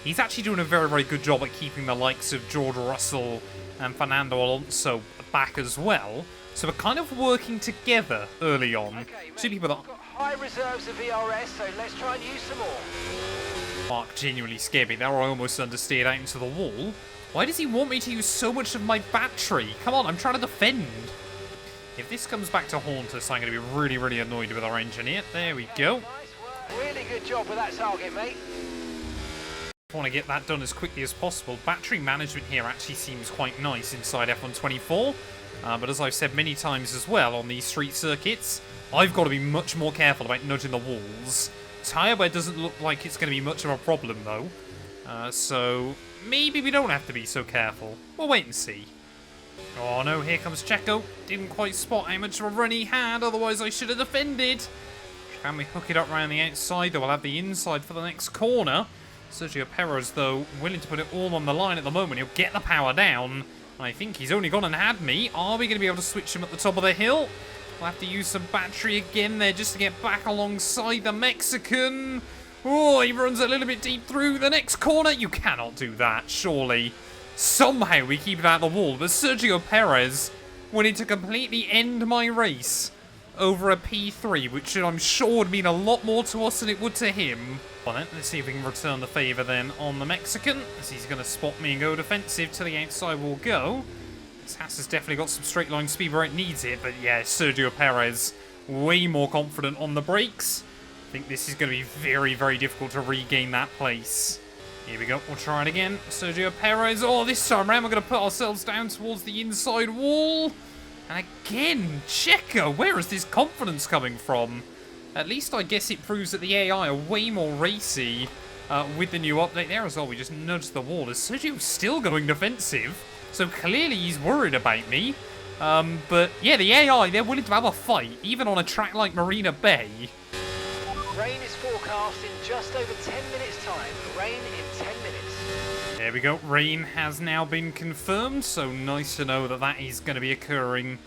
he's actually doing a very, very good job at keeping the likes of George Russell and Fernando Alonso back as well. So we're kind of working together early on. Okay, 2 people that we've got high reserves of VRS, so let's try and use some more. Mark genuinely scared me. They were almost understeered out into the wall. Why does he want me to use so much of my battery? Come on, I'm trying to defend. If this comes back to haunt us, I'm going to be really, really annoyed with our engineer. There we go. Nice work. Really good job with that target, mate. I want to get that done as quickly as possible. Battery management here actually seems quite nice inside F124. But as I've said many times as well on these street circuits, I've got to be much more careful about nudging the walls. Tyre wear doesn't look like it's going to be much of a problem, though. So maybe we don't have to be so careful. We'll wait and see. Oh no, here comes Checo. Didn't quite spot how much of a run he had, otherwise I should have defended. Can we hook it up around the outside, though? We'll have the inside for the next corner. Sergio Perez, though, willing to put it all on the line at the moment. He'll get the power down. I think he's only gone and had me. Are we going to be able to switch him at the top of the hill? We'll have to use some battery again there just to get back alongside the Mexican. Oh, he runs a little bit deep through the next corner. You cannot do that, surely. Somehow we keep it out of the wall. But Sergio Perez wanted to completely end my race over a P3, which I'm sure would mean a lot more to us than it would to him. On it, let's see if we can return the favour then on the Mexican, as he's going to spot me and go defensive. To the outside we'll go. This Haas has definitely got some straight line speed where it needs it, but yeah, Sergio Perez way more confident on the brakes. I think this is going to be very, very difficult to regain that place. Here we go, we'll try it again. Sergio Perez, oh, this time around we're going to put ourselves down towards the inside wall. And again, Checo, where is this confidence coming from? At least I guess it proves that the AI are way more racy with the new update there as well. We just nudged the wall. Is Sergio still going defensive? So clearly he's worried about me. But yeah, the AI, they're willing to have a fight, even on a track like Marina Bay. Rain is forecast in just over 10 minutes' time. Rain in 10 minutes. There we go. Rain has now been confirmed, so nice to know that that is going to be occurring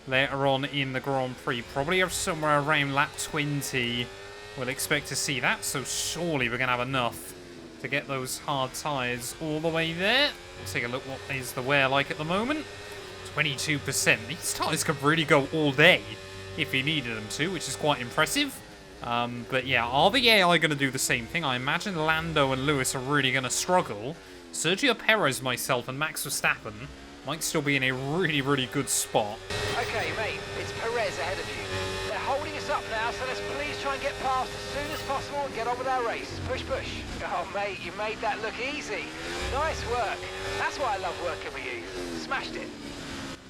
later on in the Grand Prix. Probably somewhere around lap 20 we'll expect to see that, so surely we're going to have enough to get those hard tyres all the way there. Let's take a look what is the wear like at the moment. 22%. These tyres could really go all day if you needed them to, which is quite impressive. But yeah, are the AI going to do the same thing? I imagine Lando and Lewis are really going to struggle. Sergio Perez, myself, and Max Verstappen might still be in a really, really good spot. Okay, mate, it's Perez ahead of you. They're holding us up now, so let's please try and get past as soon as possible and get on with our race. Push, push. Oh, mate, you made that look easy. Nice work. That's why I love working with you. Smashed it.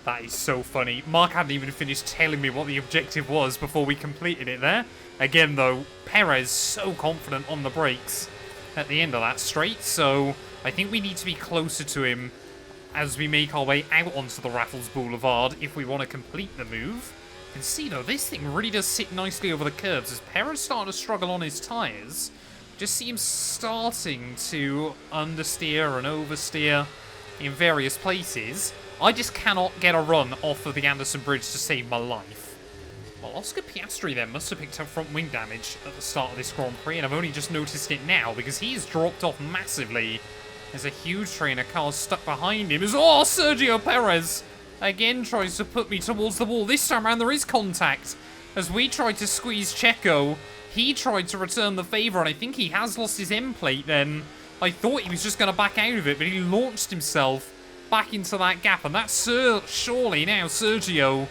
That is so funny. Mark hadn't even finished telling me what the objective was before we completed it there. Again, though, Perez so confident on the brakes at the end of that straight, so I think we need to be closer to him as we make our way out onto the Raffles Boulevard if we want to complete the move. You can see, though, this thing really does sit nicely over the curves. As Perez starting to struggle on his tyres, just seems starting to understeer and oversteer in various places. I just cannot get a run off of the Anderson Bridge to save my life. Well, Oscar Piastri then must have picked up front wing damage at the start of this Grand Prix, and I've only just noticed it now because he's dropped off massively. There's a huge train of cars stuck behind him. Oh, Sergio Perez again tries to put me towards the wall. This time around there is contact. As we tried to squeeze Checo, he tried to return the favour, and I think he has lost his end plate then. I thought he was just going to back out of it, but he launched himself back into that gap, and that's surely now Sergio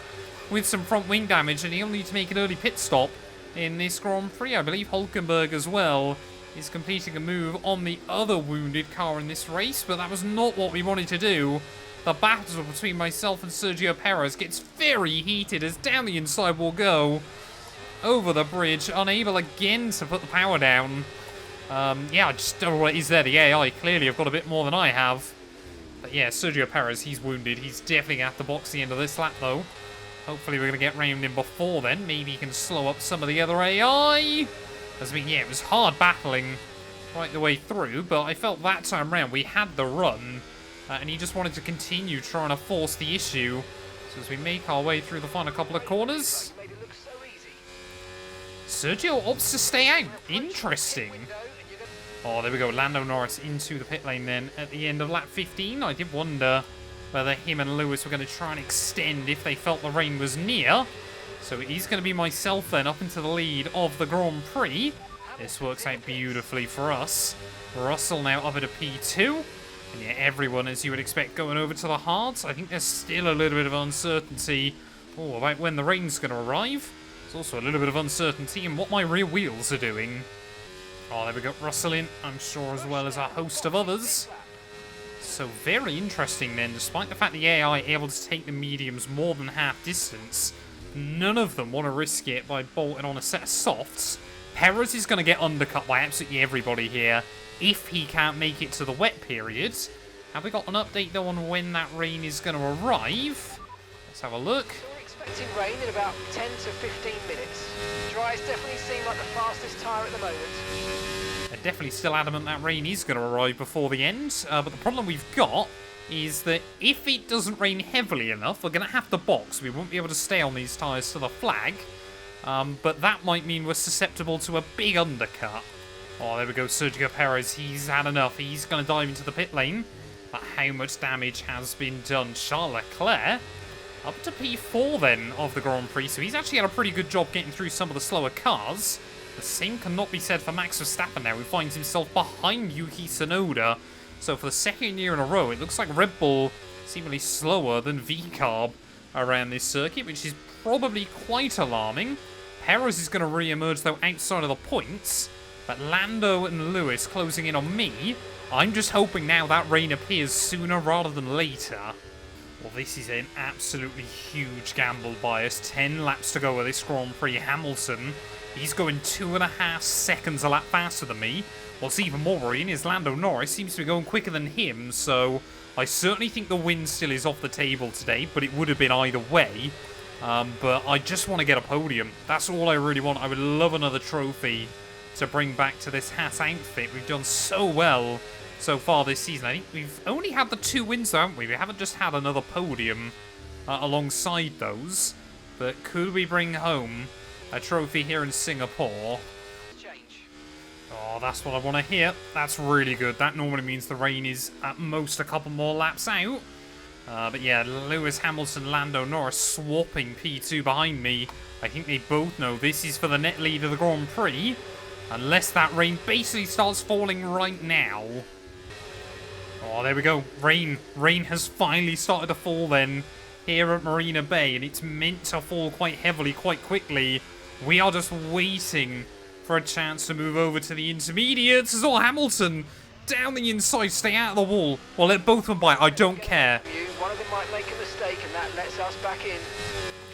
with some front wing damage, and he'll need to make an early pit stop in this Grand Prix. I believe Hulkenberg as well is completing a move on the other wounded car in this race, but that was not what we wanted to do. The battle between myself and Sergio Perez gets very heated as down the inside we'll go. Over the bridge, unable again to put the power down. Yeah, I just don't know what it is there. The AI clearly have got a bit more than I have. But yeah, Sergio Perez, he's wounded. He's definitely going to have to box the end of this lap, though. Hopefully we're going to get round him before then. Maybe he can slow up some of the other AI. As yeah, it was hard battling right the way through, but I felt that time round we had the run. And he just wanted to continue trying to force the issue. So as we make our way through the final couple of corners, Sergio opts to stay out. Interesting. Oh, there we go. Lando Norris into the pit lane then at the end of lap 15. I did wonder whether him and Lewis were going to try and extend if they felt the rain was near. So he's going to be myself then up into the lead of the Grand Prix. This works out beautifully for us. Russell now up at a P2. And yeah, everyone, as you would expect, going over to the hards. I think there's still a little bit of uncertainty about when the rain's going to arrive. There's also a little bit of uncertainty in what my rear wheels are doing. Oh, there we go. Russell in, I'm sure, as well as a host of others. So very interesting then. Despite the fact the AI able to take the mediums more than half distance, none of them want to risk it by bolting on a set of softs. Perez is going to get undercut by absolutely everybody here if he can't make it to the wet period. Have we got an update, though, on when that rain is going to arrive? Let's have a look. We're expecting rain in about 10 to 15 minutes. Dries definitely seem like the fastest tyre at the moment. They're definitely still adamant that rain is going to arrive before the end. But the problem we've got is that if it doesn't rain heavily enough, we're going to have to box. We won't be able to stay on these tyres to the flag. But that might mean we're susceptible to a big undercut. Oh, there we go. Sergio Perez, he's had enough. He's going to dive into the pit lane. But how much damage has been done? Charles Leclerc up to P4 then of the Grand Prix. So he's actually had a pretty good job getting through some of the slower cars. The same cannot be said for Max Verstappen now, who finds himself behind Yuki Tsunoda. So for the second year in a row, it looks like Red Bull seemingly slower than VCARB around this circuit, which is probably quite alarming. Perez is going to re-emerge, though, outside of the points. But Lando and Lewis closing in on me. I'm just hoping now that rain appears sooner rather than later. Well, this is an absolutely huge gamble by us. 10 laps to go with this Grand Prix. Hamilton, he's going 2.5 seconds a lap faster than me. What's even more worrying is Lando Norris seems to be going quicker than him, so I certainly think the win still is off the table today, but it would have been either way. But I just want to get a podium. That's all I really want. I would love another trophy to bring back to this Haas outfit. We've done so well so far this season. I think we've only had the 2 wins, though, haven't we? We haven't just had another podium alongside those. But could we bring home a trophy here in Singapore? Change. Oh, Oh, that's what I want to hear. That's really good. That normally means the rain is at most a couple more laps out. But yeah, Lewis Hamilton, Lando, Norris swapping P2 behind me. I think they both know this is for the net lead of the Grand Prix. Unless that rain basically starts falling right now. Oh, there we go. Rain. Rain has finally started to fall then here at Marina Bay. And it's meant to fall quite heavily, quite quickly. We are just waiting for a chance to move over to the intermediates. As all Hamilton down the inside, stay out of the wall. Well, let both of them by. I don't care. One of them might make a mistake and that lets us back in.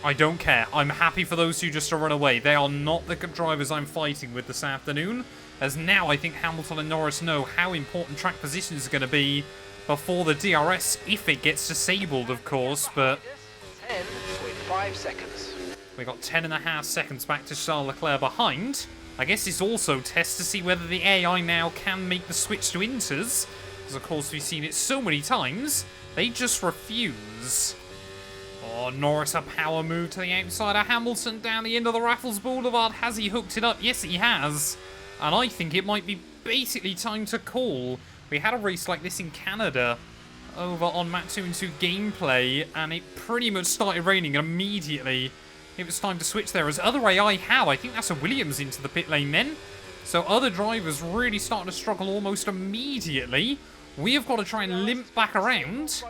I don't care. I'm happy for those two just to run away. They are not the drivers I'm fighting with this afternoon. As now I think Hamilton and Norris know how important track positions are going to be before the DRS, if it gets disabled, of course. But 10.5 seconds. We got 10.5 seconds back to Charles Leclerc behind. I guess this also tests to see whether the AI now can make the switch to inters. Because, of course, we've seen it so many times. They just refuse. Oh, Norris, a power move to the outside of Hamilton down the end of the Raffles Boulevard. Has he hooked it up? Yes, he has. And I think it might be basically time to call. We had a race like this in Canada over on Map 2 and 2 gameplay, and it pretty much started raining immediately. It was time to switch there. As other AI how? I think that's a Williams into the pit lane then. So other drivers really starting to struggle almost immediately. We have got to try and limp back around.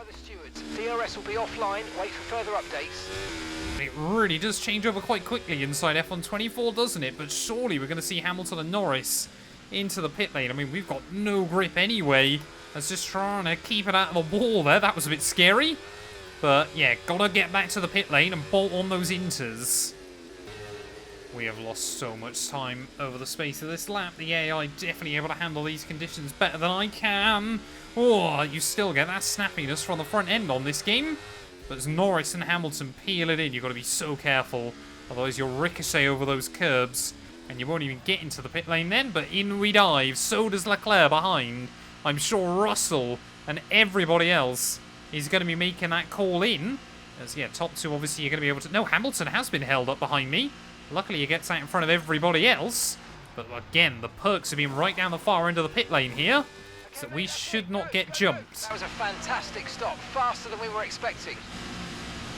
DRS will be offline. Wait for further updates. It really does change over quite quickly inside F124, doesn't it? But surely we're going to see Hamilton and Norris into the pit lane. I mean, we've got no grip anyway. That's just trying to keep it out of the wall there. That was a bit scary. But yeah, gotta get back to the pit lane and bolt on those inters. We have lost so much time over the space of this lap. The AI definitely able to handle these conditions better than I can. Oh, you still get that snappiness from the front end on this game. But as Norris and Hamilton peel it in, you've got to be so careful. Otherwise you'll ricochet over those curbs. And you won't even get into the pit lane then. But in we dive. So does Leclerc behind. I'm sure Russell and everybody else is going to be making that call in. As, yeah, top two, obviously, you're going to be able to... No, Hamilton has been held up behind me. Luckily, he gets out in front of everybody else. But, again, the perks have been right down the far end of the pit lane here. So we should not get jumped. That was a fantastic stop. Faster than we were expecting.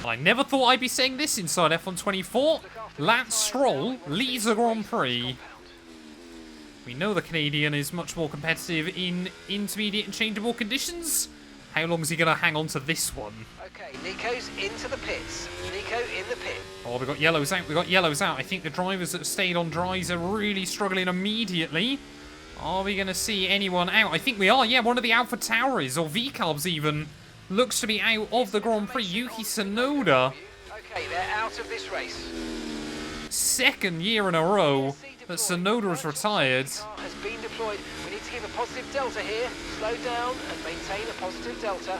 I never thought I'd be saying this inside F124. Lance Stroll leads the Grand Prix. We know the Canadian is much more competitive in intermediate and changeable conditions. How long is he going to hang on to this one? Okay, Nico's into the pits. Nico in the pit. Oh, we got yellows out. We got yellows out. I think the drivers that stayed on dries are really struggling immediately. Are we going to see anyone out? I think we are. Yeah, one of the Alpha Tauris, or V-Cubs even, looks to be out of the Grand Prix. Yuki Tsunoda. Okay, they're out of this race. Second year in a row that Tsunoda has retired. Has been deployed. We need to keep a positive delta here. Slow down and maintain a positive delta.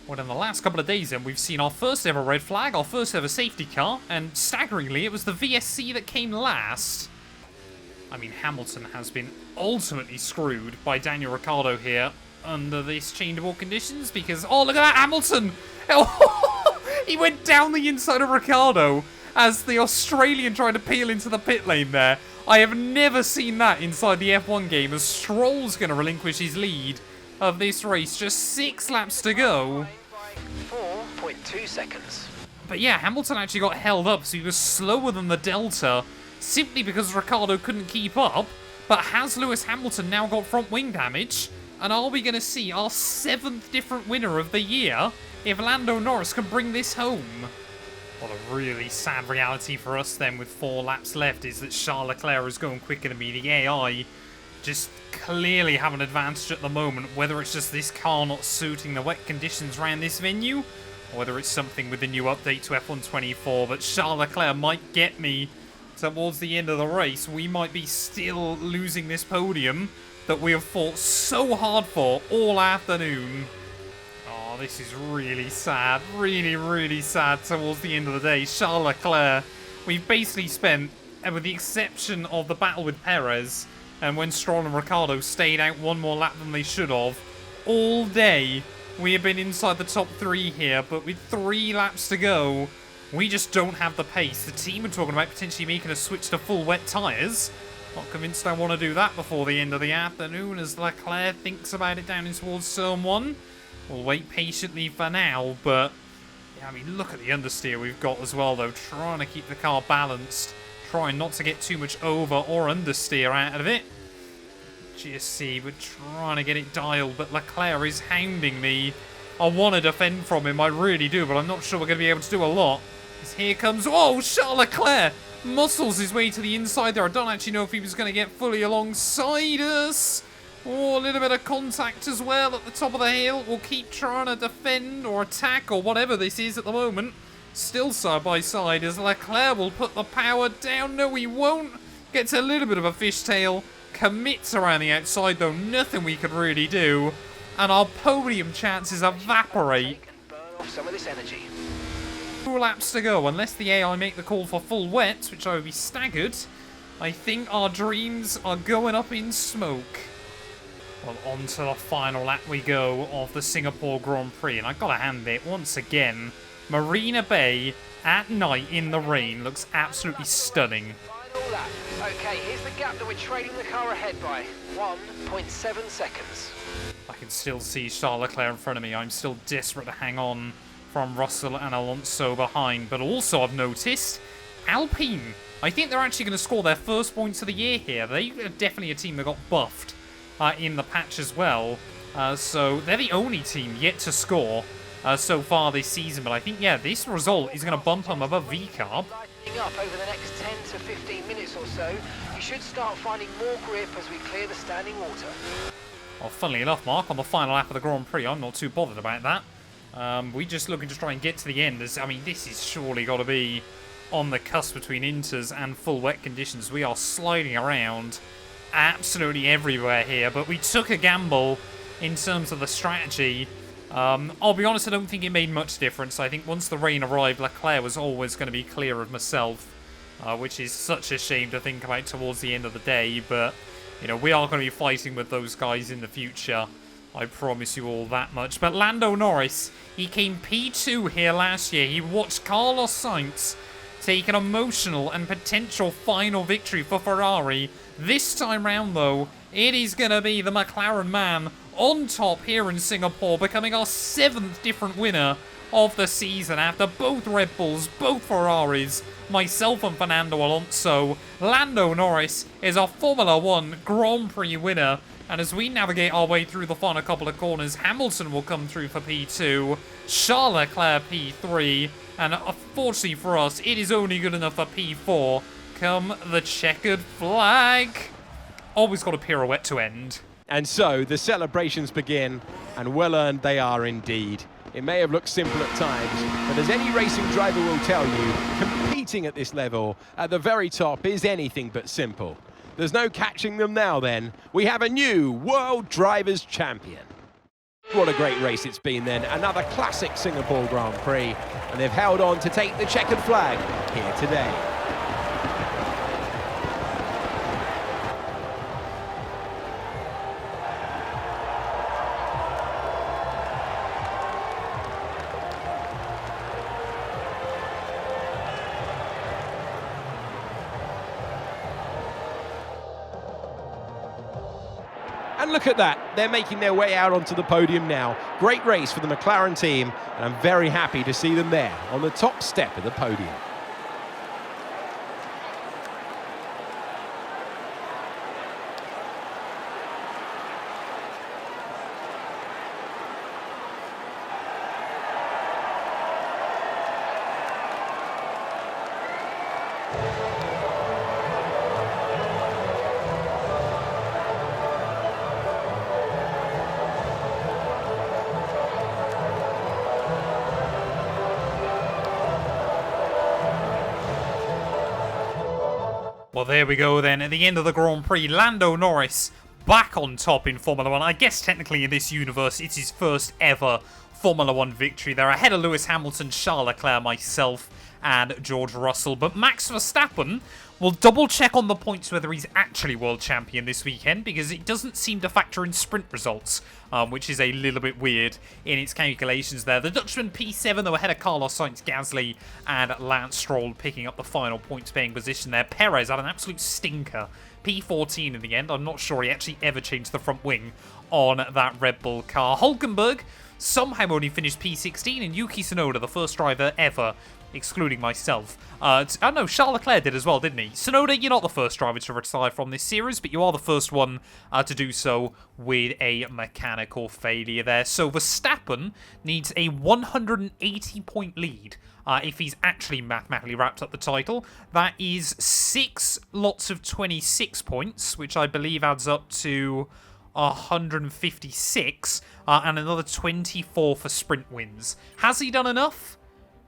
Well, in the last couple of days then, we've seen our first ever red flag, our first ever safety car, and staggeringly, it was the VSC that came last. I mean, Hamilton has been ultimately screwed by Daniel Ricciardo here under these changeable conditions because, oh, look at that, Hamilton! Oh, he went down the inside of Ricciardo as the Australian tried to peel into the pit lane there. I have never seen that inside the F1 game, as Stroll's going to relinquish his lead of this race. Just 6 laps to go. 4.2 seconds. But yeah, Hamilton actually got held up, so he was slower than the Delta, simply because Ricciardo couldn't keep up. But has Lewis Hamilton now got front wing damage? And are we going to see our 7th different winner of the year if Lando Norris can bring this home? What a really sad reality for us then with 4 laps left is that Charles Leclerc is going quicker than me. The AI just clearly have an advantage at the moment, whether it's just this car not suiting the wet conditions around this venue, or whether it's something with the new update to F124, but Charles Leclerc might get me towards the end of the race. We might be still losing this podium that we have fought so hard for all afternoon. Oh, this is really sad. Really, really sad towards the end of the day. Charles Leclerc, we've basically spent, with the exception of the battle with Perez, and when Stroll and Ricciardo stayed out one more lap than they should have, all day we have been inside the top 3 here, but with 3 laps to go, we just don't have the pace. The team are talking about potentially making a switch to full wet tyres, Not convinced I want to do that before the end of the afternoon as Leclerc thinks about it down in towards turn 1. We'll wait patiently for now, but yeah, I mean, look at the understeer we've got as well, though. Trying to keep the car balanced, trying not to get too much over or understeer out of it. GSC, we're trying to get it dialed, but Leclerc is hounding me. I want to defend from him, I really do, but I'm not sure we're going to be able to do a lot. As here comes, oh, Charles Leclerc muscles his way to the inside there. I don't actually know if he was going to get fully alongside us. Oh, a little bit of contact as well at the top of the hill. We'll keep trying to defend or attack or whatever this is at the moment. Still side by side as Leclerc will put the power down. No, he won't. Gets a little bit of a fishtail. Commits around the outside, though. Nothing we could really do. And our podium chances evaporate. Burn off some of this energy. 2 laps to go, unless the AI make the call for full wets, which I would be staggered. I think our dreams are going up in smoke. Well, on to the final lap we go of the Singapore Grand Prix, and I've got to hand it once again. Marina Bay at night in the rain looks absolutely stunning. Final lap. Okay, here's the gap that we're trailing the car ahead by. 1.7 seconds. I can still see Charles Leclerc in front of me. I'm still desperate to hang on from Russell and Alonso behind. But also I've noticed Alpine. I think they're actually going to score their first points of the year here. They are definitely a team that got buffed in the patch as well. So they're the only team yet to score so far this season. But I think, yeah, this result is going to bump them above VCARB. Lighting up over the next 10 to 15 minutes or so, you should start finding more grip as we clear the standing water. Well, funnily enough, Mark, on the final lap of the Grand Prix, I'm not too bothered about that. We're just looking to try and get to the end. I mean, this is surely got to be on the cusp between inters and full wet conditions. We are sliding around absolutely everywhere here, but we took a gamble in terms of the strategy. I'll be honest, I don't think it made much difference. I think once the rain arrived, Leclerc was always going to be clear of myself, which is such a shame to think about towards the end of the day, but you know, we are going to be fighting with those guys in the future. I promise you all that much. But Lando Norris, he came P2 here last year. He watched Carlos Sainz take an emotional and potential final victory for Ferrari. This time round, though, it is going to be the McLaren man on top here in Singapore, becoming our 7th different winner of the season after both Red Bulls, both Ferraris, myself and Fernando Alonso. Lando Norris is a Formula 1 Grand Prix winner. And as we navigate our way through the final couple of corners, Hamilton will come through for P2, Charles Leclerc P3, and unfortunately for us, it is only good enough for P4. Come the checkered flag. Always got a pirouette to end. And so the celebrations begin, and well earned they are indeed. It may have looked simple at times, but as any racing driver will tell you, competing at this level, at the very top, is anything but simple. There's no catching them now then. We have a new World Drivers' Champion. What a great race it's been then. Another classic Singapore Grand Prix, and they've held on to take the checkered flag here today. And look at that, they're making their way out onto the podium now. Great race for the McLaren team, and I'm very happy to see them there on the top step of the podium. Well, there we go then. At the end of the Grand Prix, Lando Norris back on top in Formula 1. I guess technically in this universe, it's his first ever Formula 1 victory there, ahead of Lewis Hamilton, Charles Leclerc, myself, and George Russell. But Max Verstappen will double check on the points whether he's actually world champion this weekend, because it doesn't seem to factor in sprint results, which is a little bit weird in its calculations there. The Dutchman P7, though, ahead of Carlos Sainz, Gasly, and Lance Stroll, picking up the final points-paying position there. Perez had an absolute stinker. P14 in the end. I'm not sure he actually ever changed the front wing on that Red Bull car. Hulkenberg somehow only finished P16, and Yuki Tsunoda, the first driver ever, excluding myself. No, Charles Leclerc did as well, didn't he? Tsunoda, you're not the first driver to retire from this series, but you are the first one to do so with a mechanical failure there. So Verstappen needs a 180-point lead if he's actually mathematically wrapped up the title. That is 6 lots of 26 points, which I believe adds up to 156, and another 24 for sprint wins. Has he done enough?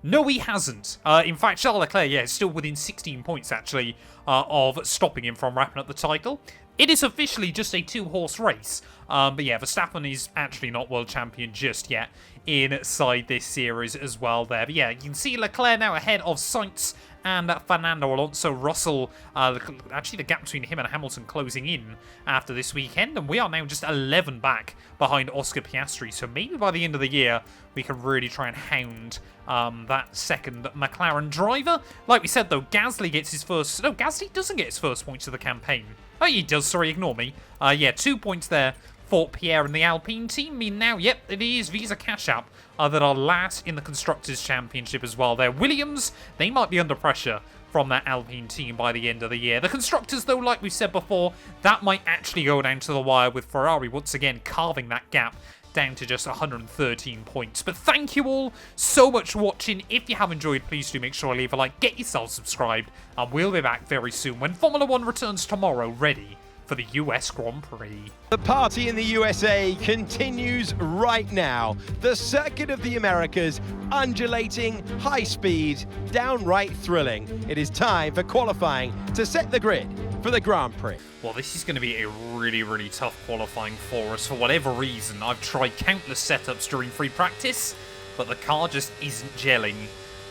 No, he hasn't. In fact, Charles Leclerc, yeah, is still within 16 points, actually, of stopping him from wrapping up the title. It is officially just a 2-horse race. But yeah, Verstappen is actually not world champion just yet inside this series as well there. But yeah, you can see Leclerc now ahead of Sainz and Fernando Alonso. Russell, actually the gap between him and Hamilton closing in after this weekend, and we are now just 11 back behind Oscar Piastri, so maybe by the end of the year we can really try and hound that second McLaren driver. Like we said though, Gasly gets his first... No, Gasly doesn't get his first points of the campaign. Oh, he does, sorry, ignore me. Yeah, 2 points there for Pierre and the Alpine team. I mean, now, yep, it is Visa Cash App that are last in the Constructors' Championship as well. They're Williams. They might be under pressure from that Alpine team by the end of the year. The Constructors, though, like we said before, that might actually go down to the wire with Ferrari once again carving that gap down to just 113 points. But thank you all so much for watching. If you have enjoyed, please do make sure to leave a like, get yourself subscribed, and we'll be back very soon when Formula 1 returns tomorrow, ready for the US Grand Prix. The party in the USA continues right now. The circuit of the Americas, undulating, high speed, downright thrilling. It is time for qualifying to set the grid for the Grand Prix. Well, this is going to be a really, really tough qualifying for us. For whatever reason, I've tried countless setups during free practice, but the car just isn't gelling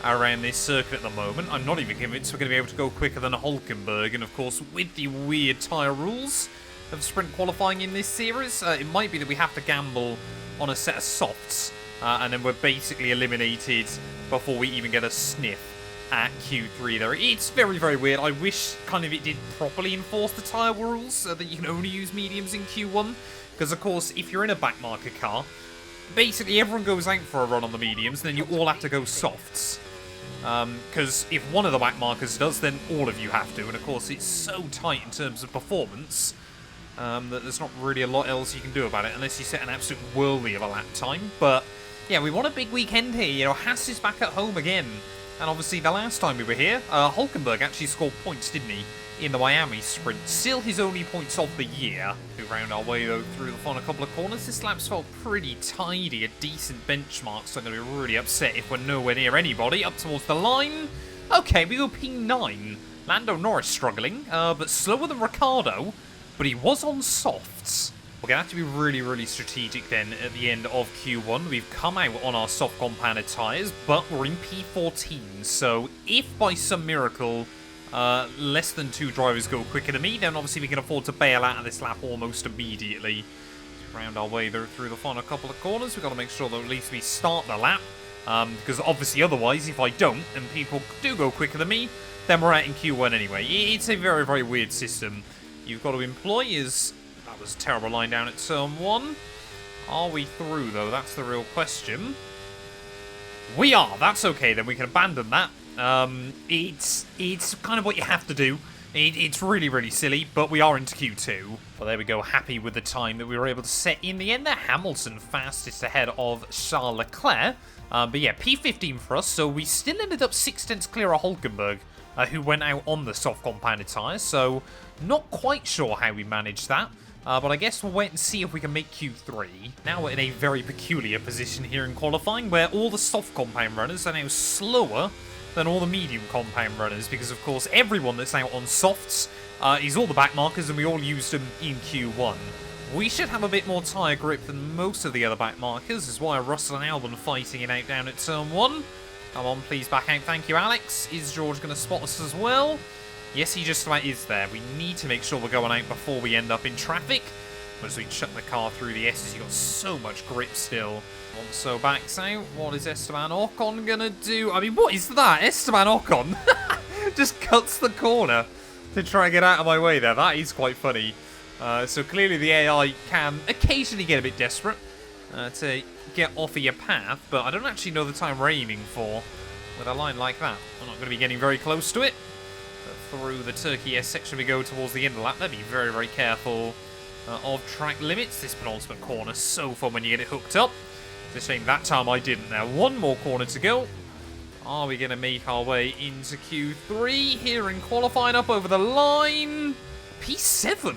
around this circuit at the moment. I'm not even convinced we're going to be able to go quicker than Hulkenberg, and of course, with the weird tyre rules of sprint qualifying in this series, it might be that we have to gamble on a set of softs, and then we're basically eliminated before we even get a sniff at Q3 there. It's very, very weird. I wish kind of it did properly enforce the tyre rules so that you can only use mediums in Q1, because of course, if you're in a backmarker car, basically everyone goes out for a run on the mediums, and then you all have to go softs. Because if one of the back markers does, then all of you have to. And of course, it's so tight in terms of performance that there's not really a lot else you can do about it unless you set an absolute whirly of a lap time. But yeah, we want a big weekend here. You know, Haas is back at home again. And obviously, the last time we were here, Hulkenberg actually scored points, didn't he, in the Miami sprint? Still his only points of the year. We round our way, though, through the final couple of corners. This lap's felt pretty tidy, a decent benchmark, so I'm going to be really upset if we're nowhere near anybody. Up towards the line. Okay, we go P9. Lando Norris struggling, but slower than Ricciardo, but he was on softs. We're going to have to be really, really strategic then at the end of Q1. We've come out on our soft compounded tyres, but we're in P14. So if by some miracle less than 2 drivers go quicker than me, then obviously we can afford to bail out of this lap almost immediately. Round our way through the final couple of corners. We've got to make sure that at least we start the lap. Because obviously otherwise, if I don't, and people do go quicker than me, then we're out in Q1 anyway. It's a very, very weird system you've got to employ. That was a terrible line down at turn 1. Are we through, though? That's the real question. We are. That's okay, then. We can abandon that. It's kind of what you have to do. It's really, really silly, but we are into Q2. Well, there we go. Happy with the time that we were able to set in the end there. Hamilton fastest ahead of Charles Leclerc. But yeah, P15 for us, so we still ended up 6 tenths clear of Hulkenberg, who went out on the soft compounded tyres, so not quite sure how we managed that. But I guess we'll wait and see if we can make Q3. Now we're in a very peculiar position here in qualifying, where all the soft compound runners are now slower than all the medium compound runners, because of course everyone that's out on softs is all the back markers, and we all used them in Q1. We should have a bit more tyre grip than most of the other back markers. This is why Russell and Albon fighting it out down at turn 1. Come on, please back out. Thank you, Alex. Is George going to spot us as well? Yes, he just about is there. We need to make sure we're going out before we end up in traffic. As we chuck the car through the S's, you've got so much grip still. Alonso backs out. What is Esteban Ocon going to do? I mean, what is that? Esteban Ocon just cuts the corner to try and get out of my way there. That is quite funny. So clearly the AI can occasionally get a bit desperate to get off of your path, but I don't actually know the time we're aiming for with a line like that. I'm not going to be getting very close to it. But through the Turkey S section we go towards the end of the lap. Be very, very careful of track limits. This penultimate corner, so fun when you get it hooked up. It's a shame that time I didn't. Now, one more corner to go. Are we going to make our way into Q3 here in qualifying up over the line? P7.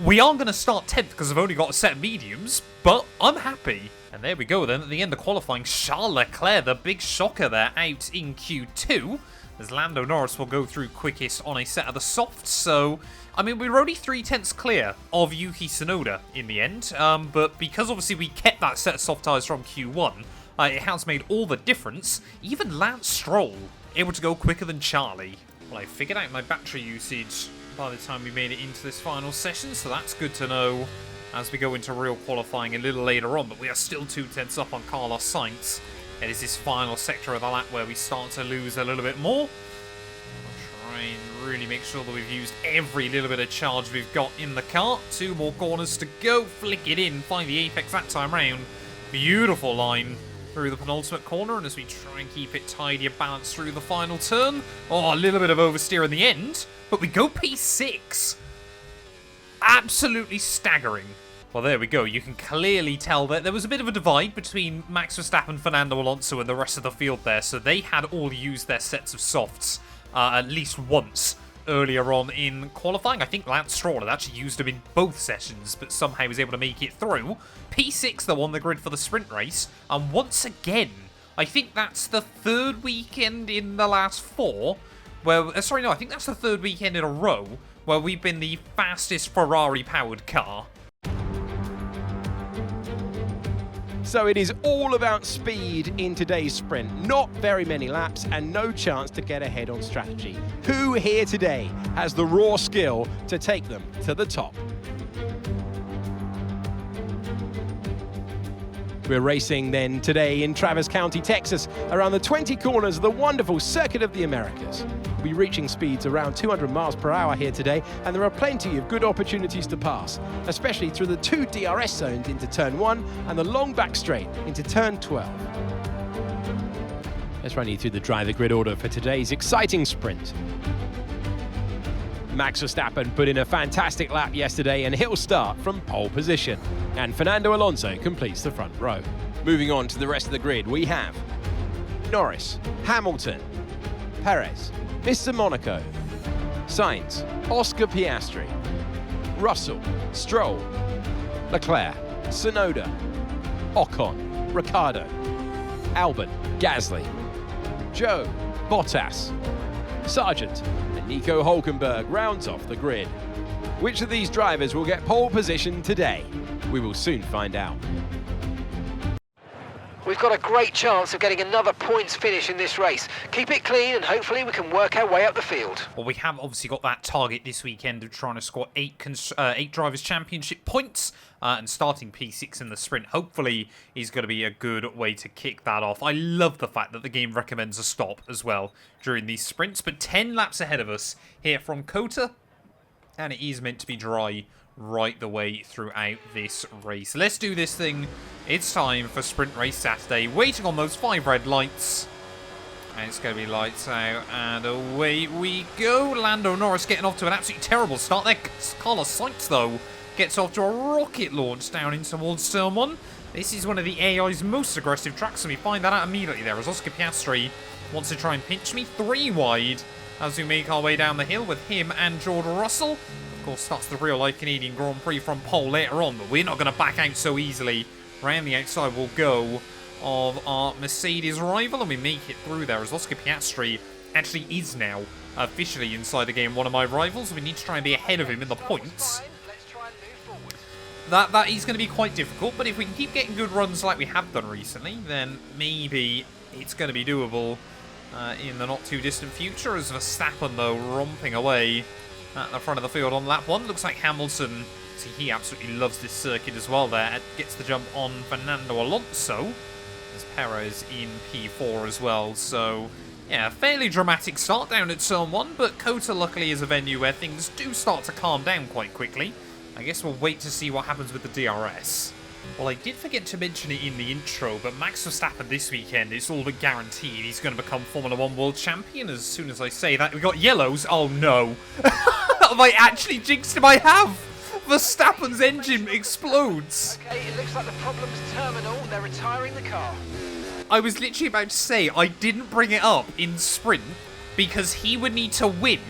We are going to start 10th because I've only got a set of mediums, but I'm happy. And there we go then at the end of qualifying. Charles Leclerc, the big shocker there, out in Q2. As Lando Norris will go through quickest on a set of the softs. So, I mean, we were only 3/10 clear of Yuki Tsunoda in the end. But because obviously we kept that set of soft tyres from Q1, it has made all the difference. Even Lance Stroll able to go quicker than Charlie. Well, I figured out my battery usage by the time we made it into this final session, so that's good to know as we go into real qualifying a little later on, but we are still 2/10 up on Carlos Sainz. It is this final sector of the lap where we start to lose a little bit more. I'll try and really make sure that we've used every little bit of charge we've got in the car. 2 more corners to go, flick it in, find the apex that time round. Beautiful line through the penultimate corner, and as we try and keep it tidy and balanced through the final turn. Oh, a little bit of oversteer in the end, but we go P6. Absolutely staggering. Well, there we go. You can clearly tell that there was a bit of a divide between Max Verstappen, Fernando Alonso, and the rest of the field there, so they had all used their sets of softs at least once earlier on in qualifying. I think Lance Stroll had actually used them in both sessions, but somehow was able to make it through. P6, though, on the grid for the sprint race. And once again, I think that's the 3rd weekend in the last 4 where... sorry, no, I think that's the 3rd weekend in a row where we've been the fastest Ferrari-powered car. So it is all about speed in today's sprint. Not very many laps and no chance to get ahead on strategy. Who here today has the raw skill to take them to the top? We're racing then today in Travis County, Texas, around the 20 corners of the wonderful Circuit of the Americas. We'll be reaching speeds around 200 miles per hour here today, and there are plenty of good opportunities to pass, especially through the 2 DRS zones into turn 1 and the long back straight into turn 12. Let's run you through the driver grid order for today's exciting sprint. Max Verstappen put in a fantastic lap yesterday and he'll start from pole position. And Fernando Alonso completes the front row. Moving on to the rest of the grid, we have Norris, Hamilton, Perez, Mr. Monaco, Sainz, Oscar Piastri, Russell, Stroll, Leclerc, Tsunoda, Ocon, Ricciardo, Albon, Gasly, Joe, Bottas, Sargent, and Nico Hülkenberg rounds off the grid. Which of these drivers will get pole position today? We will soon find out. We've got a great chance of getting another points finish in this race. Keep it clean and hopefully we can work our way up the field. Well, we have obviously got that target this weekend of trying to score 8 Drivers' Championship points and starting P6 in the sprint. Hopefully is going to be a good way to kick that off. I love the fact that the game recommends a stop as well during these sprints, but 10 laps ahead of us here from Kota, and it is meant to be dry right the way throughout this race. Let's do this thing. It's time for Sprint Race Saturday. Waiting on those 5 red lights. And it's going to be lights out. And away we go. Lando Norris getting off to an absolutely terrible start there. Carlos Sainz, though, gets off to a rocket launch down in towards turn 1. This is one of the AI's most aggressive tracks, and we find that out immediately there as Oscar Piastri wants to try and pinch me 3 wide as we make our way down the hill with him and George Russell. Of course, starts the real-life Canadian Grand Prix from pole later on, but we're not going to back out so easily. Round the outside we'll go of our Mercedes rival, and we make it through there as Oscar Piastri actually is now officially inside the game one of my rivals. We need to try and be ahead of him in the points. that is going to be quite difficult, but if we can keep getting good runs like we have done recently, then maybe it's going to be doable in the not too distant future. As Verstappen, though, romping away at the front of the field on lap 1. Looks like Hamilton, see, he absolutely loves this circuit as well there. Gets the jump on Fernando Alonso, as Perez in P4 as well. So, yeah, fairly dramatic start down at Turn 1, but Qatar luckily is a venue where things do start to calm down quite quickly. I guess we'll wait to see what happens with the DRS. Well, I did forget to mention it in the intro, but Max Verstappen this weekend, it's all but guaranteed he's going to become Formula 1 World Champion. As soon as I say that, we got yellows. Oh, no. Have I actually jinxed him? I have. Verstappen's engine explodes. Okay, it looks like the problem's terminal. They're retiring the car. I was literally about to say I didn't bring it up in sprint because he would need to win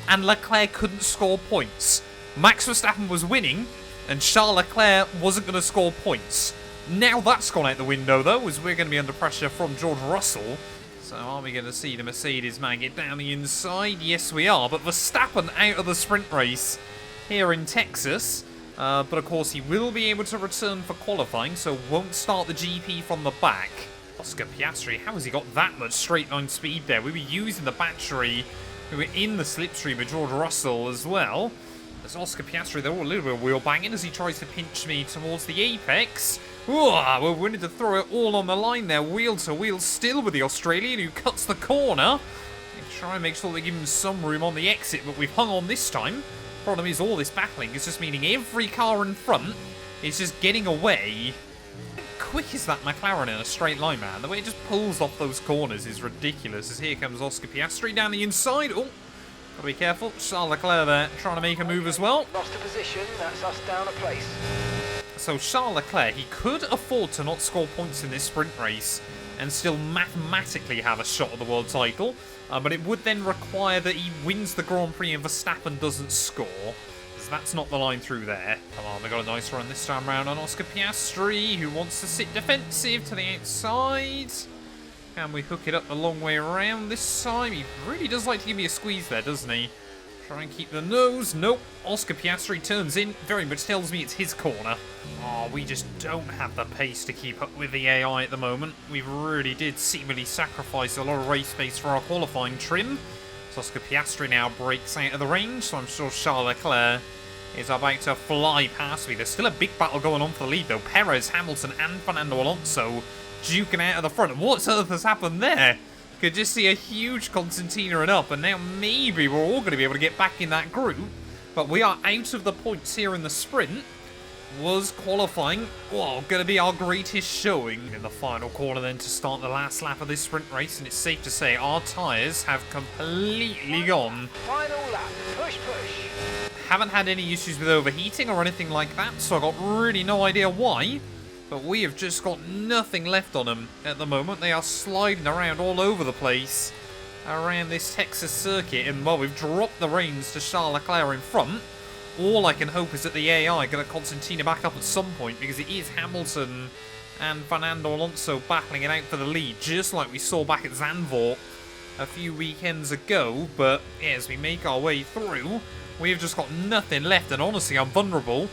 and Leclerc couldn't score points. Max Verstappen was winning and Charles Leclerc wasn't going to score points. Now that's gone out the window, though, as we're going to be under pressure from George Russell. So are we going to see the Mercedes man get down the inside? Yes, we are. But Verstappen out of the sprint race here in Texas. But, of course, he will be able to return for qualifying, so won't start the GP from the back. Oscar Piastri, how has he got that much straight line speed there? We were using the battery. We were in the slipstream with George Russell as well. There's Oscar Piastri, they're all a little bit of wheel banging as he tries to pinch me towards the apex. Ooh, we're willing to throw it all on the line there, wheel to wheel still with the Australian who cuts the corner. They try and make sure they give him some room on the exit, but we've hung on this time. Problem is, all this battling is just meaning every car in front is just getting away. How quick is that McLaren in a straight line, man? The way it just pulls off those corners is ridiculous. As here comes Oscar Piastri down the inside. Oh, gotta be careful. Charles Leclerc there trying to make a move as well. Lost a position, that's us down a place. So Charles Leclerc, he could afford to not score points in this sprint race and still mathematically have a shot at the world title. But it would then require that he wins the Grand Prix and Verstappen doesn't score. So that's not the line through there. Come on, we got a nice run this time round on Oscar Piastri, who wants to sit defensive to the outside. Can we hook it up the long way around this time? He really does like to give me a squeeze there, doesn't he? Try and keep the nose. Nope. Oscar Piastri turns in. Very much tells me it's his corner. Oh, we just don't have the pace to keep up with the AI at the moment. We really did seemingly sacrifice a lot of race pace for our qualifying trim. So Oscar Piastri now breaks out of the range, so I'm sure Charles Leclerc is about to fly past me. There's still a big battle going on for the lead, though. Perez, Hamilton, and Fernando Alonso duking out of the front. What on earth has happened there? Could just see a huge concertina and up, and now maybe we're all going to be able to get back in that group. But we are out of the points here in the sprint. Was qualifying, well, going to be our greatest showing in the final corner then to start the last lap of this sprint race. And it's safe to say our tyres have completely gone. Final lap, push, push. Haven't had any issues with overheating or anything like that, so I got really no idea why. But we have just got nothing left on them at the moment. They are sliding around all over the place around this Texas circuit. And while we've dropped the reins to Charles Leclerc in front, all I can hope is that the AI going to concertina back up at some point, because it is Hamilton and Fernando Alonso battling it out for the lead, just like we saw back at Zandvoort a few weekends ago. But yeah, as we make our way through, we've just got nothing left. And honestly, I'm vulnerable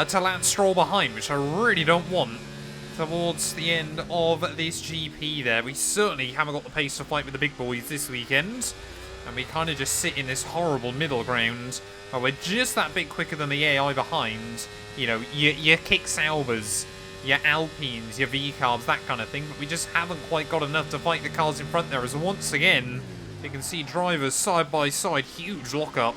to Lance Stroll behind, which I really don't want towards the end of this GP there. We certainly haven't got the pace to fight with the big boys this weekend, and we kind of just sit in this horrible middle ground where we're just that bit quicker than the AI behind. You know, your Kick Saubers, your Alpines, your V-Carbs, that kind of thing, but we just haven't quite got enough to fight the cars in front there, as once again, you can see drivers side by side, huge lock-up,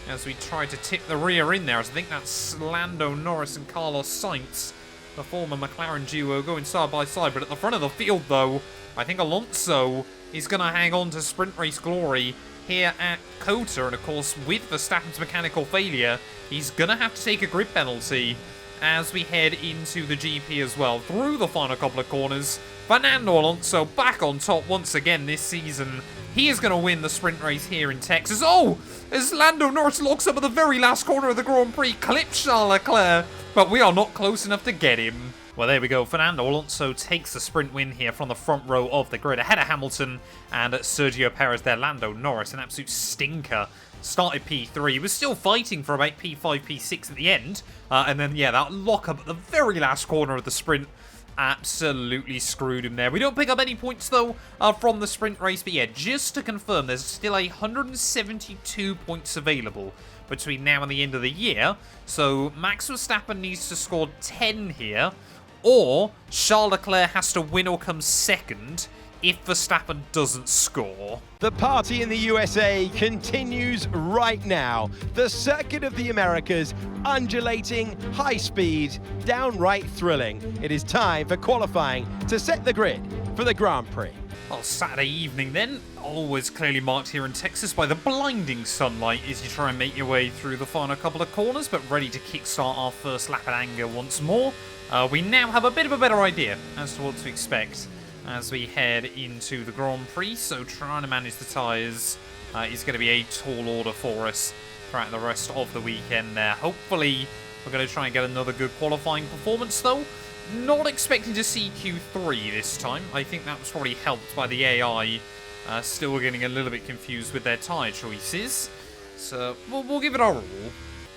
as we try to tip the rear in there. As I think that's Lando, Norris and Carlos Sainz, the former McLaren duo, going side by side. But at the front of the field, though, I think Alonso is going to hang on to sprint race glory here at Qatar. And of course, with Verstappen's mechanical failure, he's going to have to take a grid penalty as we head into the GP as well. Through the final couple of corners, Fernando Alonso back on top once again this season. He is going to win the sprint race here in Texas. Oh, as Lando Norris locks up at the very last corner of the Grand Prix, clips Charles Leclerc, but we are not close enough to get him. Well, there we go. Fernando Alonso takes the sprint win here from the front row of the grid, ahead of Hamilton and Sergio Perez there. Lando Norris, an absolute stinker started P3, was still fighting for about P5, P6 at the end. And then, yeah, that lock-up at the very last corner of the sprint absolutely screwed him there. We don't pick up any points, though, from the sprint race. But, yeah, just to confirm, there's still 172 points available between now and the end of the year. So, Max Verstappen needs to score 10 here, or Charles Leclerc has to win or come second if Verstappen doesn't score. The party in the USA continues right now. The Circuit of the Americas, undulating, high speed, downright thrilling. It is time for qualifying to set the grid for the Grand Prix. Well, Saturday evening then, always clearly marked here in Texas by the blinding sunlight as you try and make your way through the final couple of corners, but ready to kickstart our first lap at anger once more. We now have a bit of a better idea as to what to expect as we head into the Grand Prix, so trying to manage the tyres is going to be a tall order for us throughout the rest of the weekend there. Hopefully, we're going to try and get another good qualifying performance, though. Not expecting to see Q3 this time. I think that was probably helped by the AI still getting a little bit confused with their tyre choices. So, we'll give it our all.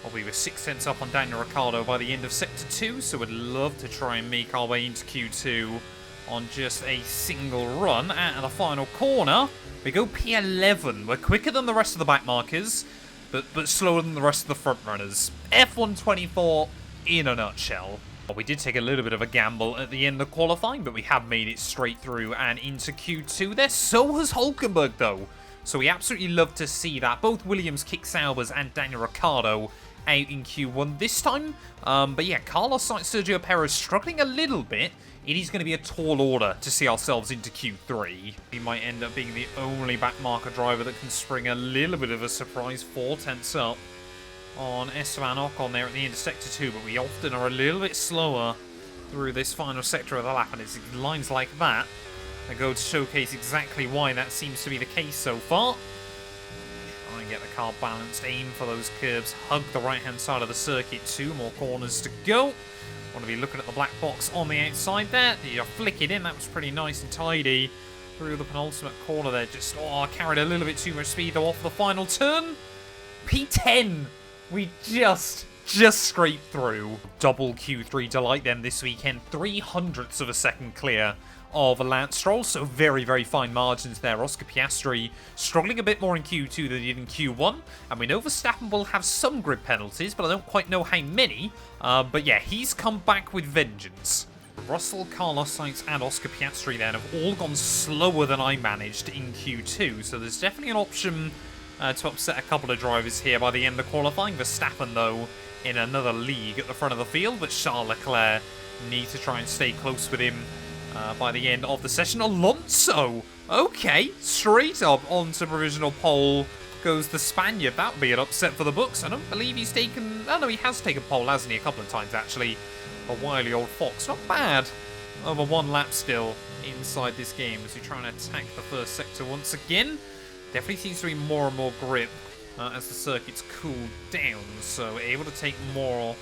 Well, we were 6 tenths up on Daniel Ricciardo by the end of Sector 2, so we'd love to try and make our way into Q2 on just a single run. Out of the final corner, we go P11. We're quicker than the rest of the back markers, but slower than the rest of the front runners. F124 in a nutshell. Well, we did take a little bit of a gamble at the end of qualifying, but we have made it straight through and into Q2 there. So has Hulkenberg, though. So we absolutely love to see that. Both Williams, Kick Saubers, and Daniel Ricciardo out in Q1 this time. But yeah, Carlos Sainz, Sergio Perez struggling a little bit. It is going to be a tall order to see ourselves into Q3. He might end up being the only back marker driver that can spring a little bit of a surprise. 4 tenths up on Esteban Ocon there at the end of Sector 2, but we often are a little bit slower through this final sector of the lap, and it's lines like that that go to showcase exactly why that seems to be the case so far. Try and get the car balanced, aim for those curves, hug the right-hand side of the circuit. 2 more corners to go. Want to be looking at the black box on the outside there. You flick it in. That was pretty nice and tidy. Through the penultimate corner there. Just, carried a little bit too much speed though off the final turn. P10. We just scraped through. Double Q3 delight then this weekend. 0.03 of a second clear of Lance Stroll, so very, very fine margins there. Oscar Piastri struggling a bit more in Q2 than he did in Q1, and we know Verstappen will have some grid penalties, but I don't quite know how many. But yeah, he's come back with vengeance. Russell, Carlos Sainz, and Oscar Piastri then have all gone slower than I managed in Q2, so there's definitely an option to upset a couple of drivers here by the end of qualifying. Verstappen, though, in another league at the front of the field, but Charles Leclerc needs to try and stay close with him by the end of the session. Alonso, okay, straight up onto provisional pole goes the Spaniard. That would be an upset for the books. I don't believe he's taken... Oh, no, he has taken pole, hasn't he? A couple of times, actually. A wily old fox. Not bad. Over 1 lap still inside this game as we try and attack the first sector once again. Definitely seems to be more and more grip as the circuit's cooled down. So able to take more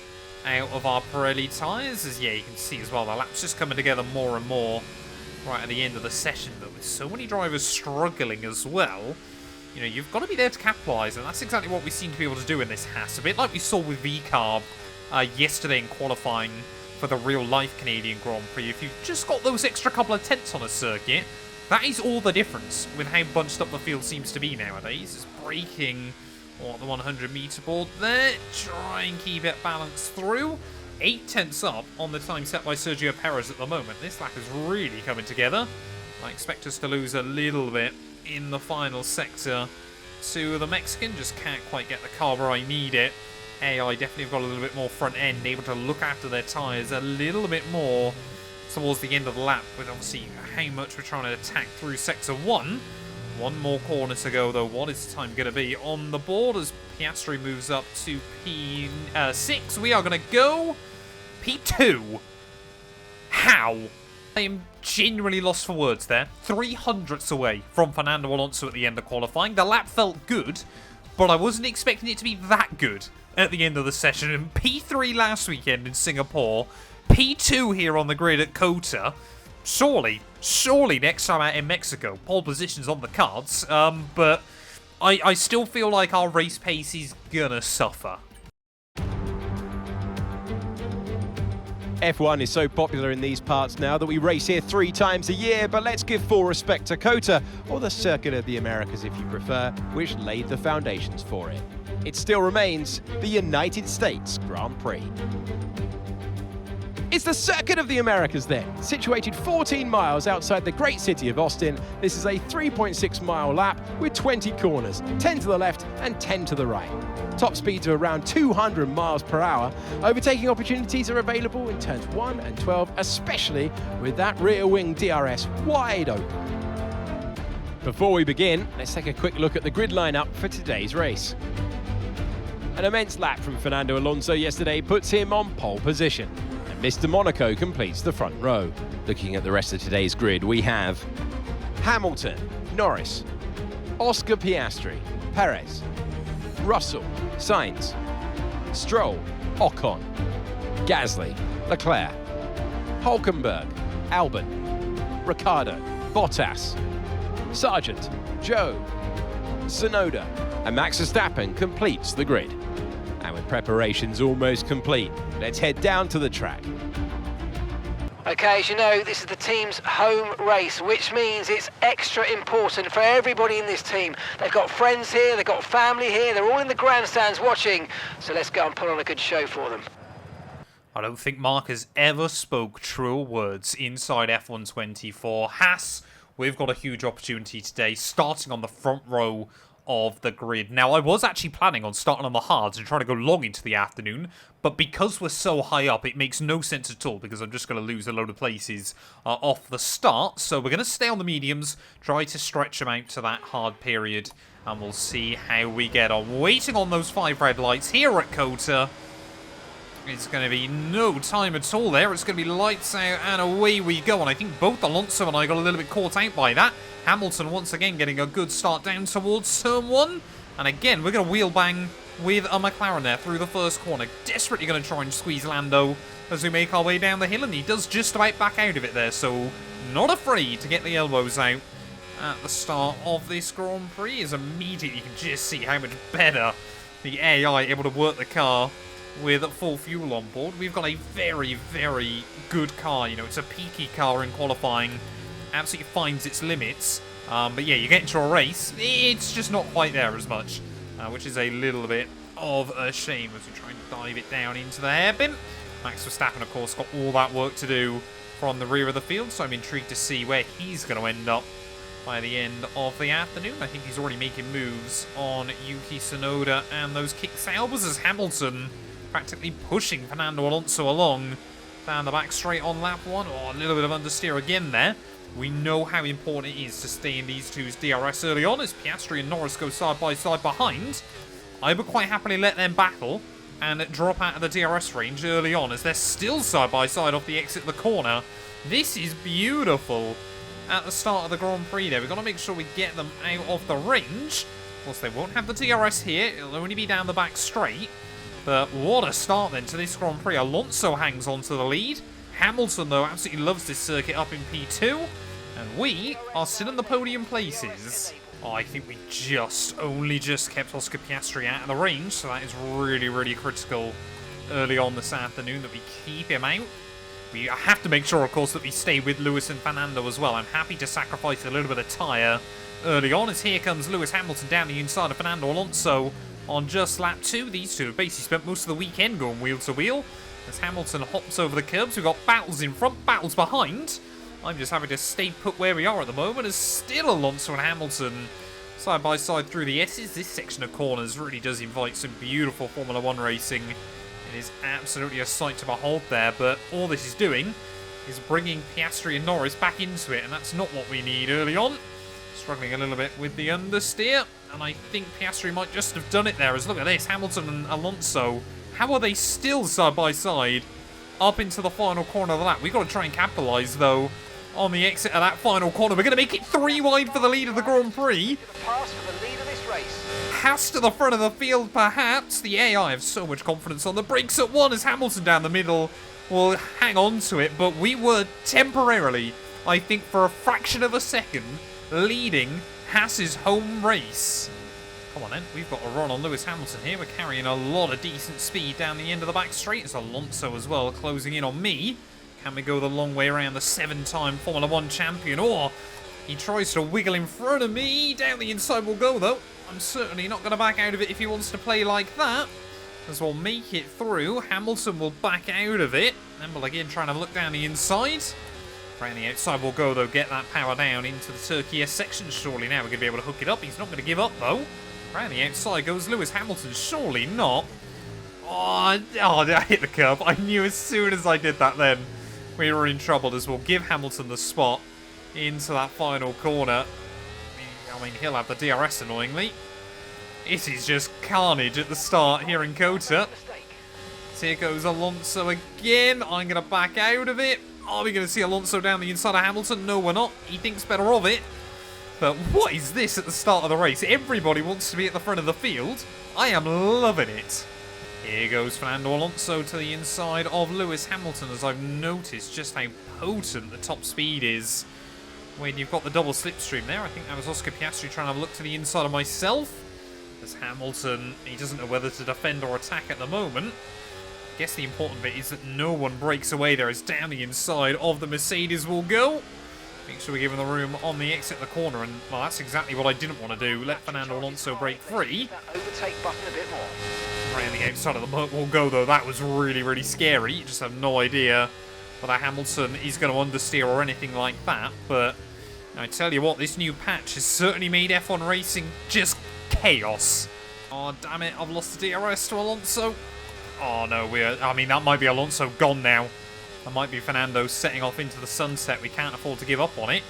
out of our Pirelli tyres, as yeah, you can see as well, the lap's just coming together more and more right at the end of the session. But with so many drivers struggling as well, you know, you've got to be there to capitalise, and that's exactly what we seem to be able to do in this Haas. A bit like we saw with VCarb yesterday in qualifying for the real-life Canadian Grand Prix. If you've just got those extra couple of tenths on a circuit, that is all the difference with how bunched up the field seems to be nowadays. It's braking on the 100-meter board there. Try and keep it balanced through. 8 tenths up on the time set by Sergio Perez at the moment. This lap is really coming together. I expect us to lose a little bit in the final sector to the Mexican. Just can't quite get the car where I need it. AI definitely have got a little bit more front end, able to look after their tyres a little bit more towards the end of the lap, with obviously how much we're trying to attack through sector 1. 1 more corner to go, though. What is the time going to be on the board as Piastri moves up to P6? We are going to go P2. How? I am genuinely lost for words there. 0.03 away from Fernando Alonso at the end of qualifying. The lap felt good, but I wasn't expecting it to be that good at the end of the session. And P3 last weekend in Singapore, P2 here on the grid at Qatar. Surely next time out in Mexico, pole position's on the cards. But I still feel like our race pace is gonna suffer. F1 is so popular in these parts now that we race here 3 times a year, but let's give full respect to Qatar, or the Circuit of the Americas if you prefer, which laid the foundations for it. It still remains the United States Grand Prix. It's the Circuit of the Americas then. Situated 14 miles outside the great city of Austin, this is a 3.6-mile lap with 20 corners, 10 to the left and 10 to the right. Top speeds are around 200 miles per hour. Overtaking opportunities are available in turns 1 and 12, especially with that rear wing DRS wide open. Before we begin, let's take a quick look at the grid lineup for today's race. An immense lap from Fernando Alonso yesterday puts him on pole position. Mr. Monaco completes the front row. Looking at the rest of today's grid, we have Hamilton, Norris, Oscar Piastri, Perez, Russell, Sainz, Stroll, Ocon, Gasly, Leclerc, Hulkenberg, Albon, Ricciardo, Bottas, Sargent, Joe, Tsunoda, and Max Verstappen completes the grid. And with preparations almost complete, let's head down to the track. Okay, as you know, this is the team's home race, which means it's extra important for everybody in this team. They've got friends here, they've got family here, they're all in the grandstands watching, so let's go and put on a good show for them. I don't think Mark has ever spoke truer words inside F124. Haas, we've got a huge opportunity today, starting on the front row of the grid. Now, I was actually planning on starting on the hards and trying to go long into the afternoon, but because we're so high up, it makes no sense at all, because I'm just going to lose a load of places off the start. So we're going to stay on the mediums, try to stretch them out to that hard period, and we'll see how we get on. Waiting on those 5 red lights here at Qatar. It's going to be no time at all there. It's going to be lights out and away we go. And I think both Alonso and I got a little bit caught out by that. Hamilton once again getting a good start down towards turn 1. And again, we're going to wheel bang with a McLaren there through the first corner. Desperately going to try and squeeze Lando as we make our way down the hill. And he does just about back out of it there. So not afraid to get the elbows out at the start of this Grand Prix. Is immediately you can just see how much better the AI able to work the car with full fuel on board. We've got a very, very good car. You know, it's a peaky car in qualifying. Absolutely finds its limits. But yeah, you get into a race, it's just not quite there as much. Which is a little bit of a shame as we try and dive it down into the hairpin. Max Verstappen, of course, got all that work to do from the rear of the field. So I'm intrigued to see where he's going to end up by the end of the afternoon. I think he's already making moves on Yuki Tsunoda and those kick salvers as Hamilton practically pushing Fernando Alonso along down the back straight on lap 1. Oh, a little bit of understeer again there. We know how important it is to stay in these two's DRS early on as Piastri and Norris go side by side behind. I would quite happily let them battle and drop out of the DRS range early on as they're still side by side off the exit of the corner. This is beautiful at the start of the Grand Prix there. We've got to make sure we get them out of the range. Of course, they won't have the DRS here. It'll only be down the back straight. But what a start then to this Grand Prix. Alonso hangs on to the lead. Hamilton, though, absolutely loves this circuit up in P2. And we are still in the podium places. Oh, I think we only just kept Oscar Piastri out of the range. So that is really, really critical early on this afternoon that we keep him out. We have to make sure, of course, that we stay with Lewis and Fernando as well. I'm happy to sacrifice a little bit of tyre early on as here comes Lewis Hamilton down the inside of Fernando Alonso on just lap 2. These two have basically spent most of the weekend going wheel to wheel. As Hamilton hops over the curbs, we've got battles in front, battles behind. I'm just having to stay put where we are at the moment as still Alonso and Hamilton side by side through the S's. This section of corners really does invite some beautiful Formula 1 racing. It is absolutely a sight to behold there, but all this is doing is bringing Piastri and Norris back into it, and that's not what we need early on. Struggling a little bit with the understeer, and I think Piastri might just have done it there, as look at this, Hamilton and Alonso, how are they still side by side up into the final corner of the lap? We've got to try and capitalise, though, on the exit of that final corner. We're going to make it 3 wide for the lead of the Grand Prix. Pass for the lead of this race. Haas to the front of the field, perhaps. The AI have so much confidence on the brakes at 1 as Hamilton down the middle will hang on to it, but we were temporarily, I think for a fraction of a second, leading Haas's home race. Come on then, we've got a run on Lewis Hamilton here. We're carrying a lot of decent speed down the end of the back straight. It's Alonso as well closing in on me. Can we go the long way around the 7-time Formula 1 champion? Or he tries to wiggle in front of me. Down the inside we'll go though. I'm certainly not going to back out of it if he wants to play like that. As we'll make it through. Hamilton will back out of it. And we'll again try and look down the inside. Around the outside we'll go though. Get that power down into the Turkey S section. Surely now we're going to be able to hook it up. He's not going to give up though. Around the outside goes Lewis Hamilton. Surely not. Oh, I hit the curb. I knew as soon as I did that then we were in trouble, as we'll give Hamilton the spot into that final corner. I mean, he'll have the DRS annoyingly. It is just carnage at the start here in Qatar. So here goes Alonso again. I'm going to back out of it. Are we going to see Alonso down the inside of Hamilton? No, we're not. He thinks better of it. But what is this at the start of the race? Everybody wants to be at the front of the field. I am loving it. Here goes Fernando Alonso to the inside of Lewis Hamilton, as I've noticed just how potent the top speed is when you've got the double slipstream there. I think that was Oscar Piastri trying to have a look to the inside of myself. As Hamilton, he doesn't know whether to defend or attack at the moment. I guess the important bit is that no one breaks away there, as down the inside of the Mercedes will go. Make sure we give him the room on the exit of the corner, and well, that's exactly what I didn't want to do. Let Fernando Alonso break free. That overtake button a bit more. Around the outside of the moat will go though. That was really, really scary. You just have no idea whether Hamilton is going to understeer or anything like that. But I tell you what, this new patch has certainly made F1 racing just chaos. Oh, damn it. I've lost the DRS to Alonso. Oh, no. I mean, that might be Alonso gone now. That might be Fernando setting off into the sunset. We can't afford to give up on it.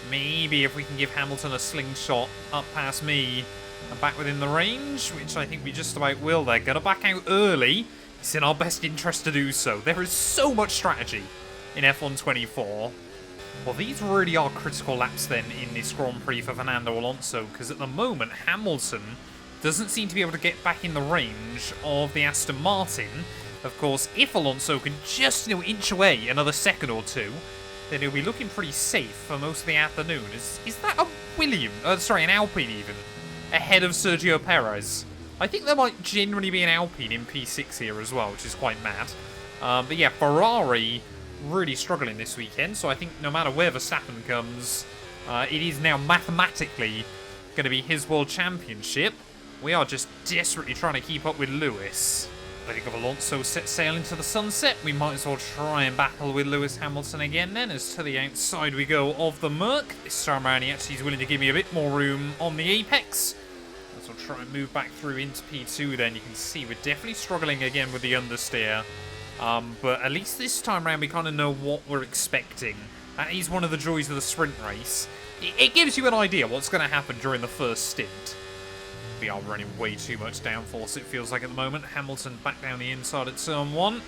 Maybe if we can give Hamilton a slingshot up past me and back within the range, which I think we just about will. They're going to back out early. It's in our best interest to do so. There is so much strategy in F1 24. Well, these really are critical laps then in this Grand Prix for Fernando Alonso, because at the moment Hamilton doesn't seem to be able to get back in the range of the Aston Martin. Of course, if Alonso can just inch away another second or two, then he'll be looking pretty safe for most of the afternoon. Is that a an Alpine even, ahead of Sergio Perez? I think there might genuinely be an Alpine in P6 here as well, which is quite mad. But yeah, Ferrari really struggling this weekend, so I think no matter where Verstappen comes, it is now mathematically going to be his World Championship. We are just desperately trying to keep up with Lewis. I think if Alonso set sail into the sunset, we might as well try and battle with Lewis Hamilton again then, as to the outside we go of the Merc. This time around he actually is willing to give me a bit more room on the apex. So we'll try and move back through into P2 then. You can see we're definitely struggling again with the understeer. But at least this time around we kind of know what we're expecting. That is one of the joys of the sprint race. It gives you an idea what's going to happen during the first stint. We are running way too much downforce, it feels like at the moment. Hamilton back down the inside at turn 1.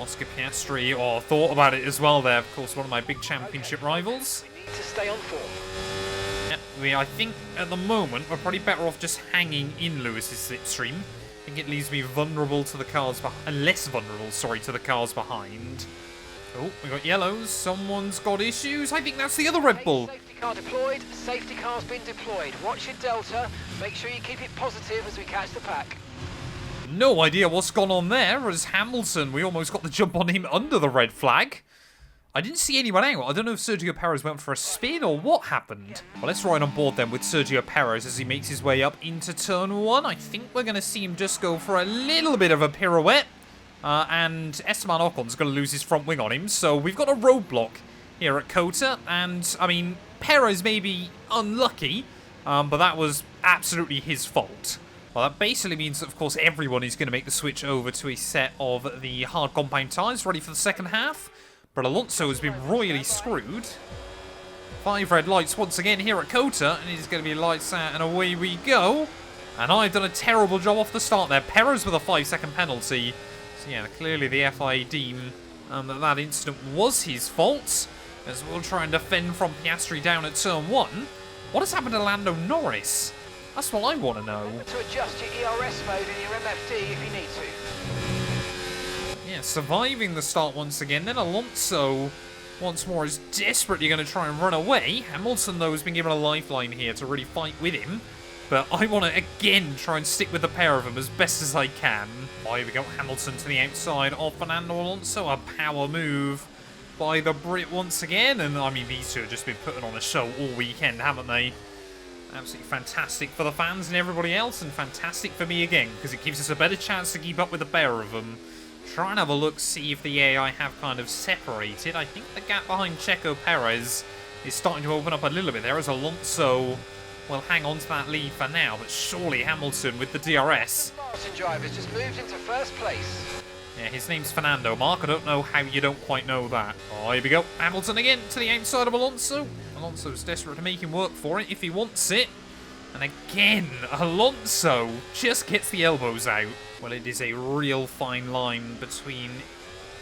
Oscar Piastri, thought about it as well there. Of course, one of my big championship rivals. We need to stay on form. I think at the moment we're probably better off just hanging in Lewis's slipstream. I think it leaves me vulnerable to the cars less vulnerable, to the cars behind. Oh, we got yellows. Someone's got issues. I think that's the other Red Bull. Safety car deployed. Safety car's been deployed. Watch your delta. Make sure you keep it positive as we catch the pack. No idea what's gone on there. As Hamilton, we almost got the jump on him under the red flag. I didn't see anyone out. I don't know if Sergio Perez went for a spin or what happened. Well, let's ride on board then with Sergio Perez as he makes his way up into turn 1. I think we're going to see him just go for a little bit of a pirouette. And Esteban Ocon's going to lose his front wing on him. So we've got a roadblock here at Qatar. And, I mean, Perez may be unlucky, but that was absolutely his fault. Well, that basically means that, of course, everyone is going to make the switch over to a set of the hard compound tyres ready for the second half. But Alonso has been royally screwed. 5 red lights once again here at Qatar, and it's going to be lights out and away we go. And I've done a terrible job off the start there. Perez with a 5-second penalty. So yeah, clearly the FIA deem that incident was his fault. As we'll try and defend from Piastri down at turn 1. What has happened to Lando Norris? That's what I want to know. To adjust your ERS mode in your MFD if you need to. Yeah, surviving the start once again. Then Alonso, once more, is desperately going to try and run away. Hamilton, though, has been given a lifeline here to really fight with him. But I want to, again, try and stick with the pair of them as best as I can. Oh, here we go. Hamilton to the outside of Fernando Alonso. A power move by the Brit once again. And, I mean, these two have just been putting on a show all weekend, haven't they? Absolutely fantastic for the fans and everybody else. And fantastic for me again, because it gives us a better chance to keep up with the pair of them. Try and have a look, see if the AI have kind of separated. I think the gap behind Checo Perez is starting to open up a little bit there as Alonso will hang on to that lead for now, but surely Hamilton with the DRS. Martin driver's just moved into first place. Yeah, his name's Fernando. Mark, I don't know how you don't quite know that. Oh, here we go. Hamilton again to the outside of Alonso. Alonso's desperate to make him work for it if he wants it. And again, Alonso just gets the elbows out. Well, it is a real fine line between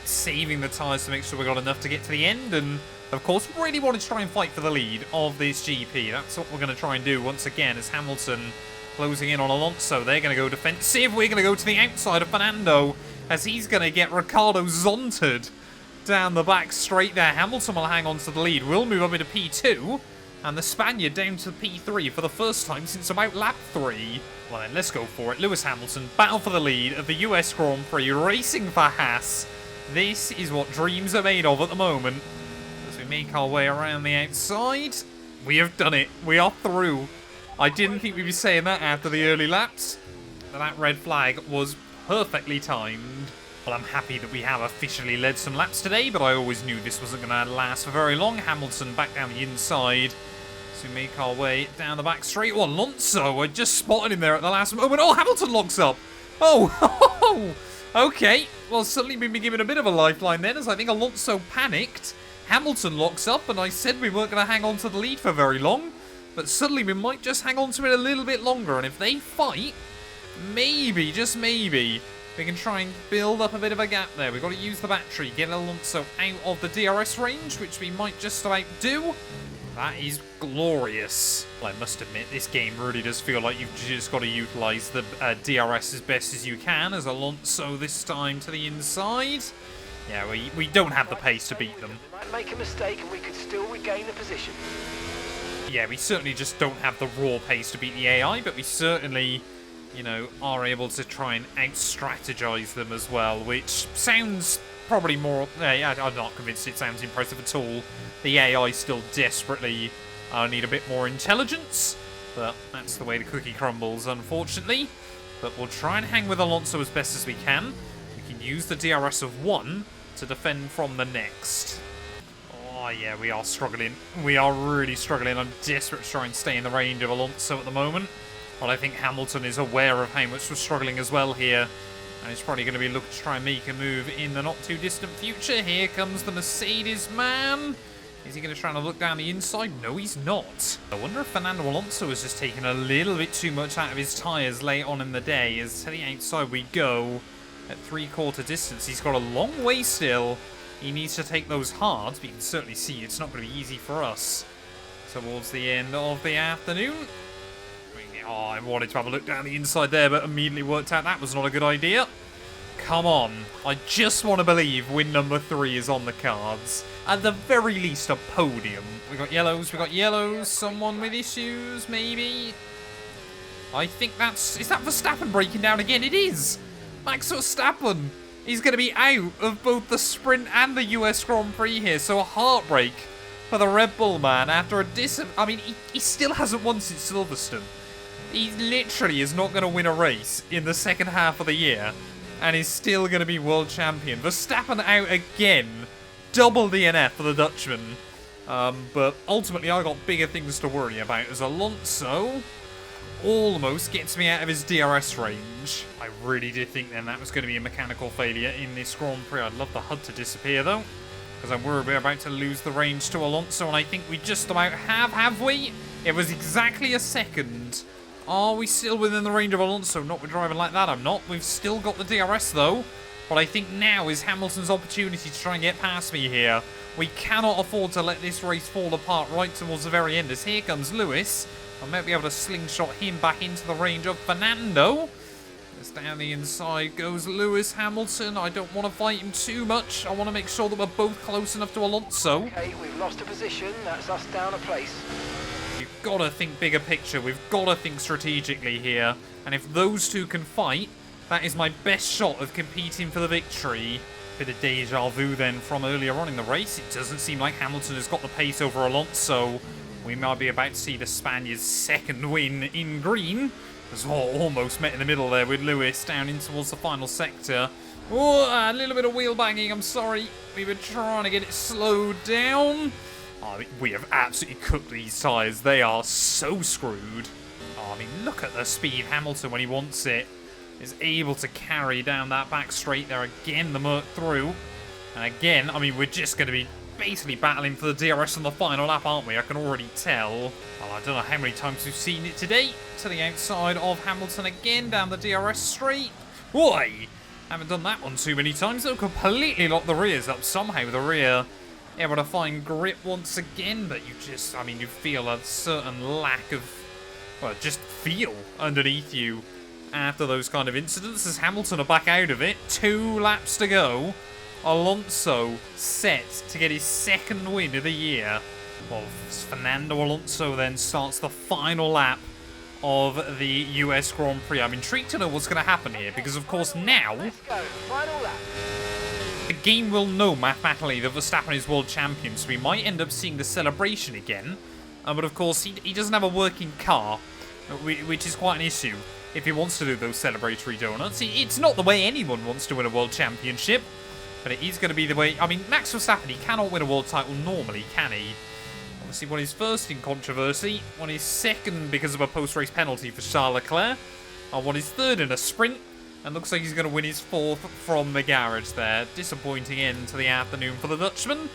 saving the tyres to make sure we got enough to get to the end and, of course, really wanted to try and fight for the lead of this GP. That's what we're going to try and do once again as Hamilton closing in on Alonso. They're going to go defensive. We're going to go to the outside of Fernando as he's going to get Ricciardo zonted down the back straight there. Hamilton will hang on to the lead. We'll move up into P2 and the Spaniard down to P3 for the first time since about lap 3. Well then, let's go for it. Lewis Hamilton, battle for the lead of the US Grand Prix, racing for Haas. This is what dreams are made of at the moment. As we make our way around the outside, we have done it. We are through. I didn't think we'd be saying that after the early laps. But that red flag was perfectly timed. Well, I'm happy that we have officially led some laps today, but I always knew this wasn't going to last for very long. Hamilton back down the inside. So we make our way down the back straight. Oh, Alonso, I just spotted him there at the last moment. Oh, Hamilton locks up. Oh, okay. Well, suddenly we've been given a bit of a lifeline then, as I think Alonso panicked. Hamilton locks up, and I said we weren't going to hang on to the lead for very long. But suddenly we might just hang on to it a little bit longer, and if they fight, maybe, just maybe, we can try and build up a bit of a gap there. We've got to use the battery, get Alonso out of the DRS range, which we might just about do. That is glorious. Well, I must admit, this game really does feel like you've just got to utilise the DRS as best as you can, as Alonso this time to the inside. Yeah, we don't have the pace to beat them. We might make a mistake and we could still regain the position. Yeah, we certainly just don't have the raw pace to beat the AI, but we certainly, you know, are able to try and out-strategize them as well, which sounds probably more... I'm not convinced it sounds impressive at all. The AI still desperately need a bit more intelligence, but that's the way the cookie crumbles, unfortunately. But we'll try and hang with Alonso as best as we can. We can use the DRS of 1 to defend from the next. Oh, yeah, we are struggling. We are really struggling. I'm desperate to try and stay in the range of Alonso at the moment. But I think Hamilton is aware of how much we're struggling as well here. And he's probably going to be looking to try and make a move in the not-too-distant future. Here comes the Mercedes man. Is he going to try and look down the inside? No, he's not. I wonder if Fernando Alonso has just taken a little bit too much out of his tyres late on in the day. As to the outside we go at 3/4 distance. He's got a long way still. He needs to take those hard, but you can certainly see it's not going to be easy for us towards the end of the afternoon. Oh, I wanted to have a look down the inside there, but immediately worked out that was not a good idea. Come on. I just want to believe win number 3 is on the cards. At the very least, a podium. We got yellows, Someone with issues, maybe? I think that's... Is that Verstappen breaking down again? It is! Max Verstappen! He's going to be out of both the Sprint and the US Grand Prix here, so a heartbreak for the Red Bull man after a I mean, he still hasn't won since Silverstone. He literally is not going to win a race in the second half of the year and is still going to be world champion. Verstappen out again. Double DNF for the Dutchman. But ultimately, I got bigger things to worry about as Alonso almost gets me out of his DRS range. I really did think then that was going to be a mechanical failure in this Grand Prix. I'd love the HUD to disappear though, because I'm worried we're about to lose the range to Alonso, and I think we just about have we? It was exactly a second. Are we still within the range of Alonso? Not with driving like that, I'm not. We've still got the DRS though. But I think now is Hamilton's opportunity to try and get past me here. We cannot afford to let this race fall apart right towards the very end, as here comes Lewis. I might be able to slingshot him back into the range of Fernando. As down the inside goes Lewis Hamilton. I don't want to fight him too much. I want to make sure that we're both close enough to Alonso. Okay, we've lost a position. That's us down a place. got to think bigger picture. We've got to think strategically here. And if those two can fight, that is my best shot of competing for the victory. Bit of deja vu then from earlier on in the race. It doesn't seem like Hamilton has got the pace over Alonso. We might be about to see the Spaniard's second win in green. As well, almost met in the middle there with Lewis down in towards the final sector. Oh, a little bit of wheel banging, I'm sorry. We were trying to get it slowed down. Oh, we have absolutely cooked these tyres. They are so screwed. Oh, I mean, look at the speed Hamilton, when he wants it, is able to carry down that back straight there. Again, the Merc through. And again, I mean, we're just going to be basically battling for the DRS on the final lap, aren't we? I can already tell. Well, I don't know how many times we've seen it today. To the outside of Hamilton again, down the DRS straight. Boy, haven't done that one too many times. They'll completely lock the rears up somehow. The rear able to find grip once again, but you just, I mean, you feel a certain lack of, well, just feel underneath you after those kind of incidents as Hamilton are back out of it. 2 laps to go. Alonso set to get his second win of the year. Well, Fernando Alonso then starts the final lap of the US Grand Prix. I'm intrigued to know what's going to happen here because, of course, now Let's go. Final lap. the game will know mathematically that Verstappen is world champion, so we might end up seeing the celebration again. But, of course, he doesn't have a working car, which is quite an issue if he wants to do those celebratory donuts. It's not the way anyone wants to win a world championship, but it is going to be the way. I mean, Max Verstappen, he cannot win a world title normally, can he? Obviously, won his first in controversy, won his second because of a post-race penalty for Charles Leclerc, won his third in a sprint, and looks like he's going to win his fourth from the garage there. Disappointing end to the afternoon for the Dutchman,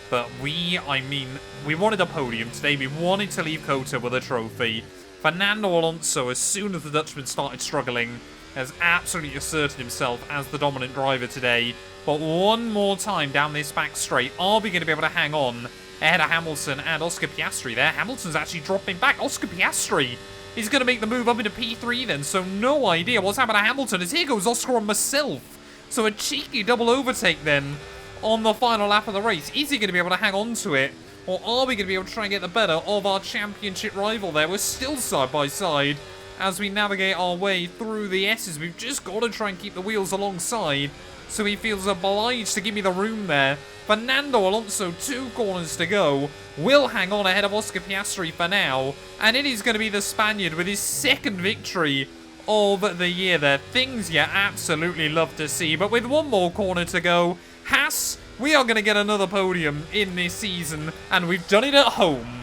but we wanted a podium today. We wanted to leave Qatar with a trophy. Fernando Alonso, as soon as the Dutchman started struggling, has absolutely asserted himself as the dominant driver today. But one more time down this back straight, are we going to be able to hang on ahead of Hamilton and Oscar Piastri there? Hamilton's actually dropping back. Oscar Piastri is going to make the move up into P3 then, so no idea what's happened to Hamilton, as here goes Oscar on myself. So a cheeky double overtake then on the final lap of the race. Is he going to be able to hang on to it, or are we going to be able to try and get the better of our championship rival there? We're still side by side as we navigate our way through the S's. We've just got to try and keep the wheels alongside, so he feels obliged to give me the room there. Fernando Alonso, 2 corners to go, will hang on ahead of Oscar Piastri for now, and it is going to be the Spaniard with his second victory of the year there. Things you absolutely love to see, but with one more corner to go, Haas, we are going to get another podium in this season, and we've done it at home.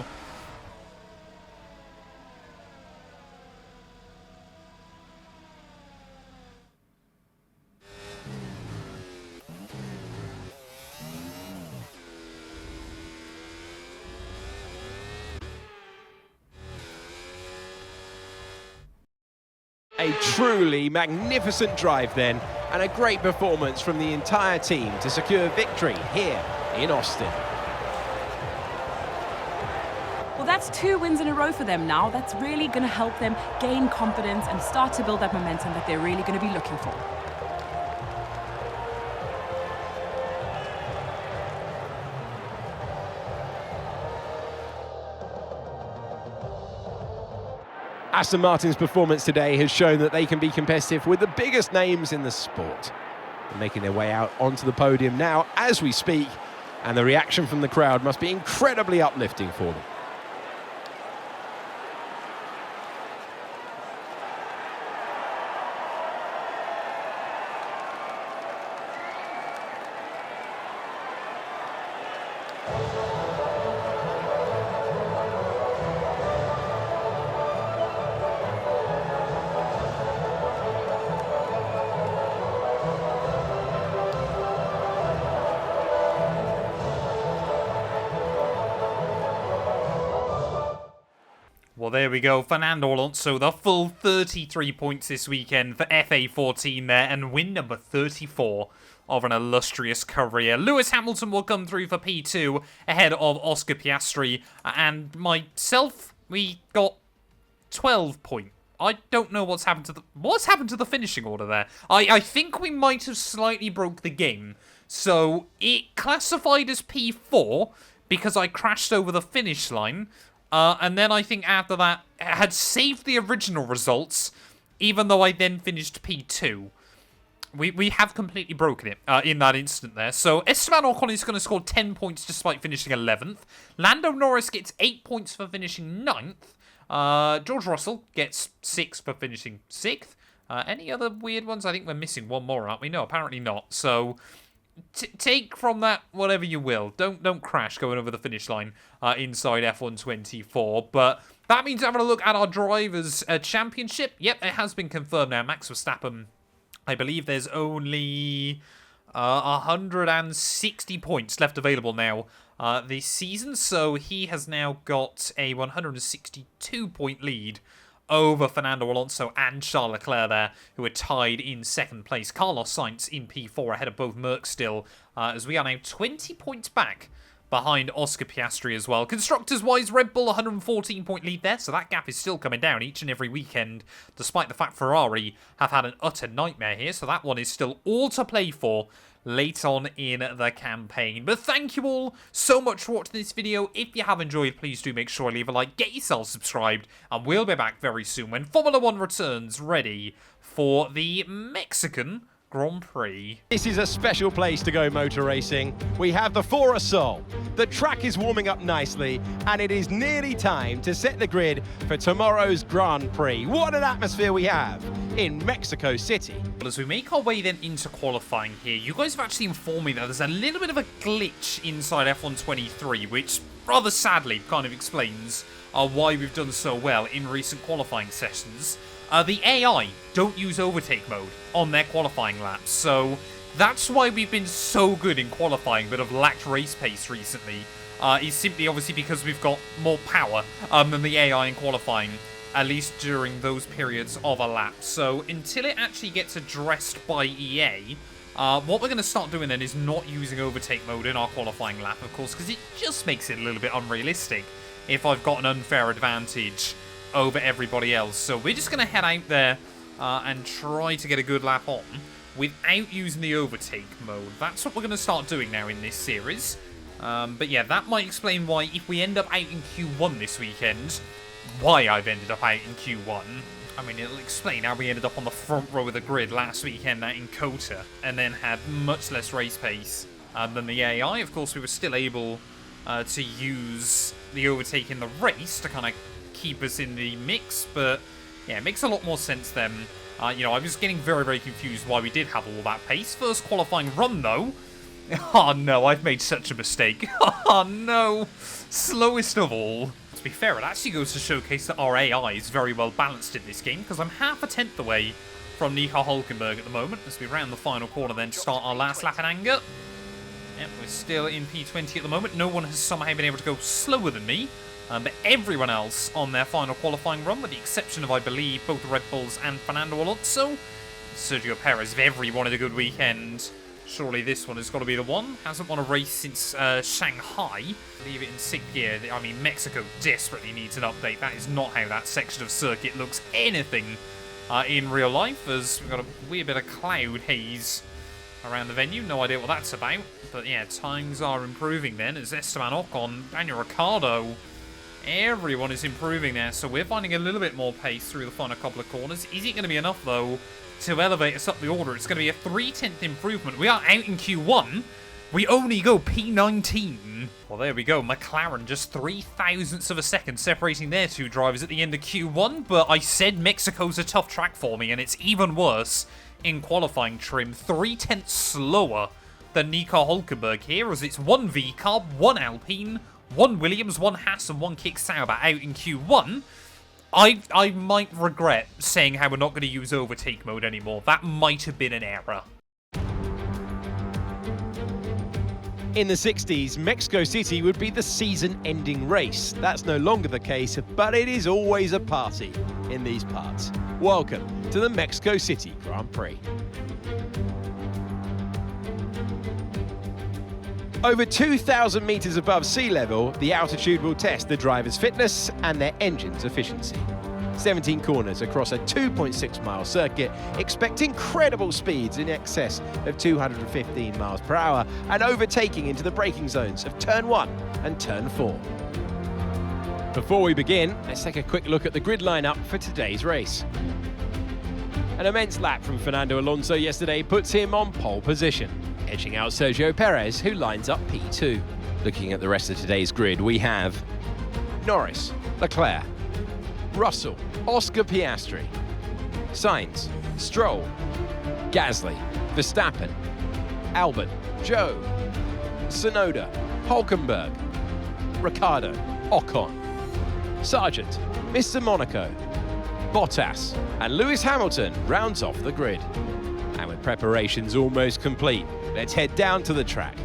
A truly magnificent drive then, and a great performance from the entire team to secure victory here in Austin. Well, that's 2 wins in a row for them now. That's really going to help them gain confidence and start to build that momentum that they're really going to be looking for. Aston Martin's performance today has shown that they can be competitive with the biggest names in the sport. They're making their way out onto the podium now as we speak, and the reaction from the crowd must be incredibly uplifting for them. Well, there we go. Fernando Alonso, the full 33 points this weekend for FA14 there, and win number 34 of an illustrious career. Lewis Hamilton will come through for P2 ahead of Oscar Piastri, and myself, we got 12 points. I don't know what's happened to the finishing order there. I think we might have slightly broke the game. So it classified as P4 because I crashed over the finish line. And then I think after that, I had saved the original results, even though I then finished P2. We have completely broken it in that instant there. So Esteban Ocon is going to score 10 points despite finishing 11th. Lando Norris gets 8 points for finishing 9th. George Russell gets 6 for finishing 6th. Any other weird ones? I think we're missing one more, aren't we? No, apparently not. So take from that whatever you will. Don't crash going over the finish line inside F124. But that means having a look at our Drivers' Championship. Yep, it has been confirmed now. Max Verstappen, I believe there's only 160 points left available now this season. So he has now got a 162-point lead over Fernando Alonso and Charles Leclerc there, who are tied in 2nd place. Carlos Sainz in P4 ahead of both Merc still, as we are now 20 points back behind Oscar Piastri as well. Constructors-wise, Red Bull 114-point lead there, so that gap is still coming down each and every weekend, despite the fact Ferrari have had an utter nightmare here, so that one is still all to play for late on in the campaign. But thank you all so much for watching this video. If you have enjoyed, please do make sure to leave a like, get yourself subscribed, and we'll be back very soon when Formula 1 returns, ready for the Mexican Grand Prix. This is a special place to go motor racing. We have the Fora Sol. The track is warming up nicely, and it is nearly time to set the grid for tomorrow's Grand Prix. What an atmosphere we have in Mexico City. But as we make our way then into qualifying here, you guys have actually informed me that there's a little bit of a glitch inside F123, which rather sadly kind of explains why we've done so well in recent qualifying sessions. The AI don't use overtake mode on their qualifying laps, so that's why we've been so good in qualifying but have lacked race pace recently. Is simply obviously because we've got more power than the AI in qualifying, at least during those periods of a lap. So until it actually gets addressed by EA, what we're going to start doing then is not using overtake mode in our qualifying lap, of course, because it just makes it a little bit unrealistic if I've got an unfair advantage over everybody else. So we're just going to head out there and try to get a good lap on without using the overtake mode. That's what we're going to start doing now in this series. But yeah, that might explain why, if we end up out in Q1 this weekend, why I've ended up out in Q1. I mean, it'll explain how we ended up on the front row of the grid last weekend out in Qatar, and then had much less race pace than the AI. Of course, we were still able to use the overtake in the race to kind of keep us in the mix, but yeah, it makes a lot more sense then. You know, I was getting very, very confused why we did have all that pace. First qualifying run, though. Oh, no, I've made such a mistake. Oh, no. Slowest of all. To be fair, it actually goes to showcase that our AI is very well balanced in this game, because I'm half a tenth away from Nico Hülkenberg at the moment, as we round the final corner then start our last lap in anger. Yep, we're still in P20 at the moment. No one has somehow been able to go slower than me. But everyone else on their final qualifying run, with the exception of, I believe, both Red Bulls and Fernando Alonso. Sergio Perez, if ever he wanted a good weekend, surely this one has got to be the one. Hasn't won a race since Shanghai. Leave it in 6th gear. I mean, Mexico desperately needs an update. That is not how that section of circuit looks anything in real life, as we've got a weird bit of cloud haze around the venue. No idea what that's about. But yeah, times are improving then, as Esteban Ocon, Daniel Ricciardo, everyone is improving there, so we're finding a little bit more pace through the final couple of corners. Is it going to be enough, though, to elevate us up the order? It's going to be a 3/10 improvement. We are out in Q1. We only go P19. Well, there we go. McLaren just 0.003 of a second separating their two drivers at the end of Q1, but I said Mexico's a tough track for me, and it's even worse in qualifying trim. 0.3 slower than Nico Hülkenberg here, as it's 1 V-Carb, 1 Alpine, 1 Williams, 1 Haas, and 1 Kick Sauber out in Q1. I might regret saying how we're not going to use overtake mode anymore. That might have been an error. In the 60s, Mexico City would be the season-ending race. That's no longer the case, but it is always a party in these parts. Welcome to the Mexico City Grand Prix. Over 2,000 meters above sea level, the altitude will test the driver's fitness and their engine's efficiency. 17 corners across a 2.6-mile circuit, expect incredible speeds in excess of 215 miles per hour and overtaking into the braking zones of Turn 1 and Turn 4. Before we begin, let's take a quick look at the grid lineup for today's race. An immense lap from Fernando Alonso yesterday puts him on pole position, edging out Sergio Perez, who lines up P2. Looking at the rest of today's grid, we have Norris, Leclerc, Russell, Oscar Piastri, Sainz, Stroll, Gasly, Verstappen, Albon, Zhou, Tsunoda, Hülkenberg, Ricciardo, Ocon, Sargent, Mr. Monaco, Bottas, and Lewis Hamilton rounds off the grid. And with preparations almost complete, let's head down to the track.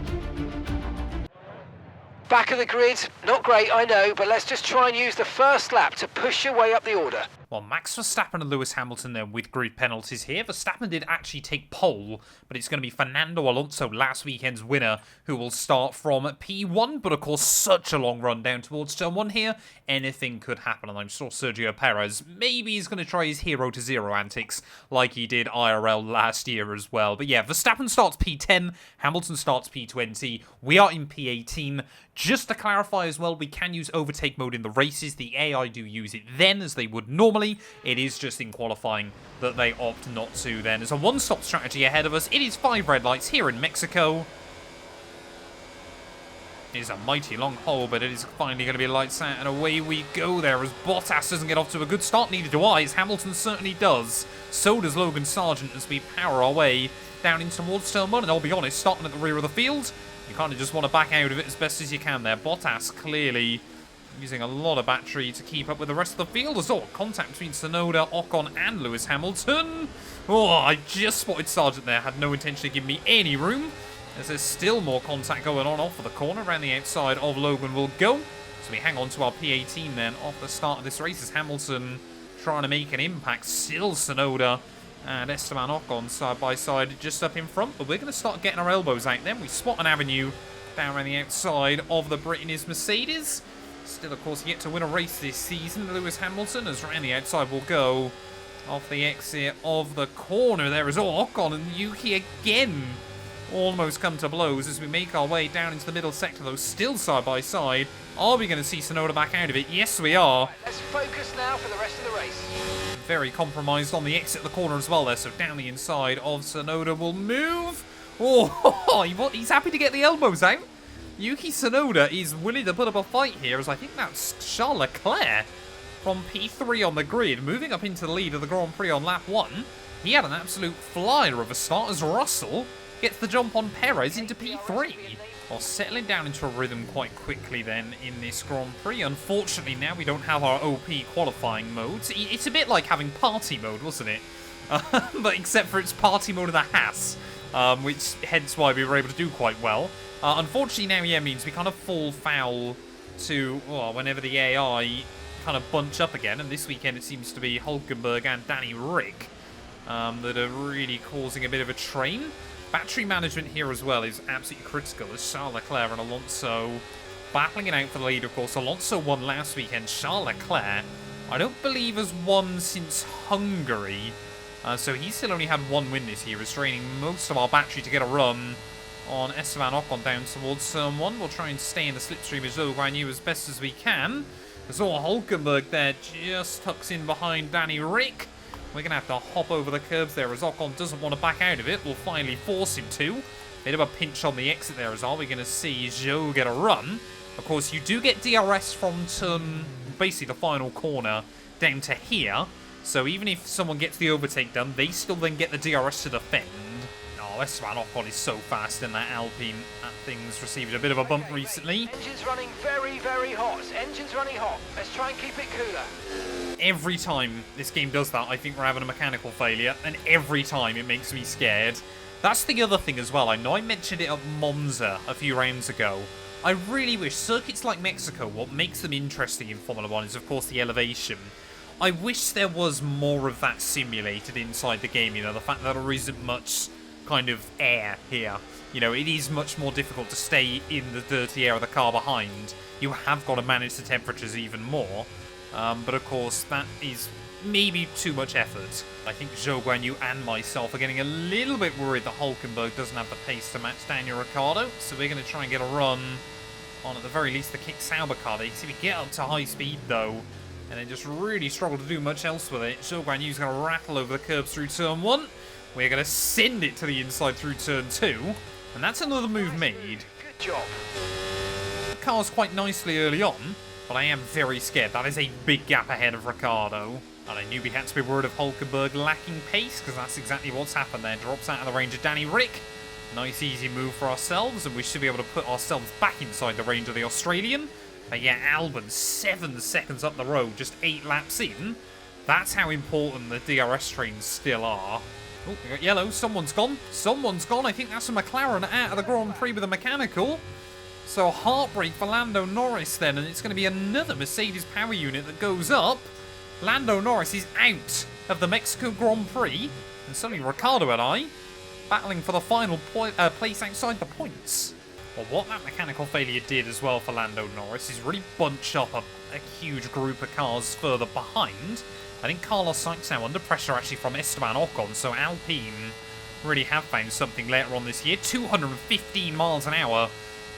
Back of the grid, not great, I know, but let's just try and use the first lap to push your way up the order. Well, Max Verstappen and Lewis Hamilton then with grid penalties here. Verstappen did actually take pole, but it's going to be Fernando Alonso, last weekend's winner, who will start from P1. But of course, such a long run down towards turn 1 here. Anything could happen, and I'm sure Sergio Perez, maybe he's going to try his hero to zero antics like he did IRL last year as well. But yeah, Verstappen starts P10, Hamilton starts P20. We are in P18. Just to clarify as well, we can use overtake mode in the races. The AI do use it then as they would normally. It is just in qualifying that they opt not to then. There's a one-stop strategy ahead of us. It is 5 red lights here in Mexico. It is a mighty long hole, but it is finally going to be lights out, and away we go there as Bottas doesn't get off to a good start. Neither do I, as Hamilton certainly does. So does Logan Sargent as we power our way down in towards turn 1, and I'll be honest, starting at the rear of the field, you kind of just want to back out of it as best as you can there. Bottas clearly using a lot of battery to keep up with the rest of the field. There's contact between Tsunoda, Ocon, and Lewis Hamilton. Oh, I just spotted Sargent there. Had no intention of giving me any room, as there's still more contact going on off of the corner. Around the outside of Logan will go. So we hang on to our P18 then off the start of this race as Hamilton trying to make an impact. Still Tsunoda and Esteban Ocon side by side just up in front. But we're going to start getting our elbows out then. We spot an avenue down around the outside of the Brit in his Mercedes. Still, of course, yet to win a race this season. Lewis Hamilton, as around the outside will go off the exit of the corner. There is Ocon and Yuki again. Almost come to blows as we make our way down into the middle sector, though still side by side. Are we going to see Tsunoda back out of it? Yes, we are. Let's focus now for the rest of the race. Very compromised on the exit of the corner as well there, so down the inside of Tsunoda will move. Oh, he's happy to get the elbows out. Yuki Tsunoda is willing to put up a fight here, as I think that's Charles Leclerc from P3 on the grid, moving up into the lead of the Grand Prix on lap 1. He had an absolute flyer of a start as Russell gets the jump on Perez into P3. Well, settling down into a rhythm quite quickly then in this Grand Prix. Unfortunately, now we don't have our OP qualifying modes. It's a bit like having party mode, wasn't it? But except for it's party mode of the Haas, which hence why we were able to do quite well. Unfortunately now, yeah, means we kind of fall foul to whenever the AI kind of bunch up again. And this weekend it seems to be Hülkenberg and Danny Rick that are really causing a bit of a train. Battery management here as well is absolutely critical as Charles Leclerc and Alonso battling it out for the lead. Of course, Alonso won last weekend. Charles Leclerc, I don't believe, has won since Hungary. So he's still only had one win this year. He's draining most of our battery to get a run on Esteban Ocon down towards turn 1. We'll try and stay in the slipstream of Zhou Guanyu as best as we can. As Hülkenberg there just tucks in behind Danny Rick. We're going to have to hop over the curbs there as Ocon doesn't want to back out of it. We'll finally force him to. Bit of a pinch on the exit there as well. We're going to see Zhou get a run. Of course, you do get DRS from turn, basically the final corner, down to here. So even if someone gets the overtake done, they still then get the DRS to defend. Oh, Esteban Ocon is so fast in that Alpine. That thing's received a bit of a bump recently. Engine's running very, very hot. Engine's running hot. Let's try and keep it cooler. Every time this game does that, I think we're having a mechanical failure, and every time it makes me scared. That's the other thing as well. I know I mentioned it at Monza a few rounds ago. I really wish circuits like Mexico, what makes them interesting in Formula 1 is, of course, the elevation. I wish there was more of that simulated inside the game, you know, the fact that there isn't much kind of air here. You know, it is much more difficult to stay in the dirty air of the car behind. You have got to manage the temperatures even more. But of course, that is maybe too much effort. I think Zhou Guanyu and myself are getting a little bit worried that Hülkenberg doesn't have the pace to match Daniel Ricciardo. So we're going to try and get a run on, at the very least, the Kick Sauber car. They see me get up to high speed, though, and then just really struggle to do much else with it. Zhou Guanyu's going to rattle over the curbs through turn 1. We're going to send it to the inside through turn 2, and that's another move made. Good job. The car's quite nicely early on, but I am very scared. That is a big gap ahead of Ricciardo. And I knew we had to be worried of Hulkenberg lacking pace, because that's exactly what's happened there. Drops out of the range of Danny Rick. Nice, easy move for ourselves, and we should be able to put ourselves back inside the range of the Australian. But yeah, Albon, 7 seconds up the road, just 8 laps in. That's how important the DRS trains still are. Oh, we got yellow. Someone's gone. Someone's gone. I think that's a McLaren out of the Grand Prix with a mechanical. So heartbreak for Lando Norris then, and it's going to be another Mercedes power unit that goes up. Lando Norris is out of the Mexico Grand Prix, and suddenly Ricciardo and I battling for the final place outside the points. Well, what that mechanical failure did as well for Lando Norris is really bunch up a huge group of cars further behind. I think Carlos Sainz now under pressure actually from Esteban Ocon, so Alpine really have found something later on this year. 215 miles an hour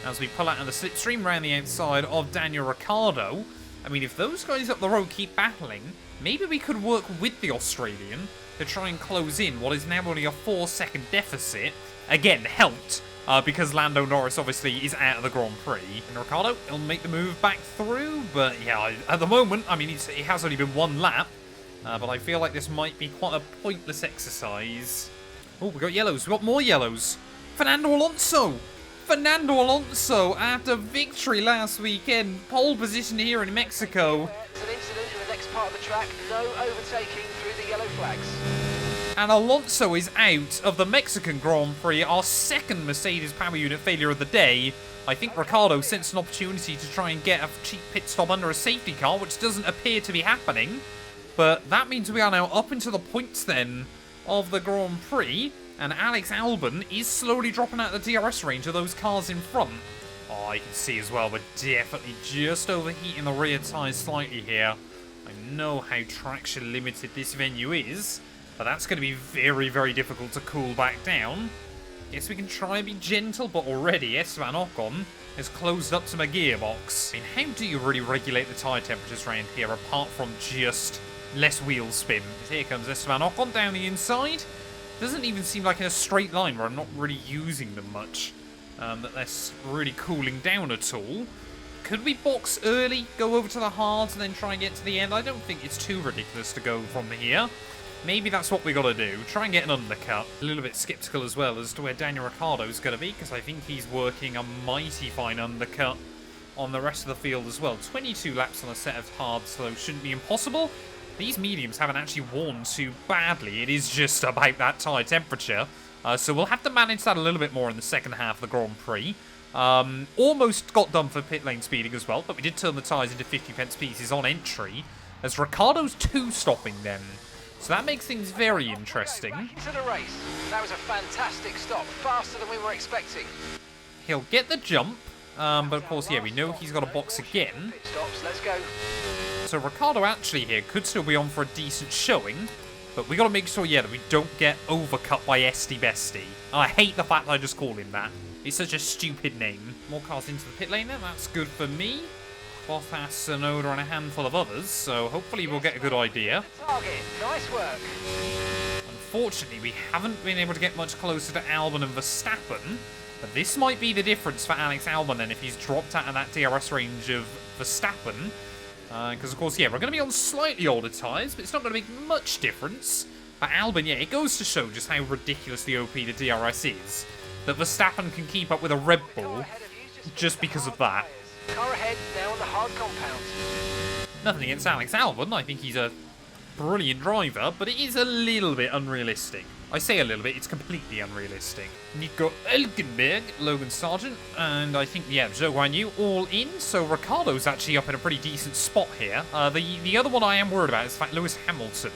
as we pull out of the slipstream around the outside of Daniel Ricciardo. I mean, if those guys up the road keep battling, maybe we could work with the Australian to try and close in what is now only a 4-second deficit. Again, helped because Lando Norris obviously is out of the Grand Prix. And Ricciardo, he'll make the move back through, but yeah, at the moment, I mean, it has only been 1 lap, but I feel like this might be quite a pointless exercise. Oh, we got yellows. We got more yellows. Fernando Alonso! Fernando Alonso, after victory last weekend, pole position here in Mexico. There's an incident in the next part of the track, no overtaking through the yellow flags. And Alonso is out of the Mexican Grand Prix, our second Mercedes power unit failure of the day. I think Ricciardo sensed an opportunity to try and get a cheap pit stop under a safety car, which doesn't appear to be happening. But that means we are now up into the points then of the Grand Prix. And Alex Albon is slowly dropping out the DRS range of those cars in front. Oh, you can see as well, we're definitely just overheating the rear tyres slightly here. I know how traction limited this venue is, but that's going to be very, very difficult to cool back down. Guess we can try and be gentle, but already Esteban Ocon has closed up to my gearbox. I mean, how do you really regulate the tyre temperatures around here, apart from just less wheel spin? Here comes Esteban Ocon down the inside. Doesn't even seem like in a straight line where I'm not really using them much. That they're really cooling down at all. Could we box early, go over to the hards, and then try and get to the end? I don't think it's too ridiculous to go from here. Maybe that's what we got to do. Try and get an undercut. A little bit skeptical as well as to where Daniel Ricciardo's going to be, because I think he's working a mighty fine undercut on the rest of the field as well. 22 laps on a set of hards, so shouldn't be impossible. These mediums haven't actually worn too badly. It is just about that tyre temperature. So we'll have to manage that a little bit more in the second half of the Grand Prix. Almost got done for pit lane speeding as well, but we did turn the tyres into 50p pieces on entry, as Ricciardo's 2-stopping them. So that makes things very interesting. Back into the race. That was a fantastic stop, faster than we were expecting. He'll get the jump, but of course, yeah, we know he's got a box again. Pit stops, let's go. So Ricciardo actually here could still be on for a decent showing, but we got to make sure, yeah, that we don't get overcut by Esty Bestie. I hate the fact that I just call him that. It's such a stupid name. More cars into the pit lane then, that's good for me. Bottas, Tsunoda, and a handful of others, so hopefully we'll get a good idea. Target, nice work. Unfortunately, we haven't been able to get much closer to Albon and Verstappen, but this might be the difference for Alex Albon then if he's dropped out of that DRS range of Verstappen. Because, of course, yeah, we're going to be on slightly older tyres, but it's not going to make much difference. But Albon, yeah, it goes to show just how ridiculously OP the DRS is. That Verstappen can keep up with a Red Bull just because of that. Car ahead, now on the hard compound. Nothing against Alex Albon. I think he's a brilliant driver, but it is a little bit unrealistic. I say a little bit, it's completely unrealistic. Nico Hülkenberg, Logan Sargent, and I think, yeah, Zhou Guanyu all in, so Ricciardo's actually up in a pretty decent spot here. The other one I am worried about is the fact Lewis Hamilton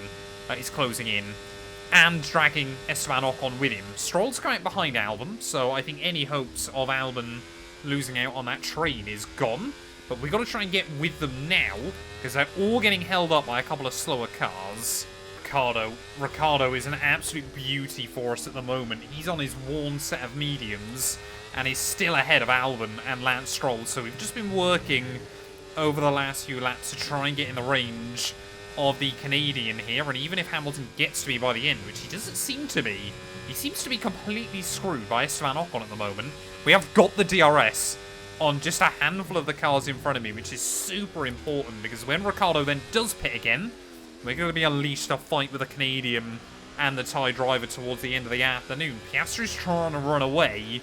is closing in and dragging Esteban Ocon with him. Stroll's coming out behind Albon, so I think any hopes of Albon losing out on that train is gone. But we've got to try and get with them now, because they're all getting held up by a couple of slower cars. Ricciardo is an absolute beauty for us at the moment. He's on his worn set of mediums, and is still ahead of Albon and Lance Stroll. So we've just been working over the last few laps to try and get in the range of the Canadian here. And even if Hamilton gets to me by the end, which he doesn't seem to be, he seems to be completely screwed by Esteban Ocon at the moment. We have got the DRS on just a handful of the cars in front of me, which is super important, because when Ricciardo then does pit again, we're going to be unleashed a fight with the Canadian and the Thai driver towards the end of the afternoon. Piastri's trying to run away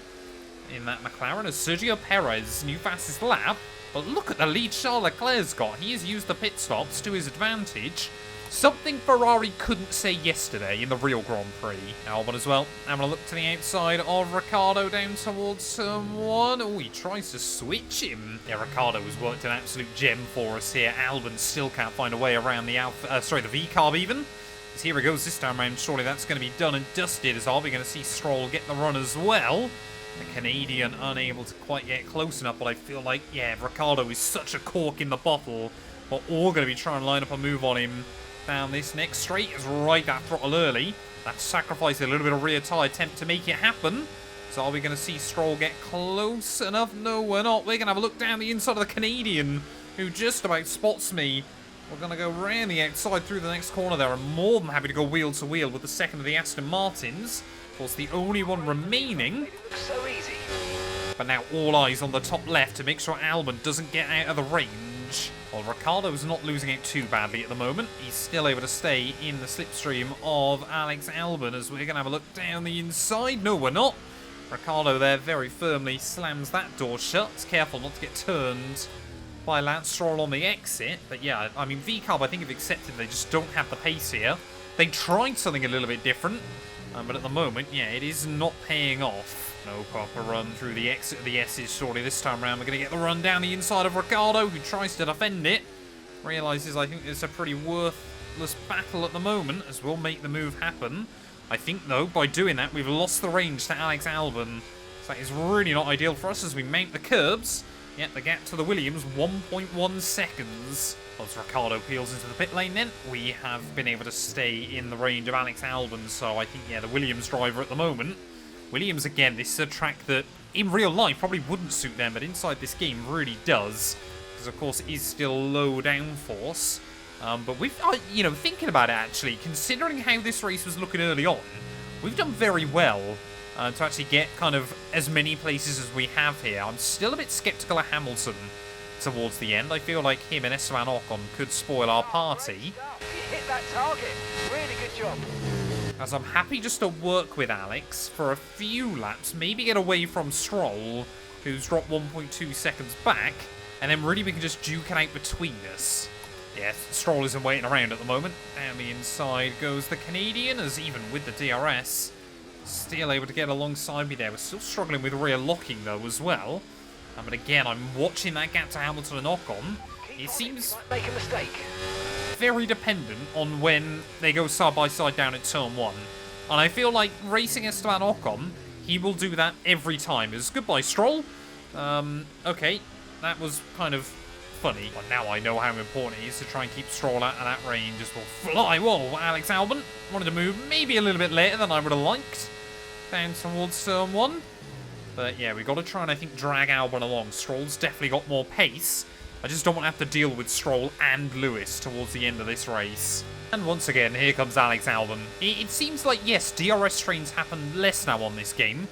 in that McLaren as Sergio Perez, new fastest lap. But look at the lead Charles Leclerc's got. He has used the pit stops to his advantage. Something Ferrari couldn't say yesterday in the real Grand Prix. Albon as well. I'm going to look to the outside of Ricciardo down towards someone. Oh, he tries to switch him. Yeah, Ricciardo has worked an absolute gem for us here. Albon still can't find a way around the the V-carb even. As here he goes this time around. Surely that's going to be done and dusted. As are we going to see Stroll get the run as well. The Canadian unable to quite get close enough, but I feel like, yeah, Ricciardo is such a cork in the bottle. We're all going to be trying to line up a move on him down this next straight. Is right that throttle early. That sacrificed a little bit of rear tyre attempt to make it happen. So are we going to see Stroll get close enough? No, we're not. We're going to have a look down the inside of the Canadian, who just about spots me. We're going to go round the outside through the next corner there. I'm more than happy to go wheel to wheel with the second of the Aston Martins. Of course, the only one remaining. So easy. But now all eyes on the top left to make sure Albon doesn't get out of the range. Well, Ricciardo's not losing it too badly at the moment. He's still able to stay in the slipstream of Alex Albon as we're going to have a look down the inside. No, we're not. Ricciardo there very firmly slams that door shut. Careful not to get turned by Lance Stroll on the exit. But yeah, I mean, V-carb I think have accepted they just don't have the pace here. They tried something a little bit different. But at the moment, yeah, it is not paying off. No proper run through the exit of the S's. Surely this time around we're going to get the run down the inside of Ricciardo, who tries to defend it. Realises I think it's a pretty worthless battle at the moment, as we'll make the move happen. I think, though, by doing that, we've lost the range to Alex Albon. So that is really not ideal for us as we mount the curbs. Yet the gap to the Williams, 1.1 seconds. As Ricciardo peels into the pit lane then, we have been able to stay in the range of Alex Albon. So I think, yeah, the Williams driver at the moment. Williams, again, this is a track that in real life probably wouldn't suit them, but inside this game really does. Because, of course, it is still low downforce. But we've, you know, thinking about it actually, considering how this race was looking early on, we've done very well to actually get kind of as many places as we have here. I'm still a bit sceptical of Hamilton towards the end. I feel like him and Esteban Ocon could spoil our party. You hit that target. Really good job. As I'm happy just to work with Alex for a few laps, maybe get away from Stroll, who's dropped 1.2 seconds back, and then really we can just duke it out between us. Yeah, Stroll isn't waiting around at the moment. Down the inside goes the Canadian, as even with the DRS, still able to get alongside me there. We're still struggling with rear locking though as well. But again, I'm watching that gap to Hamilton and Ocon. It seems Make a mistake. very dependent on when they go side by side down at turn 1. And I feel like racing Esteban Ocon, he will do that every time. It's goodbye, Stroll. Okay, that was kind of funny. Well, now I know how important it is to try and keep Stroll out of that range as we'll fly. Whoa, Alex Albon wanted to move maybe a little bit later than I would have liked. Down towards turn 1. But yeah, we've got to try and, I think, drag Albon along. Stroll's definitely got more pace. I just don't want to have to deal with Stroll and Lewis towards the end of this race. And once again, here comes Alex Albon. It seems like, yes, DRS trains happen less now on this game.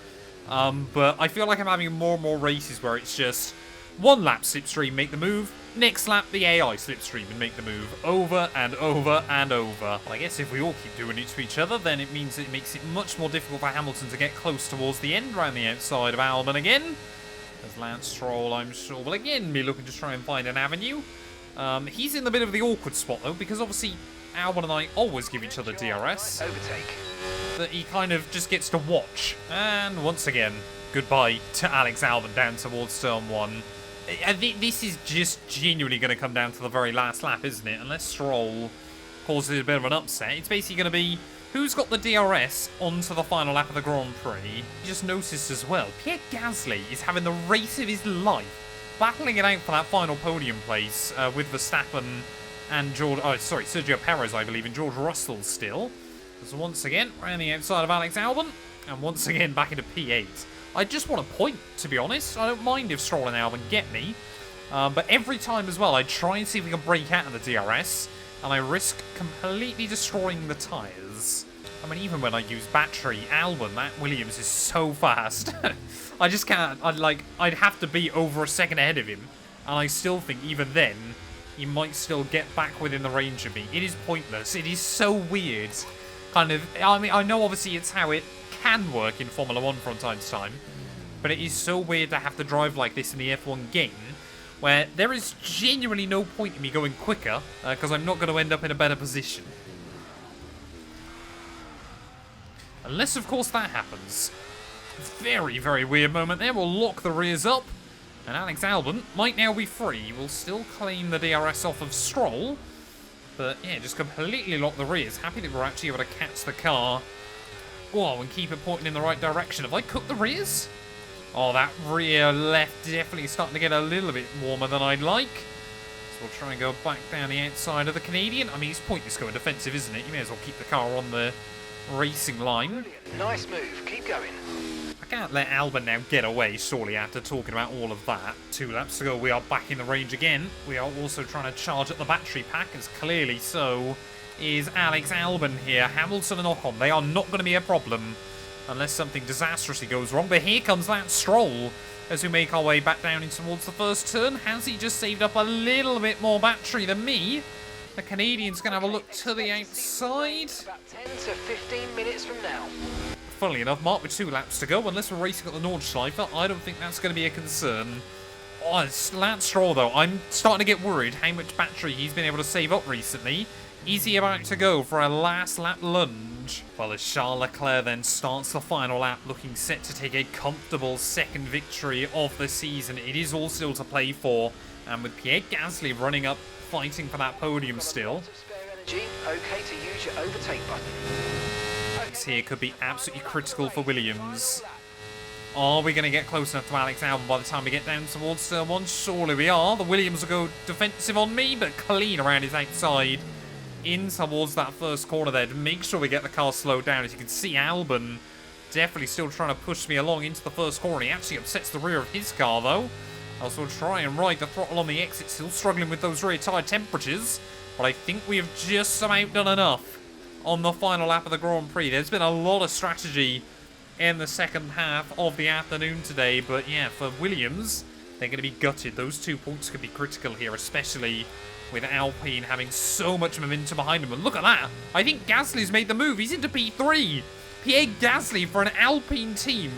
But I feel like I'm having more and more races where it's just one lap slipstream, make the move. Next lap, the AI slipstream and make the move over and over and over. Well, I guess if we all keep doing it to each other, then it means it makes it much more difficult for Hamilton to get close towards the end, around the outside of Albon again. As Lance Stroll, I'm sure, will again be looking to try and find an avenue. He's in the bit of the awkward spot, though, because obviously Albon and I always give each other DRS. Overtake. That he kind of just gets to watch. And once again, goodbye to Alex Albon down towards turn 1. This is just genuinely going to come down to the very last lap, isn't it? Unless Stroll causes a bit of an upset. It's basically going to be who's got the DRS onto the final lap of the Grand Prix. You just noticed as well, Pierre Gasly is having the race of his life, battling it out for that final podium place with Verstappen and Sergio Perez, I believe, and George Russell still. So once again, around the outside of Alex Albon, and once again back into P8. I just want a point, to be honest. I don't mind if Stroll and Albon get me. But every time as well, I try and see if we can break out of the DRS, and I risk completely destroying the tyres. I mean, even when I use battery, Albon, that Williams is so fast. I just can't, I'd have to be over a second ahead of him, and I still think even then, he might still get back within the range of me. It is pointless. It is so weird. Kind of, I mean, I know obviously it's how it can work in Formula 1 from time to time, but it is so weird to have to drive like this in the F1 game, where there is genuinely no point in me going quicker, because I'm not going to end up in a better position. Unless, of course, that happens. Very, very weird moment there. We'll lock the rears up, and Alex Albon might now be free. We'll still claim the DRS off of Stroll, but yeah, just completely lock the rears. Happy that we're actually able to catch the car. Whoa, and keep it pointing in the right direction. Have I cooked the rears? Oh, that rear left definitely starting to get a little bit warmer than I'd like. So we'll try and go back down the outside of the Canadian. I mean, it's pointless going defensive, isn't it? You may as well keep the car on the racing line. Brilliant. Nice move. Keep going. I can't let Albon now get away, surely, after talking about all of that. 2 laps to go, we are back in the range again. We are also trying to charge at the battery pack, as clearly so is Alex Albon here. Hamilton and Ocon, they are not going to be a problem unless something disastrously goes wrong. But here comes that Stroll as we make our way back down in towards the first turn. Has he just saved up a little bit more battery than me? The Canadian's going to have a look to the outside. About 10 to 15 minutes from now. Funnily enough, Mark, with 2 laps to go, unless we're racing at the Nordschleife, I don't think that's going to be a concern. Oh, it's Lance Stroll, though. I'm starting to get worried how much battery he's been able to save up recently. Is he about to go for a last lap lunge? Well, as Charles Leclerc then starts the final lap, looking set to take a comfortable second victory of the season. It is all still to play for, and with Pierre Gasly running up, fighting for that podium still. Okay to use your overtake button. This here could be absolutely critical for Williams. Are we going to get close enough to Alex Albon by the time we get down towards turn 1? Surely we are. The Williams will go defensive on me, but clean around his outside. In towards that first corner there to make sure we get the car slowed down. As you can see, Albon definitely still trying to push me along into the first corner. He actually upsets the rear of his car, though. Also try and ride the throttle on the exit, still struggling with those rear tyre temperatures. But I think we have just about done enough on the final lap of the Grand Prix. There's been a lot of strategy in the second half of the afternoon today. But yeah, for Williams, they're going to be gutted. Those 2 points could be critical here, especially with Alpine having so much momentum behind him. And look at that. I think Gasly's made the move. He's into P3. Pierre Gasly for an Alpine team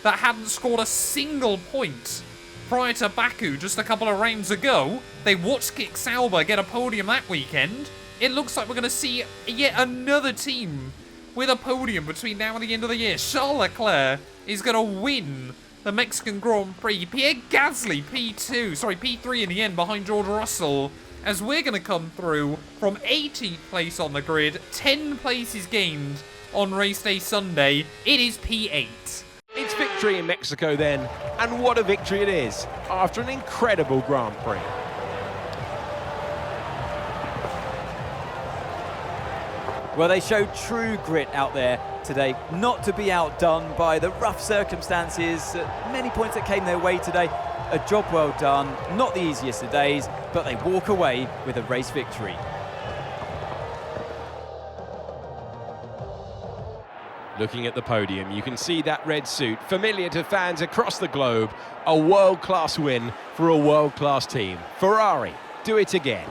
that hadn't scored a single point prior to Baku just a couple of rounds ago. They watched Kick Sauber get a podium that weekend. It looks like we're going to see yet another team with a podium between now and the end of the year. Charles Leclerc is going to win the Mexican Grand Prix. Pierre Gasly, P3 in the end behind George Russell, as we're going to come through from 18th place on the grid, 10 places gained on race day Sunday. It is P8. It's victory in Mexico then, and what a victory it is after an incredible Grand Prix. Well, they showed true grit out there today, not to be outdone by the rough circumstances, many points that came their way today. A job well done, not the easiest of days, but they walk away with a race victory. Looking at the podium, you can see that red suit, familiar to fans across the globe. A world-class win for a world-class team. Ferrari, do it again.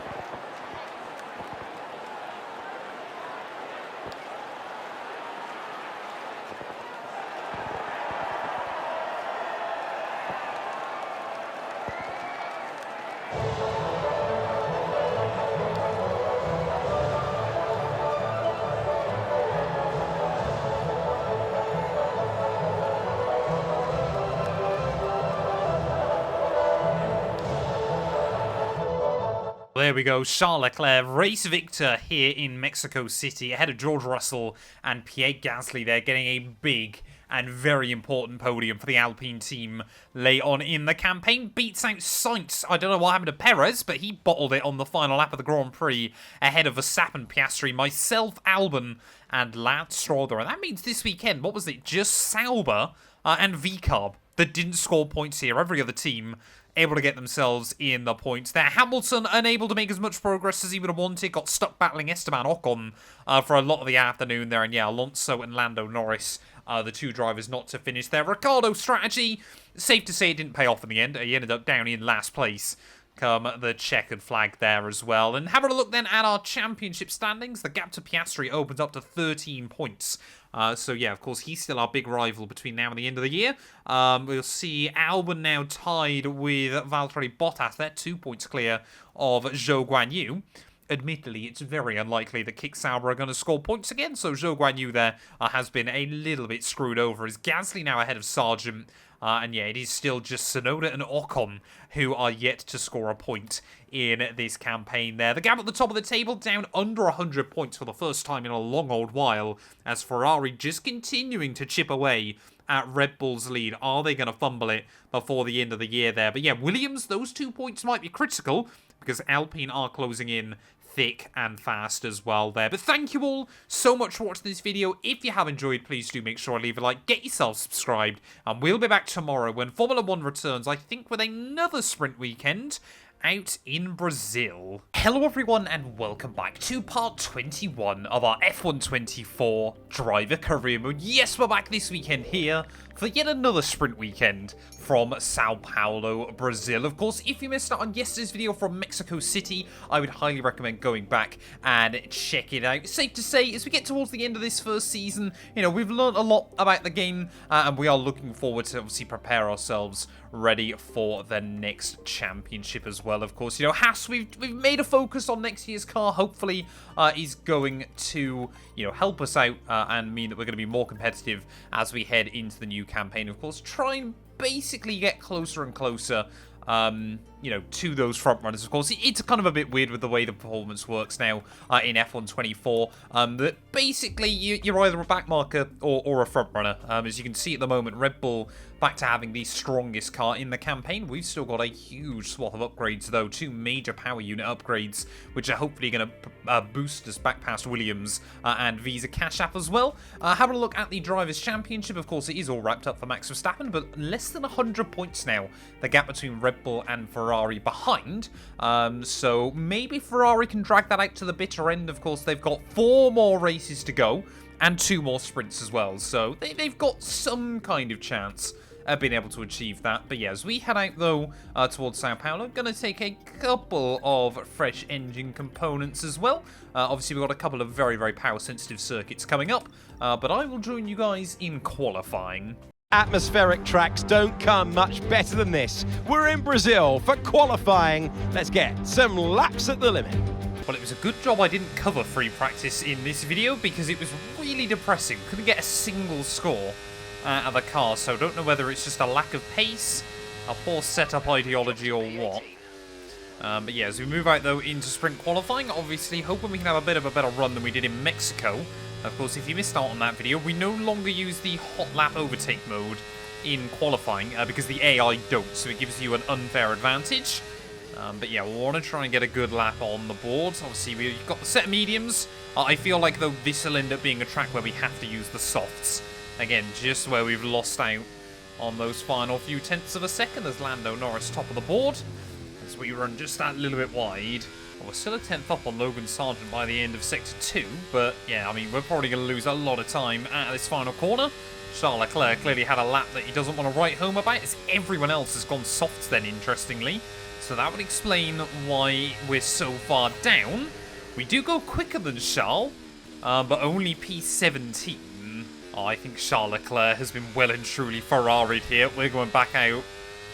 There we go, Charles Leclerc, race victor here in Mexico City, ahead of George Russell and Pierre Gasly there, getting a big and very important podium for the Alpine team late on in the campaign. Beats out Sainz. I don't know what happened to Perez, but he bottled it on the final lap of the Grand Prix ahead of Verstappen, Piastri, myself, Albon, and Lance Stroll. And that means this weekend, what was it, just Sauber and VCarb that didn't score points here. Every other team able to get themselves in the points there. Hamilton unable to make as much progress as he would have wanted. Got stuck battling Esteban Ocon for a lot of the afternoon there. And yeah, Alonso and Lando Norris, the two drivers not to finish there. Ricciardo's strategy, safe to say it didn't pay off in the end. He ended up down in last place. Come the checkered flag there as well. And having a look then at our championship standings, the gap to Piastri opens up to 13 points. So yeah, of course, he's still our big rival between now and the end of the year. We'll see Albon now tied with Valtteri Bottas. They're 2 points clear of Zhou Guanyu. Admittedly, it's very unlikely that Kick Sauber are going to score points again, so Zhou Guanyu there has been a little bit screwed over. Is Gasly now ahead of Sargent? And yeah, it is still just Tsunoda and Ocon who are yet to score a point in this campaign there. The gap at the top of the table down under 100 points for the first time in a long old while, as Ferrari just continuing to chip away at Red Bull's lead. Are they going to fumble it before the end of the year there? But yeah, Williams, those 2 points might be critical because Alpine are closing in thick and fast as well there. But thank you all so much for watching this video. If you have enjoyed, please do make sure to leave a like, get yourself subscribed, and we'll be back tomorrow when Formula 1 returns, I think with another sprint weekend out in Brazil. Hello everyone and welcome back to part 21 of our F124 driver career mode. Yes, we're back this weekend here for yet another sprint weekend from Sao Paulo, Brazil. Of course, if you missed out on yesterday's video from Mexico City, I would highly recommend going back and check it out. Safe to say, as we get towards the end of this first season, you know, we've learned a lot about the game, and we are looking forward to obviously prepare ourselves ready for the next championship as well. Of course, you know, Haas, we've made a focus on next year's car. Hopefully, is going to, you know, help us out and mean that we're going to be more competitive as we head into the new campaign. Of course, try and basically get closer and closer, you know, to those front runners. Of course, it's kind of a bit weird with the way the performance works now in F124. That basically you're either a backmarker or a front runner. As you can see at the moment, Red Bull back to having the strongest car in the campaign. We've still got a huge swath of upgrades though, 2 major power unit upgrades, which are hopefully going to boost us back past Williams and Visa Cash App as well. Having a look at the Drivers' Championship, of course, it is all wrapped up for Max Verstappen, but less than 100 points now, the gap between Red Bull and Ferrari behind. So maybe Ferrari can drag that out to the bitter end. Of course, they've got 4 more races to go and 2 more sprints as well, so they've got some kind of chance being able to achieve that. But yeah, as we head out though towards Sao Paulo, I'm going to take a couple of fresh engine components as well. Obviously we've got a couple of very, very power sensitive circuits coming up, but I will join you guys in qualifying. Atmospheric tracks don't come much better than this. We're in Brazil for qualifying. Let's get some laps at the limit. Well, it was a good job I didn't cover free practice in this video because it was really depressing. Couldn't get a single score out of the car, so I don't know whether it's just a lack of pace, a poor setup ideology, or what. But yeah, as we move out though into sprint qualifying, obviously hoping we can have a bit of a better run than we did in Mexico. Of course, if you missed out on that video, we no longer use the hot lap overtake mode in qualifying because the AI don't, so it gives you an unfair advantage. But yeah, we want to try and get a good lap on the board. Obviously, we've got the set of mediums. I feel like, though, this will end up being a track where we have to use the softs. Again, just where we've lost out on those final few tenths of a second as Lando Norris top of the board. As we run just that little bit wide. Well, we're still a tenth up on Logan Sargent by the end of Sector 2. But yeah, I mean, we're probably going to lose a lot of time out of this final corner. Charles Leclerc clearly had a lap that he doesn't want to write home about, as everyone else has gone softs then, interestingly. So that would explain why we're so far down. We do go quicker than Charles, but only P17. Oh, I think Charles Leclerc has been well and truly Ferrari'd here. We're going back out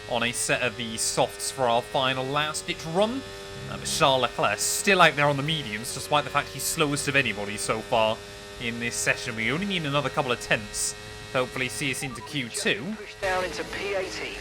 on a set of the softs for our final last-ditch run. But Charles Leclerc still out there on the mediums, despite the fact he's slowest of anybody so far in this session. We only need another couple of tenths to hopefully see us into Q2. Push down into P18.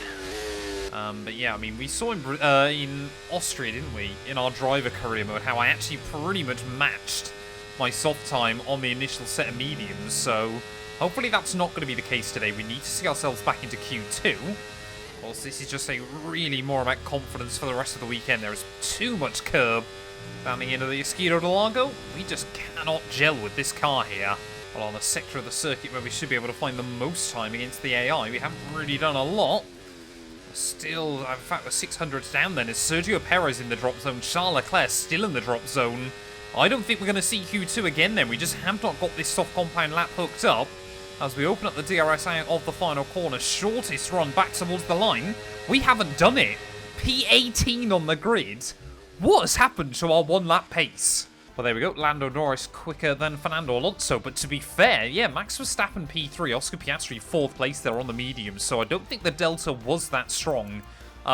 But yeah, I mean, we saw in Austria, didn't we, in our driver career mode, how I actually pretty much matched my soft time on the initial set of mediums, so hopefully that's not going to be the case today. We need to see ourselves back into Q2. Of course, this is just a really more about confidence for the rest of the weekend. There is too much curb down the end of the Escudo de Lago. We just cannot gel with this car here. Well, on the sector of the circuit where we should be able to find the most time against the AI, we haven't really done a lot. Still, in fact, we're 600s down then. Is Sergio Perez in the drop zone? Charles Leclerc still in the drop zone. I don't think we're going to see Q2 again then. We just have not got this soft compound lap hooked up. As we open up the DRS out of the final corner, shortest run back towards the line. We haven't done it. P18 on the grid. What has happened to our one-lap pace? Well, there we go. Lando Norris quicker than Fernando Alonso. But to be fair, yeah, Max Verstappen P3, Oscar Piastri 4th place there on the mediums. So I don't think the delta was that strong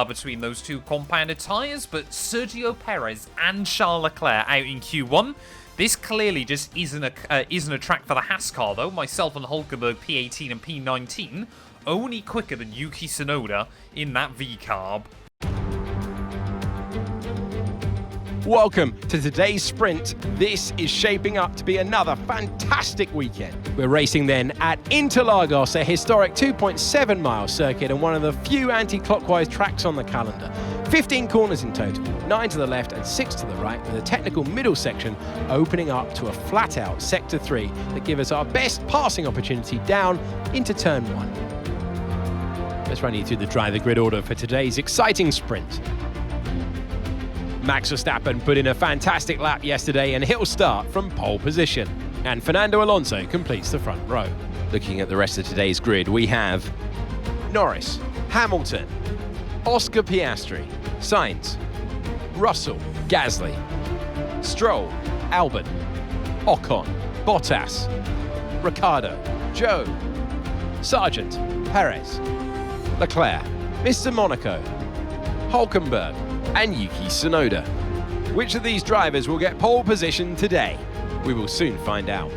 between those two compounded tyres. But Sergio Perez and Charles Leclerc out in Q1. This clearly just isn't a track for the Haas car, though. Myself and Hulkenberg P18 and P19 only quicker than Yuki Tsunoda in that V-carb. Welcome to today's sprint. This is shaping up to be another fantastic weekend. We're racing then at Interlagos, a historic 2.7 mile circuit and one of the few anti-clockwise tracks on the calendar. 15 corners in total, 9 to the left and 6 to the right, with a technical middle section opening up to a flat out sector 3 that gives us our best passing opportunity down into turn 1. Let's run you through the driver grid order for today's exciting sprint. Max Verstappen put in a fantastic lap yesterday and he'll start from pole position. And Fernando Alonso completes the front row. Looking at the rest of today's grid, we have Norris, Hamilton, Oscar Piastri, Sainz, Russell, Gasly, Stroll, Albon, Ocon, Bottas, Ricciardo, Zhou, Sargent, Perez, Leclerc, Mr. Monaco, Hulkenberg, and Yuki Tsunoda. Which of these drivers will get pole position today? We will soon find out.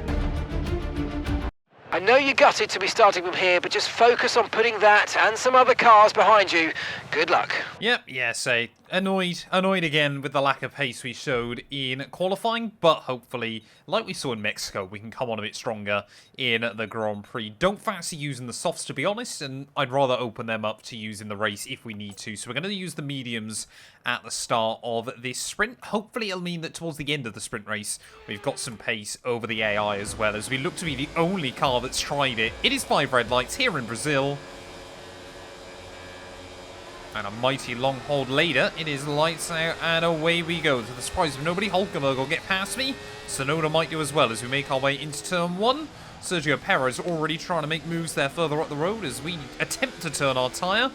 I know you're gutted to be starting from here, but just focus on putting that and some other cars behind you. Good luck. Yep, yeah, say annoyed again with the lack of pace we showed in qualifying, but hopefully, like we saw in Mexico, we can come on a bit stronger in the Grand Prix. Don't fancy using the softs, to be honest, and I'd rather open them up to use in the race if we need to. So we're going to use the mediums at the start of this sprint. Hopefully it'll mean that towards the end of the sprint race, we've got some pace over the AI as well, as we look to be the only car that's tried it. It is 5 red lights here in Brazil. And a mighty long hold later, it is lights out and away we go. To the surprise of nobody, Hulkenberg will get past me. Tsunoda might do as well as we make our way into turn 1. Sergio Perez already trying to make moves there further up the road as we attempt to turn our tyre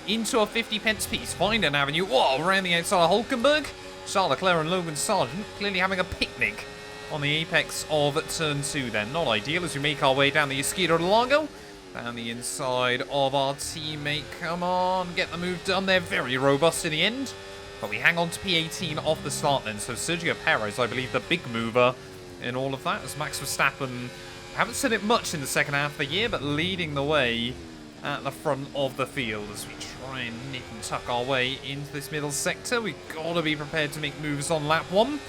into a 50 pence piece. Find an avenue. Whoa, around the outside of Hulkenberg. Charles Leclerc and Logan Sargent clearly having a picnic on the apex of turn 2 then. Not ideal as we make our way down the Esquina del Lago. Down the inside of our teammate. Come on, get the move done. They're very robust in the end. But we hang on to P18 off the start then. So Sergio Perez, I believe, the big mover in all of that. As Max Verstappen, haven't said it much in the second half of the year, but leading the way at the front of the field as we try and nip and tuck our way into this middle sector. We've got to be prepared to make moves on lap 1.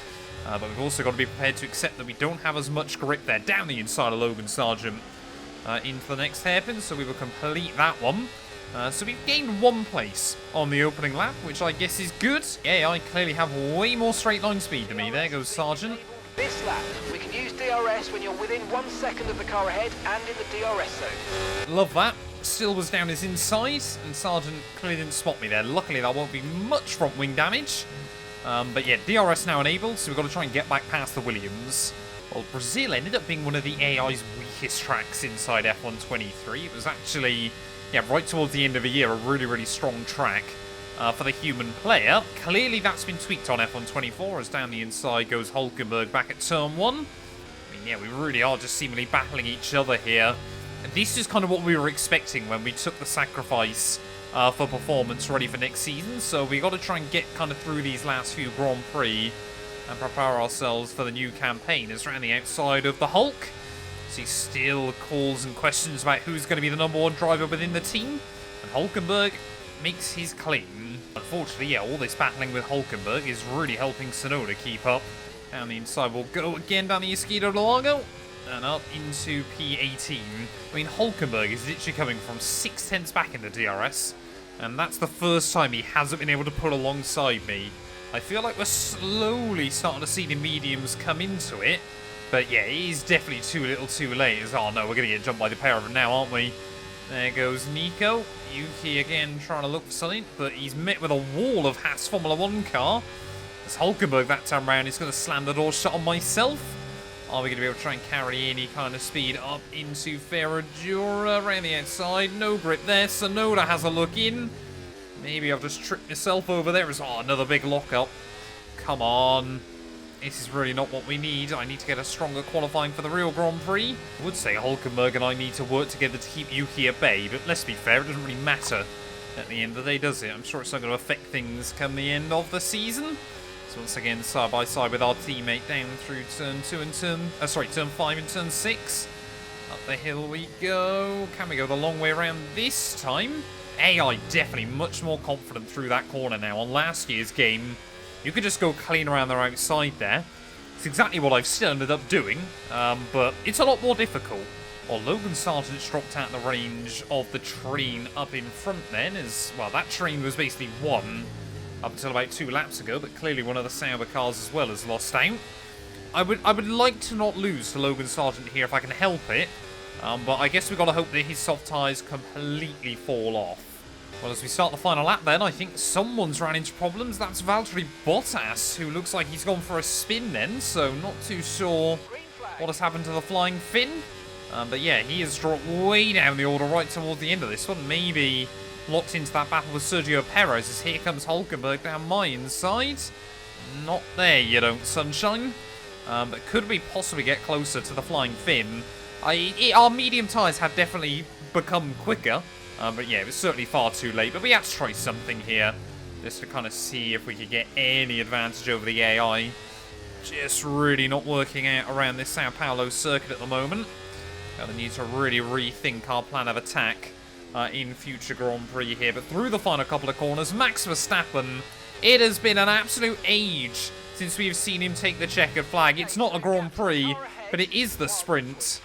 But we've also got to be prepared to accept that we don't have as much grip there. Down the inside of Logan Sargent. Into the next hairpin, so we will complete that one. So we've gained 1 place on the opening lap, which I guess is good. Yeah, I clearly have way more straight line speed than me. There goes Sargent. This lap, we can use DRS when you're within 1 second of the car ahead and in the DRS zone. Love that. Still was down his inside, and Sargent clearly didn't spot me there. Luckily, that won't be much front wing damage. But yeah, DRS now enabled, so we've got to try and get back past the Williams. Well, Brazil ended up being one of the AI's weakest tracks inside F123. It was actually, yeah, right towards the end of the year, a really, really strong track for the human player. Clearly, that's been tweaked on F124, as down the inside goes Hulkenberg back at turn 1. I mean, yeah, we really are just seemingly battling each other here. And this is kind of what we were expecting when we took the sacrifice for performance ready for next season. So we got to try and get kind of through these last few Grand Prix and prepare ourselves for the new campaign. As around the outside of the Hulk, see still calls and questions about who's going to be the number 1 driver within the team, and Hulkenberg makes his claim. Unfortunately, yeah, all this battling with Hulkenberg is really helping Tsunoda keep up. Down the inside we'll go again down the Esquina del Lago and up into P18. I mean, Hulkenberg is literally coming from 6/10 back in the DRS, and that's the first time he hasn't been able to pull alongside me. I feel like we're slowly starting to see the mediums come into it. But yeah, he's definitely too little too late. Oh no, we're going to get jumped by the pair of them now, aren't we? There goes Nico. Yuki again trying to look for something, but he's met with a wall of Haas Formula 1 car. As Hulkenberg that time round is going to slam the door shut on myself. Are we going to be able to try and carry any kind of speed up into Ferradura around the outside? No grip there. Sonoda has a look in. Maybe I've just tripped myself over there. Oh, another big lock-up. Come on. This is really not what we need. I need to get a stronger qualifying for the real Grand Prix. I would say Hulkenberg and I need to work together to keep Yuki at bay, but let's be fair, it doesn't really matter at the end of the day, does it? I'm sure it's not going to affect things come the end of the season. So once again, side by side with our teammate down through turn 2 and turn 5 and turn 6. Up the hill we go. Can we go the long way around this time? AI definitely much more confident through that corner now. On last year's game, you could just go clean around their outside there. It's exactly what I've still ended up doing, but it's a lot more difficult. Well, Logan Sargent's dropped out the range of the train up in front then, as, well, that train was basically won up until about 2 laps ago, but clearly one of the Sauber cars as well has lost out. I would like to not lose to Logan Sargent here if I can help it, but I guess we've got to hope that his soft tyres completely fall off. Well, as we start the final lap then, I think someone's ran into problems. That's Valtteri Bottas, who looks like he's gone for a spin then, so not too sure what has happened to the flying Finn. But yeah, he has dropped way down the order right towards the end of this one. Maybe locked into that battle with Sergio Perez as here comes Hulkenberg down my inside. Not there you don't, sunshine. But could we possibly get closer to the flying Finn? Our medium tyres have definitely become quicker. But yeah, it was certainly far too late. But we had to try something here, just to kind of see if we could get any advantage over the AI. Just really not working out around this Sao Paulo circuit at the moment. Gonna need to really rethink our plan of attack in future Grand Prix here. But through the final couple of corners, Max Verstappen, it has been an absolute age since we've seen him take the checkered flag. It's not a Grand Prix, but it is the sprint.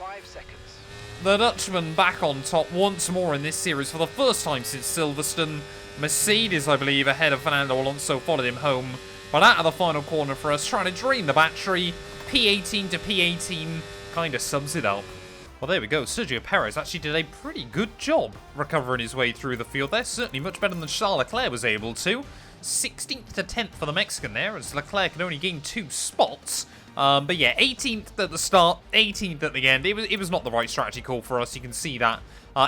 The Dutchman back on top once more in this series for the first time since Silverstone. Mercedes, I believe, ahead of Fernando Alonso, followed him home. But out of the final corner for us, trying to drain the battery. P18 to P18 kind of sums it up. Well, there we go. Sergio Perez actually did a pretty good job recovering his way through the field there. Certainly much better than Charles Leclerc was able to. 16th to 10th for the Mexican there, as Leclerc can only gain 2 spots. But yeah, 18th at the start, 18th at the end. It was not the right strategy call for us. You can see that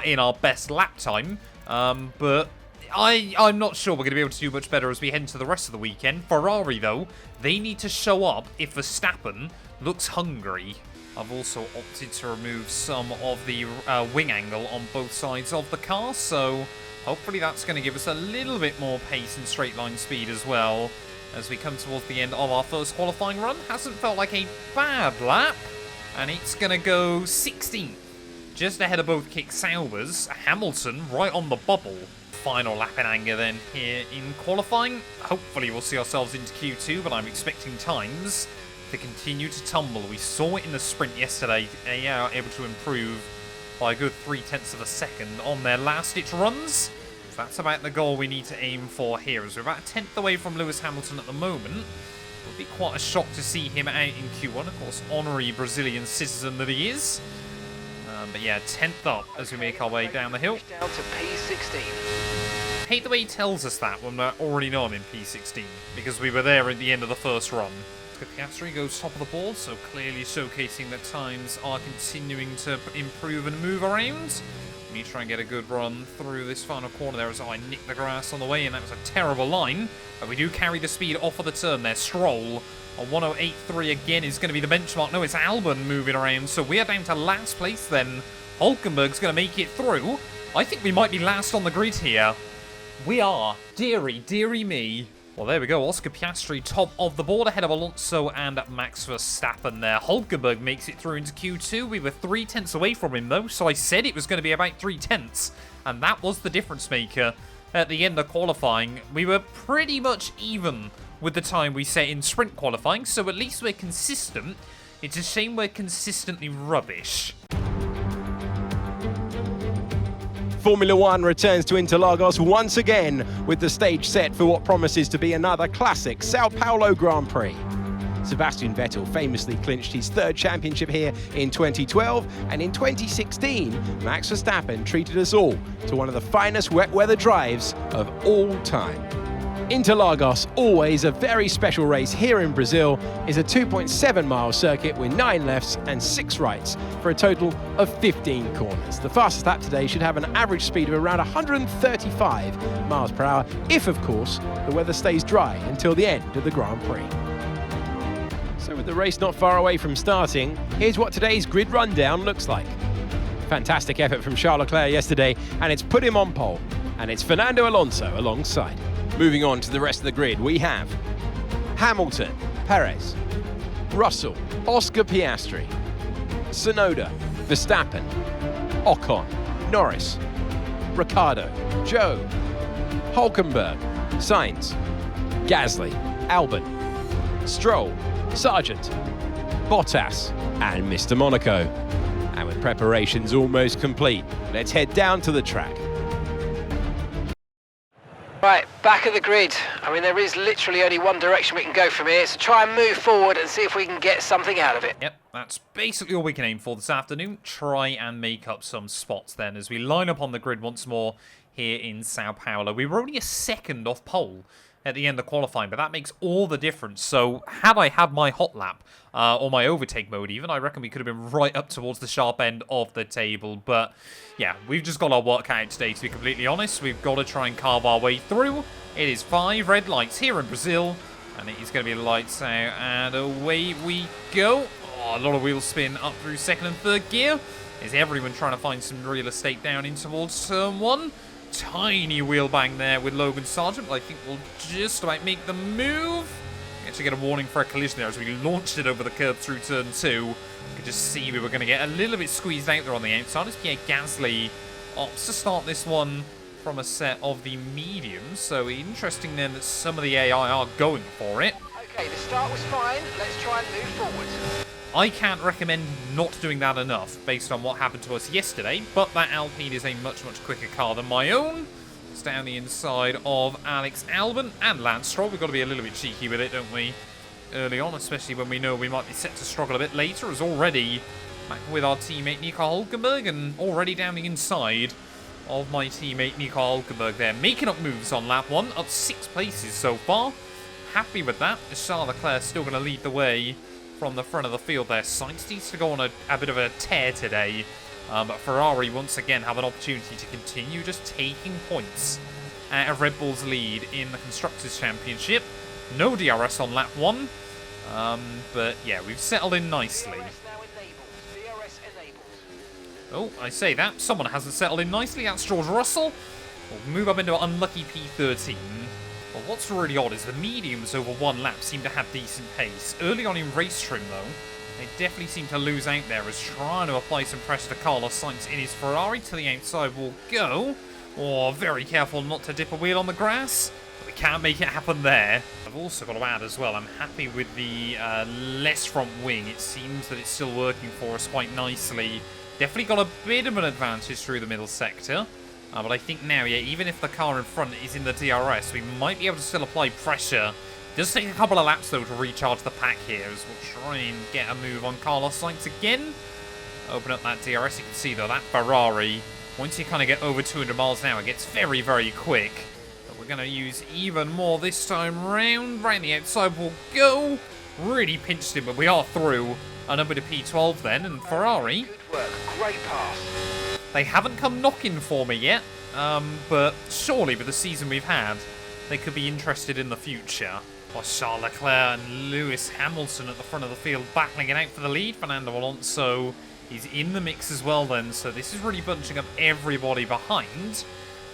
in our best lap time. But I'm not sure we're going to be able to do much better as we head into the rest of the weekend. Ferrari, though, they need to show up if Verstappen looks hungry. I've also opted to remove some of the wing angle on both sides of the car, so hopefully that's going to give us a little bit more pace and straight line speed as well as we come towards the end of our first qualifying run. Hasn't felt like a bad lap, and it's going to go 16th, just ahead of both Kick Saubers. Hamilton right on the bubble. Final lap in anger then here in qualifying. Hopefully we'll see ourselves into Q2, but I'm expecting times to continue to tumble. We saw it in the sprint yesterday. They are able to improve by a good 0.3 of a second on their last-ditch runs. So that's about the goal we need to aim for here, as we're about a 10th away from Lewis Hamilton at the moment. It would be quite a shock to see him out in Q1, of course, honorary Brazilian citizen that he is. But yeah, 10th up as we make our way down the hill. Down to P16. Hate the way he tells us that when we're already know I'm in P16, because we were there at the end of the first run. Piastri goes top of the board, so clearly showcasing that times are continuing to improve and move around. Me try and get a good run through this final corner there as I nick the grass on the way, and that was a terrible line. But we do carry the speed off of the turn there. Stroll on 108.3 again is going to be the benchmark. No, it's Albon moving around, so we are down to last place then. Hulkenberg's going to make it through. I think we might be last on the grid here. We are. Deary, deary me. Well, there we go. Oscar Piastri top of the board ahead of Alonso and Max Verstappen there. Hulkenberg makes it through into Q2. We were 0.3 away from him, though, so I said it was going to be about 0.3, and that was the difference maker at the end of qualifying. We were pretty much even with the time we set in sprint qualifying, so at least we're consistent. It's a shame we're consistently rubbish. Formula One returns to Interlagos once again with the stage set for what promises to be another classic Sao Paulo Grand Prix. Sebastian Vettel famously clinched his third championship here in 2012, and in 2016, Max Verstappen treated us all to one of the finest wet weather drives of all time. Interlagos, always a very special race here in Brazil, is a 2.7-mile circuit with 9 lefts and 6 rights for a total of 15 corners. The fastest lap today should have an average speed of around 135 miles per hour if, of course, the weather stays dry until the end of the Grand Prix. So with the race not far away from starting, here's what today's grid rundown looks like. Fantastic effort from Charles Leclerc yesterday, and it's put him on pole, and it's Fernando Alonso alongside. Moving on to the rest of the grid, we have Hamilton, Perez, Russell, Oscar Piastri, Tsunoda, Verstappen, Ocon, Norris, Ricciardo, Joe, Hülkenberg, Sainz, Gasly, Albon, Stroll, Sargent, Bottas, and Mr. Monaco. And with preparations almost complete, let's head down to the track. Right, back of the grid. I mean, there is literally only one direction we can go from here, so try and move forward and see if we can get something out of it. Yep, that's basically all we can aim for this afternoon. Try and make up some spots then as we line up on the grid once more here in Sao Paulo. We were only a second off pole at the end of qualifying, but that makes all the difference. So had I had my hot lap, or my overtake mode even, I reckon we could have been right up towards the sharp end of the table. But yeah, we've just got our work cut out today, to be completely honest. We've got to try and carve our way through. It is 5 red lights here in Brazil, and it is going to be lights out, and away we go. Oh, a lot of wheel spin up through second and third gear. Is everyone trying to find some real estate down in towards turn 1? Tiny wheel bang there with Logan Sargent, but I think we'll just about make the move. Actually get a warning for a collision there as we launched it over the curb through turn 2. You could just see we were going to get a little bit squeezed out there on the outside as Pierre Gasly opts to start this one from a set of the mediums. So interesting then that some of the AI are going for it. Okay, the start was fine. Let's try and move forward. I can't recommend not doing that enough based on what happened to us yesterday, but that Alpine is a much, much quicker car than my own. It's down the inside of Alex Albon and Lance Stroll. We've got to be a little bit cheeky with it, don't we? Early on, especially when we know we might be set to struggle a bit later, as already back with our teammate Nico Hülkenberg and already down the inside of my teammate Nico Hülkenberg there, making up moves on lap 1, up 6 places so far. Happy with that, as Charles Leclerc still going to lead the way from the front of the field there. Sainz needs to go on a bit of a tear today. But Ferrari once again have an opportunity to continue just taking points out of Red Bull's lead in the Constructors' Championship. No DRS on lap 1. But yeah, we've settled in nicely. Oh, I say that. Someone hasn't settled in nicely. That's George Russell. We'll move up into an unlucky P13. Well, what's really odd is the mediums over 1 lap seem to have decent pace. Early on in race trim, though, they definitely seem to lose out there as trying to apply some pressure to Carlos Sainz in his Ferrari. To the outside will go. Oh, very careful not to dip a wheel on the grass. But we can't make it happen there. I've also got to add as well, I'm happy with the less front wing. It seems that it's still working for us quite nicely. Definitely got a bit of an advantage through the middle sector. But I think now, yeah, even if the car in front is in the DRS, we might be able to still apply pressure. It does take a couple of laps, though, to recharge the pack here, as we'll try and get a move on Carlos Sainz again. Open up that DRS. You can see, though, that Ferrari, once you kind of get over 200 miles an hour, it gets very, very quick. But we're going to use even more this time round. Right on the outside we'll go. Really pinched him, but we are through. A number to P12 then, and Ferrari. Good work. Great pass. They haven't come knocking for me yet, but surely with the season we've had, they could be interested in the future. Well, Charles Leclerc and Lewis Hamilton at the front of the field battling it out for the lead. Fernando Alonso is in the mix as well then, so this is really bunching up everybody behind.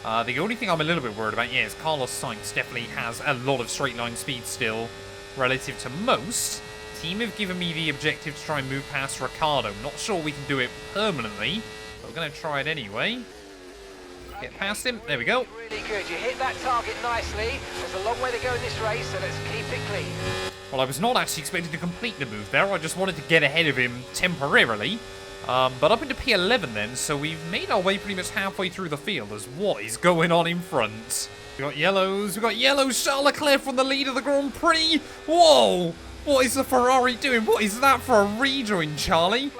The only thing I'm a little bit worried about, yeah, is Carlos Sainz definitely has a lot of straight line speed still relative to most. Team have given me the objective to try and move past Ricciardo. Not sure we can do it permanently, but we're going to try it anyway. Get past him. There we go. Really good. You hit that target nicely. There's a long way to go in this race, so let's keep it clean. Well, I was not actually expecting to complete the move there. I just wanted to get ahead of him temporarily. But up into P11 then, so we've made our way pretty much halfway through the field as what is going on in front. We've got yellows. We've got yellows. Charles Leclerc from the lead of the Grand Prix. Whoa! What is the Ferrari doing? What is that for a rejoin, Charlie?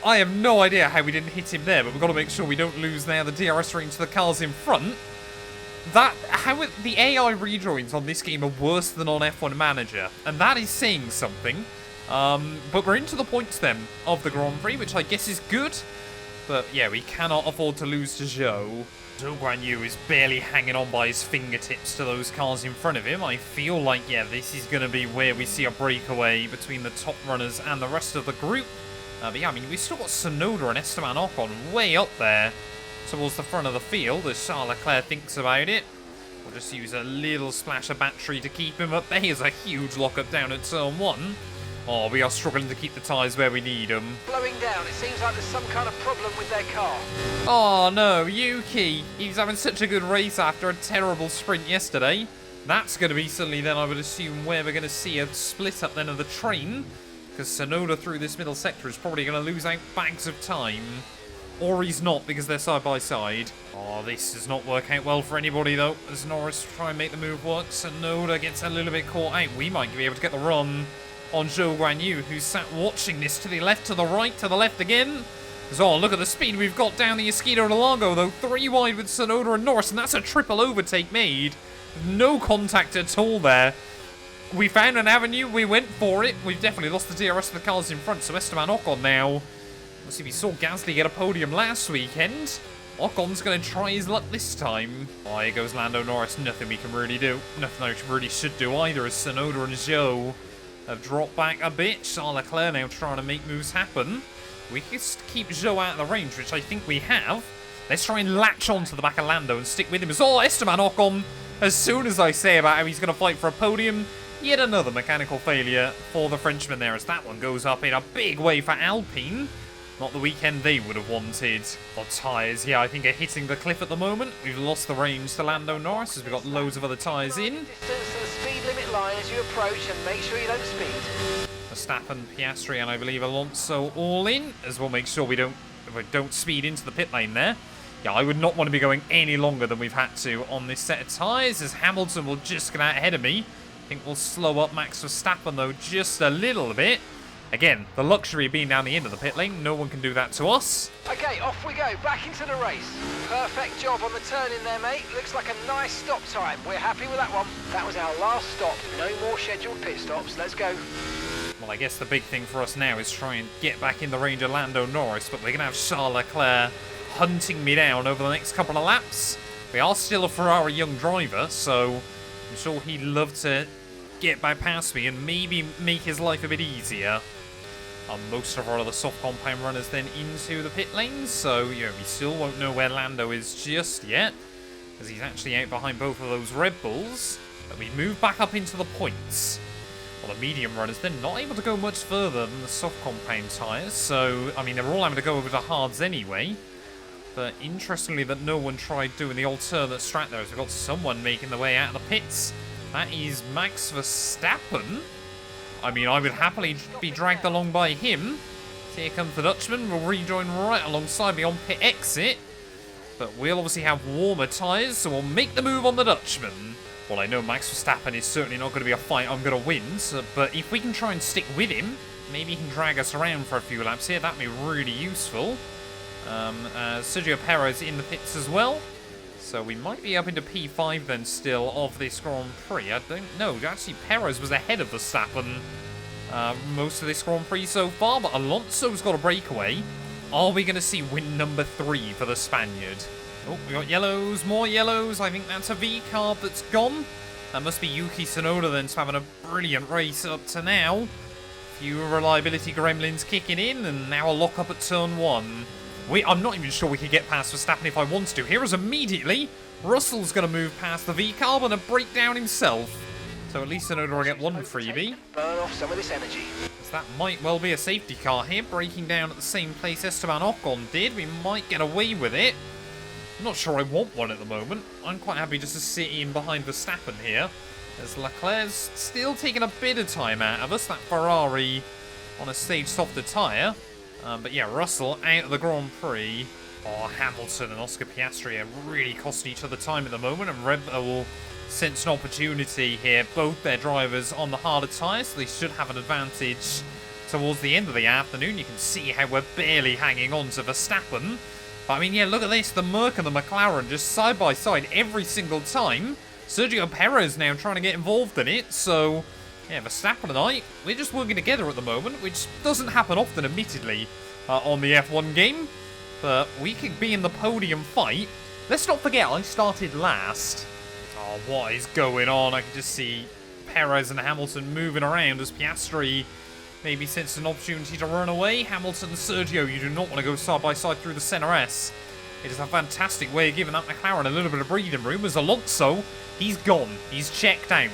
I have no idea how we didn't hit him there, but we've got to make sure we don't lose now the DRS range to the cars in front. The AI rejoins on this game are worse than on F1 Manager, and that is saying something. But we're into the points then of the Grand Prix, which I guess is good. But yeah, we cannot afford to lose to Zhou. Zhou Guanyu is barely hanging on by his fingertips to those cars in front of him. I feel like, yeah, this is going to be where we see a breakaway between the top runners and the rest of the group. But yeah, I mean, we've still got Tsunoda and Esteban Ocon way up there towards the front of the field as Charles Leclerc thinks about it. We'll just use a little splash of battery to keep him up there. Here's a huge lockup down at turn 1. Oh, we are struggling to keep the tyres where we need them. Blowing down. It seems like there's some kind of problem with their car. Oh no, Yuki. He's having such a good race after a terrible sprint yesterday. That's going to be suddenly then, I would assume, where we're going to see a split up then of the train. Because Tsunoda through this middle sector is probably going to lose out bags of time. Or he's not, because they're side by side. Oh, this does not work out well for anybody, though. As Norris try and make the move work, Tsunoda gets a little bit caught out. We might be able to get the run on Zhou Guanyu, who's sat watching this to the left, to the right, to the left again. Oh, look at the speed we've got down the Esquina de Lago, though. 3 wide with Tsunoda and Norris, and that's a triple overtake made. No contact at all there. We found an avenue, we went for it. We've definitely lost the DRS of the cars in front, so Esteban Ocon now. Let's see, we saw Gasly get a podium last weekend. Ocon's going to try his luck this time. Oh, here goes Lando Norris. Nothing we can really do. Nothing I really should do either, as Tsunoda and Zhou have dropped back a bit. Charles Leclerc now trying to make moves happen. We can keep Zhou out of the range, which I think we have. Let's try and latch on to the back of Lando and stick with him. Oh, Esteban Ocon, as soon as I say about how he's going to fight for a podium, yet another mechanical failure for the Frenchman there, as that one goes up in a big way for Alpine. Not the weekend they would have wanted. Our tyres, yeah, I think are hitting the cliff at the moment. We've lost the range to Lando Norris as we've got loads of other tyres in. Distance to the speed limit line as you approach, and make sure you don't speed. Verstappen, Piastri, and I believe Alonso all in, as we'll make sure we don't speed into the pit lane there. Yeah, I would not want to be going any longer than we've had to on this set of tyres, as Hamilton will just get out ahead of me. I think we'll slow up Max Verstappen, though, just a little bit. Again, the luxury of being down the end of the pit lane, no one can do that to us. Okay, off we go, back into the race. Perfect job on the turn in there, mate. Looks like a nice stop time. We're happy with that one. That was our last stop. No more scheduled pit stops. Let's go. Well, I guess the big thing for us now is try and get back in the range of Lando Norris, but we're going to have Charles Leclerc hunting me down over the next couple of laps. We are still a Ferrari young driver, so I'm sure he'd love to get back past me and maybe make his life a bit easier. Most of our other soft compound runners then into the pit lanes, so yeah, we still won't know where Lando is just yet, as he's actually out behind both of those Red Bulls. But we move back up into the points. Well, the medium runners, they're not able to go much further than the soft compound tyres, so, I mean, they're all having to go over the hards anyway. But interestingly that no one tried doing the alternate strat there, as we've got someone making the way out of the pits. That is Max Verstappen. I mean, I would happily be dragged along by him. Here comes the Dutchman. We'll rejoin right alongside me on pit exit. But we'll obviously have warmer tyres, so we'll make the move on the Dutchman. Well, I know Max Verstappen is certainly not going to be a fight I'm going to win, so, but if we can try and stick with him, maybe he can drag us around for a few laps here. That'd be really useful. Sergio Perez in the pits as well. So we might be up into P5 then still of this Grand Prix. I don't know. Actually, Perez was ahead of Verstappen most of this Grand Prix so far, but Alonso's got a breakaway. Are we going to see win number 3 for the Spaniard? Oh, we got yellows, more yellows. I think that's a V-carb that's gone. That must be Yuki Tsunoda then, having a brilliant race up to now. Few reliability gremlins kicking in, and now a lock up at turn 1. I'm not even sure we could get past Verstappen if I wanted to. Here is immediately, Russell's going to move past the V-carb and a breakdown himself. So at least Tsunoda will get one freebie. Burn off some of this energy. So that might well be a safety car here, breaking down at the same place Esteban Ocon did. We might get away with it. I'm not sure I want one at the moment. I'm quite happy just to sit in behind Verstappen here, as Leclerc's still taking a bit of time out of us. That Ferrari on a stage softer tyre. But yeah, Russell out of the Grand Prix. Oh, Hamilton and Oscar Piastri are really costing each other time at the moment, and Red Bull sense an opportunity here. Both their drivers on the harder tyres, so they should have an advantage towards the end of the afternoon. You can see how we're barely hanging on to Verstappen. But I mean, yeah, look at this. The Merc and the McLaren just side by side every single time. Sergio Perez now trying to get involved in it. So, yeah, Verstappen and I, we're just working together at the moment, which doesn't happen often, admittedly, on the F1 game. But we could be in the podium fight. Let's not forget, I started last. Oh, what is going on? I can just see Perez and Hamilton moving around as Piastri maybe senses an opportunity to run away. Hamilton and Sergio, you do not want to go side by side through the centre S. It is a fantastic way of giving that McLaren a little bit of breathing room. As Alonso, he's gone. He's checked out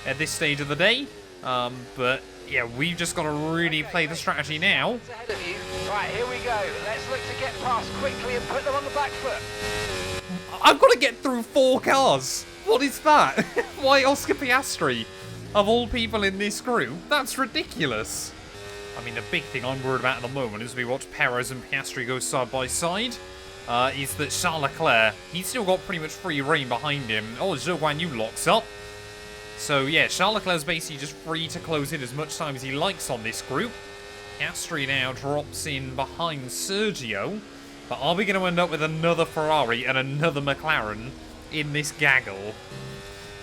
at this stage of the day. But yeah, we've just got to really play the strategy now. Ahead of you. Right, here we go. Let's look to get past quickly and put them on the back foot. I've got to get through 4 cars. What is that? Why Oscar Piastri, of all people in this group? That's ridiculous. I mean, the big thing I'm worried about at the moment as we watch Perez and Piastri go side by side is that Charles Leclerc, he's still got pretty much free reign behind him. Oh, Zhou Guanyu locks up. So yeah, Charles Leclerc's basically just free to close in as much time as he likes on this group. Piastri now drops in behind Sergio. But are we going to end up with another Ferrari and another McLaren in this gaggle?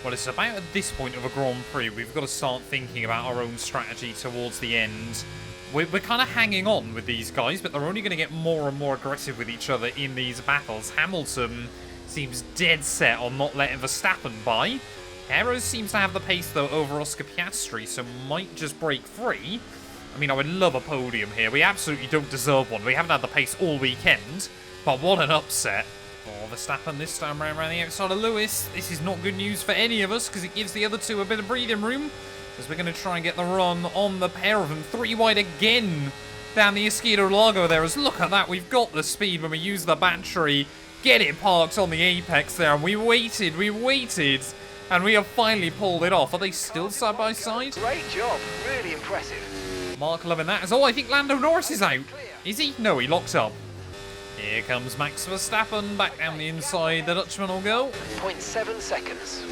Well, it's about at this point of a Grand Prix, we've got to start thinking about our own strategy towards the end. We're kind of hanging on with these guys, but they're only going to get more and more aggressive with each other in these battles. Hamilton seems dead set on not letting Verstappen by. Perez seems to have the pace, though, over Oscar Piastri, so might just break free. I mean, I would love a podium here. We absolutely don't deserve one. We haven't had the pace all weekend, but what an upset. Oh, Verstappen this time around the outside of Lewis. This is not good news for any of us, because it gives the other two a bit of breathing room, as we're going to try and get the run on the pair of them. 3 wide again down the Esquito Lago there. As look at that, we've got the speed when we use the battery. Get it parked on the apex there, and we waited, and we have finally pulled it off. Are they still side by side? Great job, really impressive. Mark loving that. Oh, I think Lando Norris is out. Is he? No, he locks up. Here comes Max Verstappen back down the inside. The Dutchman will go. 0.7 seconds.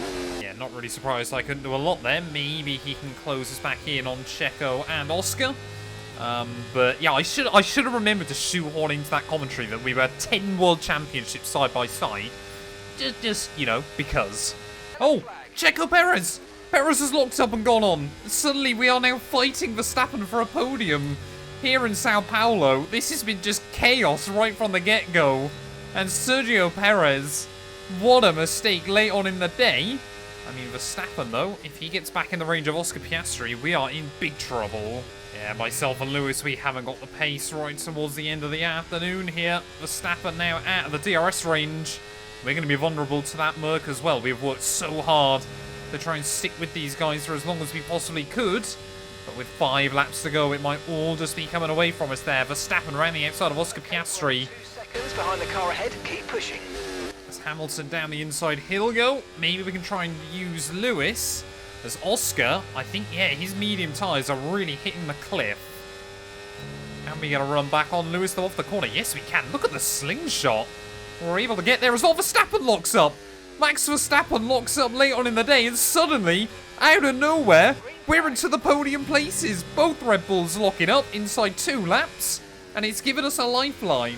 Yeah, not really surprised I couldn't do a lot there. Maybe he can close us back in on Checo and Oscar. But yeah, I should have remembered to shoehorn into that commentary that we were 10 World Championships side by side. Just you know, because. Oh, Checo Perez! Perez has locked up and gone on. Suddenly we are now fighting Verstappen for a podium here in Sao Paulo. This has been just chaos right from the get-go. And Sergio Perez, what a mistake late on in the day. I mean, Verstappen, though, if he gets back in the range of Oscar Piastri, we are in big trouble. Yeah, myself and Lewis, we haven't got the pace right towards the end of the afternoon here. Verstappen now out of the DRS range. We're going to be vulnerable to that Merc as well. We've worked so hard to try and stick with these guys for as long as we possibly could. But with 5 laps to go, it might all just be coming away from us there. Verstappen around the outside of Oscar Piastri. 2 seconds behind the car ahead. Keep pushing. As Hamilton down the inside, he'll go. Maybe we can try and use Lewis. As Oscar, I think, yeah, his medium tyres are really hitting the cliff. Can we get a run back on Lewis, though, off the corner? Yes, we can. Look at the slingshot. We're able to get there as well. Verstappen locks up. Max Verstappen locks up late on in the day, and suddenly, out of nowhere, we're into the podium places. Both Red Bulls locking up inside 2 laps, and it's given us a lifeline.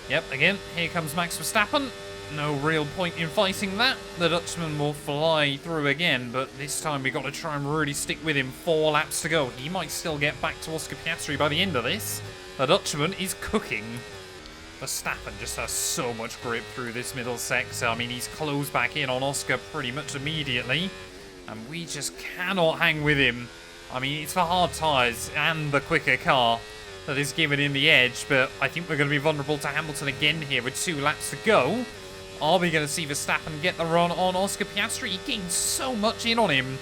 Yep, again, here comes Max Verstappen. No real point in fighting that. The Dutchman will fly through again, but this time we've got to try and really stick with him. 4 laps to go. He might still get back to Oscar Piastri by the end of this. The Dutchman is cooking. Verstappen just has so much grip through this middle sector. I mean, he's closed back in on Oscar pretty much immediately, and we just cannot hang with him. I mean, it's the hard tyres and the quicker car that is giving him the edge, but I think we're going to be vulnerable to Hamilton again here with 2 laps to go. Are we going to see Verstappen get the run on Oscar Piastri? He gained so much in on him.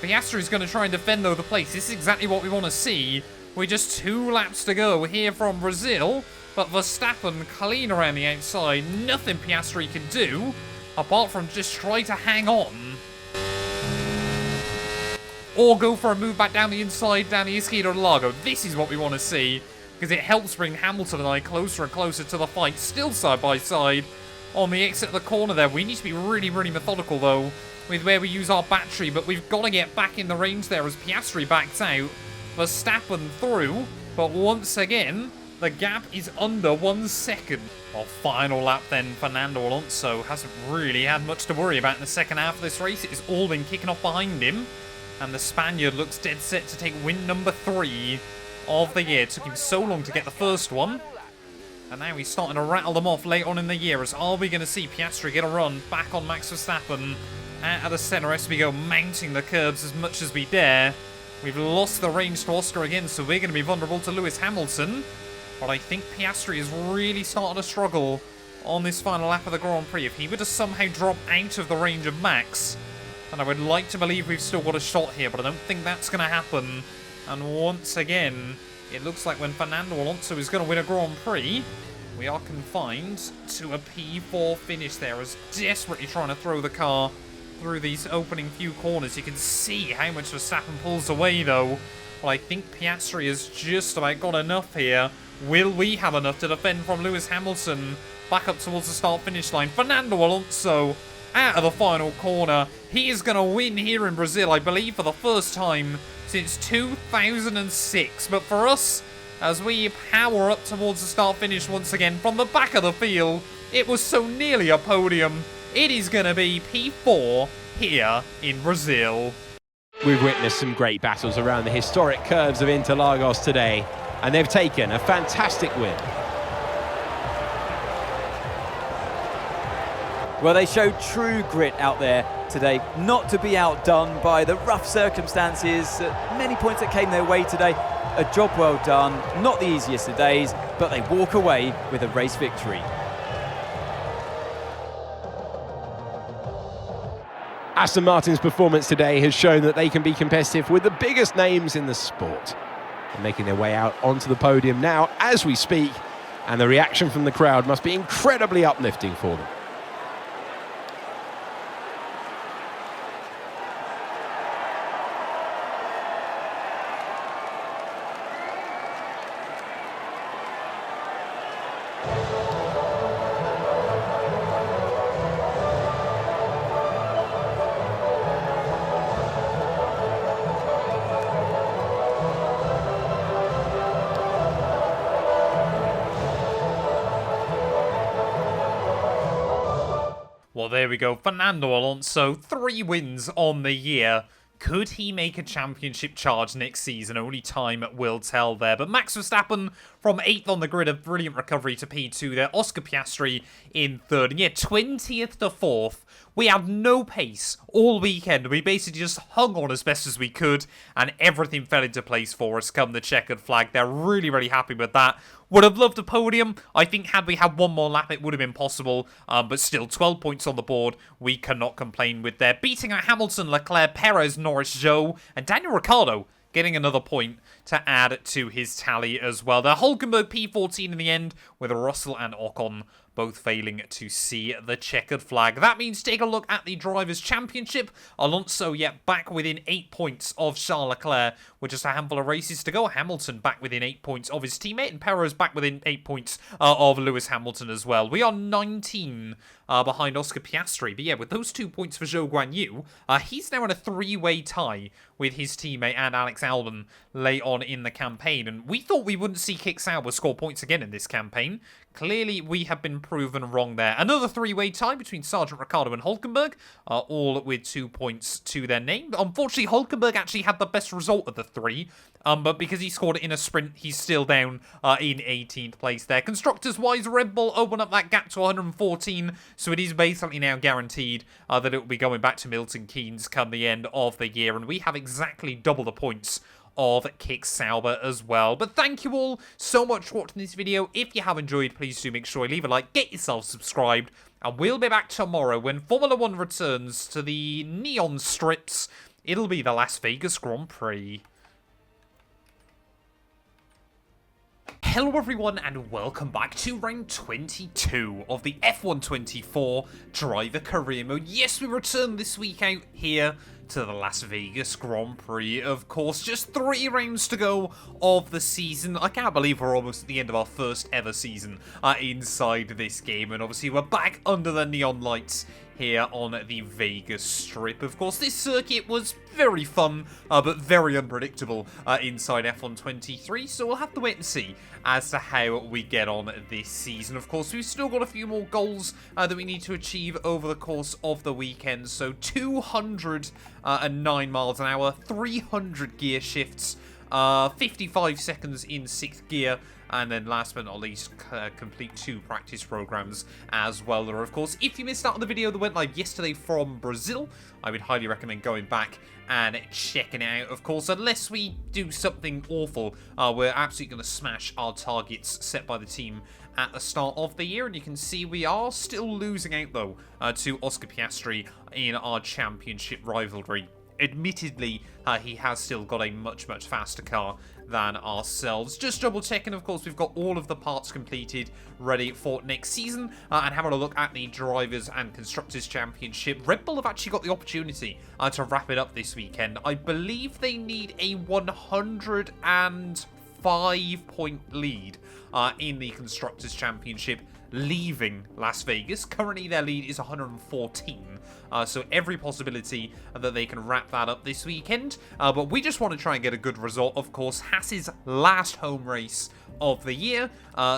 Piastri's going to try and defend, though, the place. This is exactly what we want to see. We're just 2 laps to go here from Brazil. But Verstappen clean around the outside. Nothing Piastri can do, apart from just try to hang on. Or go for a move back down the inside, down the Esquito Lago. This is what we want to see, because it helps bring Hamilton and I closer and closer to the fight. Still side by side on the exit of the corner there. We need to be really, really methodical, though, with where we use our battery, but we've got to get back in the range there as Piastri backs out. Verstappen through, but once again, the gap is under 1 second. Our final lap then, Fernando Alonso hasn't really had much to worry about in the second half of this race. It has all been kicking off behind him, and the Spaniard looks dead set to take win number 3 of the year. It took him so long to get the first one, and now he's starting to rattle them off late on in the year. As are we going to see Piastri get a run back on Max Verstappen out of the centre as we go mounting the curbs as much as we dare. We've lost the range to Oscar again, so we're going to be vulnerable to Lewis Hamilton. But I think Piastri is really starting to struggle on this final lap of the Grand Prix. If he were to somehow drop out of the range of Max, then I would like to believe we've still got a shot here, but I don't think that's going to happen. And once again, it looks like when Fernando Alonso is going to win a Grand Prix, we are confined to a P4 finish there, as desperately trying to throw the car through these opening few corners. You can see how much Verstappen pulls away though. Well, I think Piastri has just about got enough here. Will we have enough to defend from Lewis Hamilton? Back up towards the start-finish line. Fernando Alonso out of the final corner. He is going to win here in Brazil, I believe, for the first time since 2006. But for us, as we power up towards the start-finish once again from the back of the field, it was so nearly a podium. It is going to be P4 here in Brazil. We've witnessed some great battles around the historic curves of Interlagos today, and they've taken a fantastic win. Well, they showed true grit out there today, not to be outdone by the rough circumstances. Many points that came their way today. A job well done, not the easiest of days, but they walk away with a race victory. Aston Martin's performance today has shown that they can be competitive with the biggest names in the sport. They're making their way out onto the podium now as we speak, and the reaction from the crowd must be incredibly uplifting for them. Well, there we go. Fernando Alonso, 3 wins on the year. Could he make a championship charge next season? Only time will tell there. But Max Verstappen from 8th on the grid, a brilliant recovery to P2 there. Oscar Piastri in 3rd. And yeah, 20th to 4th. We had no pace all weekend. We basically just hung on as best as we could, and everything fell into place for us come the checkered flag. They're really, really happy with that. Would have loved a podium. I think had we had one more lap, it would have been possible. But still, 12 points on the board. We cannot complain with their beating out Hamilton, Leclerc, Perez, Norris, Zhou, and Daniel Ricciardo getting another point to add to his tally as well. The Hulkenberg P14 in the end, with Russell and Ocon both failing to see the checkered flag. That means take a look at the Drivers' Championship. Alonso yet back within 8 points of Charles Leclerc with just a handful of races to go. Hamilton back within 8 points of his teammate, and Perez back within 8 points of Lewis Hamilton as well. We are 19 behind Oscar Piastri. But yeah, with those 2 points for Zhou Guanyu, he's now in a 3-way tie with his teammate and Alex Albon late on in the campaign. And we thought we wouldn't see Kick Sauber score points again in this campaign. Clearly, we have been proven wrong there. Another 3-way tie between Sergeant Ricciardo and Hulkenberg, all with 2 points to their name. Unfortunately, Hulkenberg actually had the best result of the 3, but because he scored it in a sprint, he's still down in 18th place there. Constructors-wise, Red Bull open up that gap to 114, so it is basically now guaranteed that it will be going back to Milton Keynes come the end of the year, and we have exactly double the points of Kick Sauber as well. But thank you all so much for watching this video. If you have enjoyed, please do make sure you leave a like, get yourself subscribed, and we'll be back tomorrow when Formula 1 returns to the neon strips. It'll be the Las Vegas Grand Prix. Hello everyone and welcome back to round 22 of the F1 24 Driver Career Mode. Yes, we return this week out here to the Las Vegas Grand Prix, of course. Just 3 rounds to go of the season. I can't believe we're almost at the end of our first ever season inside this game. And obviously we're back under the neon lights here on the Vegas Strip. Of course, this circuit was very fun, but very unpredictable inside F123, so we'll have to wait and see as to how we get on this season. Of course, we've still got a few more goals that we need to achieve over the course of the weekend, so 209 miles an hour, 300 gear shifts, 55 seconds in 6th gear, and then last but not least, complete 2 practice programs as well. Or of course, if you missed out on the video that went live yesterday from Brazil, I would highly recommend going back and checking it out. Of course, unless we do something awful, we're absolutely going to smash our targets set by the team at the start of the year. And you can see we are still losing out, though, to Oscar Piastri in our championship rivalry. Admittedly, he has still got a much faster car than ourselves. Just double checking, of course, we've got all of the parts completed, ready for next season, and having a look at the Drivers and Constructors Championship. Red Bull have actually got the opportunity to wrap it up this weekend. I believe they need a 105-point lead in the Constructors Championship, leaving Las Vegas. Currently their lead is 114, so every possibility that they can wrap that up this weekend, but we just want to try and get a good result. Of course, Haas's last home race of the year,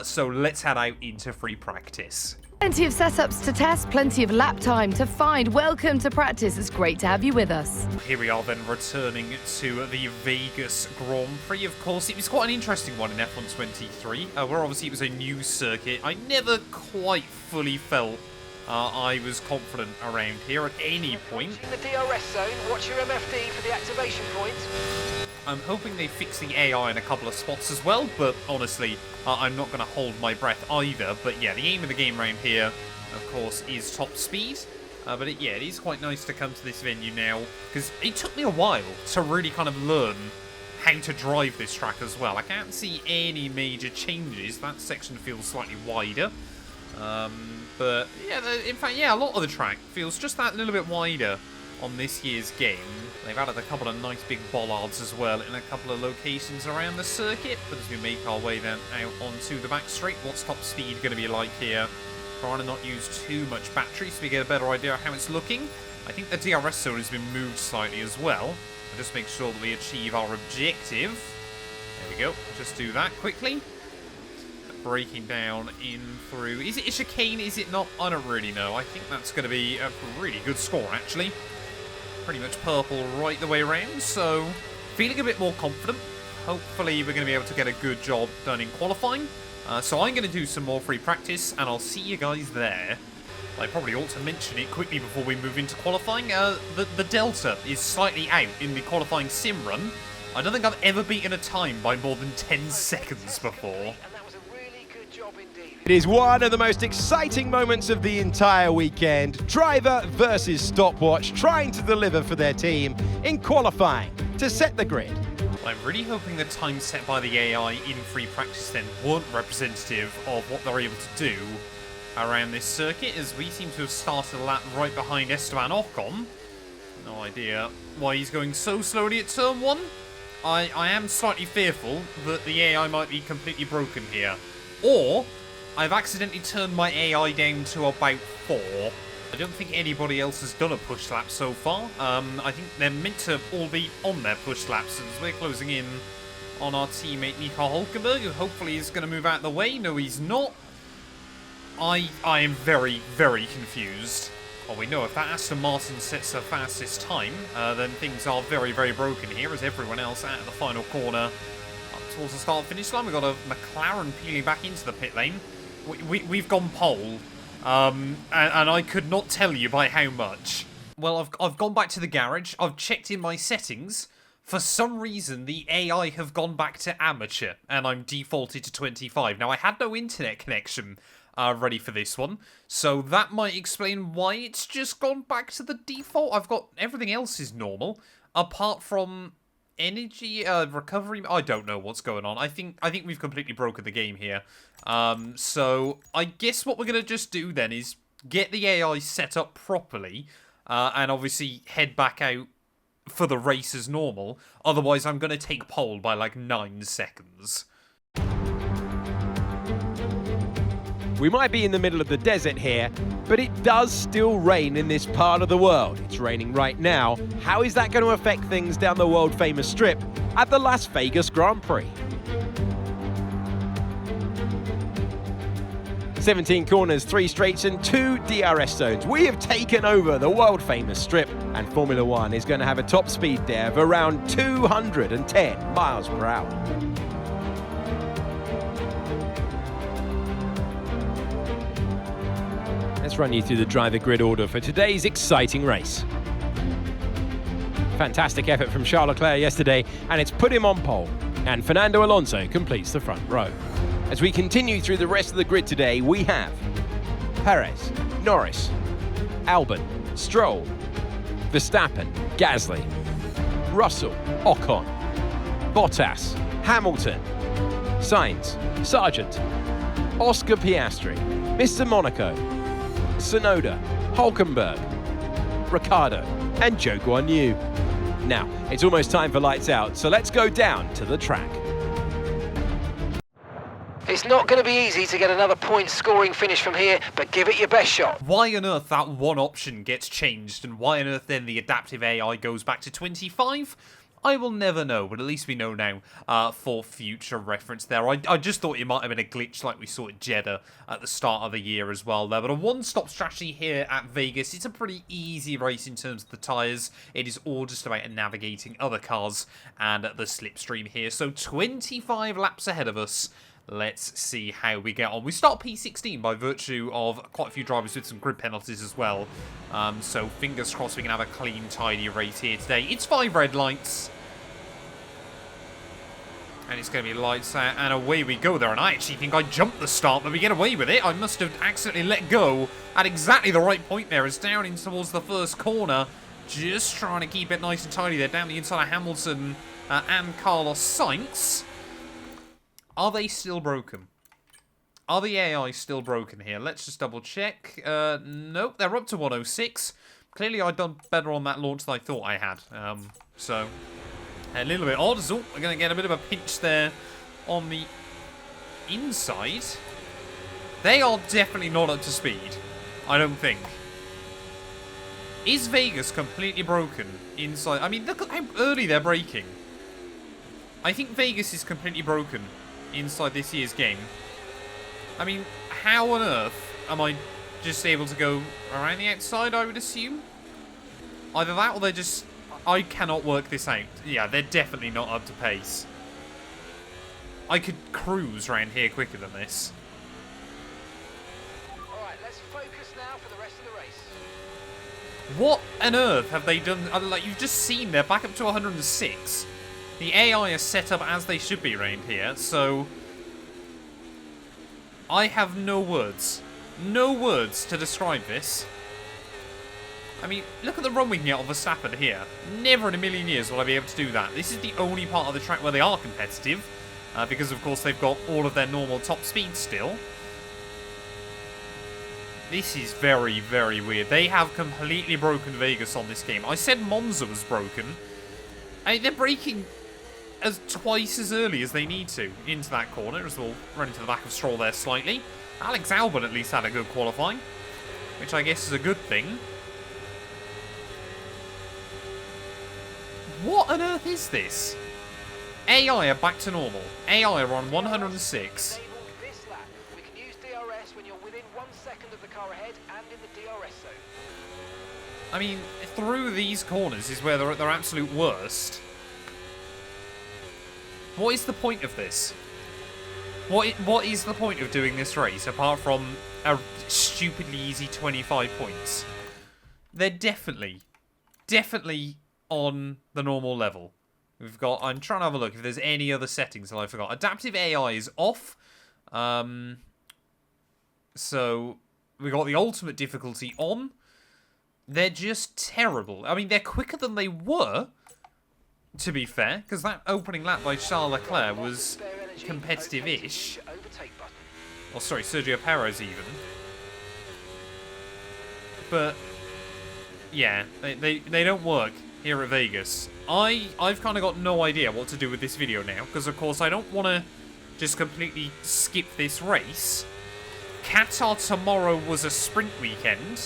so let's head out into free practice. Plenty of setups to test, plenty of lap time to find. Welcome to practice. It's great to have you with us. Here we are then returning to the Vegas Grand Prix. Of course, it was quite an interesting one in F123, where obviously it was a new circuit. I never quite fully felt I was confident around here at any point. In the DRS zone, watch your MFD for the activation point. I'm hoping they fix the AI in a couple of spots as well, but honestly, I'm not going to hold my breath either. But yeah, the aim of the game around here, of course, is top speed. But it is quite nice to come to this venue now, because it took me a while to really kind of learn how to drive this track as well. I can't see any major changes. That section feels slightly wider. But yeah, in fact, yeah, a lot of the track feels just that little bit wider on this year's game. They've added a couple of nice big bollards as well in a couple of locations around the circuit. But as we make our way then out onto the back straight, what's top speed going to be like here? Trying to not use too much battery so we get a better idea of how it's looking. I think the DRS zone has been moved slightly as well. I'll just make sure that we achieve our objective. There we go. Just do that quickly. Breaking down in through. Is it a chicane? Is it not? I don't really know. I think that's going to be a really good score, actually. Pretty much purple right the way around, so feeling a bit more confident. Hopefully we're going to be able to get a good job done in qualifying. So I'm going to do some more free practice, and I'll see you guys there. I probably ought to mention it quickly before we move into qualifying. The delta is slightly out in the qualifying sim run. I don't think I've ever beaten a time by more than 10 seconds before. It is one of the most exciting moments of the entire weekend. Driver versus stopwatch trying to deliver for their team in qualifying to set the grid. I'm really hoping the time set by the AI in free practice then weren't representative of what they're able to do around this circuit, as we seem to have started a lap right behind Esteban Ocon. No idea why he's going so slowly at turn 1. I am slightly fearful that the AI might be completely broken here. Or I've accidentally turned my AI down to about 4. I don't think anybody else has done a push lap so far. I think they're meant to all be on their push laps, as we're closing in on our teammate Nico Hulkenberg, who hopefully is going to move out of the way. No, he's not. I am very confused. Well, we know if that Aston Martin sets the fastest time, then things are very broken here, as everyone else out of the final corner up towards the start-finish line. We've got a McLaren peeling back into the pit lane. We've gone pole, and I could not tell you by how much. Well, I've gone back to the garage. I've checked in my settings. For some reason, the AI have gone back to amateur, and I'm defaulted to 25. Now, I had no internet connection ready for this one, so that might explain why it's just gone back to the default. I've got everything else is normal, apart from energy recovery. I don't know what's going on. I think we've completely broken the game here. So I guess what we're gonna just do then is get the AI set up properly, and obviously head back out for the race as normal. Otherwise, I'm going to take pole by like 9 seconds. We might be in the middle of the desert here, but it does still rain in this part of the world. It's raining right now. How is that going to affect things down the world-famous strip at the Las Vegas Grand Prix? 17 corners, 3 straights and 2 DRS zones. We have taken over the world-famous strip, and Formula One is going to have a top speed there of around 210 miles per hour. Let's run you through the driver grid order for today's exciting race. Fantastic effort from Charles Leclerc yesterday, and it's put him on pole. And Fernando Alonso completes the front row. As we continue through the rest of the grid today, we have Perez, Norris, Albon, Stroll, Verstappen, Gasly, Russell, Ocon, Bottas, Hamilton, Sainz, Sargent, Oscar Piastri, Mr. Monaco, Tsunoda, Hulkenberg, Ricciardo, and Zhou Guanyu. Now, it's almost time for lights out, so let's go down to the track. It's not going to be easy to get another point-scoring finish from here, but give it your best shot. Why on earth that one option gets changed, and why on earth then the adaptive AI goes back to 25? I will never know, but at least we know now for future reference there. I just thought it might have been a glitch like we saw at Jeddah at the start of the year as well there. But a one-stop strategy here at Vegas. It's a pretty easy race in terms of the tyres. It is all just about navigating other cars and the slipstream here. So 25 laps ahead of us. Let's see how we get on. We start P16 by virtue of quite a few drivers with some grid penalties as well. So fingers crossed we can have a clean, tidy race here today. It's 5 red lights. And it's going to be lights out, and away we go there. And I actually think I jumped the start, but we get away with it. I must have accidentally let go at exactly the right point there. It's down in towards the first corner. Just trying to keep it nice and tidy there. Down the inside of Hamilton and Carlos Sainz. Are they still broken? Are the AI still broken here? Let's just double check. Nope, they're up to 106. Clearly I've done better on that launch than I thought I had. So a little bit odd. So we're going to get a bit of a pinch there on the inside. They are definitely not up to speed. I don't think. Is Vegas completely broken inside? I mean, look at how early they're braking. I think Vegas is completely broken inside this year's game. I mean, how on earth am I just able to go around the outside, I would assume? Either that or they're just... I cannot work this out. Yeah, they're definitely not up to pace. I could cruise around here quicker than this. Alright, let's focus now for the rest of the race. What on earth have they done? Like, you've just seen they're back up to 106. The AI is set up as they should be around here, so I have no words. No words to describe this. I mean, look at the run we can get on Verstappen here. Never in a million years will I be able to do that. This is the only part of the track where they are competitive, because of course they've got all of their normal top speed still. This is very, very weird. They have completely broken Vegas on this game. I said Monza was broken. I mean, they're braking as twice as early as they need to into that corner, as we'll run into the back of Stroll there slightly. Alex Albon at least had a good qualifying, which I guess is a good thing. What on earth is this? AI are back to normal. AI are on 106. This lap. We can use DRS when you're within 1 second of the car ahead and in the DRS zone. I mean, through these corners is where they're at their absolute worst. What is the point of this? What is the point of doing this race apart from a stupidly easy 25 points? They're definitely on the normal level. We've got, I'm trying to have a look if there's any other settings that I forgot. Adaptive AI is off. So we've got the ultimate difficulty on. They're just terrible. I mean, they're quicker than they were, to be fair, because that opening lap by Charles Leclerc was competitive-ish. Or sorry, Sergio Perez even. But yeah, they don't work. here at Vegas. I've kind of got no idea what to do with this video now, because of course I don't want to just completely skip this race. Qatar tomorrow was a sprint weekend,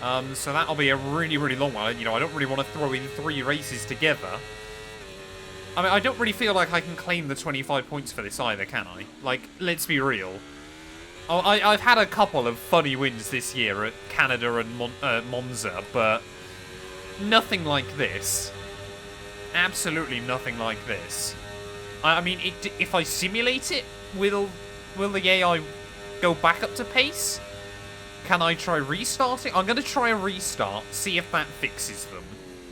so that'll be a really, really long one. You know, I don't really want to throw in 3 races together. I mean, I don't really feel like I can claim the 25 points for this either, can I? Like, let's be real. Oh, I've had a couple of funny wins this year at Canada and Monza, but nothing like this. Absolutely nothing like this. I mean, if I simulate it, will the AI go back up to pace? Can I try restarting? I'm going to try a restart, see if that fixes them.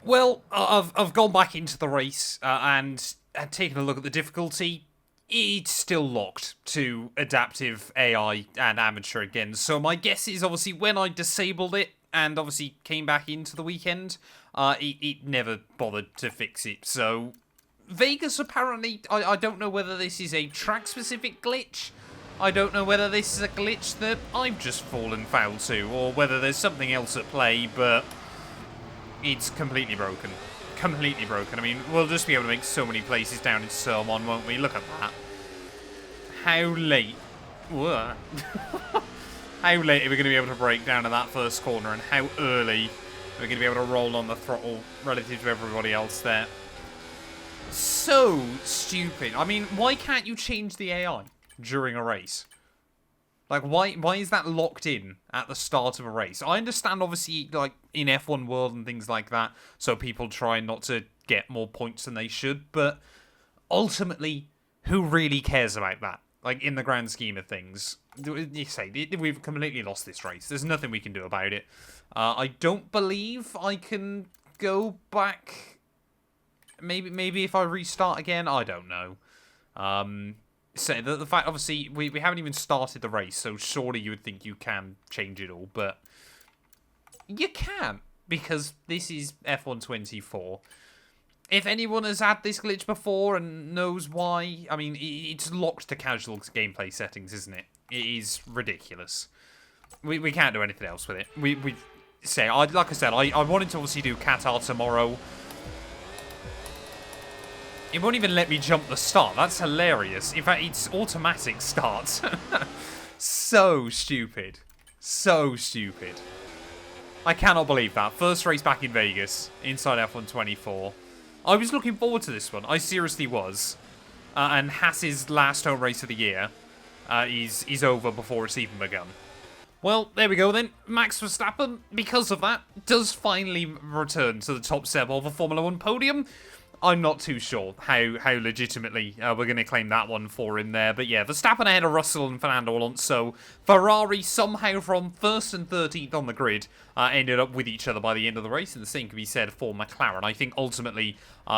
Well, I've gone back into the race and taken a look at the difficulty. It's still locked to adaptive AI and amateur again. So my guess is obviously when I disabled it and obviously came back into the weekend, it never bothered to fix it. So Vegas apparently, I don't know whether this is a track-specific glitch. I don't know whether this is a glitch that I've just fallen foul to, or whether there's something else at play, but it's completely broken. Completely broken. I mean, we'll just be able to make so many places down in Sermon, won't we? Look at that. How late... Whoa. How late are we going to be able to break down to that first corner, and how early are we going to be able to roll on the throttle relative to everybody else there? So stupid. I mean, why can't you change the AI during a race? Like, why is that locked in at the start of a race? I understand, obviously, like, in F1 World and things like that, so people try not to get more points than they should, but ultimately, who really cares about that? Like, in the grand scheme of things, you say, we've completely lost this race. There's nothing we can do about it. I don't believe I can go back. Maybe if I restart again, I don't know. So the fact, obviously, we haven't even started the race, so surely you would think you can change it all, but you can't, because this is F124. If anyone has had this glitch before and knows why, I mean, it's locked to casual gameplay settings, isn't it? It is ridiculous. We can't do anything else with it. Like I said, I wanted to obviously do Qatar tomorrow. It won't even let me jump the start. That's hilarious. In fact, it's automatic start. So stupid. So stupid. I cannot believe that. First race back in Vegas, inside F124. I was looking forward to this one. I seriously was. And Haas's last home race of the year is over before it's even begun. Well, there we go then. Max Verstappen, because of that, does finally return to the top 7 of a Formula 1 podium. I'm not too sure how legitimately we're going to claim that one for him there. But yeah, Verstappen ahead of Russell and Fernando Alonso. Ferrari somehow from 1st and 13th on the grid ended up with each other by the end of the race. And the same can be said for McLaren. I think ultimately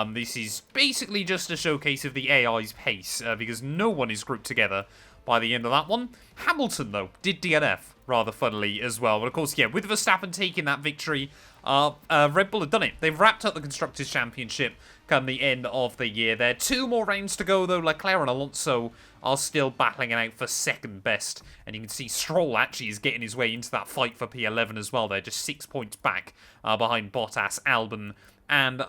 this is basically just a showcase of the AI's pace because no one is grouped together by the end of that one. Hamilton, though, did DNF rather funnily as well. But of course, yeah, with Verstappen taking that victory, Red Bull have done it. They've wrapped up the Constructors' Championship come the end of the year there. 2 more rounds to go, though. Leclerc and Alonso are still battling it out for second best. And you can see Stroll actually is getting his way into that fight for P11 as well. They're just 6 points back behind Bottas, Albon, and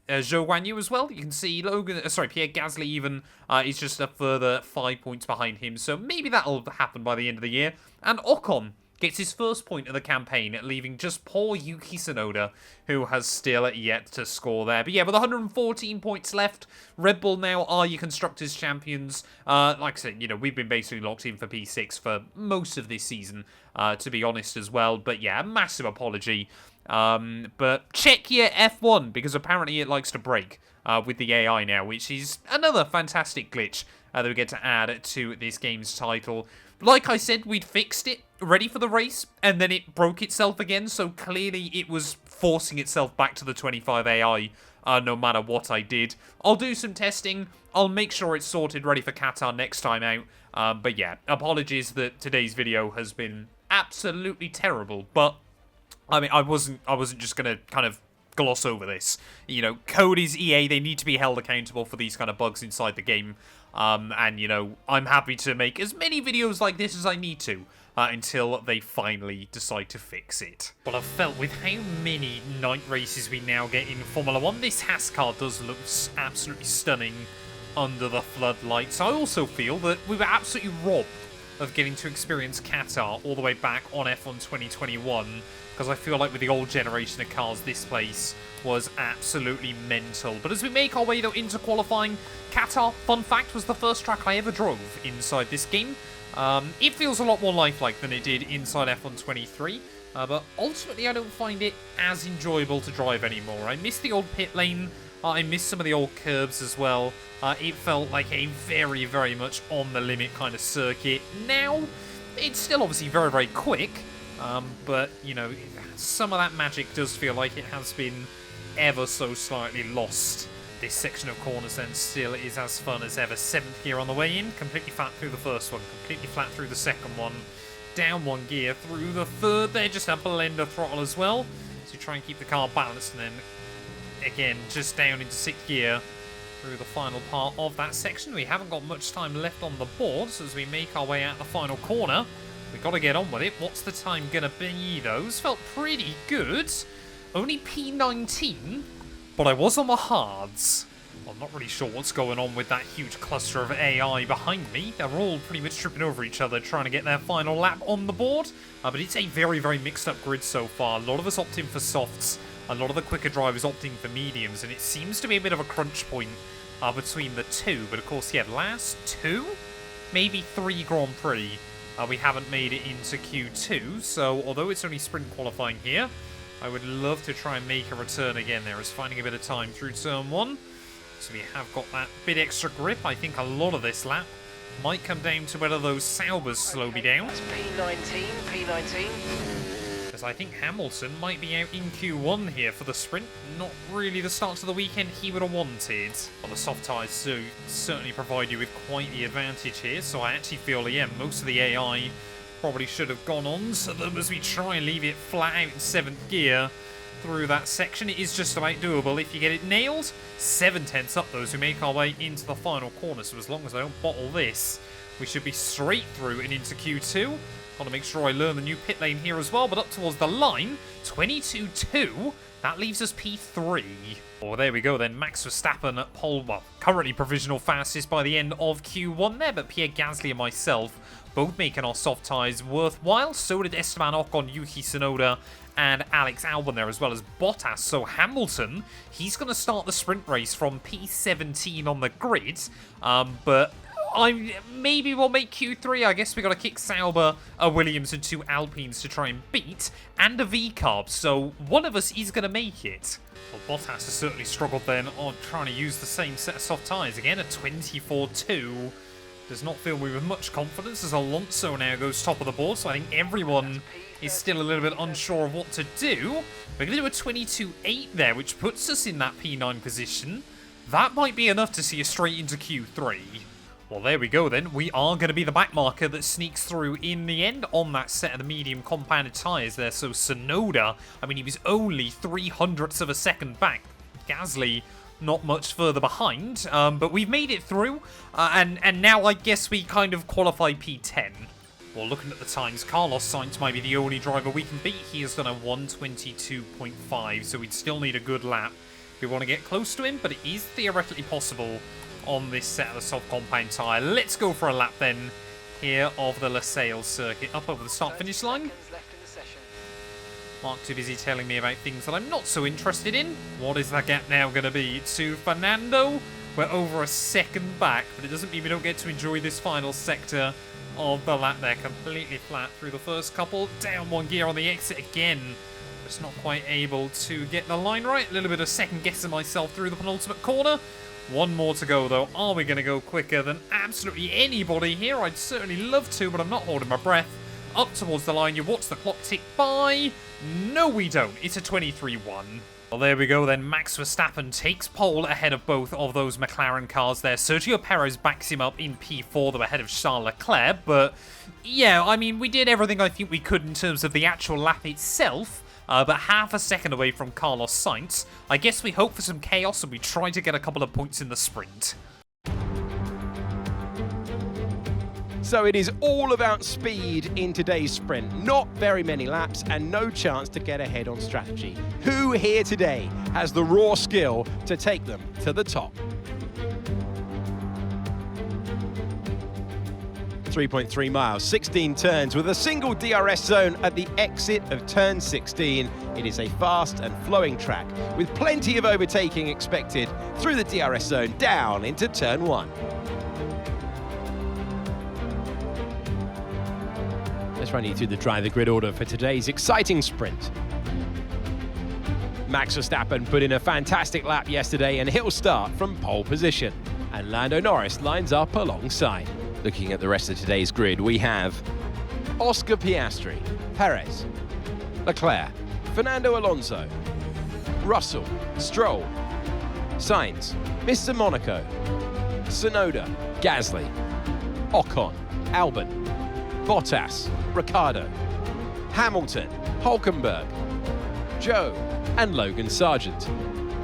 Zhou Guanyu as well. You can see Pierre Gasly even is just a further 5 points behind him. So maybe that'll happen by the end of the year. And Ocon gets his first point of the campaign, leaving just poor Yuki Tsunoda, who has still yet to score there. But yeah, with 114 points left, Red Bull now are your Constructors' Champions. Like I said, you know, we've been basically locked in for P6 for most of this season, to be honest as well. But yeah, a massive apology. But check your F1, because apparently it likes to break with the AI now, which is another fantastic glitch that we get to add to this game's title. Like I said, we'd fixed it, ready for the race, and then it broke itself again, so clearly it was forcing itself back to the 25 AI, no matter what I did. I'll do some testing, I'll make sure it's sorted, ready for Qatar next time out, but yeah, apologies that today's video has been absolutely terrible, but I mean, I wasn't just gonna kind of gloss over this. You know, code is EA, they need to be held accountable for these kind of bugs inside the game. And, you know, I'm happy to make as many videos like this as I need to until they finally decide to fix it. But I've felt with how many night races we now get in Formula 1, this Haas car does look absolutely stunning under the floodlights. I also feel that we were absolutely robbed of getting to experience Qatar all the way back on F1 2021, because I feel like with the old generation of cars, this place was absolutely mental. But as we make our way though into qualifying, Qatar, fun fact, was the first track I ever drove inside this game. It feels a lot more lifelike than it did inside F1 23, but ultimately I don't find it as enjoyable to drive anymore. I miss the old pit lane. I miss some of the old curbs as well. It felt like a very, very much on the limit kind of circuit. Now, it's still obviously very, very quick, but, you know, some of that magic does feel like it has been ever so slightly lost. This section of corners then still is as fun as ever. 7th gear on the way in, completely flat through the first one, completely flat through the second one, down 1 gear through the third. There, just a blender throttle as well, so you try and keep the car balanced, and then again, just down into 6th gear through the final part of that section. We haven't got much time left on the board, so as we make our way out the final corner, we've got to get on with it. What's the time going to be? Those felt pretty good. Only P19, but I was on the hards. I'm not really sure what's going on with that huge cluster of AI behind me. They're all pretty much tripping over each other trying to get their final lap on the board. But it's a very, very mixed up grid so far. A lot of us opting for softs. A lot of the quicker drivers opting for mediums, and it seems to be a bit of a crunch point between the two. But of course, yeah, last 2, maybe 3 Grand Prix, we haven't made it into Q2. So although it's only sprint qualifying here, I would love to try and make a return again there, as finding a bit of time through turn 1. So we have got that bit extra grip. I think a lot of this lap might come down to whether those Saubers slow me down. That's P19. As I think Hamilton might be out in Q1 here for the sprint. Not really the start to the weekend he would have wanted. Well, the soft tyres do certainly provide you with quite the advantage here, so I actually feel, yeah, most of the AI probably should have gone on to them as we try and leave it flat out in 7th gear through that section. It is just about doable if you get it nailed. 7/10 up though as we make our way into the final corner, so as long as I don't bottle this, we should be straight through and into Q2. Got to make sure I learn the new pit lane here as well, but up towards the line, 22.2, that leaves us P3. Oh, there we go then, Max Verstappen at pole, well, currently provisional fastest by the end of Q1 there, but Pierre Gasly and myself both making our soft tyres worthwhile. So did Esteban Ocon, Yuki Tsunoda, and Alex Albon there, as well as Bottas. So Hamilton, he's going to start the sprint race from P17 on the grid, but maybe we'll make Q3. I guess we got to kick Sauber, a Williams, and 2 Alpines to try and beat, and a V-Carb, so one of us is going to make it. Well, Bottas has certainly struggled then on trying to use the same set of soft tyres. Again, a 24.2. Does not fill me with much confidence as Alonso now goes top of the board, so I think everyone is still a little bit unsure of what to do. We're going to do a 22.8 there, which puts us in that P9 position. That might be enough to see us straight into Q3. Well, there we go then. We are going to be the back marker that sneaks through in the end on that set of the medium compounded tyres there. So Tsunoda, I mean, he was only 0.03 of a second back. Gasly, not much further behind, but we've made it through, and now I guess we kind of qualify P10. Well, looking at the times, Carlos Sainz might be the only driver we can beat. He has done a 1:22.5, so we'd still need a good lap if we want to get close to him, but it is theoretically possible on this set of the soft compound tyre. Let's go for a lap then here of the Losail circuit, up over the start-finish line. Mark too busy telling me about things that I'm not so interested in. What is that gap now going to be to Fernando? We're over a second back, but it doesn't mean we don't get to enjoy this final sector of the lap there. Completely flat through the first couple, down 1 gear on the exit again. Just not quite able to get the line right. A little bit of second guessing myself through the penultimate corner. 1 more to go though. Are we going to go quicker than absolutely anybody here? I'd certainly love to, but I'm not holding my breath. Up towards the line, you watch the clock tick by. No, we don't. It's a 23.1. Well, there we go then. Max Verstappen takes pole ahead of both of those McLaren cars there. Sergio Perez backs him up in P4, though ahead of Charles Leclerc. But, yeah, I mean, we did everything I think we could in terms of the actual lap itself. But half a second away from Carlos Sainz. I guess we hope for some chaos and we try to get a couple of points in the sprint. So it is all about speed in today's sprint. Not very many laps and no chance to get ahead on strategy. Who here today has the raw skill to take them to the top? 3.3 miles, 16 turns with a single DRS zone at the exit of turn 16. It is a fast and flowing track with plenty of overtaking expected through the DRS zone down into turn 1. Let's run you through the driver grid order for today's exciting sprint. Max Verstappen put in a fantastic lap yesterday and he'll start from pole position. And Lando Norris lines up alongside. Looking at the rest of today's grid, we have Oscar Piastri, Perez, Leclerc, Fernando Alonso, Russell, Stroll, Sainz, Mr. Monaco, Tsunoda, Gasly, Ocon, Albon, Bottas, Ricciardo, Hamilton, Hülkenberg, Joe, and Logan Sargent.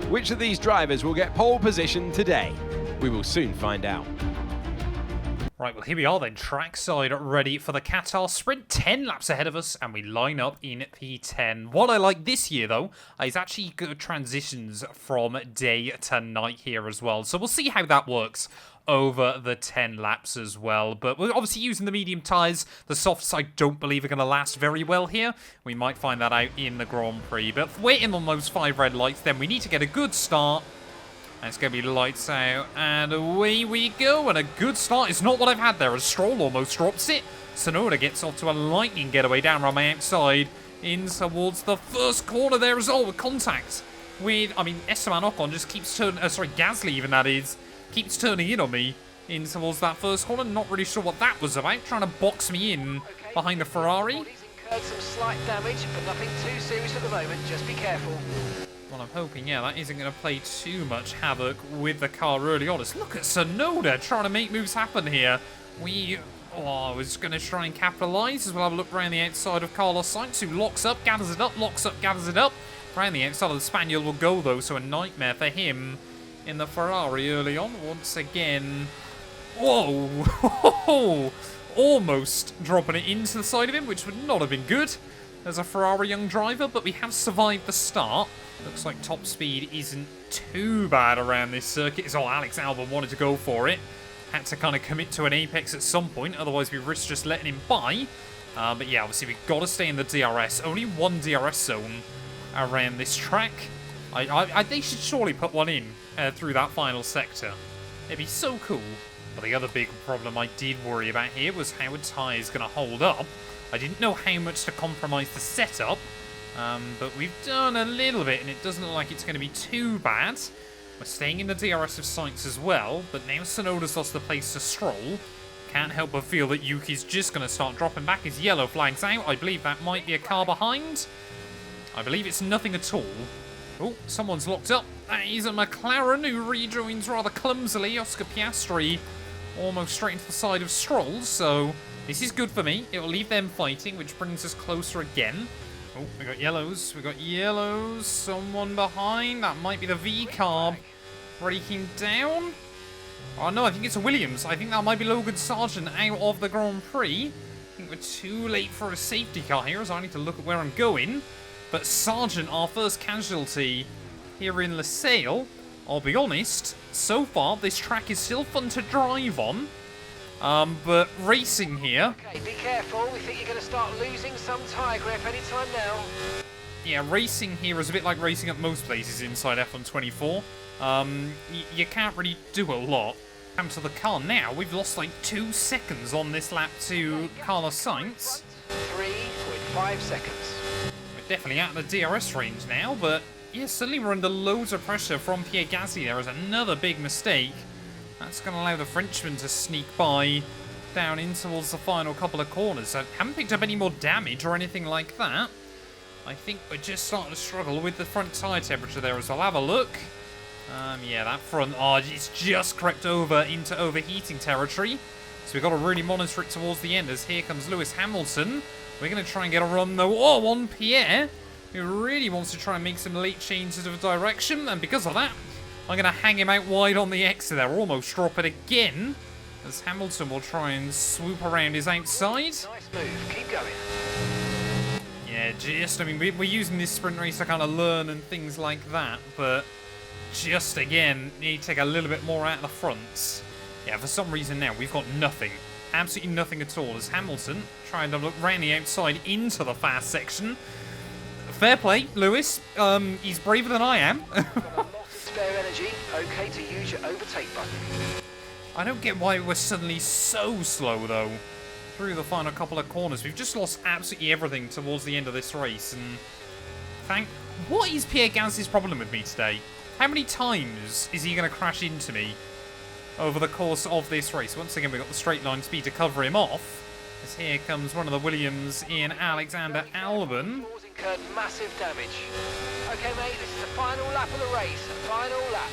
Which of these drivers will get pole position today? We will soon find out. Right, well, here we are then, trackside, ready for the Qatar Sprint. 10 laps ahead of us, and we line up in P10. What I like this year, though, is actually good transitions from day to night here as well. So we'll see how that works over the 10 laps as well. But we're obviously using the medium tyres. The softs, I don't believe, are going to last very well here. We might find that out in the Grand Prix. But waiting on those 5 red lights, then we need to get a good start. And it's going to be lights out, and away we go, and a good start. It's not what I've had there, as Stroll almost drops it. Tsunoda gets off to a lightning getaway down around my outside, in towards the first corner there as well, with contact with, Esteban Ocon just keeps turning, Gasly even that is, keeps turning in on me, in towards that first corner. Not really sure what that was about, trying to box me in behind the Ferrari. He's incurred some slight damage, but nothing too serious at the moment, just be careful. Well, I'm hoping, yeah, that isn't going to play too much havoc with the car early on. Look at Tsunoda trying to make moves happen here. I was going to try and capitalise as well. Have a look around the outside of Carlos Sainz, who locks up, gathers it up, locks up, gathers it up. Around the outside of the Spaniel will go, though, so a nightmare for him in the Ferrari early on. Once again, whoa, almost dropping it into the side of him, which would not have been good as a Ferrari young driver, but we have survived the start. Looks like top speed isn't too bad around this circuit. So Alex Albon wanted to go for it. Had to kind of commit to an apex at some point, otherwise we risk just letting him by. But yeah, obviously we've got to stay in the DRS. Only one DRS zone around this track. They should surely put one in through that final sector. It'd be so cool. But the other big problem I did worry about here was how a tyre is going to hold up. I didn't know how much to compromise the setup. But we've done a little bit, and it doesn't look like it's going to be too bad. We're staying in the DRS of Sainz as well, but now Tsunoda's lost the place to Stroll. Can't help but feel that Yuki's just going to start dropping back his yellow flags out. I believe that might be a car behind. I believe it's nothing at all. Oh, someone's locked up. That is a McLaren who rejoins rather clumsily. Oscar Piastri almost straight into the side of Stroll, so this is good for me. It will leave them fighting, which brings us closer again. Oh, we got yellows. We got yellows. Someone behind. That might be the V-carb breaking down. Oh, no, I think it's a Williams. I think that might be Logan Sargent out of the Grand Prix. I think we're too late for a safety car here, as I need to look at where I'm going. But Sargent, our first casualty here in Losail. I'll be honest, so far, this track is still fun to drive on. But racing here... Okay, be careful. We think you're going to start losing some tyre grip anytime now. Yeah, racing here is a bit like racing at most places inside F124. You can't really do a lot. Come to the car now. We've lost like 2 seconds on this lap to Carlos Sainz. 3.5 seconds. We're definitely out of the DRS range now, but yeah, suddenly we're under loads of pressure from Pierre Gasly. There is another big mistake. That's going to allow the Frenchman to sneak by down in towards the final couple of corners. So haven't picked up any more damage or anything like that. I think we're just starting to struggle with the front tyre temperature there as well. Have a look. Yeah, that front, it's just crept over into overheating territory. So we've got to really monitor it towards the end as here comes Lewis Hamilton. We're going to try and get a run though on Pierre, who really wants to try and make some late changes of direction. And because of that, I'm going to hang him out wide on the exit there. Almost drop it again as Hamilton will try and swoop around his outside. Nice move. Keep going. Yeah, I mean, we're using this sprint race to kind of learn and things like that, but just, again, need to take a little bit more out of the fronts. Yeah, for some reason now, we've got nothing. Absolutely nothing at all, as Hamilton trying to look round the outside into the fast section. Fair play, Lewis. He's braver than I am. Got a lot of spare energy. Okay to use your overtake button. I don't get why we're suddenly so slow, though. Through the final couple of corners, we've just lost absolutely everything towards the end of this race, and what is Pierre Gasly's problem with me today? How many times is he going to crash into me over the course of this race? Once again, we've got the straight line speed to cover him off, as here comes one of the Williams in Alexander Albon. Incurred massive damage. Okay, mate, this is the final lap of the race. Final lap.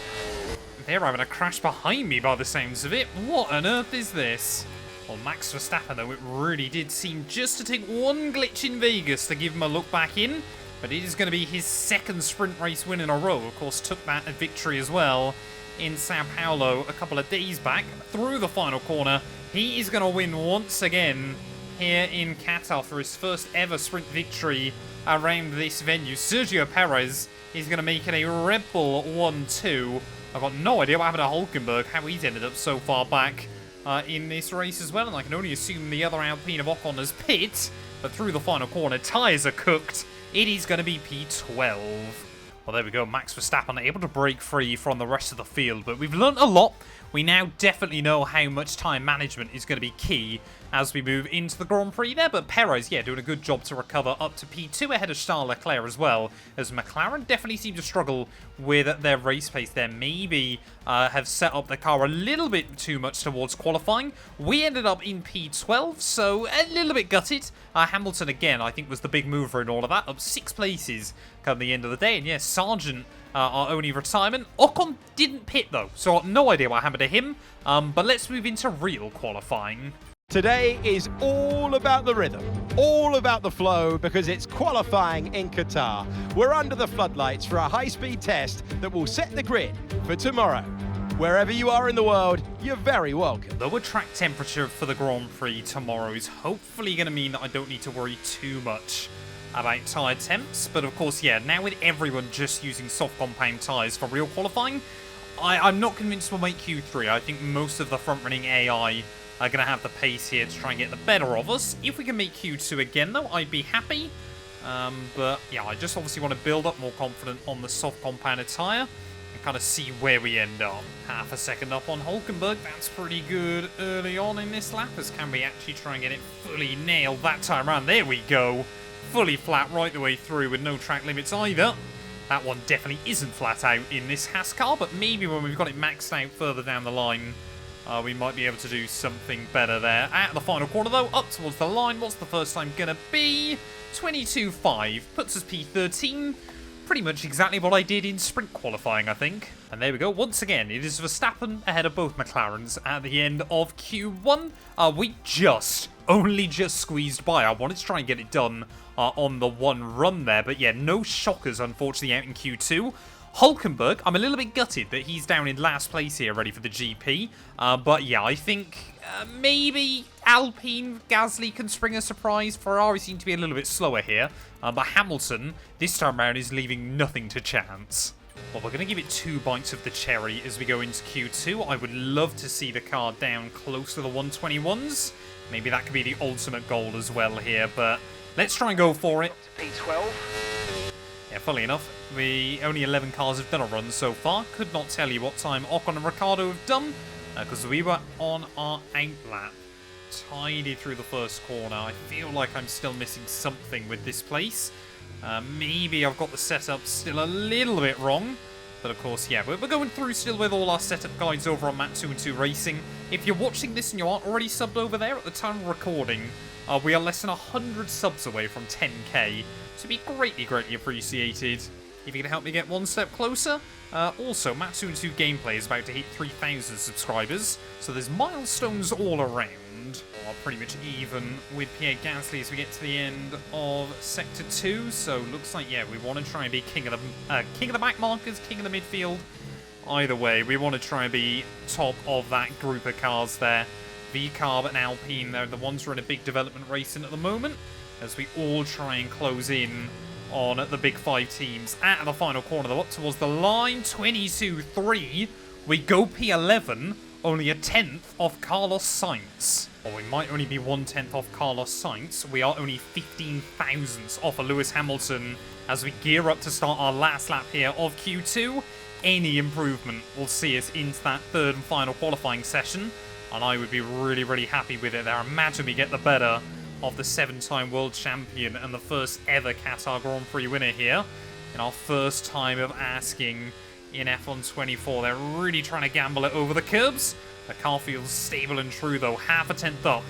They're having a crash behind me by the sounds of it. What on earth is this? Well, Max Verstappen, though, it really did seem just to take one glitch in Vegas to give him a look back in. But it is going to be his second sprint race win in a row. Of course, took that victory as well in Sao Paulo a couple of days back. Through the final corner, he is going to win once again here in Qatar for his first ever sprint victory around this venue. Sergio Perez is going to make it a Red Bull 1-2. I've got no idea what happened to Hülkenberg, how he's ended up so far back in this race as well, and I can only assume the other Alpine of Ocon has pit, but through the final corner, tyres are cooked. It is going to be P12. Well, there we go, Max Verstappen able to break free from the rest of the field, but we've learnt a lot. We now definitely know how much time management is going to be key as we move into the Grand Prix there, but Perez, yeah, doing a good job to recover up to P2 ahead of Charles Leclerc as well, as McLaren definitely seem to struggle with their race pace there. Maybe have set up the car a little bit too much towards qualifying. We ended up in P12, so a little bit gutted. Hamilton, again, I think was the big mover in all of that, up 6 places come the end of the day, and yes, Sargent our only retirement. Ocon didn't pit though, so I've no idea what happened to him, but let's move into real qualifying. Today is all about the rhythm, all about the flow, because it's qualifying in Qatar. We're under the floodlights for a high-speed test that will set the grid for tomorrow. Wherever you are in the world, you're very welcome. Lower track temperature for the Grand Prix tomorrow is hopefully going to mean that I don't need to worry too much about tyre temps, but of course, yeah, now with everyone just using soft compound tyres for real qualifying, I'm not convinced we'll make Q3. I think most of the front-running AI are going to have the pace here to try and get the better of us. If we can make Q2 again, though, I'd be happy. But, yeah, I just obviously want to build up more confidence on the soft compounded tyre and kind of see where we end up. Half a second up on Hülkenberg. That's pretty good early on in this lap, as can we actually try and get it fully nailed that time around. There we go. Fully flat right the way through with no track limits either. That one definitely isn't flat out in this Haas car, but maybe when we've got it maxed out further down the line, we might be able to do something better there. At the final corner, though, up towards the line. What's the first time going to be? 22.5. Puts us P13. Pretty much exactly what I did in sprint qualifying, I think. And there we go. Once again, it is Verstappen ahead of both McLarens at the end of Q1. We only just squeezed by. I wanted to try and get it done on the one run there. But yeah, no shockers, unfortunately, out in Q2. Hülkenberg, I'm a little bit gutted that he's down in last place here, ready for the GP. But yeah, I think maybe Alpine, Gasly can spring a surprise. Ferrari seem to be a little bit slower here. But Hamilton, this time around, is leaving nothing to chance. Well, we're going to give it 2 bites of the cherry as we go into Q2. I would love to see the car down close to the 121s. Maybe that could be the ultimate goal as well here, but let's try and go for it. P12. Yeah, funnily enough, only 11 cars have done a run so far. Could not tell you what time Ocon and Ricciardo have done, because we were on our out lap. Tidy through the first corner. I feel like I'm still missing something with this place. Maybe I've got the setup still a little bit wrong. But of course, yeah, we're going through still with all our setup guides over on Map 2 and 2 Racing. If you're watching this and you aren't already subbed over there at the time of recording, we are less than 100 subs away from 10k. So it'd be greatly, greatly appreciated if you can help me get one step closer. Also, Map 2 and 2 Gameplay is about to hit 3,000 subscribers. So there's milestones all around. Pretty much even with Pierre Gasly as we get to the end of Sector 2. So looks like, yeah, we want to try and be king of the back markers, king of the midfield. Either way, we want to try and be top of that group of cars there. V-Carb and Alpine, they're the ones who are in a big development race in at the moment, as we all try and close in on the big 5 teams at the final corner, though, up towards the line. 22-3. We go P11, only a tenth off Carlos Sainz. Or we might only be 1/10 off Carlos Sainz. We are only 15 thousandths off of Lewis Hamilton as we gear up to start our last lap here of Q2. Any improvement will see us into that third and final qualifying session, and I would be really, really happy with it there. Imagine we get the better of the 7-time world champion and the first ever Qatar Grand Prix winner here in our first time of asking in F1 24. They're really trying to gamble it over the curbs. The car feels stable and true though, half a tenth up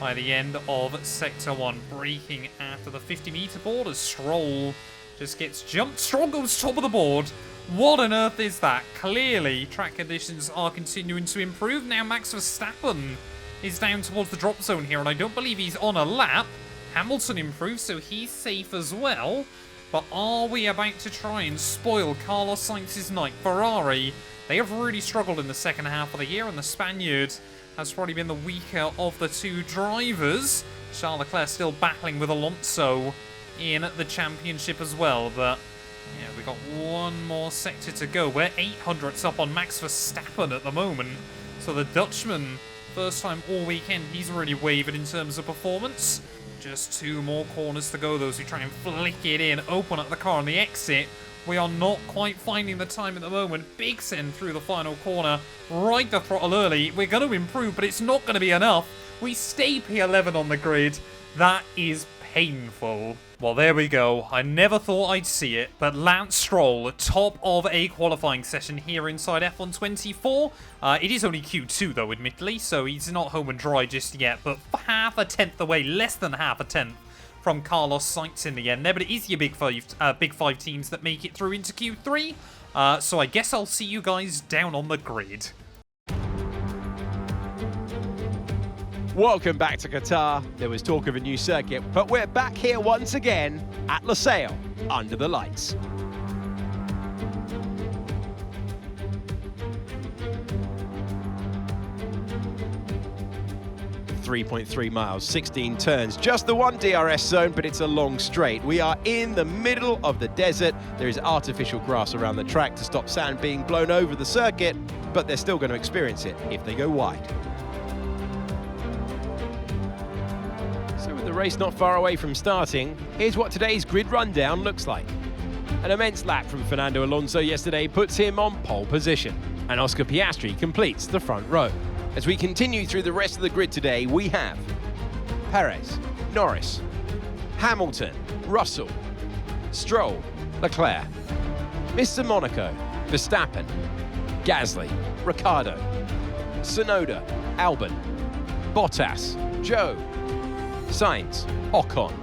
by the end of Sector 1. Braking after the 50-meter board as Stroll just gets jumped. Stroll goes top of the board. What on earth is that? Clearly, track conditions are continuing to improve. Now Max Verstappen is down towards the drop zone here, and I don't believe he's on a lap. Hamilton improves, so he's safe as well. But are we about to try and spoil Carlos Sainz's night? Ferrari, they have really struggled in the second half of the year, and the Spaniard has probably been the weaker of the two drivers. Charles Leclerc still battling with Alonso in the championship as well, but yeah, we've got one more sector to go. We're 800ths up on Max Verstappen at the moment, so the Dutchman, first time all weekend, he's really wavered in terms of performance. Just 2 more corners to go, those who try and flick it in, open up the car on the exit. We are not quite finding the time at the moment. Big send through the final corner, right the throttle early. We're going to improve, but it's not going to be enough. We stay P11 on the grid. That is painful. Well, there we go. I never thought I'd see it, but Lance Stroll, top of a qualifying session here inside F1 24. It is only Q2 though, admittedly, so he's not home and dry just yet, but half a tenth away, less than half a tenth from Carlos Sainz in the end there, but it is your big five teams that make it through into Q3. So I guess I'll see you guys down on the grid. Welcome back to Qatar. There was talk of a new circuit, but we're back here once again at Losail, under the lights. .3 miles, 16 turns, just the one DRS zone, but it's a long straight. We are in the middle of the desert. There is artificial grass around the track to stop sand being blown over the circuit, but they're still going to experience it if they go wide. So with the race not far away from starting, here's what today's grid rundown looks like. An immense lap from Fernando Alonso yesterday puts him on pole position, and Oscar Piastri completes the front row. As we continue through the rest of the grid today, we have Perez, Norris, Hamilton, Russell, Stroll, Leclerc, Mr. Monaco, Verstappen, Gasly, Ricciardo, Tsunoda, Albon, Bottas, Joe, Sainz, Ocon,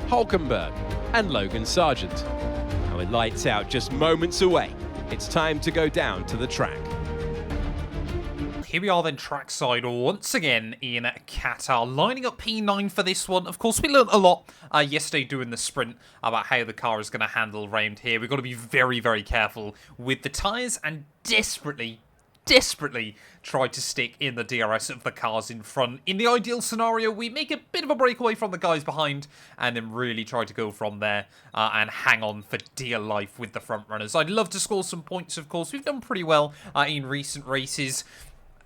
Hülkenberg, and Logan Sargent. And with lights out just moments away, it's time to go down to the track. Here we are then trackside once again in Qatar, lining up P9 for this one. Of course, we learned a lot yesterday doing the sprint about how the car is going to handle round here. We've got to be very, very careful with the tyres and desperately try to stick in the DRS of the cars in front. In the ideal scenario, we make a bit of a breakaway from the guys behind and then really try to go from there and hang on for dear life with the front runners. I'd love to score some points, of course. We've done pretty well in recent races.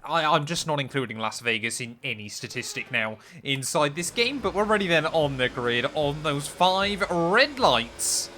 I'm just not including Las Vegas in any statistic now inside this game, but we're ready then on the grid on those 5 red lights.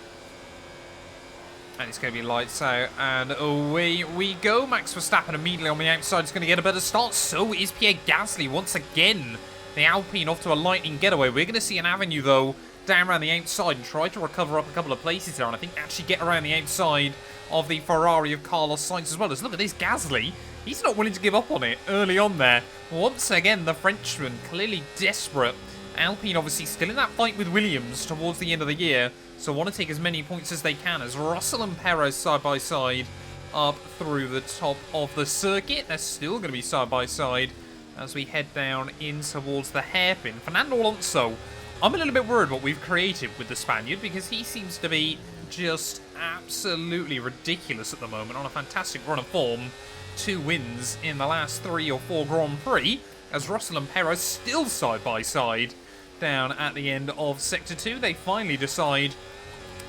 And it's going to be lights out, and away we go. Max Verstappen immediately on the outside is going to get a better start. So is Pierre Gasly once again. The Alpine off to a lightning getaway. We're going to see an avenue, though, down around the outside and try to recover up a couple of places there, and I think actually get around the outside of the Ferrari of Carlos Sainz as well. As look at this Gasly. He's not willing to give up on it early on there. Once again, the Frenchman clearly desperate. Alpine obviously still in that fight with Williams towards the end of the year, so want to take as many points as they can as Russell and Perez side by side up through the top of the circuit. They're still going to be side by side as we head down in towards the hairpin. Fernando Alonso, I'm a little bit worried what we've created with the Spaniard because he seems to be just absolutely ridiculous at the moment on a fantastic run of form. 2 wins in the last 3 or 4 Grand Prix. as Russell and Perez still side by side down at the end of Sector 2. They finally decide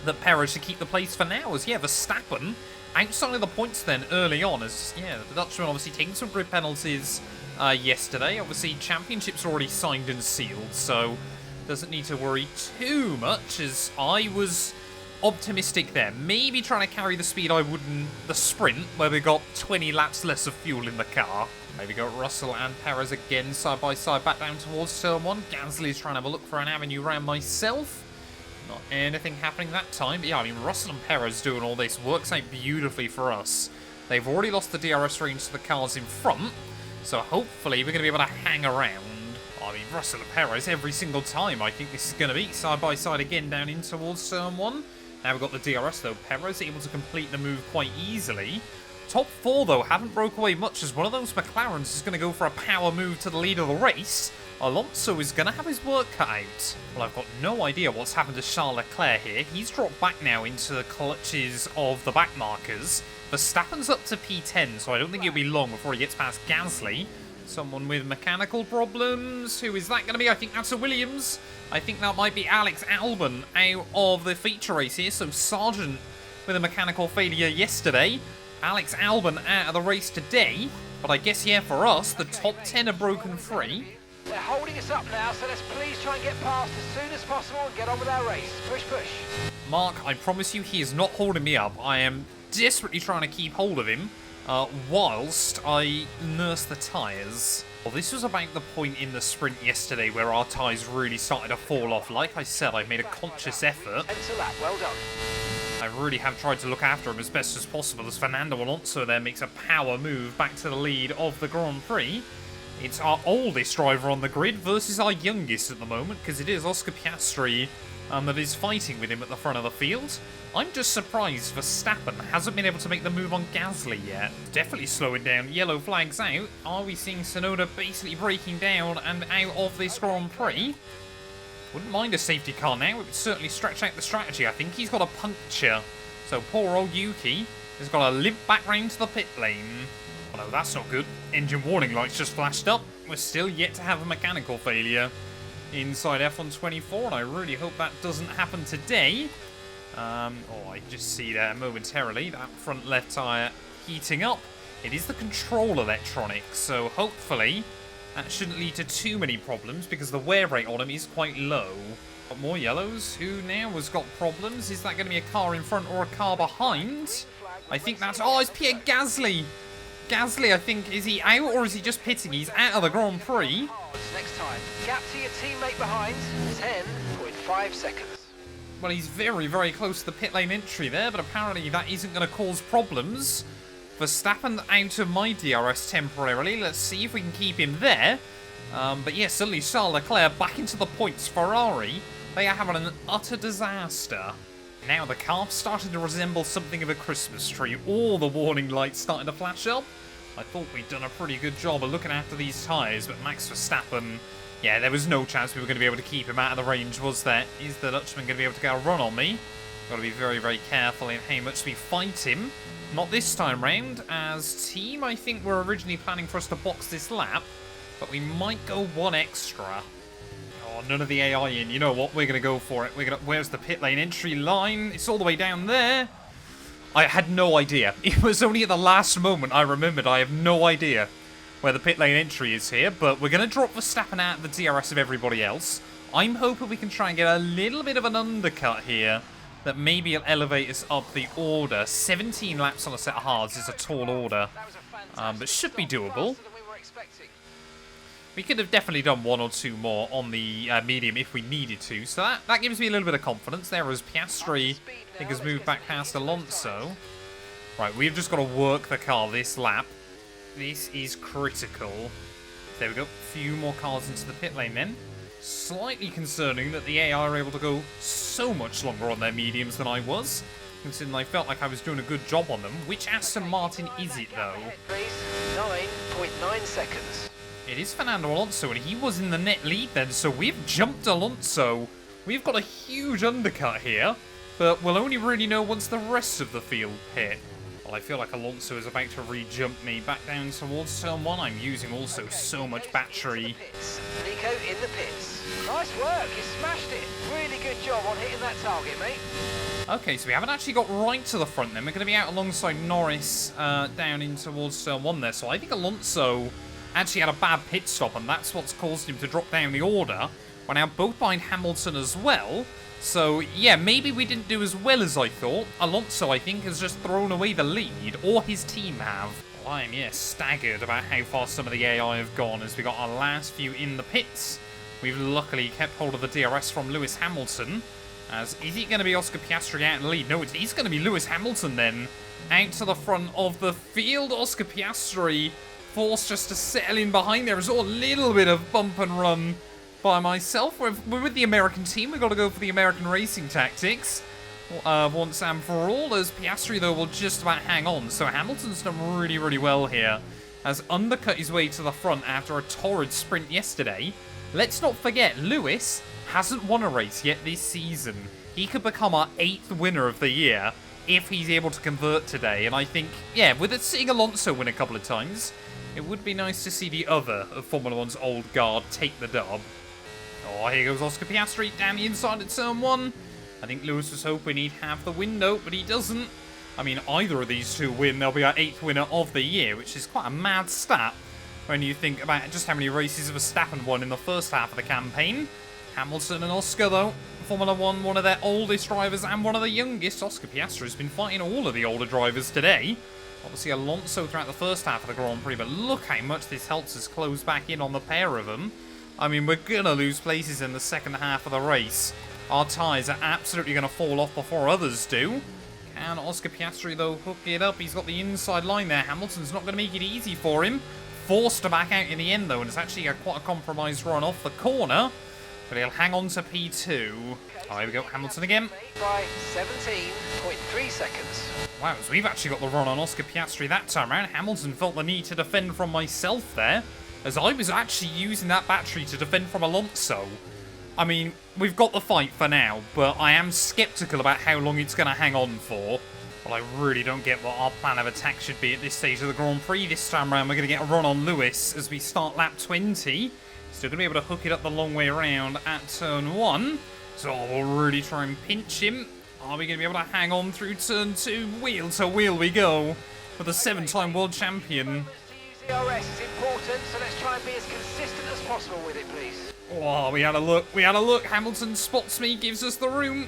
that Perez should keep the place for now, as, yeah, Verstappen outside of the points then early on, as, yeah, the Dutchman obviously taking some grid penalties yesterday. Obviously, championship's already signed and sealed, so doesn't need to worry too much, as I was optimistic there. Maybe trying to carry the speed I would in the sprint, where we got 20 laps less of fuel in the car. Maybe got Russell and Perez again side by side back down towards turn 1. Gasly's trying to have a look for an avenue around myself. Not anything happening that time, but yeah, I mean, Russell and Perez doing all this works out beautifully for us. They've already lost the DRS range to the cars in front, so hopefully we're going to be able to hang around. I mean, Russell and Perez every single time. I think this is going to be side by side again down in towards turn 1. Now we've got the DRS though. Perez able to complete the move quite easily. Top 4 though haven't broke away much, as one of those McLarens is going to go for a power move to the lead of the race. Alonso is going to have his work cut out. Well, I've got no idea what's happened to Charles Leclerc here. He's dropped back now into the clutches of the back markers. Verstappen's up to P10, so I don't think it'll be long before he gets past Gasly. Someone with mechanical problems. Who is that going to be? I think that's a Williams. I think that might be Alex Albon out of the feature race here. So Sargent with a mechanical failure yesterday. Alex Albon out of the race today. But I guess, yeah, for us, the top 10 are broken free. They're holding us up now, so let's please try and get past as soon as possible and get on with our race. Push, push. Mark, I promise you he is not holding me up. I am desperately trying to keep hold of him whilst I nurse the tyres. Well, this was about the point in the sprint yesterday where our tyres really started to fall off. Like I said, I've made a conscious effort. Enter lap, well done. I really have tried to look after him as best as possible, as Fernando Alonso there makes a power move back to the lead of the Grand Prix. It's our oldest driver on the grid versus our youngest at the moment, because it is Oscar Piastri that is fighting with him at the front of the field. I'm just surprised Verstappen hasn't been able to make the move on Gasly yet. Definitely slowing down. Yellow flags out. Are we seeing Tsunoda basically breaking down and out of this Grand Prix? Wouldn't mind a safety car now. It would certainly stretch out the strategy. I think he's got a puncture. So poor old Yuki has got to limp back round to the pit lane. Oh no, that's not good. Engine warning lights just flashed up. We're still yet to have a mechanical failure inside F124, and I really hope that doesn't happen today. Oh, I just see there momentarily that front left tyre heating up. It is the control electronics, so hopefully that shouldn't lead to too many problems, because the wear rate on him is quite low. Got more yellows. Who now has got problems? Is that going to be a car in front or a car behind? I think that's... Oh, it's Pierre Gasly. Gasly, I think, is he out or is he just pitting? He's out of the Grand Prix. Next time, gap to your teammate behind, 10.5 seconds. Well, he's very, very close to the pit lane entry there, but apparently that isn't going to cause problems. Verstappen out of my DRS temporarily. Let's see if we can keep him there. But yeah, suddenly Charles Leclerc back into the points. Ferrari, they are having an utter disaster. Now the car's starting to resemble something of a Christmas tree. All the warning lights starting to flash up. I thought we'd done a pretty good job of looking after these tyres, but Max Verstappen, yeah, there was no chance we were going to be able to keep him out of the range, was there? Is the Dutchman going to be able to get a run on me? Got to be very, very careful in how much we fight him. Not this time round. As team, I think we're originally planning for us to box this lap, but we might go one extra. Oh, none of the AI in. You know what? We're going to go for it. Where's the pit lane entry line? It's all the way down there. I had no idea. It was only at the last moment I remembered. I have no idea where the pit lane entry is here, but we're going to drop Verstappen out of the DRS of everybody else. I'm hoping we can try and get a little bit of an undercut here that maybe will elevate us up the order. 17 laps on a set of hards is a tall order, but should be doable. We could have definitely done one or two more on the medium if we needed to, so that gives me a little bit of confidence. There as Piastri, I think, has moved back past Alonso. Right, we've just got to work the car this lap. This is critical. There we go. A few more cars into the pit lane then. Slightly concerning that the AI are able to go so much longer on their mediums than I was, considering I felt like I was doing a good job on them. Which Aston Martin is it, though? 9.9 seconds. It is Fernando Alonso, and he was in the net lead then, so we've jumped Alonso. We've got a huge undercut here, but we'll only really know once the rest of the field pit. Well, I feel like Alonso is about to re-jump me back down towards turn 1. I'm using also so much battery. Nico in the pits. Nice work, you smashed it. Really good job on hitting that target, mate. Okay, so we haven't actually got right to the front then. We're going to be out alongside Norris down in towards turn 1 there. So I think Alonso actually had a bad pit stop, and that's what's caused him to drop down the order. We're now both behind Hamilton as well. So, yeah, maybe we didn't do as well as I thought. Alonso, I think, has just thrown away the lead, or his team have. Well, I'm, yeah, staggered about how far some of the AI have gone as we got our last few in the pits. We've luckily kept hold of the DRS from Lewis Hamilton. As, is it going to be Oscar Piastri out in the lead? No, it's going to be Lewis Hamilton then. Out to the front of the field. Oscar Piastri forced just to settle in behind there. There's a little bit of bump and run by myself. We're with the American team. We've got to go for the American racing tactics once and for all, as Piastri, though, will just about hang on. So Hamilton's done really, really well here, has undercut his way to the front after a torrid sprint yesterday. Let's not forget, Lewis hasn't won a race yet this season. He could become our 8th winner of the year if he's able to convert today. And I think, yeah, with seeing Alonso win a couple of times, it would be nice to see the other of Formula 1's old guard take the dub. Oh, here goes Oscar Piastri down the inside of turn 1. I think Lewis was hoping he'd have the window, but he doesn't. I mean, either of these two win, they'll be our 8th winner of the year, which is quite a mad stat when you think about just how many races Verstappen won in the first half of the campaign. Hamilton and Oscar, though, Formula 1, one of their oldest drivers and one of the youngest. Oscar Piastri has been fighting all of the older drivers today. Obviously, Alonso throughout the first half of the Grand Prix, but look how much this helps us close back in on the pair of them. I mean, we're going to lose places in the second half of the race. Our tyres are absolutely going to fall off before others do. Can Oscar Piastri, though, hook it up? He's got the inside line there. Hamilton's not going to make it easy for him. Forced to back out in the end, though, and it's actually quite a compromised run off the corner. But he'll hang on to P2. Oh, here we go, Hamilton again. By 17.3 seconds. Wow, so we've actually got the run on Oscar Piastri that time around. Hamilton felt the need to defend from myself there, as I was actually using that battery to defend from Alonso. I mean, we've got the fight for now, but I am sceptical about how long it's going to hang on for. Well, I really don't get what our plan of attack should be at this stage of the Grand Prix. This time around, we're going to get a run on Lewis as we start lap 20. Still going to be able to hook it up the long way around at turn 1. So we'll really try and pinch him. Are we going to be able to hang on through turn 2? Wheel to wheel we go for the 7-time world champion. DRS is important, so let's try and be as consistent as possible with it, please. Oh, we had a look. Hamilton spots me, gives us the room.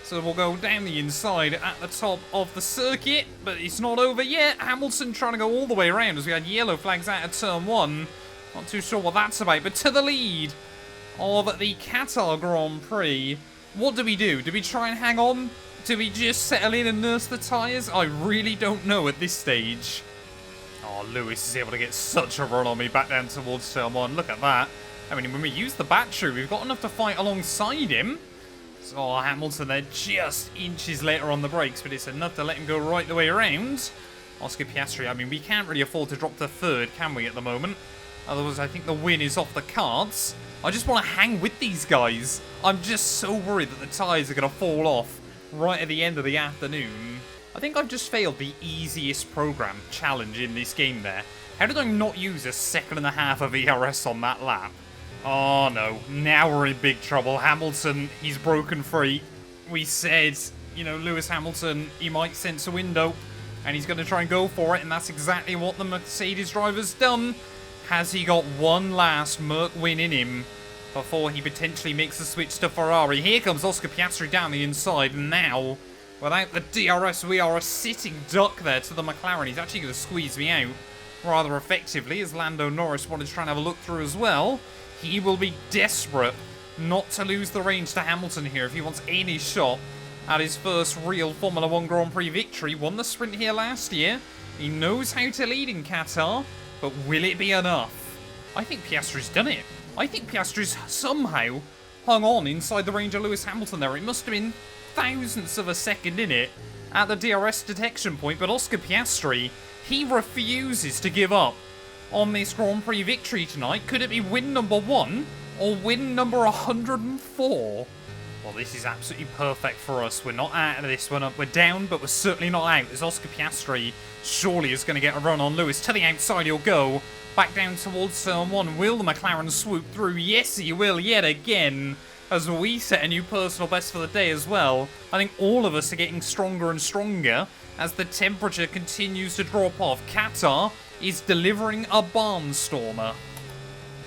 So we'll go down the inside at the top of the circuit, but it's not over yet. Hamilton trying to go all the way around as we had yellow flags out of turn 1. Not too sure what that's about, but to the lead of the Qatar Grand Prix. What do we do? Do we try and hang on? Do we just settle in and nurse the tyres? I really don't know at this stage. Oh, Lewis is able to get such a run on me back down towards turn 1. Look at that. I mean, when we use the battery, we've got enough to fight alongside him. So Hamilton there just inches later on the brakes, but it's enough to let him go right the way around. Oscar Piastri, I mean, we can't really afford to drop to 3rd, can we, at the moment? Otherwise, I think the win is off the cards. I just want to hang with these guys. I'm just so worried that the tyres are going to fall off right at the end of the afternoon. I think I've just failed the easiest program challenge in this game there. How did I not use 1.5 seconds of ERS on that lap? Oh no, now we're in big trouble. Hamilton, he's broken free. We said, you know, Lewis Hamilton, he might sense a window, and he's going to try and go for it, and that's exactly what the Mercedes driver's done. Has he got one last Merc win in him before he potentially makes the switch to Ferrari? Here comes Oscar Piastri down the inside, and now, without the DRS, we are a sitting duck there to the McLaren. He's actually going to squeeze me out rather effectively, as Lando Norris wanted to try and have a look through as well. He will be desperate not to lose the range to Hamilton here if he wants any shot at his first real Formula 1 Grand Prix victory. Won the sprint here last year. He knows how to lead in Qatar, but will it be enough? I think Piastri's done it. I think Piastri's somehow hung on inside the range of Lewis Hamilton there. It must have been thousandths of a second in it at the DRS detection point, but Oscar Piastri, he refuses to give up on this Grand Prix victory tonight. Could it be win number 1 or win number 104? Well, this is absolutely perfect for us. We're not out of this one. We're down, but we're certainly not out. As Oscar Piastri surely is going to get a run on Lewis. To the outside he'll go. Back down towards turn 1. Will the McLaren swoop through? Yes, he will yet again. As we set a new personal best for the day as well. I think all of us are getting stronger and stronger as the temperature continues to drop off. Qatar is delivering a barnstormer.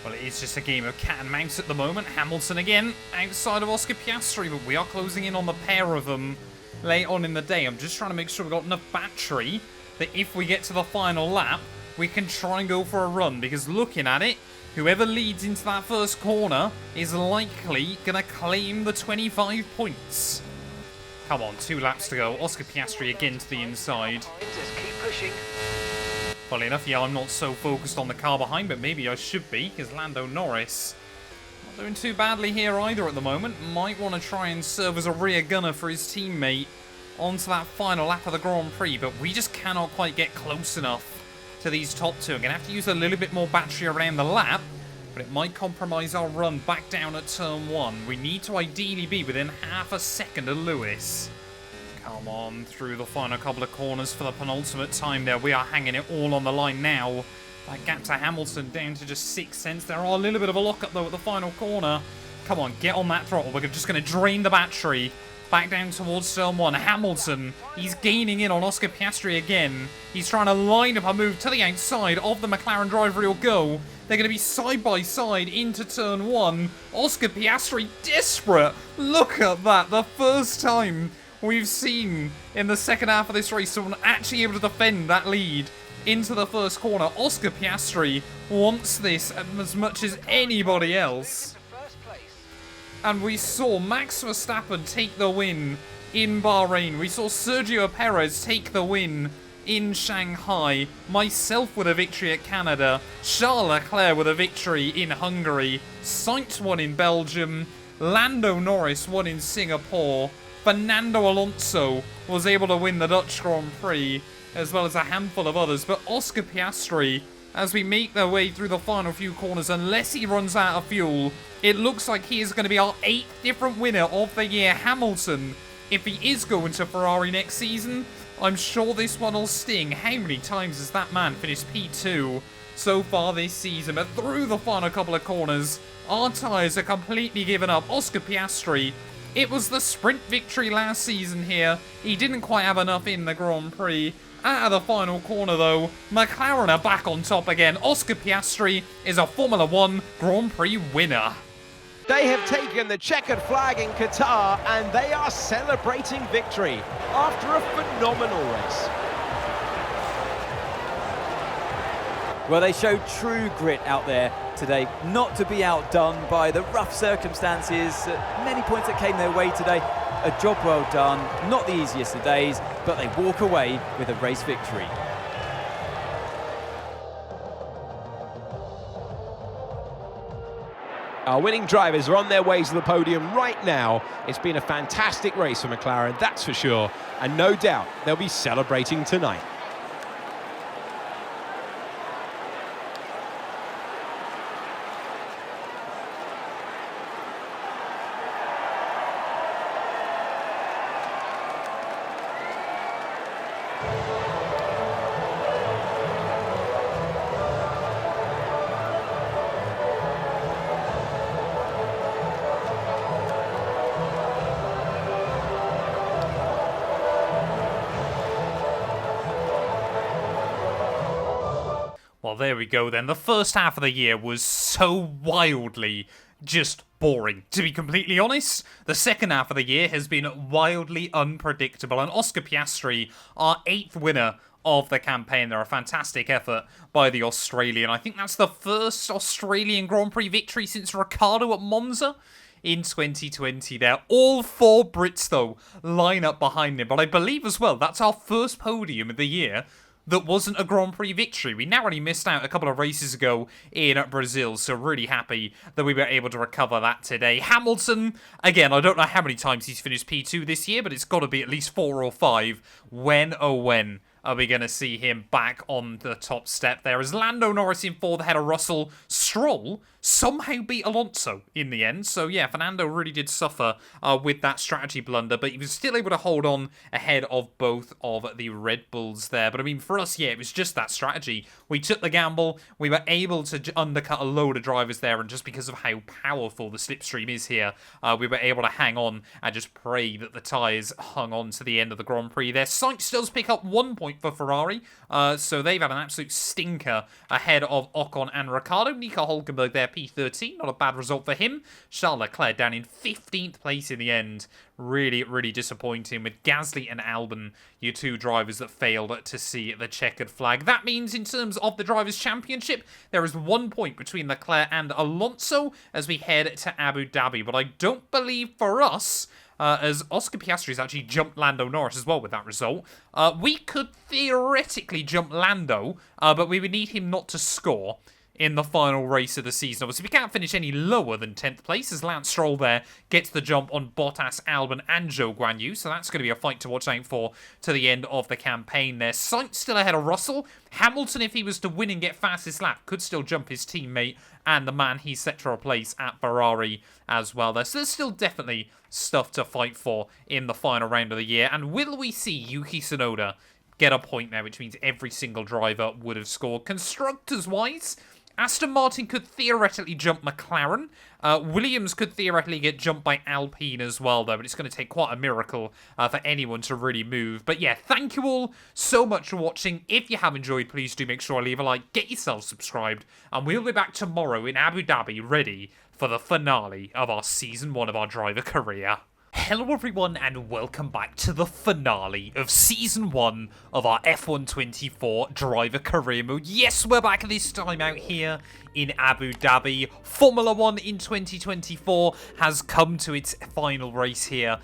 Well, it is just a game of cat and mouse at the moment. Hamilton again, outside of Oscar Piastri, but we are closing in on the pair of them late on in the day. I'm just trying to make sure we've got enough battery that if we get to the final lap, we can try and go for a run. Because looking at it, whoever leads into that first corner is likely going to claim the 25 points. Come on, 2 laps to go. Oscar Piastri again to the inside. Just keep pushing. Funny enough, yeah, I'm not so focused on the car behind, but maybe I should be, because Lando Norris not doing too badly here either at the moment. Might want to try and serve as a rear gunner for his teammate onto that final lap of the Grand Prix, but we just cannot quite get close enough to these top two. I'm going to have to use a little bit more battery around the lap, but it might compromise our run back down at turn 1. We need to ideally be within half a second of Lewis. Come on, through the final couple of corners for the penultimate time there. We are hanging it all on the line now. That gap to Hamilton down to just 6 cents. There are a little bit of a lock-up, though, at the final corner. Come on, get on that throttle. We're just going to drain the battery. Back down towards turn 1. Hamilton, he's gaining in on Oscar Piastri again. He's trying to line up a move to the outside of the McLaren driver. He'll go. They're going to be side by side into turn 1. Oscar Piastri desperate. Look at that. The first time we've seen in the second half of this race someone actually able to defend that lead into the first corner. Oscar Piastri wants this as much as anybody else. And we saw Max Verstappen take the win in Bahrain. We saw Sergio Perez take the win in Shanghai. Myself with a victory at Canada. Charles Leclerc with a victory in Hungary. Sainz won in Belgium. Lando Norris won in Singapore. Fernando Alonso was able to win the Dutch Grand Prix, as well as a handful of others. But Oscar Piastri, as we make our way through the final few corners, unless he runs out of fuel, it looks like he is going to be our 8th different winner of the year. Hamilton, if he is going to Ferrari next season, I'm sure this one will sting. How many times has that man finished P2 so far this season? But through the final couple of corners, our tyres are completely given up. Oscar Piastri, it was the sprint victory last season here. He didn't quite have enough in the Grand Prix. Out of the final corner, though, McLaren are back on top again. Oscar Piastri is a Formula 1 Grand Prix winner. They have taken the checkered flag in Qatar and they are celebrating victory after a phenomenal race. Well, they showed true grit out there today, not to be outdone by the rough circumstances, many points that came their way today. A job well done, not the easiest of days, but they walk away with a race victory. Our winning drivers are on their way to the podium right now. It's been a fantastic race for McLaren, that's for sure, and no doubt they'll be celebrating tonight. Well, there we go then. The first half of the year was so wildly just boring. To be completely honest, the second half of the year has been wildly unpredictable. And Oscar Piastri, our 8th winner of the campaign. They're a fantastic effort by the Australian. I think that's the first Australian Grand Prix victory since Ricciardo at Monza in 2020 there. All 4 Brits, though, line up behind him. But I believe as well, that's our first podium of the year that wasn't a Grand Prix victory. We narrowly missed out a couple of races ago in Brazil, so really happy that we were able to recover that today. Hamilton, again, I don't know how many times he's finished P2 this year, but it's got to be at least 4 or 5. When, oh when, are we going to see him back on the top step there? As Lando Norris in 4th ahead of Russell. Stroll somehow beat Alonso in the end. So yeah, Fernando really did suffer with that strategy blunder, but he was still able to hold on ahead of both of the Red Bulls there. But I mean, for us, yeah, it was just that strategy. We took the gamble, we were able to undercut a load of drivers there, and just because of how powerful the slipstream is here, we were able to hang on and just pray that the tyres hung on to the end of the Grand Prix there. Sainz does pick up 1 point for Ferrari, so they've had an absolute stinker ahead of Ocon and Ricciardo. Nico Hülkenberg there, P13, not a bad result for him. Charles Leclerc down in 15th place in the end. Really, really disappointing with Gasly and Albon, your two drivers that failed to see the checkered flag. That means in terms of the Drivers' Championship, there is 1 point between Leclerc and Alonso as we head to Abu Dhabi. But I don't believe for us, as Oscar Piastri's actually jumped Lando Norris as well with that result, we could theoretically jump Lando, but we would need him not to score in the final race of the season. Obviously, we can't finish any lower than 10th place, as Lance Stroll there gets the jump on Bottas, Albon, and Zhou Guanyu, so that's going to be a fight to watch out for to the end of the campaign there. Sainz still ahead of Russell. Hamilton, if he was to win and get fastest lap, could still jump his teammate and the man he's set to replace at Ferrari as well there. So there's still definitely stuff to fight for in the final round of the year. And will we see Yuki Tsunoda get a point there, which means every single driver would have scored? Constructors-wise, Aston Martin could theoretically jump McLaren. Williams could theoretically get jumped by Alpine as well, though, but it's going to take quite a miracle for anyone to really move. But yeah, thank you all so much for watching. If you have enjoyed, please do make sure to leave a like, get yourself subscribed, and we'll be back tomorrow in Abu Dhabi, ready for the finale of our Season 1 of our driver career. Hello everyone and welcome back to the finale of Season 1 of our F124 driver career mode. Yes, we're back this time out here in Abu Dhabi. Formula 1 in 2024 has come to its final race here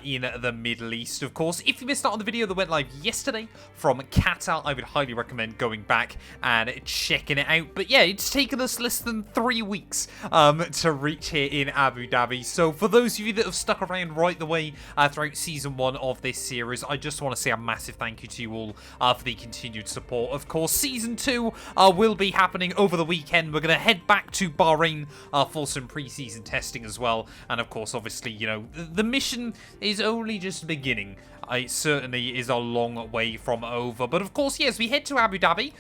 in the Middle East, of course. If you missed out on the video that went live yesterday from Qatar, I would highly recommend going back and checking it out. But yeah, it's taken us less than 3 weeks to reach here in Abu Dhabi. So for those of you that have stuck around right the way throughout Season 1 of this series, I just want to say a massive thank you to you all for the continued support. Of course, Season 2 will be happening over the weekend. We're going to head back to Bahrain for some pre-season testing as well. And of course, obviously, you know, the mission is only just beginning. It certainly is a long way from over. But of course, yes, we head to Abu Dhabi.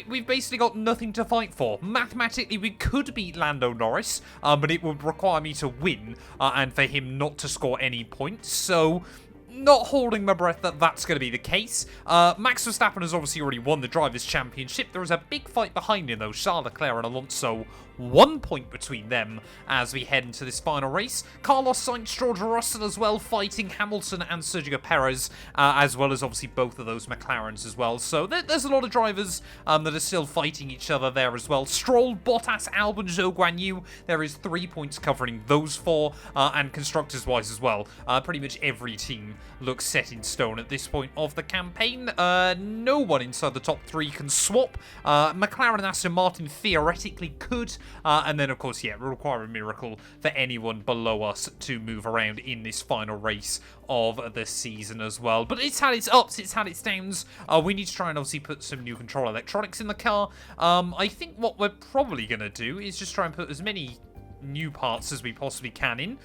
We've basically got nothing to fight for. Mathematically, we could beat Lando Norris, but it would require me to win and for him not to score any points. So not holding my breath that that's going to be the case. Max Verstappen has obviously already won the Drivers' Championship. There is a big fight behind him, though. Charles Leclerc and Alonso, 1 point between them as we head into this final race. Carlos Sainz, George Russell as well, fighting Hamilton and Sergio Perez, as well as obviously both of those McLarens as well. So there's a lot of drivers that are still fighting each other there as well. Stroll, Bottas, Albon, Zhou Guanyu, there is 3 points covering those four, and constructors-wise as well. Pretty much every team looks set in stone at this point of the campaign. No one inside the top 3 can swap. McLaren and Aston Martin theoretically could, and then of course, yeah, it will require a miracle for anyone below us to move around in this final race of the season as well. But it's had its ups, it's had its downs. We need to try and obviously put some new control electronics in the car. I think what we're probably going to do is just try and put as many new parts as we possibly can in,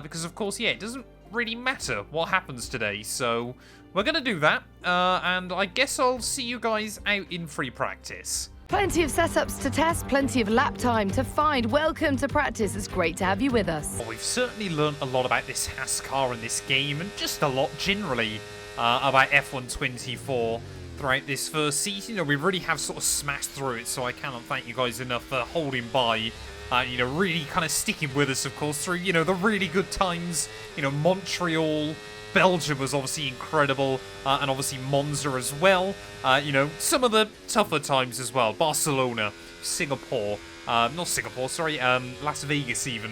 because of course, yeah, it doesn't really matter what happens today, so we're gonna do that, and I guess I'll see you guys out in free practice. Plenty of setups to test, plenty of lap time to find. Welcome to practice. It's great to have you with us. Well, we've certainly learned a lot about this Haas car in this game, and just a lot generally about F124 throughout this first season. You know, we really have sort of smashed through it, so I cannot thank you guys enough for holding by. You know, really kind of sticking with us, of course, through, you know, the really good times. You know, Montreal, Belgium was obviously incredible, and obviously Monza as well. You know, some of the tougher times as well. Barcelona, Singapore, not Singapore, sorry, Las Vegas even,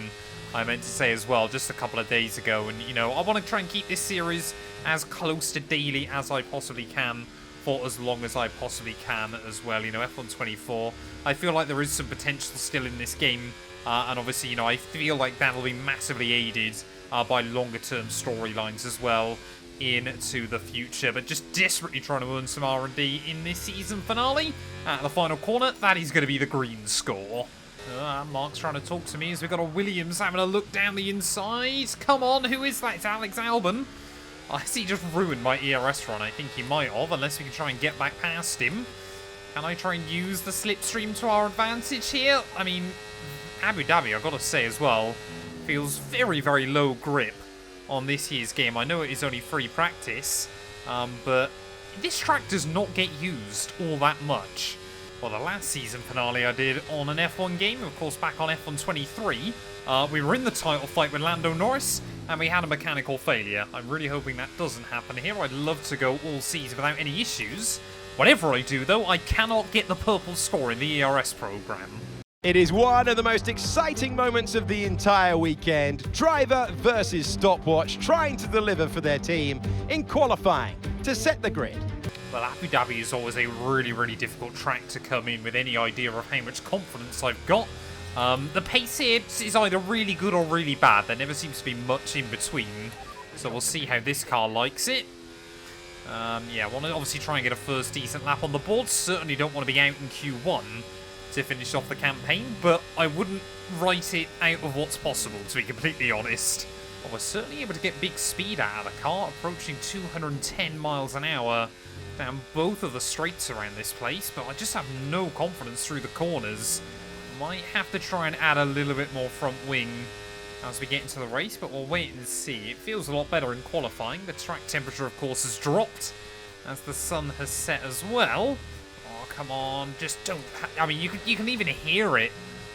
I meant to say as well, just a couple of days ago. And, you know, I want to try and keep this series as close to daily as I possibly can, for as long as I possibly can as well. You know, F124, I feel like there is some potential still in this game, and obviously, you know, I feel like that'll be massively aided by longer term storylines as well into the future. But just desperately trying to earn some R&D in this season finale. At the final corner, that is going to be the green score. Mark's trying to talk to me as we've got a Williams having a look down the inside. Come on, who is that? It's Alex Albon. I see he just ruined my ERS run. I think he might have, unless we can try and get back past him. Can I try and use the slipstream to our advantage here? I mean, Abu Dhabi, I've got to say as well, feels very, very low grip on this year's game. I know it is only free practice, but this track does not get used all that much. Well, the last season finale I did on an F1 game, of course back on F1 23, we were in the title fight with Lando Norris, and we had a mechanical failure. I'm really hoping that doesn't happen here. I'd love to go all season without any issues. Whatever I do, though, I cannot get the purple score in the ERS program. It is one of the most exciting moments of the entire weekend. Driver versus stopwatch trying to deliver for their team in qualifying to set the grid. Well, Abu Dhabi is always a really, really difficult track to come in with any idea of how much confidence I've got. The pace here is either really good or really bad. There never seems to be much in between. So we'll see how this car likes it. Yeah, I want to obviously try and get a first decent lap on the board. Certainly don't want to be out in Q1 to finish off the campaign, but I wouldn't write it out of what's possible, to be completely honest. Well, we're certainly able to get big speed out of the car, approaching 210 miles an hour down both of the straights around this place, but I just have no confidence through the corners. Might have to try and add a little bit more front wing as we get into the race, but we'll wait and see. It feels a lot better in qualifying. The track temperature, of course, has dropped as the sun has set as well. Oh, come on, just don't... I mean, you can even hear it.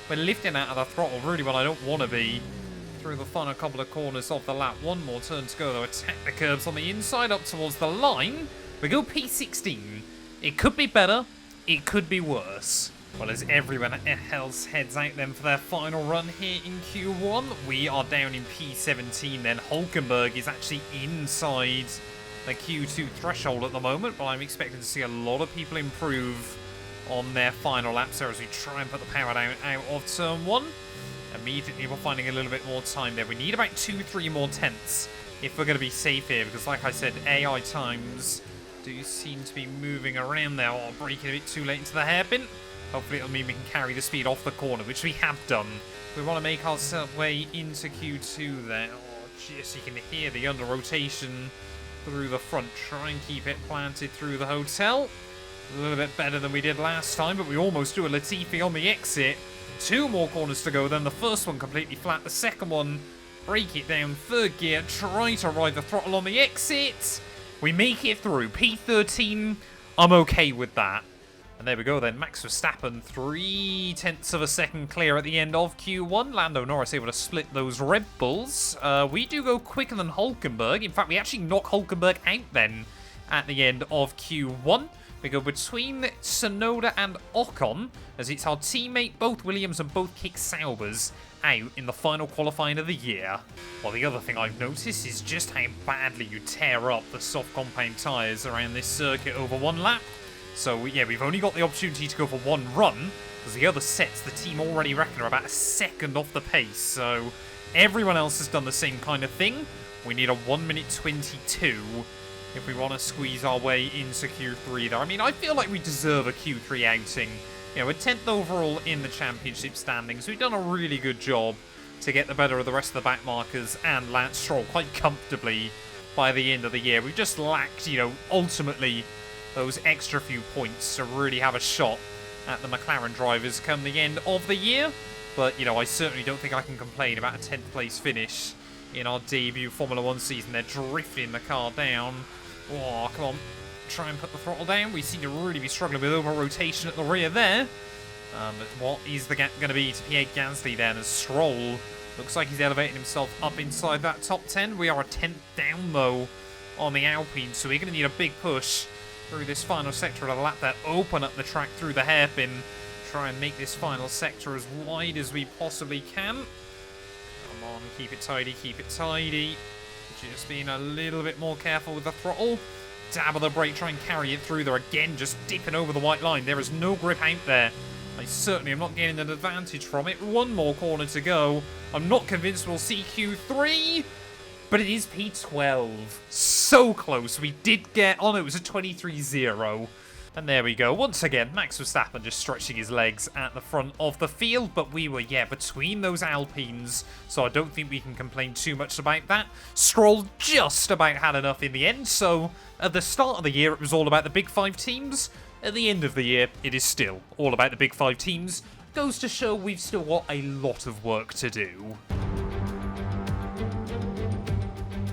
We're lifting out of the throttle really when I don't want to be. Through the final couple of corners of the lap. One more turn to go, though. Attack the curbs on the inside up towards the line. We go P16. It could be better. It could be worse. Well, as everyone else heads out then for their final run here in Q1, we are down in P17 then. Hulkenberg is actually inside the Q2 threshold at the moment, but I'm expecting to see a lot of people improve on their final laps there as we try and put the power down out of turn 1. Immediately we're finding a little bit more time there. We need about 2-3 more tenths if we're going to be safe here, because like I said, AI times do seem to be moving around there. Oh, braking a bit too late into the hairpin. Hopefully it'll mean we can carry the speed off the corner, which we have done. We want to make our way into Q2 there. Oh, jeez, you can hear the under rotation through the front. Try and keep it planted through the hotel. A little bit better than we did last time, but we almost do a Latifi on the exit. 2 more corners to go then. The first one completely flat. The second one, brake it down. Third gear, try to ride the throttle on the exit. We make it through. P13, I'm okay with that. And there we go then, Max Verstappen 0.3 of a second clear at the end of Q1. Lando Norris able to split those Red Bulls. We do go quicker than Hulkenberg. In fact, we actually knock Hulkenberg out then at the end of Q1. We go between Tsunoda and Ocon, as it's our teammate, both Williams and both Kick Saubers, out in the final qualifying of the year. Well, the other thing I've noticed is just how badly you tear up the soft compound tyres around this circuit over one lap. So, yeah, we've only got the opportunity to go for one run, because the other sets, the team already reckon are about a second off the pace. So, everyone else has done the same kind of thing. We need a 1:22 if we want to squeeze our way into Q3 there. I mean, I feel like we deserve a Q3 outing. You know, we're 10th overall in the championship standings. We've done a really good job to get the better of the rest of the backmarkers and Lance Stroll quite comfortably by the end of the year. We've just lacked, you know, ultimately those extra few points to really have a shot at the McLaren drivers come the end of the year. But, you know, I certainly don't think I can complain about a 10th place finish in our debut Formula 1 season. They're drifting the car down. Oh, come on. Try and put the throttle down. We seem to really be struggling with over-rotation at the rear there. But what is the gap going to be to Pierre Gasly then as Stroll looks like he's elevating himself up inside that top 10. We are a 10th down, though, on the Alpine, so we're going to need a big push through this final sector of the lap there. Open up the track through the hairpin. Try and make this final sector as wide as we possibly can. Come on, keep it tidy, keep it tidy. Just being a little bit more careful with the throttle. Dab of the brake, try and carry it through there again, just dipping over the white line. There is no grip out there. I certainly am not getting an advantage from it. One more corner to go. I'm not convinced we'll see Q3, but it is P12. So close. We did get... Oh, no, it was a 23-0. And there we go. Once again, Max Verstappen just stretching his legs at the front of the field. But we were, yeah, between those Alpines. So I don't think we can complain too much about that. Stroll just about had enough in the end. So at the start of the year, it was all about the big 5 teams. At the end of the year, it is still all about the big 5 teams. Goes to show we've still got a lot of work to do.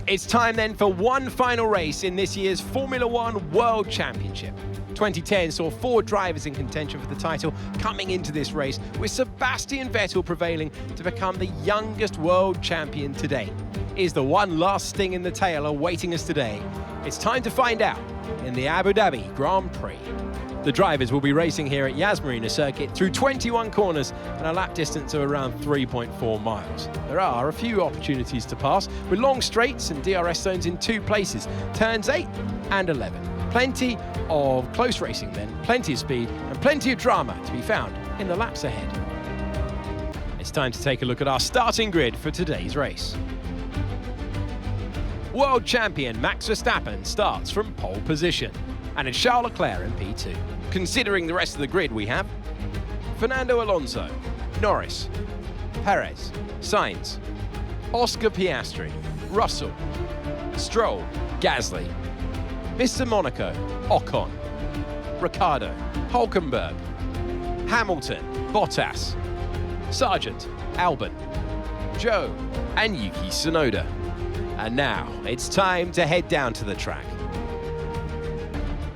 It's time then for one final race in this year's Formula One World Championship. 2010 saw 4 drivers in contention for the title coming into this race, with Sebastian Vettel prevailing to become the youngest world champion to date. Is the one last sting in the tail awaiting us today? It's time to find out in the Abu Dhabi Grand Prix. The drivers will be racing here at Yas Marina circuit through 21 corners and a lap distance of around 3.4 miles. There are a few opportunities to pass, with long straights and DRS zones in 2 places, turns 8 and 11. Plenty of close racing then, plenty of speed and plenty of drama to be found in the laps ahead. It's time to take a look at our starting grid for today's race. World champion Max Verstappen starts from pole position, and it's Charles Leclerc in P2. Considering the rest of the grid, we have Fernando Alonso, Norris, Perez, Sainz, Oscar Piastri, Russell, Stroll, Gasly, Mr. Monaco, Ocon, Ricciardo, Hülkenberg, Hamilton, Bottas, Sargent, Albon, Joe, and Yuki Tsunoda. And now it's time to head down to the track.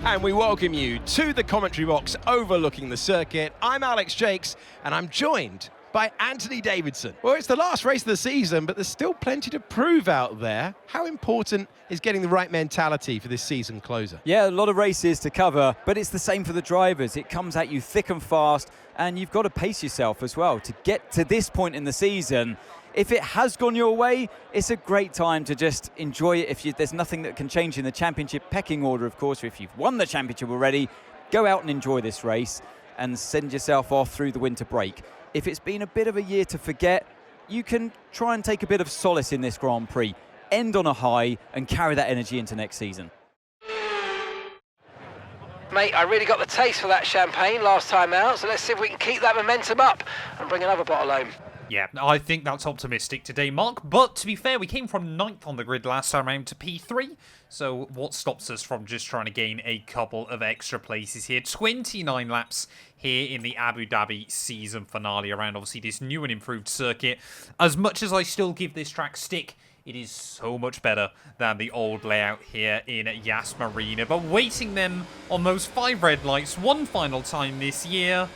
And we welcome you to the commentary box overlooking the circuit. I'm Alex Jakes, and I'm joined by Anthony Davidson. Well, it's the last race of the season, but there's still plenty to prove out there. How important is getting the right mentality for this season closer? Yeah, a lot of races to cover, but it's the same for the drivers. It comes at you thick and fast, and you've got to pace yourself as well to get to this point in the season. If it has gone your way, it's a great time to just enjoy it. There's nothing that can change in the championship pecking order, of course. If you've won the championship already, go out and enjoy this race and send yourself off through the winter break. If it's been a bit of a year to forget, you can try and take a bit of solace in this Grand Prix, end on a high and carry that energy into next season. Mate, I really got the taste for that champagne last time out, so let's see if we can keep that momentum up and bring another bottle home. Yeah, I think that's optimistic today, Mark. But to be fair, we came from 9th on the grid last time around to P3. So what stops us from just trying to gain a couple of extra places here? 29 laps here in the Abu Dhabi season finale around, obviously, this new and improved circuit. As much as I still give this track stick, it is so much better than the old layout here in Yas Marina. But waiting them on those 5 red lights one final time this year.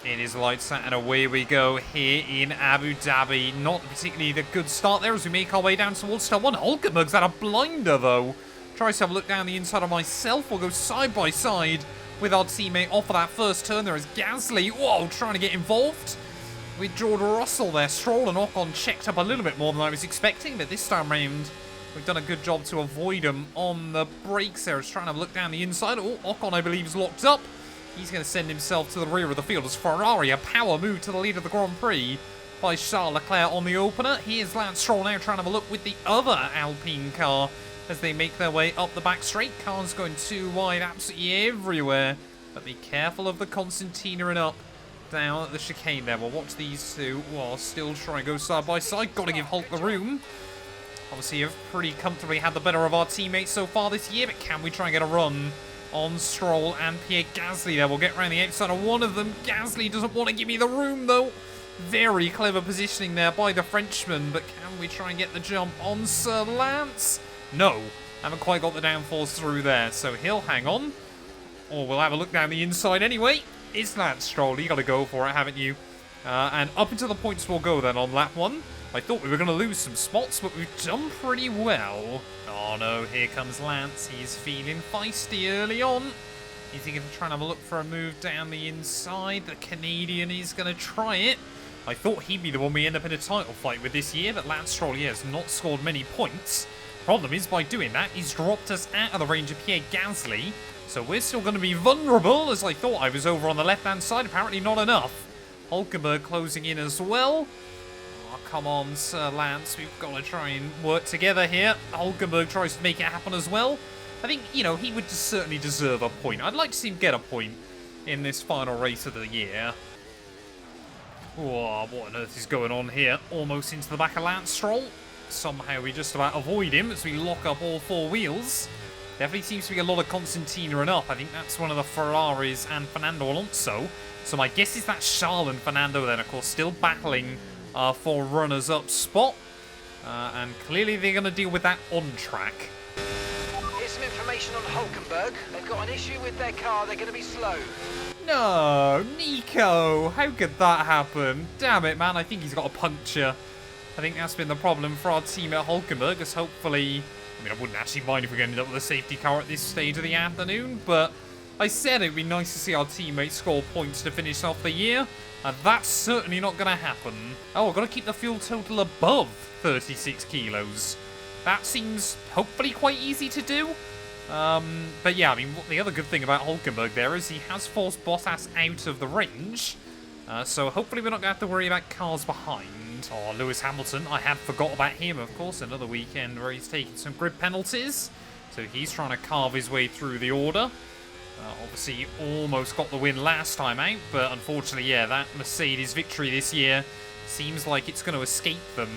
It is lights out and away we go here in Abu Dhabi. Not particularly the good start there as we make our way down towards turn 1. Hülkenberg's had a blinder though. Tries to have a look down the inside of myself. We'll go side by side with our teammate off of that first turn. There is Gasly. Whoa, trying to get involved with George Russell there. Stroll and Ocon checked up a little bit more than I was expecting, but this time round we've done a good job to avoid him on the brakes there. Just trying to have a look down the inside. Oh, Ocon I believe is locked up. He's going to send himself to the rear of the field as Ferrari, a power move to the lead of the Grand Prix by Charles Leclerc on the opener. Here's Lance Stroll now trying to have a look with the other Alpine car as they make their way up the back straight. Cars going too wide absolutely everywhere. But be careful of the Constantina and up down at the chicane there. We'll watch these two while still trying to go side by side. Got to give Hulk the room. Obviously, have pretty comfortably had the better of our teammates so far this year, but can we try and get a run on Stroll and Pierre Gasly there? We'll get around the outside of one of them. Gasly doesn't want to give me the room though. Very clever positioning there by the Frenchman, but can we try and get the jump on Sir Lance? No, haven't quite got the downforce through there, so he'll hang on. Or we'll have a look down the inside anyway. It's Lance Stroll, you got to go for it, haven't you? And up until the points we'll go then on lap 1. I thought we were going to lose some spots, but we've done pretty well. Oh no, here comes Lance. He's feeling feisty early on. He's going to try and have a look for a move down the inside. The Canadian is going to try it. I thought he'd be the one we end up in a title fight with this year, but Lance Stroll, yeah, has not scored many points. Problem is, by doing that, he's dropped us out of the range of Pierre Gasly. So we're still going to be vulnerable, as I thought I was over on the left-hand side. Apparently not enough. Hülkenberg closing in as well. Oh, come on, Sir Lance. We've got to try and work together here. Hülkenberg tries to make it happen as well. I think, you know, he would certainly deserve a point. I'd like to see him get a point in this final race of the year. Whoa, what on earth is going on here? Almost into the back of Lance Stroll. Somehow we just about avoid him as we lock up all four wheels. Definitely seems to be a lot of concertina and up. I think that's one of the Ferraris and Fernando Alonso. So my guess is that Charles and Fernando then, of course, still battling for runners-up spot. And clearly they're going to deal with that on track. Here's some information on Hulkenberg. They've got an issue with their car. They're going to be slow. No, Nico, how could that happen? Damn it, man, I think he's got a puncture. I think that's been the problem for our team at Hulkenberg, because hopefully... I mean, I wouldn't actually mind if we ended up with a safety car at this stage of the afternoon, but I said it'd be nice to see our teammates score points to finish off the year, and that's certainly not going to happen. Oh, I've got to keep the fuel total above 36 kilos. That seems hopefully quite easy to do. But yeah, I mean, the other good thing about Hulkenberg there is he has forced Bottas out of the range, so hopefully we're not going to have to worry about cars behind. Oh, Lewis Hamilton, I had forgot about him, of course. Another weekend where he's taking some grid penalties. So he's trying to carve his way through the order. Obviously, he almost got the win last time out. But unfortunately, yeah, that Mercedes victory this year seems like it's going to escape them.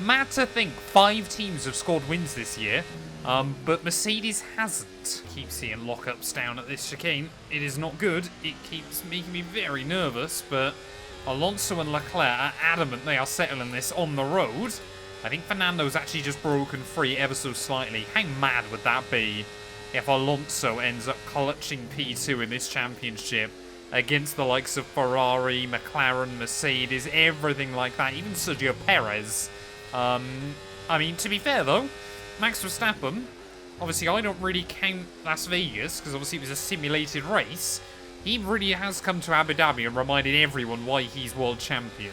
Mad to think 5 teams have scored wins this year. But Mercedes hasn't. Keep seeing lockups down at this chicane. It is not good. It keeps making me very nervous, but... Alonso and Leclerc are adamant they are settling this on the road. I think Fernando's actually just broken free ever so slightly. How mad would that be if Alonso ends up clutching P2 in this championship against the likes of Ferrari, McLaren, Mercedes, everything like that, even Sergio Perez. I mean, to be fair though, Max Verstappen, obviously I don't really count Las Vegas because obviously it was a simulated race. He really has come to Abu Dhabi and reminded everyone why he's world champion.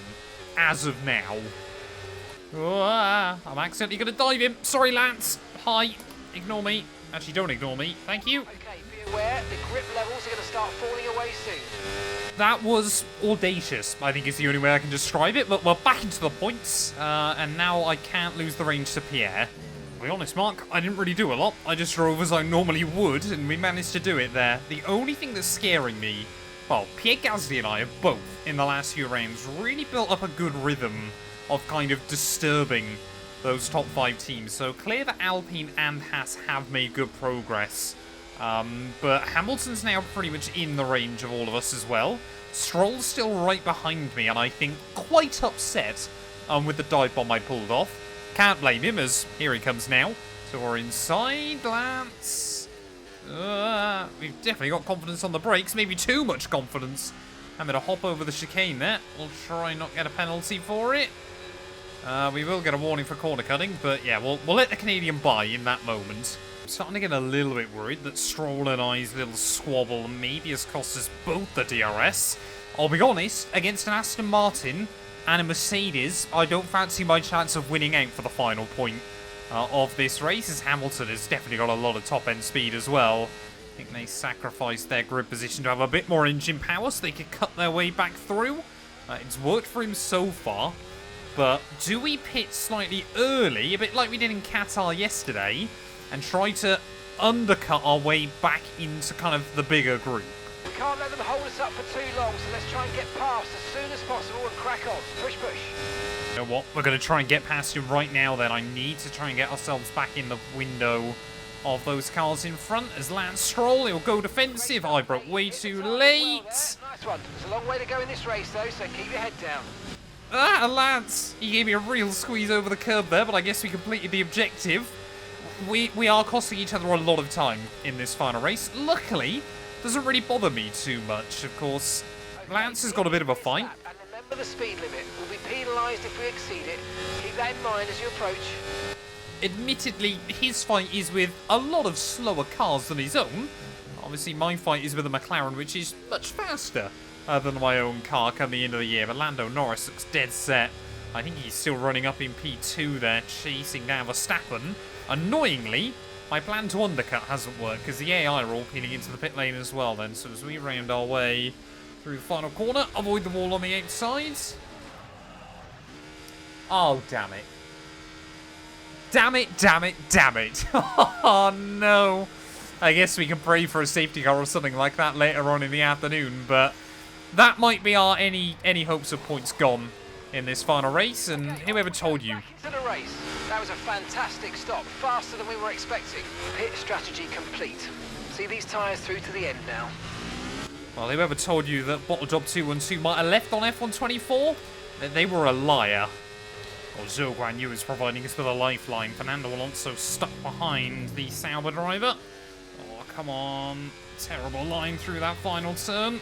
As of now. Oh, I'm accidentally going to dive him. Sorry, Lance. Hi. Ignore me. Actually, don't ignore me. Thank you. Okay, be aware, the grip levels are going to start falling away soon. That was audacious, I think is the only way I can describe it. But we're back into the points. And now I can't lose the range to Pierre. To be honest, Mark, I didn't really do a lot. I just drove as I normally would, and we managed to do it there. The only thing that's scaring me, well, Pierre Gasly and I have both, in the last few rounds, really built up a good rhythm of kind of disturbing those top 5 teams. So clear that Alpine and Haas have made good progress. But Hamilton's now pretty much in the range of all of us as well. Stroll's still right behind me, and I think quite upset with the dive bomb I pulled off. Can't blame him, as here he comes now. So we're inside, Lance. We've definitely got confidence on the brakes, maybe too much confidence. I'm going to hop over the chicane there. We'll try not get a penalty for it. We will get a warning for corner cutting, but yeah, we'll let the Canadian by in that moment. I'm starting to get a little bit worried that Stroll and I's little squabble maybe has cost us both the DRS. I'll be honest, against an Aston Martin and a Mercedes, I don't fancy my chance of winning out for the final point of this race, as Hamilton has definitely got a lot of top-end speed as well. I think they sacrificed their grid position to have a bit more engine power so they could cut their way back through. It's worked for him so far, but do we pit slightly early, a bit like we did in Qatar yesterday, and try to undercut our way back into kind of the bigger group? We can't let them hold us up for too long, so let's try and get past as soon as possible and crack on. Push, push. You know what? We're going to try and get past him right now then. I need to try and get ourselves back in the window of those cars in front. As Lance Stroll, he'll go defensive. I broke way too late. Nice one. There's a long way to go in this race, though, so keep your head down. Lance! He gave me a real squeeze over the curb there, but I guess we completed the objective. We are costing each other a lot of time in this final race. Luckily, doesn't really bother me too much, of course. Lance has got a bit of a fight. And remember the speed limit. We'll be penalised if we exceed it. Keep that in mind as you approach. Admittedly, his fight is with a lot of slower cars than his own. Obviously, my fight is with a McLaren, which is much faster than my own car come the end of the year. But Lando Norris looks dead set. I think he's still running up in P2 there, chasing down Verstappen. Annoyingly, my plan to undercut hasn't worked because the AI are all peeling into the pit lane as well then. So as we round our way through the final corner, avoid the wall on the outside. Oh, damn it. Damn it, damn it, damn it. Oh, no. I guess we can pray for a safety car or something like that later on in the afternoon, but that might be our any hopes of points gone in this final race, and whoever told you? To the race. That was a fantastic stop, faster than we were expecting. Pit strategy complete. See these tyres through to the end now. Well, whoever told you that Bottle Job 212 might have left on F124? They were a liar. Well, Zhou Guanyu is providing us with a lifeline. Fernando Alonso stuck behind the Sauber driver. Oh, come on. Terrible line through that final turn.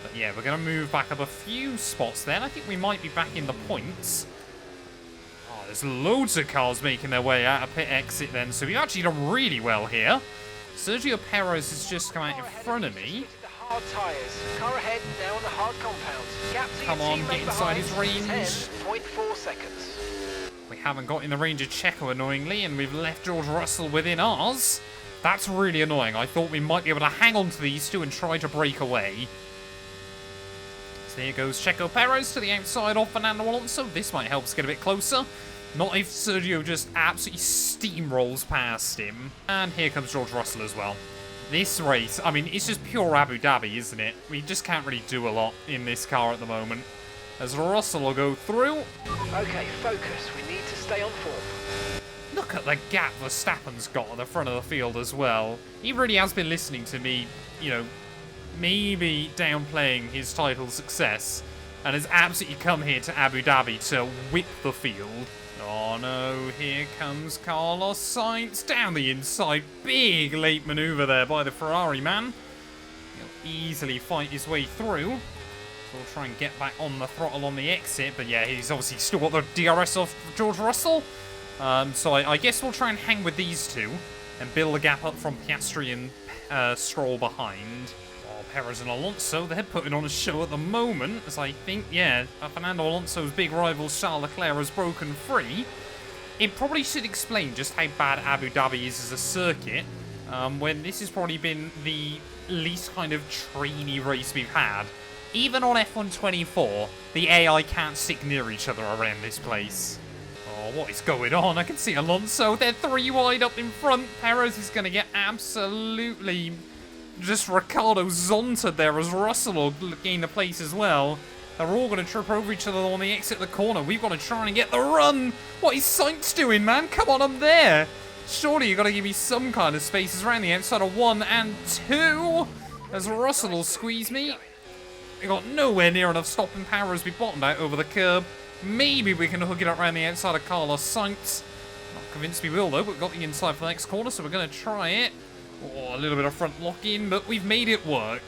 But yeah, we're going to move back up a few spots then. I think we might be back in the points. Oh, there's loads of cars making their way out of pit exit then. So we've actually done really well here. Sergio Perez has just come out in front of me. Hard tyres. Car ahead, now on the hard compound. Gap to Come on, get inside his range. 10.4 seconds. We haven't got in the range of Checo, annoyingly, and we've left George Russell within ours. That's really annoying. I thought we might be able to hang on to these two and try to break away. So there goes Checo Perez to the outside of Fernando Alonso. This might help us get a bit closer. Not if Sergio just absolutely steamrolls past him. And here comes George Russell as well. This race, I mean, it's just pure Abu Dhabi, isn't it? We just can't really do a lot in this car at the moment. As Russell will go through. Okay, focus. We need to stay on form. Look at the gap Verstappen's got at the front of the field as well. He really has been listening to me, you know, maybe downplaying his title success, and has absolutely come here to Abu Dhabi to whip the field. Oh no, here comes Carlos Sainz down the inside. Big late maneuver there by the Ferrari man. He'll easily fight his way through. We'll try and get back on the throttle on the exit, but yeah, he's obviously still got the DRS off George Russell. So I guess we'll try and hang with these two and build the gap up from Piastri and Stroll behind. Oh, Perez and Alonso, they're putting on a show at the moment, as I think, yeah, Fernando Alonso's big rival Charles Leclerc has broken free. It probably should explain just how bad Abu Dhabi is as a circuit, when this has probably been the least kind of trainy race we've had. Even on F124, the AI can't stick near each other around this place. Oh, what is going on? I can see Alonso. They're 3 wide up in front. Perez is going to get absolutely just Ricardo zonted there as Russell will gain the place as well. They're all going to trip over each other on the exit of the corner. We've got to try and get the run. What is Sainz doing, man? Come on, I'm there. Surely you've got to give me some kind of spaces around the outside of 1 and 2. As Russell will squeeze me. We got nowhere near enough stopping power as we bottomed out over the curb. Maybe we can hook it up around the outside of Carlos Sainz. Not convinced we will, though, but we've got the inside for the next corner, so we're going to try it. Oh, a little bit of front lock-in, but we've made it work.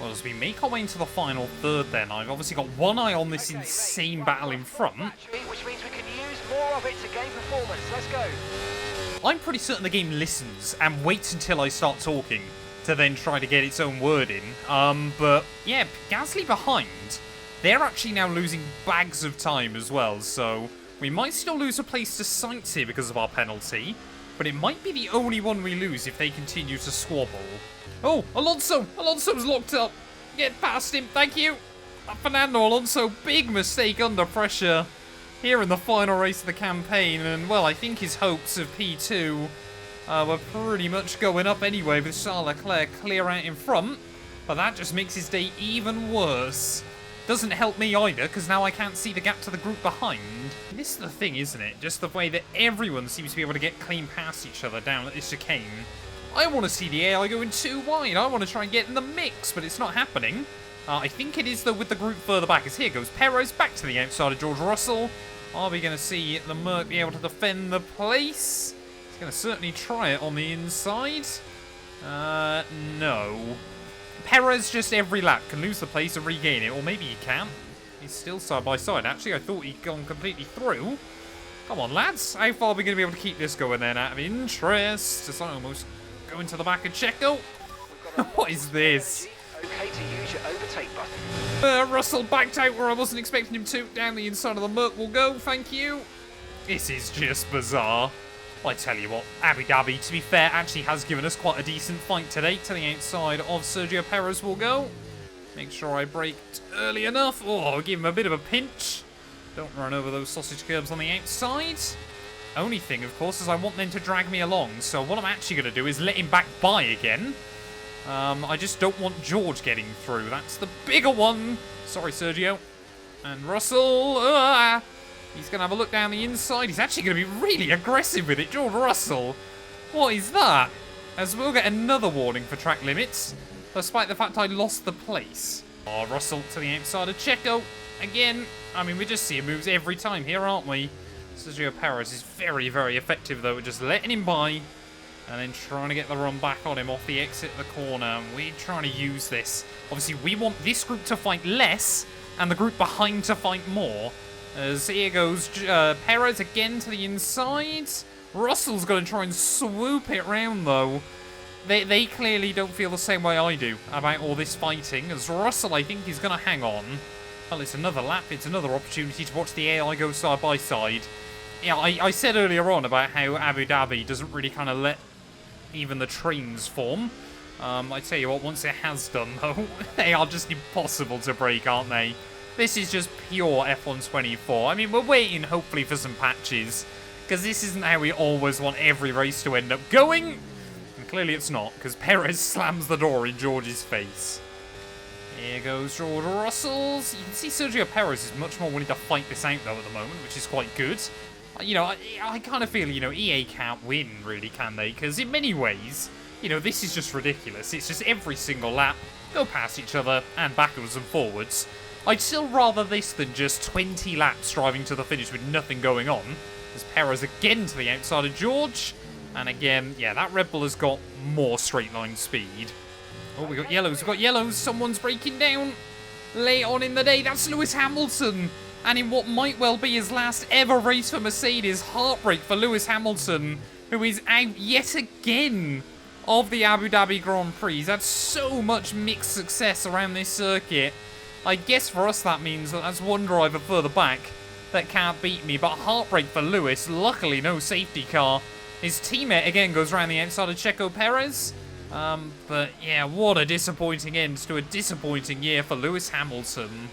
Well, as we make our way into the final third then, I've obviously got one eye on this insane battle in front. Which means we can use more of it to gain performance. Let's go. I'm pretty certain the game listens and waits until I start talking to then try to get its own word in. But yeah, Gasly behind. They're actually now losing bags of time as well, so we might still lose a place to Sainz here because of our penalty, but it might be the only one we lose if they continue to squabble. Oh, Alonso! Alonso's locked up! Get past him, thank you! Fernando Alonso, big mistake under pressure here in the final race of the campaign, and well, I think his hopes of P2 were pretty much going up anyway with Charles Leclerc clear out in front, but that just makes his day even worse. Doesn't help me either, because now I can't see the gap to the group behind. This is the thing, isn't it? Just the way that everyone seems to be able to get clean past each other down at this chicane. I want to see the AI going 2 wide. I want to try and get in the mix, but it's not happening. I think it is, though, with the group further back, as here goes Perez back to the outside of George Russell. Are we going to see the Merc be able to defend the place? He's going to certainly try it on the inside. No. Perez just every lap can lose the place and regain it, or maybe he can. He's still side by side. Actually, I thought he'd gone completely through. Come on, lads. How far are we going to be able to keep this going then out of interest? It's almost going to the back of Checo. What is this? Okay to use your overtake button. Russell backed out where I wasn't expecting him to. Down the inside of the Merc will go, thank you. This is just bizarre. I tell you what, Abu Dhabi, to be fair, actually has given us quite a decent fight today. To the outside of Sergio Perez will go. Make sure I braked early enough. Oh, I'll give him a bit of a pinch. Don't run over those sausage curbs on the outside. only thing, of course, is I want them to drag me along. So what I'm actually going to do is let him back by again. I just don't want George getting through. That's the bigger one. Sorry, Sergio. And Russell. He's going to have a look down the inside. He's actually going to be really aggressive with it. George Russell. What is that? As we'll get another warning for track limits, despite the fact I lost the place. Oh, Russell to the outside of Checo. Again, I mean, we just see him moves every time here, aren't we? Sergio Perez is very, very effective, though, at just letting him by and then trying to get the run back on him off the exit of the corner. We're trying to use this. Obviously, we want this group to fight less and the group behind to fight more. As here goes Perez again to the inside. Russell's going to try and swoop it round, though. They clearly don't feel the same way I do about all this fighting, as Russell, I think, is going to hang on. Well, it's another lap. It's another opportunity to watch the AI go side by side. Yeah, I said earlier on about how Abu Dhabi doesn't really kind of let even the trains form. I tell you what, once it has done, though, they are just impossible to break, aren't they? This is just pure F124. I mean, we're waiting, hopefully, for some patches, because this isn't how we always want every race to end up going. And clearly it's not, because Perez slams the door in George's face. Here goes George Russell. You can see Sergio Perez is much more willing to fight this out, though, at the moment, which is quite good. You know, I kind of feel, you know, EA can't win, really, can they? Because in many ways, you know, this is just ridiculous. It's just every single lap, go past each other, and backwards and forwards. I'd still rather this than just 20 laps driving to the finish with nothing going on. As Perez again to the outside of George. And again, yeah, that Red Bull has got more straight line speed. Oh, we got yellows. We've got yellows. Someone's breaking down. Late on in the day, that's Lewis Hamilton. And in what might well be his last ever race for Mercedes, heartbreak for Lewis Hamilton, who is out yet again of the Abu Dhabi Grand Prix. He's had so much mixed success around this circuit. I guess for us that means that that's one driver further back that can't beat me. But heartbreak for Lewis. Luckily, no safety car. His teammate again goes around the outside of Checo Perez. But yeah, what a disappointing end to a disappointing year for Lewis Hamilton.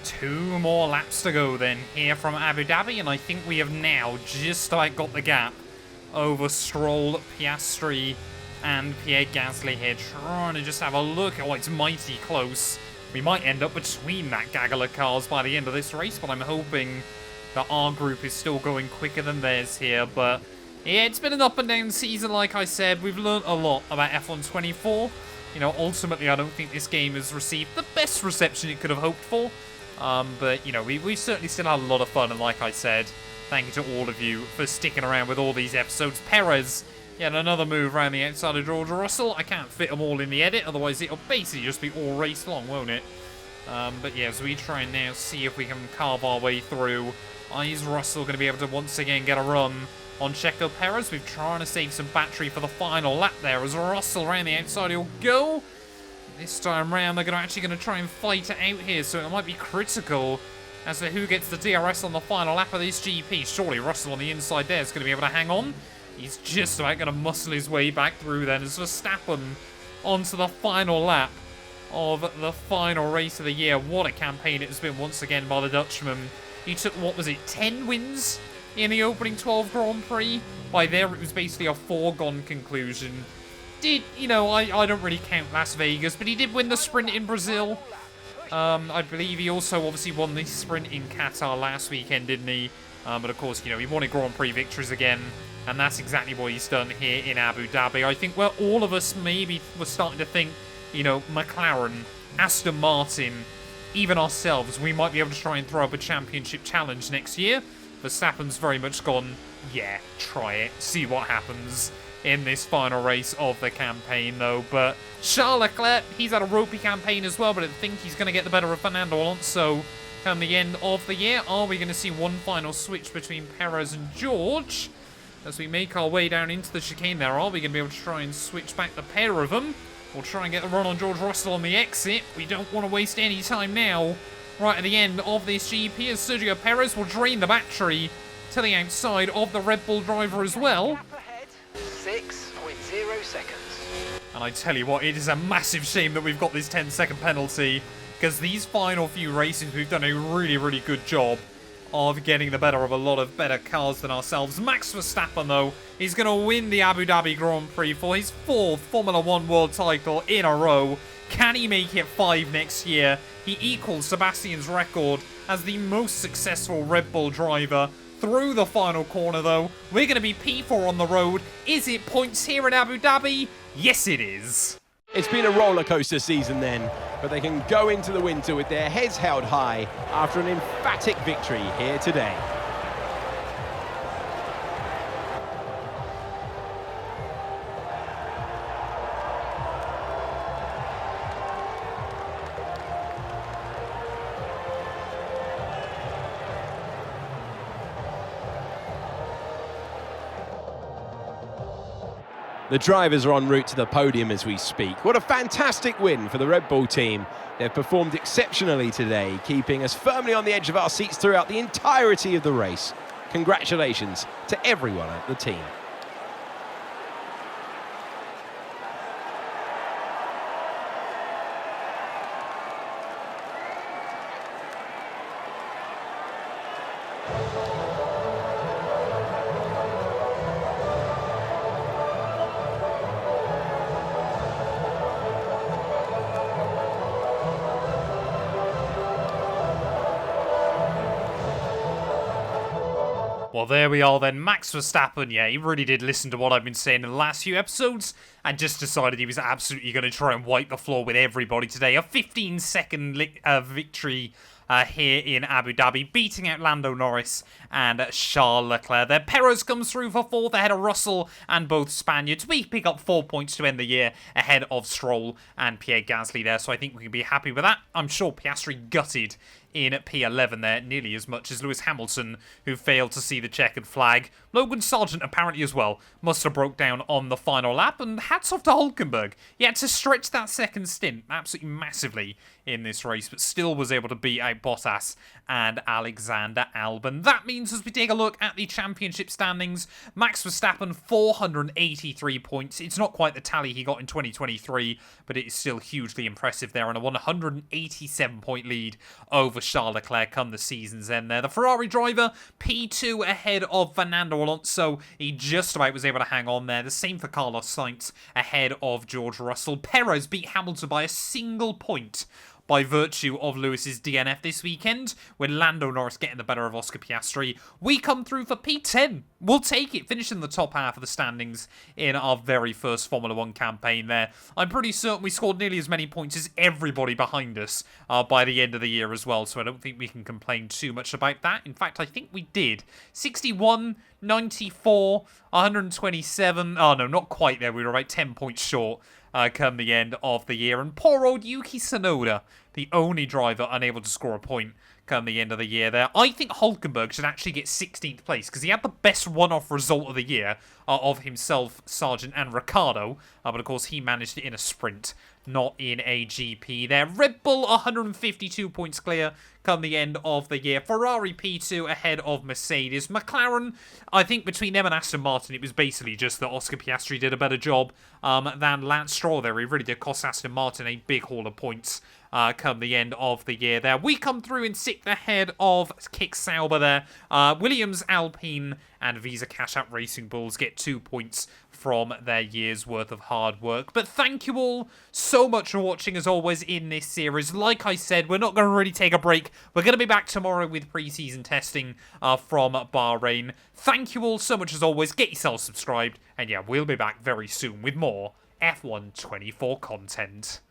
2 more laps to go then here from Abu Dhabi, and I think we have now just about got the gap over Stroll, Piastri, and Pierre Gasly here. Trying to just have a look. Oh, it's mighty close. We might end up between that gaggle of cars by the end of this race, but I'm hoping that our group is still going quicker than theirs here. But yeah, it's been an up and down season, like I said. We've learned a lot about F124. You know, ultimately, I don't think this game has received the best reception it could have hoped for. But, you know, we certainly still had a lot of fun. And like I said, thank you to all of you for sticking around with all these episodes. Perez, yet another move around the outside of George Russell. I can't fit them all in the edit, otherwise it'll basically just be all race long, won't it? But yeah, as we try and now see if we can carve our way through. Is Russell going to be able to once again get a run on Checo Perez? We're trying to save some battery for the final lap there. As Russell around the outside, he'll go. This time round, they're actually going to try and fight it out here, so it might be critical as to who gets the DRS on the final lap of this GP. Surely Russell on the inside there is going to be able to hang on. He's just about going to muscle his way back through then as Verstappen onto the final lap of the final race of the year. What a campaign it has been once again by the Dutchman. He took, what was it, 10 wins in the opening 12 Grand Prix? By there, it was basically a foregone conclusion. You know, I don't really count Las Vegas, but he did win the sprint in Brazil. I believe he also obviously won the sprint in Qatar last weekend, didn't he? But of course, you know, he wanted Grand Prix victories again, and that's exactly what he's done here in Abu Dhabi. I think where all of us maybe were starting to think, you know, McLaren, Aston Martin, even ourselves, we might be able to try and throw up a championship challenge next year. Verstappen's very much gone, yeah, try it, see what happens in this final race of the campaign, though. But Charles Leclerc, he's had a ropey campaign as well, but I think he's going to get the better of Fernando Alonso come the end of the year. Are we going to see one final switch between Perez and George as we make our way down into the chicane there? Are we going to be able to try and switch back the pair of them? We'll try and get the run on George Russell on the exit. We don't want to waste any time now. Right at the end of this GP, as Sergio Perez will drain the battery to the outside of the Red Bull driver as well. 6.0 seconds. And I tell you what, it is a massive shame that we've got this 10-second penalty, because these final few races we've done a really, really good job of getting the better of a lot of better cars than ourselves. Max Verstappen, though, is going to win the Abu Dhabi Grand Prix for his 4th Formula 1 world title in a row. Can he make it 5 next year? He equals Sebastian's record as the most successful Red Bull driver. Through the final corner, though, we're going to be P4 on the road. Is it points here in Abu Dhabi? Yes, it is. It's been a roller coaster season then, but they can go into the winter with their heads held high after an emphatic victory here today. The drivers are en route to the podium as we speak. What a fantastic win for the Red Bull team. They've performed exceptionally today, keeping us firmly on the edge of our seats throughout the entirety of the race. Congratulations to everyone at the team. Well, there we are then. Max Verstappen, yeah, he really did listen to what I've been saying in the last few episodes and just decided he was absolutely going to try and wipe the floor with everybody today. A 15-second victory here in Abu Dhabi, beating out Lando Norris and Charles Leclerc. There, Perez comes through for 4th ahead of Russell and both Spaniards. We pick up 4 points to end the year ahead of Stroll and Pierre Gasly there, so I think we can be happy with that. I'm sure Piastri gutted in P11 there, nearly as much as Lewis Hamilton, who failed to see the checkered flag. Logan Sargent apparently as well must have broke down on the final lap, and hats off to Hülkenberg. He had to stretch that second stint absolutely massively in this race, but still was able to beat out Bottas and Alexander Albon. That means as we take a look at the championship standings, Max Verstappen 483 points. It's not quite the tally he got in 2023, but it is still hugely impressive there, and a 187-point lead over Charles Leclerc come the season's end there. The Ferrari driver, P2 ahead of Fernando Alonso. He just about was able to hang on there. The same for Carlos Sainz ahead of George Russell. Perez beat Hamilton by a single point by virtue of Lewis's DNF this weekend, with Lando Norris getting the better of Oscar Piastri. We come through for P10. We'll take it, finishing the top half of the standings in our very first Formula 1 campaign there. I'm pretty certain we scored nearly as many points as everybody behind us by the end of the year as well, so I don't think we can complain too much about that. In fact, I think we did. 61, 94, 127. Oh, no, not quite there. We were about 10 points short come the end of the year. And poor old Yuki Tsunoda, the only driver unable to score a point come the end of the year there. I think Hülkenberg should actually get 16th place because he had the best one-off result of the year of himself, Sargent and Ricciardo. But of course, he managed it in a sprint, not in a GP there. Red Bull 152 points clear come the end of the year. Ferrari P2 ahead of Mercedes. McLaren, I think between them and Aston Martin, it was basically just that Oscar Piastri did a better job than Lance Stroll there. He really did cost Aston Martin a big haul of points come the end of the year there. We come through in 6th ahead of Kick Sauber there. Williams, Alpine and Visa Cash App Racing Bulls get 2 points from their year's worth of hard work. But thank you all so much for watching as always in this series. Like I said, we're not going to really take a break. We're going to be back tomorrow with pre-season testing from Bahrain. Thank you all so much as always. Get yourselves subscribed. And yeah, we'll be back very soon with more F1 24 content.